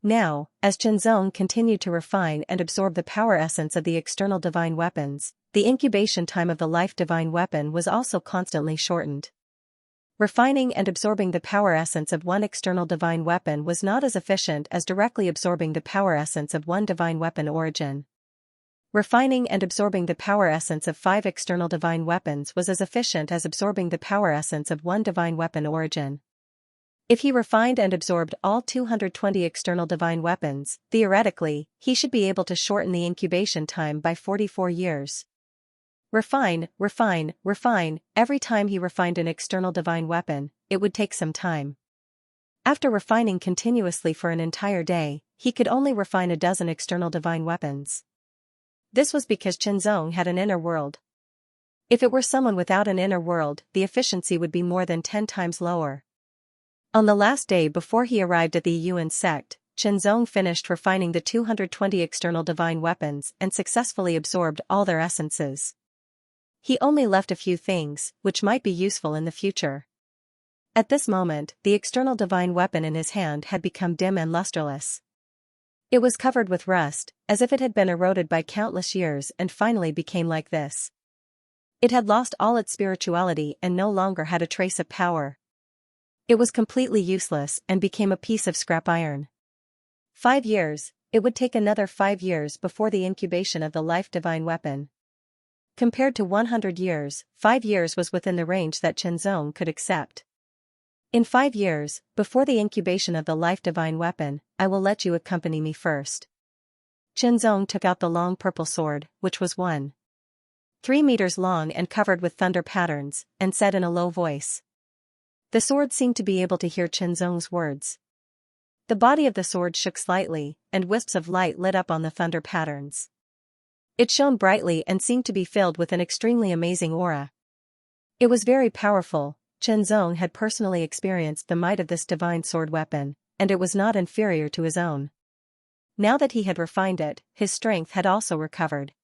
Now, as Chen Zong continued to refine and absorb the power essence of the external divine weapons, the incubation time of the life divine weapon was also constantly shortened. Refining and absorbing the power essence of one external divine weapon was not as efficient as directly absorbing the power essence of one divine weapon origin. Refining and absorbing the power essence of 5 external divine weapons was as efficient as absorbing the power essence of one divine weapon origin. If he refined and absorbed all 220 external divine weapons, theoretically, he should be able to shorten the incubation time by 44 years. Refine. Every time he refined an external divine weapon, it would take some time. After refining continuously for an entire day, he could only refine a dozen external divine weapons. This was because Chen Zong had an inner world. If it were someone without an inner world, the efficiency would be more than 10 times lower. On the last day before he arrived at the Yuan sect, Chen Zong finished refining the 220 external divine weapons and successfully absorbed all their essences. He only left a few things, which might be useful in the future. At this moment, the external divine weapon in his hand had become dim and lusterless. It was covered with rust, as if it had been eroded by countless years and finally became like this. It had lost all its spirituality and no longer had a trace of power. It was completely useless and became a piece of scrap iron. 5 years, it would take another 5 years before the incubation of the life divine weapon. Compared to 100 years, 5 years was within the range that Chen Zong could accept. In 5 years, before the incubation of the life divine weapon, I will let you accompany me first. Qinzong took out the long purple sword, which was 1.3 meters long and covered with thunder patterns, and said in a low voice. The sword seemed to be able to hear Qinzong's words. The body of the sword shook slightly, and wisps of light lit up on the thunder patterns. It shone brightly and seemed to be filled with an extremely amazing aura. It was very powerful. Qinzong had personally experienced the might of this divine sword weapon, and it was not inferior to his own. Now that he had refined it, his strength had also recovered.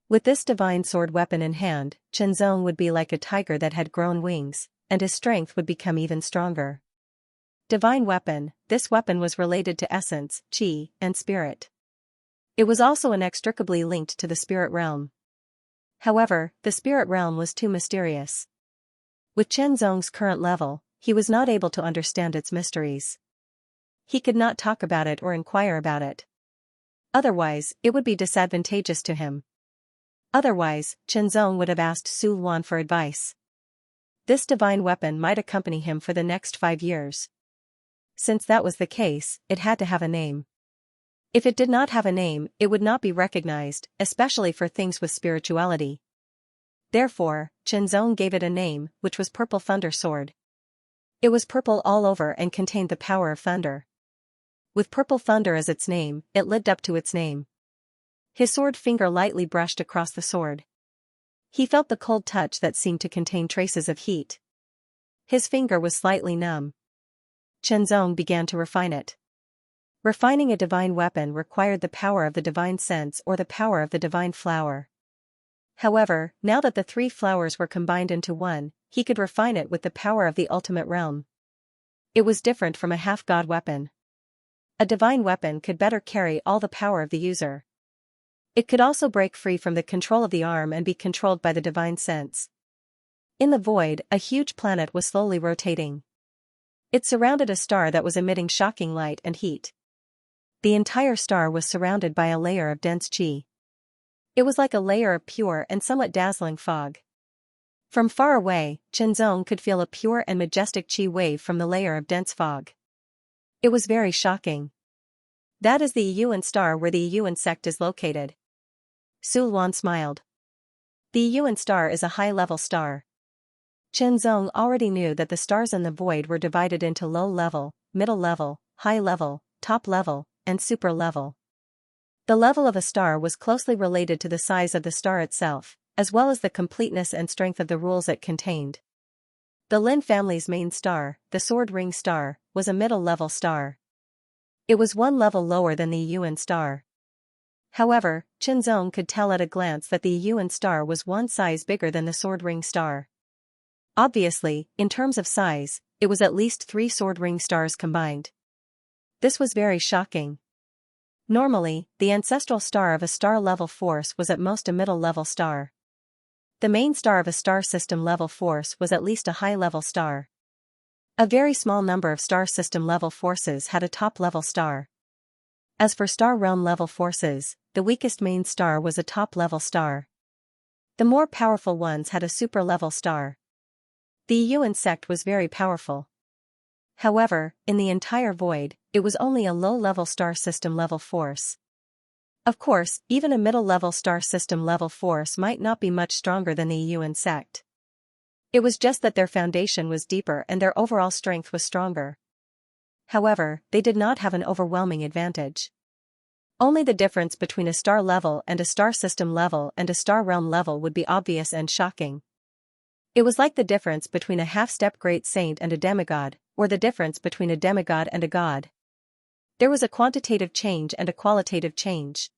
With this divine sword weapon in hand, Qinzong would be like a tiger that had grown wings, and his strength would become even stronger. Divine weapon, this weapon was related to essence, qi, and spirit. It was also inextricably linked to the spirit realm. However, the spirit realm was too mysterious. With Qinzong's current level, he was not able to understand its mysteries. He could not talk about it or inquire about it. Otherwise, it would be disadvantageous to him. Otherwise, Qinzong would have asked Su Luan for advice. This divine weapon might accompany him for the next 5 years. Since that was the case, it had to have a name. If it did not have a name, it would not be recognized, especially for things with spirituality. Therefore, Qinzong gave it a name, which was Purple Thunder Sword. It was purple all over and contained the power of thunder. With purple thunder as its name, it lived up to its name. His sword finger lightly brushed across the sword. He felt the cold touch that seemed to contain traces of heat. His finger was slightly numb. Qinzong began to refine it. Refining a divine weapon required the power of the divine sense or the power of the divine flower. However, now that the 3 flowers were combined into one, he could refine it with the power of the ultimate realm. It was different from a half-god weapon. A divine weapon could better carry all the power of the user. It could also break free from the control of the arm and be controlled by the divine sense. In the void, a huge planet was slowly rotating. It surrounded a star that was emitting shocking light and heat. The entire star was surrounded by a layer of dense qi. It was like a layer of pure and somewhat dazzling fog. From far away, Qinzong could feel a pure and majestic qi wave from the layer of dense fog. It was very shocking. That is the Yuan star where the Yuan sect is located. Su Luan smiled. The Yuan star is a high-level star. Qinzong already knew that the stars in the void were divided into low level, middle level, high level, top level, and super level. The level of a star was closely related to the size of the star itself, as well as the completeness and strength of the rules it contained. The Lin family's main star, the Sword Ring star, was a middle-level star. It was 1 level lower than the Yuan star. However, Qinzong could tell at a glance that the Yuan star was 1 size bigger than the Sword Ring star. Obviously, in terms of size, it was at least 3 Sword Ring stars combined. This was very shocking. Normally, the ancestral star of a star-level force was at most a middle-level star. The main star of a star system-level force was at least a high-level star. A very small number of star system-level forces had a top-level star. As for star realm-level forces, the weakest main star was a top-level star. The more powerful ones had a super-level star. The Yuan sect was very powerful. However, in the entire void, it was only a low-level star system-level force. Of course, even a middle-level star system-level force might not be much stronger than the Yuan sect. It was just that their foundation was deeper and their overall strength was stronger. However, they did not have an overwhelming advantage. Only the difference between a star level and a star system level and a star realm level would be obvious and shocking. It was like the difference between a half-step great saint and a demigod, or the difference between a demigod and a god. There was a quantitative change and a qualitative change.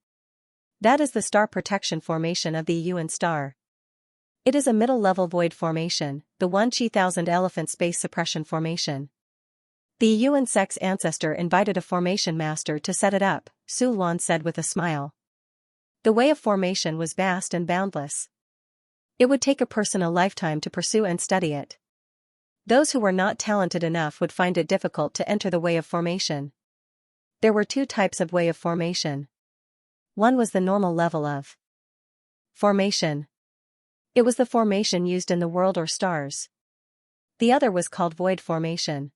That is the star protection formation of the Yuan star. It is a middle-level void formation, the 1,000 elephant space suppression formation. The Yuan sect's ancestor invited a formation master to set it up, Su Luan said with a smile. The way of formation was vast and boundless. It would take a person a lifetime to pursue and study it. Those who were not talented enough would find it difficult to enter the way of formation. There were 2 types of way of formation. One was the normal level of formation. It was the formation used in the world or stars. The other was called void formation.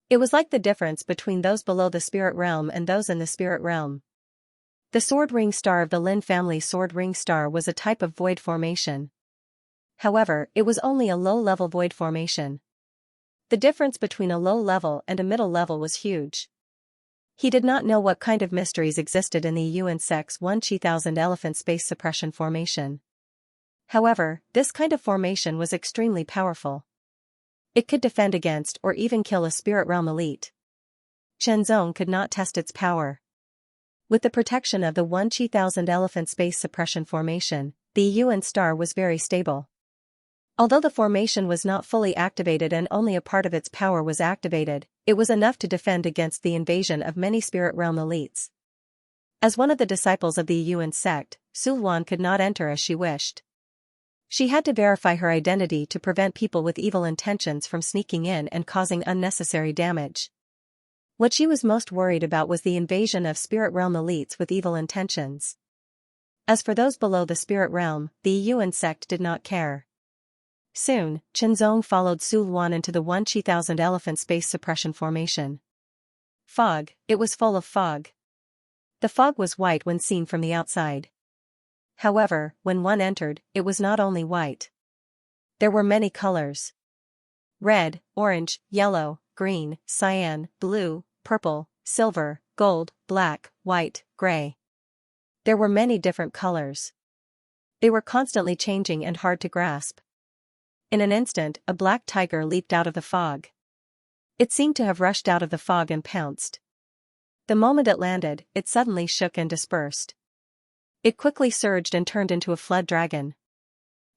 It was like the difference between those below the spirit realm and those in the spirit realm. The sword ring star of the Lin family sword ring star was a type of void formation. However, it was only a low-level void formation. The difference between a low level and a middle level was huge. He did not know what kind of mysteries existed in the Yuan Sect's 1,000 elephant space suppression formation. However, this kind of formation was extremely powerful. It could defend against or even kill a spirit realm elite. Chen Zong could not test its power. With the protection of the 1,000 elephant space suppression formation, the Yuan star was very stable. Although the formation was not fully activated and only a part of its power was activated, it was enough to defend against the invasion of many spirit realm elites. As one of the disciples of the Yuan sect, Su Luan could not enter as she wished. She had to verify her identity to prevent people with evil intentions from sneaking in and causing unnecessary damage. What she was most worried about was the invasion of spirit realm elites with evil intentions. As for those below the spirit realm, the Yuan sect did not care. Soon, Chen Zong followed Su Luan into the 1,000 elephant space suppression formation. Fog, it was full of fog. The fog was white when seen from the outside. However, when one entered, it was not only white. There were many colors. Red, orange, yellow, green, cyan, blue, purple, silver, gold, black, white, gray. There were many different colors. They were constantly changing and hard to grasp. In an instant, a black tiger leaped out of the fog. It seemed to have rushed out of the fog and pounced. The moment it landed, it suddenly shook and dispersed. It quickly surged and turned into a flood dragon.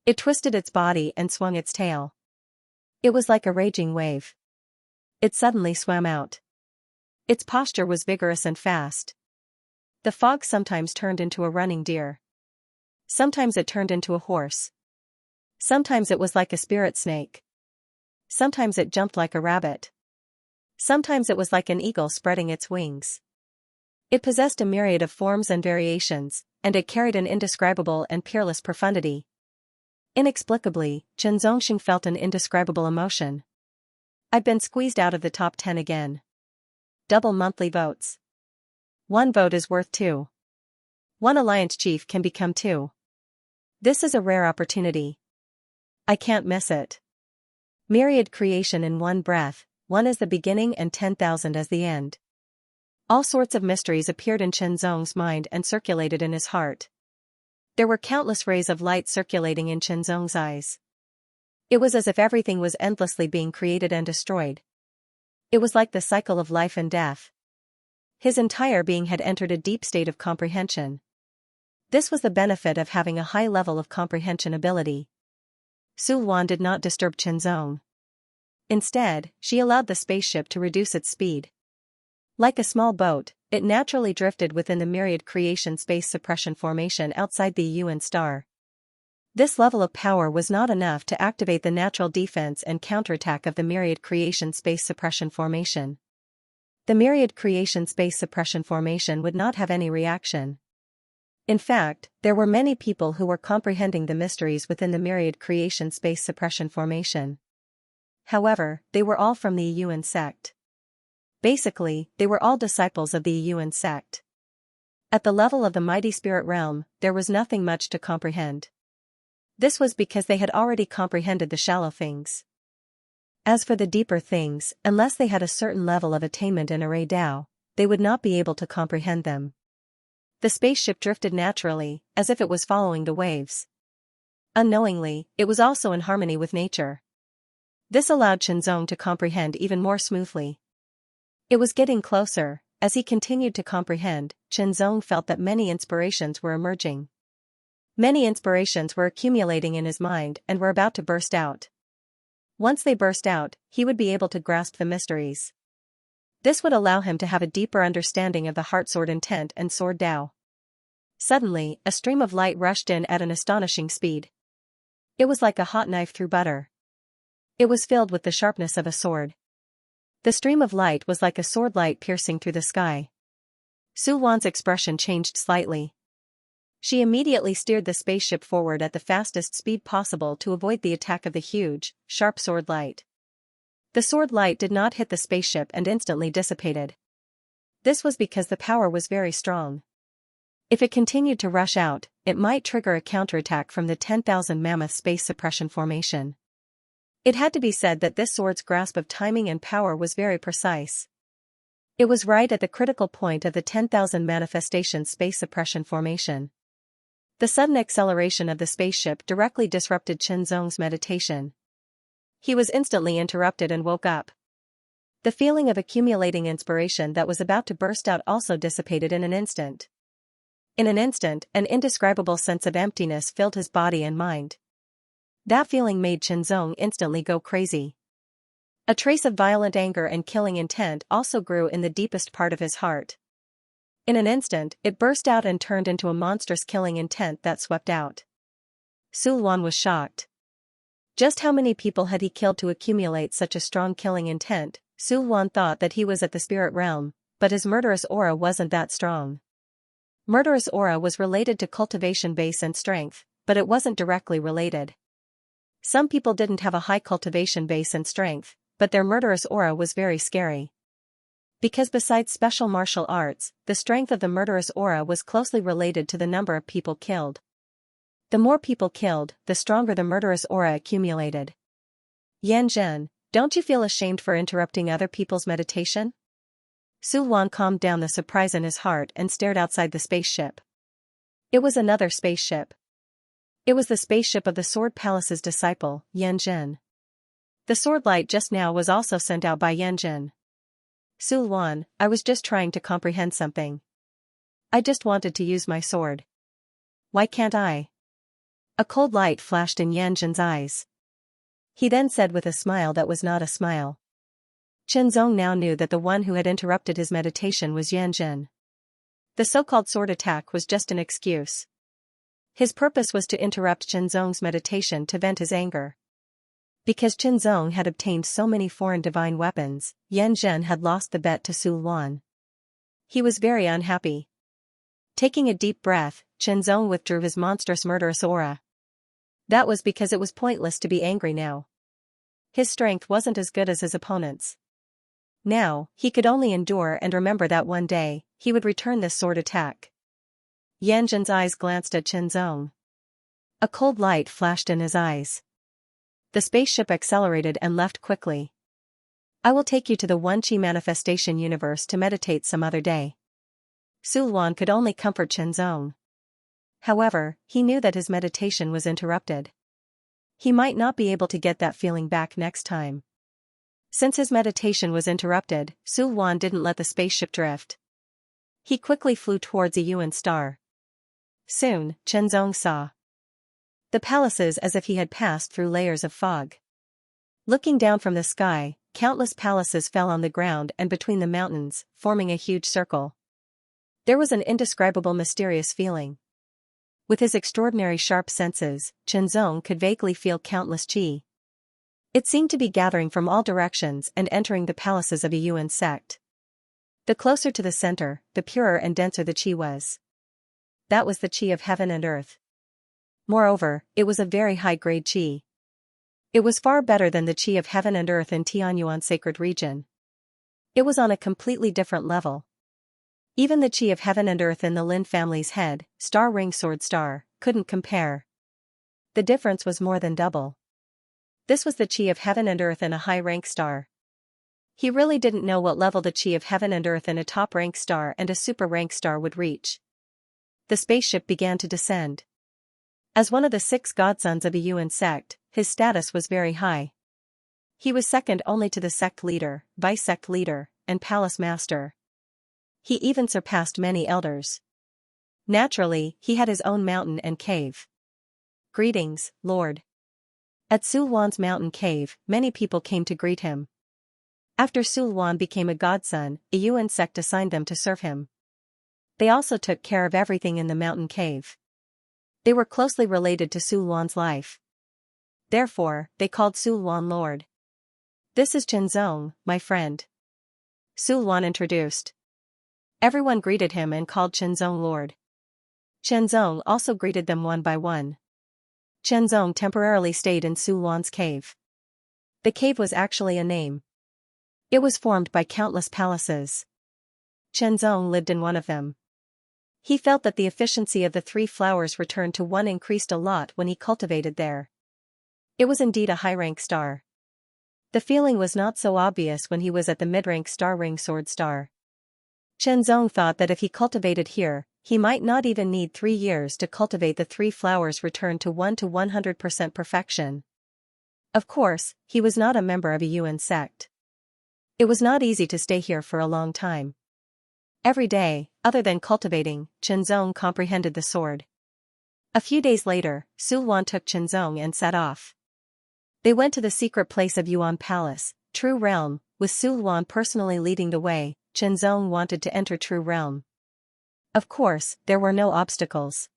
It twisted its body and swung its tail. It was like a raging wave. It suddenly swam out. Its posture was vigorous and fast. The fog sometimes turned into a running deer. Sometimes it turned into a horse. Sometimes it was like a spirit snake. Sometimes it jumped like a rabbit. Sometimes it was like an eagle spreading its wings. It possessed a myriad of forms and variations, and it carried an indescribable and peerless profundity. Inexplicably, Chen Zongxing felt an indescribable emotion. I've been squeezed out of the top 10 again. Double monthly votes. 1 vote is worth 2. 1 alliance chief can become 2. This is a rare opportunity. I can't miss it. Myriad creation in one breath, 1 as the beginning and 10,000 as the end. All sorts of mysteries appeared in Chen Zong's mind and circulated in his heart. There were countless rays of light circulating in Chen Zong's eyes. It was as if everything was endlessly being created and destroyed. It was like the cycle of life and death. His entire being had entered a deep state of comprehension. This was the benefit of having a high level of comprehension ability. Su Luan did not disturb Chen Zong. Instead, she allowed the spaceship to reduce its speed. Like a small boat, it naturally drifted within the myriad creation space suppression formation outside the Yuan star. This level of power was not enough to activate the natural defense and counterattack of the myriad creation space suppression formation. The myriad creation space suppression formation would not have any reaction. In fact, there were many people who were comprehending the mysteries within the myriad creation space suppression formation. However, they were all from the Yuan sect. Basically, they were all disciples of the Yuan sect. At the level of the mighty spirit realm, there was nothing much to comprehend. This was because they had already comprehended the shallow things. As for the deeper things, unless they had a certain level of attainment in Array Dao, they would not be able to comprehend them. The spaceship drifted naturally, as if it was following the waves. Unknowingly, it was also in harmony with nature. This allowed Chen Zong to comprehend even more smoothly. It was getting closer. As he continued to comprehend, Chen Zong felt that many inspirations were emerging. Many inspirations were accumulating in his mind and were about to burst out. Once they burst out, he would be able to grasp the mysteries. This would allow him to have a deeper understanding of the heart sword intent and sword Dao. Suddenly, a stream of light rushed in at an astonishing speed. It was like a hot knife through butter. It was filled with the sharpness of a sword. The stream of light was like a sword light piercing through the sky. Su Luan's expression changed slightly. She immediately steered the spaceship forward at the fastest speed possible to avoid the attack of the huge, sharp sword light. The sword light did not hit the spaceship and instantly dissipated. This was because the power was very strong. If it continued to rush out, it might trigger a counterattack from the 10,000 Mammoth Space Suppression Formation. It had to be said that this sword's grasp of timing and power was very precise. It was right at the critical point of the 10,000 Manifestation Space Suppression Formation. The sudden acceleration of the spaceship directly disrupted Qianzong's meditation. He was instantly interrupted and woke up. The feeling of accumulating inspiration that was about to burst out also dissipated in an instant. In an instant, an indescribable sense of emptiness filled his body and mind. That feeling made Qianzong instantly go crazy. A trace of violent anger and killing intent also grew in the deepest part of his heart. In an instant, it burst out and turned into a monstrous killing intent that swept out. Su Luan was shocked. Just how many people had he killed to accumulate such a strong killing intent? Su Luan thought that he was at the spirit realm, but his murderous aura wasn't that strong. Murderous aura was related to cultivation base and strength, but it wasn't directly related. Some people didn't have a high cultivation base and strength, but their murderous aura was very scary. Because besides special martial arts, the strength of the murderous aura was closely related to the number of people killed. The more people killed, the stronger the murderous aura accumulated. Yan Zhen, don't you feel ashamed for interrupting other people's meditation? Su Luan calmed down the surprise in his heart and stared outside the spaceship. It was another spaceship. It was the spaceship of the Sword Palace's disciple, Yan Zhen. The sword light just now was also sent out by Yan Zhen. Su Luan, I was just trying to comprehend something. I just wanted to use my sword. Why can't I? A cold light flashed in Yan Zhen's eyes. He then said with a smile that was not a smile. Qianzong now knew that the one who had interrupted his meditation was Yan Zhen. The so-called sword attack was just an excuse. His purpose was to interrupt Qianzong's meditation to vent his anger. Because Qianzong had obtained so many foreign divine weapons, Yan Zhen had lost the bet to Su Luan. He was very unhappy. Taking a deep breath, Qianzong withdrew his monstrous murderous aura. That was because it was pointless to be angry now. His strength wasn't as good as his opponent's. Now, he could only endure and remember that one day, he would return this sword attack. Yan Zhen's eyes glanced at Qianzong. A cold light flashed in his eyes. The spaceship accelerated and left quickly. I will take you to the One Qi Manifestation Universe to meditate some other day. Su Luan could only comfort Qianzong. However, he knew that his meditation was interrupted. He might not be able to get that feeling back next time. Since his meditation was interrupted, Su Luan didn't let the spaceship drift. He quickly flew towards a Yuan star. Soon, Qianzong saw the palaces as if he had passed through layers of fog. Looking down from the sky, countless palaces fell on the ground and between the mountains, forming a huge circle. There was an indescribable mysterious feeling. With his extraordinary sharp senses, Qianzong could vaguely feel countless qi. It seemed to be gathering from all directions and entering the palaces of a Yuan sect. The closer to the center, the purer and denser the qi was. That was the qi of heaven and earth. Moreover, it was a very high-grade qi. It was far better than the qi of heaven and earth in Tianyuan sacred region. It was on a completely different level. Even the qi of heaven and earth in the Lin family's head, star ring sword star, couldn't compare. The difference was more than double. This was the qi of heaven and earth in a high-rank star. He really didn't know what level the qi of heaven and earth in a top-rank star and a super-rank star would reach. The spaceship began to descend. As one of the 6 godsons of a Yuan sect, his status was very high. He was second only to the sect leader, vice-sect leader, and palace master. He even surpassed many elders. Naturally, he had his own mountain and cave. Greetings, Lord. At Su Luan's mountain cave, many people came to greet him. After Su Luan became a godson, a Yuan sect assigned them to serve him. They also took care of everything in the mountain cave. They were closely related to Su Luan's life. Therefore, they called Su Luan Lord. This is Qianzong, my friend. Su Luan introduced. Everyone greeted him and called Qianzong Lord. Qianzong also greeted them one by one. Qianzong temporarily stayed in Su Luan's cave. The cave was actually a name. It was formed by countless palaces. Chenzong lived in one of them. He felt that the efficiency of the 3 flowers returned to 1 increased a lot when he cultivated there. It was indeed a high-rank star. The feeling was not so obvious when he was at the mid-rank star ring sword star. Chenzong thought that if he cultivated here, he might not even need 3 years to cultivate the 3 flowers returned to 1 to 100% perfection. Of course, he was not a member of a Yuan sect. It was not easy to stay here for a long time. Every day, other than cultivating, Chenzong comprehended the sword. A few days later, Su Luan took Chenzong and set off. They went to the secret place of Yuan Palace, True Realm, with Su Luan personally leading the way. Chenzong wanted to enter True Realm. Of course, there were no obstacles.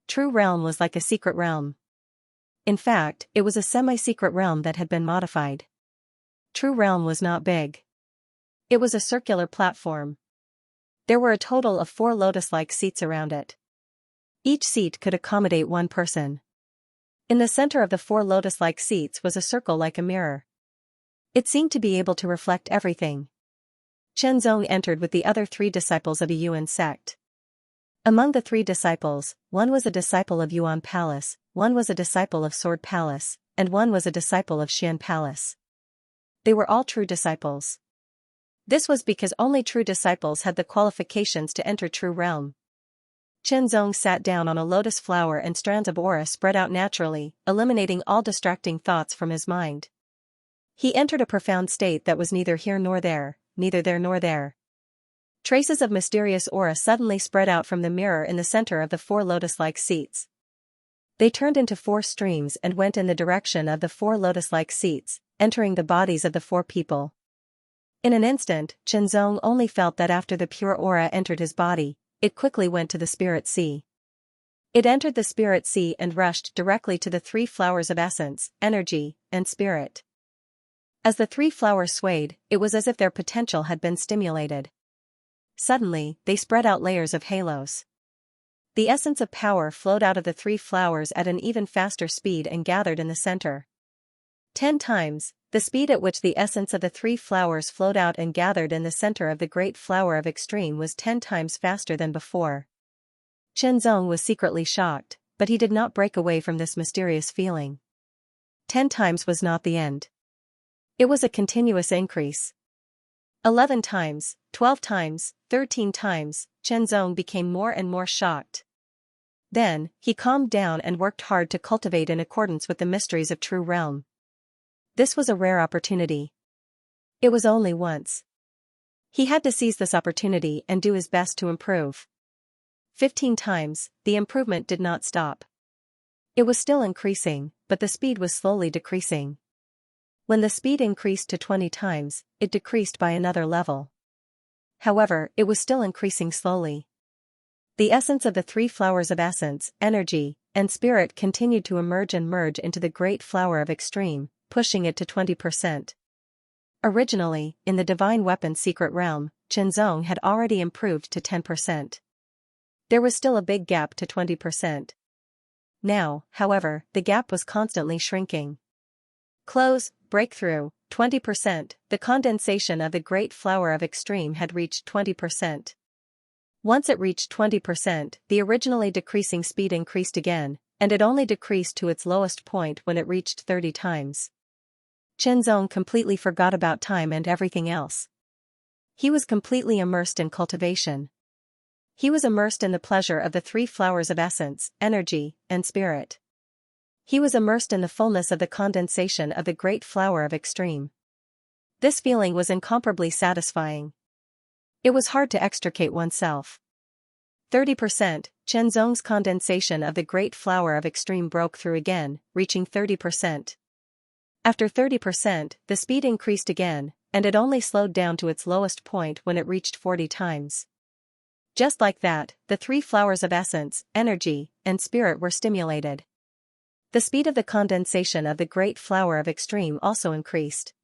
True Realm was like a secret realm. In fact, it was a semi-secret realm that had been modified. True Realm was not big. It was a circular platform. There were a total of 4 lotus-like seats around it. Each seat could accommodate 1 person. In the center of the 4 lotus-like seats was a circle like a mirror. It seemed to be able to reflect everything. Chenzong entered with the other 3 disciples of a Yuan sect. Among the 3 disciples, 1 was a disciple of Yuan Palace, 1 was a disciple of Sword Palace, and 1 was a disciple of Xian Palace. They were all true disciples. This was because only true disciples had the qualifications to enter True Realm. Chenzong sat down on a lotus flower and strands of aura spread out naturally, eliminating all distracting thoughts from his mind. He entered a profound state that was neither here nor there, neither there nor there. Traces of mysterious aura suddenly spread out from the mirror in the center of the 4 lotus-like seats. They turned into 4 streams and went in the direction of the 4 lotus-like seats, entering the bodies of the 4 people. In an instant, Chenzong only felt that after the pure aura entered his body, it quickly went to the spirit sea. It entered the spirit sea and rushed directly to the 3 flowers of essence, energy, and spirit. As the 3 flowers swayed, it was as if their potential had been stimulated. Suddenly, they spread out layers of halos. The essence of power flowed out of the 3 flowers at an even faster speed and gathered in the center. 10 times, the speed at which the essence of the 3 flowers flowed out and gathered in the center of the great flower of extreme was 10 times faster than before. Chenzong was secretly shocked, but he did not break away from this mysterious feeling. 10 times was not the end. It was a continuous increase. 11 times, 12 times, 13 times, Chenzong became more and more shocked. Then, he calmed down and worked hard to cultivate in accordance with the mysteries of True Realm. This was a rare opportunity. It was only once. He had to seize this opportunity and do his best to improve. 15 times, the improvement did not stop. It was still increasing, but the speed was slowly decreasing. When the speed increased to 20 times, it decreased by another level. However, it was still increasing slowly. The essence of the 3 flowers of essence, energy, and spirit continued to emerge and merge into the great flower of extreme, pushing it to 20%. Originally, in the Divine Weapon Secret Realm, Chenzong had already improved to 10%. There was still a big gap to 20%. Now, however, the gap was constantly shrinking. Close, breakthrough, 20%, the condensation of the great flower of extreme had reached 20%. Once it reached 20%, the originally decreasing speed increased again, and it only decreased to its lowest point when it reached 30 times. Chenzong completely forgot about time and everything else. He was completely immersed in cultivation. He was immersed in the pleasure of the 3 flowers of essence, energy, and spirit. He was immersed in the fullness of the condensation of the great flower of extreme. This feeling was incomparably satisfying. It was hard to extricate oneself. 30%, Chenzong's condensation of the great flower of extreme broke through again, reaching 30%. After 30%, the speed increased again, and it only slowed down to its lowest point when it reached 40 times. Just like that, the 3 flowers of essence, energy, and spirit were stimulated. The speed of the condensation of the great flower of extreme also increased.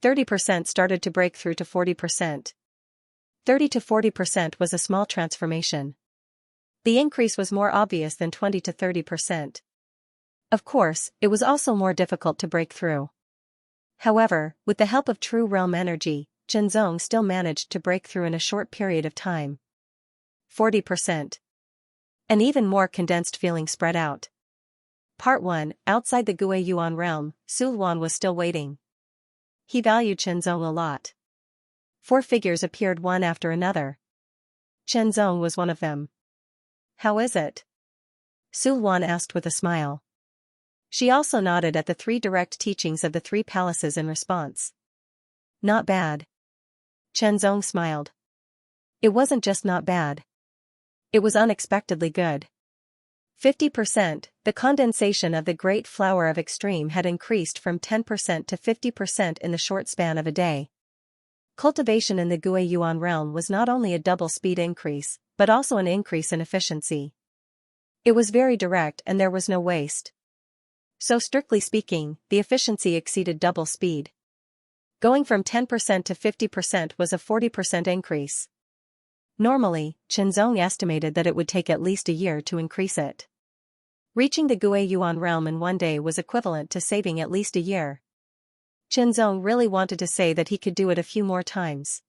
30% started to break through to 40%. 30 to 40% was a small transformation. The increase was more obvious than 20 to 30%. Of course, it was also more difficult to break through. However, with the help of true realm energy, Chenzong still managed to break through in a short period of time. 40%. An even more condensed feeling spread out. Part 1. Outside the Gui Yuan realm, Sulwan was still waiting. He valued Chenzong a lot. 4 figures appeared one after another. Chenzong was one of them. How is it? Sulwan asked with a smile. She also nodded at the 3 direct teachings of the 3 palaces in response. Not bad. Chenzong smiled. It wasn't just not bad. It was unexpectedly good. 50%, the condensation of the Great Flower of Extreme had increased from 10% to 50% in the short span of a day. Cultivation in the Gui Yuan realm was not only a double speed increase, but also an increase in efficiency. It was very direct and there was no waste. So strictly speaking, the efficiency exceeded double speed. Going from 10% to 50% was a 40% increase. Normally, Chenzong estimated that it would take at least a year to increase it. Reaching the Gui Yuan realm in one day was equivalent to saving at least a year. Chenzong really wanted to say that he could do it a few more times.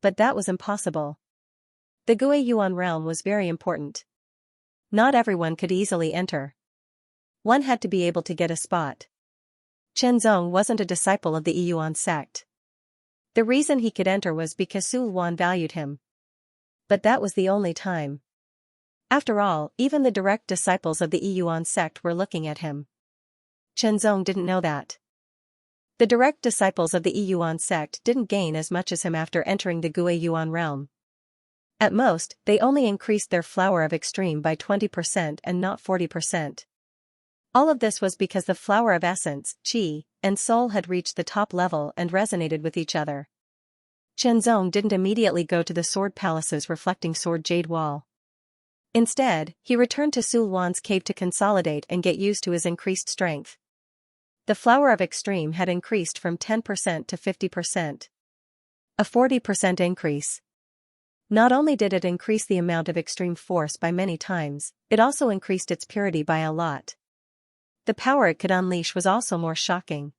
But that was impossible. The Gui Yuan realm was very important. Not everyone could easily enter. One had to be able to get a spot. Chenzong wasn't a disciple of the Yuan sect. The reason he could enter was because Sulwan valued him. But that was the only time. After all, even the direct disciples of the Yuan sect were looking at him. Chenzong didn't know that. The direct disciples of the Yuan sect didn't gain as much as him after entering the Gui Yuan realm. At most, they only increased their flower of extreme by 20% and not 40%. All of this was because the flower of essence, qi, and soul had reached the top level and resonated with each other. Chenzong didn't immediately go to the sword palace's reflecting sword jade wall. Instead, he returned to Sulwan's cave to consolidate and get used to his increased strength. The flower of extreme had increased from 10% to 50%. A 40% increase. Not only did it increase the amount of extreme force by many times, it also increased its purity by a lot. The power it could unleash was also more shocking.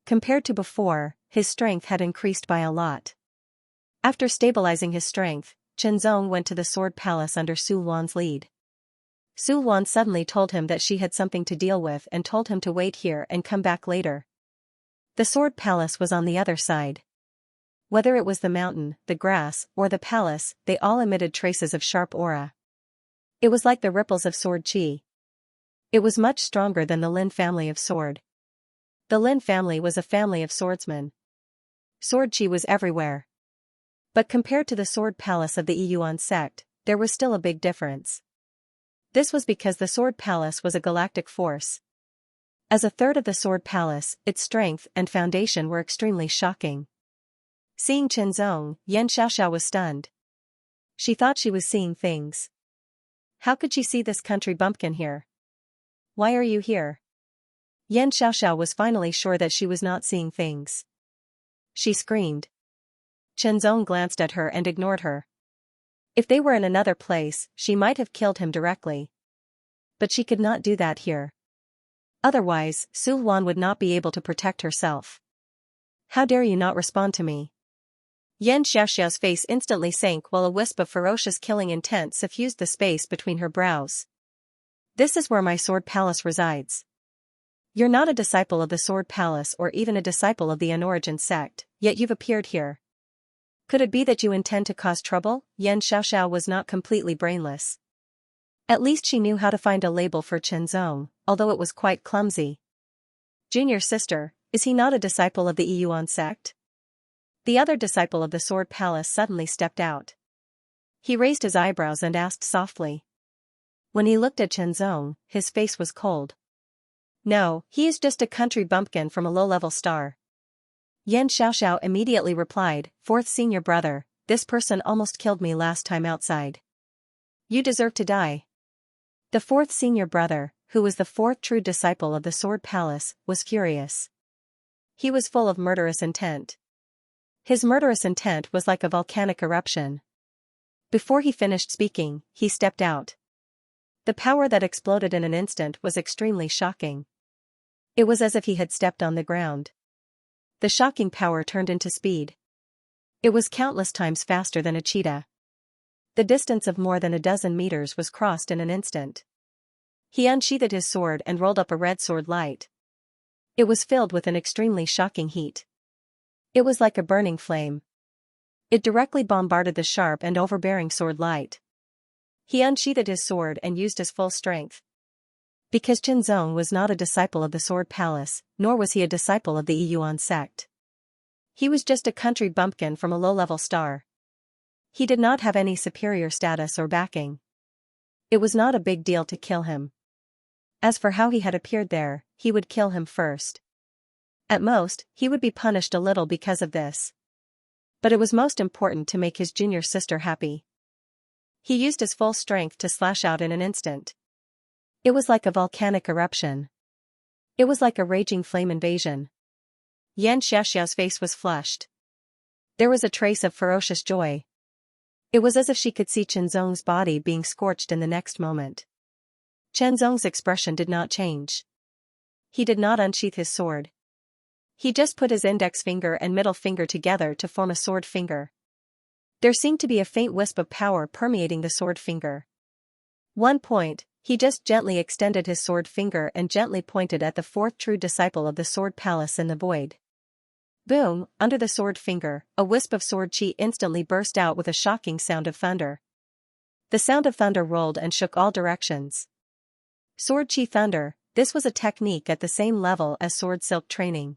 Compared to before, his strength had increased by a lot. After stabilizing his strength, Chenzong went to the sword palace under Sulwan's lead. Sulwan suddenly told him that she had something to deal with and told him to wait here and come back later. The sword palace was on the other side. Whether it was the mountain, the grass, or the palace, they all emitted traces of sharp aura. It was like the ripples of sword qi. It was much stronger than the Lin family of sword. The Lin family was a family of swordsmen. Sword qi was everywhere. But compared to the sword palace of the Yuan sect, there was still a big difference. This was because the sword palace was a galactic force. As a third of the sword palace, its strength and foundation were extremely shocking. Seeing Chenzong, Xianxia was stunned. She thought she was seeing things. How could she see this country bumpkin here? Why are you here? Xianxia was finally sure that she was not seeing things. She screamed. Chenzong glanced at her and ignored her. If they were in another place, she might have killed him directly. But she could not do that here. Otherwise, Sulwan would not be able to protect herself. How dare you not respond to me? Xianxia's face instantly sank while a wisp of ferocious killing intent suffused the space between her brows. This is where my sword palace resides. You're not a disciple of the sword palace or even a disciple of the Anorigin sect, yet you've appeared here. Could it be that you intend to cause trouble? Xianxia was not completely brainless. At least she knew how to find a label for Chenzong, although it was quite clumsy. Junior sister, is he not a disciple of the Yuan sect? The other disciple of the sword palace suddenly stepped out. He raised his eyebrows and asked softly. When he looked at Chenzong, his face was cold. No, he is just a country bumpkin from a low-level star. Xianxia immediately replied, fourth senior brother, this person almost killed me last time outside. You deserve to die. The fourth senior brother, who was the fourth true disciple of the sword palace, was furious. He was full of murderous intent. His murderous intent was like a volcanic eruption. Before he finished speaking, he stepped out. The power that exploded in an instant was extremely shocking. It was as if he had stepped on the ground. The shocking power turned into speed. It was countless times faster than a cheetah. The distance of more than a dozen meters was crossed in an instant. He unsheathed his sword and rolled up a red sword light. It was filled with an extremely shocking heat. It was like a burning flame. It directly bombarded the sharp and overbearing sword light. He unsheathed his sword and used his full strength. Because Xianxia was not a disciple of the Sword Palace, nor was he a disciple of the Yuan sect. He was just a country bumpkin from a low-level star. He did not have any superior status or backing. It was not a big deal to kill him. As for how he had appeared there, he would kill him first. At most, he would be punished a little because of this. But it was most important to make his junior sister happy. He used his full strength to slash out in an instant. It was like a volcanic eruption. It was like a raging flame invasion. Xianxia's face was flushed. There was a trace of ferocious joy. It was as if she could see Xianxia's body being scorched in the next moment. Xianxia's expression did not change. He did not unsheath his sword. He just put his index finger and middle finger together to form a sword finger. There seemed to be a faint wisp of power permeating the sword finger. One point, he just gently extended his sword finger and gently pointed at the fourth true disciple of the Sword Palace in the void. Boom, under the sword finger, a wisp of sword chi instantly burst out with a shocking sound of thunder. The sound of thunder rolled and shook all directions. Sword chi thunder, this was a technique at the same level as sword silk training.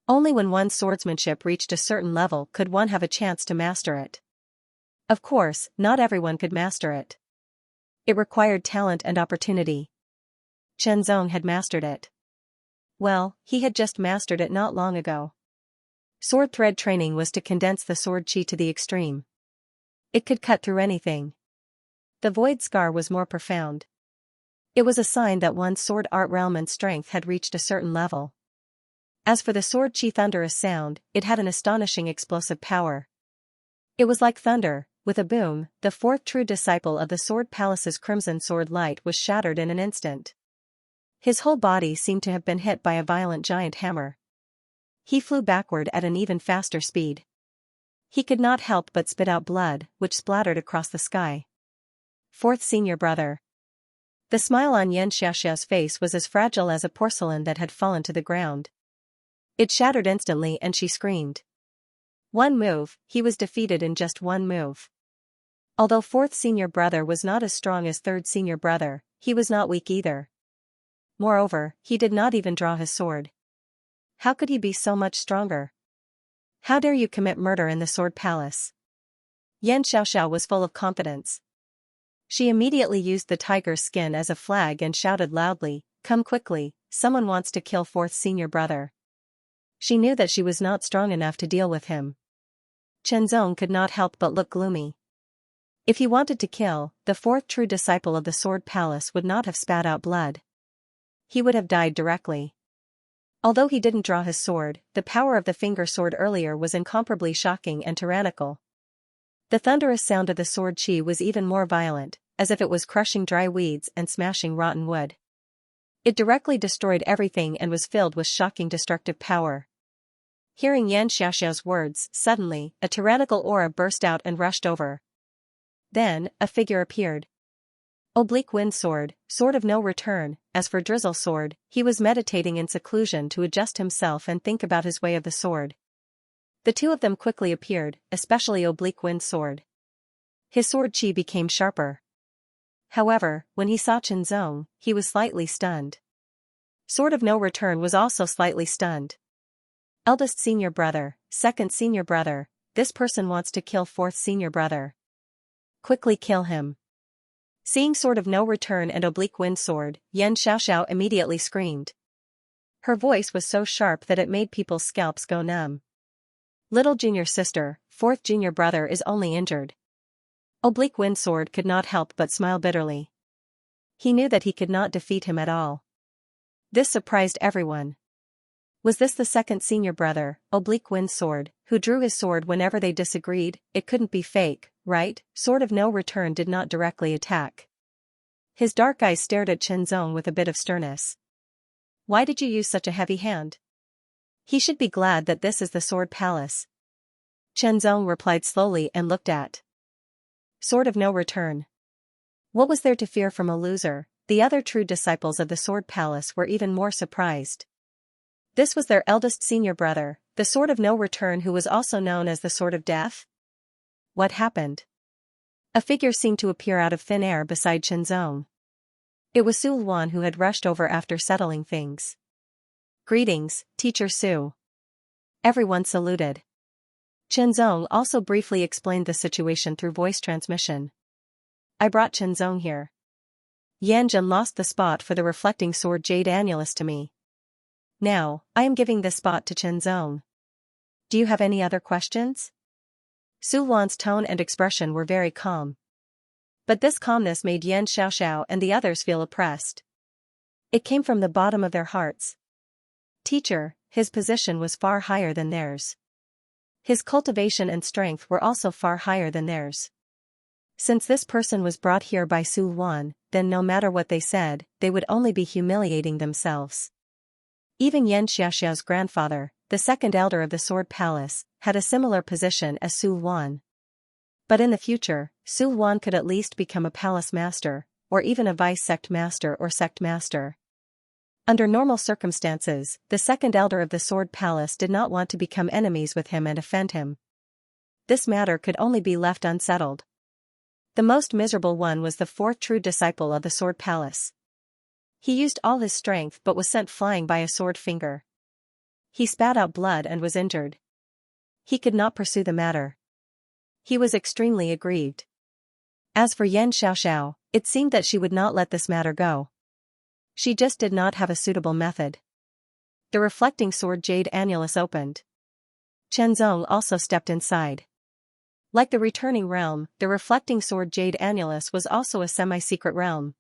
Only when one's swordsmanship reached a certain level could one have a chance to master it. Of course, not everyone could master it. It required talent and opportunity. Xianxia had mastered it. Well, he had just mastered it not long ago. Sword thread training was to condense the sword chi to the extreme. It could cut through anything. The void scar was more profound. It was a sign that one's sword art realm and strength had reached a certain level. As for the sword chi thunderous sound, it had an astonishing explosive power. It was like thunder. With a boom, the fourth true disciple of the Sword Palace's crimson sword light was shattered in an instant. His whole body seemed to have been hit by a violent giant hammer. He flew backward at an even faster speed. He could not help but spit out blood, which splattered across the sky. Fourth senior brother. The smile on Xianxia's face was as fragile as a porcelain that had fallen to the ground. It shattered instantly and she screamed. One move, he was defeated in just one move. Although fourth senior brother was not as strong as third senior brother, he was not weak either. Moreover, he did not even draw his sword. How could he be so much stronger? How dare you commit murder in the Sword Palace? Xianxia was full of confidence. She immediately used the tiger's skin as a flag and shouted loudly, "Come quickly, someone wants to kill fourth senior brother." She knew that she was not strong enough to deal with him. Xianxia could not help but look gloomy. If he wanted to kill, the fourth true disciple of the Sword Palace would not have spat out blood. He would have died directly. Although he didn't draw his sword, the power of the finger sword earlier was incomparably shocking and tyrannical. The thunderous sound of the sword chi was even more violent, as if it was crushing dry weeds and smashing rotten wood. It directly destroyed everything and was filled with shocking destructive power. Hearing Xianxia's words, suddenly, a tyrannical aura burst out and rushed over. Then, a figure appeared. Oblique Wind Sword, sword of no return. As for Drizzle Sword, he was meditating in seclusion to adjust himself and think about his way of the sword. The two of them quickly appeared, especially Oblique Wind Sword. His sword chi became sharper. However, when he saw Xianxia, he was slightly stunned. Sword of no return was also slightly stunned. Eldest senior brother, second senior brother, this person wants to kill fourth senior brother. Quickly kill him. Seeing Sword of no return and Oblique Wind Sword, Xianxia immediately screamed. Her voice was so sharp that it made people's scalps go numb. Little junior sister, fourth junior brother is only injured. Oblique Wind Sword could not help but smile bitterly. He knew that he could not defeat him at all. This surprised everyone. Was this the second senior brother, Oblique Wind Sword, who drew his sword whenever they disagreed? It couldn't be fake, right? Sword of no return did not directly attack. His dark eyes stared at Xianxia with a bit of sternness. Why did you use such a heavy hand? He should be glad that this is the Sword Palace. Chen Zong replied slowly and looked at Sword of No Return. What was there to fear from a loser? The other true disciples of the Sword Palace were even more surprised. This was their eldest senior brother, the Sword of No Return, who was also known as the Sword of Death. What happened? A figure seemed to appear out of thin air beside Chen Zong. It was Su Luan, who had rushed over after settling things. Greetings, Teacher Su. Everyone saluted. Chen Zong also briefly explained the situation through voice transmission. I brought Chen Zong here. Yanjun lost the spot for the reflecting sword Jade Annulus to me. Now, I am giving this spot to Chen Zong. Do you have any other questions? Su Luan's tone and expression were very calm. But this calmness made Yan Xiaoxiao and the others feel oppressed. It came from the bottom of their hearts. Teacher, his position was far higher than theirs. His cultivation and strength were also far higher than theirs. Since this person was brought here by Su Luan, then no matter what they said, they would only be humiliating themselves. Even Yan Xiaoxiao's grandfather, the second elder of the Sword Palace, had a similar position as Su Luan. But in the future, Su Luan could at least become a palace master, or even a vice-sect master or sect master. Under normal circumstances, the second elder of the Sword Palace did not want to become enemies with him and offend him. This matter could only be left unsettled. The most miserable one was the fourth true disciple of the Sword Palace. He used all his strength but was sent flying by a sword finger. He spat out blood and was injured. He could not pursue the matter. He was extremely aggrieved. As for Yan Xiaoxiao, it seemed that she would not let this matter go. She just did not have a suitable method. The reflecting sword Jade Annulus opened. Chen Zong also stepped inside. Like the returning realm, the reflecting sword Jade Annulus was also a semi-secret realm.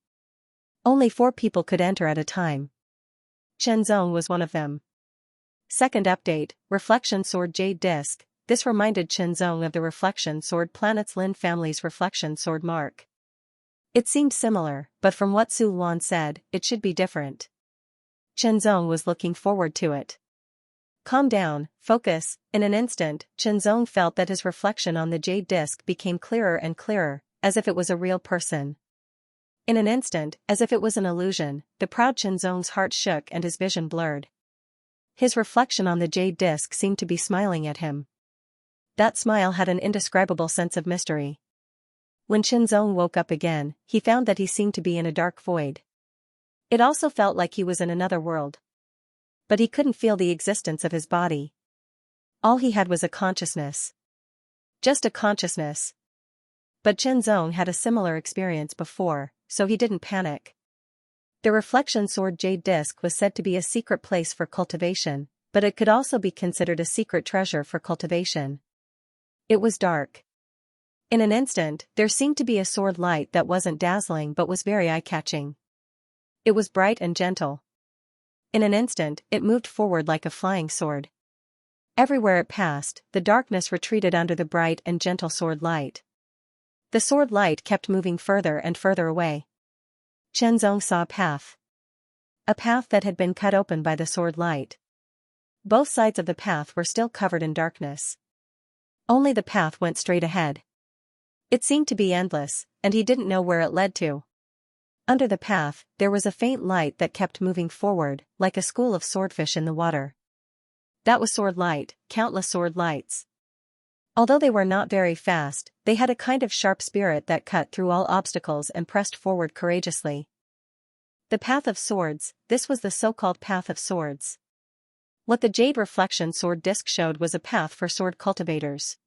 Only 4 people could enter at a time. Chen Zong was one of them. Second update, Reflection Sword Jade Disc. This reminded Chen Zong of the Reflection Sword Planet's Lin family's Reflection Sword mark. It seemed similar, but from what Su Luan said, it should be different. Chen Zong was looking forward to it. Calm down, focus. In an instant, Chen Zong felt that his reflection on the jade disc became clearer and clearer, as if it was a real person. In an instant, as if it was an illusion, the proud Chen Zong's heart shook and his vision blurred. His reflection on the jade disc seemed to be smiling at him. That smile had an indescribable sense of mystery. When Chen Zong woke up again, he found that he seemed to be in a dark void. It also felt like he was in another world. But he couldn't feel the existence of his body. All he had was a consciousness. Just a consciousness. But Chen Zong had a similar experience before, so he didn't panic. The Reflection Sword Jade Disc was said to be a secret place for cultivation, but it could also be considered a secret treasure for cultivation. It was dark. In an instant, there seemed to be a sword light that wasn't dazzling but was very eye-catching. It was bright and gentle. In an instant, it moved forward like a flying sword. Everywhere it passed, the darkness retreated under the bright and gentle sword light. The sword light kept moving further and further away. Chen Zong saw a path. A path that had been cut open by the sword light. Both sides of the path were still covered in darkness. Only the path went straight ahead. It seemed to be endless, and he didn't know where it led to. Under the path, there was a faint light that kept moving forward, like a school of swordfish in the water. That was sword light, countless sword lights. Although they were not very fast, they had a kind of sharp spirit that cut through all obstacles and pressed forward courageously. The Path of Swords, this was the so-called Path of Swords. What the Jade Reflection Sword Disc showed was a path for sword cultivators.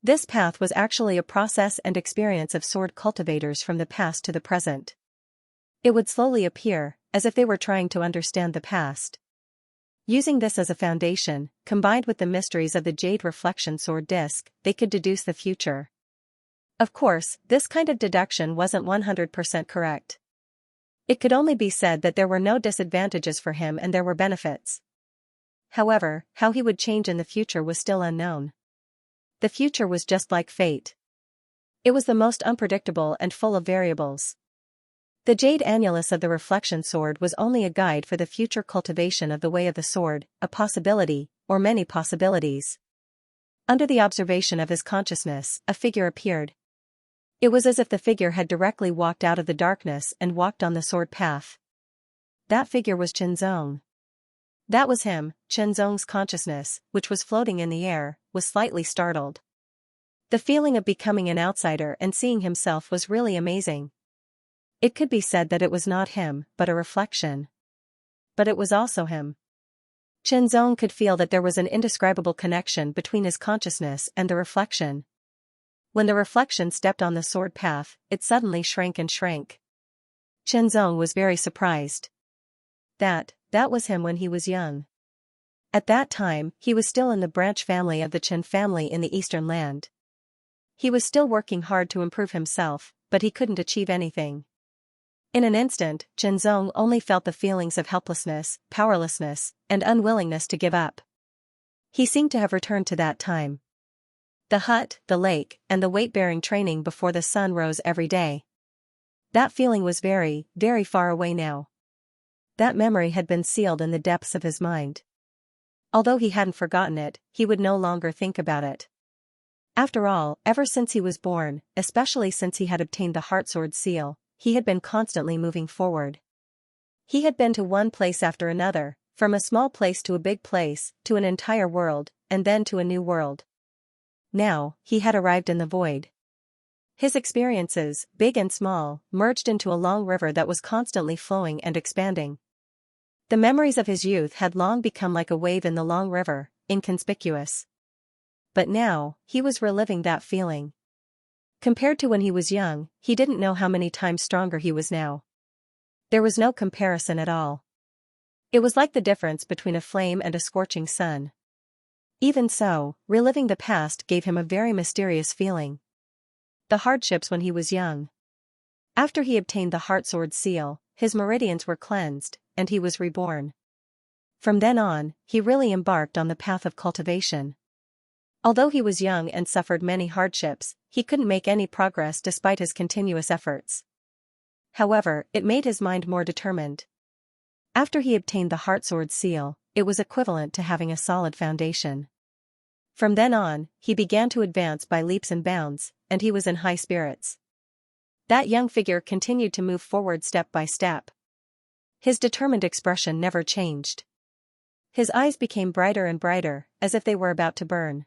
This path was actually a process and experience of sword cultivators from the past to the present. It would slowly appear, as if they were trying to understand the past. Using this as a foundation, combined with the mysteries of the Jade Reflection Sword Disc, they could deduce the future. Of course, this kind of deduction wasn't 100% correct. It could only be said that there were no disadvantages for him and there were benefits. However, how he would change in the future was still unknown. The future was just like fate. It was the most unpredictable and full of variables. The jade annulus of the reflection sword was only a guide for the future cultivation of the way of the sword, a possibility, or many possibilities. Under the observation of his consciousness, a figure appeared. It was as if the figure had directly walked out of the darkness and walked on the sword path. That figure was Qianzong. That was him. Qianzong's consciousness, which was floating in the air, was slightly startled. The feeling of becoming an outsider and seeing himself was really amazing. It could be said that it was not him, but a reflection. But it was also him. Qianzong could feel that there was an indescribable connection between his consciousness and the reflection. When the reflection stepped on the sword path, it suddenly shrank and shrank. Qianzong was very surprised. That was him when he was young. At that time, he was still in the branch family of the Qin family in the eastern land. He was still working hard to improve himself, but he couldn't achieve anything. In an instant, Qianzong only felt the feelings of helplessness, powerlessness, and unwillingness to give up. He seemed to have returned to that time. The hut, the lake, and the weight-bearing training before the sun rose every day. That feeling was very, very far away now. That memory had been sealed in the depths of his mind. Although he hadn't forgotten it, he would no longer think about it. After all, ever since he was born, especially since he had obtained the Heartsword seal, he had been constantly moving forward. He had been to one place after another, from a small place to a big place, to an entire world, and then to a new world. Now, he had arrived in the void. His experiences, big and small, merged into a long river that was constantly flowing and expanding. The memories of his youth had long become like a wave in the long river, inconspicuous. But now, he was reliving that feeling. Compared to when he was young, he didn't know how many times stronger he was now. There was no comparison at all. It was like the difference between a flame and a scorching sun. Even so, reliving the past gave him a very mysterious feeling. The hardships when he was young. After he obtained the Heartsword seal, his meridians were cleansed, and he was reborn. From then on, he really embarked on the path of cultivation. Although he was young and suffered many hardships, he couldn't make any progress despite his continuous efforts. However, it made his mind more determined. After he obtained the Heartsword seal, it was equivalent to having a solid foundation. From then on, he began to advance by leaps and bounds, and he was in high spirits. That young figure continued to move forward step by step. His determined expression never changed. His eyes became brighter and brighter, as if they were about to burn.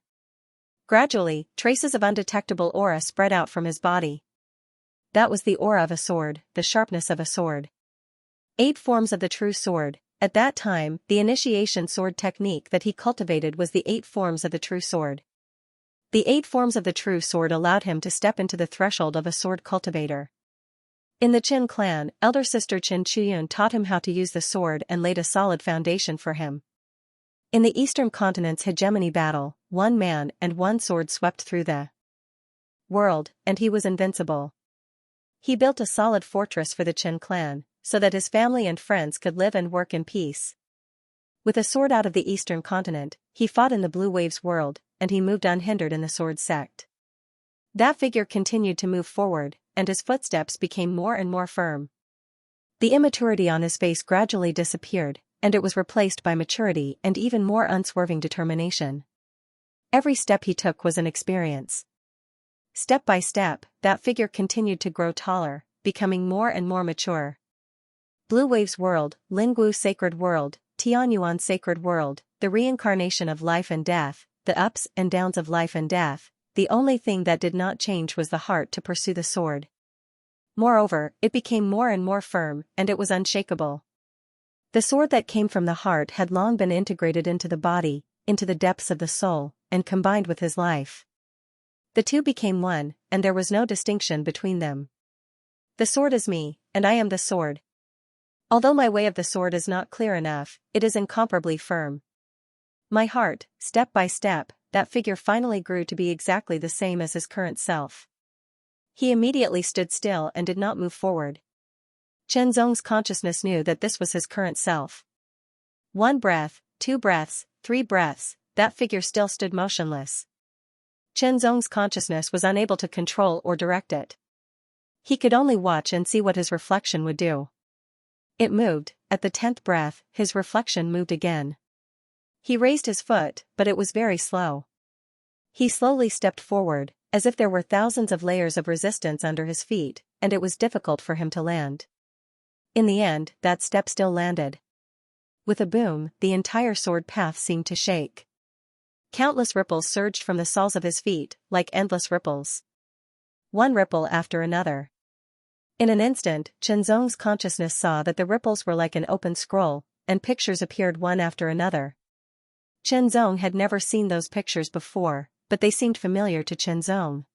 Gradually, traces of undetectable aura spread out from his body. That was the aura of a sword, the sharpness of a sword. 8 forms of the true sword. At that time, the initiation sword technique that he cultivated was the 8 forms of the true sword. The 8 forms of the true sword allowed him to step into the threshold of a sword cultivator. In the Qin clan, elder sister Qin Chuyun taught him how to use the sword and laid a solid foundation for him. In the Eastern Continent's hegemony battle, 1 man and 1 sword swept through the world, and he was invincible. He built a solid fortress for the Qin clan, so that his family and friends could live and work in peace. With a sword out of the Eastern Continent, he fought in the Blue Waves world, and he moved unhindered in the sword sect. That figure continued to move forward, and his footsteps became more and more firm. The immaturity on his face gradually disappeared, and it was replaced by maturity and even more unswerving determination. Every step he took was an experience. Step by step, that figure continued to grow taller, becoming more and more mature. Blue Waves world, Lingwu sacred world, Tianyuan sacred world, the reincarnation of life and death, the ups and downs of life and death, the only thing that did not change was the heart to pursue the sword. Moreover, it became more and more firm, and it was unshakable. The sword that came from the heart had long been integrated into the body, into the depths of the soul, and combined with his life. The two became one, and there was no distinction between them. The sword is me, and I am the sword. Although my way of the sword is not clear enough, it is incomparably firm. My heart, step by step, that figure finally grew to be exactly the same as his current self. He immediately stood still and did not move forward. Qianzong's consciousness knew that this was his current self. 1 breath, 2 breaths, 3 breaths, that figure still stood motionless. Qianzong's consciousness was unable to control or direct it. He could only watch and see what his reflection would do. It moved. At the 10th breath, his reflection moved again. He raised his foot, but it was very slow. He slowly stepped forward, as if there were thousands of layers of resistance under his feet, and it was difficult for him to land. In the end, that step still landed. With a boom, the entire sword path seemed to shake. Countless ripples surged from the soles of his feet, like endless ripples. One ripple after another. In an instant, Chenzong's consciousness saw that the ripples were like an open scroll, and pictures appeared one after another. Chenzong had never seen those pictures before, but they seemed familiar to Chenzong.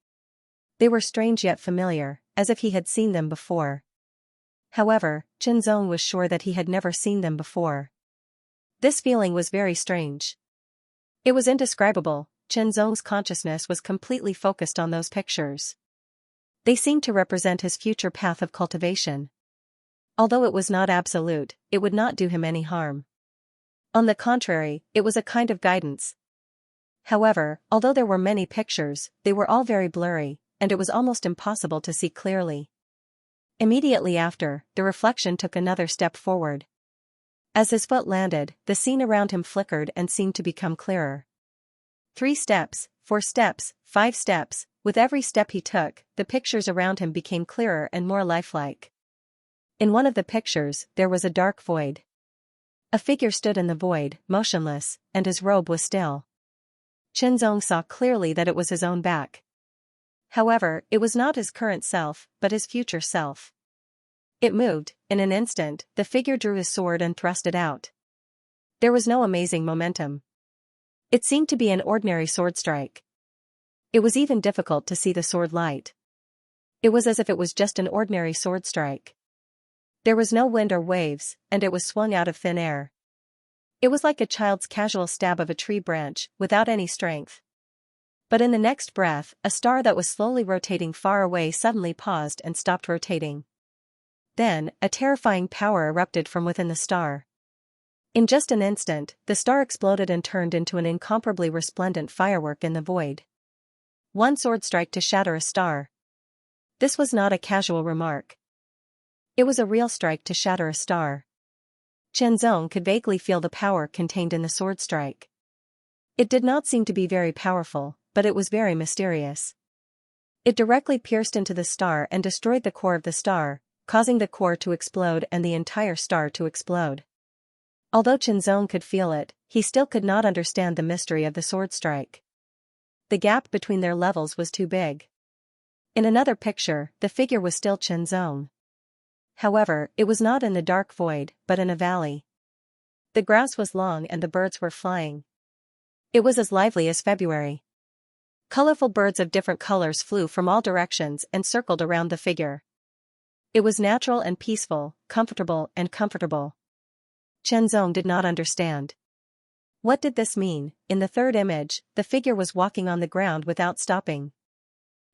They were strange yet familiar, as if he had seen them before. However, Chenzong was sure that he had never seen them before. This feeling was very strange. It was indescribable. Chenzong's consciousness was completely focused on those pictures. They seemed to represent his future path of cultivation. Although it was not absolute, it would not do him any harm. On the contrary, it was a kind of guidance. However, although there were many pictures, they were all very blurry, and it was almost impossible to see clearly. Immediately after, the reflection took another step forward. As his foot landed, the scene around him flickered and seemed to become clearer. 3 steps, 4 steps, 5 steps, with every step he took, the pictures around him became clearer and more lifelike. In one of the pictures, there was a dark void. A figure stood in the void, motionless, and his robe was still. Chenzong saw clearly that it was his own back. However, it was not his current self, but his future self. It moved. In an instant, the figure drew his sword and thrust it out. There was no amazing momentum. It seemed to be an ordinary sword strike. It was even difficult to see the sword light. It was as if it was just an ordinary sword strike. There was no wind or waves, and it was swung out of thin air. It was like a child's casual stab of a tree branch, without any strength. But in the next breath, a star that was slowly rotating far away suddenly paused and stopped rotating. Then, a terrifying power erupted from within the star. In just an instant, the star exploded and turned into an incomparably resplendent firework in the void. One sword strike to shatter a star. This was not a casual remark. It was a real strike to shatter a star. Chenzong could vaguely feel the power contained in the sword strike. It did not seem to be very powerful, but it was very mysterious. It directly pierced into the star and destroyed the core of the star, causing the core to explode and the entire star to explode. Although Chenzong could feel it, he still could not understand the mystery of the sword strike. The gap between their levels was too big. In another picture, the figure was still Chenzong. However, it was not in the dark void, but in a valley. The grass was long and the birds were flying. It was as lively as February. Colorful birds of different colors flew from all directions and circled around the figure. It was natural and peaceful, comfortable and comfortable. Chenzong did not understand. What did this mean? In the third image, the figure was walking on the ground without stopping.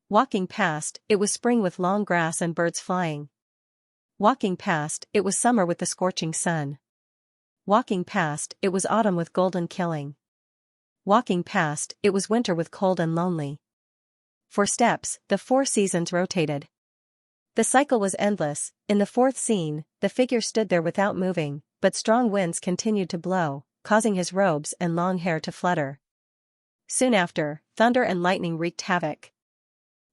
Walking past, it was spring with long grass and birds flying. Walking past, it was summer with the scorching sun. Walking past, it was autumn with golden killing. Walking past, it was winter with cold and lonely. 4 steps, the 4 seasons rotated. The cycle was endless. In the 4th scene, the figure stood there without moving, but strong winds continued to blow, causing his robes and long hair to flutter. Soon after, thunder and lightning wreaked havoc.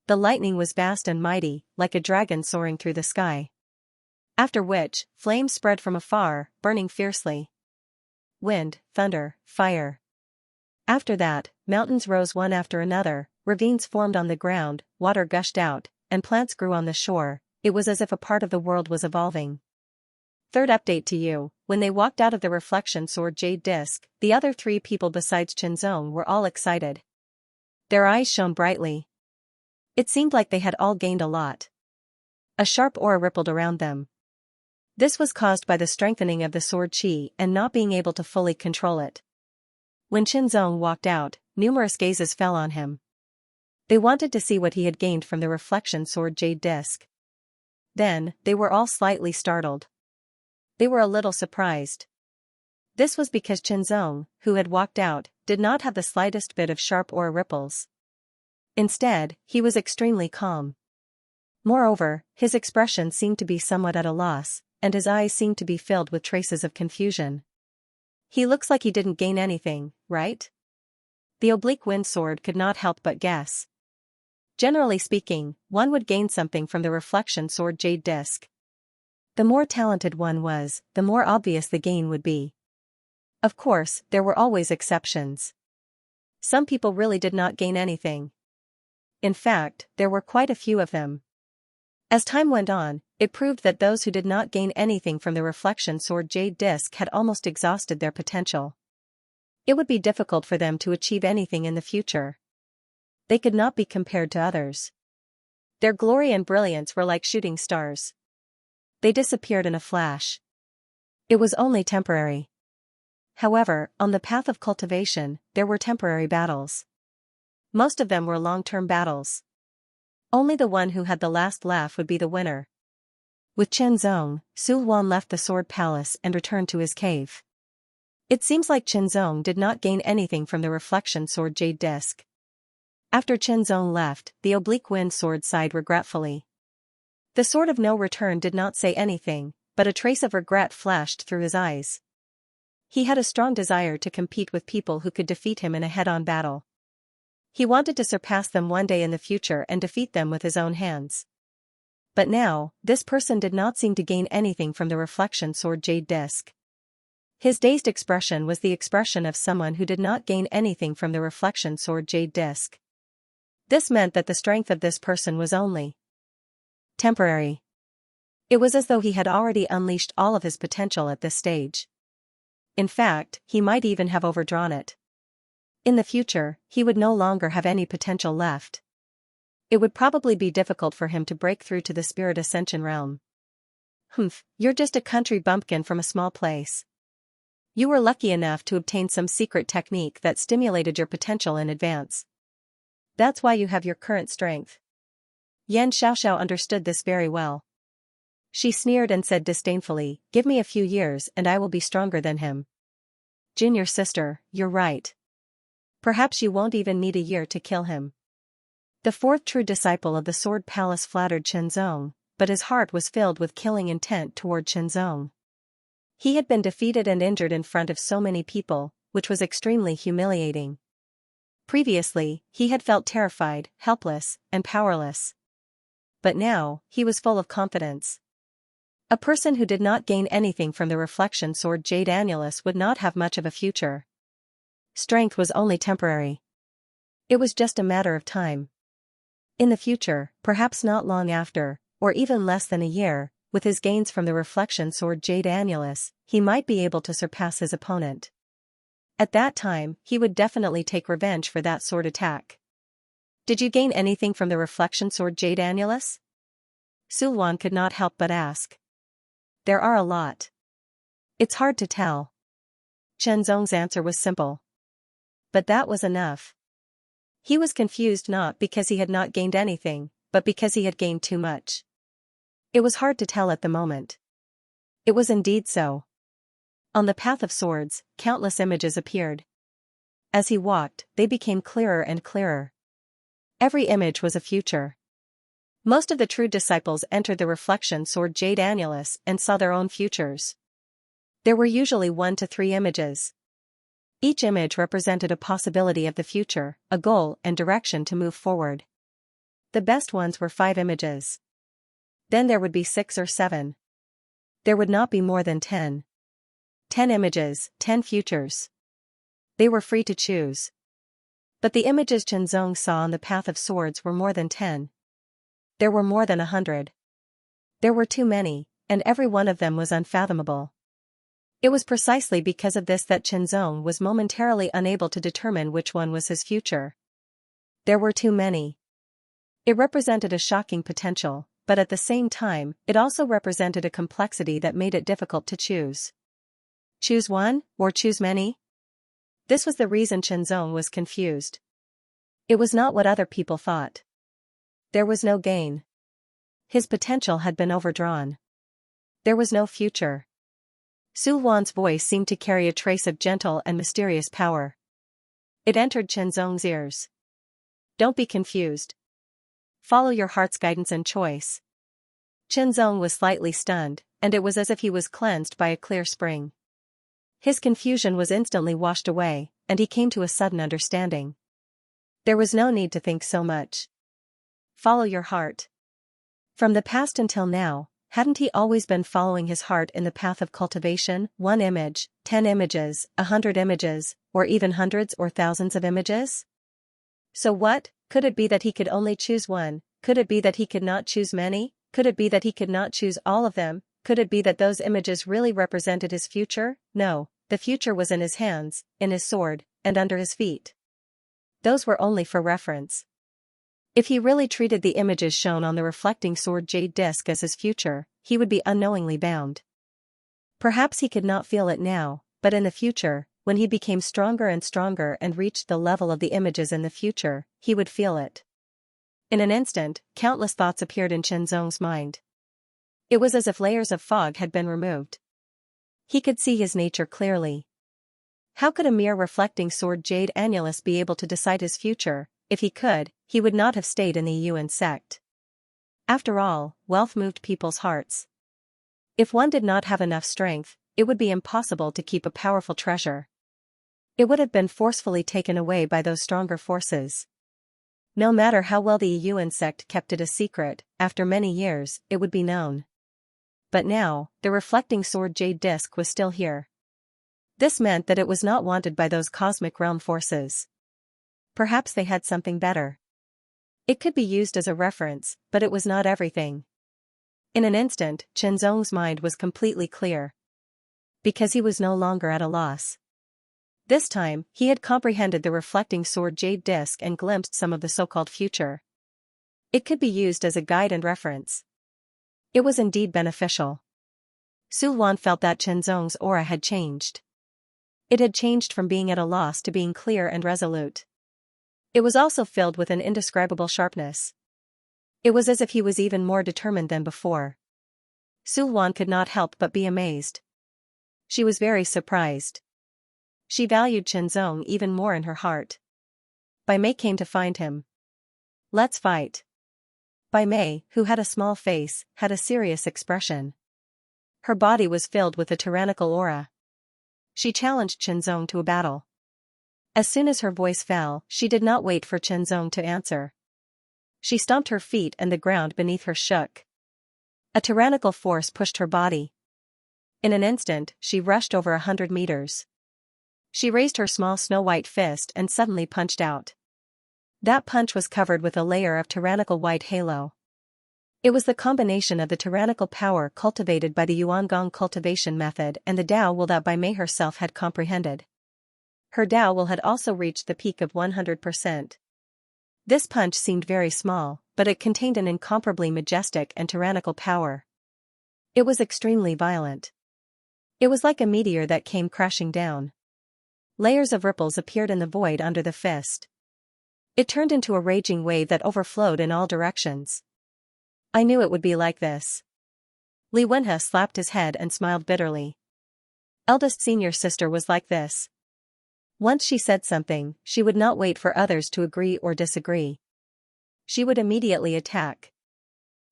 The lightning was vast and mighty, like a dragon soaring through the sky. After which, flames spread from afar, burning fiercely. Wind, thunder, fire. After that, mountains rose one after another, ravines formed on the ground, water gushed out, and plants grew on the shore. It was as if a part of the world was evolving. Third update to you: when they walked out of the reflection sword jade disc, the other 3 people besides Chenzong were all excited. Their eyes shone brightly. It seemed like they had all gained a lot. A sharp aura rippled around them. This was caused by the strengthening of the sword chi and not being able to fully control it. When Chenzong walked out, numerous gazes fell on him. They wanted to see what he had gained from the reflection sword jade disc. Then, they were all slightly startled. They were a little surprised. This was because Chenzong, who had walked out, did not have the slightest bit of sharp aura ripples. Instead, he was extremely calm. Moreover, his expression seemed to be somewhat at a loss, and his eyes seemed to be filled with traces of confusion. He looks like he didn't gain anything, right? The oblique wind sword could not help but guess. Generally speaking, one would gain something from the reflection sword jade disc. The more talented one was, the more obvious the gain would be. Of course, there were always exceptions. Some people really did not gain anything. In fact, there were quite a few of them. As time went on, it proved that those who did not gain anything from the reflection sword jade disc had almost exhausted their potential. It would be difficult for them to achieve anything in the future. They could not be compared to others. Their glory and brilliance were like shooting stars. They disappeared in a flash. It was only temporary. However, on the path of cultivation, there were temporary battles. Most of them were long-term battles. Only the one who had the last laugh would be the winner. With Chen Zong, Su Huan left the Sword Palace and returned to his cave. It seems like Chen Zong did not gain anything from the reflection sword jade disc. After Chen Zong left, the oblique wind sword sighed regretfully. The sword of no return did not say anything, but a trace of regret flashed through his eyes. He had a strong desire to compete with people who could defeat him in a head-on battle. He wanted to surpass them one day in the future and defeat them with his own hands. But now, this person did not seem to gain anything from the reflection sword jade disc. His dazed expression was the expression of someone who did not gain anything from the reflection sword jade disc. This meant that the strength of this person was only temporary. It was as though he had already unleashed all of his potential at this stage. In fact, he might even have overdrawn it. In the future, he would no longer have any potential left. It would probably be difficult for him to break through to the spirit ascension realm. You're just a country bumpkin from a small place. You were lucky enough to obtain some secret technique that stimulated your potential in advance. That's why you have your current strength. Yan Xiaoxiao understood this very well. She sneered and said disdainfully, "Give me a few years and I will be stronger than him." Junior sister, you're right. Perhaps you won't even need a year to kill him. The fourth true disciple of the Sword Palace flattered Chen Zong, but his heart was filled with killing intent toward Chen Zong. He had been defeated and injured in front of so many people, which was extremely humiliating. Previously, he had felt terrified, helpless, and powerless. But now, he was full of confidence. A person who did not gain anything from the reflection sword jade annulus would not have much of a future. Strength was only temporary. It was just a matter of time. In the future, perhaps not long after, or even less than a year, with his gains from the reflection sword jade annulus, he might be able to surpass his opponent. At that time, he would definitely take revenge for that sword attack. Did you gain anything from the reflection sword jade annulus? Su Huan could not help but ask. There are a lot. It's hard to tell. Chen Zong's answer was simple. But that was enough. He was confused not because he had not gained anything, but because he had gained too much. It was hard to tell at the moment. It was indeed so. On the path of swords, countless images appeared. As he walked, they became clearer and clearer. Every image was a future. Most of the true disciples entered the reflection sword jade annulus and saw their own futures. There were usually 1 to 3 images. Each image represented a possibility of the future, a goal and direction to move forward. The best ones were 5 images. Then there would be 6 or 7. There would not be more than 10. 10 images, 10 futures. They were free to choose. But the images Chen Zong saw on the path of swords were more than 10. There were more than 100. There were too many, and every one of them was unfathomable. It was precisely because of this that Chen Zong was momentarily unable to determine which one was his future. There were too many. It represented a shocking potential, but at the same time, it also represented a complexity that made it difficult to choose. Choose one, or choose many? This was the reason Chen Zong was confused. It was not what other people thought. There was no gain. His potential had been overdrawn. There was no future. Su Huan's voice seemed to carry a trace of gentle and mysterious power. It entered Chen Zong's ears. Don't be confused. Follow your heart's guidance and choice. Chen Zong was slightly stunned, and it was as if he was cleansed by a clear spring. His confusion was instantly washed away, and he came to a sudden understanding. There was no need to think so much. Follow your heart. From the past until now, hadn't he always been following his heart in the path of cultivation? 1 image, 10 images, 100 images, or even hundreds or thousands of images? So what? Could it be that he could only choose one? Could it be that he could not choose many? Could it be that he could not choose all of them? Could it be that those images really represented his future? No, the future was in his hands, in his sword, and under his feet. Those were only for reference. If he really treated the images shown on the reflecting sword jade disc as his future, he would be unknowingly bound. Perhaps he could not feel it now, but in the future, when he became stronger and stronger and reached the level of the images in the future, he would feel it. In an instant, countless thoughts appeared in Chen Zong's mind. It was as if layers of fog had been removed. He could see his nature clearly. How could a mere reflecting sword jade annulus be able to decide his future? If he could, he would not have stayed in the Yuan sect. After all, wealth moved people's hearts. If one did not have enough strength, it would be impossible to keep a powerful treasure. It would have been forcefully taken away by those stronger forces. No matter how well the Yuan sect kept it a secret, after many years, it would be known. But now, the reflecting sword jade disc was still here. This meant that it was not wanted by those cosmic realm forces. Perhaps they had something better. It could be used as a reference, but it was not everything. In an instant, Chen Zong's mind was completely clear. Because he was no longer at a loss. This time, he had comprehended the reflecting sword jade disc and glimpsed some of the so-called future. It could be used as a guide and reference. It was indeed beneficial. Su Luan felt that Chen Zong's aura had changed. It had changed from being at a loss to being clear and resolute. It was also filled with an indescribable sharpness. It was as if he was even more determined than before. Su Luan could not help but be amazed. She was very surprised. She valued Chen Zong even more in her heart. Bai Mei came to find him. Let's fight. Bai Mei, who had a small face, had a serious expression. Her body was filled with a tyrannical aura. She challenged Chen Zong to a battle. As soon as her voice fell, she did not wait for Chen Zong to answer. She stomped her feet and the ground beneath her shook. A tyrannical force pushed her body. In an instant, she rushed over 100 meters. She raised her small snow-white fist and suddenly punched out. That punch was covered with a layer of tyrannical white halo. It was the combination of the tyrannical power cultivated by the Yuangong cultivation method and the Tao will that Bai Mei herself had comprehended. Her Tao will had also reached the peak of 100%. This punch seemed very small, but it contained an incomparably majestic and tyrannical power. It was extremely violent. It was like a meteor that came crashing down. Layers of ripples appeared in the void under the fist. It turned into a raging wave that overflowed in all directions. I knew it would be like this. Li Wenhe slapped his head and smiled bitterly. Eldest senior sister was like this. Once she said something, she would not wait for others to agree or disagree. She would immediately attack.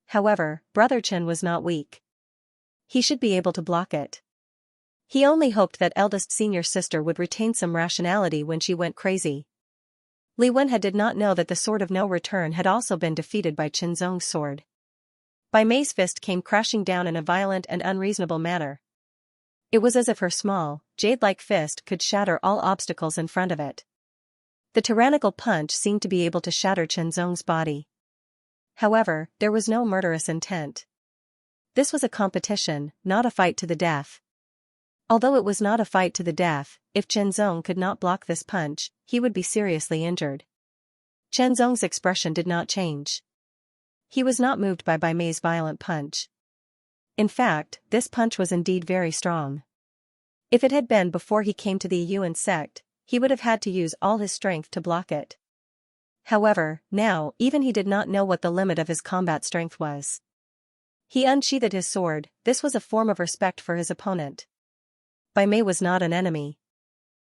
However, Brother Chen was not weak. He should be able to block it. He only hoped that eldest senior sister would retain some rationality when she went crazy. Li Wenhe did not know that the sword of no return had also been defeated by Chen Zong's sword. Bai Mei's fist came crashing down in a violent and unreasonable manner. It was as if her small, jade-like fist could shatter all obstacles in front of it. The tyrannical punch seemed to be able to shatter Chen Zong's body. However, there was no murderous intent. This was a competition, not a fight to the death. Although it was not a fight to the death, if Chen Zong could not block this punch, he would be seriously injured. Chen Zong's expression did not change. He was not moved by Bai Mei's violent punch. In fact, this punch was indeed very strong. If it had been before he came to the Yuan sect, he would have had to use all his strength to block it. However, now, even he did not know what the limit of his combat strength was. He unsheathed his sword. This was a form of respect for his opponent. Bai Mei was not an enemy.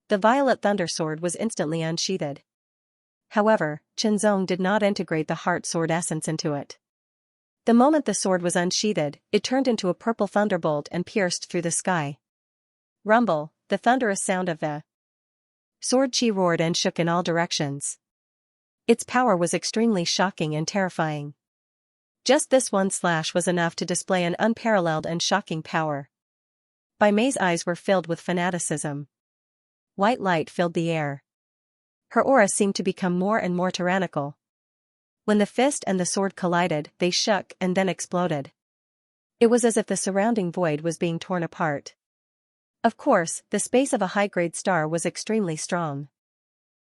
The violet thunder sword was instantly unsheathed. However, Qianzong did not integrate the heart sword essence into it. The moment the sword was unsheathed, it turned into a purple thunderbolt and pierced through the sky. Rumble, the thunderous sound of the sword chi roared and shook in all directions. Its power was extremely shocking and terrifying. Just this one slash was enough to display an unparalleled and shocking power. Bai Mei's eyes were filled with fanaticism. White light filled the air. Her aura seemed to become more and more tyrannical. When the fist and the sword collided, they shook and then exploded. It was as if the surrounding void was being torn apart. Of course, the space of a high-grade star was extremely strong.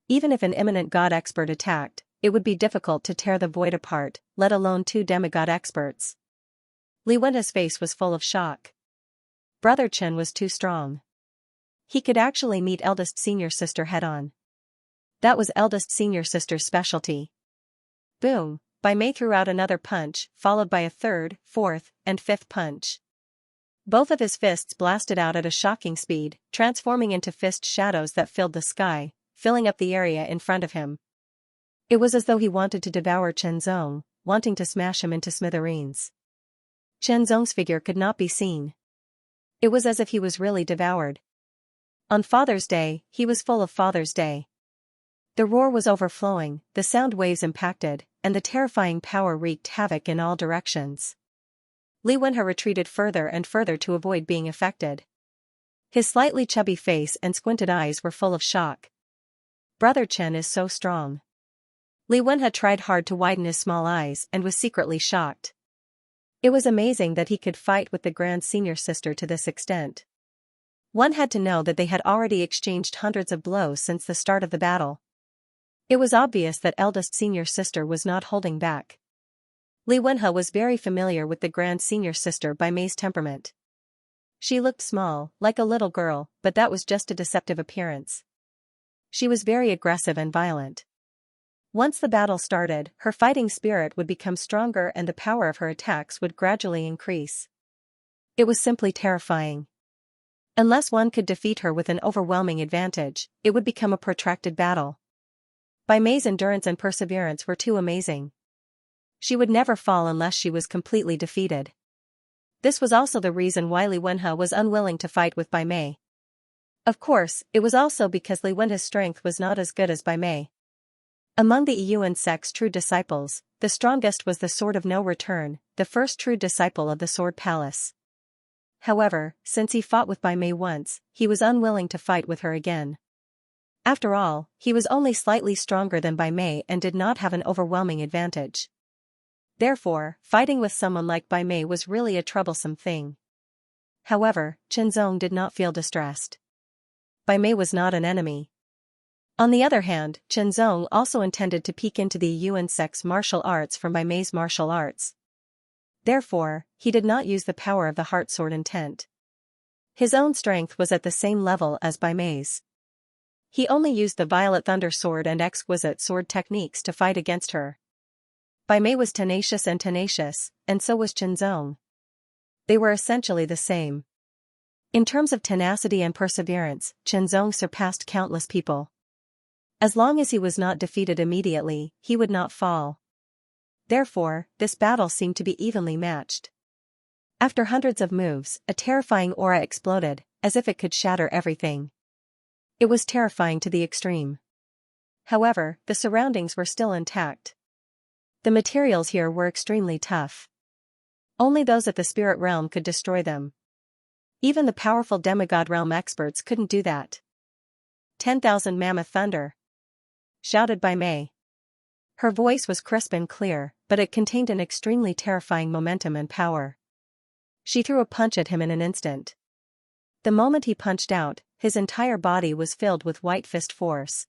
Even if an eminent god expert attacked, it would be difficult to tear the void apart, let alone two demigod experts. Li Wenhe's face was full of shock. Brother Chen was too strong. He could actually meet eldest senior sister head-on. That was eldest senior sister's specialty. Boom! Bai Mei threw out another punch, followed by a third, fourth, and fifth punch. Both of his fists blasted out at a shocking speed, transforming into fist shadows that filled the sky, filling up the area in front of him. It was as though he wanted to devour Qianzong, wanting to smash him into smithereens. Qianzong's figure could not be seen. It was as if he was really devoured. On Father's Day, he was full of Father's Day. The roar was overflowing, the sound waves impacted, and the terrifying power wreaked havoc in all directions. Li Wenhe retreated further and further to avoid being affected. His slightly chubby face and squinted eyes were full of shock. Brother Chen is so strong. Li Wenhe tried hard to widen his small eyes and was secretly shocked. It was amazing that he could fight with the grand senior sister to this extent. One had to know that they had already exchanged hundreds of blows since the start of the battle. It was obvious that eldest senior sister was not holding back. Li Wenhe was very familiar with the grand senior sister Bai Mei's temperament. She looked small, like a little girl, but that was just a deceptive appearance. She was very aggressive and violent. Once the battle started, her fighting spirit would become stronger and the power of her attacks would gradually increase. It was simply terrifying. Unless one could defeat her with an overwhelming advantage, it would become a protracted battle. Bai Mei's endurance and perseverance were too amazing. She would never fall unless she was completely defeated. This was also the reason why Li Wenhe was unwilling to fight with Bai Mei. Of course, it was also because Li Wenhe's strength was not as good as Bai Mei. Among the Yuan sect's true disciples, the strongest was the Sword of No Return, the first true disciple of the Sword Palace. However, since he fought with Bai Mei once, he was unwilling to fight with her again. After all, he was only slightly stronger than Bai Mei and did not have an overwhelming advantage. Therefore, fighting with someone like Bai Mei was really a troublesome thing. However, Qianzong did not feel distressed. Bai Mei was not an enemy. On the other hand, Qianzong also intended to peek into the Yuan sect's martial arts from Bai Mei's martial arts. Therefore, he did not use the power of the heart sword intent. His own strength was at the same level as Bai Mei's. He only used the Violet Thunder Sword and exquisite sword techniques to fight against her. Bai Mei was tenacious, and so was Qianzong. They were essentially the same. In terms of tenacity and perseverance, Qianzong surpassed countless people. As long as he was not defeated immediately, he would not fall. Therefore, this battle seemed to be evenly matched. After hundreds of moves, a terrifying aura exploded, as if it could shatter everything. It was terrifying to the extreme. However, the surroundings were still intact. The materials here were extremely tough. Only those at the spirit realm could destroy them. Even the powerful demigod realm experts couldn't do that. 10,000 mammoth thunder! Shouted Bai Mei. Her voice was crisp and clear, but it contained an extremely terrifying momentum and power. She threw a punch at him in an instant. The moment he punched out, his entire body was filled with white fist force.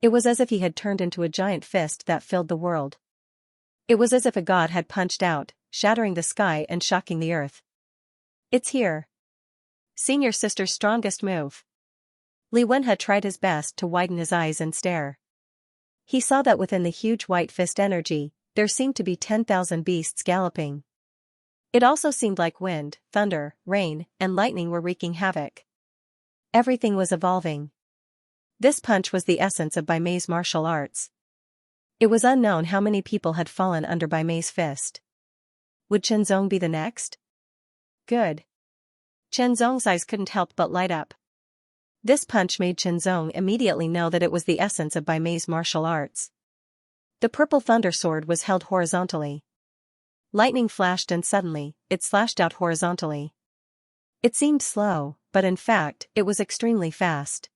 It was as if he had turned into a giant fist that filled the world. It was as if a god had punched out, shattering the sky and shocking the earth. It's here. Senior sister's strongest move. Li Wenhe tried his best to widen his eyes and stare. He saw that within the huge white fist energy, there seemed to be 10,000 beasts galloping. It also seemed like wind, thunder, rain, and lightning were wreaking havoc. Everything was evolving. This punch was the essence of Bai Mei's martial arts. It was unknown how many people had fallen under Bai Mei's fist. Would Chen Zong be the next? Good. Chen Zong's eyes couldn't help but light up. This punch made Chen Zong immediately know that it was the essence of Bai Mei's martial arts. The purple thunder sword was held horizontally. Lightning flashed and suddenly, it slashed out horizontally. It seemed slow, but in fact, it was extremely fast.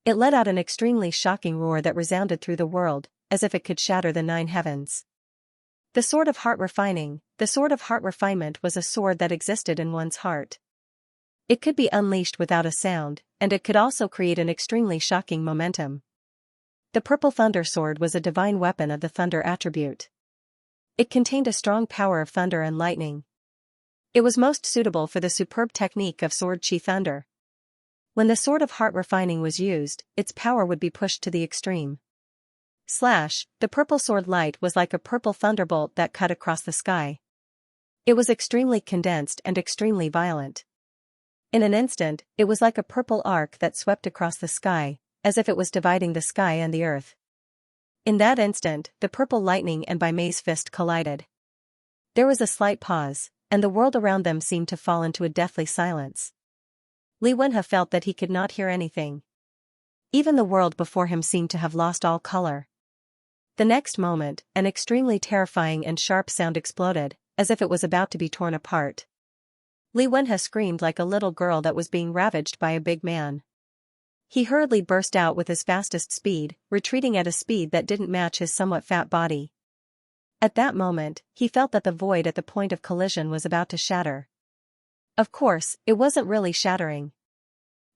It let out an extremely shocking roar that resounded through the world, as if it could shatter the 9 heavens. The sword of heart refining, the sword of heart refinement was a sword that existed in one's heart. It could be unleashed without a sound, and it could also create an extremely shocking momentum. The purple thunder sword was a divine weapon of the thunder attribute. It contained a strong power of thunder and lightning. It was most suitable for the superb technique of sword chi thunder. When the sword of heart refining was used, its power would be pushed to the extreme. The purple sword light was like a purple thunderbolt that cut across the sky. It was extremely condensed and extremely violent. In an instant, it was like a purple arc that swept across the sky, as if it was dividing the sky and the earth. In that instant, the purple lightning and Bai Mei's fist collided. There was a slight pause, and the world around them seemed to fall into a deathly silence. Li Wenhe felt that he could not hear anything. Even the world before him seemed to have lost all color. The next moment, an extremely terrifying and sharp sound exploded, as if it was about to be torn apart. Li Wenhe screamed like a little girl that was being ravaged by a big man. He hurriedly burst out with his fastest speed, retreating at a speed that didn't match his somewhat fat body. At that moment, he felt that the void at the point of collision was about to shatter. Of course, it wasn't really shattering.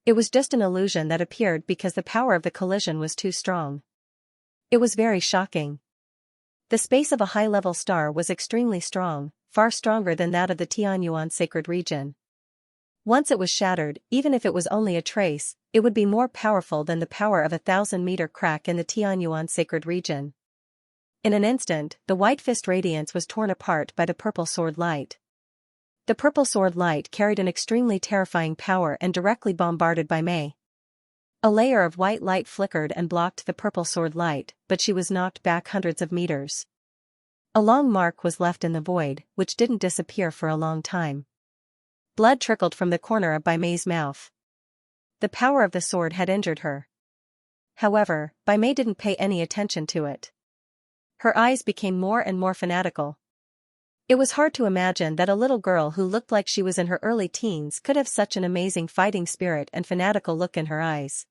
It was just an illusion that appeared because the power of the collision was too strong. It was very shocking. The space of a high-level star was extremely strong, far stronger than that of the Tianyuan sacred region. Once it was shattered, even if it was only a trace, it would be more powerful than the power of a 1,000-meter crack in the Tianyuan sacred region. In an instant, the white fist radiance was torn apart by the purple sword light. The purple sword light carried an extremely terrifying power and directly bombarded Bai Mei. A layer of white light flickered and blocked the purple sword light, but she was knocked back hundreds of meters. A long mark was left in the void, which didn't disappear for a long time. Blood trickled from the corner of Bai Mei's mouth. The power of the sword had injured her. However, Bai Mei didn't pay any attention to it. Her eyes became more and more fanatical. It was hard to imagine that a little girl who looked like she was in her early teens could have such an amazing fighting spirit and fanatical look in her eyes.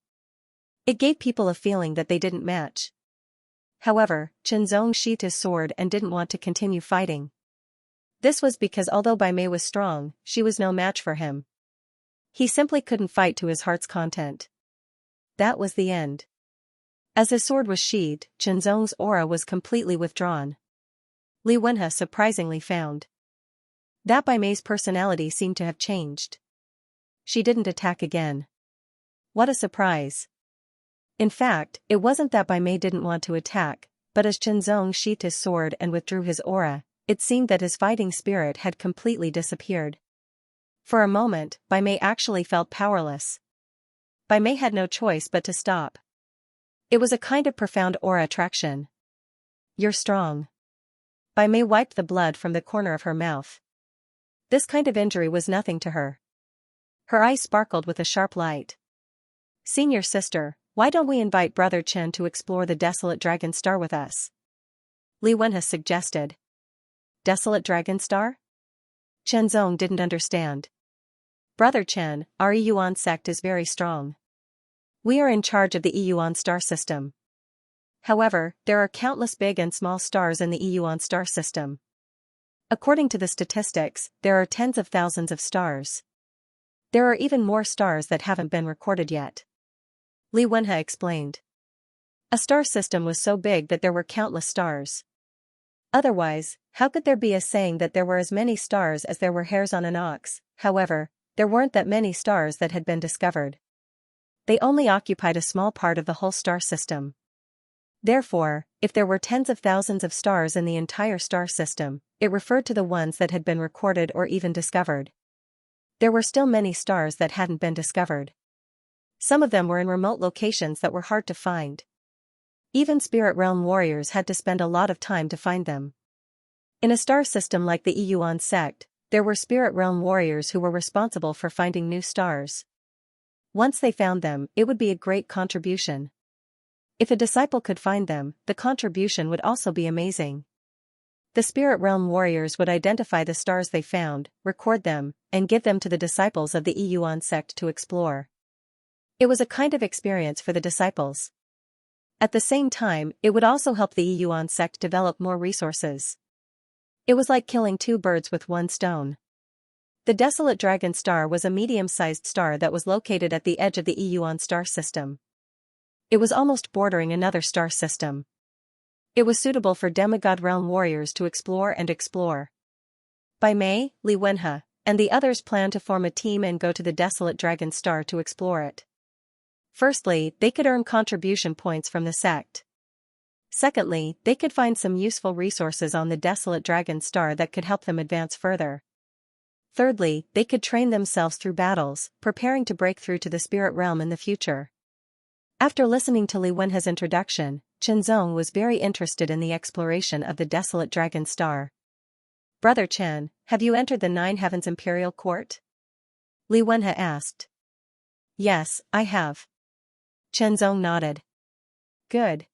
It gave people a feeling that they didn't match. However, Chen Zong sheathed his sword and didn't want to continue fighting. This was because although Bai Mei was strong, she was no match for him. He simply couldn't fight to his heart's content. That was the end. As his sword was sheathed, Chen Zong's aura was completely withdrawn. Li Wenhe surprisingly found that Bai Mei's personality seemed to have changed. She didn't attack again. What a surprise. In fact, it wasn't that Bai Mei didn't want to attack, but as Chen Zong sheathed his sword and withdrew his aura, it seemed that his fighting spirit had completely disappeared. For a moment, Bai Mei actually felt powerless. Bai Mei had no choice but to stop. It was a kind of profound aura attraction. You're strong. Bai Mei wiped the blood from the corner of her mouth. This kind of injury was nothing to her. Her eyes sparkled with a sharp light. Senior sister, why don't we invite Brother Chen to explore the desolate dragon star with us? Li Wenhe suggested. Desolate dragon star? Chen Zong didn't understand. Brother Chen, our Yuan sect is very strong. We are in charge of the Yuan star system. However, there are countless big and small stars in the Yuan star system. According to the statistics, there are tens of thousands of stars. There are even more stars that haven't been recorded yet. Li Wenhe explained. A star system was so big that there were countless stars. Otherwise, how could there be a saying that there were as many stars as there were hairs on an ox? However, there weren't that many stars that had been discovered. They only occupied a small part of the whole star system. Therefore, if there were tens of thousands of stars in the entire star system, it referred to the ones that had been recorded or even discovered. There were still many stars that hadn't been discovered. Some of them were in remote locations that were hard to find. Even spirit realm warriors had to spend a lot of time to find them. In a star system like the Yuan sect, there were spirit realm warriors who were responsible for finding new stars. Once they found them, it would be a great contribution. If a disciple could find them, the contribution would also be amazing. The spirit realm warriors would identify the stars they found, record them, and give them to the disciples of the Yuan sect to explore. It was a kind of experience for the disciples. At the same time, it would also help the Yuan sect develop more resources. It was like killing two birds with one stone. The Desolate Dragon Star was a medium-sized star that was located at the edge of the Yuan star system. It was almost bordering another star system. It was suitable for demigod realm warriors to explore and explore. By May, Li Wenhe and the others planned to form a team and go to the Desolate Dragon Star to explore it. Firstly, they could earn contribution points from the sect. Secondly, they could find some useful resources on the Desolate Dragon Star that could help them advance further. Thirdly, they could train themselves through battles, preparing to break through to the spirit realm in the future. After listening to Li Wenhe's introduction, Chenzong was very interested in the exploration of the Desolate Dragon Star. "Brother Chen, have you entered the Nine Heavens Imperial Court?" Li Wenhe asked. "Yes, I have." Chenzong nodded. "Good.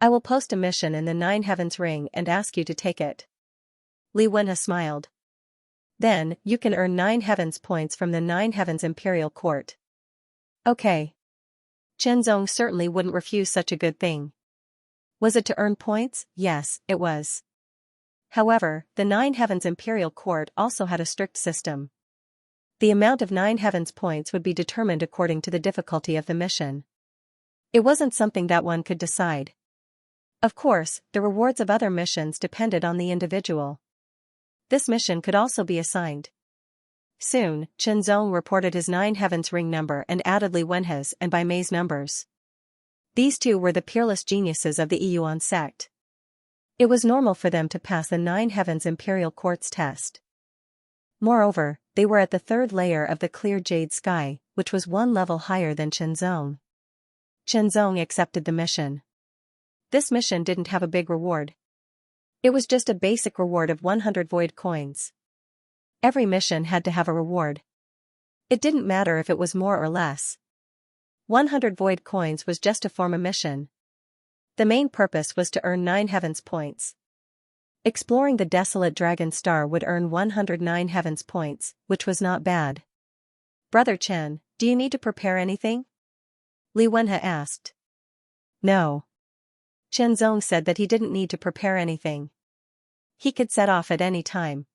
I will post a mission in the Nine Heavens Ring and ask you to take it." Li Wenhe smiled. "Then, you can earn 9 Heavens points from the 9 Heavens Imperial Court." Okay. Chenzong certainly wouldn't refuse such a good thing. Was it to earn points? Yes, it was. However, the 9 Heavens Imperial Court also had a strict system. The amount of 9 Heavens points would be determined according to the difficulty of the mission. It wasn't something that one could decide. Of course, the rewards of other missions depended on the individual. This mission could also be assigned. Soon, Chenzong reported his 9 Heavens ring number and added Li Wenhe's and Bai Mei's numbers. These two were the peerless geniuses of the Yuan sect. It was normal for them to pass the 9 Heavens Imperial Court's test. Moreover, they were at the 3rd layer of the clear jade sky, which was 1 level higher than Chenzong. Chenzong accepted the mission. This mission didn't have a big reward. It was just a basic reward of 100 void coins. Every mission had to have a reward. It didn't matter if it was more or less. 100 void coins was just to form a mission. The main purpose was to earn 9 Heavens points. Exploring the Desolate Dragon Star would earn 109 Heavens points, which was not bad. "Brother Chen, do you need to prepare anything?" Li Wenhe asked. No. Chenzong said that he didn't need to prepare anything. He could set off at any time.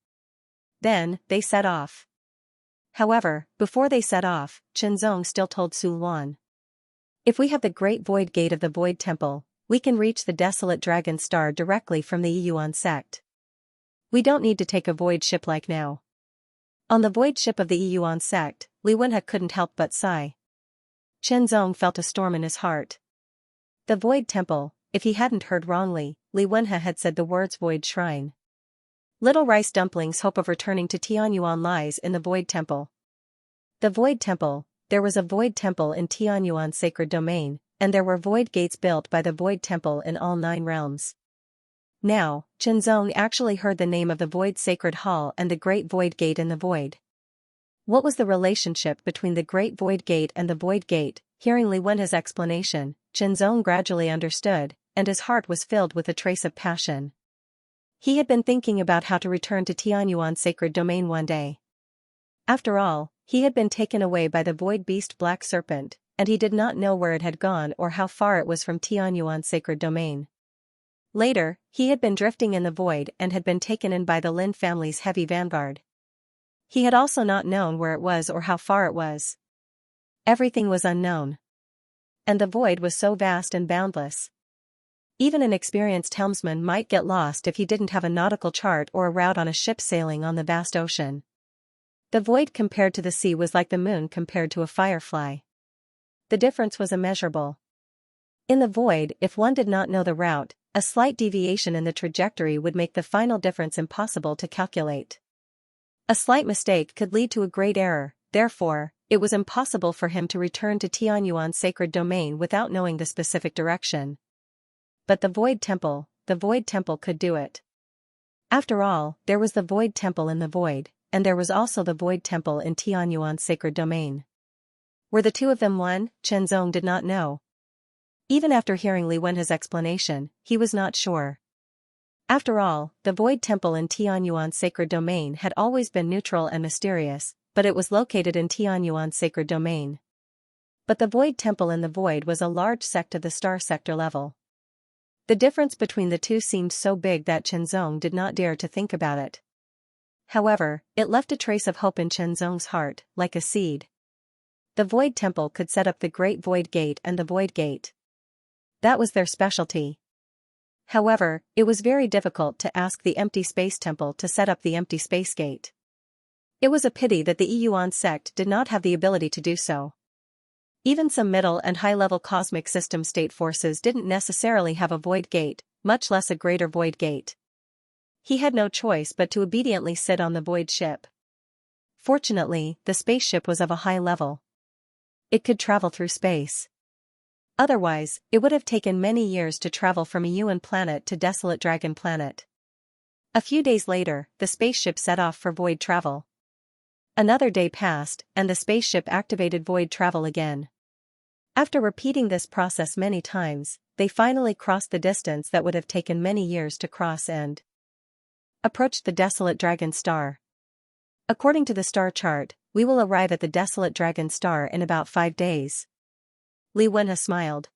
Then, they set off. However, before they set off, Chenzong still told Su Luan. "If we have the Great Void Gate of the Void Temple, we can reach the Desolate Dragon Star directly from the Yuan sect. We don't need to take a void ship like now." On the void ship of the Yuan sect, Li Wenhe couldn't help but sigh. Chenzong felt a storm in his heart. The Void Temple, if he hadn't heard wrongly, Li Wenhe had said the words Void Shrine. Little Rice Dumpling's hope of returning to Tianyuan lies in the Void Temple. The Void Temple, there was a Void Temple in Tianyuan Sacred Domain, and there were Void Gates built by the Void Temple in all 9 realms. Now, Chenzong actually heard the name of the Void Sacred Hall and the Great Void Gate in the Void. What was the relationship between the Great Void Gate and the Void Gate? Hearing Li Wenhe's explanation, Chenzong gradually understood, and his heart was filled with a trace of passion. He had been thinking about how to return to Tianyuan Sacred Domain one day. After all, he had been taken away by the Void Beast Black Serpent, and he did not know where it had gone or how far it was from Tianyuan Sacred Domain. Later, he had been drifting in the void and had been taken in by the Lin family's heavy vanguard. He had also not known where it was or how far it was. Everything was unknown. And the void was so vast and boundless. Even an experienced helmsman might get lost if he didn't have a nautical chart or a route on a ship sailing on the vast ocean. The void compared to the sea was like the moon compared to a firefly. The difference was immeasurable. In the void, if one did not know the route, a slight deviation in the trajectory would make the final difference impossible to calculate. A slight mistake could lead to a great error, therefore, it was impossible for him to return to Tianyuan Sacred Domain without knowing the specific direction. but the Void Temple could do it. After all, there was the Void Temple in the Void, and there was also the Void Temple in Tianyuan's sacred domain. Were the two of them one? Chenzong did not know. Even after hearing Li Wenhe's explanation, he was not sure. After all, the Void Temple in Tianyuan's sacred domain had always been neutral and mysterious, but it was located in Tianyuan's sacred domain. But the Void Temple in the Void was a large sect of the star sector level. The difference between the two seemed so big that Chenzong did not dare to think about it. However, it left a trace of hope in Chenzong's heart, like a seed. The Void Temple could set up the Great Void Gate and the Void Gate. That was their specialty. However, it was very difficult to ask the Empty Space Temple to set up the Empty Space Gate. It was a pity that the Yuan sect did not have the ability to do so. Even some middle and high-level cosmic system state forces didn't necessarily have a void gate, much less a greater void gate. He had no choice but to obediently sit on the void ship. Fortunately, the spaceship was of a high level. It could travel through space. Otherwise, it would have taken many years to travel from a Yuan planet to Desolate Dragon Planet. A few days later, the spaceship set off for void travel. Another day passed, and the spaceship activated void travel again. After repeating this process many times, they finally crossed the distance that would have taken many years to cross and approached the Desolate Dragon Star. According to the star chart, we will arrive at the Desolate Dragon Star in about 5 days. Li Wenhe smiled.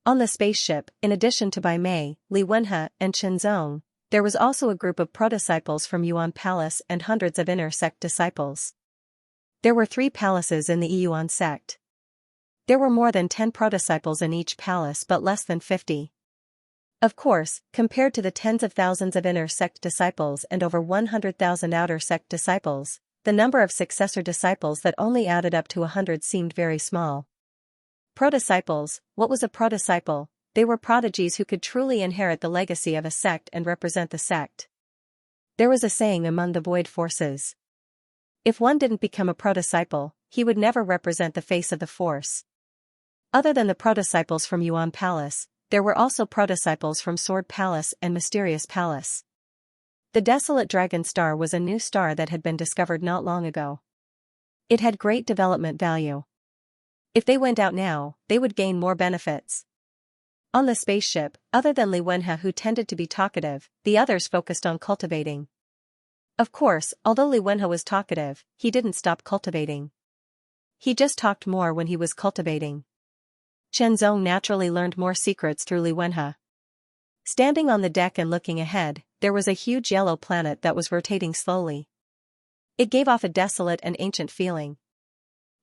On the spaceship, in addition to Bai Mei, Li Wenhe, and Chenzong, there was also a group of pro-disciples from Yuan Palace and hundreds of inner sect disciples. There were 3 palaces in the Yuan sect. There were more than 10 pro-disciples in each palace but less than 50. Of course, compared to the tens of thousands of inner sect disciples and over 100,000 outer sect disciples, the number of successor disciples that only added up to 100 seemed very small. Pro-disciples, what was a pro-disciple? They were prodigies who could truly inherit the legacy of a sect and represent the sect. There was a saying among the void forces. If one didn't become a pro-disciple, he would never represent the face of the force. Other than the pro-disciples from Yuan Palace, there were also pro-disciples from Sword Palace and Mysterious Palace. The Desolate Dragon Star was a new star that had been discovered not long ago. It had great development value. If they went out now, they would gain more benefits. On the spaceship, other than Li Wenhe who tended to be talkative, the others focused on cultivating. Of course, although Li Wenhe was talkative, he didn't stop cultivating. He just talked more when he was cultivating. Chenzong naturally learned more secrets through Li Wenhe. Standing on the deck and looking ahead, there was a huge yellow planet that was rotating slowly. It gave off a desolate and ancient feeling.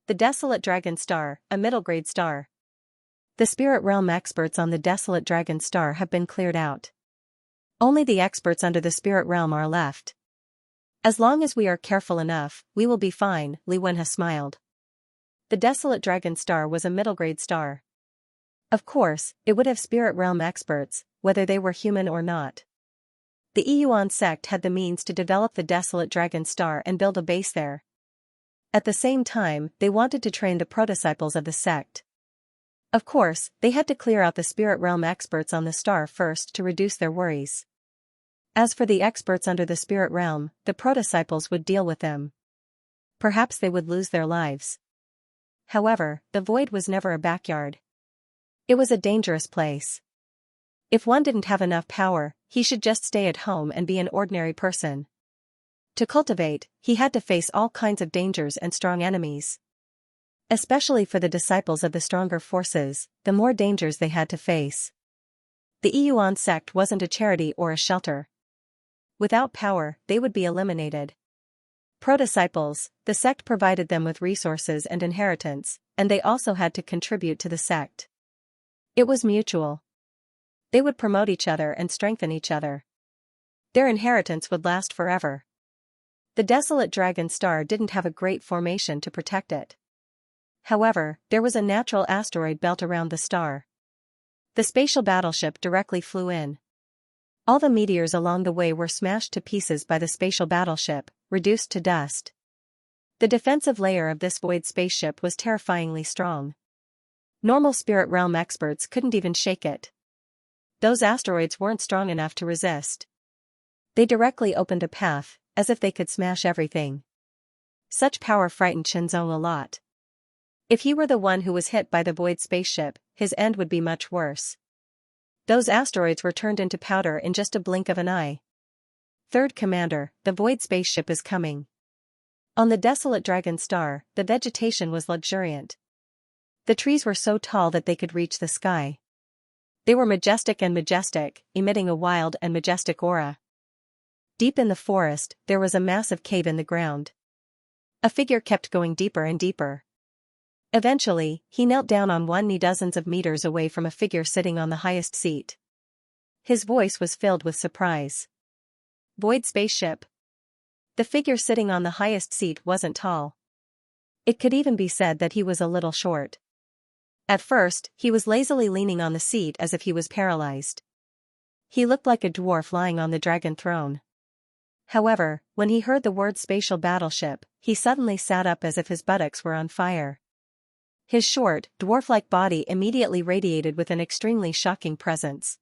The Desolate Dragon Star, a middle-grade star. The spirit realm experts on the Desolate Dragon Star have been cleared out. Only the experts under the spirit realm are left. As long as we are careful enough, we will be fine, Li Wenhe smiled. The Desolate Dragon Star was a middle-grade star. Of course, it would have spirit realm experts, whether they were human or not. The Yuan sect had the means to develop the Desolate Dragon Star and build a base there. At the same time, they wanted to train the pro-disciples of the sect. Of course, they had to clear out the spirit realm experts on the star first to reduce their worries. As for the experts under the spirit realm, the pro-disciples would deal with them. Perhaps they would lose their lives. However, the void was never a backyard. It was a dangerous place. If one didn't have enough power, he should just stay at home and be an ordinary person. To cultivate, he had to face all kinds of dangers and strong enemies. Especially for the disciples of the stronger forces, the more dangers they had to face. The Yuan sect wasn't a charity or a shelter. Without power, they would be eliminated. Pro-disciples, the sect provided them with resources and inheritance, and they also had to contribute to the sect. It was mutual. They would promote each other and strengthen each other. Their inheritance would last forever. The Desolate Dragon Star didn't have a great formation to protect it. However, there was a natural asteroid belt around the star. The spatial battleship directly flew in. All the meteors along the way were smashed to pieces by the spatial battleship, reduced to dust. The defensive layer of this void spaceship was terrifyingly strong. Normal spirit realm experts couldn't even shake it. Those asteroids weren't strong enough to resist. They directly opened a path, as if they could smash everything. Such power frightened Xianxia a lot. If he were the one who was hit by the void spaceship, his end would be much worse. Those asteroids were turned into powder in just a blink of an eye. Third Commander, the void spaceship is coming. On the desolate Dragon Star, the vegetation was luxuriant. The trees were so tall that they could reach the sky. They were majestic, emitting a wild and majestic aura. Deep in the forest, there was a massive cave in the ground. A figure kept going deeper and deeper. Eventually, he knelt down on one knee dozens of meters away from a figure sitting on the highest seat. His voice was filled with surprise. Void spaceship. The figure sitting on the highest seat wasn't tall. It could even be said that he was a little short. At first, he was lazily leaning on the seat as if he was paralyzed. He looked like a dwarf lying on the dragon throne. However, when he heard the word spatial battleship, he suddenly sat up as if his buttocks were on fire. His short, dwarf-like body immediately radiated with an extremely shocking presence.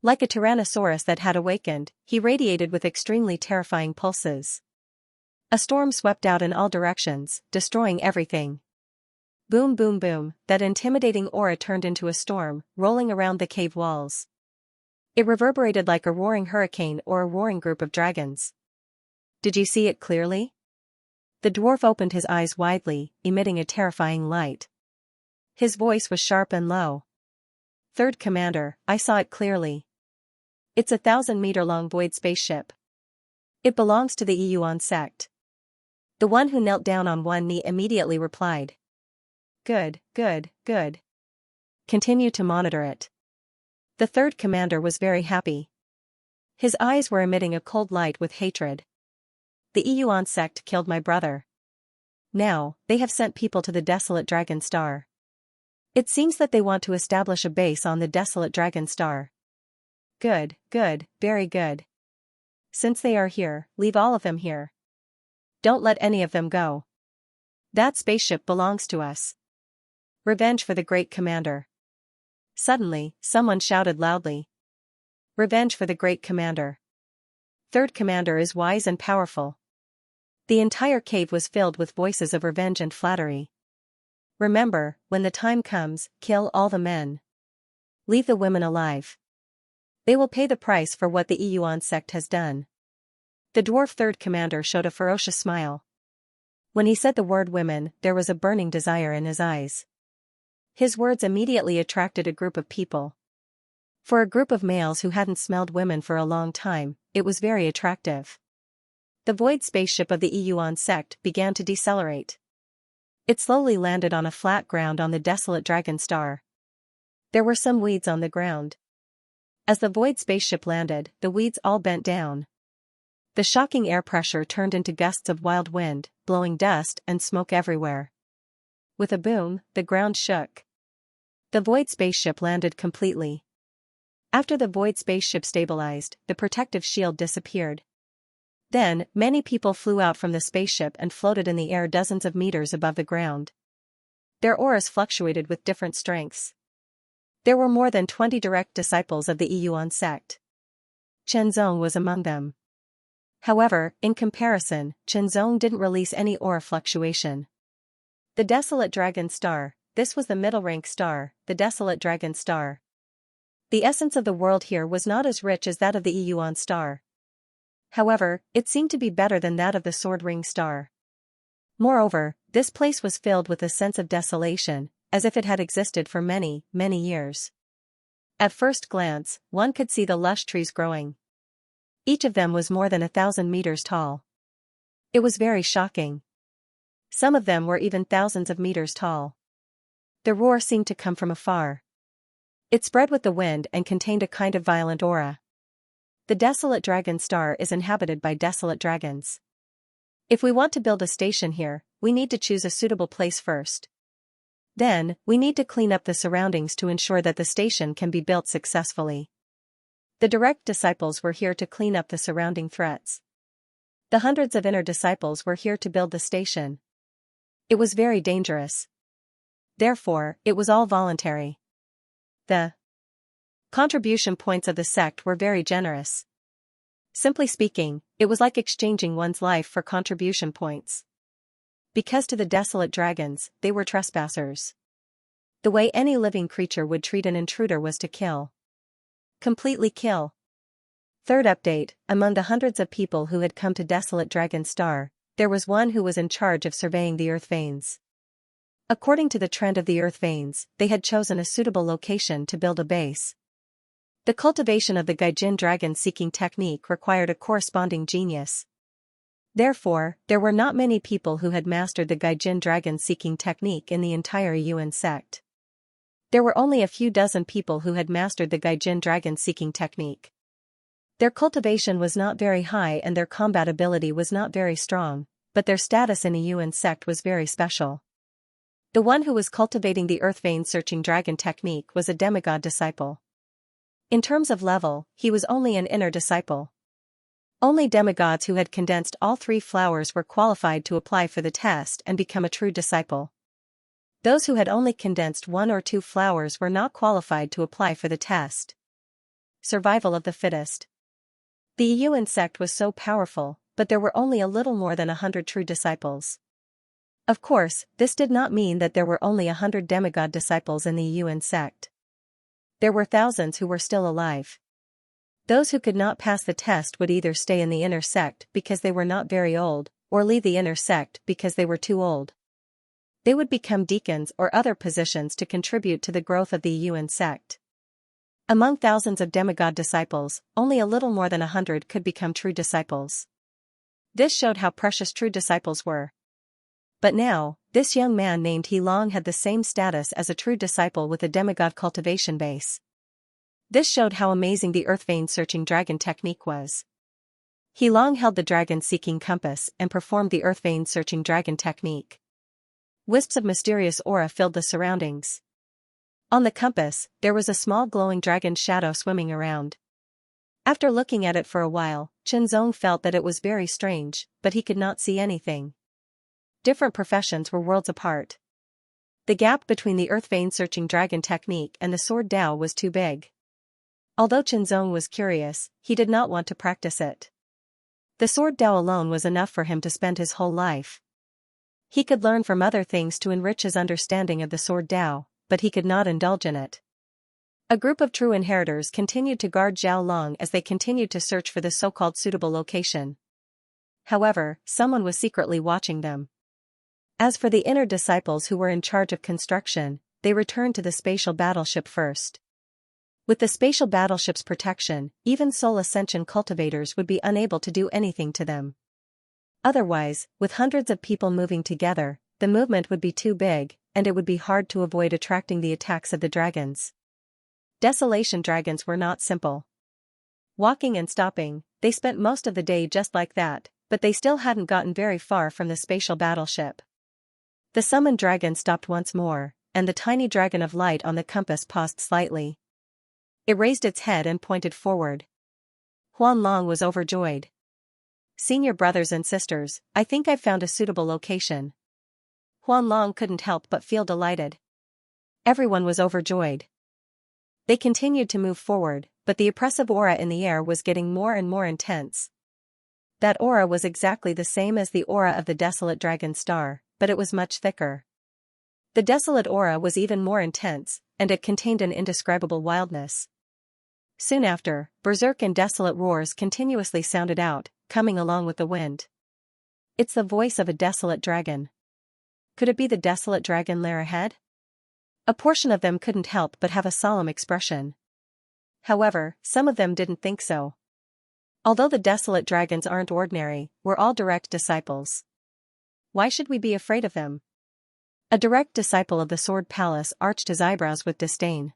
Like a tyrannosaurus that had awakened, he radiated with extremely terrifying pulses. A storm swept out in all directions, destroying everything. Boom boom boom, that intimidating aura turned into a storm, rolling around the cave walls. It reverberated like a roaring hurricane or a roaring group of dragons. Did you see it clearly? The dwarf opened his eyes widely, emitting a terrifying light. His voice was sharp and low. Third Commander, I saw it clearly. It's a 1,000-meter-long void spaceship. It belongs to the Yuan sect. The one who knelt down on one knee immediately replied. Good, good, good. Continue to monitor it. The Third Commander was very happy. His eyes were emitting a cold light with hatred. The Yuan sect killed my brother. Now, they have sent people to the desolate Dragon Star. It seems that they want to establish a base on the desolate Dragon Star. Good, good, very good. Since they are here, leave all of them here. Don't let any of them go. That spaceship belongs to us. Revenge for the Great Commander. Suddenly, someone shouted loudly. Revenge for the Great Commander. Third Commander is wise and powerful. The entire cave was filled with voices of revenge and flattery. Remember, when the time comes, kill all the men. Leave the women alive. They will pay the price for what the Yuan sect has done. The dwarf Third Commander showed a ferocious smile. When he said the word women, there was a burning desire in his eyes. His words immediately attracted a group of people. For a group of males who hadn't smelled women for a long time, it was very attractive. The void spaceship of the Yuan sect began to decelerate. It slowly landed on a flat ground on the desolate Dragon Star. There were some weeds on the ground. As the void spaceship landed, the weeds all bent down. The shocking air pressure turned into gusts of wild wind, blowing dust and smoke everywhere. With a boom, the ground shook. The void spaceship landed completely. After the void spaceship stabilized, the protective shield disappeared. Then, many people flew out from the spaceship and floated in the air dozens of meters above the ground. Their auras fluctuated with different strengths. There were more than 20 direct disciples of the Yuan sect. Xianxia was among them. However, in comparison, Xianxia didn't release any aura fluctuation. The desolate Dragon Star, this was the middle rank star, the desolate Dragon Star. The essence of the world here was not as rich as that of the Yuan star. However, it seemed to be better than that of the Sword Ring star. Moreover, this place was filled with a sense of desolation, as if it had existed for many, many years. At first glance, one could see the lush trees growing. Each of them was more than 1,000 meters tall. It was very shocking. Some of them were even thousands of meters tall. The roar seemed to come from afar. It spread with the wind and contained a kind of violent aura. The desolate Dragon Star is inhabited by desolate dragons. If we want to build a station here, we need to choose a suitable place first. Then, we need to clean up the surroundings to ensure that the station can be built successfully. The direct disciples were here to clean up the surrounding threats. The hundreds of inner disciples were here to build the station. It was very dangerous. Therefore, it was all voluntary. The Contribution points of the sect were very generous. Simply speaking, it was like exchanging one's life for contribution points. Because to the desolate dragons, they were trespassers. The way any living creature would treat an intruder was to kill. Completely kill. Third update, among the hundreds of people who had come to Desolate Dragon Star, there was one who was in charge of surveying the earth veins. According to the trend of the earth veins, they had chosen a suitable location to build a base. The cultivation of the Gaijin dragon-seeking technique required a corresponding genius. Therefore, there were not many people who had mastered the Gaijin dragon-seeking technique in the entire Yuan sect. There were only a few dozen people who had mastered the Gaijin dragon-seeking technique. Their cultivation was not very high and their combat ability was not very strong, but their status in a Yuan sect was very special. The one who was cultivating the earth vein searching dragon technique was a demigod disciple. In terms of level, he was only an inner disciple. Only demigods who had condensed all 3 flowers were qualified to apply for the test and become a true disciple. Those who had only condensed 1 or 2 flowers were not qualified to apply for the test. Survival of the fittest. The Yuan sect was so powerful, but there were only a little more than 100 true disciples. Of course, this did not mean that there were only 100 demigod disciples in the Yuan sect. There were thousands who were still alive. Those who could not pass the test would either stay in the inner sect because they were not very old, or leave the inner sect because they were too old. They would become deacons or other positions to contribute to the growth of the Yuan sect. Among thousands of demigod disciples, only a little more than 100 could become true disciples. This showed how precious true disciples were. But now, this young man named He Long had the same status as a true disciple with a demigod cultivation base. This showed how amazing the earth vein searching dragon technique was. He Long held the dragon-seeking compass and performed the earth vein searching dragon technique. Wisps of mysterious aura filled the surroundings. On the compass, there was a small glowing dragon shadow swimming around. After looking at it for a while, Chenzong felt that it was very strange, but he could not see anything. Different professions were worlds apart. The gap between the earth vein searching dragon technique and the sword Dao was too big. Although Chenzong was curious, he did not want to practice it. The sword Dao alone was enough for him to spend his whole life. He could learn from other things to enrich his understanding of the sword Dao, but he could not indulge in it. A group of true inheritors continued to guard Zhao Long as they continued to search for the so-called suitable location. However, someone was secretly watching them. As for the inner disciples who were in charge of construction, they returned to the spatial battleship first. With the spatial battleship's protection, even soul ascension cultivators would be unable to do anything to them. Otherwise, with hundreds of people moving together, the movement would be too big, and it would be hard to avoid attracting the attacks of the dragons. Desolation dragons were not simple. Walking and stopping, they spent most of the day just like that, but they still hadn't gotten very far from the spatial battleship. The summoned dragon stopped once more, and the tiny dragon of light on the compass paused slightly. It raised its head and pointed forward. Huan Long was overjoyed. "Senior brothers and sisters, I think I've found a suitable location." Huan Long couldn't help but feel delighted. Everyone was overjoyed. They continued to move forward, but the oppressive aura in the air was getting more and more intense. That aura was exactly the same as the aura of the Desolate Dragon Star, but it was much thicker. The desolate aura was even more intense, and it contained an indescribable wildness. Soon after, berserk and desolate roars continuously sounded out, coming along with the wind. It's the voice of a desolate dragon. Could it be the desolate dragon lair ahead? A portion of them couldn't help but have a solemn expression. However, some of them didn't think so. Although the desolate dragons aren't ordinary, we're all direct disciples. Why should we be afraid of them? A direct disciple of the Sword Palace arched his eyebrows with disdain.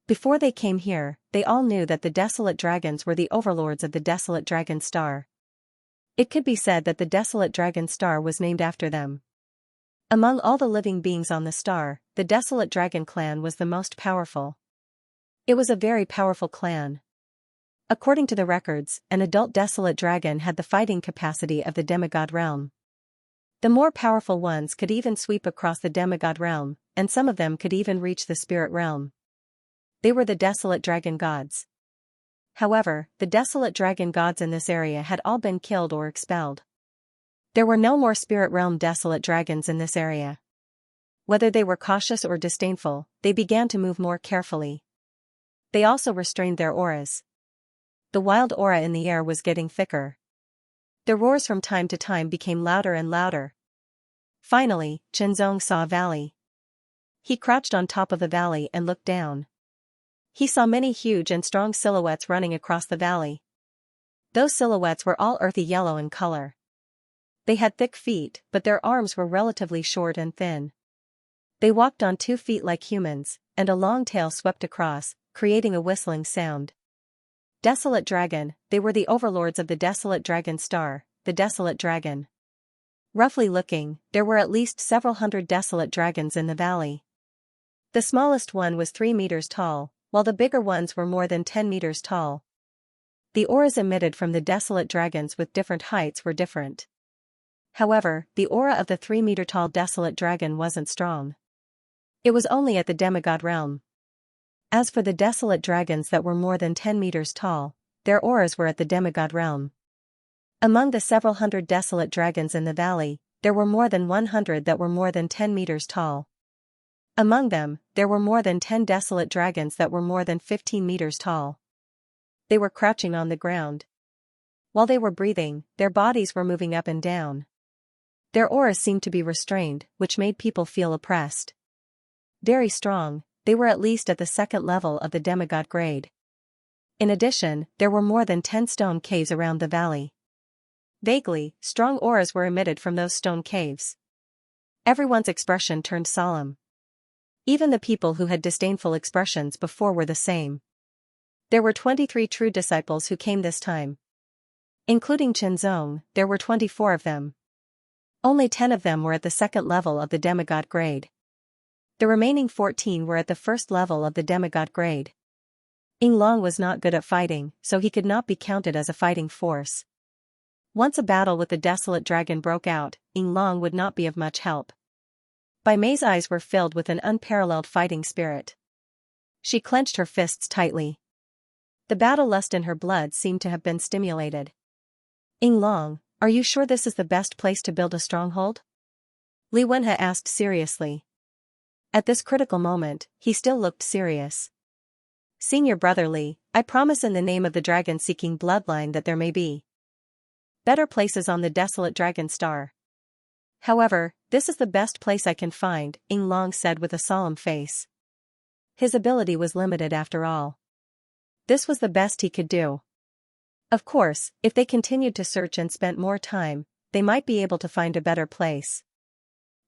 Before they came here, they all knew that the desolate dragons were the overlords of the Desolate Dragon Star. It could be said that the Desolate Dragon Star was named after them. Among all the living beings on the star, the Desolate Dragon clan was the most powerful. It was a very powerful clan. According to the records, an adult Desolate Dragon had the fighting capacity of the demigod realm. The more powerful ones could even sweep across the demigod realm, and some of them could even reach the spirit realm. They were the desolate dragon gods. However, the desolate dragon gods in this area had all been killed or expelled. There were no more spirit realm desolate dragons in this area. Whether they were cautious or disdainful, they began to move more carefully. They also restrained their auras. The wild aura in the air was getting thicker. The roars from time to time became louder and louder. Finally, Chenzong saw a valley. He crouched on top of the valley and looked down. He saw many huge and strong silhouettes running across the valley. Those silhouettes were all earthy yellow in color. They had thick feet, but their arms were relatively short and thin. They walked on 2 feet like humans, and a long tail swept across, creating a whistling sound. Desolate Dragon, they were the overlords of the Desolate Dragon Star, the Desolate Dragon. Roughly looking, there were at least several hundred desolate dragons in the valley. The smallest one was 3 meters tall, while the bigger ones were more than 10 meters tall. The auras emitted from the desolate dragons with different heights were different. However, the aura of the 3-meter-tall desolate dragon wasn't strong. It was only at the demigod realm. As for the desolate dragons that were more than 10 meters tall, their auras were at the demigod realm. Among the several hundred desolate dragons in the valley, there were more than 100 that were more than 10 meters tall. Among them, there were more than 10 desolate dragons that were more than 15 meters tall. They were crouching on the ground. While they were breathing, their bodies were moving up and down. Their auras seemed to be restrained, which made people feel oppressed. Very strong, they were at least at the 2nd level of the demigod grade. In addition, there were more than 10 stone caves around the valley. Vaguely, strong auras were emitted from those stone caves. Everyone's expression turned solemn. Even the people who had disdainful expressions before were the same. There were 23 true disciples who came this time. Including Chenzong, there were 24 of them. Only 10 of them were at the 2nd level of the demigod grade. The remaining 14 were at the 1st level of the demigod grade. Yinglong was not good at fighting, so he could not be counted as a fighting force. Once a battle with the desolate dragon broke out, Yinglong would not be of much help. Bai Mei's eyes were filled with an unparalleled fighting spirit. She clenched her fists tightly. The battle lust in her blood seemed to have been stimulated. Yinglong, are you sure this is the best place to build a stronghold? Li Wenhe asked seriously. At this critical moment, he still looked serious. Senior brother Li, I promise in the name of the dragon-seeking bloodline that there may be better places on the desolate dragon star. However, this is the best place I can find, Yinglong said with a solemn face. His ability was limited after all. This was the best he could do. Of course, if they continued to search and spent more time, they might be able to find a better place.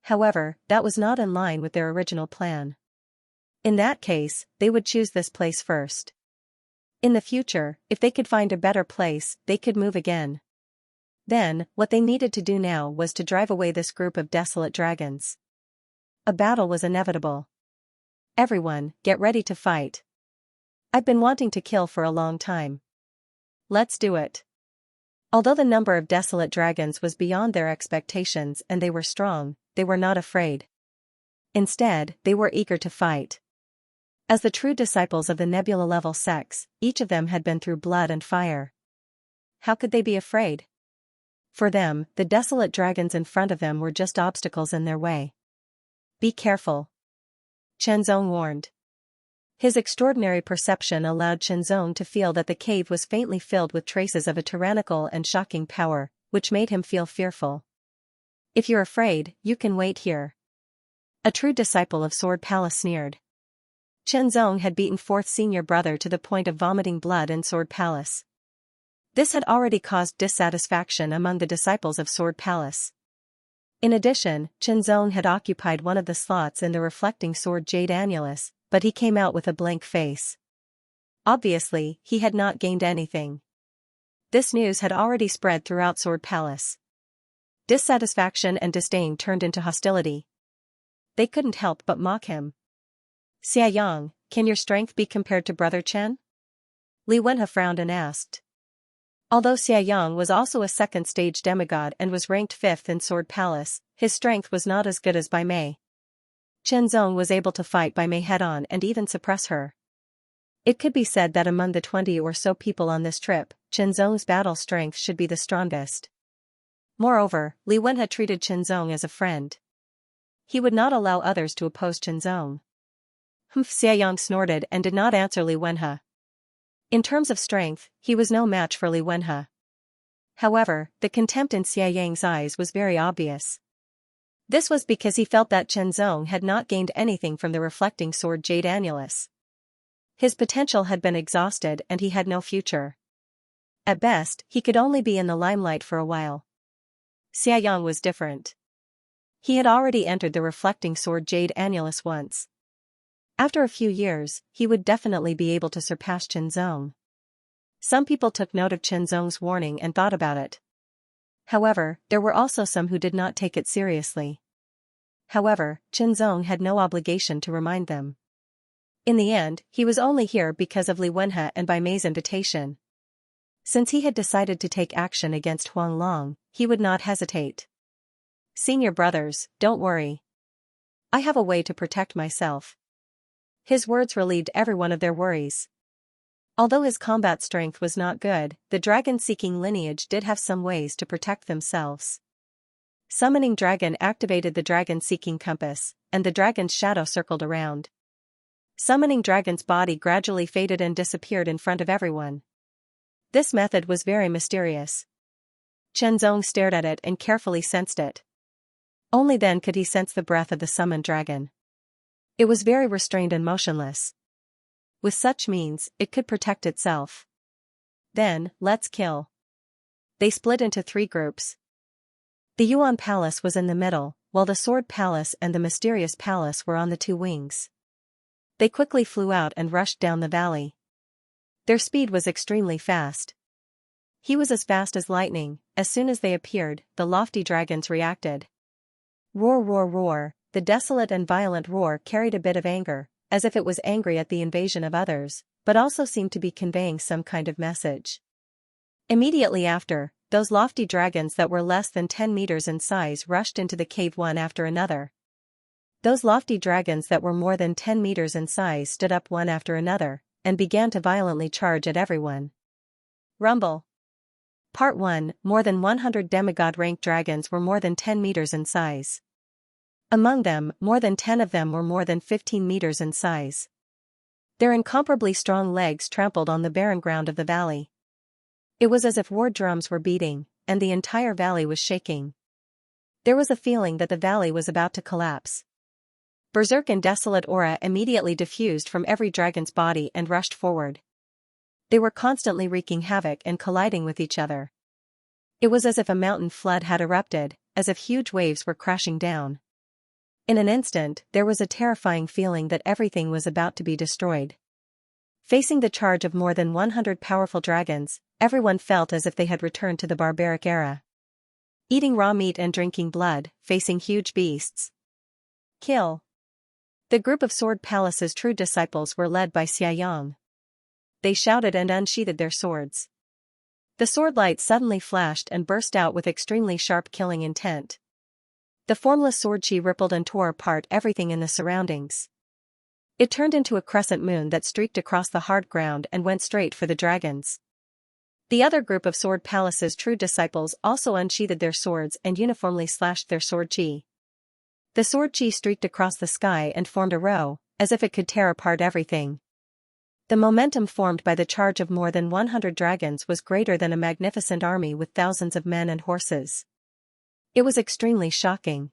However, that was not in line with their original plan. In that case, they would choose this place first. In the future, if they could find a better place, they could move again. Then, what they needed to do now was to drive away this group of desolate dragons. A battle was inevitable. Everyone, get ready to fight. I've been wanting to kill for a long time. Let's do it. Although the number of desolate dragons was beyond their expectations and they were strong, they were not afraid. Instead, they were eager to fight. As the true disciples of the nebula-level sects, each of them had been through blood and fire. How could they be afraid? For them, the desolate dragons in front of them were just obstacles in their way. Be careful. Chenzong warned. His extraordinary perception allowed Chenzong to feel that the cave was faintly filled with traces of a tyrannical and shocking power, which made him feel fearful. If you're afraid, you can wait here. A true disciple of Sword Palace sneered. Chenzong had beaten fourth senior brother to the point of vomiting blood in Sword Palace. This had already caused dissatisfaction among the disciples of Sword Palace. In addition, Chenzong had occupied one of the slots in the reflecting sword Jade Annulus, but he came out with a blank face. Obviously, he had not gained anything. This news had already spread throughout Sword Palace. Dissatisfaction and disdain turned into hostility. They couldn't help but mock him. Xiaoyang, can your strength be compared to Brother Chen? Li Wenhe frowned and asked. Although Xiaoyang was also a second-stage demigod and was ranked 5th in Sword Palace, his strength was not as good as Bai Mei. Chenzong was able to fight Bai Mei head-on and even suppress her. It could be said that among the 20 or so people on this trip, Qinzong's battle strength should be the strongest. Moreover, Li Wenhe treated Qinzong as a friend. He would not allow others to oppose Qinzong. Xiaoyang snorted and did not answer Li Wenhe. In terms of strength, he was no match for Li Wenhe. However, the contempt in Xiaoyang's eyes was very obvious. This was because he felt that Qinzong had not gained anything from the reflecting sword Jade Annulus. His potential had been exhausted and he had no future. At best, he could only be in the limelight for a while. Xiaoyang was different. He had already entered the reflecting sword Jade Annulus once. After a few years, he would definitely be able to surpass Qinzong. Some people took note of Qinzong's warning and thought about it. However, there were also some who did not take it seriously. However, Qinzong had no obligation to remind them. In the end, he was only here because of Li Wenhe and by Mei's invitation. Since he had decided to take action against Huang Long, he would not hesitate. Senior brothers, don't worry. I have a way to protect myself. His words relieved everyone of their worries. Although his combat strength was not good, the dragon-seeking lineage did have some ways to protect themselves. Summoning Dragon activated the dragon-seeking compass, and the dragon's shadow circled around. Summoning Dragon's body gradually faded and disappeared in front of everyone. This method was very mysterious. Qinzong stared at it and carefully sensed it. Only then could he sense the breath of the summoned dragon. It was very restrained and motionless. With such means, it could protect itself. Then, let's kill. They split into 3 groups. The Yuan Palace was in the middle, while the Sword Palace and the Mysterious Palace were on the 2 wings. They quickly flew out and rushed down the valley. Their speed was extremely fast. He was as fast as lightning. As soon as they appeared, the lofty dragons reacted. Roar, roar, roar. The desolate and violent roar carried a bit of anger, as if it was angry at the invasion of others, but also seemed to be conveying some kind of message. Immediately after, those lofty dragons that were less than 10 meters in size rushed into the cave one after another. Those lofty dragons that were more than 10 meters in size stood up one after another, and began to violently charge at everyone. Rumble. Part 1. More than 100 demigod-ranked dragons were more than 10 meters in size. Among them, more than 10 of them were more than 15 meters in size. Their incomparably strong legs trampled on the barren ground of the valley. It was as if war drums were beating, and the entire valley was shaking. There was a feeling that the valley was about to collapse. Berserk and desolate aura immediately diffused from every dragon's body and rushed forward. They were constantly wreaking havoc and colliding with each other. It was as if a mountain flood had erupted, as if huge waves were crashing down. In an instant, there was a terrifying feeling that everything was about to be destroyed. Facing the charge of more than 100 powerful dragons, everyone felt as if they had returned to the barbaric era. Eating raw meat and drinking blood, facing huge beasts. Kill. The group of Sword Palace's true disciples were led by Xiaoyang. They shouted and unsheathed their swords. The sword light suddenly flashed and burst out with extremely sharp killing intent. The formless sword chi rippled and tore apart everything in the surroundings. It turned into a crescent moon that streaked across the hard ground and went straight for the dragons. The other group of Sword Palace's true disciples also unsheathed their swords and uniformly slashed their sword chi. The sword chi streaked across the sky and formed a row, as if it could tear apart everything. The momentum formed by the charge of more than 100 dragons was greater than a magnificent army with thousands of men and horses. It was extremely shocking.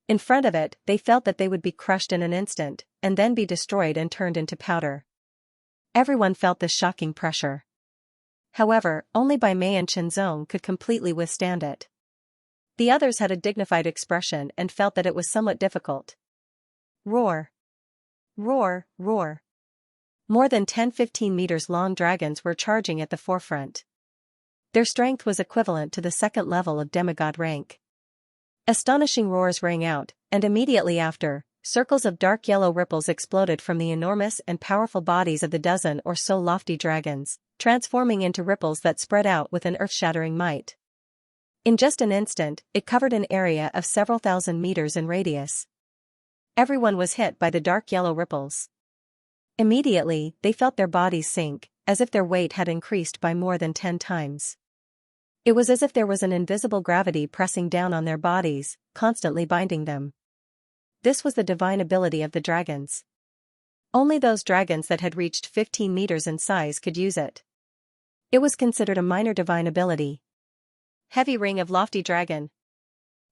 In front of it, they felt that they would be crushed in an instant, and then be destroyed and turned into powder. Everyone felt this shocking pressure. However, only Bai Mei and Qinzong could completely withstand it. The others had a dignified expression and felt that it was somewhat difficult. Roar. Roar, roar. More than 10-15 meters long dragons were charging at the forefront. Their strength was equivalent to the second level of demigod rank. Astonishing roars rang out, and immediately after, circles of dark yellow ripples exploded from the enormous and powerful bodies of the dozen or so lofty dragons, transforming into ripples that spread out with an earth-shattering might. In just an instant, it covered an area of several thousand meters in radius. Everyone was hit by the dark yellow ripples. Immediately, they felt their bodies sink, as if their weight had increased by more than 10 times. It was as if there was an invisible gravity pressing down on their bodies, constantly binding them. This was the divine ability of the dragons. Only those dragons that had reached 15 meters in size could use it. It was considered a minor divine ability. Heavy Ring of Lofty Dragon.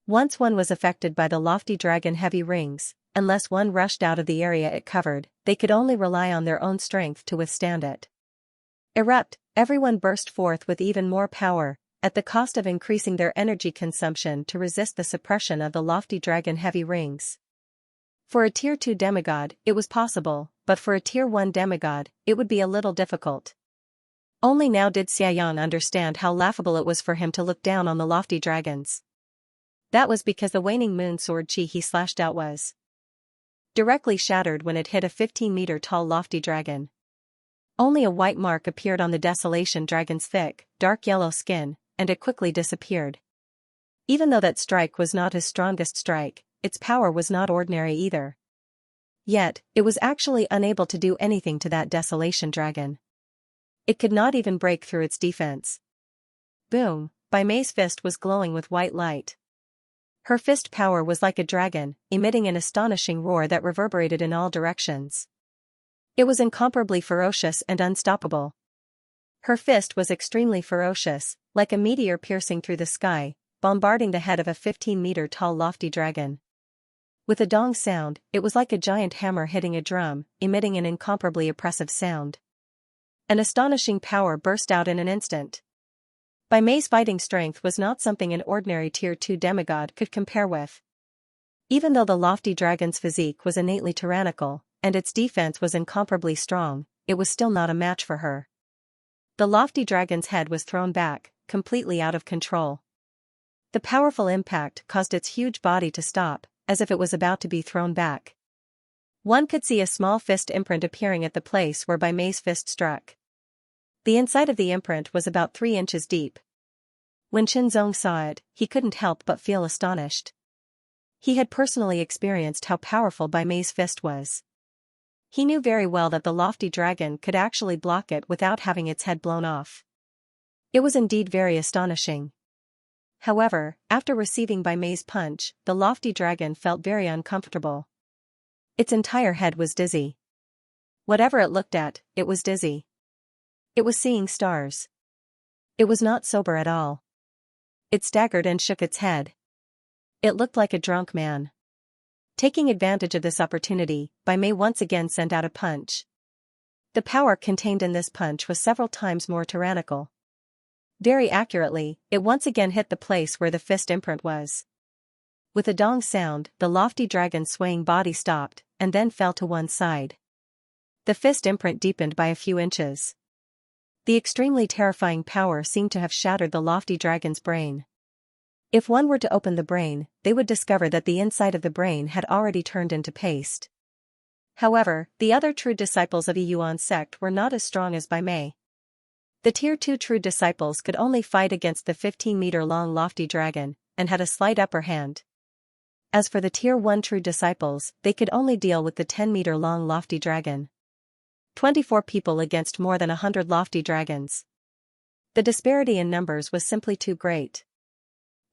Once one was affected by the Lofty Dragon heavy rings, unless one rushed out of the area it covered, they could only rely on their own strength to withstand it. Erupt, everyone burst forth with even more power, at the cost of increasing their energy consumption to resist the suppression of the Lofty Dragon heavy rings. For a Tier 2 demigod, it was possible, but for a Tier 1 demigod, it would be a little difficult. Only now did Xianxia understand how laughable it was for him to look down on the Lofty Dragons. That was because the waning moon sword chi he slashed out was directly shattered when it hit a 15-meter tall Lofty Dragon. Only a white mark appeared on the Desolation Dragon's thick, dark yellow skin, and it quickly disappeared. Even though that strike was not his strongest strike, its power was not ordinary either. Yet, it was actually unable to do anything to that Desolation Dragon. It could not even break through its defense. Boom, Bai Mei's fist was glowing with white light. Her fist power was like a dragon, emitting an astonishing roar that reverberated in all directions. It was incomparably ferocious and unstoppable. Her fist was extremely ferocious, like a meteor piercing through the sky, bombarding the head of a 15-meter tall Lofty Dragon. With a dong sound, it was like a giant hammer hitting a drum, emitting an incomparably oppressive sound. An astonishing power burst out in an instant. Bai Mei's fighting strength was not something an ordinary Tier 2 demigod could compare with. Even though the Lofty Dragon's physique was innately tyrannical, and its defense was incomparably strong, it was still not a match for her. The Lofty Dragon's head was thrown back, completely out of control. The powerful impact caused its huge body to stop, as if it was about to be thrown back. One could see a small fist imprint appearing at the place where Bai Mei's fist struck. The inside of the imprint was about 3 inches deep. When Qinzong saw it, he couldn't help but feel astonished. He had personally experienced how powerful Bai Mei's fist was. He knew very well that the Lofty Dragon could actually block it without having its head blown off. It was indeed very astonishing. However, after receiving Bai Mei's punch, the Lofty Dragon felt very uncomfortable. Its entire head was dizzy. Whatever it looked at, it was dizzy. It was seeing stars. It was not sober at all. It staggered and shook its head. It looked like a drunk man. Taking advantage of this opportunity, Bai Mei once again sent out a punch. The power contained in this punch was several times more tyrannical. Very accurately, it once again hit the place where the fist imprint was. With a dong sound, the Lofty Dragon's swaying body stopped, and then fell to one side. The fist imprint deepened by a few inches. The extremely terrifying power seemed to have shattered the Lofty Dragon's brain. If one were to open the brain, they would discover that the inside of the brain had already turned into paste. However, the other true disciples of the Yuan sect were not as strong as Bai Mei. The Tier 2 true disciples could only fight against the 15-meter-long Lofty Dragon, and had a slight upper hand. As for the Tier 1 true disciples, they could only deal with the 10-meter-long Lofty Dragon. 24 people against more than 100 Lofty Dragons. The disparity in numbers was simply too great.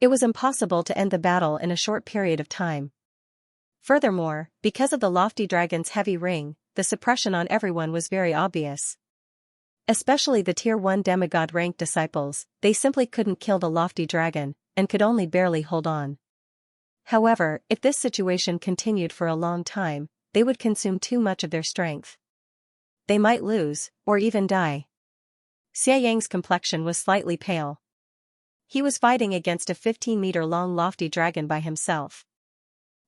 It was impossible to end the battle in a short period of time. Furthermore, because of the Lofty Dragon's heavy ring, the suppression on everyone was very obvious. Especially the Tier 1 demigod rank disciples, they simply couldn't kill the Lofty Dragon, and could only barely hold on. However, if this situation continued for a long time, they would consume too much of their strength. They might lose, or even die. Xie Yang's complexion was slightly pale. He was fighting against a 15-meter-long Lofty Dragon by himself.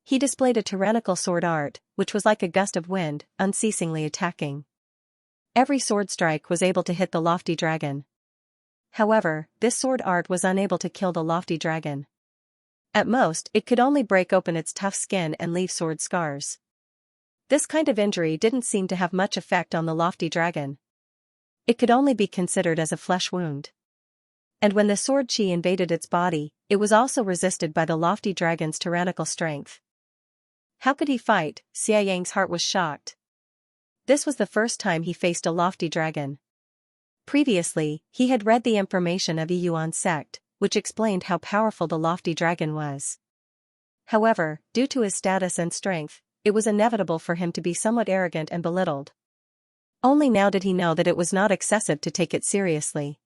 He displayed a tyrannical sword art, which was like a gust of wind, unceasingly attacking. Every sword strike was able to hit the Lofty Dragon. However, this sword art was unable to kill the Lofty Dragon. At most, it could only break open its tough skin and leave sword scars. This kind of injury didn't seem to have much effect on the Lofty Dragon. It could only be considered as a flesh wound. And when the sword chi invaded its body, it was also resisted by the Lofty Dragon's tyrannical strength. How could he fight? Xie Yang's heart was shocked. This was the first time he faced a lofty dragon. Previously, he had read the information of Yuan sect, which explained how powerful the lofty dragon was. However, due to his status and strength, it was inevitable for him to be somewhat arrogant and belittled. Only now did he know that it was not excessive to take it seriously.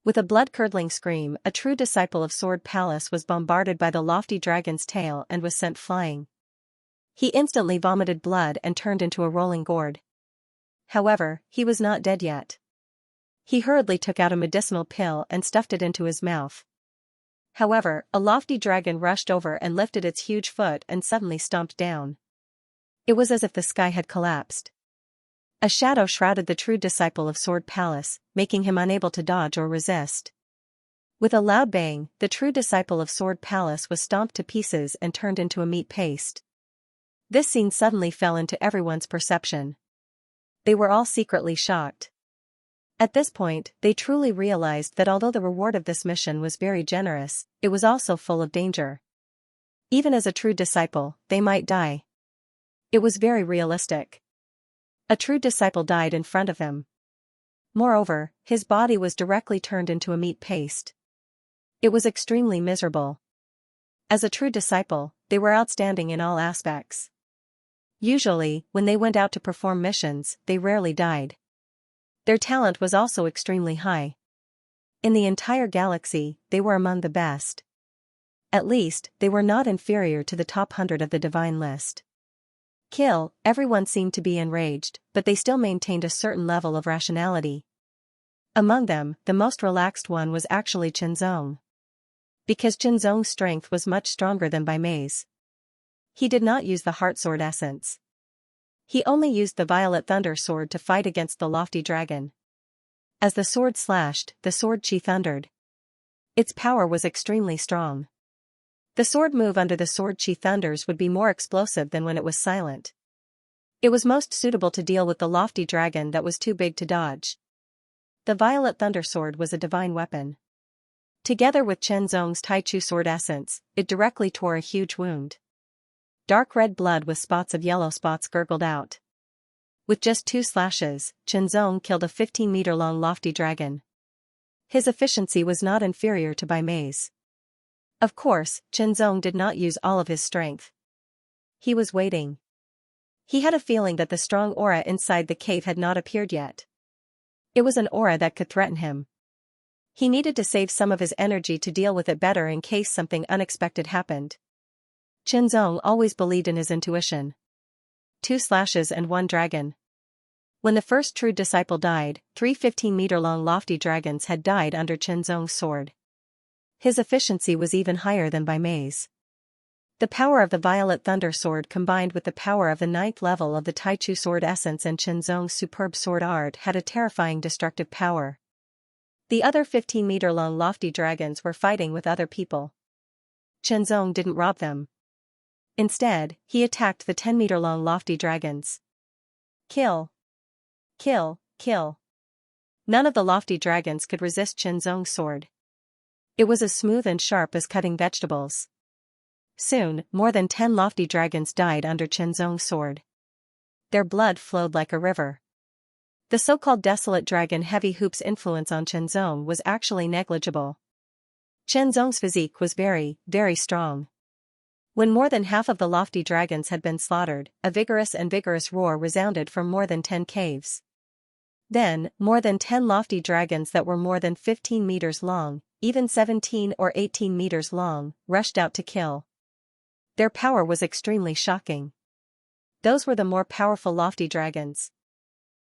With a blood-curdling scream, a true disciple of Sword Palace was bombarded by the lofty dragon's tail and was sent flying. He instantly vomited blood and turned into a rolling gourd. However, he was not dead yet. He hurriedly took out a medicinal pill and stuffed it into his mouth. However, a lofty dragon rushed over and lifted its huge foot and suddenly stomped down. It was as if the sky had collapsed. A shadow shrouded the true disciple of Sword Palace, making him unable to dodge or resist. With a loud bang, the true disciple of Sword Palace was stomped to pieces and turned into a meat paste. This scene suddenly fell into everyone's perception. They were all secretly shocked. At this point, they truly realized that although the reward of this mission was very generous, it was also full of danger. Even as a true disciple, they might die. It was very realistic. A true disciple died in front of him. Moreover, his body was directly turned into a meat paste. It was extremely miserable. As a true disciple, they were outstanding in all aspects. Usually, when they went out to perform missions, they rarely died. Their talent was also extremely high. In the entire galaxy, they were among the best. At least, they were not inferior to the top 100 of the divine list. Kill, everyone seemed to be enraged, but they still maintained a certain level of rationality. Among them, the most relaxed one was actually Qianzong. Because Qianzong's strength was much stronger than Bai Mei's. He did not use the Heart Sword essence. He only used the Violet Thunder Sword to fight against the lofty dragon. As the sword slashed, the sword chi thundered. Its power was extremely strong. The sword move under the sword chi thunders would be more explosive than when it was silent. It was most suitable to deal with the lofty dragon that was too big to dodge. The Violet Thunder Sword was a divine weapon. Together with Qianzong's Taichu sword essence, it directly tore a huge wound. Dark red blood with spots of yellow spots gurgled out. With just 2 slashes, Qianzong killed a 15-meter-long lofty dragon. His efficiency was not inferior to Bai Mei's. Of course, Qianzong did not use all of his strength. He was waiting. He had a feeling that the strong aura inside the cave had not appeared yet. It was an aura that could threaten him. He needed to save some of his energy to deal with it better in case something unexpected happened. Qianzong always believed in his intuition. 2 slashes and 1 dragon. When the first true disciple died, 3 15-meter-long lofty dragons had died under Qianzong's sword. His efficiency was even higher than Bai Mei's. The power of the Violet Thunder Sword combined with the power of the 9th level of the Taichu sword essence and Qianzong's superb sword art had a terrifying destructive power. The other 15-meter-long lofty dragons were fighting with other people. Qianzong didn't rob them. Instead, he attacked the 10-meter-long lofty dragons. Kill. Kill, kill. None of the lofty dragons could resist Qianzong's sword. It was as smooth and sharp as cutting vegetables. Soon, more than 10 lofty dragons died under Qianzong's sword. Their blood flowed like a river. The so-called Desolate Dragon Heavy Hoop's influence on Qianzong was actually negligible. Qianzong's physique was very, very strong. When more than half of the lofty dragons had been slaughtered, a vigorous roar resounded from more than 10 caves. Then, more than 10 lofty dragons that were more than 15 meters long, even 17 or 18 meters long, rushed out to kill. Their power was extremely shocking. Those were the more powerful lofty dragons.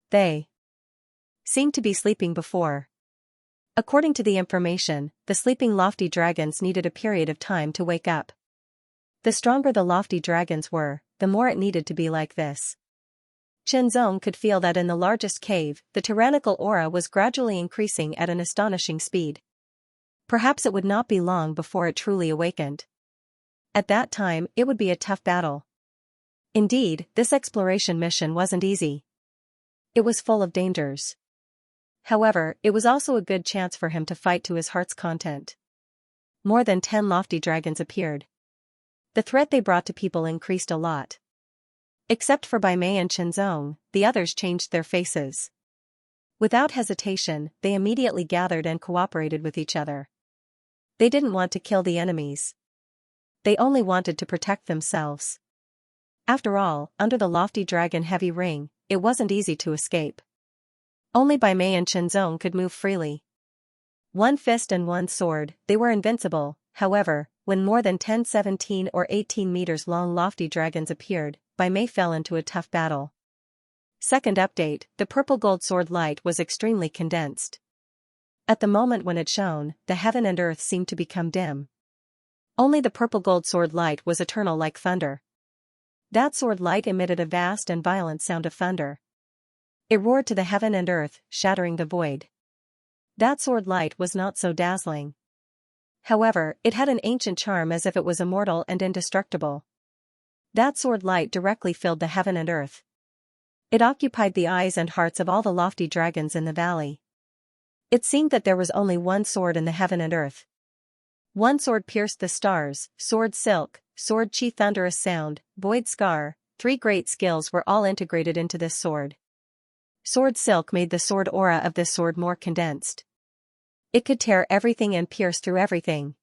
They seemed to be sleeping before. According to the information, the sleeping lofty dragons needed a period of time to wake up. The stronger the lofty dragons were, the more it needed to be like this. Qianzong could feel that in the largest cave, the tyrannical aura was gradually increasing at an astonishing speed. Perhaps it would not be long before it truly awakened. At that time, it would be a tough battle. Indeed, this exploration mission wasn't easy. It was full of dangers. However, it was also a good chance for him to fight to his heart's content. More than 10 lofty dragons appeared. The threat they brought to people increased a lot. Except for Bai Mei and Shenzong, the others changed their faces. Without hesitation, they immediately gathered and cooperated with each other. They didn't want to kill the enemies. They only wanted to protect themselves. After all, under the lofty dragon heavy ring, it wasn't easy to escape. Only Bai Mei and Shenzong could move freely. One fist and one sword, they were invincible. However, when more than 10, 17 or 18 meters long lofty dragons appeared, Bai Mei fell into a tough battle. Second update, the purple gold sword light was extremely condensed. At the moment when it shone, the heaven and earth seemed to become dim. Only the purple gold sword light was eternal like thunder. That sword light emitted a vast and violent sound of thunder. It roared to the heaven and earth, shattering the void. That sword light was not so dazzling. However, it had an ancient charm as if it was immortal and indestructible. That sword light directly filled the heaven and earth. It occupied the eyes and hearts of all the lofty dragons in the valley. It seemed that there was only one sword in the heaven and earth. One sword pierced the stars, sword silk, sword chi thunderous sound, void scar, three great skills were all integrated into this sword. Sword silk made the sword aura of this sword more condensed. It could tear everything and pierce through everything.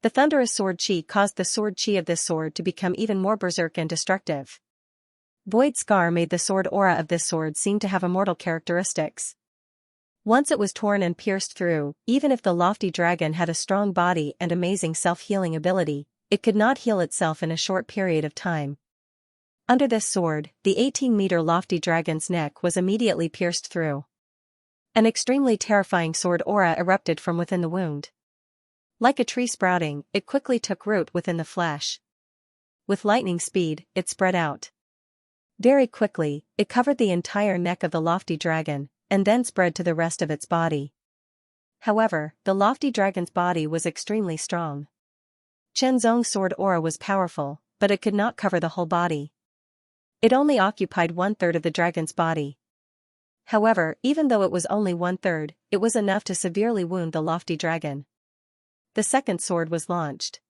The thunderous sword chi caused the sword chi of this sword to become even more berserk and destructive. Void scar made the sword aura of this sword seem to have immortal characteristics. Once it was torn and pierced through, even if the lofty dragon had a strong body and amazing self-healing ability, it could not heal itself in a short period of time. Under this sword, the 18-meter lofty dragon's neck was immediately pierced through. An extremely terrifying sword aura erupted from within the wound. Like a tree sprouting, it quickly took root within the flesh. With lightning speed, it spread out. Very quickly, it covered the entire neck of the lofty dragon, and then spread to the rest of its body. However, the lofty dragon's body was extremely strong. Shenzong's sword aura was powerful, but it could not cover the whole body. It only occupied 1/3 of the dragon's body. However, even though it was only 1/3, it was enough to severely wound the lofty dragon. The second sword was launched.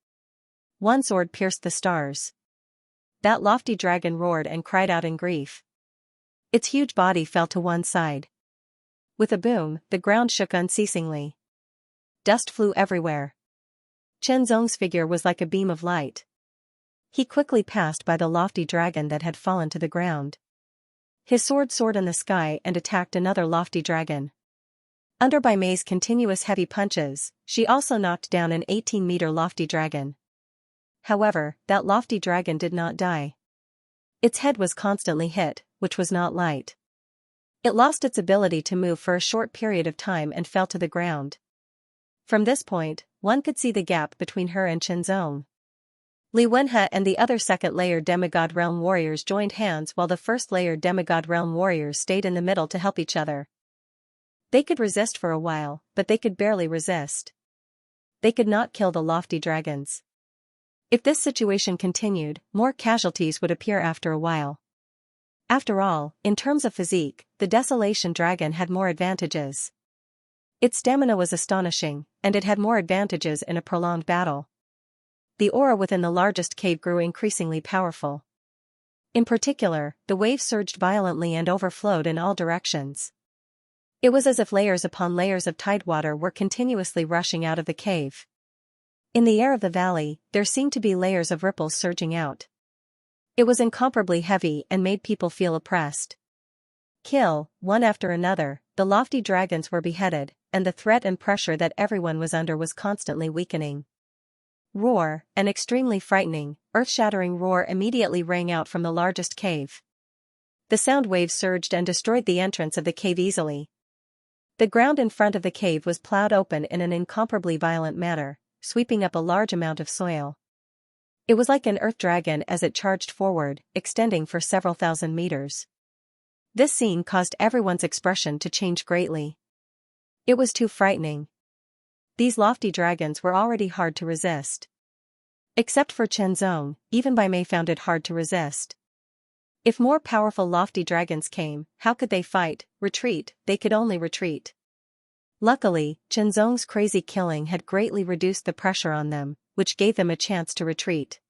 One sword pierced the stars. That lofty dragon roared and cried out in grief. Its huge body fell to one side. With a boom, the ground shook unceasingly. Dust flew everywhere. Shenzong's figure was like a beam of light. He quickly passed by the lofty dragon that had fallen to the ground. His sword soared in the sky and attacked another lofty dragon. Under Bai Mei's continuous heavy punches, she also knocked down an 18-meter lofty dragon. However, that lofty dragon did not die. Its head was constantly hit, which was not light. It lost its ability to move for a short period of time and fell to the ground. From this point, one could see the gap between her and Shenzong. Li Wenhe and the other second-layer demigod realm warriors joined hands while the first-layer demigod realm warriors stayed in the middle to help each other. They could resist for a while, but they could barely resist. They could not kill the lofty dragons. If this situation continued, more casualties would appear after a while. After all, in terms of physique, the Desolation Dragon had more advantages. Its stamina was astonishing, and it had more advantages in a prolonged battle. The aura within the largest cave grew increasingly powerful. In particular, the waves surged violently and overflowed in all directions. It was as if layers upon layers of tidewater were continuously rushing out of the cave. In the air of the valley, there seemed to be layers of ripples surging out. It was incomparably heavy and made people feel oppressed. Kill, one after another, the lofty dragons were beheaded, and the threat and pressure that everyone was under was constantly weakening. Roar, an extremely frightening, earth-shattering roar immediately rang out from the largest cave. The sound waves surged and destroyed the entrance of the cave easily. The ground in front of the cave was plowed open in an incomparably violent manner, sweeping up a large amount of soil. It was like an earth dragon as it charged forward, extending for several thousand meters. This scene caused everyone's expression to change greatly. It was too frightening. These lofty dragons were already hard to resist. Except for Shenzong, even Bai Mei found it hard to resist. If more powerful lofty dragons came, how could they fight, retreat? They could only retreat. Luckily, Shenzong's crazy killing had greatly reduced the pressure on them, which gave them a chance to retreat.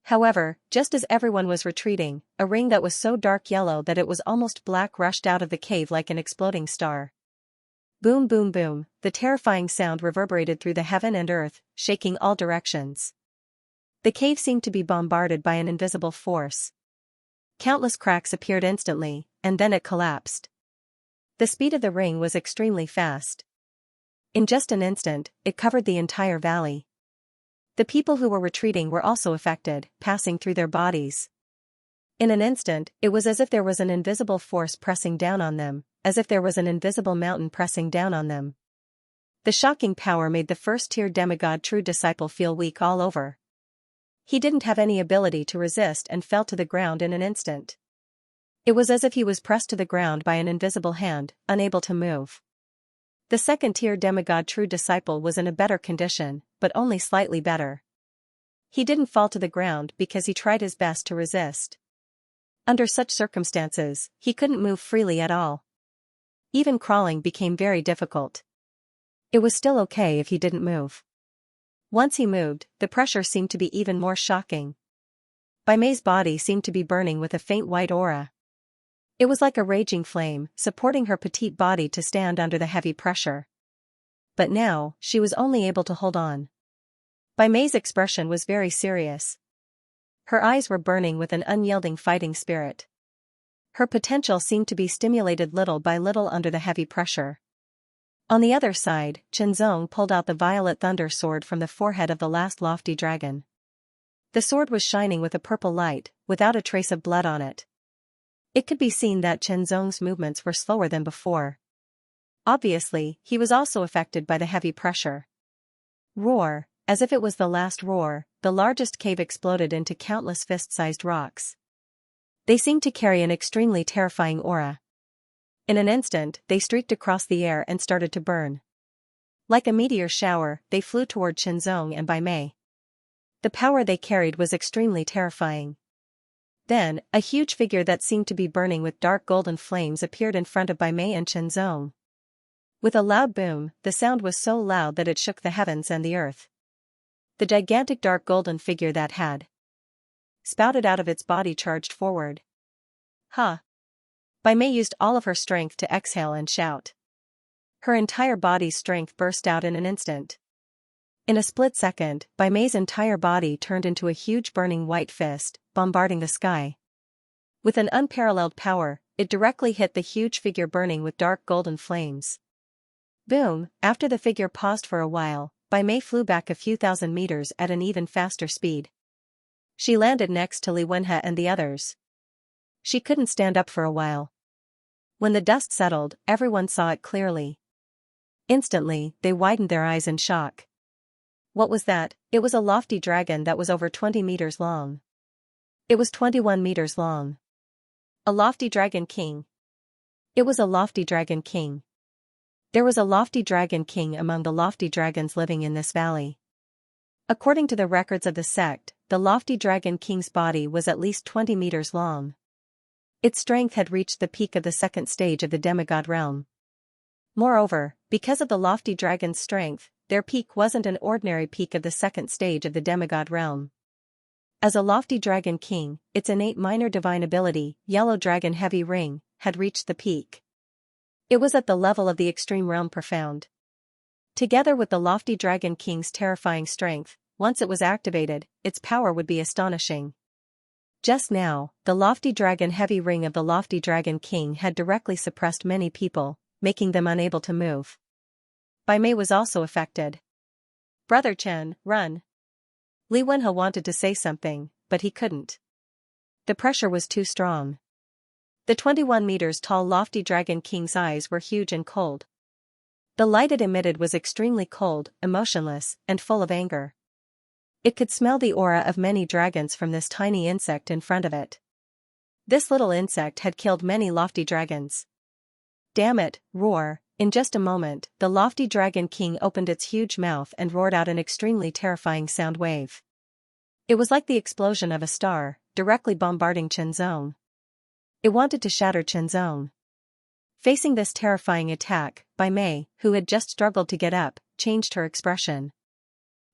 However, just as everyone was retreating, a ring that was so dark yellow that it was almost black rushed out of the cave like an exploding star. Boom boom boom, the terrifying sound reverberated through the heaven and earth, shaking all directions. The cave seemed to be bombarded by an invisible force. Countless cracks appeared instantly, and then it collapsed. The speed of the ring was extremely fast. In just an instant, it covered the entire valley. The people who were retreating were also affected, passing through their bodies. In an instant, it was as if there was an invisible force pressing down on them, as if there was an invisible mountain pressing down on them. The shocking power made the first-tier demigod true disciple feel weak all over. He didn't have any ability to resist and fell to the ground in an instant. It was as if he was pressed to the ground by an invisible hand, unable to move. The second-tier demigod true disciple was in a better condition, but only slightly better. He didn't fall to the ground because he tried his best to resist. Under such circumstances, he couldn't move freely at all. Even crawling became very difficult. It was still okay if he didn't move. Once he moved, the pressure seemed to be even more shocking. Bai Mei's body seemed to be burning with a faint white aura. It was like a raging flame, supporting her petite body to stand under the heavy pressure. But now, she was only able to hold on. Bai Mei's expression was very serious. Her eyes were burning with an unyielding fighting spirit. Her potential seemed to be stimulated little by little under the heavy pressure. On the other side, Chenzong pulled out the violet thunder sword from the forehead of the last lofty dragon. The sword was shining with a purple light, without a trace of blood on it. It could be seen that Chenzong's movements were slower than before. Obviously, he was also affected by the heavy pressure. Roar, as if it was the last roar, the largest cave exploded into countless fist-sized rocks. They seemed to carry an extremely terrifying aura. In an instant, they streaked across the air and started to burn. Like a meteor shower, they flew toward Chenzong and Bai Mei. The power they carried was extremely terrifying. Then, a huge figure that seemed to be burning with dark golden flames appeared in front of Bai Mei and Chenzong. With a loud boom, the sound was so loud that it shook the heavens and the earth. The gigantic dark golden figure that had spouted out of its body charged forward. Huh! Bai Mei used all of her strength to exhale and shout. Her entire body's strength burst out in an instant. In a split second, Bai Mei's entire body turned into a huge burning white fist, bombarding the sky. With an unparalleled power, it directly hit the huge figure burning with dark golden flames. Boom! After the figure paused for a while, Bai Mei flew back a few thousand meters at an even faster speed. She landed next to Li Wenhe and the others. She couldn't stand up for a while. When the dust settled, everyone saw it clearly. Instantly, they widened their eyes in shock. What was that? It was a lofty dragon that was over 20 meters long. It was 21 meters long. A lofty dragon king. It was a lofty dragon king. There was a lofty dragon king among the lofty dragons living in this valley. According to the records of the sect, the lofty dragon king's body was at least 20 meters long. Its strength had reached the peak of the second stage of the demigod realm. Moreover, because of the lofty dragon's strength, their peak wasn't an ordinary peak of the second stage of the demigod realm. As a lofty dragon king, its innate minor divine ability, Yellow Dragon Heavy Ring, had reached the peak. It was at the level of the extreme realm profound. Together with the lofty dragon king's terrifying strength, once it was activated, its power would be astonishing. Just now, the lofty dragon heavy ring of the lofty dragon king had directly suppressed many people, making them unable to move. Bai Mei was also affected. Brother Chen, run! Li Wenhe wanted to say something, but he couldn't. The pressure was too strong. The 21 meters tall lofty dragon king's eyes were huge and cold. The light it emitted was extremely cold, emotionless, and full of anger. It could smell the aura of many dragons from this tiny insect in front of it. This little insect had killed many lofty dragons. Damn it, roar! In just a moment, the lofty dragon king opened its huge mouth and roared out an extremely terrifying sound wave. It was like the explosion of a star, directly bombarding Chenzong. It wanted to shatter Chenzong. Facing this terrifying attack, Bai Mei, who had just struggled to get up, changed her expression.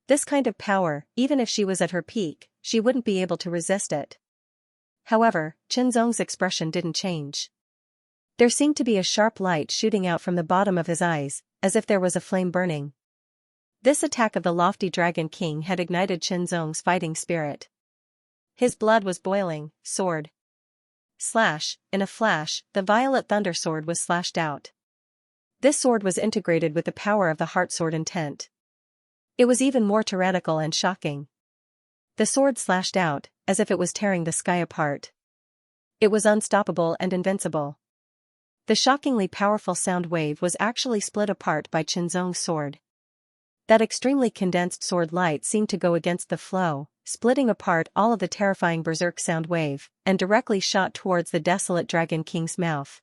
This kind of power, even if she was at her peak, she wouldn't be able to resist it. However, Qinzong's expression didn't change. There seemed to be a sharp light shooting out from the bottom of his eyes, as if there was a flame burning. This attack of the lofty Dragon King had ignited Qinzong's fighting spirit. His blood was boiling. Sword. Slash, in a flash, the violet thunder sword was slashed out. This sword was integrated with the power of the heart sword intent. It was even more tyrannical and shocking. The sword slashed out, as if it was tearing the sky apart. It was unstoppable and invincible. The shockingly powerful sound wave was actually split apart by Qinzong's sword. That extremely condensed sword light seemed to go against the flow, splitting apart all of the terrifying berserk sound wave, and directly shot towards the desolate Dragon King's mouth.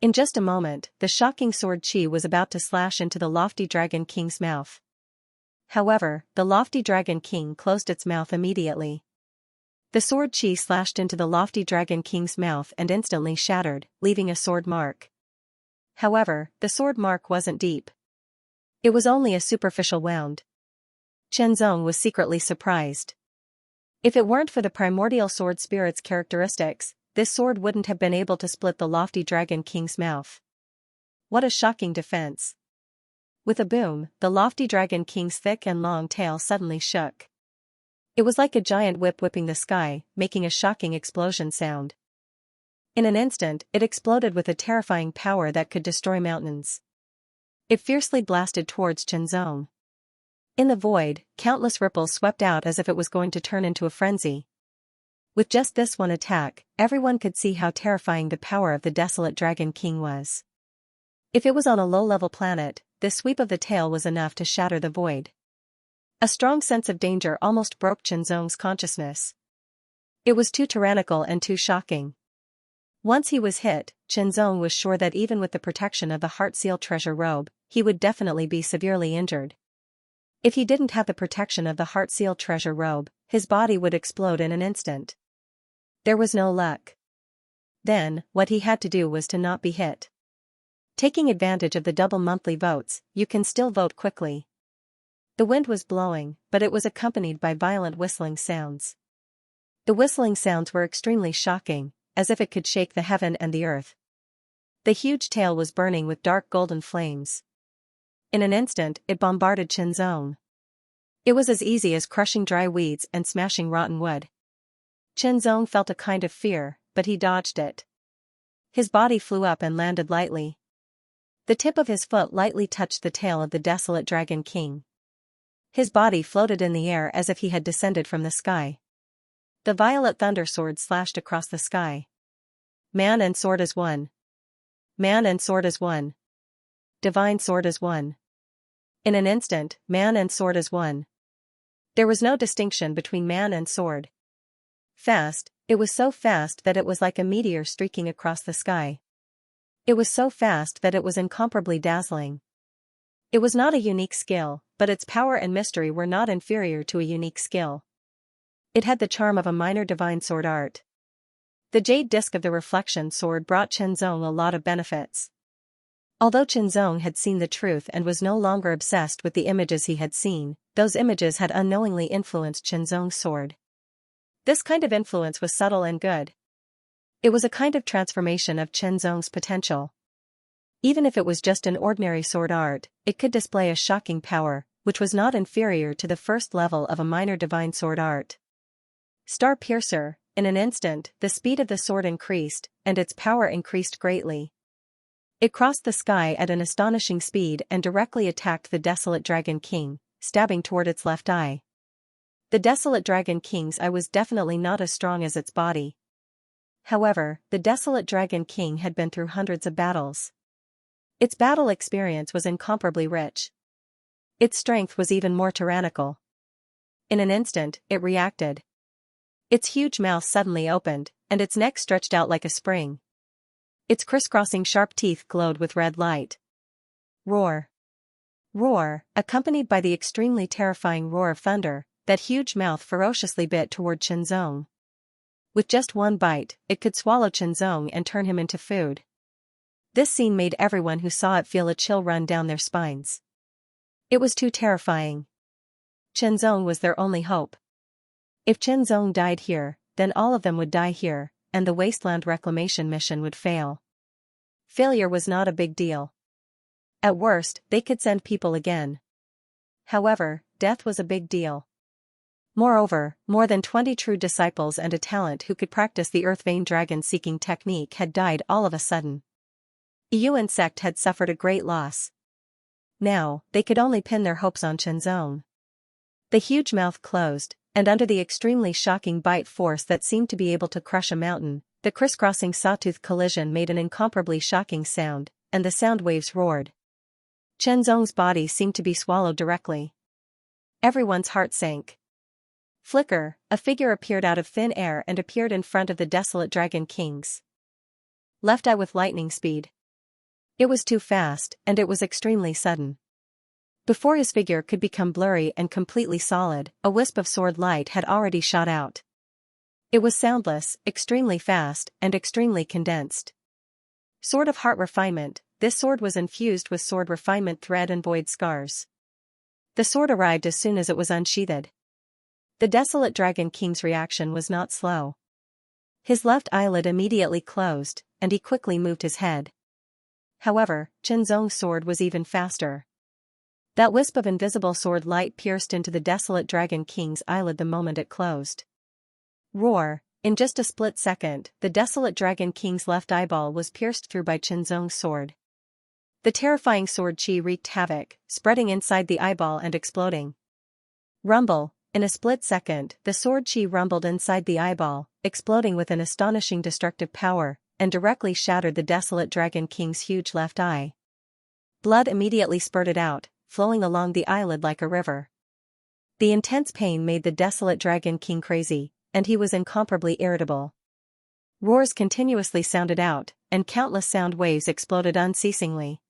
In just a moment, the shocking sword chi was about to slash into the lofty Dragon King's mouth. However, the lofty Dragon King closed its mouth immediately. The sword chi slashed into the lofty Dragon King's mouth and instantly shattered, leaving a sword mark. However, the sword mark wasn't deep. It was only a superficial wound. Qinzong was secretly surprised. If it weren't for the primordial sword spirit's characteristics, this sword wouldn't have been able to split the lofty Dragon King's mouth. What a shocking defense. With a boom, the lofty Dragon King's thick and long tail suddenly shook. It was like a giant whip whipping the sky, making a shocking explosion sound. In an instant, it exploded with a terrifying power that could destroy mountains. It fiercely blasted towards Qinzong. In the void, countless ripples swept out as if it was going to turn into a frenzy. With just this one attack, everyone could see how terrifying the power of the desolate Dragon King was. If it was on a low-level planet, this sweep of the tail was enough to shatter the void. A strong sense of danger almost broke Qinzong's consciousness. It was too tyrannical and too shocking. Once he was hit, Qinzong was sure that even with the protection of the Heart Seal treasure robe, he would definitely be severely injured. If he didn't have the protection of the Heart Seal treasure robe, his body would explode in an instant. There was no luck. Then, what he had to do was to not be hit. Taking advantage of the double monthly votes, you can still vote quickly. The wind was blowing, but it was accompanied by violent whistling sounds. The whistling sounds were extremely shocking, as if it could shake the heaven and the earth. The huge tail was burning with dark golden flames. In an instant, it bombarded Qinzong. It was as easy as crushing dry weeds and smashing rotten wood. Qinzong felt a kind of fear, but he dodged it. His body flew up and landed lightly. The tip of his foot lightly touched the tail of the desolate Dragon King. His body floated in the air as if he had descended from the sky. The violet thunder sword slashed across the sky. Man and sword as one. Man and sword as one. Divine sword as one. In an instant, man and sword as one. There was no distinction between man and sword. Fast, it was so fast that it was like a meteor streaking across the sky. It was so fast that it was incomparably dazzling. It was not a unique skill, but its power and mystery were not inferior to a unique skill. It had the charm of a minor divine sword art. The jade disc of the reflection sword brought Qinzong a lot of benefits. Although Qinzong had seen the truth and was no longer obsessed with the images he had seen, those images had unknowingly influenced Qinzong's sword. This kind of influence was subtle and good. It was a kind of transformation of Qinzong's potential. Even if it was just an ordinary sword art, it could display a shocking power, which was not inferior to the first level of a minor divine sword art. Star Piercer, in an instant, the speed of the sword increased, and its power increased greatly. It crossed the sky at an astonishing speed and directly attacked the desolate Dragon King, stabbing toward its left eye. The desolate Dragon King's eye was definitely not as strong as its body. However, the desolate Dragon King had been through hundreds of battles. Its battle experience was incomparably rich. Its strength was even more tyrannical. In an instant, it reacted. Its huge mouth suddenly opened, and its neck stretched out like a spring. Its crisscrossing sharp teeth glowed with red light. Roar. Roar, accompanied by the extremely terrifying roar of thunder, that huge mouth ferociously bit toward Qinzong. With just one bite, it could swallow Qinzong and turn him into food. This scene made everyone who saw it feel a chill run down their spines. It was too terrifying. Qinzong was their only hope. If Chen Zong died here, then all of them would die here, and the wasteland reclamation mission would fail. Failure was not a big deal. At worst, they could send people again. However, death was a big deal. Moreover, more than 20 true disciples and a talent who could practice the Earth Vein dragon-seeking technique had died all of a sudden. The Yuan sect had suffered a great loss. Now, they could only pin their hopes on Chen Zong. The huge mouth closed, and under the extremely shocking bite force that seemed to be able to crush a mountain, the crisscrossing sawtooth collision made an incomparably shocking sound, and the sound waves roared. Chen Zong's body seemed to be swallowed directly. Everyone's heart sank. Flicker, a figure appeared out of thin air and appeared in front of the desolate Dragon Kings. Left eye with lightning speed. It was too fast, and it was extremely sudden. Before his figure could become blurry and completely solid, a wisp of sword light had already shot out. It was soundless, extremely fast, and extremely condensed. Sword of Heart Refinement. This sword was infused with sword refinement thread and void scars. The sword arrived as soon as it was unsheathed. The desolate Dragon King's reaction was not slow. His left eyelid immediately closed, and he quickly moved his head. However, Chen Zong's sword was even faster. That wisp of invisible sword light pierced into the desolate Dragon King's eyelid the moment it closed. Roar! In just a split second, the desolate Dragon King's left eyeball was pierced through by Chen Zong's sword. The terrifying sword chi wreaked havoc, spreading inside the eyeball and exploding. Rumble! In a split second, the sword chi rumbled inside the eyeball, exploding with an astonishing destructive power, and directly shattered the desolate Dragon King's huge left eye. Blood immediately spurted out, flowing along the eyelid like a river. The intense pain made the desolate Dragon King crazy, and he was incomparably irritable. Roars continuously sounded out, and countless sound waves exploded unceasingly.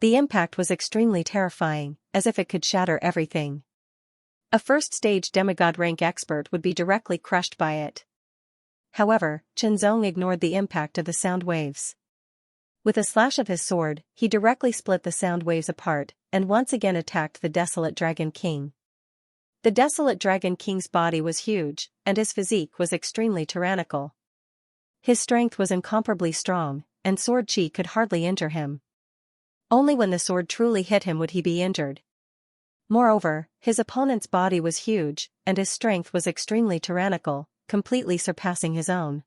The impact was extremely terrifying, as if it could shatter everything. A first-stage demigod rank expert would be directly crushed by it. However, Chen Zong ignored the impact of the sound waves. With a slash of his sword, he directly split the sound waves apart, and once again attacked the desolate Dragon King. The desolate Dragon King's body was huge, and his physique was extremely tyrannical. His strength was incomparably strong, and sword chi could hardly injure him. Only when the sword truly hit him would he be injured. Moreover, his opponent's body was huge, and his strength was extremely tyrannical, completely surpassing his own.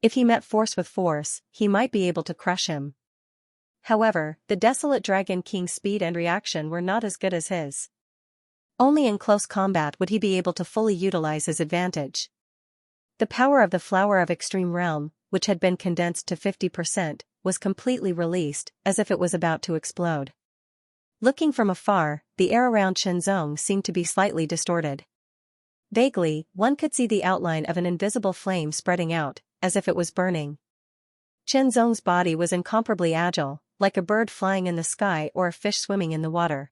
If he met force with force, he might be able to crush him. However, the desolate Dragon King's speed and reaction were not as good as his. Only in close combat would he be able to fully utilize his advantage. The power of the Flower of Extreme Realm, which had been condensed to 50%, was completely released, as if it was about to explode. Looking from afar, the air around Chen Zong seemed to be slightly distorted. Vaguely, one could see the outline of an invisible flame spreading out, as if it was burning. Chen Zong's body was incomparably agile, like a bird flying in the sky or a fish swimming in the water.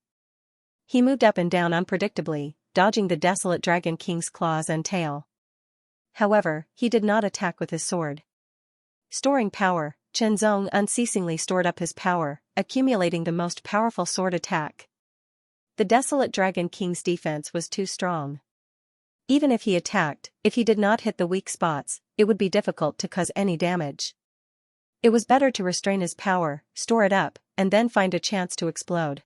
He moved up and down unpredictably, dodging the desolate Dragon King's claws and tail. However, he did not attack with his sword. Storing power, Chen Zong unceasingly stored up his power, accumulating the most powerful sword attack. The desolate Dragon King's defense was too strong. Even if he attacked, if he did not hit the weak spots, it would be difficult to cause any damage. It was better to restrain his power, store it up, and then find a chance to explode.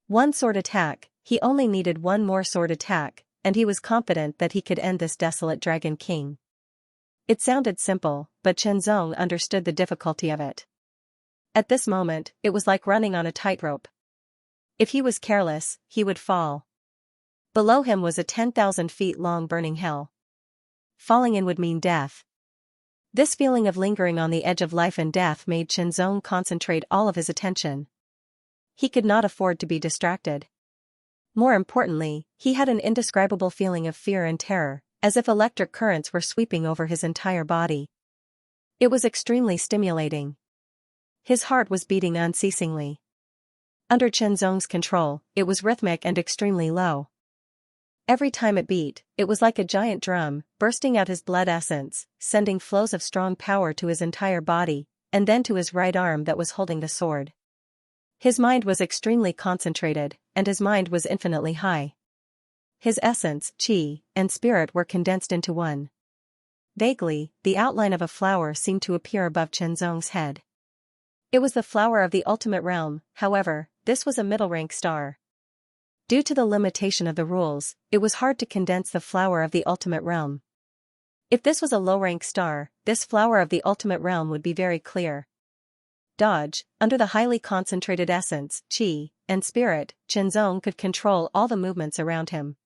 One sword attack, he only needed one more sword attack, and he was confident that he could end this desolate Dragon King. It sounded simple, but Chen Zong understood the difficulty of it. At this moment, it was like running on a tightrope. If he was careless, he would fall. Below him was a 10,000 feet long burning hell. Falling in would mean death. This feeling of lingering on the edge of life and death made Chen Zong concentrate all of his attention. He could not afford to be distracted. More importantly, he had an indescribable feeling of fear and terror, as if electric currents were sweeping over his entire body. It was extremely stimulating. His heart was beating unceasingly. Under Chen Zong's control, it was rhythmic and extremely low. Every time it beat, it was like a giant drum, bursting out his blood essence, sending flows of strong power to his entire body, and then to his right arm that was holding the sword. His mind was extremely concentrated, and his mind was infinitely high. His essence, qi, and spirit were condensed into one. Vaguely, the outline of a flower seemed to appear above Chenzong's head. It was the flower of the ultimate realm, however, this was a middle-rank star. Due to the limitation of the rules, it was hard to condense the flower of the ultimate realm. If this was a low-rank star, this flower of the ultimate realm would be very clear. Dodge, under the highly concentrated essence, qi, and spirit, Chenzong could control all the movements around him.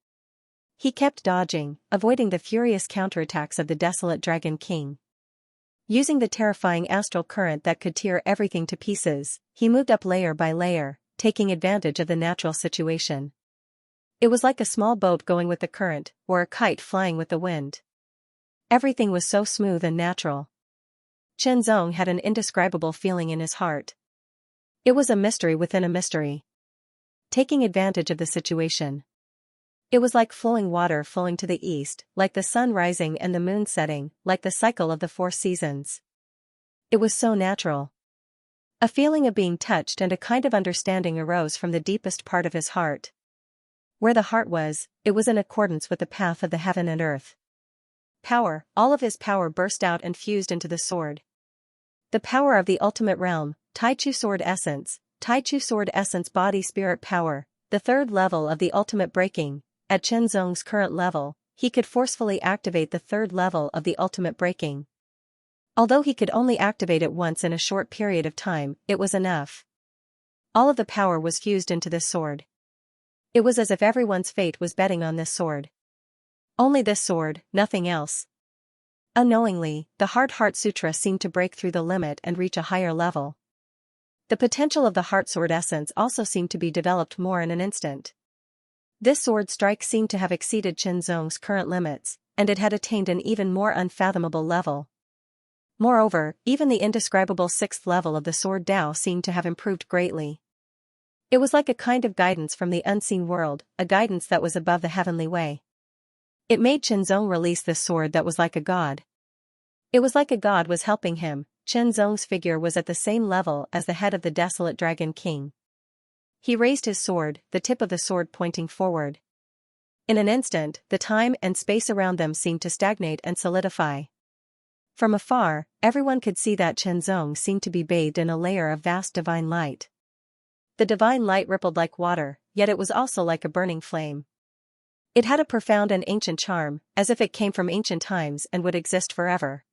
He kept dodging, avoiding the furious counterattacks of the desolate Dragon King. Using the terrifying astral current that could tear everything to pieces, he moved up layer by layer, taking advantage of the natural situation. It was like a small boat going with the current, or a kite flying with the wind. Everything was so smooth and natural. Chenzong had an indescribable feeling in his heart. It was a mystery within a mystery. Taking advantage of the situation. It was like flowing water flowing to the east, like the sun rising and the moon setting, like the cycle of the 4 seasons. It was so natural. A feeling of being touched and a kind of understanding arose from the deepest part of his heart. Where the heart was, it was in accordance with the path of the heaven and earth. Power, all of his power burst out and fused into the sword. The power of the ultimate realm, Taichu sword essence body spirit power, the third level of the ultimate breaking. At Chenzong's current level, he could forcefully activate the third level of the ultimate breaking. Although he could only activate it once in a short period of time, it was enough. All of the power was fused into this sword. It was as if everyone's fate was betting on this sword. Only this sword, nothing else. Unknowingly, the Heart Sutra seemed to break through the limit and reach a higher level. The potential of the Heart Sword essence also seemed to be developed more in an instant. This sword strike seemed to have exceeded Chenzong's current limits, and it had attained an even more unfathomable level. Moreover, even the indescribable 6th level of the sword Dao seemed to have improved greatly. It was like a kind of guidance from the unseen world, a guidance that was above the heavenly way. It made Chenzong release this sword that was like a god. It was like a god was helping him. Chenzong's figure was at the same level as the head of the desolate Dragon King. He raised his sword, the tip of the sword pointing forward. In an instant, the time and space around them seemed to stagnate and solidify. From afar, everyone could see that Chenzong seemed to be bathed in a layer of vast divine light. The divine light rippled like water, yet it was also like a burning flame. It had a profound and ancient charm, as if it came from ancient times and would exist forever.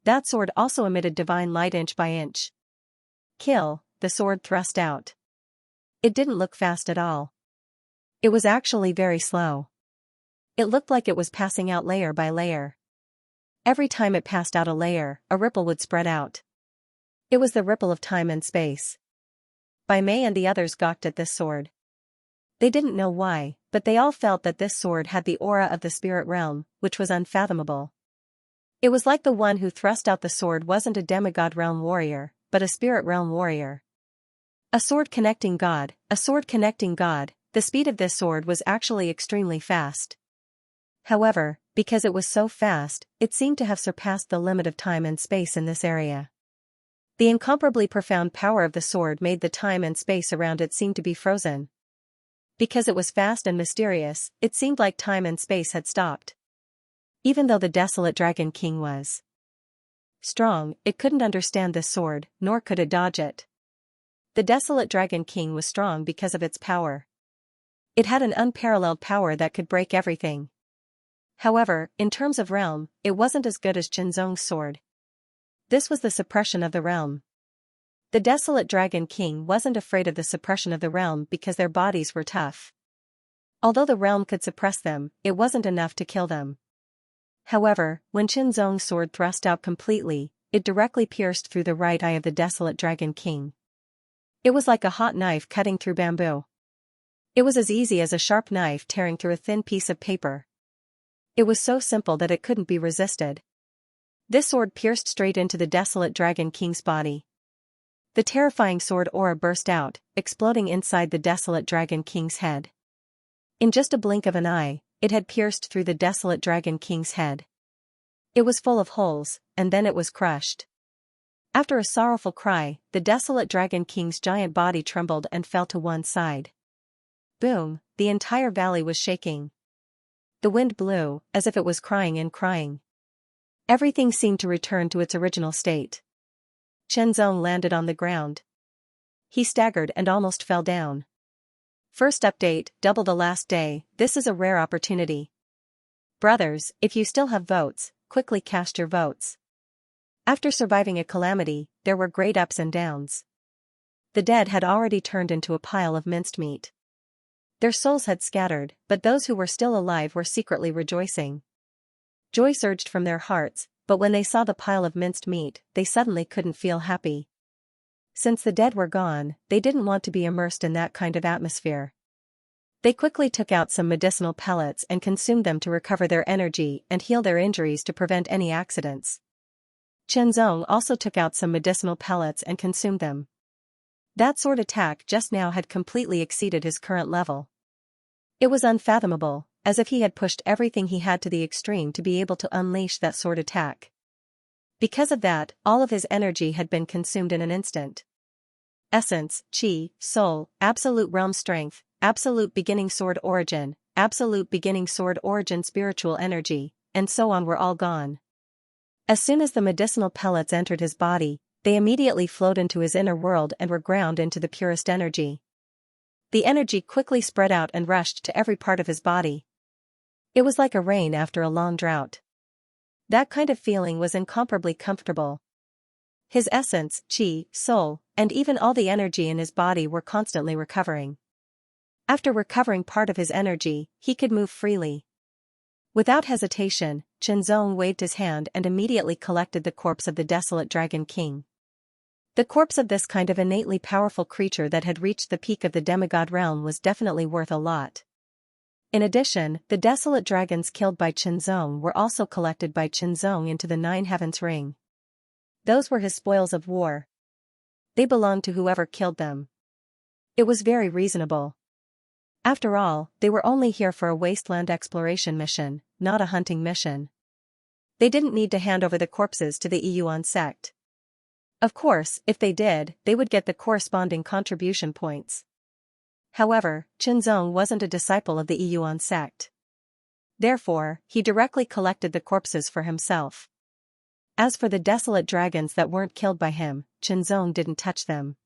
That sword also emitted divine light inch by inch. Kill, the sword thrust out. It didn't look fast at all. It was actually very slow. It looked like it was passing out layer by layer. Every time it passed out a layer, a ripple would spread out. It was the ripple of time and space. Bai Mei and the others gawked at this sword. They didn't know why, but they all felt that this sword had the aura of the spirit realm, which was unfathomable. It was like the one who thrust out the sword wasn't a demigod realm warrior, but a spirit realm warrior. A sword connecting God, the speed of this sword was actually extremely fast. However, because it was so fast, it seemed to have surpassed the limit of time and space in this area. The incomparably profound power of the sword made the time and space around it seem to be frozen. Because it was fast and mysterious, it seemed like time and space had stopped. Even though the desolate Dragon King was strong, it couldn't understand this sword, nor could it dodge it. The desolate Dragon King was strong because of its power. It had an unparalleled power that could break everything. However, in terms of realm, it wasn't as good as Chenzong's sword. This was the suppression of the realm. The desolate Dragon King wasn't afraid of the suppression of the realm because their bodies were tough. Although the realm could suppress them, it wasn't enough to kill them. However, when Chenzong's sword thrust out completely, it directly pierced through the right eye of the desolate Dragon King. It was like a hot knife cutting through bamboo. It was as easy as a sharp knife tearing through a thin piece of paper. It was so simple that it couldn't be resisted. This sword pierced straight into the desolate Dragon King's body. The terrifying sword aura burst out, exploding inside the desolate Dragon King's head. In just a blink of an eye, it had pierced through the desolate Dragon King's head. It was full of holes, and then it was crushed. After a sorrowful cry, the desolate Dragon King's giant body trembled and fell to one side. Boom, the entire valley was shaking. The wind blew, as if it was crying and crying. Everything seemed to return to its original state. Chenzong landed on the ground. He staggered and almost fell down. First update, double the last day. This is a rare opportunity. Brothers, if you still have votes, quickly cast your votes. After surviving a calamity, there were great ups and downs. The dead had already turned into a pile of minced meat. Their souls had scattered, but those who were still alive were secretly rejoicing. Joy surged from their hearts, but when they saw the pile of minced meat, they suddenly couldn't feel happy. Since the dead were gone, they didn't want to be immersed in that kind of atmosphere. They quickly took out some medicinal pellets and consumed them to recover their energy and heal their injuries to prevent any accidents. Chenzong also took out some medicinal pellets and consumed them. That sword attack just now had completely exceeded his current level. It was unfathomable, as if he had pushed everything he had to the extreme to be able to unleash that sword attack. Because of that, all of his energy had been consumed in an instant. Essence, Qi, Soul, Absolute Realm Strength, Absolute Beginning Sword Origin, Absolute Beginning Sword Origin Spiritual Energy, and so on were all gone. As soon as the medicinal pellets entered his body, they immediately flowed into his inner world and were ground into the purest energy. The energy quickly spread out and rushed to every part of his body. It was like a rain after a long drought. That kind of feeling was incomparably comfortable. His essence, Qi, Soul, and even all the energy in his body were constantly recovering. After recovering part of his energy, he could move freely. Without hesitation, Chenzong waved his hand and immediately collected the corpse of the desolate Dragon King. The corpse of this kind of innately powerful creature that had reached the peak of the demigod realm was definitely worth a lot. In addition, the desolate dragons killed by Chenzong were also collected by Chenzong into the Nine Heavens Ring. Those were his spoils of war. They belonged to whoever killed them. It was very reasonable. After all, they were only here for a wasteland exploration mission, not a hunting mission. They didn't need to hand over the corpses to the Yuan sect. Of course, if they did, they would get the corresponding contribution points. However, Chenzong wasn't a disciple of the Yuan sect. Therefore, he directly collected the corpses for himself. As for the desolate dragons that weren't killed by him, Chenzong didn't touch them.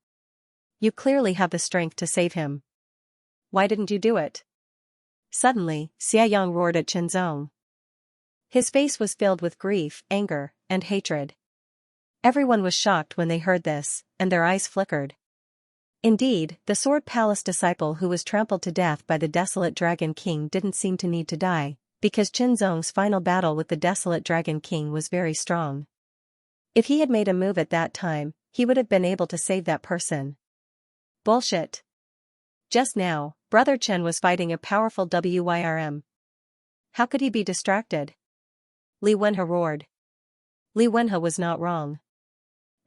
You clearly have the strength to save him. Why didn't you do it? Suddenly, Xiaoyang roared at Chenzong. His face was filled with grief, anger, and hatred. Everyone was shocked when they heard this, and their eyes flickered. Indeed, the Sword Palace disciple who was trampled to death by the desolate Dragon King didn't seem to need to die, because Chenzong's final battle with the desolate Dragon King was very strong. If he had made a move at that time, he would have been able to save that person. Bullshit. Just now, Brother Chen was fighting a powerful WYRM. How could he be distracted? Li Wenhe roared. Li Wenhe was not wrong.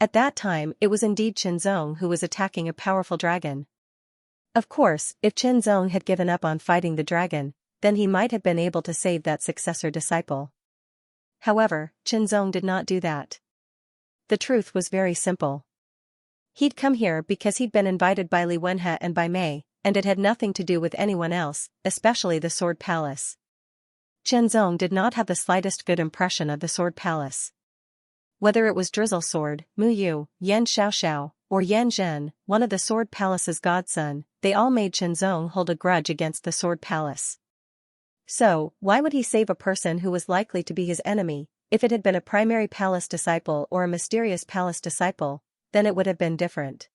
At that time, it was indeed Chenzong who was attacking a powerful dragon. Of course, if Chenzong had given up on fighting the dragon, then he might have been able to save that successor disciple. However, Chenzong did not do that. The truth was very simple. He'd come here because he'd been invited by Li Wenhe and by Mei, and it had nothing to do with anyone else, especially the Sword Palace. Chenzong did not have the slightest good impression of the Sword Palace. Whether it was Drizzle Sword, Mu Yu, Yan Xiaoxiao, or Yan Zhen, one of the Sword Palace's godson, they all made Chenzong hold a grudge against the Sword Palace. So, why would he save a person who was likely to be his enemy? If it had been a primary palace disciple or a mysterious palace disciple, then it would have been different.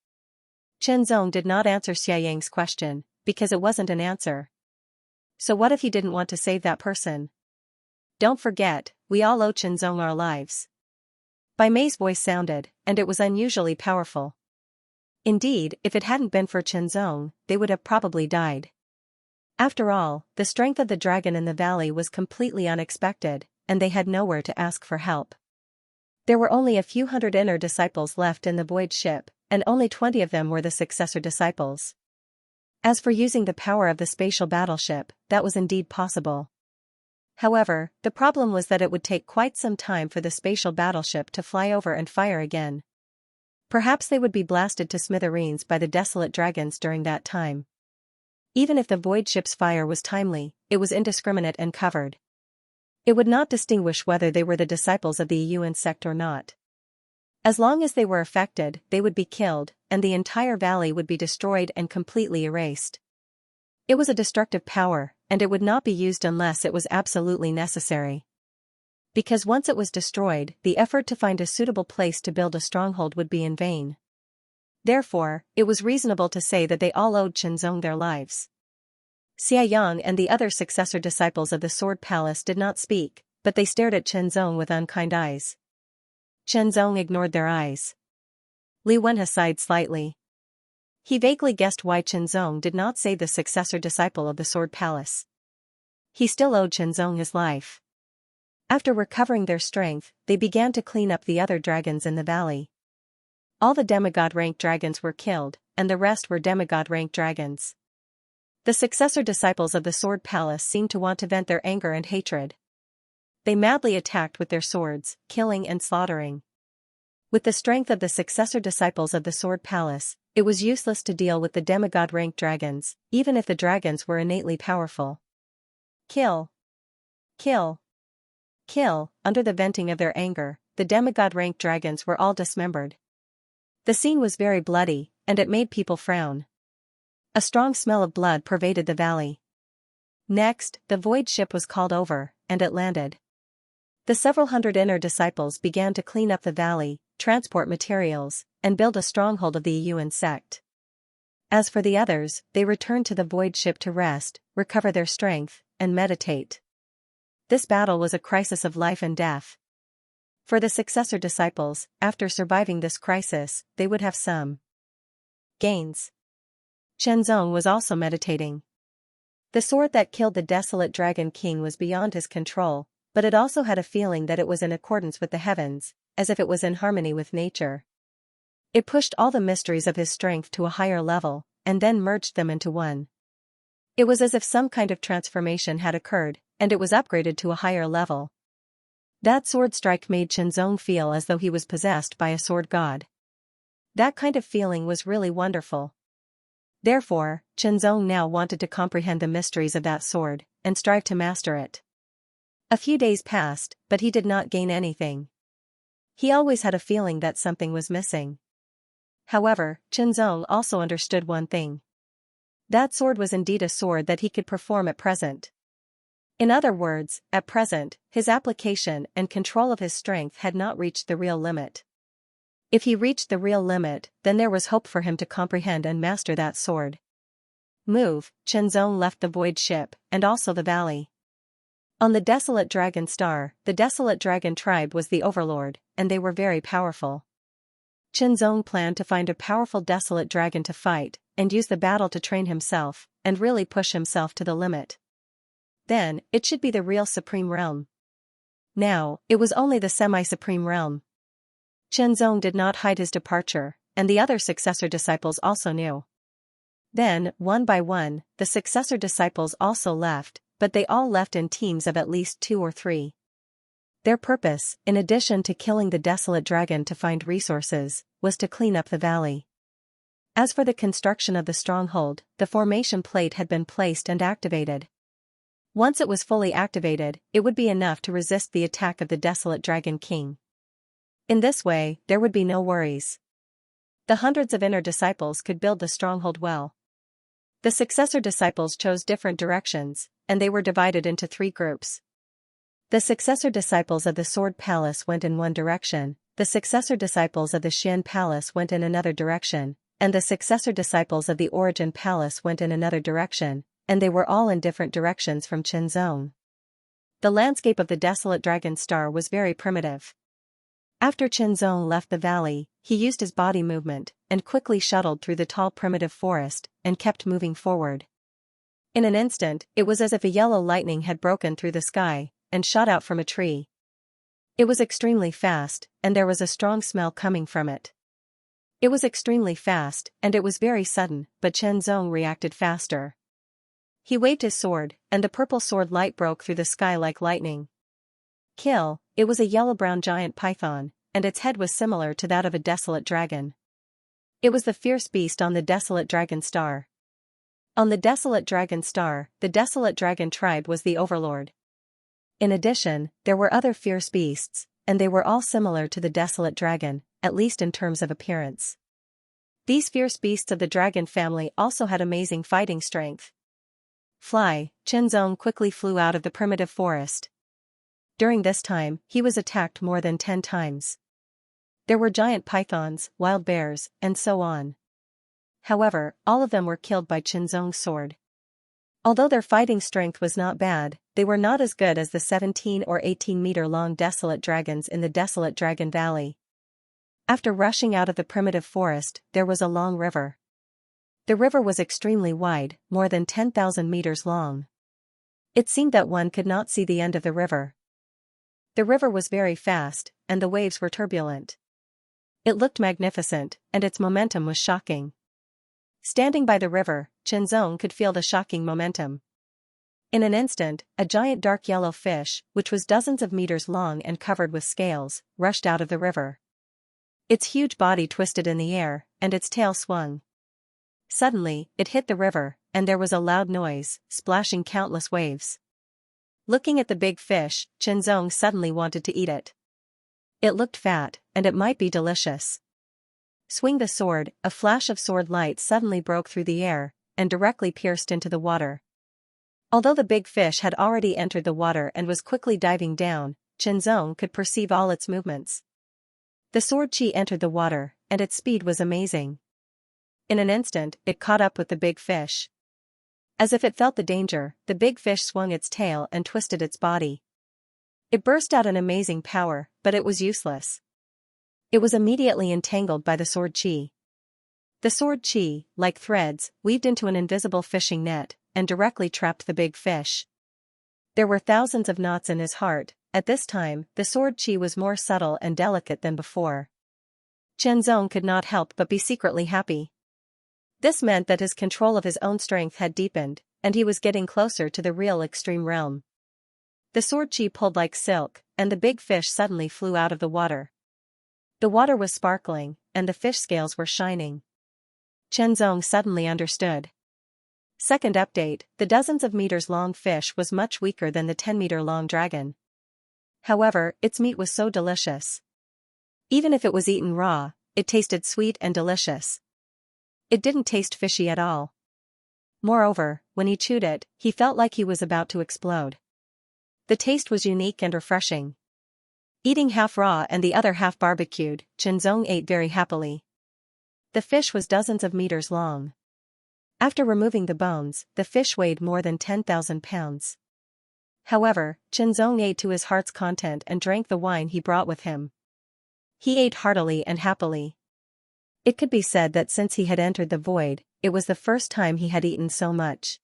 Chenzong did not answer Xiaoyang's question, because it wasn't an answer. So what if he didn't want to save that person? Don't forget, we all owe Chenzong our lives. Bai Mei's voice sounded, and it was unusually powerful. Indeed, if it hadn't been for Chenzong, they would have probably died. After all, the strength of the dragon in the valley was completely unexpected, and they had nowhere to ask for help. There were only a few hundred inner disciples left in the void ship, and only 20 of them were the successor disciples. As for using the power of the spatial battleship, that was indeed possible. However, the problem was that it would take quite some time for the spatial battleship to fly over and fire again. Perhaps they would be blasted to smithereens by the desolate dragons during that time. Even if the void ship's fire was timely, it was indiscriminate and covered. It would not distinguish whether they were the disciples of the Yuan sect or not. As long as they were affected, they would be killed, and the entire valley would be destroyed and completely erased. It was a destructive power, and it would not be used unless it was absolutely necessary. Because once it was destroyed, the effort to find a suitable place to build a stronghold would be in vain. Therefore, it was reasonable to say that they all owed Qianzong their lives. Xianxia and the other successor disciples of the Sword Palace did not speak, but they stared at Qianzong with unkind eyes. Qianzong ignored their eyes. Li Wenhe sighed slightly. He vaguely guessed why Qianzong did not say the successor disciple of the Sword Palace. He still owed Qianzong his life. After recovering their strength, they began to clean up the other dragons in the valley. All the demigod-rank dragons were killed, and the rest were demigod-rank dragons. The successor disciples of the Sword Palace seemed to want to vent their anger and hatred. They madly attacked with their swords, killing and slaughtering. With the strength of the successor disciples of the Sword Palace, it was useless to deal with the demigod-rank dragons, even if the dragons were innately powerful. Kill! Kill! Kill! Under the venting of their anger, the demigod-rank dragons were all dismembered. The scene was very bloody, and it made people frown. A strong smell of blood pervaded the valley. Next, the void ship was called over, and it landed. The several hundred inner disciples began to clean up the valley, transport materials, and build a stronghold of the Yuan sect. As for the others, they returned to the void ship to rest, recover their strength, and meditate. This battle was a crisis of life and death. For the successor disciples, after surviving this crisis, they would have some gains. Qianzong was also meditating. The sword that killed the desolate Dragon King was beyond his control, but it also had a feeling that it was in accordance with the heavens, as if it was in harmony with nature. It pushed all the mysteries of his strength to a higher level, and then merged them into one. It was as if some kind of transformation had occurred, and it was upgraded to a higher level. That sword strike made Qianzong feel as though he was possessed by a sword god. That kind of feeling was really wonderful. Therefore, Qianzong now wanted to comprehend the mysteries of that sword, and strive to master it. A few days passed, but he did not gain anything. He always had a feeling that something was missing. However, Qianzong also understood one thing. That sword was indeed a sword that he could perform at present. In other words, at present, his application and control of his strength had not reached the real limit. If he reached the real limit, then there was hope for him to comprehend and master that sword. Qianzong left the void ship, and also the valley. On the desolate dragon star, the desolate dragon tribe was the overlord, and they were very powerful. Qianzong planned to find a powerful desolate dragon to fight, and use the battle to train himself, and really push himself to the limit. Then, it should be the real supreme realm. Now, it was only the semi-supreme realm. Qianzong did not hide his departure, and the other successor disciples also knew. Then, one by one, the successor disciples also left, but they all left in teams of at least 2 or 3. Their purpose, in addition to killing the desolate dragon to find resources, was to clean up the valley. As for the construction of the stronghold, the formation plate had been placed and activated. Once it was fully activated, it would be enough to resist the attack of the desolate Dragon King. In this way, there would be no worries. The hundreds of inner disciples could build the stronghold well. The successor disciples chose different directions, and they were divided into 3 groups. The successor disciples of the Sword Palace went in one direction, the successor disciples of the Xian Palace went in another direction, and the successor disciples of the Origin Palace went in another direction, and they were all in different directions from Qianzong. The landscape of the desolate dragon star was very primitive. After Qianzong left the valley, he used his body movement, and quickly shuttled through the tall primitive forest, and kept moving forward. In an instant, it was as if a yellow lightning had broken through the sky, and shot out from a tree. It was extremely fast, and there was a strong smell coming from it. It was extremely fast, and it was very sudden, but Qianzong reacted faster. He waved his sword, and the purple sword light broke through the sky like lightning. Kill! It was a yellow-brown giant python, and its head was similar to that of a desolate dragon. It was the fierce beast on the desolate dragon star. On the Desolate Dragon Star, the Desolate Dragon tribe was the overlord. In addition, there were other fierce beasts, and they were all similar to the Desolate Dragon, at least in terms of appearance. These fierce beasts of the dragon family also had amazing fighting strength. Fly, Qianzong quickly flew out of the primitive forest. During this time, he was attacked more than 10 times. There were giant pythons, wild bears, and so on. However, all of them were killed by Qianzong's sword. Although their fighting strength was not bad, they were not as good as the 17 or 18-meter-long desolate dragons in the Desolate Dragon Valley. After rushing out of the primitive forest, there was a long river. The river was extremely wide, more than 10,000 meters long. It seemed that one could not see the end of the river. The river was very fast, and the waves were turbulent. It looked magnificent, and its momentum was shocking. Standing by the river, Qianzong could feel the shocking momentum. In an instant, a giant dark yellow fish, which was dozens of meters long and covered with scales, rushed out of the river. Its huge body twisted in the air, and its tail swung. Suddenly, it hit the river, and there was a loud noise, splashing countless waves. Looking at the big fish, Qianzong suddenly wanted to eat it. It looked fat, and it might be delicious. Swing the sword, a flash of sword light suddenly broke through the air, and directly pierced into the water. Although the big fish had already entered the water and was quickly diving down, Qianzong could perceive all its movements. The sword chi entered the water, and its speed was amazing. In an instant, it caught up with the big fish. As if it felt the danger, the big fish swung its tail and twisted its body. It burst out an amazing power, but it was useless. It was immediately entangled by the sword chi. The sword chi, like threads, weaved into an invisible fishing net, and directly trapped the big fish. There were thousands of knots in his heart. At this time, the sword chi was more subtle and delicate than before. Qianzong could not help but be secretly happy. This meant that his control of his own strength had deepened, and he was getting closer to the real extreme realm. The sword chi pulled like silk, and the big fish suddenly flew out of the water. The water was sparkling, and the fish scales were shining. Qianzong suddenly understood. Second update, the dozens of meters long fish was much weaker than the 10-meter long dragon. However, its meat was so delicious. Even if it was eaten raw, it tasted sweet and delicious. It didn't taste fishy at all. Moreover, when he chewed it, he felt like he was about to explode. The taste was unique and refreshing. Eating half raw and the other half barbecued, Qianzong ate very happily. The fish was dozens of meters long. After removing the bones, the fish weighed more than 10,000 pounds. However, Qianzong ate to his heart's content and drank the wine he brought with him. He ate heartily and happily. It could be said that since he had entered the void, it was the first time he had eaten so much.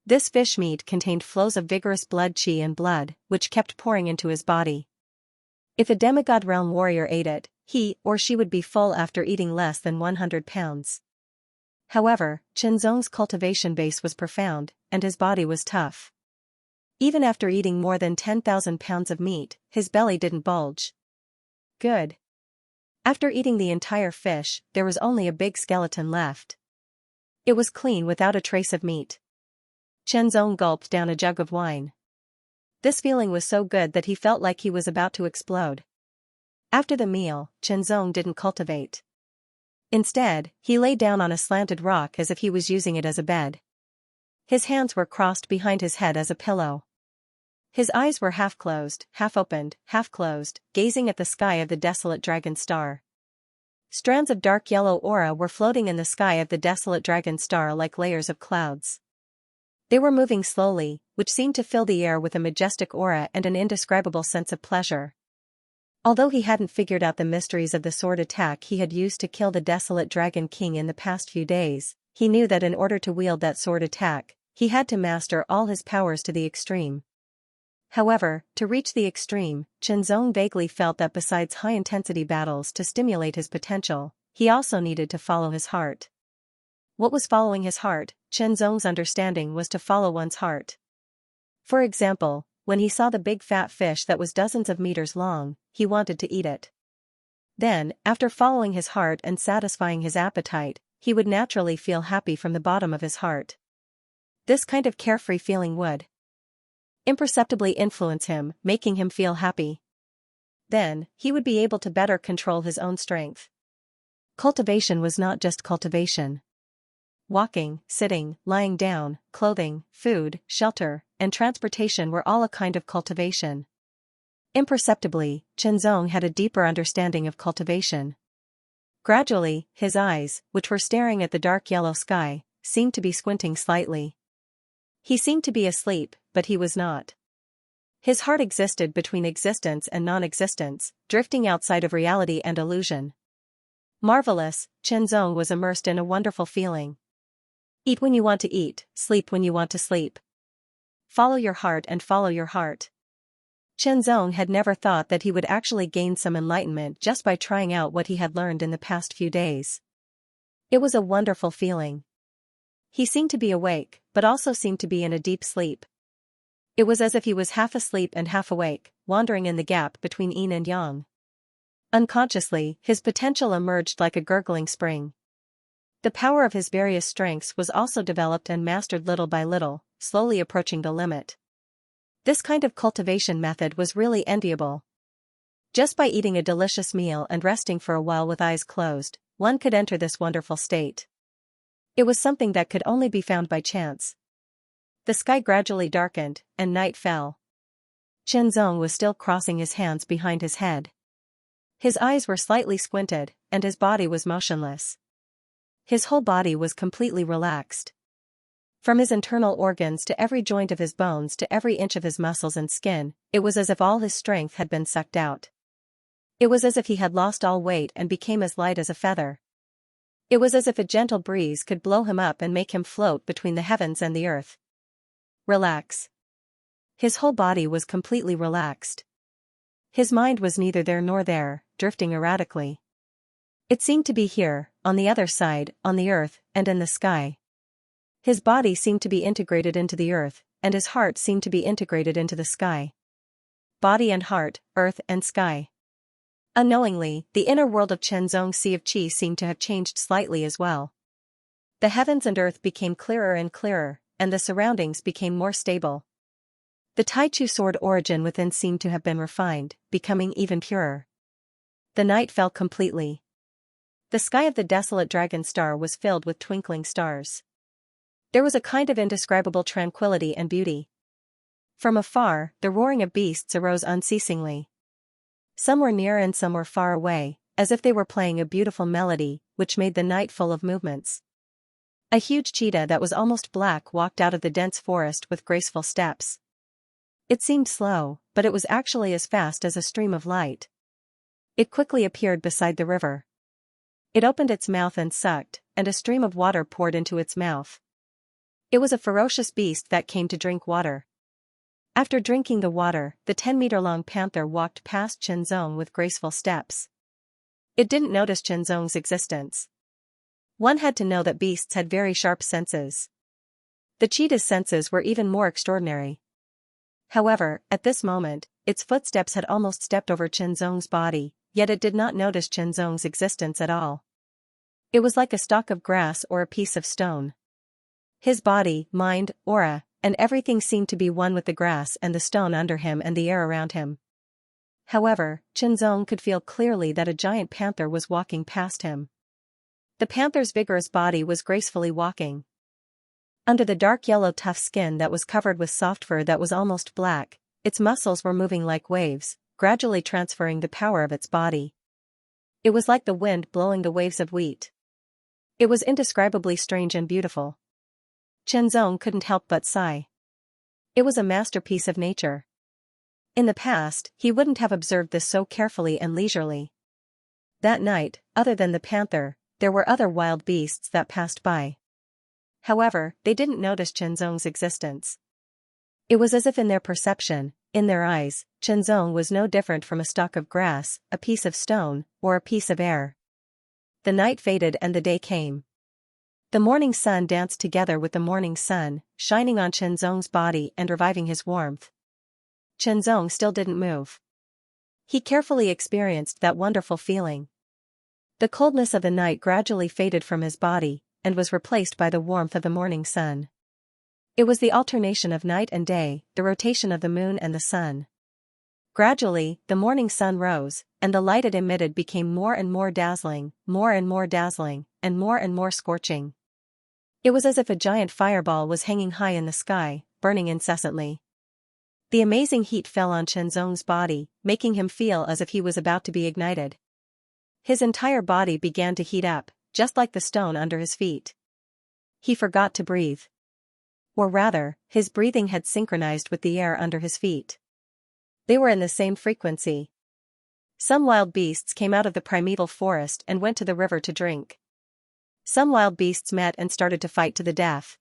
This fish meat contained flows of vigorous blood chi and blood, which kept pouring into his body. If a demigod realm warrior ate it, he or she would be full after eating less than 100 pounds. However, Qianzong's cultivation base was profound, and his body was tough. Even after eating more than 10,000 pounds of meat, his belly didn't bulge. Good. After eating the entire fish, there was only a big skeleton left. It was clean without a trace of meat. Qianzong gulped down a jug of wine. This feeling was so good that he felt like he was about to explode. After the meal, Qianzong didn't cultivate. Instead, he lay down on a slanted rock as if he was using it as a bed. His hands were crossed behind his head as a pillow. His eyes were half closed, half opened, half closed, gazing at the sky of the Desolate Dragon Star. Strands of dark yellow aura were floating in the sky of the Desolate Dragon Star like layers of clouds. They were moving slowly, which seemed to fill the air with a majestic aura and an indescribable sense of pleasure. Although he hadn't figured out the mysteries of the sword attack he had used to kill the Desolate Dragon King in the past few days, he knew that in order to wield that sword attack, he had to master all his powers to the extreme. However, to reach the extreme, Qianzong vaguely felt that besides high-intensity battles to stimulate his potential, he also needed to follow his heart. What was following his heart? Qianzong's understanding was to follow one's heart. For example, when he saw the big fat fish that was dozens of meters long, he wanted to eat it. Then, after following his heart and satisfying his appetite, he would naturally feel happy from the bottom of his heart. This kind of carefree feeling would imperceptibly influence him, making him feel happy. Then, he would be able to better control his own strength. Cultivation was not just cultivation. Walking, sitting, lying down, clothing, food, shelter, and transportation were all a kind of cultivation. Imperceptibly, Chenzong had a deeper understanding of cultivation. Gradually, his eyes, which were staring at the dark yellow sky, seemed to be squinting slightly. He seemed to be asleep, but he was not. His heart existed between existence and non-existence, drifting outside of reality and illusion. Marvelous, Chenzong was immersed in a wonderful feeling. Eat when you want to eat, sleep when you want to sleep. Follow your heart and follow your heart. Chenzong had never thought that he would actually gain some enlightenment just by trying out what he had learned in the past few days. It was a wonderful feeling. He seemed to be awake, but also seemed to be in a deep sleep. It was as if he was half asleep and half awake, wandering in the gap between yin and yang. Unconsciously, his potential emerged like a gurgling spring. The power of his various strengths was also developed and mastered little by little, slowly approaching the limit. This kind of cultivation method was really enviable. Just by eating a delicious meal and resting for a while with eyes closed, one could enter this wonderful state. It was something that could only be found by chance. The sky gradually darkened, and night fell. Chenzong was still crossing his hands behind his head. His eyes were slightly squinted, and his body was motionless. His whole body was completely relaxed. From his internal organs to every joint of his bones to every inch of his muscles and skin, it was as if all his strength had been sucked out. It was as if he had lost all weight and became as light as a feather. It was as if a gentle breeze could blow him up and make him float between the heavens and the earth. Relax. His whole body was completely relaxed. His mind was neither there nor there, drifting erratically. It seemed to be here, on the other side, on the earth, and in the sky. His body seemed to be integrated into the earth, and his heart seemed to be integrated into the sky. Body and heart, earth and sky. Unknowingly, the inner world of Chenzong's Sea of Qi seemed to have changed slightly as well. The heavens and earth became clearer and clearer, and the surroundings became more stable. The Taichu sword origin within seemed to have been refined, becoming even purer. The night fell completely. The sky of the desolate dragon star was filled with twinkling stars. There was a kind of indescribable tranquility and beauty. From afar, the roaring of beasts arose unceasingly. Some were near and some were far away, as if they were playing a beautiful melody, which made the night full of movements. A huge cheetah that was almost black walked out of the dense forest with graceful steps. It seemed slow, but it was actually as fast as a stream of light. It quickly appeared beside the river. It opened its mouth and sucked, and a stream of water poured into its mouth. It was a ferocious beast that came to drink water. After drinking the water, the 10-meter-long panther walked past Chenzong with graceful steps. It didn't notice Chenzong's existence. One had to know that beasts had very sharp senses. The cheetah's senses were even more extraordinary. However, at this moment, its footsteps had almost stepped over Chenzong's body, yet it did not notice Chenzong's existence at all. It was like a stalk of grass or a piece of stone. His body, mind, aura, and everything seemed to be one with the grass and the stone under him and the air around him. However, Chenzong could feel clearly that a giant panther was walking past him. The panther's vigorous body was gracefully walking. Under the dark yellow tough skin that was covered with soft fur that was almost black, its muscles were moving like waves, gradually transferring the power of its body. It was like the wind blowing the waves of wheat. It was indescribably strange and beautiful. Chenzong couldn't help but sigh. It was a masterpiece of nature. In the past, he wouldn't have observed this so carefully and leisurely. That night, other than the panther, there were other wild beasts that passed by. However, they didn't notice Chenzong's existence. It was as if in their perception, in their eyes, Chenzong was no different from a stalk of grass, a piece of stone, or a piece of air. The night faded and the day came. The morning sun danced together with the morning sun, shining on Chenzong's body and reviving his warmth. Chenzong still didn't move. He carefully experienced that wonderful feeling. The coldness of the night gradually faded from his body, and was replaced by the warmth of the morning sun. It was the alternation of night and day, the rotation of the moon and the sun. Gradually, the morning sun rose, and the light it emitted became more and more dazzling, and more scorching. It was as if a giant fireball was hanging high in the sky, burning incessantly. The amazing heat fell on Xianxia's body, making him feel as if he was about to be ignited. His entire body began to heat up, just like the stone under his feet. He forgot to breathe. Or rather, his breathing had synchronized with the air under his feet. They were in the same frequency. Some wild beasts came out of the primeval forest and went to the river to drink. Some wild beasts met and started to fight to the death.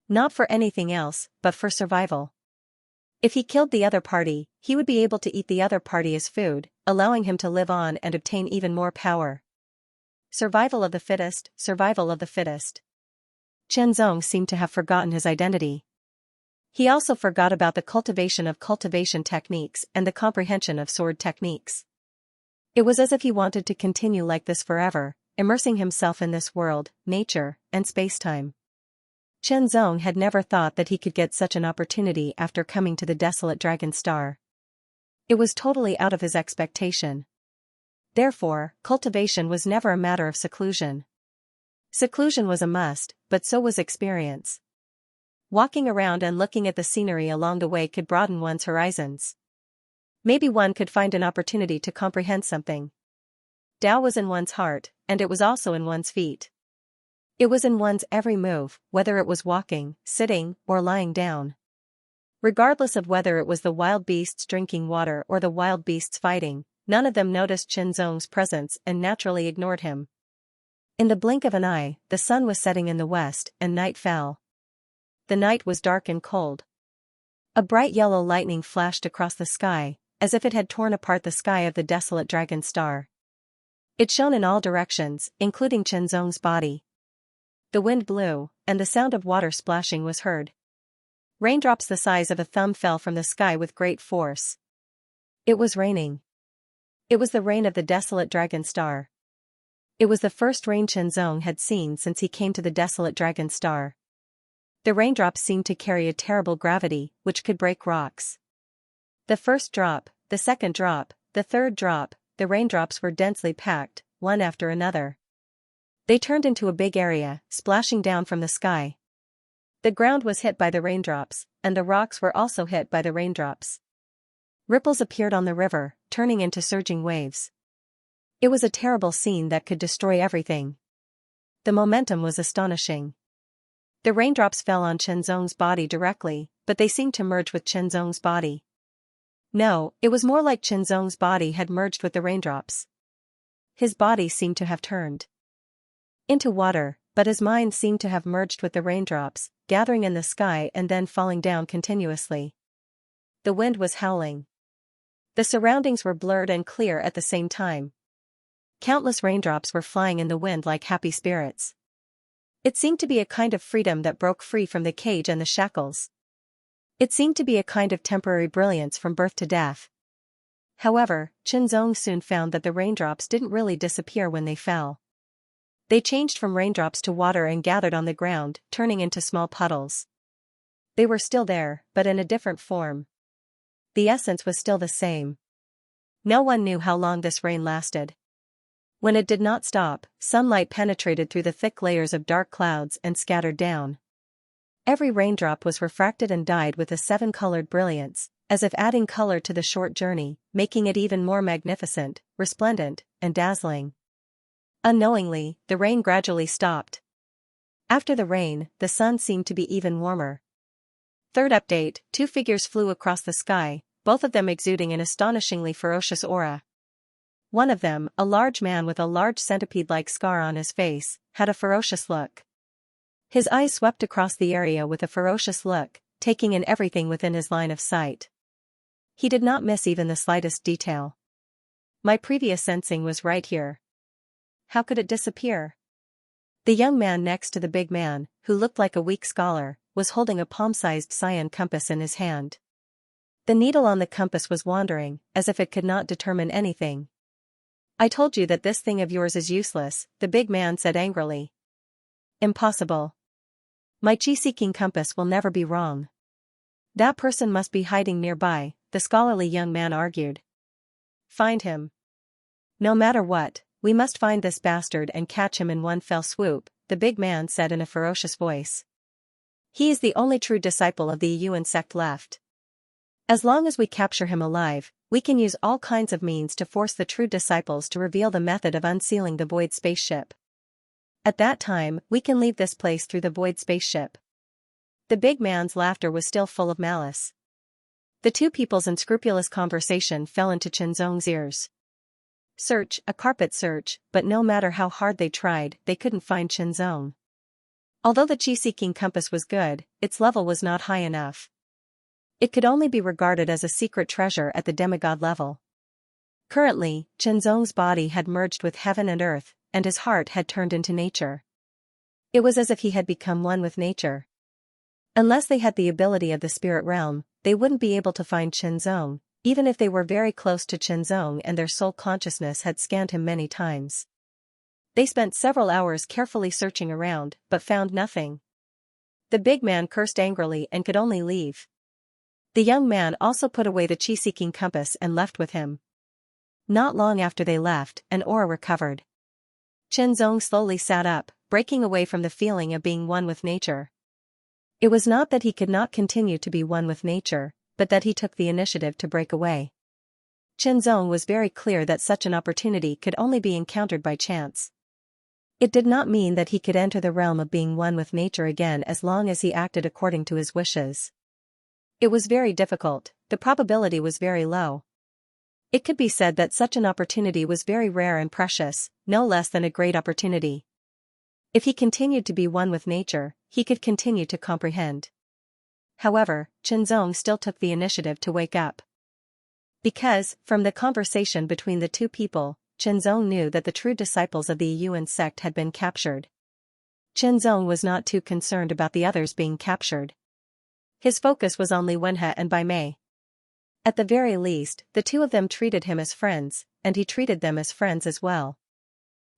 Not for anything else, but for survival. If he killed the other party, he would be able to eat the other party as food, allowing him to live on and obtain even more power. Survival of the fittest, survival of the fittest. Xianxia seemed to have forgotten his identity. He also forgot about the cultivation of cultivation techniques and the comprehension of sword techniques. It was as if he wanted to continue like this forever, immersing himself in this world, nature, and space-time. Xianxia had never thought that he could get such an opportunity after coming to the desolate Dragon Star. It was totally out of his expectation. Therefore, cultivation was never a matter of seclusion. Seclusion was a must, but so was experience. Walking around and looking at the scenery along the way could broaden one's horizons. Maybe one could find an opportunity to comprehend something. Tao was in one's heart, and it was also in one's feet. It was in one's every move, whether it was walking, sitting, or lying down. Regardless of whether it was the wild beasts drinking water or the wild beasts fighting, none of them noticed Xianxia's presence and naturally ignored him. In the blink of an eye, the sun was setting in the west and night fell. The night was dark and cold. A bright yellow lightning flashed across the sky, as if it had torn apart the sky of the desolate Dragon Star. It shone in all directions, including Xianxia's body. The wind blew, and the sound of water splashing was heard. Raindrops the size of a thumb fell from the sky with great force. It was raining. It was the rain of the desolate Dragon Star. It was the first rain Xianxia had seen since he came to the desolate Dragon Star. The raindrops seemed to carry a terrible gravity, which could break rocks. The first drop, the second drop, the third drop, the raindrops were densely packed, one after another. They turned into a big area, splashing down from the sky. The ground was hit by the raindrops, and the rocks were also hit by the raindrops. Ripples appeared on the river, turning into surging waves. It was a terrible scene that could destroy everything. The momentum was astonishing. The raindrops fell on Xianxia's body directly, but they seemed to merge with Xianxia's body. No, it was more like Xianxia's body had merged with the raindrops. His body seemed to have turned into water, but his mind seemed to have merged with the raindrops, gathering in the sky and then falling down continuously. The wind was howling. The surroundings were blurred and clear at the same time. Countless raindrops were flying in the wind like happy spirits. It seemed to be a kind of freedom that broke free from the cage and the shackles. It seemed to be a kind of temporary brilliance from birth to death. However, Xianxia soon found that the raindrops didn't really disappear when they fell. They changed from raindrops to water and gathered on the ground, turning into small puddles. They were still there, but in a different form. The essence was still the same. No one knew how long this rain lasted. When it did not stop, sunlight penetrated through the thick layers of dark clouds and scattered down. Every raindrop was refracted and dyed with a seven-colored brilliance, as if adding color to the short journey, making it even more magnificent, resplendent, and dazzling. Unknowingly, the rain gradually stopped. After the rain, the sun seemed to be even warmer. Third update, two figures flew across the sky, both of them exuding an astonishingly ferocious aura. One of them, a large man with a large centipede-like scar on his face, had a ferocious look. His eyes swept across the area with a ferocious look, taking in everything within his line of sight. He did not miss even the slightest detail. My previous sensing was right here. How could it disappear? The young man next to the big man, who looked like a weak scholar, was holding a palm-sized cyan compass in his hand. The needle on the compass was wandering, as if it could not determine anything. I told you that this thing of yours is useless, the big man said angrily. Impossible. My chi-seeking compass will never be wrong. That person must be hiding nearby, the scholarly young man argued. Find him. No matter what, we must find this bastard and catch him in one fell swoop, the big man said in a ferocious voice. He is the only true disciple of the Yuan sect left. As long as we capture him alive, we can use all kinds of means to force the true disciples to reveal the method of unsealing the void spaceship. At that time, we can leave this place through the void spaceship. The big man's laughter was still full of malice. The two people's unscrupulous conversation fell into Chenzong's ears. Search, a carpet search, but no matter how hard they tried, they couldn't find Chenzong. Although the chi-seeking compass was good, its level was not high enough. It could only be regarded as a secret treasure at the demigod level. Currently, Chenzong's body had merged with heaven and earth, and his heart had turned into nature. It was as if he had become one with nature. Unless they had the ability of the spirit realm, they wouldn't be able to find Chenzong, even if they were very close to Chenzong and their soul consciousness had scanned him many times. They spent several hours carefully searching around, but found nothing. The big man cursed angrily and could only leave. The young man also put away the chi-seeking compass and left with him. Not long after they left, an aura recovered. Chenzong slowly sat up, breaking away from the feeling of being one with nature. It was not that he could not continue to be one with nature, but that he took the initiative to break away. Chenzong was very clear that such an opportunity could only be encountered by chance. It did not mean that he could enter the realm of being one with nature again as long as he acted according to his wishes. It was very difficult, the probability was very low. It could be said that such an opportunity was very rare and precious, no less than a great opportunity. If he continued to be one with nature, he could continue to comprehend. However, Chenzong still took the initiative to wake up. Because, from the conversation between the two people, Chenzong knew that the true disciples of the Yuan sect had been captured. Chenzong was not too concerned about the others being captured. His focus was on Li Wenhe and Bai Mei. At the very least, the two of them treated him as friends, and he treated them as friends as well.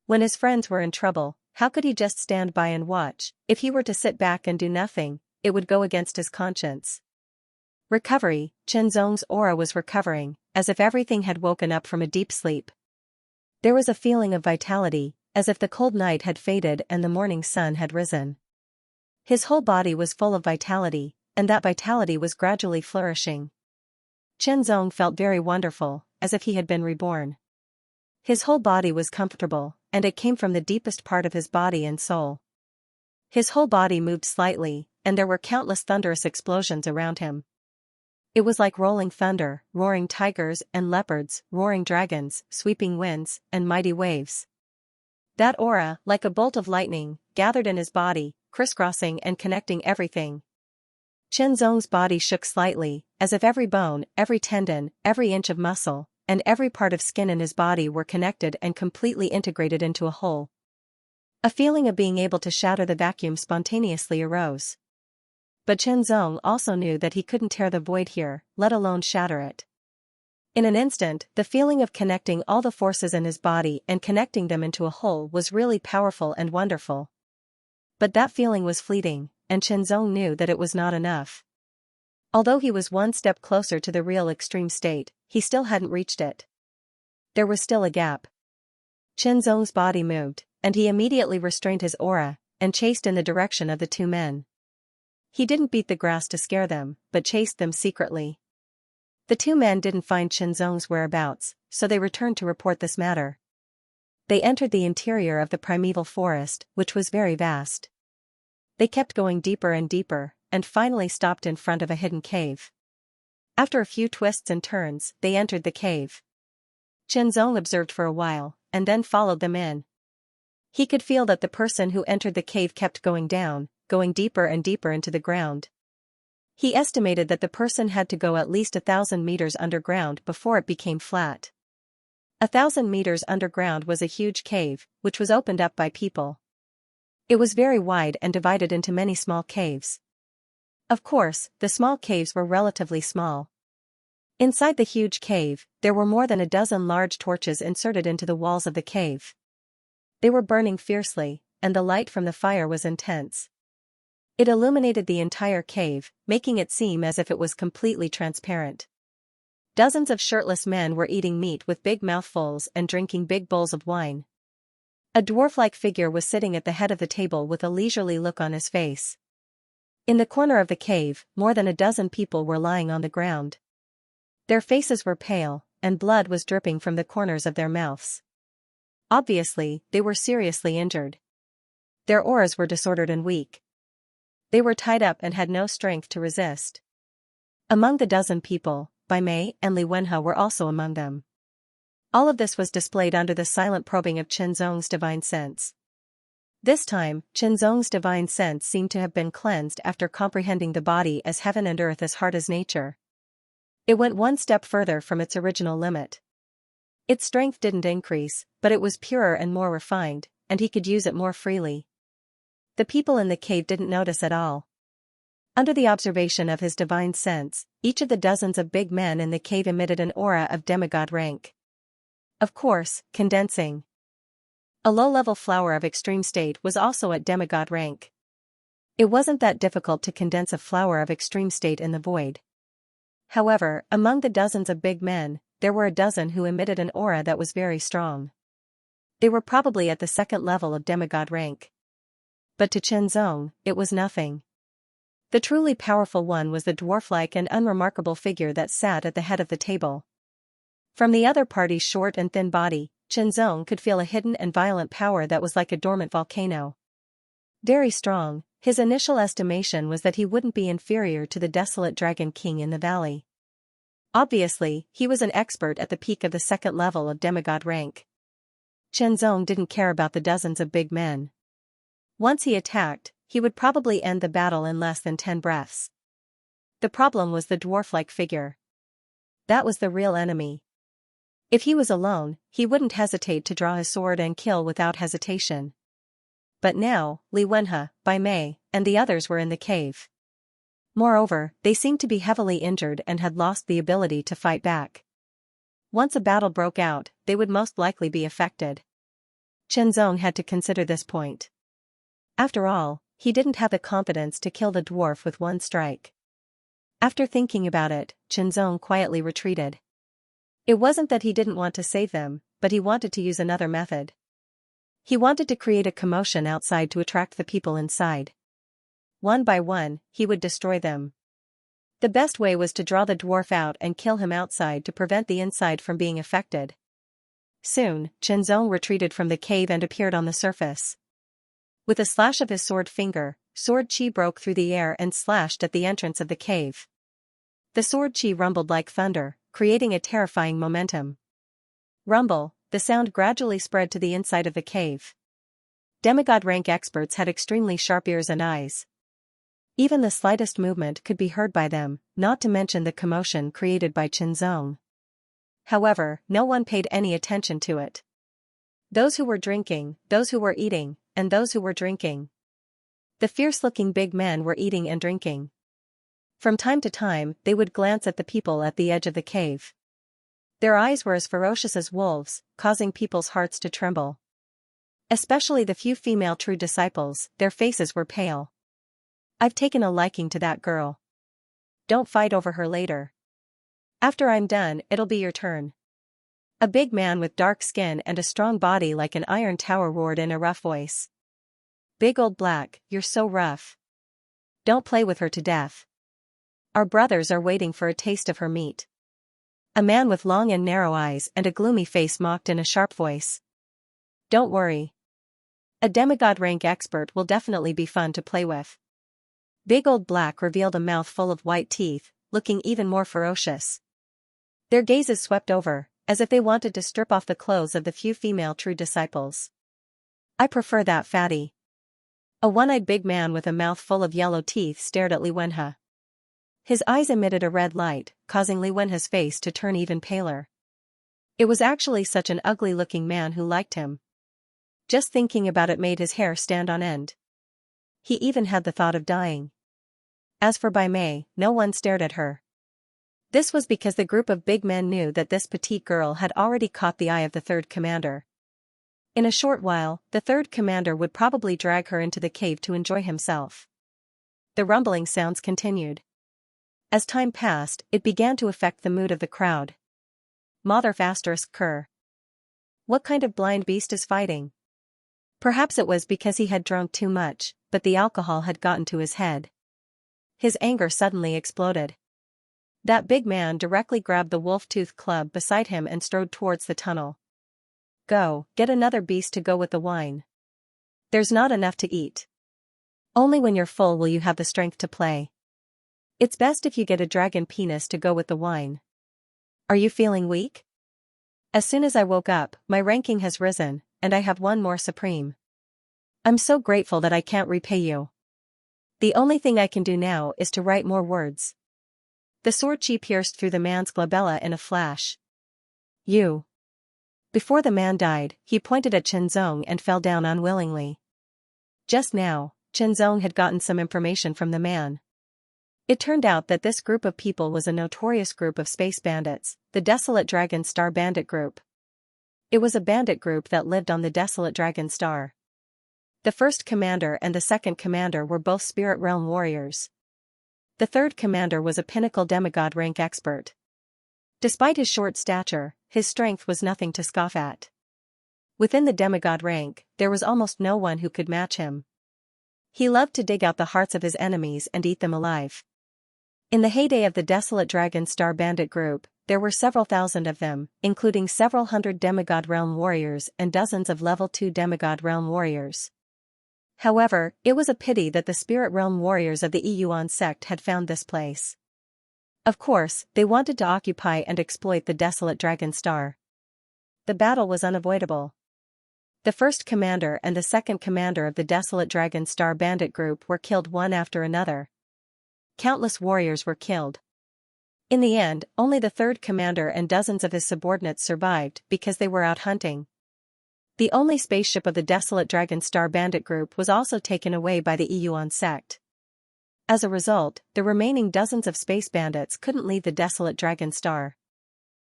When his friends were in trouble, how could he just stand by and watch? If he were to sit back and do nothing, it would go against his conscience. Recovery, Chenzong's aura was recovering, as if everything had woken up from a deep sleep. There was a feeling of vitality, as if the cold night had faded and the morning sun had risen. His whole body was full of vitality, and that vitality was gradually flourishing. Chenzong felt very wonderful, as if he had been reborn. His whole body was comfortable, and it came from the deepest part of his body and soul. His whole body moved slightly, and there were countless thunderous explosions around him. It was like rolling thunder, roaring tigers and leopards, roaring dragons, sweeping winds, and mighty waves. That aura, like a bolt of lightning, gathered in his body, crisscrossing and connecting everything. Chenzong's body shook slightly, as if every bone, every tendon, every inch of muscle, and every part of skin in his body were connected and completely integrated into a whole. A feeling of being able to shatter the vacuum spontaneously arose. But Chenzong also knew that he couldn't tear the void here, let alone shatter it. In an instant, the feeling of connecting all the forces in his body and connecting them into a whole was really powerful and wonderful. But that feeling was fleeting, and Chenzong knew that it was not enough. Although he was one step closer to the real extreme state, he still hadn't reached it. There was still a gap. Chenzong's body moved, and he immediately restrained his aura, and chased in the direction of the two men. He didn't beat the grass to scare them, but chased them secretly. The two men didn't find Chenzong's whereabouts, so they returned to report this matter. They entered the interior of the primeval forest, which was very vast. They kept going deeper and deeper, and finally stopped in front of a hidden cave. After a few twists and turns, they entered the cave. Chenzong observed for a while, and then followed them in. He could feel that the person who entered the cave kept going down, going deeper and deeper into the ground. He estimated that the person had to go at least 1,000 meters underground before it became flat. 1,000 meters underground was a huge cave, which was opened up by people. It was very wide and divided into many small caves. Of course, the small caves were relatively small. Inside the huge cave, there were more than a dozen large torches inserted into the walls of the cave. They were burning fiercely, and the light from the fire was intense. It illuminated the entire cave, making it seem as if it was completely transparent. Dozens of shirtless men were eating meat with big mouthfuls and drinking big bowls of wine. A dwarf-like figure was sitting at the head of the table with a leisurely look on his face. In the corner of the cave, more than a dozen people were lying on the ground. Their faces were pale, and blood was dripping from the corners of their mouths. Obviously, they were seriously injured. Their auras were disordered and weak. They were tied up and had no strength to resist. Among the dozen people, Bai Mei and Li Wenhe were also among them. All of this was displayed under the silent probing of Chen Zong's divine sense. This time, Chen Zong's divine sense seemed to have been cleansed after comprehending the body as heaven and earth as heart as nature. It went one step further from its original limit. Its strength didn't increase, but it was purer and more refined, and he could use it more freely. The people in the cave didn't notice at all. Under the observation of his divine sense, each of the dozens of big men in the cave emitted an aura of demigod rank. Of course, condensing. A low-level flower of extreme state was also at demigod rank. It wasn't that difficult to condense a flower of extreme state in the void. However, among the dozens of big men, there were a dozen who emitted an aura that was very strong. They were probably at the second level of demigod rank. But to Chen Zong, it was nothing. The truly powerful one was the dwarf-like and unremarkable figure that sat at the head of the table. From the other party's short and thin body, Chen Zong could feel a hidden and violent power that was like a dormant volcano. Very strong, his initial estimation was that he wouldn't be inferior to the desolate Dragon King in the valley. Obviously, he was an expert at the peak of the second level of demigod rank. Chen Zong didn't care about the dozens of big men. Once he attacked, he would probably end the battle in less than 10 breaths. The problem was the dwarf-like figure. That was the real enemy. If he was alone, he wouldn't hesitate to draw his sword and kill without hesitation. But now, Li Wenhe, Bai Mei, and the others were in the cave. Moreover, they seemed to be heavily injured and had lost the ability to fight back. Once a battle broke out, they would most likely be affected. Chen Zong had to consider this point. After all, he didn't have the confidence to kill the dwarf with one strike. After thinking about it, Chen Zong quietly retreated. It wasn't that he didn't want to save them, but he wanted to use another method. He wanted to create a commotion outside to attract the people inside. One by one, he would destroy them. The best way was to draw the dwarf out and kill him outside to prevent the inside from being affected. Soon, Chen Zong retreated from the cave and appeared on the surface. With a slash of his sword finger, sword chi broke through the air and slashed at the entrance of the cave. The sword chi rumbled like thunder, creating a terrifying momentum. Rumble, the sound gradually spread to the inside of the cave. Demigod rank experts had extremely sharp ears and eyes. Even the slightest movement could be heard by them, not to mention the commotion created by Chen Zong. However, no one paid any attention to it. Those who were drinking, those who were eating, and those who were drinking. The fierce-looking big men were eating and drinking. From time to time, they would glance at the people at the edge of the cave. Their eyes were as ferocious as wolves, causing people's hearts to tremble. Especially the few female true disciples, their faces were pale. I've taken a liking to that girl. Don't fight over her later. After I'm done, it'll be your turn. A big man with dark skin and a strong body like an iron tower roared in a rough voice. Big old black, you're so rough. Don't play with her to death. Our brothers are waiting for a taste of her meat. A man with long and narrow eyes and a gloomy face mocked in a sharp voice. Don't worry. A demigod rank expert will definitely be fun to play with. Big old black revealed a mouth full of white teeth, looking even more ferocious. Their gazes swept over, as if they wanted to strip off the clothes of the few female true disciples. I prefer that fatty. A one-eyed big man with a mouth full of yellow teeth stared at Li Wenhe. His eyes emitted a red light, causing Li Wenhe's face to turn even paler. It was actually such an ugly-looking man who liked him. Just thinking about it made his hair stand on end. He even had the thought of dying. As for Bai Mei, no one stared at her. This was because the group of big men knew that this petite girl had already caught the eye of the third commander. In a short while, the third commander would probably drag her into the cave to enjoy himself. The rumbling sounds continued. As time passed, it began to affect the mood of the crowd. Mother Cur. What kind of blind beast is fighting? Perhaps it was because he had drunk too much, but the alcohol had gotten to his head. His anger suddenly exploded. That big man directly grabbed the wolf-tooth club beside him and strode towards the tunnel. Go, get another beast to go with the wine. There's not enough to eat. Only when you're full will you have the strength to play. It's best if you get a dragon penis to go with the wine. Are you feeling weak? As soon as I woke up, my ranking has risen, and I have one more supreme. I'm so grateful that I can't repay you. The only thing I can do now is to write more words. The sword chi pierced through the man's glabella in a flash. You. Before the man died, he pointed at Chenzong and fell down unwillingly. Just now, Chenzong had gotten some information from the man. It turned out that this group of people was a notorious group of space bandits, the Desolate Dragon Star Bandit Group. It was a bandit group that lived on the Desolate Dragon Star. The first commander and the second commander were both spirit realm warriors. The third commander was a pinnacle demigod rank expert. Despite his short stature, his strength was nothing to scoff at. Within the demigod rank, there was almost no one who could match him. He loved to dig out the hearts of his enemies and eat them alive. In the heyday of the Desolate Dragon Star Bandit Group, there were several thousand of them, including several hundred demigod realm warriors and dozens of level 2 demigod realm warriors. However, it was a pity that the spirit realm warriors of the Yuan sect had found this place. Of course, they wanted to occupy and exploit the Desolate Dragon Star. The battle was unavoidable. The first commander and the second commander of the Desolate Dragon Star Bandit Group were killed one after another. Countless warriors were killed. In the end, only the third commander and dozens of his subordinates survived because they were out hunting. The only spaceship of the Desolate Dragon Star Bandit Group was also taken away by the Yuan sect. As a result, the remaining dozens of space bandits couldn't leave the Desolate Dragon Star.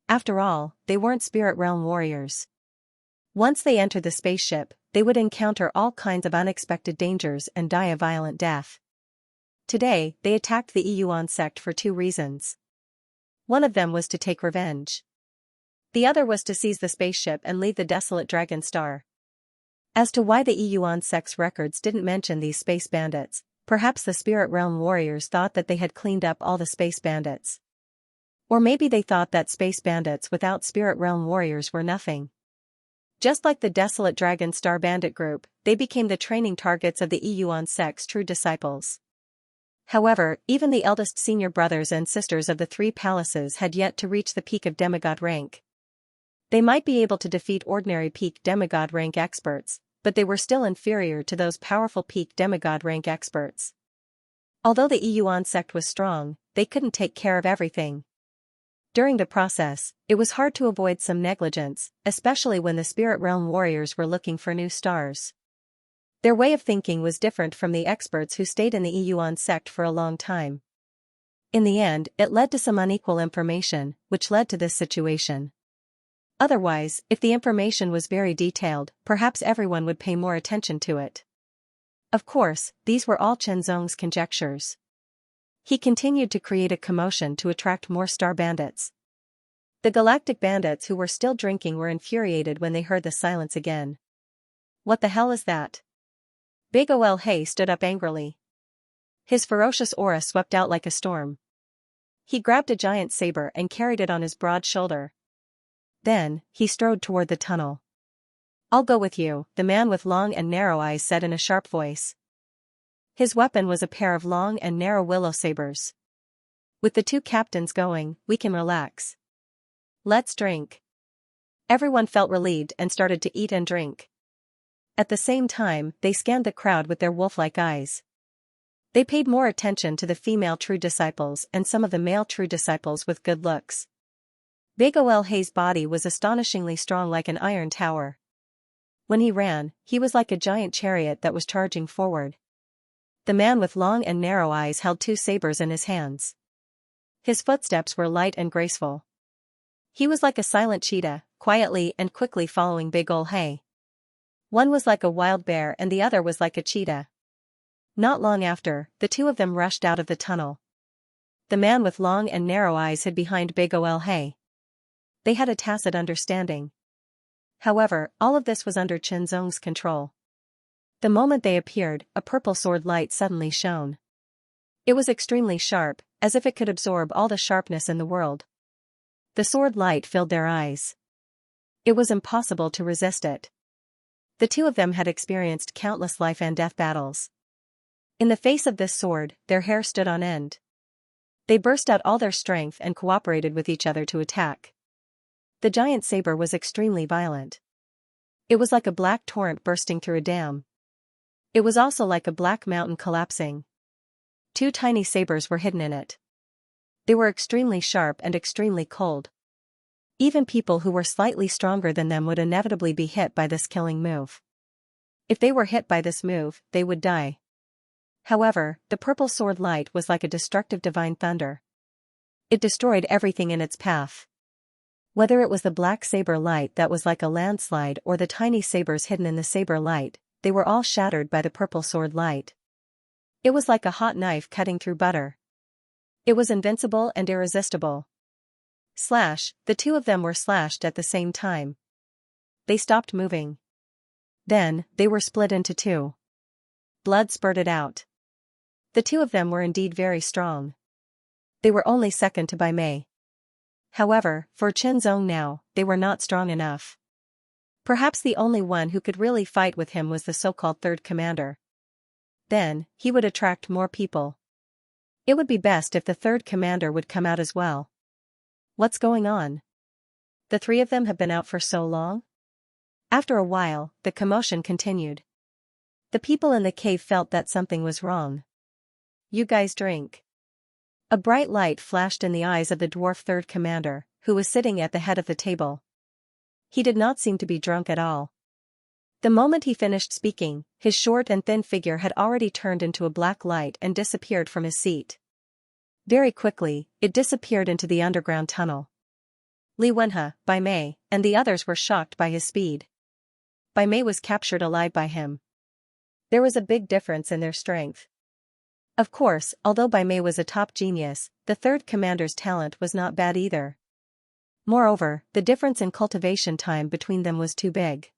After all, they weren't spirit realm warriors. Once they entered the spaceship, they would encounter all kinds of unexpected dangers and die a violent death. Today, they attacked the Yuan sect for 2 reasons. One of them was to take revenge. The other was to seize the spaceship and leave the Desolate Dragon Star. As to why the Yuan sect's records didn't mention these space bandits, perhaps the spirit realm warriors thought that they had cleaned up all the space bandits. Or maybe they thought that space bandits without spirit realm warriors were nothing. Just like the Desolate Dragon Star Bandit Group, they became the training targets of the Yuan sect's true disciples. However, even the eldest senior brothers and sisters of the 3 palaces had yet to reach the peak of demigod rank. They might be able to defeat ordinary peak demigod rank experts, but they were still inferior to those powerful peak demigod rank experts. Although the Yuan sect was strong, they couldn't take care of everything. During the process, it was hard to avoid some negligence, especially when the spirit realm warriors were looking for new stars. Their way of thinking was different from the experts who stayed in the Yuan sect for a long time. In the end, it led to some unequal information, which led to this situation. Otherwise, if the information was very detailed, perhaps everyone would pay more attention to it. Of course, these were all Chenzong's conjectures. He continued to create a commotion to attract more star bandits. The galactic bandits who were still drinking were infuriated when they heard the silence again. What the hell is that? Big Ol Hay stood up angrily. His ferocious aura swept out like a storm. He grabbed a giant saber and carried it on his broad shoulder. Then, he strode toward the tunnel. I'll go with you, the man with long and narrow eyes said in a sharp voice. His weapon was a pair of long and narrow willow sabers. With the 2 captains going, we can relax. Let's drink. Everyone felt relieved and started to eat and drink. At the same time, they scanned the crowd with their wolf-like eyes. They paid more attention to the female true disciples and some of the male true disciples with good looks. Big Ol Hay's body was astonishingly strong like an iron tower. When he ran, he was like a giant chariot that was charging forward. The man with long and narrow eyes held 2 sabers in his hands. His footsteps were light and graceful. He was like a silent cheetah, quietly and quickly following Big Ol' Hey. One was like a wild bear and the other was like a cheetah. Not long after, the two of them rushed out of the tunnel. The man with long and narrow eyes hid behind Big Ol' Hey. They had a tacit understanding. However, all of this was under Qianzong's control. The moment they appeared, a purple sword light suddenly shone. It was extremely sharp, as if it could absorb all the sharpness in the world. The sword light filled their eyes. It was impossible to resist it. The two of them had experienced countless life and death battles. In the face of this sword, their hair stood on end. They burst out all their strength and cooperated with each other to attack. The giant saber was extremely violent. It was like a black torrent bursting through a dam. It was also like a black mountain collapsing. Two tiny sabers were hidden in it. They were extremely sharp and extremely cold. Even people who were slightly stronger than them would inevitably be hit by this killing move. If they were hit by this move, they would die. However, the purple sword light was like a destructive divine thunder. It destroyed everything in its path. Whether it was the black saber light that was like a landslide or the tiny sabers hidden in the saber light, they were all shattered by the purple sword light. It was like a hot knife cutting through butter. It was invincible and irresistible. Slash, the two of them were slashed at the same time. They stopped moving. Then, they were split into two. Blood spurted out. The two of them were indeed very strong. They were only second to Bai Mei. However, for Qianzong now, they were not strong enough. Perhaps the only one who could really fight with him was the so-called third commander. Then, he would attract more people. It would be best if the third commander would come out as well. What's going on? The three of them have been out for so long? After a while, the commotion continued. The people in the cave felt that something was wrong. You guys drink. A bright light flashed in the eyes of the dwarf third commander, who was sitting at the head of the table. He did not seem to be drunk at all. The moment he finished speaking, his short and thin figure had already turned into a black light and disappeared from his seat. Very quickly, it disappeared into the underground tunnel. Li Wenhe, Bai Mei, and the others were shocked by his speed. Bai Mei was captured alive by him. There was a big difference in their strength. Of course, although Bai Mei was a top genius, the third commander's talent was not bad either. Moreover, the difference in cultivation time between them was too big.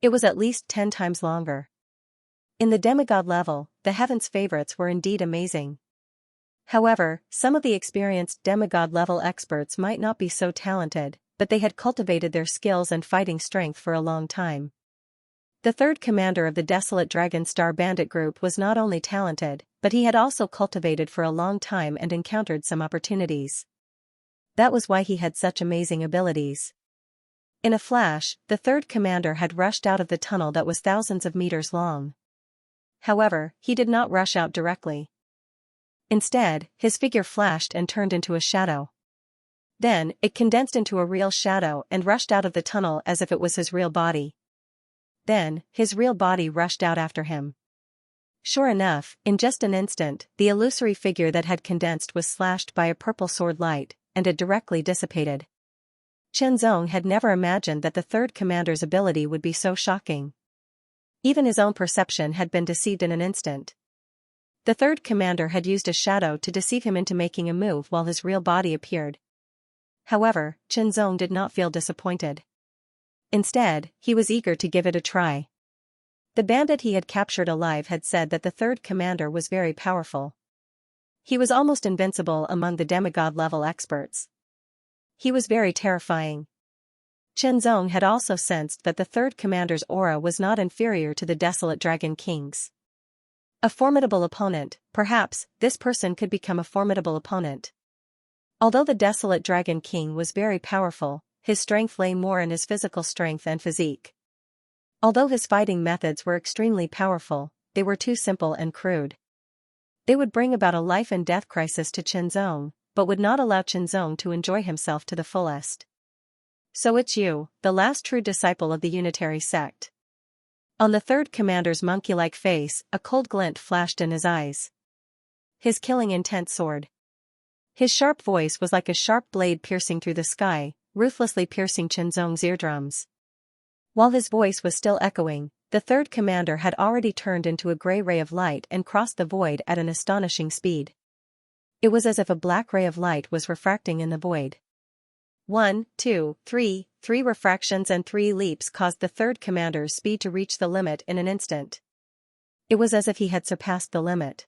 It was at least 10 times longer. In the demigod level, the heavens' favorites were indeed amazing. However, some of the experienced demigod level experts might not be so talented, but they had cultivated their skills and fighting strength for a long time. The third commander of the Desolate Dragon Star Bandit group was not only talented, but he had also cultivated for a long time and encountered some opportunities. That was why he had such amazing abilities. In a flash, the third commander had rushed out of the tunnel that was thousands of meters long. However, he did not rush out directly. Instead, his figure flashed and turned into a shadow. Then, it condensed into a real shadow and rushed out of the tunnel as if it was his real body. Then, his real body rushed out after him. Sure enough, in just an instant, the illusory figure that had condensed was slashed by a purple sword light, and it directly dissipated. Qianzong had never imagined that the third commander's ability would be so shocking. Even his own perception had been deceived in an instant. The third commander had used a shadow to deceive him into making a move while his real body appeared. However, Qianzong did not feel disappointed. Instead, he was eager to give it a try. The bandit he had captured alive had said that the third commander was very powerful. He was almost invincible among the demigod-level experts. He was very terrifying. Qianzong had also sensed that the third commander's aura was not inferior to the Desolate Dragon King's. A formidable opponent, perhaps, this person could become a formidable opponent. Although the Desolate Dragon King was very powerful, his strength lay more in his physical strength and physique. Although his fighting methods were extremely powerful, they were too simple and crude. They would bring about a life and death crisis to Qianzong, but would not allow Qianzong to enjoy himself to the fullest. So it's you, the last true disciple of the unitary sect. On the third commander's monkey-like face, a cold glint flashed in his eyes. His killing intent soared. His sharp voice was like a sharp blade piercing through the sky, ruthlessly piercing Chen Zong's eardrums. While his voice was still echoing, the third commander had already turned into a gray ray of light and crossed the void at an astonishing speed. It was as if a black ray of light was refracting in the void. 1, 2, 3 refractions and 3 leaps caused the third commander's speed to reach the limit in an instant. It was as if he had surpassed the limit.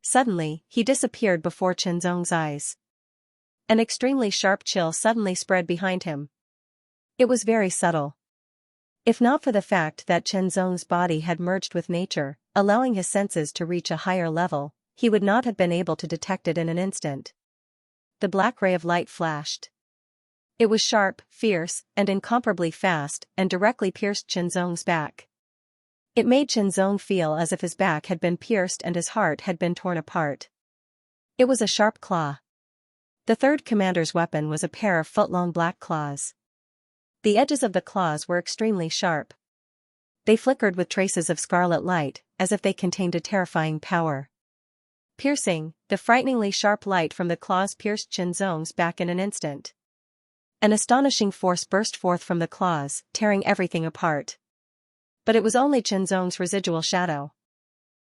Suddenly, he disappeared before Chen Zong's eyes. An extremely sharp chill suddenly spread behind him. It was very subtle. If not for the fact that Chen Zong's body had merged with nature, allowing his senses to reach a higher level, he would not have been able to detect it in an instant. The black ray of light flashed. It was sharp, fierce, and incomparably fast, and directly pierced Chen Zong's back. It made Chen Zong feel as if his back had been pierced and his heart had been torn apart. It was a sharp claw. The third commander's weapon was a pair of foot-long black claws. The edges of the claws were extremely sharp. They flickered with traces of scarlet light, as if they contained a terrifying power. Piercing, the frighteningly sharp light from the claws pierced Chen Zong's back in an instant. An astonishing force burst forth from the claws, tearing everything apart. But it was only Chen Zong's residual shadow.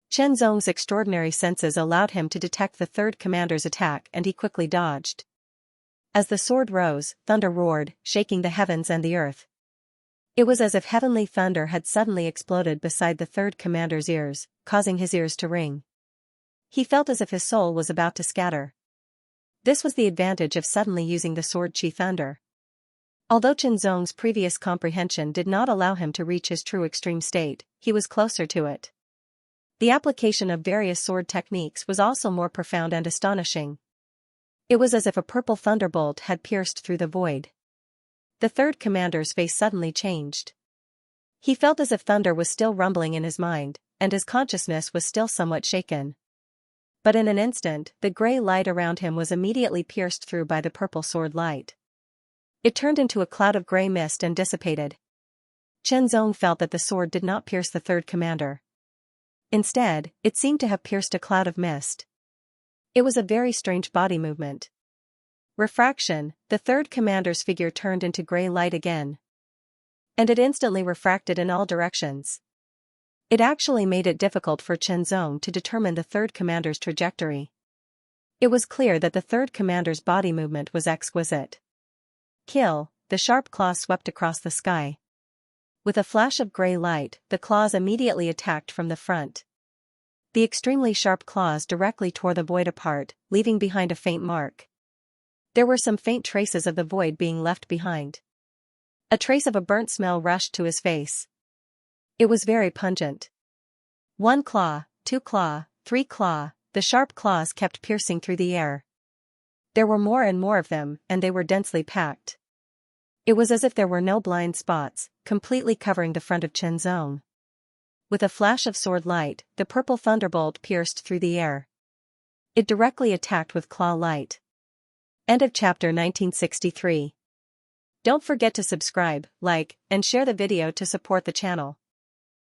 Chen Zong's extraordinary senses allowed him to detect the third commander's attack, and he quickly dodged. As the sword rose, thunder roared, shaking the heavens and the earth. It was as if heavenly thunder had suddenly exploded beside the third commander's ears, causing his ears to ring. He felt as if his soul was about to scatter. This was the advantage of suddenly using the sword Qi Thunder. Although Chen Zong's previous comprehension did not allow him to reach his true extreme state, he was closer to it. The application of various sword techniques was also more profound and astonishing. It was as if a purple thunderbolt had pierced through the void. The third commander's face suddenly changed. He felt as if thunder was still rumbling in his mind, and his consciousness was still somewhat shaken. But in an instant, the gray light around him was immediately pierced through by the purple sword light. It turned into a cloud of gray mist and dissipated. Chen Zong felt that the sword did not pierce the third commander. Instead, it seemed to have pierced a cloud of mist. It was a very strange body movement. Refraction, the third commander's figure turned into gray light again. And it instantly refracted in all directions. It actually made it difficult for Chen Zong to determine the third commander's trajectory. It was clear that the third commander's body movement was exquisite. Kill, the sharp claws swept across the sky. With a flash of gray light, the claws immediately attacked from the front. The extremely sharp claws directly tore the void apart, leaving behind a faint mark. There were some faint traces of the void being left behind. A trace of a burnt smell rushed to his face. It was very pungent. 1 claw, 2 claw, 3 claw, the sharp claws kept piercing through the air. There were more and more of them, and they were densely packed. It was as if there were no blind spots, completely covering the front of Chen Zong. With a flash of sword light, the purple thunderbolt pierced through the air. It directly attacked with claw light. End of chapter 1963. Don't forget to subscribe, like, and share the video to support the channel.